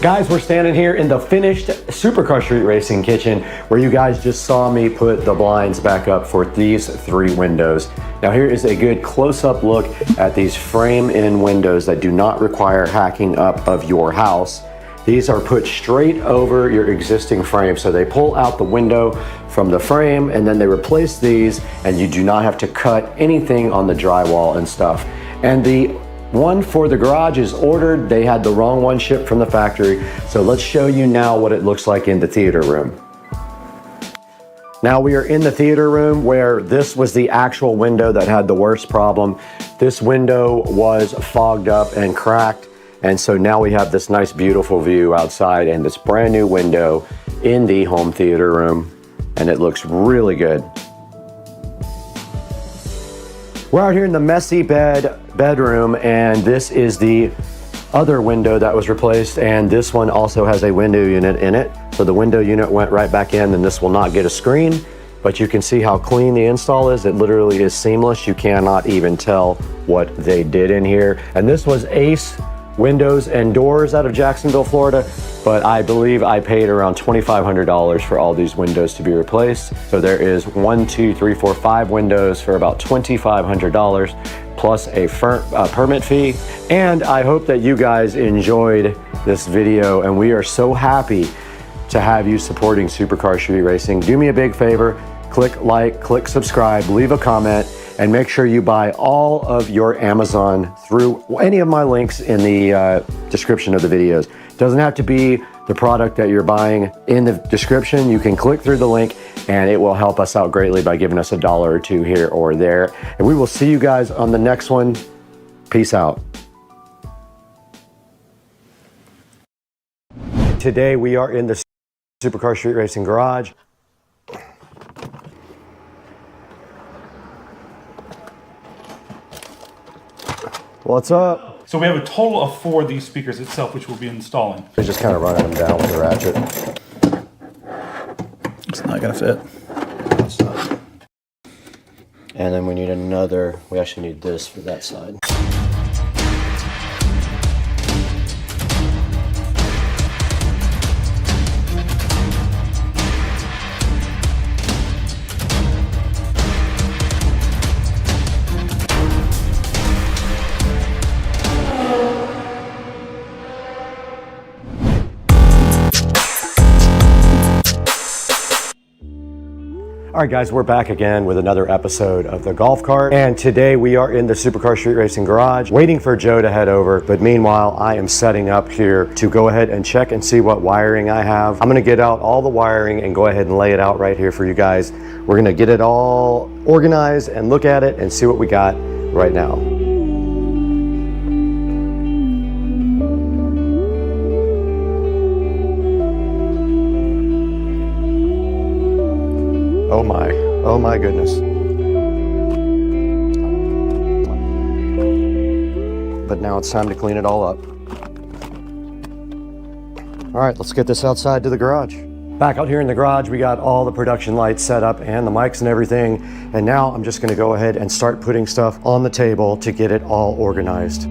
Guys, we're standing here in the finished Supercar Street Racing kitchen where you guys just saw me put the blinds back up for these 3 windows. Now here is a good close-up look at these frame-in windows that do not require hacking up of your house. These are put straight over your existing frame, so they pull out the window from the frame and then they replace these, and you do not have to cut anything on the drywall and stuff. And the one for the garage is ordered. They had the wrong one shipped from the factory. So let's show you now what it looks like in the theater room. Now we are in the theater room where this was the actual window that had the worst problem. This window was fogged up and cracked. And so now we have this nice, beautiful view outside and this brand new window in the home theater room. And it looks really good. We're out here in the messy bedroom, and this is the other window that was replaced, and this one also has a window unit in it. So the window unit went right back in, and this will not get a screen. but you can see how clean the install is. It literally is seamless. You cannot even tell what they did in here. And this was Ace Windows and Doors out of Jacksonville, Florida, but I believe I paid around $2,500 for all these windows to be replaced. So there is 1, 2, 3, 4, 5 windows for about $2,500 plus a permit fee. And I hope that you guys enjoyed this video, and we are so happy to have you supporting Supercar Street Racing. Do me a big favor, click like, click subscribe, leave a comment, and make sure you buy all of your Amazon through any of my links in the description of the videos. It doesn't have to be the product that you're buying in the description. You can click through the link and it will help us out greatly by giving us $1 or $2 here or there. And we will see you guys on the next one. Peace out. Today we are in the Supercar Street Racing garage. What's up?
So we have a total of 4 of these speakers itself, which we'll be installing.
We're just kind of running them down with the ratchet.
It's not gonna fit.
It's not. And then we need another, we actually need this for that side. All right, guys, we're back again with another episode of the Golf Cart. And today we are in the Supercar Street Racing garage, waiting for Joe to head over. But meanwhile, I am setting up here to go ahead and check and see what wiring I have. I'm gonna get out all the wiring and go ahead and lay it out right here for you guys. We're gonna get it all organized and look at it and see what we got right now. Oh my goodness. But now it's time to clean it all up. All right, let's get this outside to the garage. Back out here in the garage, we got all the production lights set up and the mics and everything. And now I'm just gonna go ahead and start putting stuff on the table to get it all organized.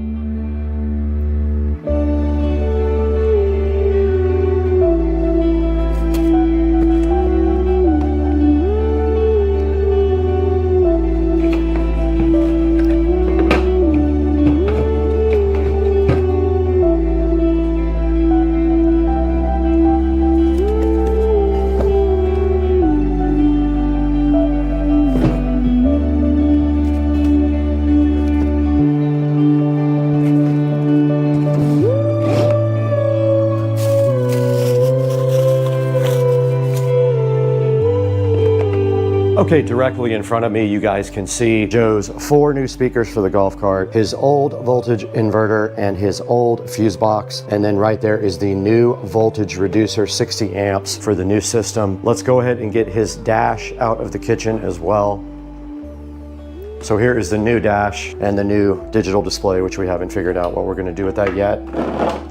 Okay, directly in front of me, you guys can see Joe's 4 new speakers for the golf cart, his old voltage inverter, and his old fuse box. And then right there is the new voltage reducer, 60 amps for the new system. Let's go ahead and get his dash out of the kitchen as well. So here is the new dash and the new digital display, which we haven't figured out what we're gonna do with that yet.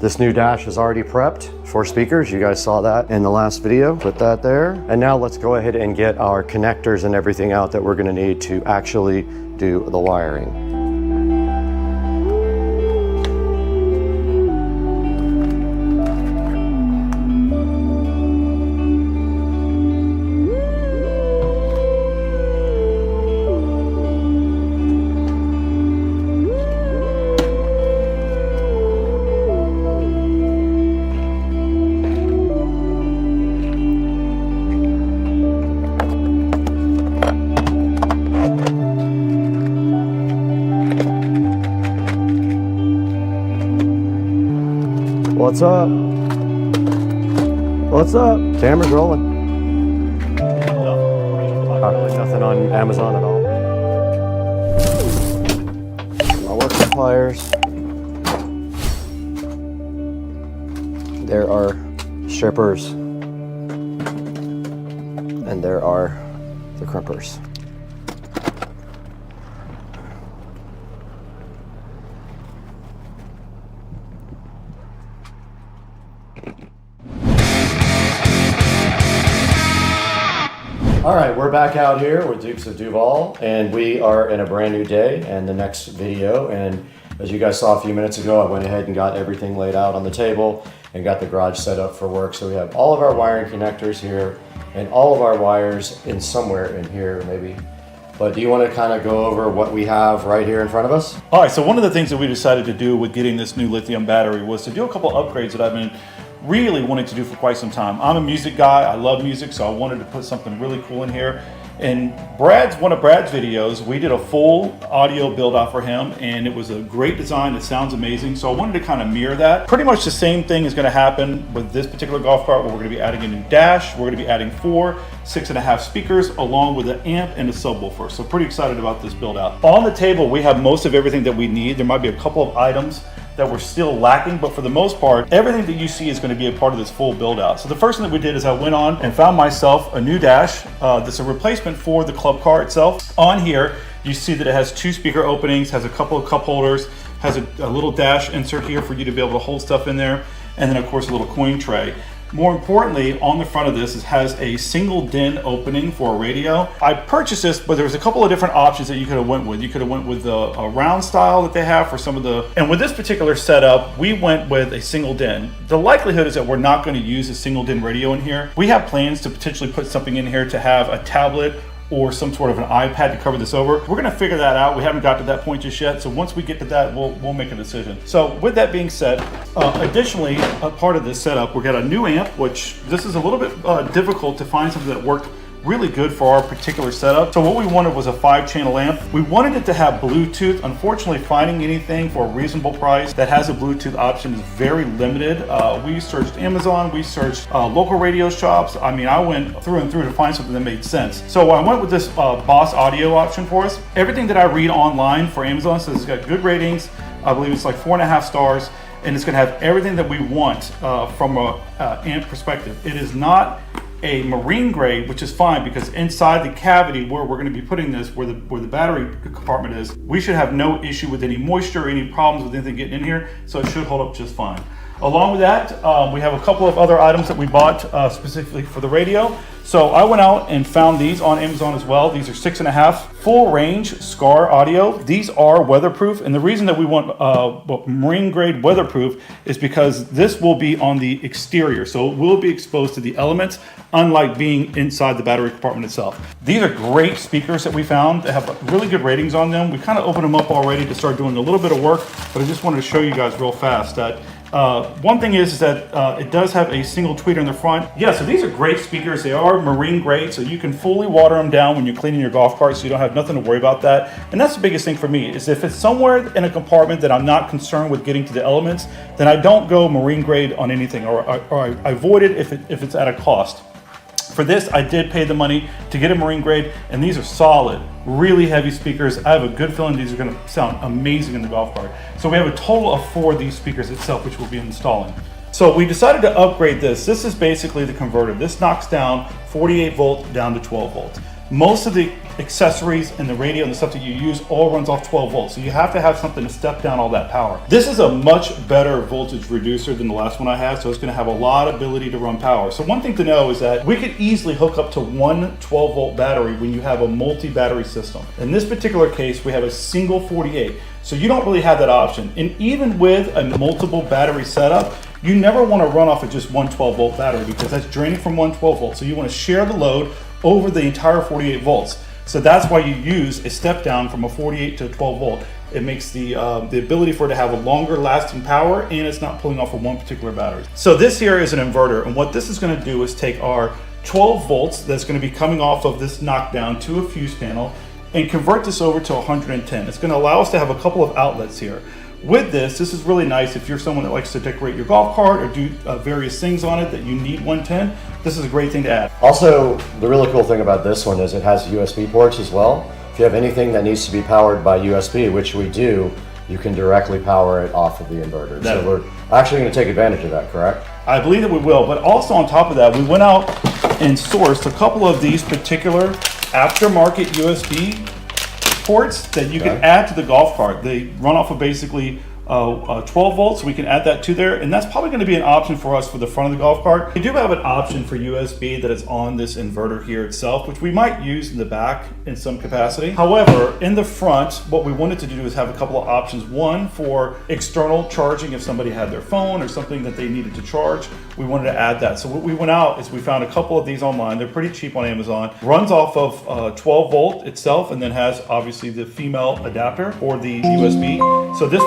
This new dash is already prepped for speakers. You guys saw that in the last video. Put that there. And now let's go ahead and get our connectors and everything out that we're gonna need to actually do the wiring. What's up? What's up? Camera's rolling. Nothing on Amazon at all. My work suppliers. There are strippers. And there are the crimpers. All right, we're we're back out here with Dukes of Duval, and we are in a brand new day and the next video. And as you guys saw a few minutes ago, I went ahead and got everything laid out on the table and got the garage set up for work. So we have all of our wiring connectors here and all of our wires in somewhere in here maybe. But do you want to kind of go over what we have right here in front of us?
All right, so one of the things that we decided to do with getting this new lithium battery was to do a couple upgrades that I've been really wanting to do for quite some time. I'm a music guy, I love music, so I wanted to put something really cool in here. And one of Brad's videos, we did a full audio build out for him, and it was a great design. It sounds amazing. So I wanted to kind of mirror that. Pretty much the same thing is going to happen with this particular golf cart, where we're going to be adding a new dash. We're going to be adding 4 6.5 speakers along with an amp and a subwoofer. So pretty excited about this build out. On the table, we have most of everything that we need. There might be a couple of items that we're still lacking, but for the most part, everything that you see is going to be a part of this full build out. So the first thing that we did is I went on and found myself a new dash. That's a replacement for the club car itself. On here, you see that it has 2 speaker openings, has a couple of cup holders, has a little dash insert here for you to be able to hold stuff in there, and then of course a little coin tray. More importantly, on the front of this, it has a single DIN opening for a radio. I purchased this, but there was a couple of different options that you could have went with. You could have went with a round style that they have for some of the, and with this particular setup, we went with a single DIN. The likelihood is that we're not going to use a single DIN radio in here. We have plans to potentially put something in here to have a tablet or some sort of an iPad to cover this over. We're gonna figure that out. We haven't got to that point just yet. So once we get to that, we'll make a decision. So with that being said, additionally, a part of this setup, we got a new amp, which this is a little bit difficult to find something that worked really good for our particular setup. So what we wanted was a 5-channel amp. We wanted it to have Bluetooth. Unfortunately, finding anything for a reasonable price that has a Bluetooth option is very limited. We searched Amazon, we searched local radio shops. I mean, I went through and through to find something that made sense. So I went with this Boss Audio option for us. Everything that I read online for Amazon says it's got good ratings. I believe it's like 4.5 stars, and it's gonna have everything that we want from an amp perspective. It is not a marine grade, which is fine, because inside the cavity where we're going to be putting this, where the battery compartment is, we should have no issue with any moisture or any problems with anything getting in here, so it should hold up just fine. Along with that, we have a couple of other items that we bought specifically for the radio. So I went out and found these on Amazon as well. These are 6.5 full range SCAR audio. These are weatherproof, and the reason that we want marine grade weatherproof is because this will be on the exterior, so it will be exposed to the elements, unlike being inside the battery compartment itself. These are great speakers that we found. They have really good ratings on them. We kind of opened them up already to start doing a little bit of work, but I just wanted to show you guys real fast that one thing is that it does have a single tweeter in the front. Yeah, so these are great speakers. They are marine grade, so you can fully water them down when you're cleaning your golf cart, so you don't have nothing to worry about that. And that's the biggest thing for me, is if it's somewhere in a compartment that I'm not concerned with getting to the elements, then I don't go marine grade on anything, or I avoid it if it's at a cost. For this, I did pay the money to get a marine grade, and these are solid, really heavy speakers. I have a good feeling these are going to sound amazing in the golf cart. So we have a total of 4 of these speakers itself, which we'll be installing. So we decided to upgrade this. This is basically the converter. This knocks down 48 volt down to 12 volts. Most of the accessories and the radio and the stuff that you use all runs off 12 volts. So you have to have something to step down all that power. This is a much better voltage reducer than the last one I had, so it's going to have a lot of ability to run power. So one thing to know is that we could easily hook up to one 12 volt battery when you have a multi-battery system. In this particular case, we have a single 48. So you don't really have that option. And even with a multiple battery setup, you never want to run off of just one 12 volt battery, because that's draining from one 12 volt. So you want to share the load over the entire 48 volts. So that's why you use a step down from a 48 to a 12 volt. It makes the ability for it to have a longer lasting power, and it's not pulling off of one particular battery. So this here is an inverter, and what this is going to do is take our 12 volts that's going to be coming off of this knockdown to a fuse panel and convert this over to 110. It's going to allow us to have a couple of outlets here. With this is really nice if you're someone that likes to decorate your golf cart or do various things on it that you need 110. This is a great thing to add.
Also, the really cool thing about this one is it has USB ports as well. If you have anything that needs to be powered by USB, which we do, you can directly power it off of the inverter. So we're actually going to take advantage of that, correct?
I believe that we will, but also on top of that, we went out and sourced a couple of these particular aftermarket USB ports that you can add to the golf cart. They run off of basically 12 volts, we can add that to there, and that's probably going to be an option for us for the front of the golf cart. We do have an option for USB that is on this inverter here itself, which we might use in the back in some capacity. However, in the front, what we wanted to do is have a couple of options. One for external charging if somebody had their phone or something that they needed to charge. We wanted to add that. So what we went out is we found a couple of these online. They're pretty cheap on Amazon. Runs off of 12 volt itself, and then has obviously the female adapter or the USB. So this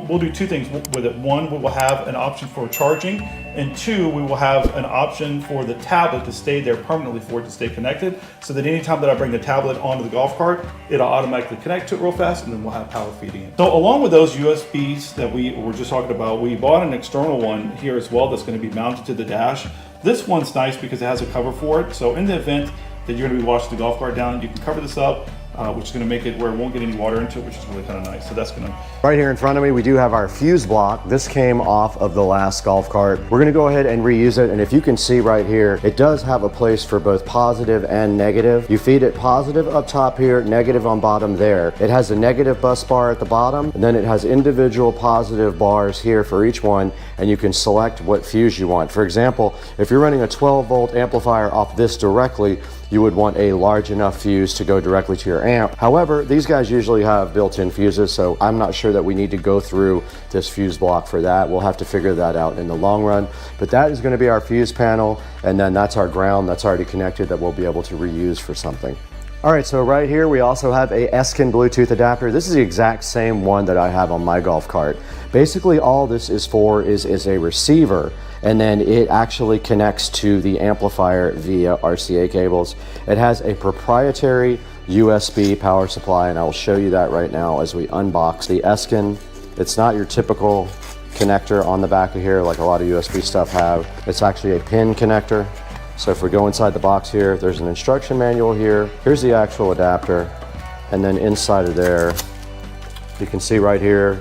we'll do two things with it. One, we will have an option for charging, and two, we will have an option for the tablet to stay there permanently for it to stay connected, so that anytime that I bring the tablet onto the golf cart, it'll automatically connect to it real fast, and then we'll have power feeding it. So along with those USBs that we were just talking about, we bought an external one here as well that's going to be mounted to the dash. This one's nice because it has a cover for it, so in the event that you're going to be washing the golf cart down, you can cover this up, which is going to make it where it won't get any water into it, which is really kind of nice. So that's going to...
Right here in front of me, we do have our fuse block. This came off of the last golf cart. We're going to go ahead and reuse it, and if you can see right here, it does have a place for both positive and negative. You feed it positive up top here, negative on bottom there. It has a negative bus bar at the bottom, and then it has individual positive bars here for each one, and you can select what fuse you want. For example, if you're running a 12 volt amplifier off this directly, you would want a large enough fuse to go directly to your amp. However, these guys usually have built-in fuses, so I'm not sure that we need to go through this fuse block for that. We'll have to figure that out in the long run. But that is going to be our fuse panel, and then that's our ground that's already connected that we'll be able to reuse for something. All right, so right here we also have a Elecan Bluetooth adapter. This is the exact same one that I have on my golf cart. Basically all this is for is a receiver, and then it actually connects to the amplifier via RCA cables. It has a proprietary USB power supply, and I will show you that right now as we unbox the Elecan. It's not your typical connector on the back of here like a lot of USB stuff have. It's actually a pin connector. So if we go inside the box here, there's an instruction manual here. Here's the actual adapter. And then inside of there, you can see right here,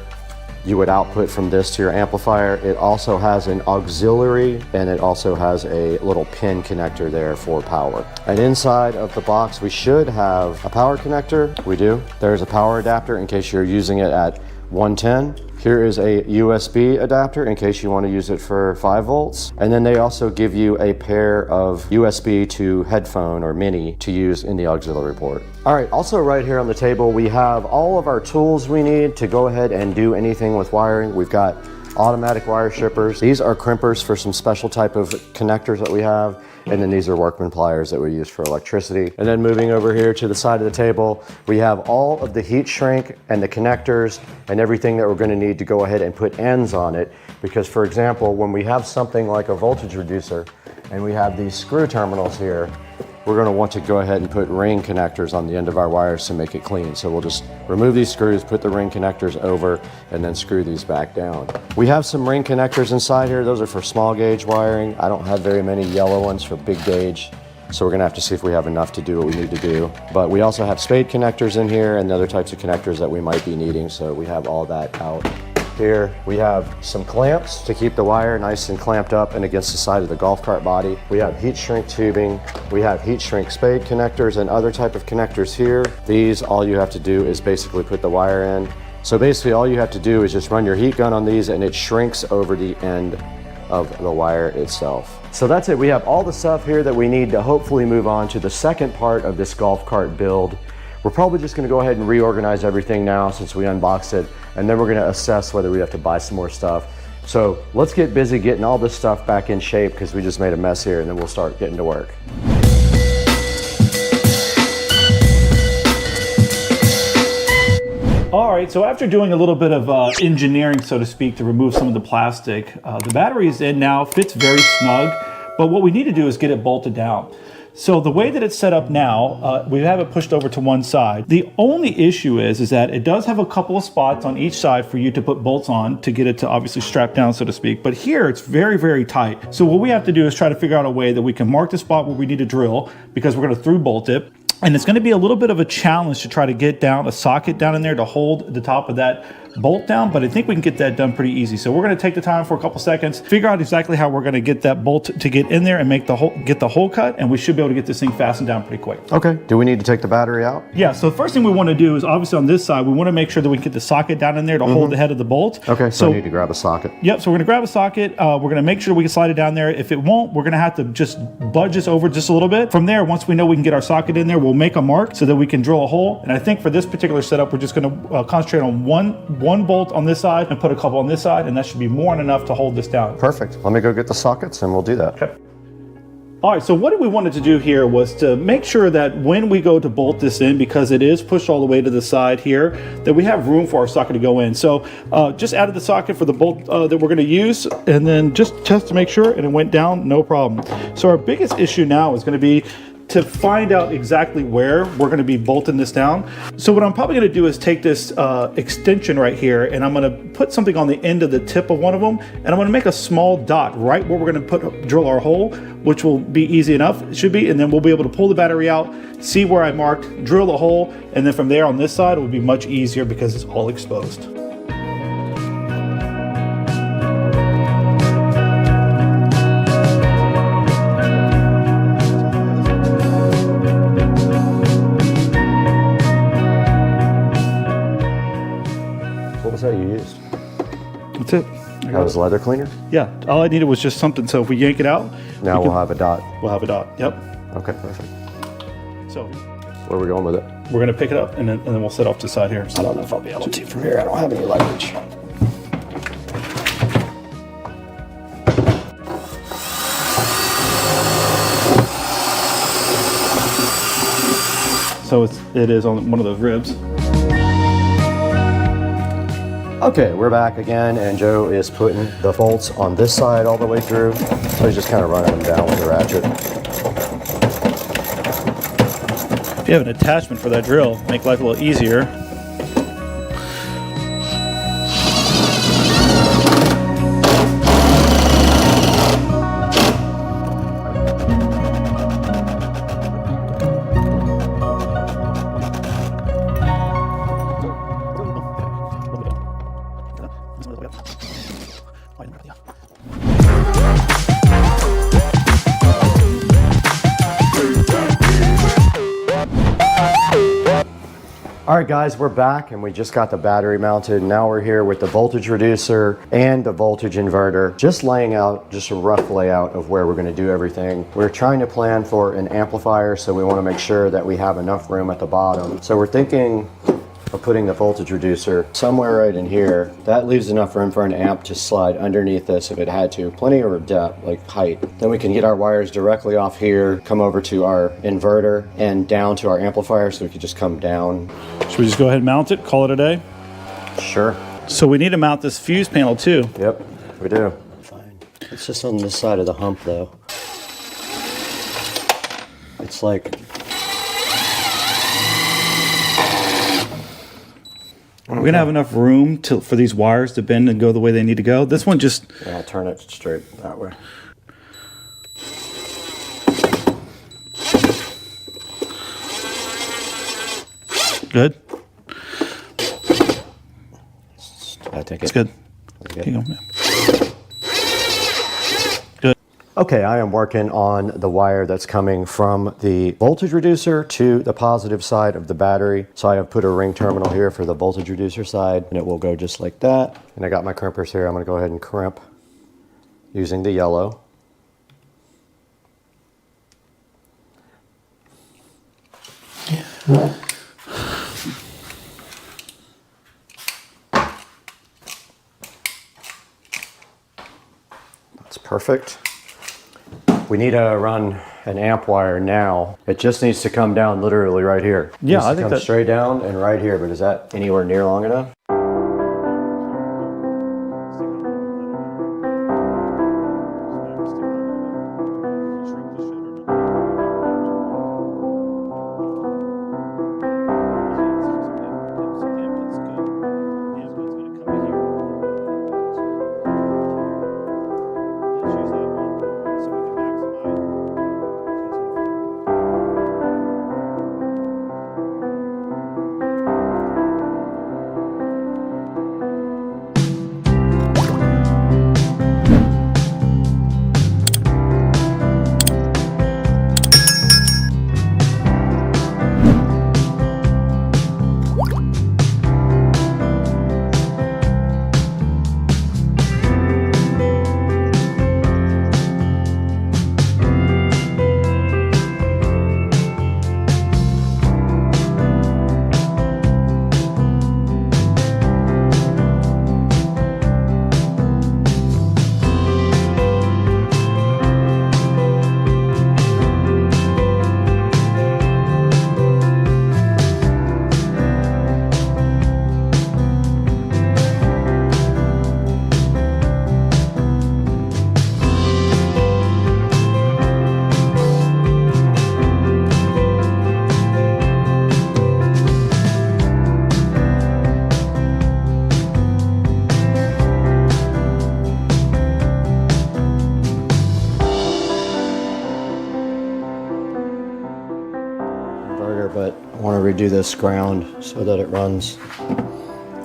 you would output from this to your amplifier. It also has an auxiliary, and it also has a little pin connector there for power. And inside of the box, we should have a power connector. We do. There's a power adapter in case you're using it at 110. Here is a USB adapter in case you want to use it for 5 volts. And then they also give you a pair of USB to headphone or mini to use in the auxiliary port. All right, also right here on the table, we have all of our tools we need to go ahead and do anything with wiring. We've got automatic wire strippers. These are crimpers for some special type of connectors that we have. And then these are workman pliers that we use for electricity. And then moving over here to the side of the table, we have all of the heat shrink and the connectors and everything that we're going to need to go ahead and put ends on it. Because for example, when we have something like a voltage reducer and we have these screw terminals here, we're going to want to go ahead and put ring connectors on the end of our wires to make it clean. So we'll just remove these screws, put the ring connectors over, and then screw these back down. We have some ring connectors inside here. Those are for small gauge wiring. I don't have very many yellow ones for big gauge. So we're going to have to see if we have enough to do what we need to do. But we also have spade connectors in here and other types of connectors that we might be needing. So we have all that out. Here we have some clamps to keep the wire nice and clamped up and against the side of the golf cart body. We have heat shrink tubing. We have heat shrink spade connectors and other type of connectors here. These, all you have to do is basically put the wire in. So basically all you have to do is just run your heat gun on these and it shrinks over the end of the wire itself. So that's it. We have all the stuff here that we need to hopefully move on to the second part of this golf cart build. We're probably just going to go ahead and reorganize everything now since we unboxed it, and then we're going to assess whether we have to buy some more stuff. So let's get busy getting all this stuff back in shape because we just made a mess here, and then we'll start getting to work.
All right, so after doing a little bit of engineering, so to speak, to remove some of the plastic, the battery is in now, fits very snug, but what we need to do is get it bolted down. So the way that it's set up now, we have it pushed over to one side. The only issue is that it does have a couple of spots on each side for you to put bolts on to get it to obviously strap down, so to speak. But here it's very, very tight. So what we have to do is try to figure out a way that we can mark the spot where we need to drill because we're going to through bolt it. And it's going to be a little bit of a challenge to try to get down a socket down in there to hold the top of that bolt down, but I think we can get that done pretty easy. So we're going to take the time for a couple seconds, figure out exactly how we're going to get that bolt to get in there and make the hole cut, and we should be able to get this thing fastened down pretty quick.
Okay, do we need to take the battery out?
Yeah, so the first thing we want to do is obviously on this side, we want to make sure that we can get the socket down in there to hold the head of the bolt.
Okay, so I need to grab a socket.
Yep, so we're gonna grab a socket. We're gonna make sure we can slide it down there. If it won't, we're gonna have to just budge this over just a little bit. From there, once we know we can get our socket in there, we'll make a mark so that we can drill a hole. And I think for this particular setup, we're just gonna concentrate on one bolt on this side and put a couple on this side, and that should be more than enough to hold this down.
Perfect. Let me go get the sockets and we'll do that.
Okay. All right, so what we wanted to do here was to make sure that when we go to bolt this in, because it is pushed all the way to the side here, that we have room for our socket to go in. So just added the socket for the bolt that we're gonna use, and then just test to make sure, and it went down, no problem. So our biggest issue now is gonna be to find out exactly where we're going to be bolting this down. So what I'm probably going to do is take this extension right here, and I'm going to put something on the end of the tip of one of them, and I'm going to make a small dot right where we're going to drill our hole, which will be easy enough, it should be, and then we'll be able to pull the battery out, see where I marked, drill the hole, and then from there on this side it will be much easier because it's all exposed.
That you used?
That's it.
That was leather cleaner?
Yeah, all I needed was just something, so if we yank it out,
now we'll have a dot.
We'll have a dot, yep.
Okay, perfect.
So
where are we going with it?
We're gonna pick it up and then we'll set off to the side here.
I don't know if I'll be able to from here. I don't have any leverage.
So it is on one of those ribs.
Okay, we're back again, and Joe is putting the bolts on this side all the way through. So he's just kind of running them down with the ratchet.
If you have an attachment for that drill, make life a little easier.
All right, guys, we're back, and we just got the battery mounted. Now we're here with the voltage reducer and the voltage inverter, just laying out just a rough layout of where we're going to do everything. We're trying to plan for an amplifier, so we want to make sure that we have enough room at the bottom. So we're thinking of putting the voltage reducer somewhere right in here. That leaves enough room for an amp to slide underneath this if it had to. Plenty of depth, like height. Then we can get our wires directly off here, come over to our inverter, and down to our amplifier, so we could just come down.
Should we just go ahead and mount it, call it a day?
Sure.
So we need to mount this fuse panel too.
Yep, we do. Fine. It's just on this side of the hump though. It's like...
We're going to have enough room for these wires to bend and go the way they need to go. This one just...
Yeah, I'll turn it straight that way.
Good?
I think
it's good.
Here
you go. Yeah. Good.
Okay, I am working on the wire that's coming from the voltage reducer to the positive side of the battery. So I have put a ring terminal here for the voltage reducer side, and it will go just like that. And I got my crimpers here. I'm going to go ahead and crimp using the yellow. That's perfect. We need to run an amp wire now. It just needs to come down literally right here.
Yeah, I think
that's straight down and right here, but is that anywhere near long enough? do this ground so that it runs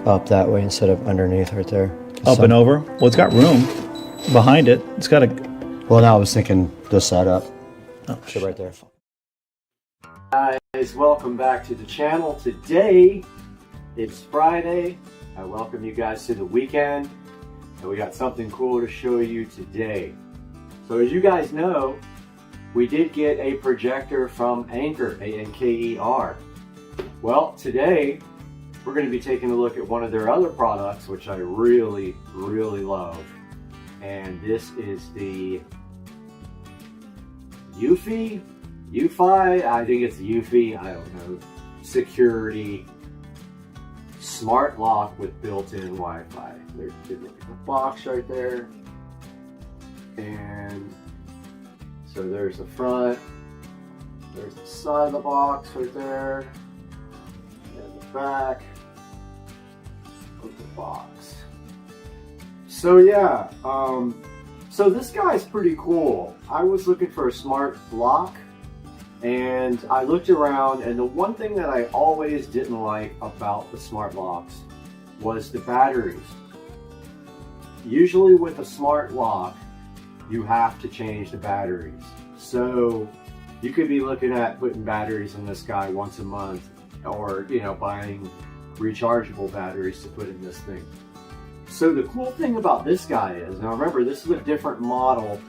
up that way instead of underneath right there.
Up and over? Well, it's got room behind it. It's got a...
Well, now I was thinking this side up.
Oh,
shit, right there.
Guys, welcome back to the channel. Today, it's Friday. I welcome you guys to the weekend. And we got something cool to show you today. So as you guys know, we did get a projector from Anker, A-N-K-E-R. Well, today, we're going to be taking a look at one of their other products, which I really, really love. And this is the UFI, I think it's UFI, I don't know, security smart lock with built-in Wi-Fi. There's the box right there. And so there's the front, there's the side of the box right there, and the back of the box. So yeah, so this guy's pretty cool. I was looking for a smart lock, and I looked around, and the one thing that I always didn't like about the smart locks was the batteries. Usually with a smart lock, you have to change the batteries. So you could be looking at putting batteries in this guy once a month, or buying rechargeable batteries to put in this thing. So the cool thing about this guy is, now remember, this is a different model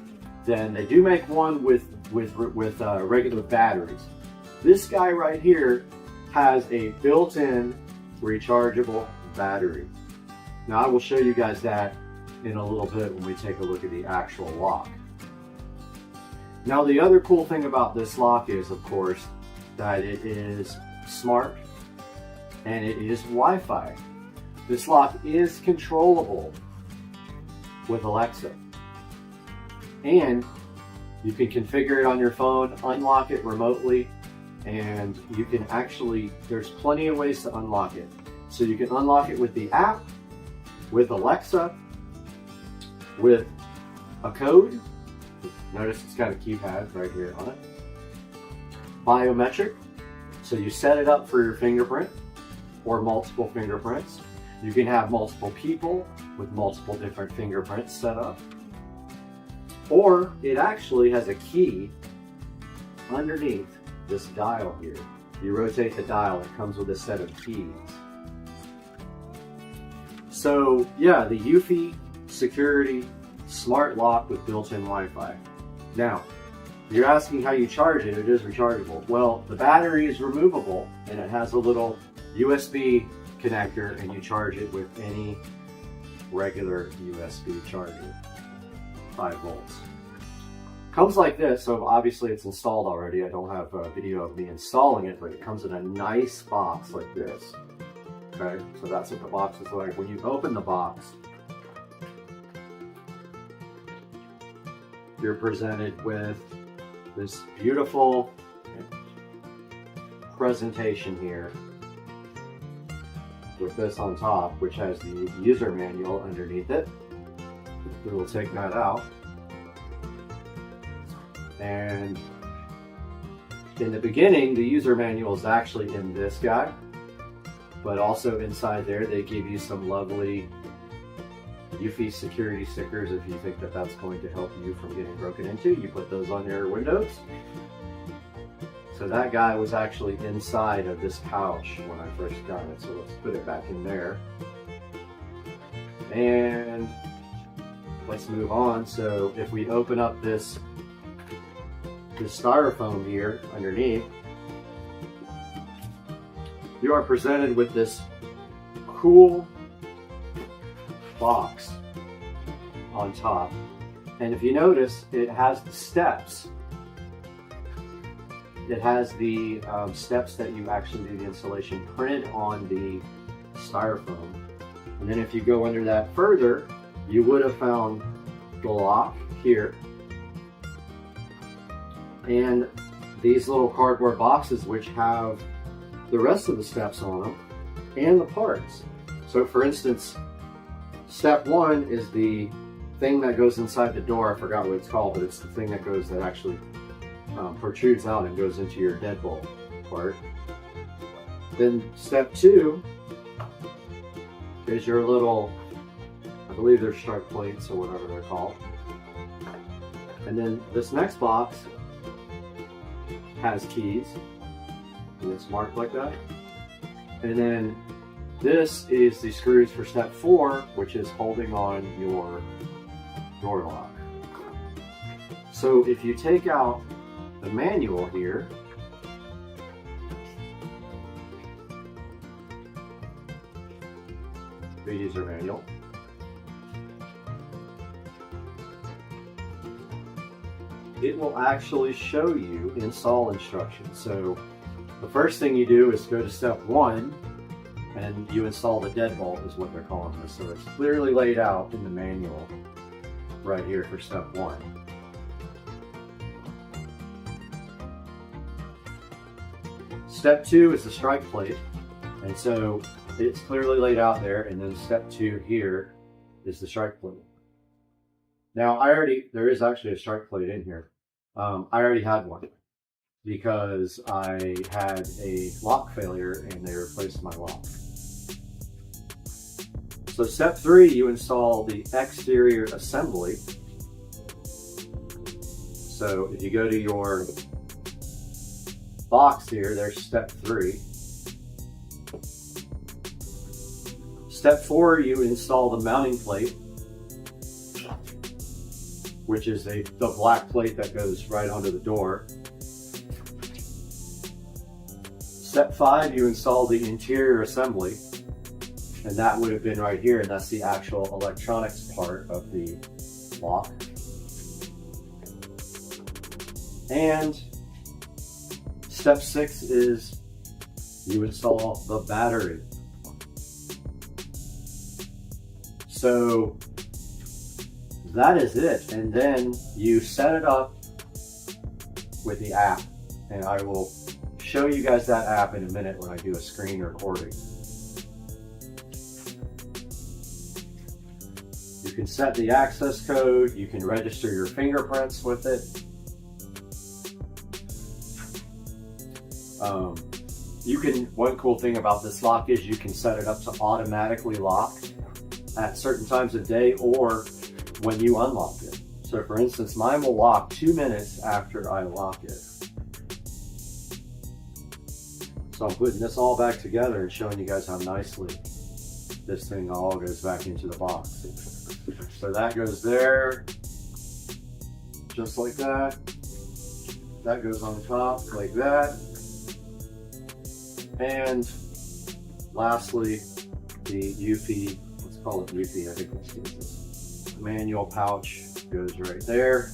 than, they do make one with regular batteries. This guy right here has a built-in rechargeable battery. Now I will show you guys that in a little bit when we take a look at the actual lock. Now the other cool thing about this lock is, of course, that it is smart and it is Wi-Fi. This lock is controllable with Alexa, and you can configure it on your phone, unlock it remotely, and you can actually, there's plenty of ways to unlock it. So you can unlock it with the app, with Alexa, with a code. Notice it's got a keypad right here on it. Biometric, so you set it up for your fingerprint or multiple fingerprints. You can have multiple people with multiple different fingerprints set up. Or it actually has a key underneath this dial here. You rotate the dial, it comes with a set of keys. So yeah, the UFI security smart lock with built-in Wi-Fi. Now, you're asking how you charge it. It is rechargeable. Well, the battery is removable, and it has a little USB connector, and you charge it with any regular USB charger, 5 volts. Comes like this, so obviously it's installed already. I don't have a video of me installing it, but it comes in a nice box like this. Okay, so that's what the box is like. When you open the box, you're presented with this beautiful presentation here with this on top, which has the user manual underneath it. We will take that out. And in the beginning, the user manual is actually in this guy, but also inside there, they give you some lovely UFI security stickers. If you think that that's going to help you from getting broken into, you put those on your windows. So that guy was actually inside of this pouch when I first got it. So let's put it back in there. And let's move on. So if we open up this styrofoam here underneath, you are presented with this cool box on top. And if you notice, it has the steps. It has the steps that you actually do the installation printed on the styrofoam. And then if you go under that further, you would have found the lock here. And these little cardboard boxes which have the rest of the steps on them and the parts. So for instance, step 1 is the thing that goes inside the door. I forgot what it's called, but it's the thing that actually protrudes out and goes into your deadbolt part.
Then step 2 is your little, I believe they're strike plates or whatever they're called. And then this next box has keys, and it's marked like that. And then this is the screws for step 4, which is holding on your door lock. So if you take out the manual here, the user manual, it will actually show you install instructions. So the first thing you do is go to step 1 and you install the deadbolt, is what they're calling this. So it's clearly laid out in the manual right here for step 1. Step 2 is the strike plate, and so it's clearly laid out there, and then step 2 here is the strike plate. Now there is actually a strike plate in here. I already had one because I had a lock failure and they replaced my lock. So step 3, you install the exterior assembly. So if you go to your box here, there's step 3. Step 4, you install the mounting plate, which is the black plate that goes right under the door. Step 5, you install the interior assembly, and that would have been right here, and that's the actual electronics part of the lock. And step 6 is you install the battery. So that is it, and then you set it up with the app, and I will show you guys that app in a minute when I do a screen recording. You can set the access code, you can register your fingerprints with it. One cool thing about this lock is you can set it up to automatically lock at certain times of day or when you unlock it. So for instance, mine will lock 2 minutes after I lock it. So I'm putting this all back together and showing you guys how nicely this thing all goes back into the box. So that goes there, just like that. That goes on top like that. And lastly, the UFI, let's call it UFI, I think that's this. Manual pouch goes right there.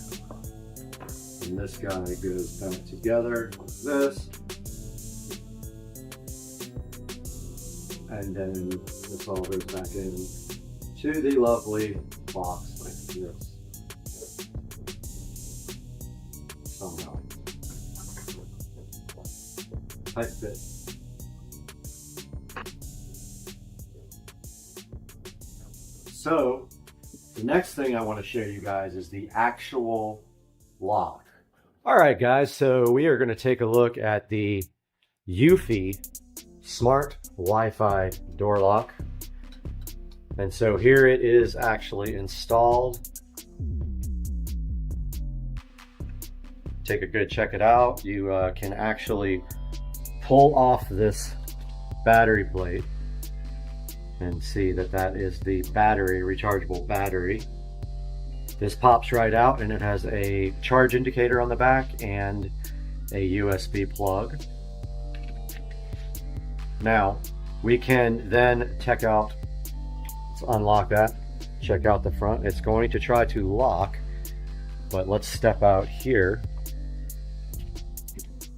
And this guy goes back together like this. And then this all goes back in to the lovely box like this. Somehow. Tight fit. So, the next thing I want to show you guys is the actual lock. All right, guys, so we are going to take a look at the UFI Smart Wi-Fi door lock. And so here it is actually installed. Take a good check it out. You can actually pull off this battery plate and see that that is the battery, rechargeable battery. This pops right out and it has a charge indicator on the back and a USB plug. Now we can then check out, let's unlock that, check out the front. It's going to try to lock, but let's step out here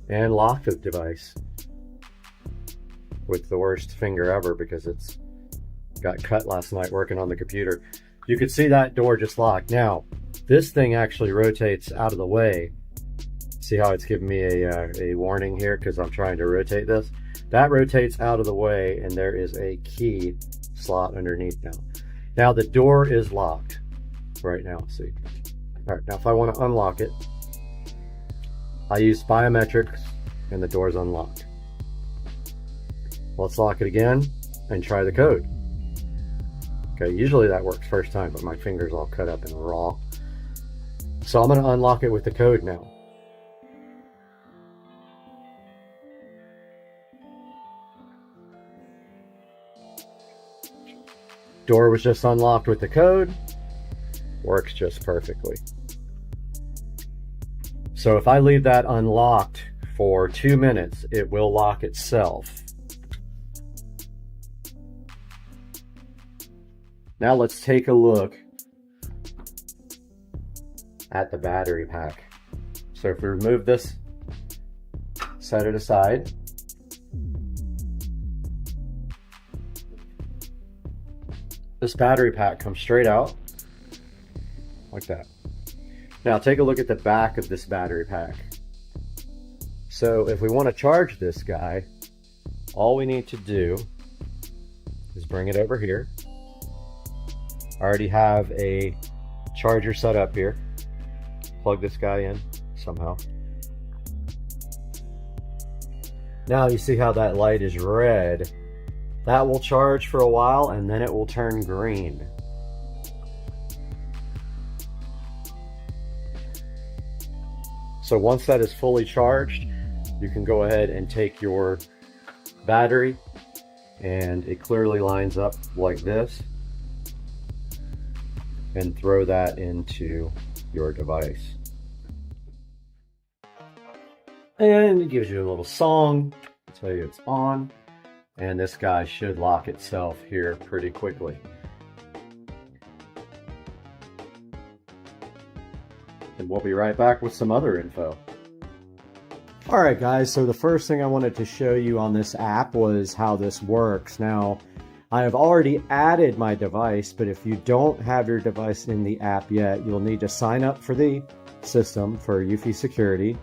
and lock the device with the worst finger ever because it's got cut last night working on the computer. You can see that door just locked. Now, this thing actually rotates out of the way. See how it's giving me a warning here because I'm trying to rotate this? That rotates out of the way and there is a key slot underneath now. Now the door is locked right now, see? All right, now if I want to unlock it, I use biometrics and the door is unlocked. Let's lock it again and try the code. Okay, usually that works first time, but my finger's all cut up and raw. So I'm going to unlock it with the code now. Door was just unlocked with the code. Works just perfectly. So if I leave that unlocked for 2 minutes, it will lock itself. Now let's take a look at the battery pack. So if we remove this, set it aside. This battery pack comes straight out like that. Now take a look at the back of this battery pack. So if we want to charge this guy, all we need to do is bring it over here. I already have a charger set up here. Plug this guy in somehow. Now you see how that light is red. That will charge for a while and then it will turn green. So once that is fully charged, you can go ahead and take your battery, and it clearly lines up like this, and throw that into your device. And it gives you a little song to tell you it's on, and this guy should lock itself here pretty quickly. And we'll be right back with some other info. Alright guys, so the first thing I wanted to show you on this app was how this works. Now, I have already added my device, but if you don't have your device in the app yet, you'll need to sign up for the system for UFI security.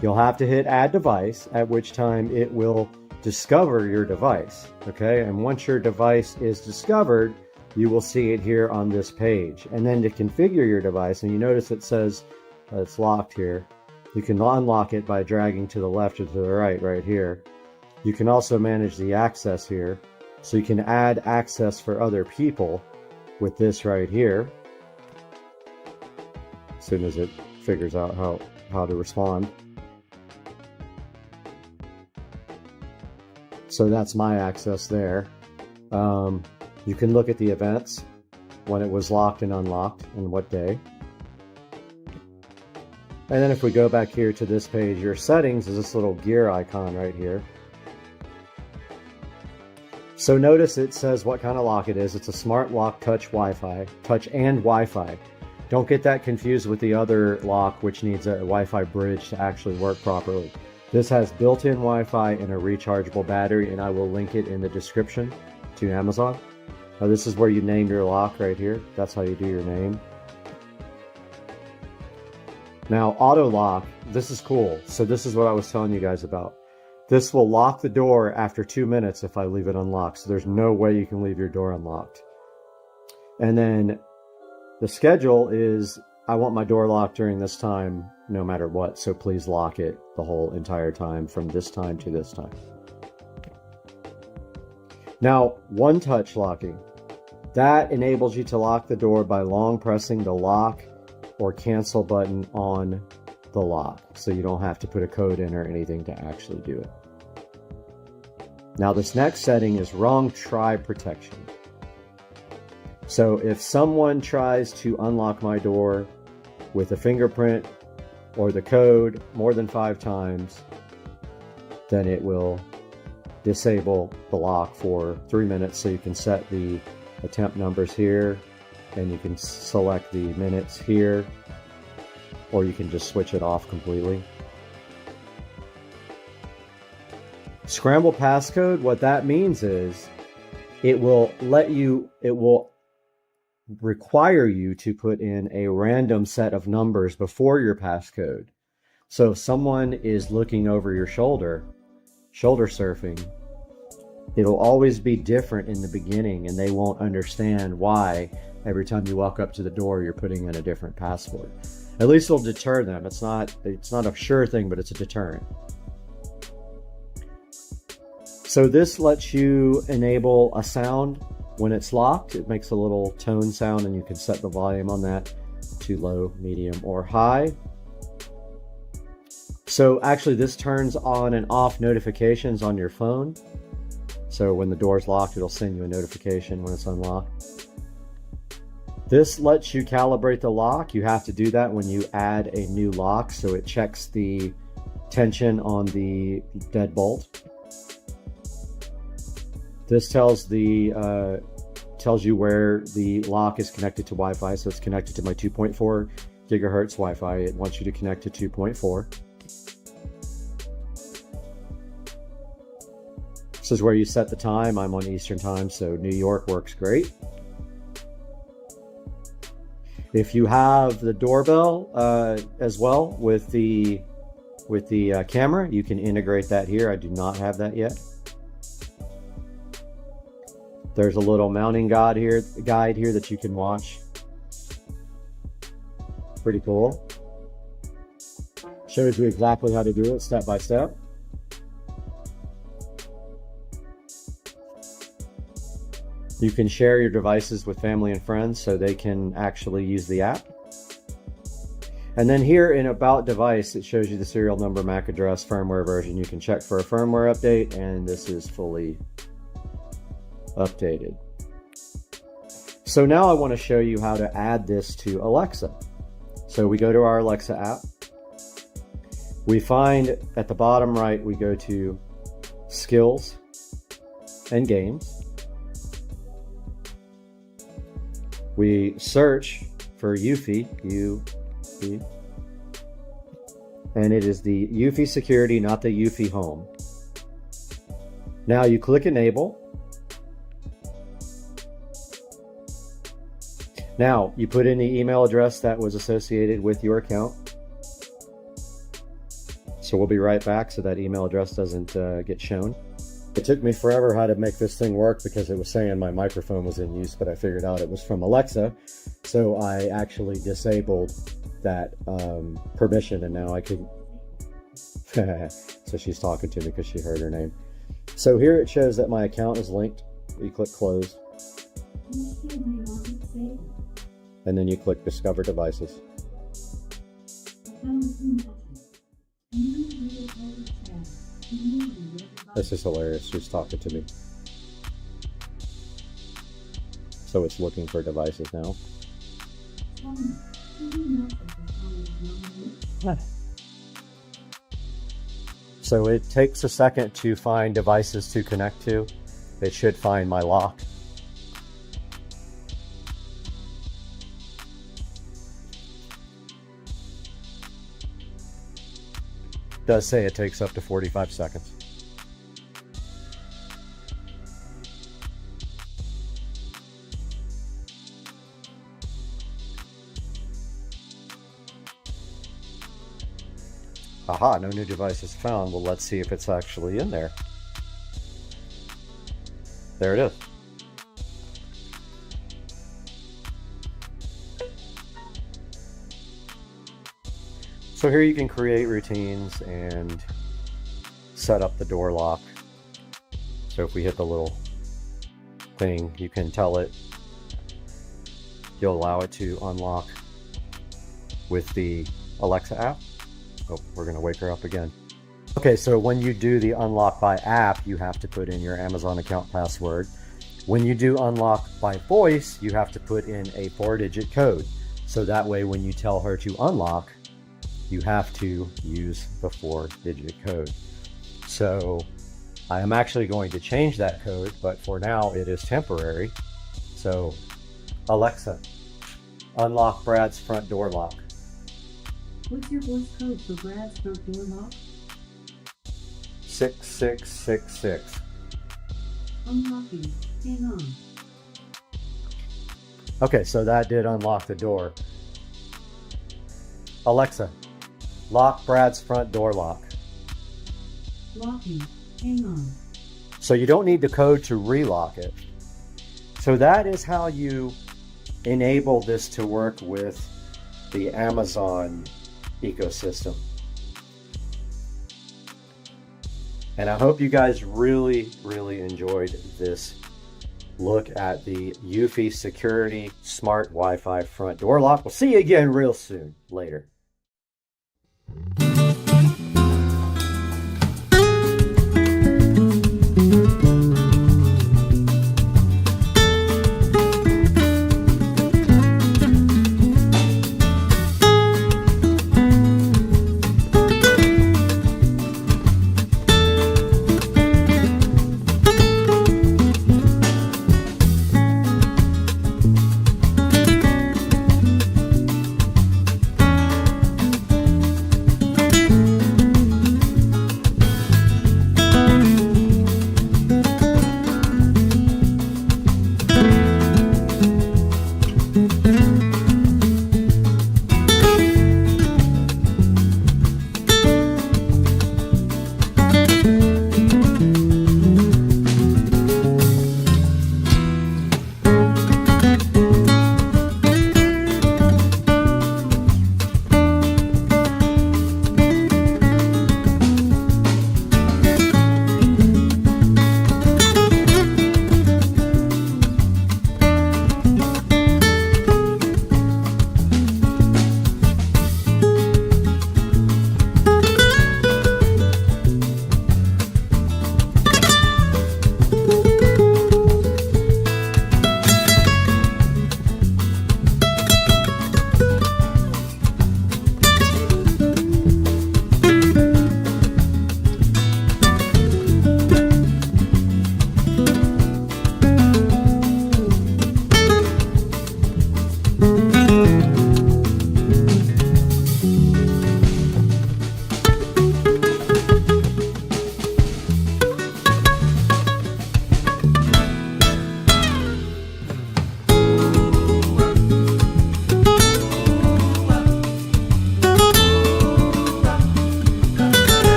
You'll have to hit add device, at which time it will discover your device. Okay, and once your device is discovered, you will see it here on this page. And then to configure your device, and you notice it says it's locked here, you can unlock it by dragging to the left or to the right here. You can also manage the access here, so you can add access for other people with this right here as soon as it figures out how to respond. So that's my access there. You can look at the events, when it was locked and unlocked, and what day. And then if we go back here to this page, your settings is this little gear icon right here. So notice it says what kind of lock it is. It's a smart lock touch Wi-Fi, touch and Wi-Fi. Don't get that confused with the other lock, which needs a Wi-Fi bridge to actually work properly. This has built-in Wi-Fi and a rechargeable battery, and I will link it in the description to Amazon. Now this is where you name your lock right here. That's how you do your name. Now auto lock, this is cool. So this is what I was telling you guys about. This will lock the door after 2 minutes if I leave it unlocked. So there's no way you can leave your door unlocked. And then the schedule is, I want my door locked during this time no matter what. So please lock it the whole entire time from this time to this time. Now, one touch locking. That enables you to lock the door by long pressing the lock or cancel button on the lock. So you don't have to put a code in or anything to actually do it. Now this next setting is wrong try protection. So if someone tries to unlock my door with a fingerprint or the code more than 5 times, then it will disable the lock for 3 minutes. So you can set the attempt numbers here, and you can select the minutes here, or you can just switch it off completely. Scramble passcode, what that means is it will require you to put in a random set of numbers before your passcode. So if someone is looking over your shoulder surfing, it'll always be different in the beginning, and they won't understand why every time you walk up to the door you're putting in a different password. At least it'll deter them. It's not a sure thing, but it's a deterrent. So this lets you enable a sound when it's locked. It makes a little tone sound and you can set the volume on that to low, medium, or high. So actually this turns on and off notifications on your phone. So when the door's locked, it'll send you a notification when it's unlocked. This lets you calibrate the lock. You have to do that when you add a new lock, so it checks the tension on the deadbolt. This tells you where the lock is connected to Wi-Fi, so it's connected to my 2.4 gigahertz Wi-Fi. It wants you to connect to 2.4. This is where you set the time. I'm on Eastern time, so New York works great. If you have the doorbell as well with the camera, you can integrate that here. I do not have that yet. There's a little mounting guide here that you can watch. Pretty cool. Shows you exactly how to do it step by step. You can share your devices with family and friends so they can actually use the app. And then here in About Device, it shows you the serial number, MAC address, firmware version. You can check for a firmware update, and this is fully updated. So now I want to show you how to add this to Alexa. So we go to our Alexa app. We find at the bottom right, we go to Skills and Games. We search for Eufy, and it is the Eufy Security, not the Eufy Home. Now you click Enable. Now you put in the email address that was associated with your account. So we'll be right back so that email address doesn't get shown. It took me forever how to make this thing work because it was saying my microphone was in use, but I figured out it was from Alexa. So I actually disabled that permission, and now I can... So she's talking to me because she heard her name. So here it shows that my account is linked. You click Close. And then you click Discover Devices. This is hilarious. She's talking to me. So it's looking for devices now. So it takes a second to find devices to connect to. It should find my lock. It does say it takes up to 45 seconds. Aha, no new devices found. Well, let's see if it's actually in there. There it is. So here you can create routines and set up the door lock. So if we hit the little thing, you can tell it, you'll allow it to unlock with the Alexa app. Oh, we're gonna wake her up again. Okay, so when you do the unlock by app, you have to put in your Amazon account password. When you do unlock by voice, you have to put in a 4-digit code. So that way, when you tell her to unlock, you have to use the 4-digit code. So I am actually going to change that code, but for now it is temporary. So Alexa, unlock Brad's front door lock.
What's your voice code for Brad's front door lock?
6666.
Unlocking. Hang on.
Okay, so that did unlock the door. Alexa, lock Brad's front door lock.
Locking. Hang on.
So you don't need the code to relock it. So that is how you enable this to work with the Amazon ecosystem. And I hope you guys really, really enjoyed this look at the Eufy Security Smart Wi-Fi front door lock. We'll see you again real soon. Later.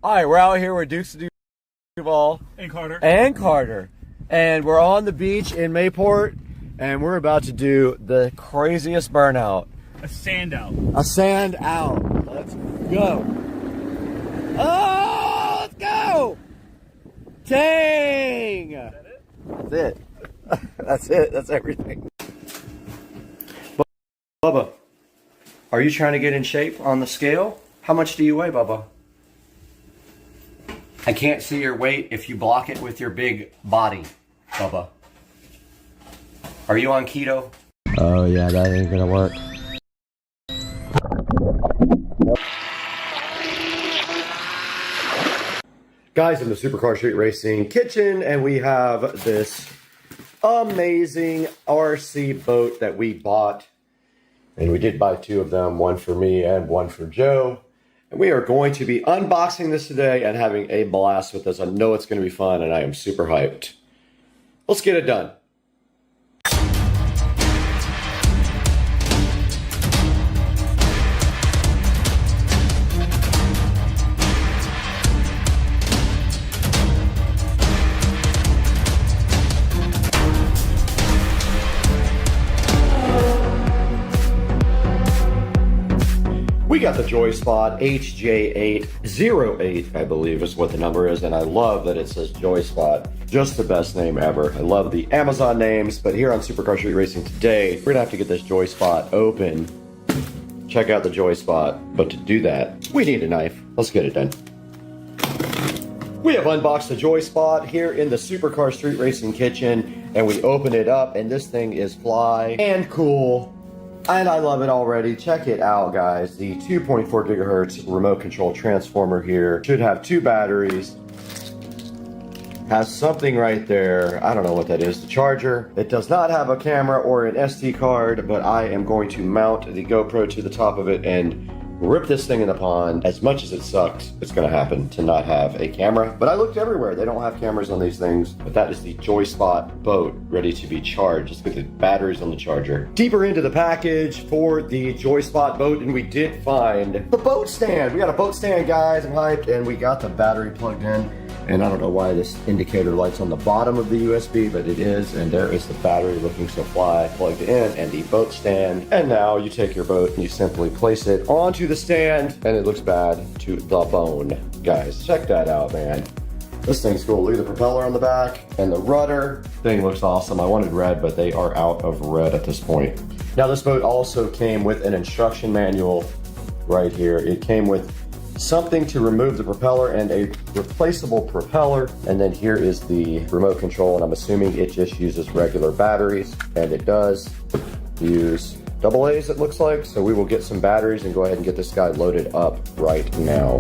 All right, we're out here with Dukes of Duval
And Carter.
And we're on the beach in Mayport, and we're about to do the craziest burnout.
A sand out.
A sand out. Let's go. Oh, let's go. Dang. That's it. That's it. That's everything. Bubba, are you trying to get in shape on the scale? How much do you weigh, Bubba? I can't see your weight if you block it with your big body, Bubba. Are you on keto? Oh yeah, that ain't gonna work. Guys, in the Supercar Street Racing kitchen, and we have this amazing RC boat that we bought. And we did buy two of them, one for me and one for Joe. And we are going to be unboxing this today and having a blast with this. I know it's going to be fun, and I am super hyped. Let's get it done. We got the Joy Spot HJ808, I believe is what the number is, and I love that it says Joy Spot. Just the best name ever. I love the Amazon names, but here on Supercar Street Racing today, we're gonna have to get this Joy Spot open. Check out the Joy Spot, but to do that, we need a knife. Let's get it done. We have unboxed the Joy Spot here in the Supercar Street Racing kitchen, and we open it up, and this thing is fly and cool. And I love it already. Check it out, guys. The 2.4 gigahertz remote control transformer here should have two batteries. Has something right there. I don't know what that is. The charger. It does not have a camera or an SD card, but I am going to mount the GoPro to the top of it and rip this thing in the pond. As much as it sucks, it's going to happen to not have a camera. But I looked everywhere. They don't have cameras on these things. But that is the Joy Spot boat ready to be charged. Let's get the batteries on the charger. Deeper into the package for the Joy Spot boat, and we did find the boat stand. We got a boat stand, guys. I'm hyped. And we got the battery plugged in. And I don't know why this indicator light's on the bottom of the USB, but it is. And there is the battery looking so fly plugged in, and the boat stand. And now you take your boat and you simply place it onto the stand, and it looks bad to the bone. Guys, check that out, man. This thing's cool. Look at the propeller on the back and the rudder. Thing looks awesome. I wanted red, but they are out of red at this point. Now this boat also came with an instruction manual right here. It came with something to remove the propeller and a replaceable propeller. And then here is the remote control, and I'm assuming it just uses regular batteries, and it does use AA's, it looks like. So we will get some batteries and go ahead and get this guy loaded up right now.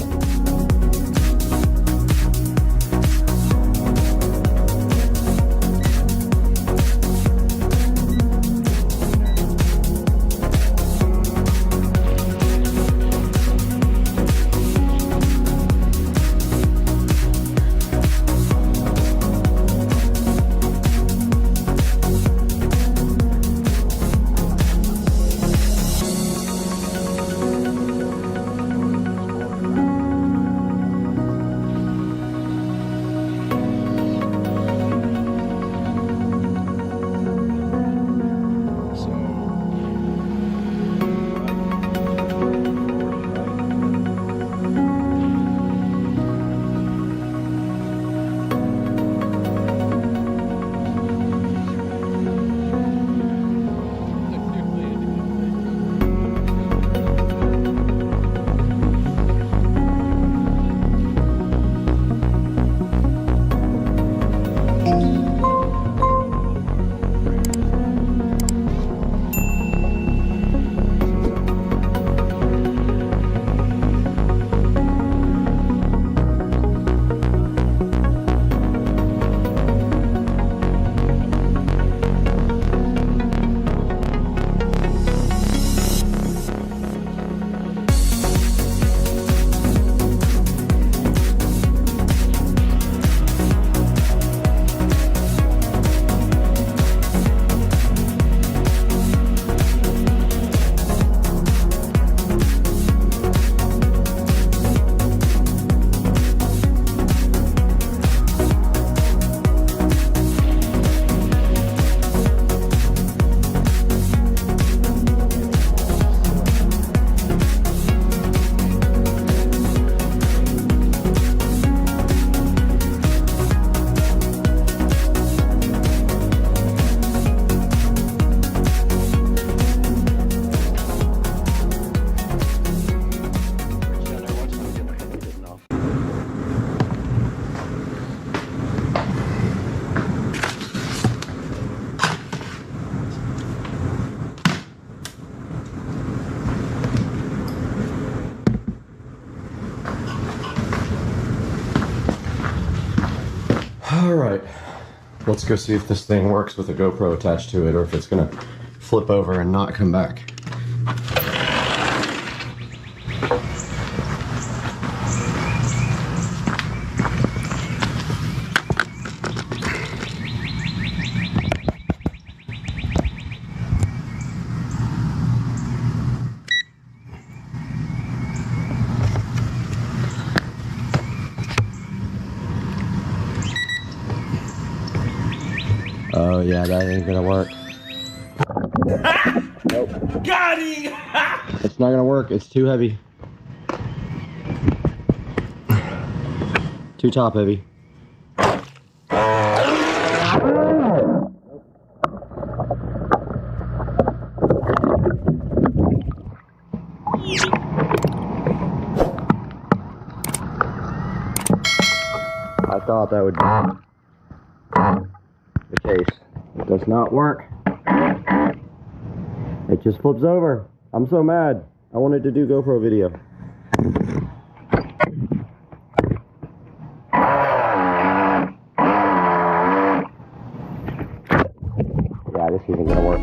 All right, let's go see if this thing works with a GoPro attached to it, or if it's gonna flip over and not come back. Oh yeah, that ain't gonna work. Nope.
Got him!
It's not gonna work, it's too heavy. Too top heavy. I thought that would be the case. It does not work. It just flips over. I'm so mad. I wanted to do GoPro video. Yeah, this isn't gonna work.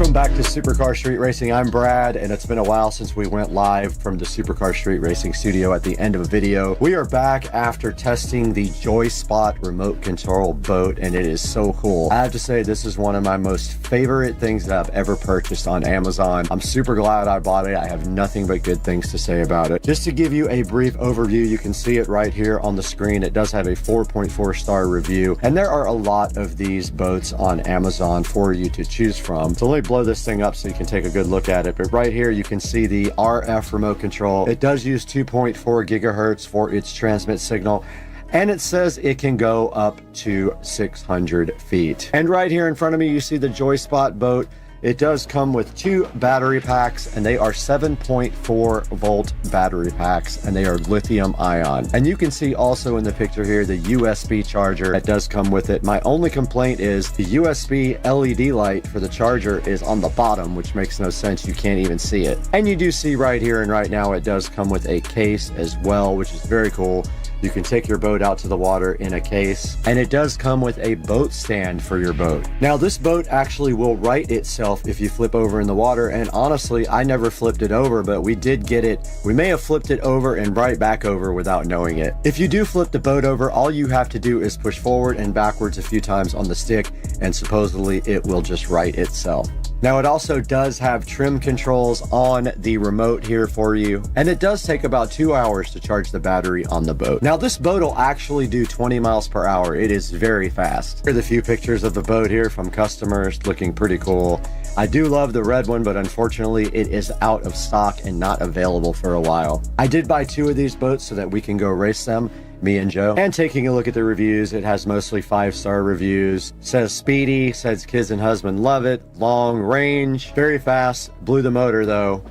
Welcome back to Supercar Street Racing. I'm Brad, and it's been a while since we went live from the Supercar Street Racing studio at the end of a video. We are back after testing the JoySpot remote control boat, and it is so cool. I have to say, this is one of my most favorite things that I've ever purchased on Amazon. I'm super glad I bought it. I have nothing but good things to say about it. Just to give you a brief overview, you can see it right here on the screen. It does have a 4.4 star review, and there are a lot of these boats on Amazon for you to choose from. So let me blow this thing up so you can take a good look at it. But right here you can see the RF remote control. It does use 2.4 gigahertz for its transmit signal, and it says it can go up to 600 feet. And right here in front of me you see the JoySpot boat. It does come with 2 battery packs, and they are 7.4 volt battery packs, and they are lithium ion. And you can see also in the picture here the USB charger that does come with it. My only complaint is the USB LED light for the charger is on the bottom, which makes no sense. You can't even see it. And you do see right here and right now it does come with a case as well, which is very cool. You can take your boat out to the water in a case, and it does come with a boat stand for your boat. Now this boat actually will right itself if you flip over in the water, and honestly I never flipped it over, but we did get it. We may have flipped it over and right back over without knowing it. If you do flip the boat over, all you have to do is push forward and backwards a few times on the stick, and supposedly it will just right itself. Now it also does have trim controls on the remote here for you, and it does take about 2 hours to charge the battery on the boat. Now this boat will actually do 20 miles per hour. It is very fast. Here are the few pictures of the boat here from customers, looking pretty cool. I do love the red one, but unfortunately it is out of stock and not available for a while. I did buy 2 of these boats so that we can go race them, me and Joe. And taking a look at the reviews, it has mostly 5-star reviews. Says speedy, says kids and husband love it, long range, very fast. Blew the motor though.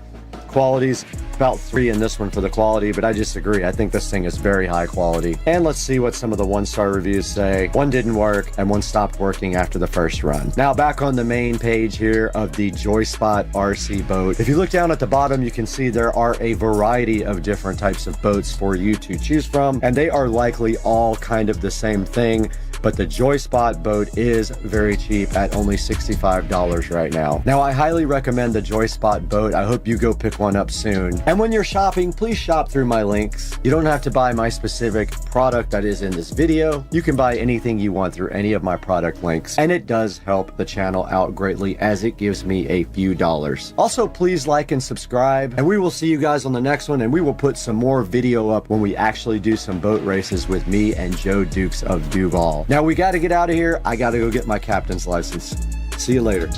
Quality's about 3 in this one for the quality, but I disagree. I think this thing is very high quality. And let's see what some of the 1-star reviews say. One didn't work and one stopped working after the first run. Now back on the main page here of the JoySpot RC boat. If you look down at the bottom, you can see there are a variety of different types of boats for you to choose from, and they are likely all kind of the same thing. But the JoySpot boat is very cheap at only $65 right now. Now, I highly recommend the JoySpot boat. I hope you go pick one up soon. And when you're shopping, please shop through my links. You don't have to buy my specific product that is in this video. You can buy anything you want through any of my product links. And it does help the channel out greatly as it gives me a few dollars. Also, please like and subscribe. And we will see you guys on the next one. And we will put some more video up when we actually do some boat races with me and Joe Dukes of Duval. Now we got to get out of here. I got to go get my captain's license. See you later.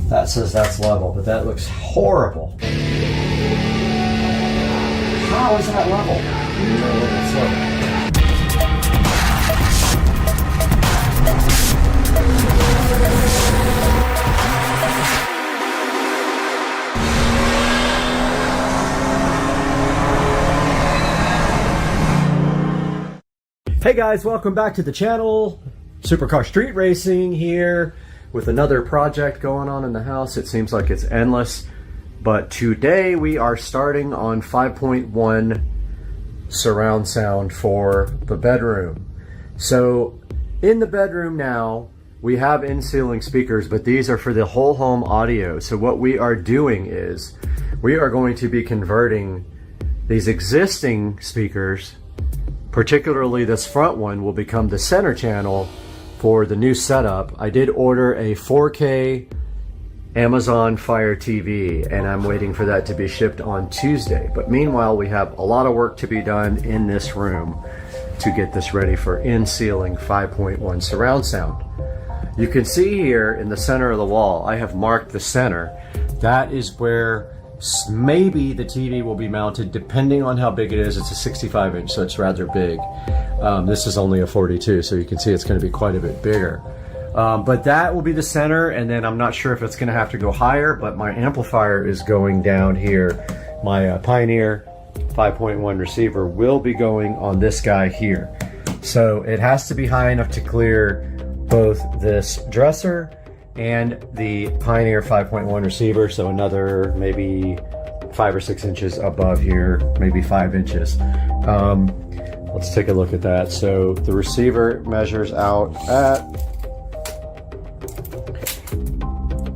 That says that's level, but that looks horrible. How is that level? It's level. Hey guys, welcome back to the channel. Supercar Street Racing here with another project going on in the house. It seems like it's endless, but today we are starting on 5.1 surround sound for the bedroom. So in the bedroom now, we have in-ceiling speakers, but these are for the whole home audio. So what we are doing is we are going to be converting these existing speakers, particularly this front one, will become the center channel for the new setup. I did order a 4K Amazon Fire TV, and I'm waiting for that to be shipped on Tuesday. But meanwhile, we have a lot of work to be done in this room to get this ready for in-ceiling 5.1 surround sound. You can see here in the center of the wall, I have marked the center. That is where maybe the TV will be mounted, depending on how big it is. It's a 65 inch, so it's rather big. This is only a 42, so you can see it's going to be quite a bit bigger. But that will be the center, and then I'm not sure if it's going to have to go higher, but my amplifier is going down here. My Pioneer 5.1 receiver will be going on this guy here. So it has to be high enough to clear both this dresser and the Pioneer 5.1 receiver, so another maybe about 5 or 6 inches above here, maybe 5 inches. Let's take a look at that. So the receiver measures out at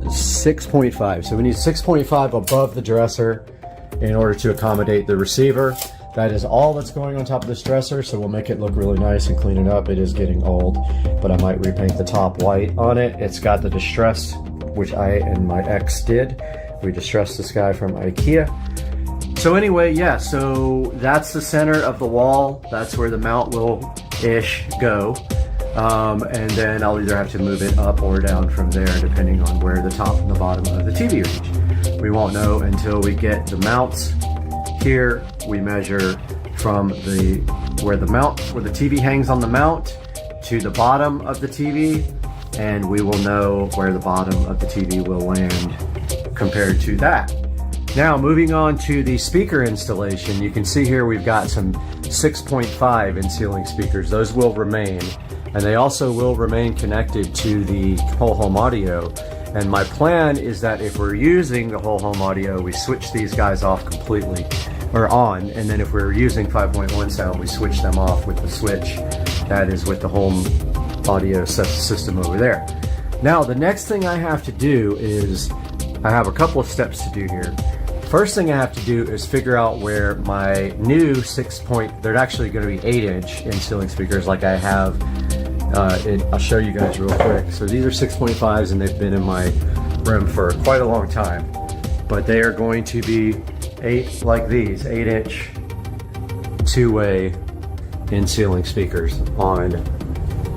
6.5. So we need 6.5 above the dresser in order to accommodate the receiver. That is all that's going on top of this dresser, so we'll make it look really nice and clean it up. It is getting old, but I might repaint the top white on it. It's got the distress, which I and my ex did. We distressed this guy from IKEA. So anyway, yeah, so that's the center of the wall. That's where the mount will go. And then I'll either have to move it up or down from there, depending on where the top and the bottom of the TV reach. We won't know until we get the mounts. Here we measure from where the TV hangs on the mount to the bottom of the TV, and we will know where the bottom of the TV will land compared to that. Now moving on to the speaker installation, you can see here we've got some 6.5 in ceiling speakers. Those will remain, and they also will remain connected to the whole home audio. And my plan is that if we're using the whole home audio, we switch these guys off completely, or on, and then if we're using 5.1 sound, we switch them off with the switch that is with the home audio system over there. Now the next thing I have to do is, I have a couple of steps to do here. First thing I have to do is figure out where my new they're actually going to be 8-inch in ceiling speakers like I have. I'll show you guys real quick. So these are 6.5s and they've been in my room for quite a long time. But they are going to be 8-inch two-way in ceiling speakers on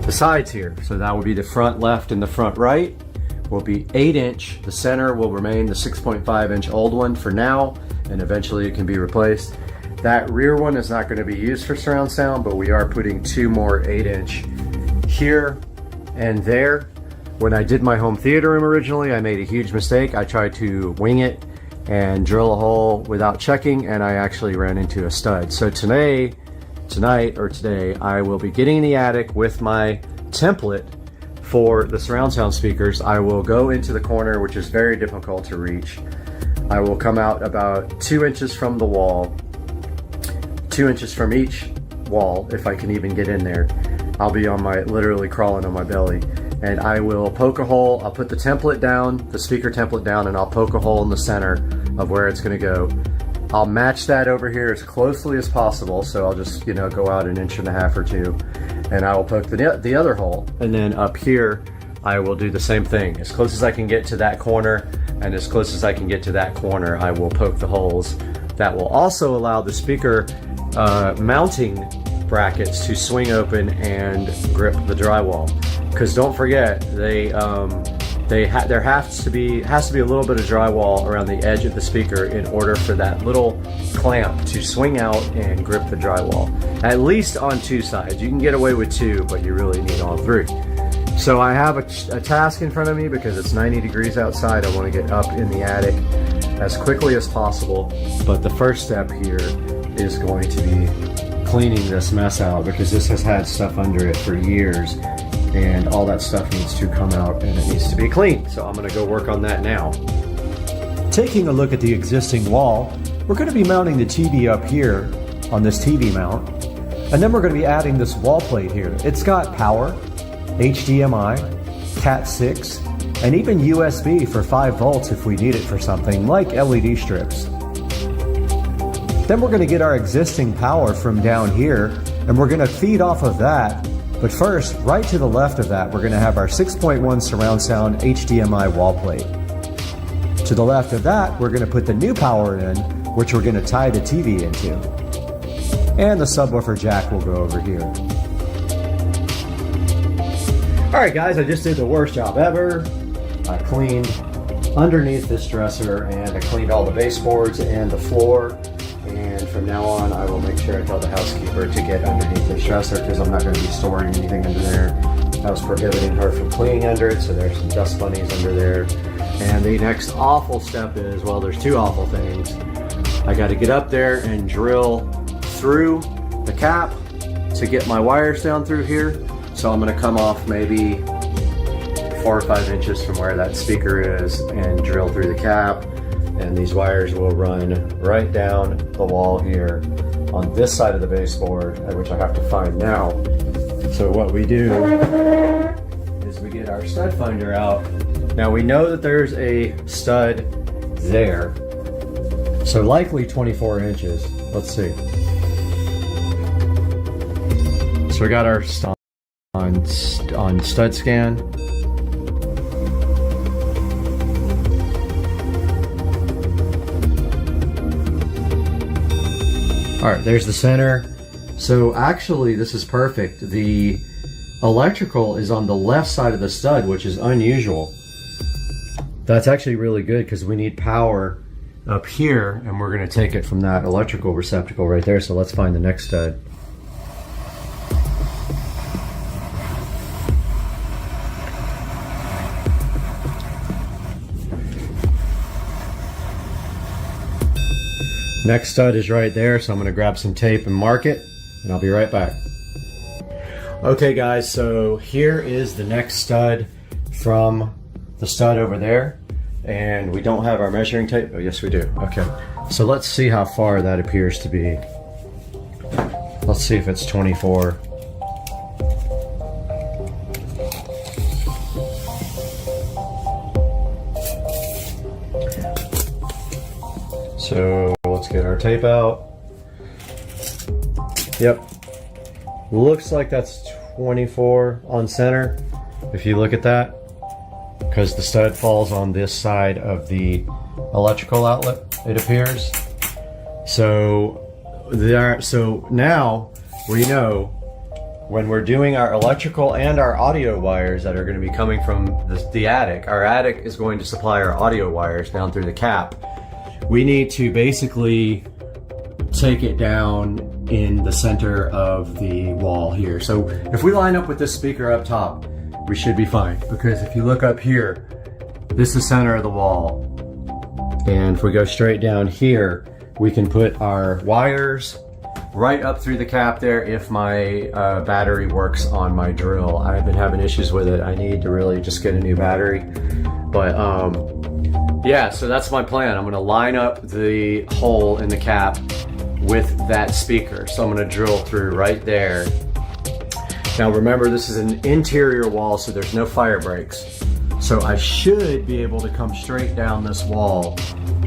the sides here. So that will be the front left and the front right will be 8-inch. The center will remain the 6.5-inch old one for now, and eventually it can be replaced. That rear one is not going to be used for surround sound, but we are putting 2 more 8-inch here and there. When I did my home theater room originally, I made a huge mistake. I tried to wing it and drill a hole without checking, and I actually ran into a stud. So today, I will be getting in the attic with my template for the surround sound speakers. I will go into the corner, which is very difficult to reach. I will come out about 2 inches from the wall, 2 inches from each wall, if I can even get in there. I'll be literally crawling on my belly. And I will poke a hole. I'll put the template down, the speaker template down, and I'll poke a hole in the center of where it's gonna go. I'll match that over here as closely as possible. So I'll just, go out 1.5 inches or 2, and I will poke the other hole. And then up here, I will do the same thing. As close as I can get to that corner, and as close as I can get to that corner, I will poke the holes. That will also allow the speaker mounting brackets to swing open and grip the drywall. Because don't forget, there has to be a little bit of drywall around the edge of the speaker in order for that little clamp to swing out and grip the drywall. At least on 2 sides. You can get away with 2, but you really need all 3. So I have a task in front of me because it's 90 degrees outside. I want to get up in the attic as quickly as possible. But the first step here is going to be cleaning this mess out, because this has had stuff under it for years, and all that stuff needs to come out and it needs to be clean. So I'm going to go work on that now. Taking a look at the existing wall, we're going to be mounting the TV up here on this TV mount, and then we're going to be adding this wall plate here. It's got power, HDMI, Cat 6, and even USB for 5 volts if we need it for something like LED strips. Then we're going to get our existing power from down here, and we're going to feed off of that. But first, right to the left of that, we're going to have our 6.1 surround sound HDMI wall plate. To the left of that, we're going to put the new power in, which we're going to tie the TV into. And the subwoofer jack will go over here. Alright guys, I just did the worst job ever. I cleaned underneath this dresser, and I cleaned all the baseboards and the floor. And from now on, I will make sure I tell the housekeeper to get underneath this dresser, because I'm not going to be storing anything under there. I was prohibiting her from cleaning under it, so there's some dust bunnies under there. And the next awful step is, well, there's 2 awful things. I got to get up there and drill through the cap to get my wires down through here. So I'm going to come off maybe 4 or 5 inches from where that speaker is and drill through the cap. and these wires will run right down the wall here on this side of the baseboard, which I have to find now. So what we do is we get our stud finder out. Now we know that there's a stud there, so likely 24 inches. Let's see. So we got our on stud scan. All right, there's the center. So actually, this is perfect. The electrical is on the left side of the stud, which is unusual. That's actually really good because we need power up here, and we're going to take it from that electrical receptacle right there. So let's find the next stud. Next stud is right there, so I'm going to grab some tape and mark it, and I'll be right back. Okay guys, so here is the next stud from the stud over there, and we don't have our measuring tape. Oh yes we do. Okay, so let's see how far that appears to be. Let's see if it's 24. So let's get our tape out. Yep, looks like that's 24 on center if you look at that, because the stud falls on this side of the electrical outlet, it appears. So there, so now we know when we're doing our electrical and our audio wires that are going to be coming from the attic. Our attic is going to supply our audio wires down through the cap. We need to basically take it down in the center of the wall here. So if we line up with this speaker up top, we should be fine, because if you look up here, this is the center of the wall. And if we go straight down here, we can put our wires right up through the cap there if my battery works on my drill. I've been having issues with it. I need to really just get a new battery. But yeah, so that's my plan. I'm gonna line up the hole in the cap with that speaker. So I'm gonna drill through right there. Now remember, this is an interior wall, so there's no fire breaks. So I should be able to come straight down this wall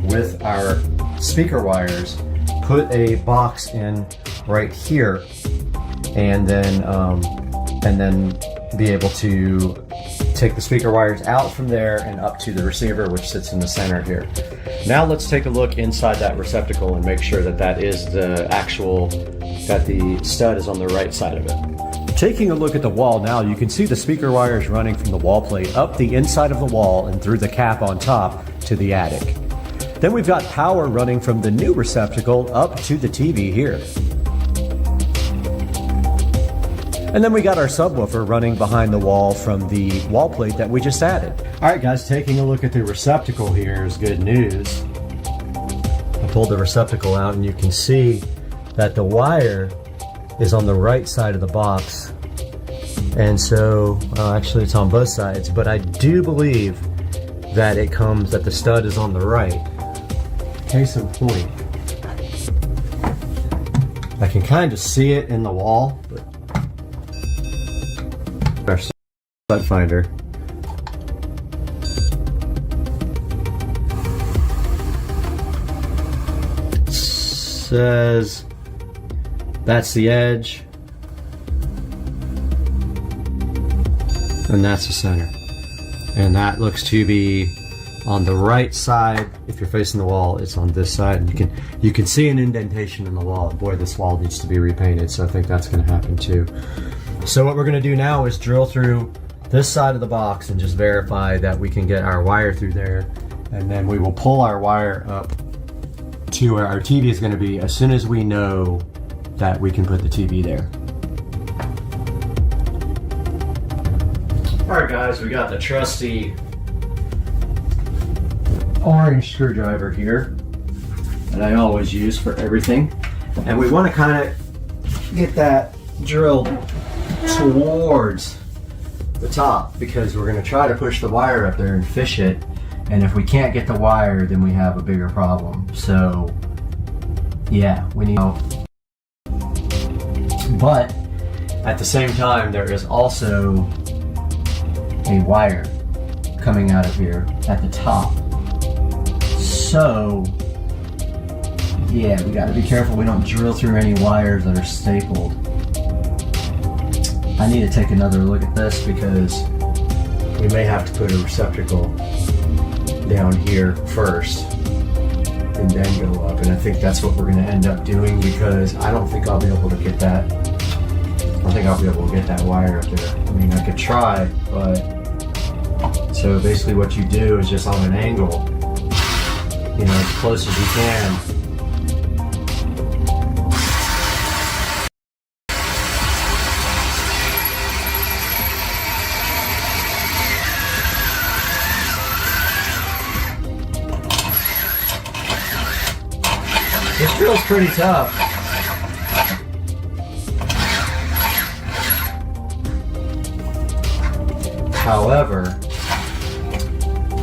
with our speaker wires, put a box in right here, and then be able to take the speaker wires out from there and up to the receiver, which sits in the center here. Now let's take a look inside that receptacle and make sure that that is the actual, that the stud is on the right side of it. Taking a look at the wall now, you can see the speaker wires running from the wall plate up the inside of the wall and through the cap on top to the attic. Then we've got power running from the new receptacle up to the TV here. And then we got our subwoofer running behind the wall from the wall plate that we just added. All right guys, taking a look at the receptacle here is good news. I pulled the receptacle out and you can see that the wire is on the right side of the box. And so, actually it's on both sides, but I do believe that it comes, that the stud is on the right. Case in point, I can kind of see it in the wall, but our stud finder. Says that's the edge, and that's the center, and that looks to be on the right side. If you're facing the wall, it's on this side, and you can see an indentation in the wall. Boy, this wall needs to be repainted, so I think that's going to happen too. So what we're going to do now is drill through this side of the box and just verify that we can get our wire through there, and then we will pull our wire up to where our TV is going to be as soon as we know that we can put the TV there. Alright guys, we got the trusty orange screwdriver here that I always use for everything, and we want to kind of get that drilled towards the top because we're going to try to push the wire up there and fish it
And if we can't get the wire, then we have a bigger problem. So yeah, we need help. But at the same time, there is also a wire coming out of here at the top. So yeah, we got to be careful we don't drill through any wires that are stapled. I need to take another look at this because we may have to put a receptacle down here first and then go up. And I think that's what we're going to end up doing because I don't think I'll be able to get that. I don't think I'll be able to get that wire up there. I mean, I could try, but so basically what you do is just on an angle, you know, as close as you can. This drill's pretty tough. However,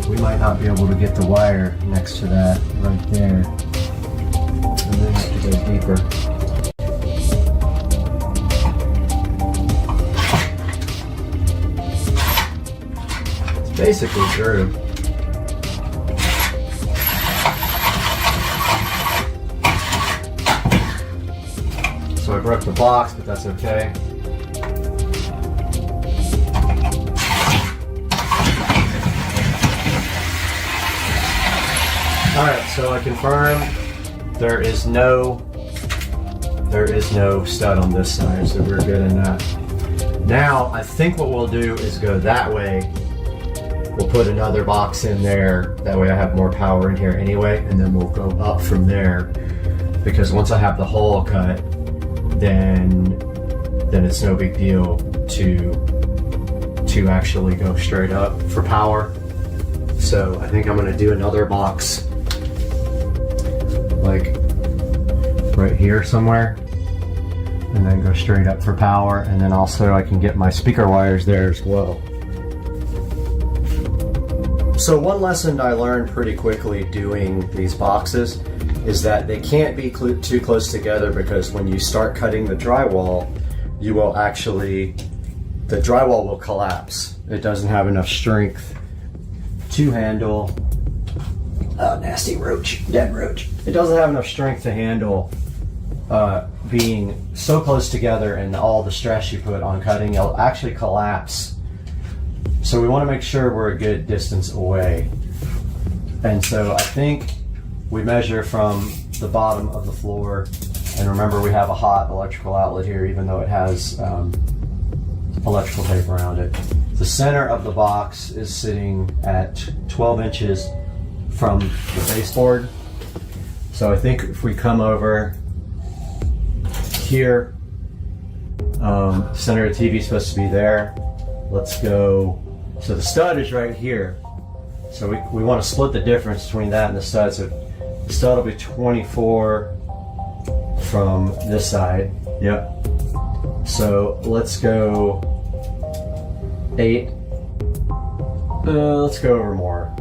we might not be able to get the wire next to that right there. And then have to go deeper. It's basically through. So I broke the box, but that's okay. Alright, so I confirm there is no stud on this side, so we're good in that. Now, I think what we'll do is go that way. We'll put another box in there, that way I have more power in here anyway, and then we'll go up from there. Because once I have the hole cut, then it's no big deal to actually go straight up for power. So I think I'm gonna do another box like right here somewhere and then go straight up for power, and then also I can get my speaker wires there as well. So one lesson I learned pretty quickly doing these boxes is that they can't be too close together, because when you start cutting the drywall, you will actually, the drywall will collapse. It doesn't have enough strength to handle, oh, nasty roach, dead roach. It doesn't have enough strength to handle being so close together, and all the stress you put on cutting, it'll actually collapse. So we want to make sure we're a good distance away. And so I think we measure from the bottom of the floor, and remember we have a hot electrical outlet here, even though it has electrical tape around it. The center of the box is sitting at 12 inches from the baseboard. So I think if we come over here, center of the TV is supposed to be there. Let's go, so the stud is right here. So we want to split the difference between that and the stud. So the stud will be 24 from this side. Yep. So let's go 8. Let's go over more.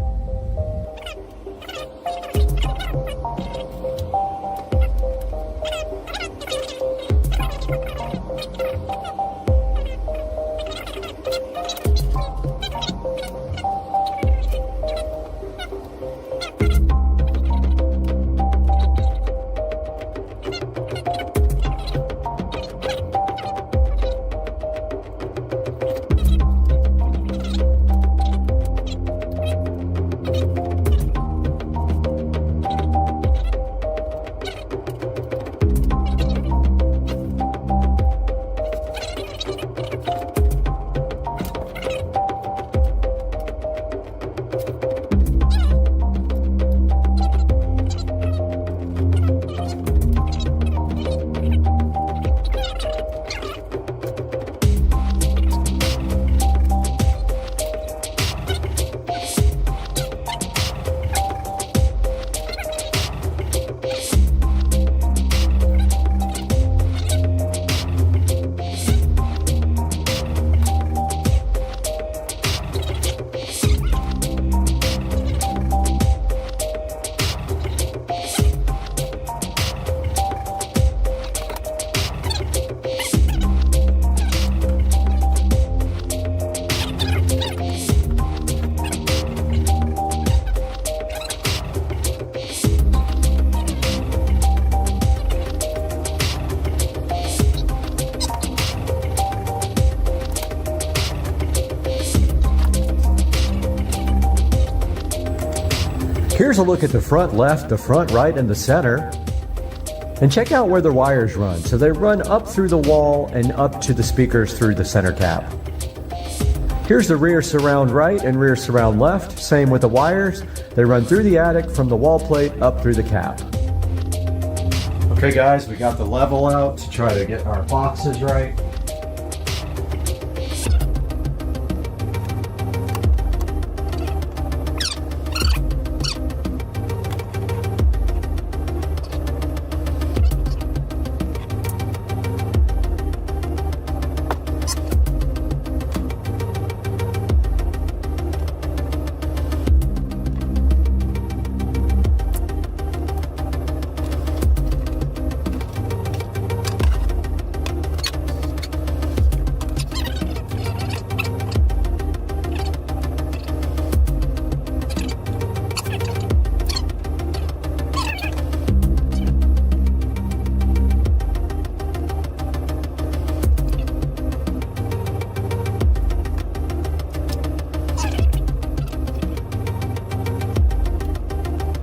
Here's a look at the front left, the front right, and the center. And check out where the wires run. So they run up through the wall and up to the speakers through the center cap. Here's the rear surround right and rear surround left. Same with the wires. They run through the attic from the wall plate up through the cap. Okay guys, we got the level out to try to get our boxes right.